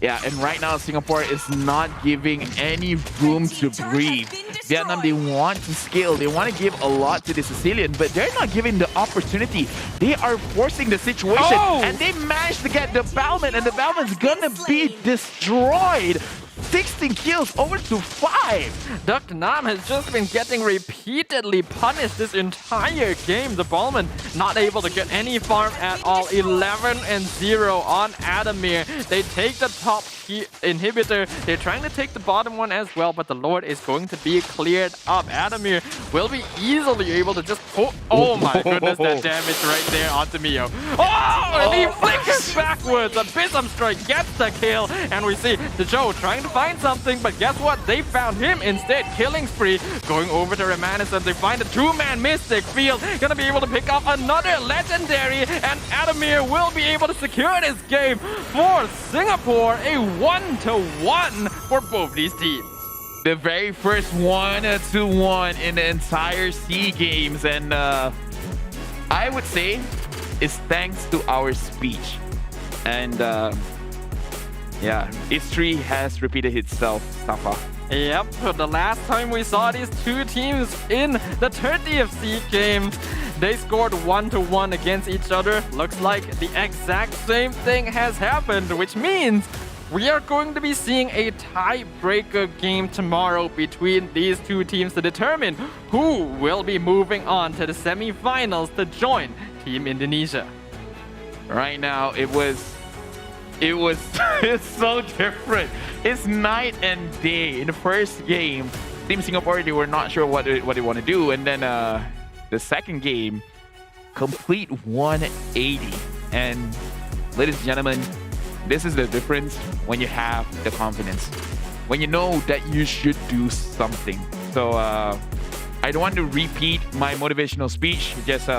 Yeah, and right now Singapore is not giving any room to breathe. Vietnam, they want to scale. They want to give a lot to the Sicilian, but they're not giving the opportunity. They are forcing the situation, and they managed to get the Balman, and the Balman's gonna be destroyed. 16 kills over to 5. Dr. Nam has just been getting repeatedly punished this entire game. The Ballman not able to get any farm at all. 11-0 on Adamir. They take the top inhibitor. They're trying to take the bottom one as well, but the Lord is going to be cleared up. Adamir will be easily able to just... Oh my goodness, that damage right there onto Mio. Oh, and he flickers backwards. Abyssum Strike gets the kill, and we see the Joe trying to find something, but guess what? They found him instead. Killing spree. Going over to Remanescence, they find a 2-man Mystic Field. Gonna be able to pick up another legendary, and Adamir will be able to secure this game for Singapore. A 1-1 for both these teams. The very first 1-1 in the entire SEA Games, and I would say it's thanks to our speech. And yeah, history has repeated itself, Safa. Yep, the last time we saw these two teams in the 30th SEA Games, they scored 1-1 against each other. Looks like the exact same thing has happened, which means we are going to be seeing a tiebreaker game tomorrow between these two teams to determine who will be moving on to the semi-finals to join Team Indonesia. Right now, it's so different. It's night and day. In the first game, Team Singapore, they were not sure what they want to do, and then the second game, complete 180. And ladies and gentlemen, this is the difference when you have the confidence, when you know that you should do something. So I don't want to repeat my motivational speech. Just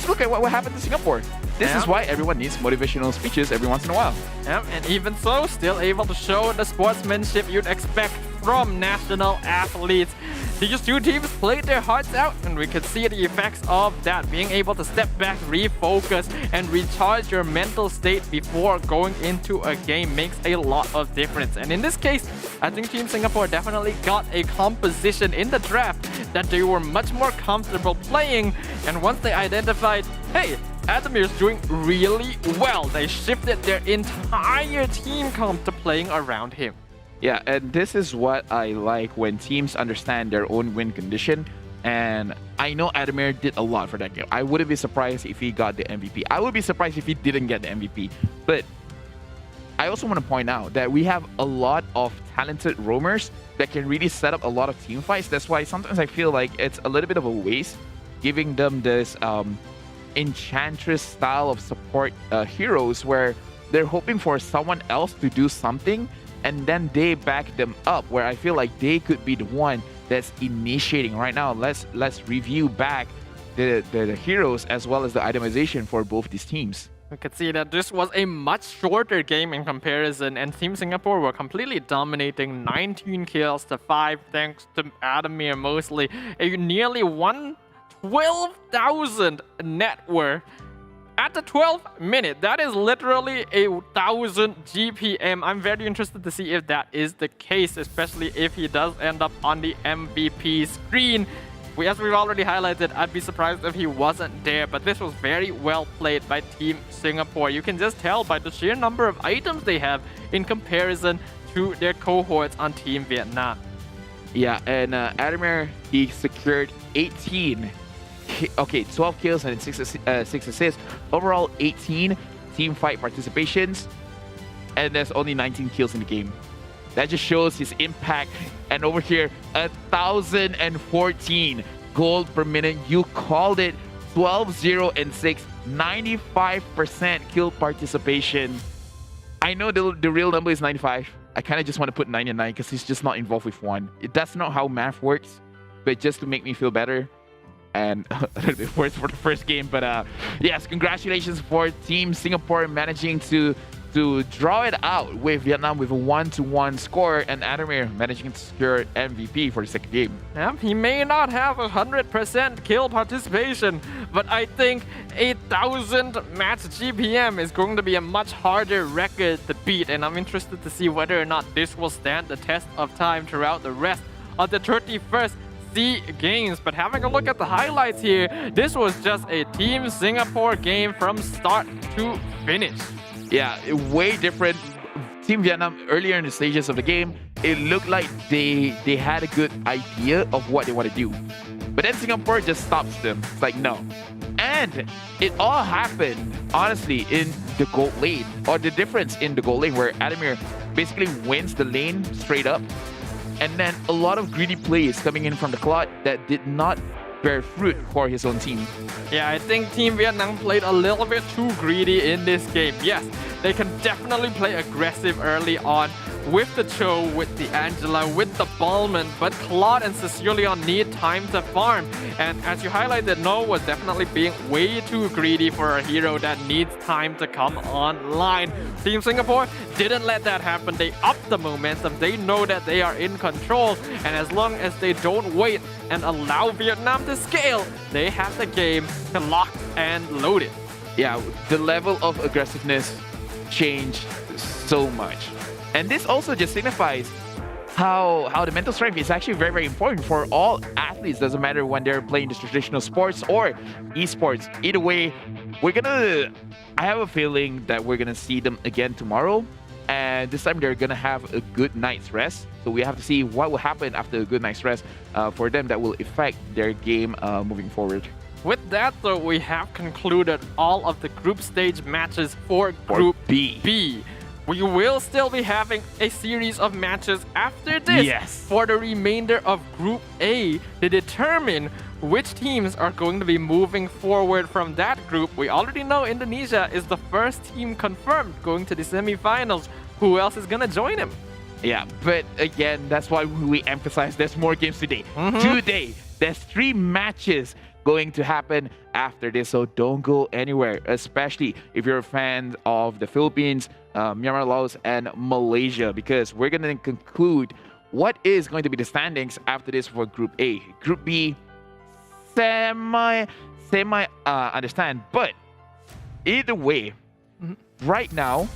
look at what happened to Singapore. This is why everyone needs motivational speeches every once in a while. Yep, and even so, still able to show the sportsmanship you'd expect from national athletes. These two teams played their hearts out, and we could see the effects of that. Being able to step back, refocus, and recharge your mental state before going into a game makes a lot of difference. And in this case, I think Team Singapore definitely got a composition in the draft that they were much more comfortable playing. And once they identified, hey, Adamir's doing really well, they shifted their entire team comp to playing around him. Yeah, and this is what I like when teams understand their own win condition. And I know Adamir did a lot for that game. I wouldn't be surprised if he got the MVP. I would be surprised if he didn't get the MVP. But I also want to point out that we have a lot of talented roamers that can really set up a lot of team fights. That's why sometimes I feel like it's a little bit of a waste giving them this Enchantress style of support heroes where they're hoping for someone else to do something and then they back them up, where I feel like they could be the one that's initiating. Right now, let's review back the heroes as well as the itemization for both these teams. We could see that this was a much shorter game in comparison, and Team Singapore were completely dominating, 19 kills to 5 thanks to Adamir mostly. A nearly 12,000 net worth. At the 12th minute, that is literally 1,000 GPM. I'm very interested to see if that is the case, especially if he does end up on the MVP screen. as we've already highlighted, I'd be surprised if he wasn't there, but this was very well played by Team Singapore. You can just tell by the sheer number of items they have in comparison to their cohorts on Team Vietnam. Yeah, and Adamir, he secured 12 kills and 6 assists. Overall, 18 team fight participations, and there's only 19 kills in the game. That just shows his impact. And over here, 1,014 gold per minute. You called it. 12-0-6, 95% kill participation. I know the real number is 95. I kind of just want to put 99 because he's just not involved with one. That's not how math works, but just to make me feel better. And a little bit worse for the first game. But yes, congratulations for Team Singapore managing to draw it out with Vietnam with a 1-1 score, and Adamir managing to secure MVP for the second game. Yeah, he may not have 100% kill participation, but I think 8,000 match GPM is going to be a much harder record to beat, and I'm interested to see whether or not this will stand the test of time throughout the rest of the 31st SEA Games. But having a look at the highlights here, this was just a Team Singapore game from start to finish. Yeah, way different. Team Vietnam, earlier in the stages of the game, it looked like they had a good idea of what they want to do. But then Singapore just stops them. It's like, no. And it all happened, honestly, in the gold lane. Or the difference in the gold lane, where Adamir basically wins the lane straight up. And then a lot of greedy plays coming in from the clock that did not bear fruit for his own team. Yeah, I think Team Vietnam played a little bit too greedy in this game. Yes, they can definitely play aggressive early on with the Cho, with the Angela, with the Ballman, but Claude and Cecilion need time to farm. And as you highlighted, No was definitely being way too greedy for a hero that needs time to come online. Team Singapore didn't let that happen. They upped the momentum. They know that they are in control, and as long as they don't wait and allow Vietnam to scale, they have the game to lock and load it. Yeah, the level of aggressiveness changed so much. And this also just signifies how the mental strength is actually very, very important for all athletes. Doesn't matter when they're playing the traditional sports or esports. Either way, I have a feeling that we're gonna see them again tomorrow. And this time they're gonna have a good night's rest. So we have to see what will happen after a good night's rest for them that will affect their game moving forward. With that, though, we have concluded all of the group stage matches for Group B. We will still be having a series of matches after this for the remainder of Group A to determine which teams are going to be moving forward from that group. We already know Indonesia is the first team confirmed going to the semifinals. Who else is going to join him? Yeah, but again, that's why we emphasize there's more games today. Today, there's 3 matches going to happen after this, so don't go anywhere, especially if you're a fan of the Philippines, Myanmar, Laos, and Malaysia, because we're going to conclude what is going to be the standings after this for Group A. Group B, semi understand, but either way, right now,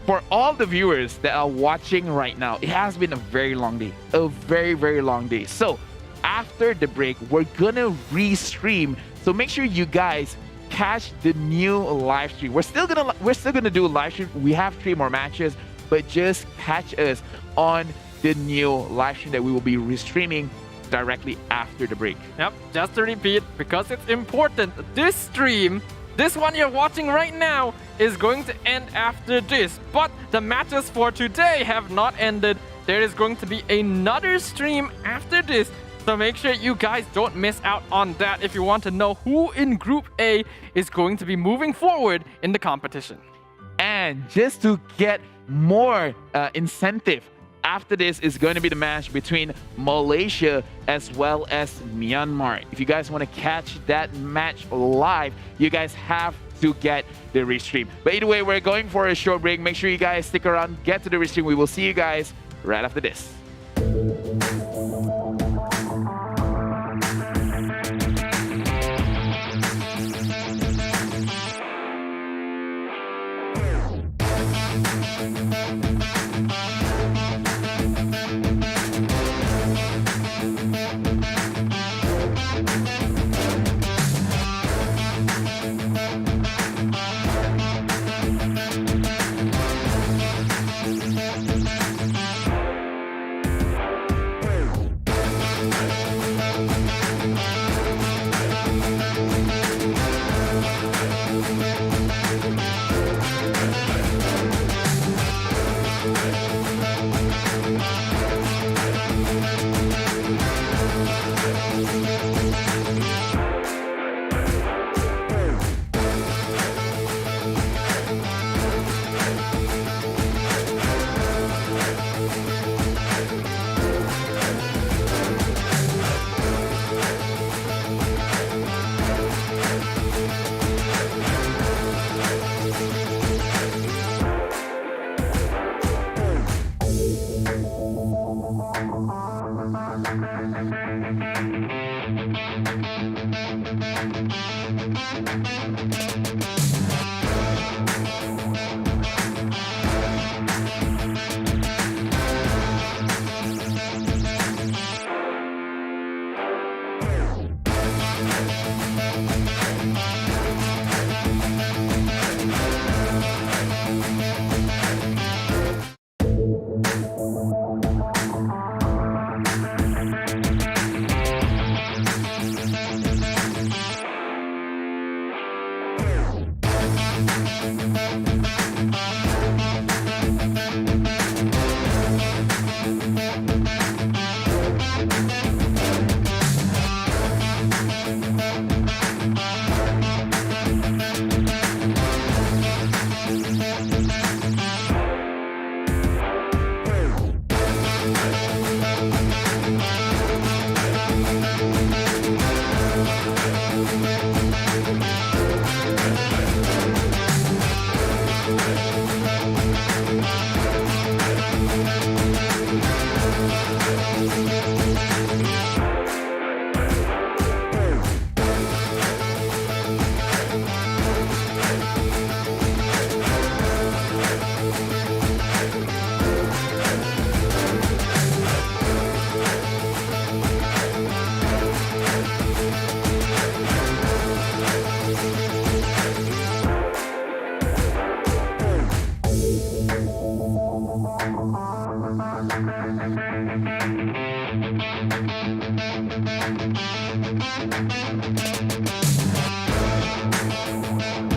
for all the viewers that are watching right now, it has been a very long day, a very, very long day. So after the break, we're gonna restream, so make sure you guys catch the new live stream. We're still gonna do a live stream. We have 3 more matches, but just catch us on the new live stream that we will be restreaming directly after the break. Yep, just to repeat, because it's important, this stream, this one you're watching right now, is going to end after this, but the matches for today have not ended. There is going to be another stream after this, so make sure you guys don't miss out on that if you want to know who in Group A is going to be moving forward in the competition. And just to get more incentive, after this is going to be the match between Malaysia as well as Myanmar. If you guys want to catch that match live, you guys have to get the restream. But either way, we're going for a short break. Make sure you guys stick around, get to the restream. We will see you guys right after this. Thank you.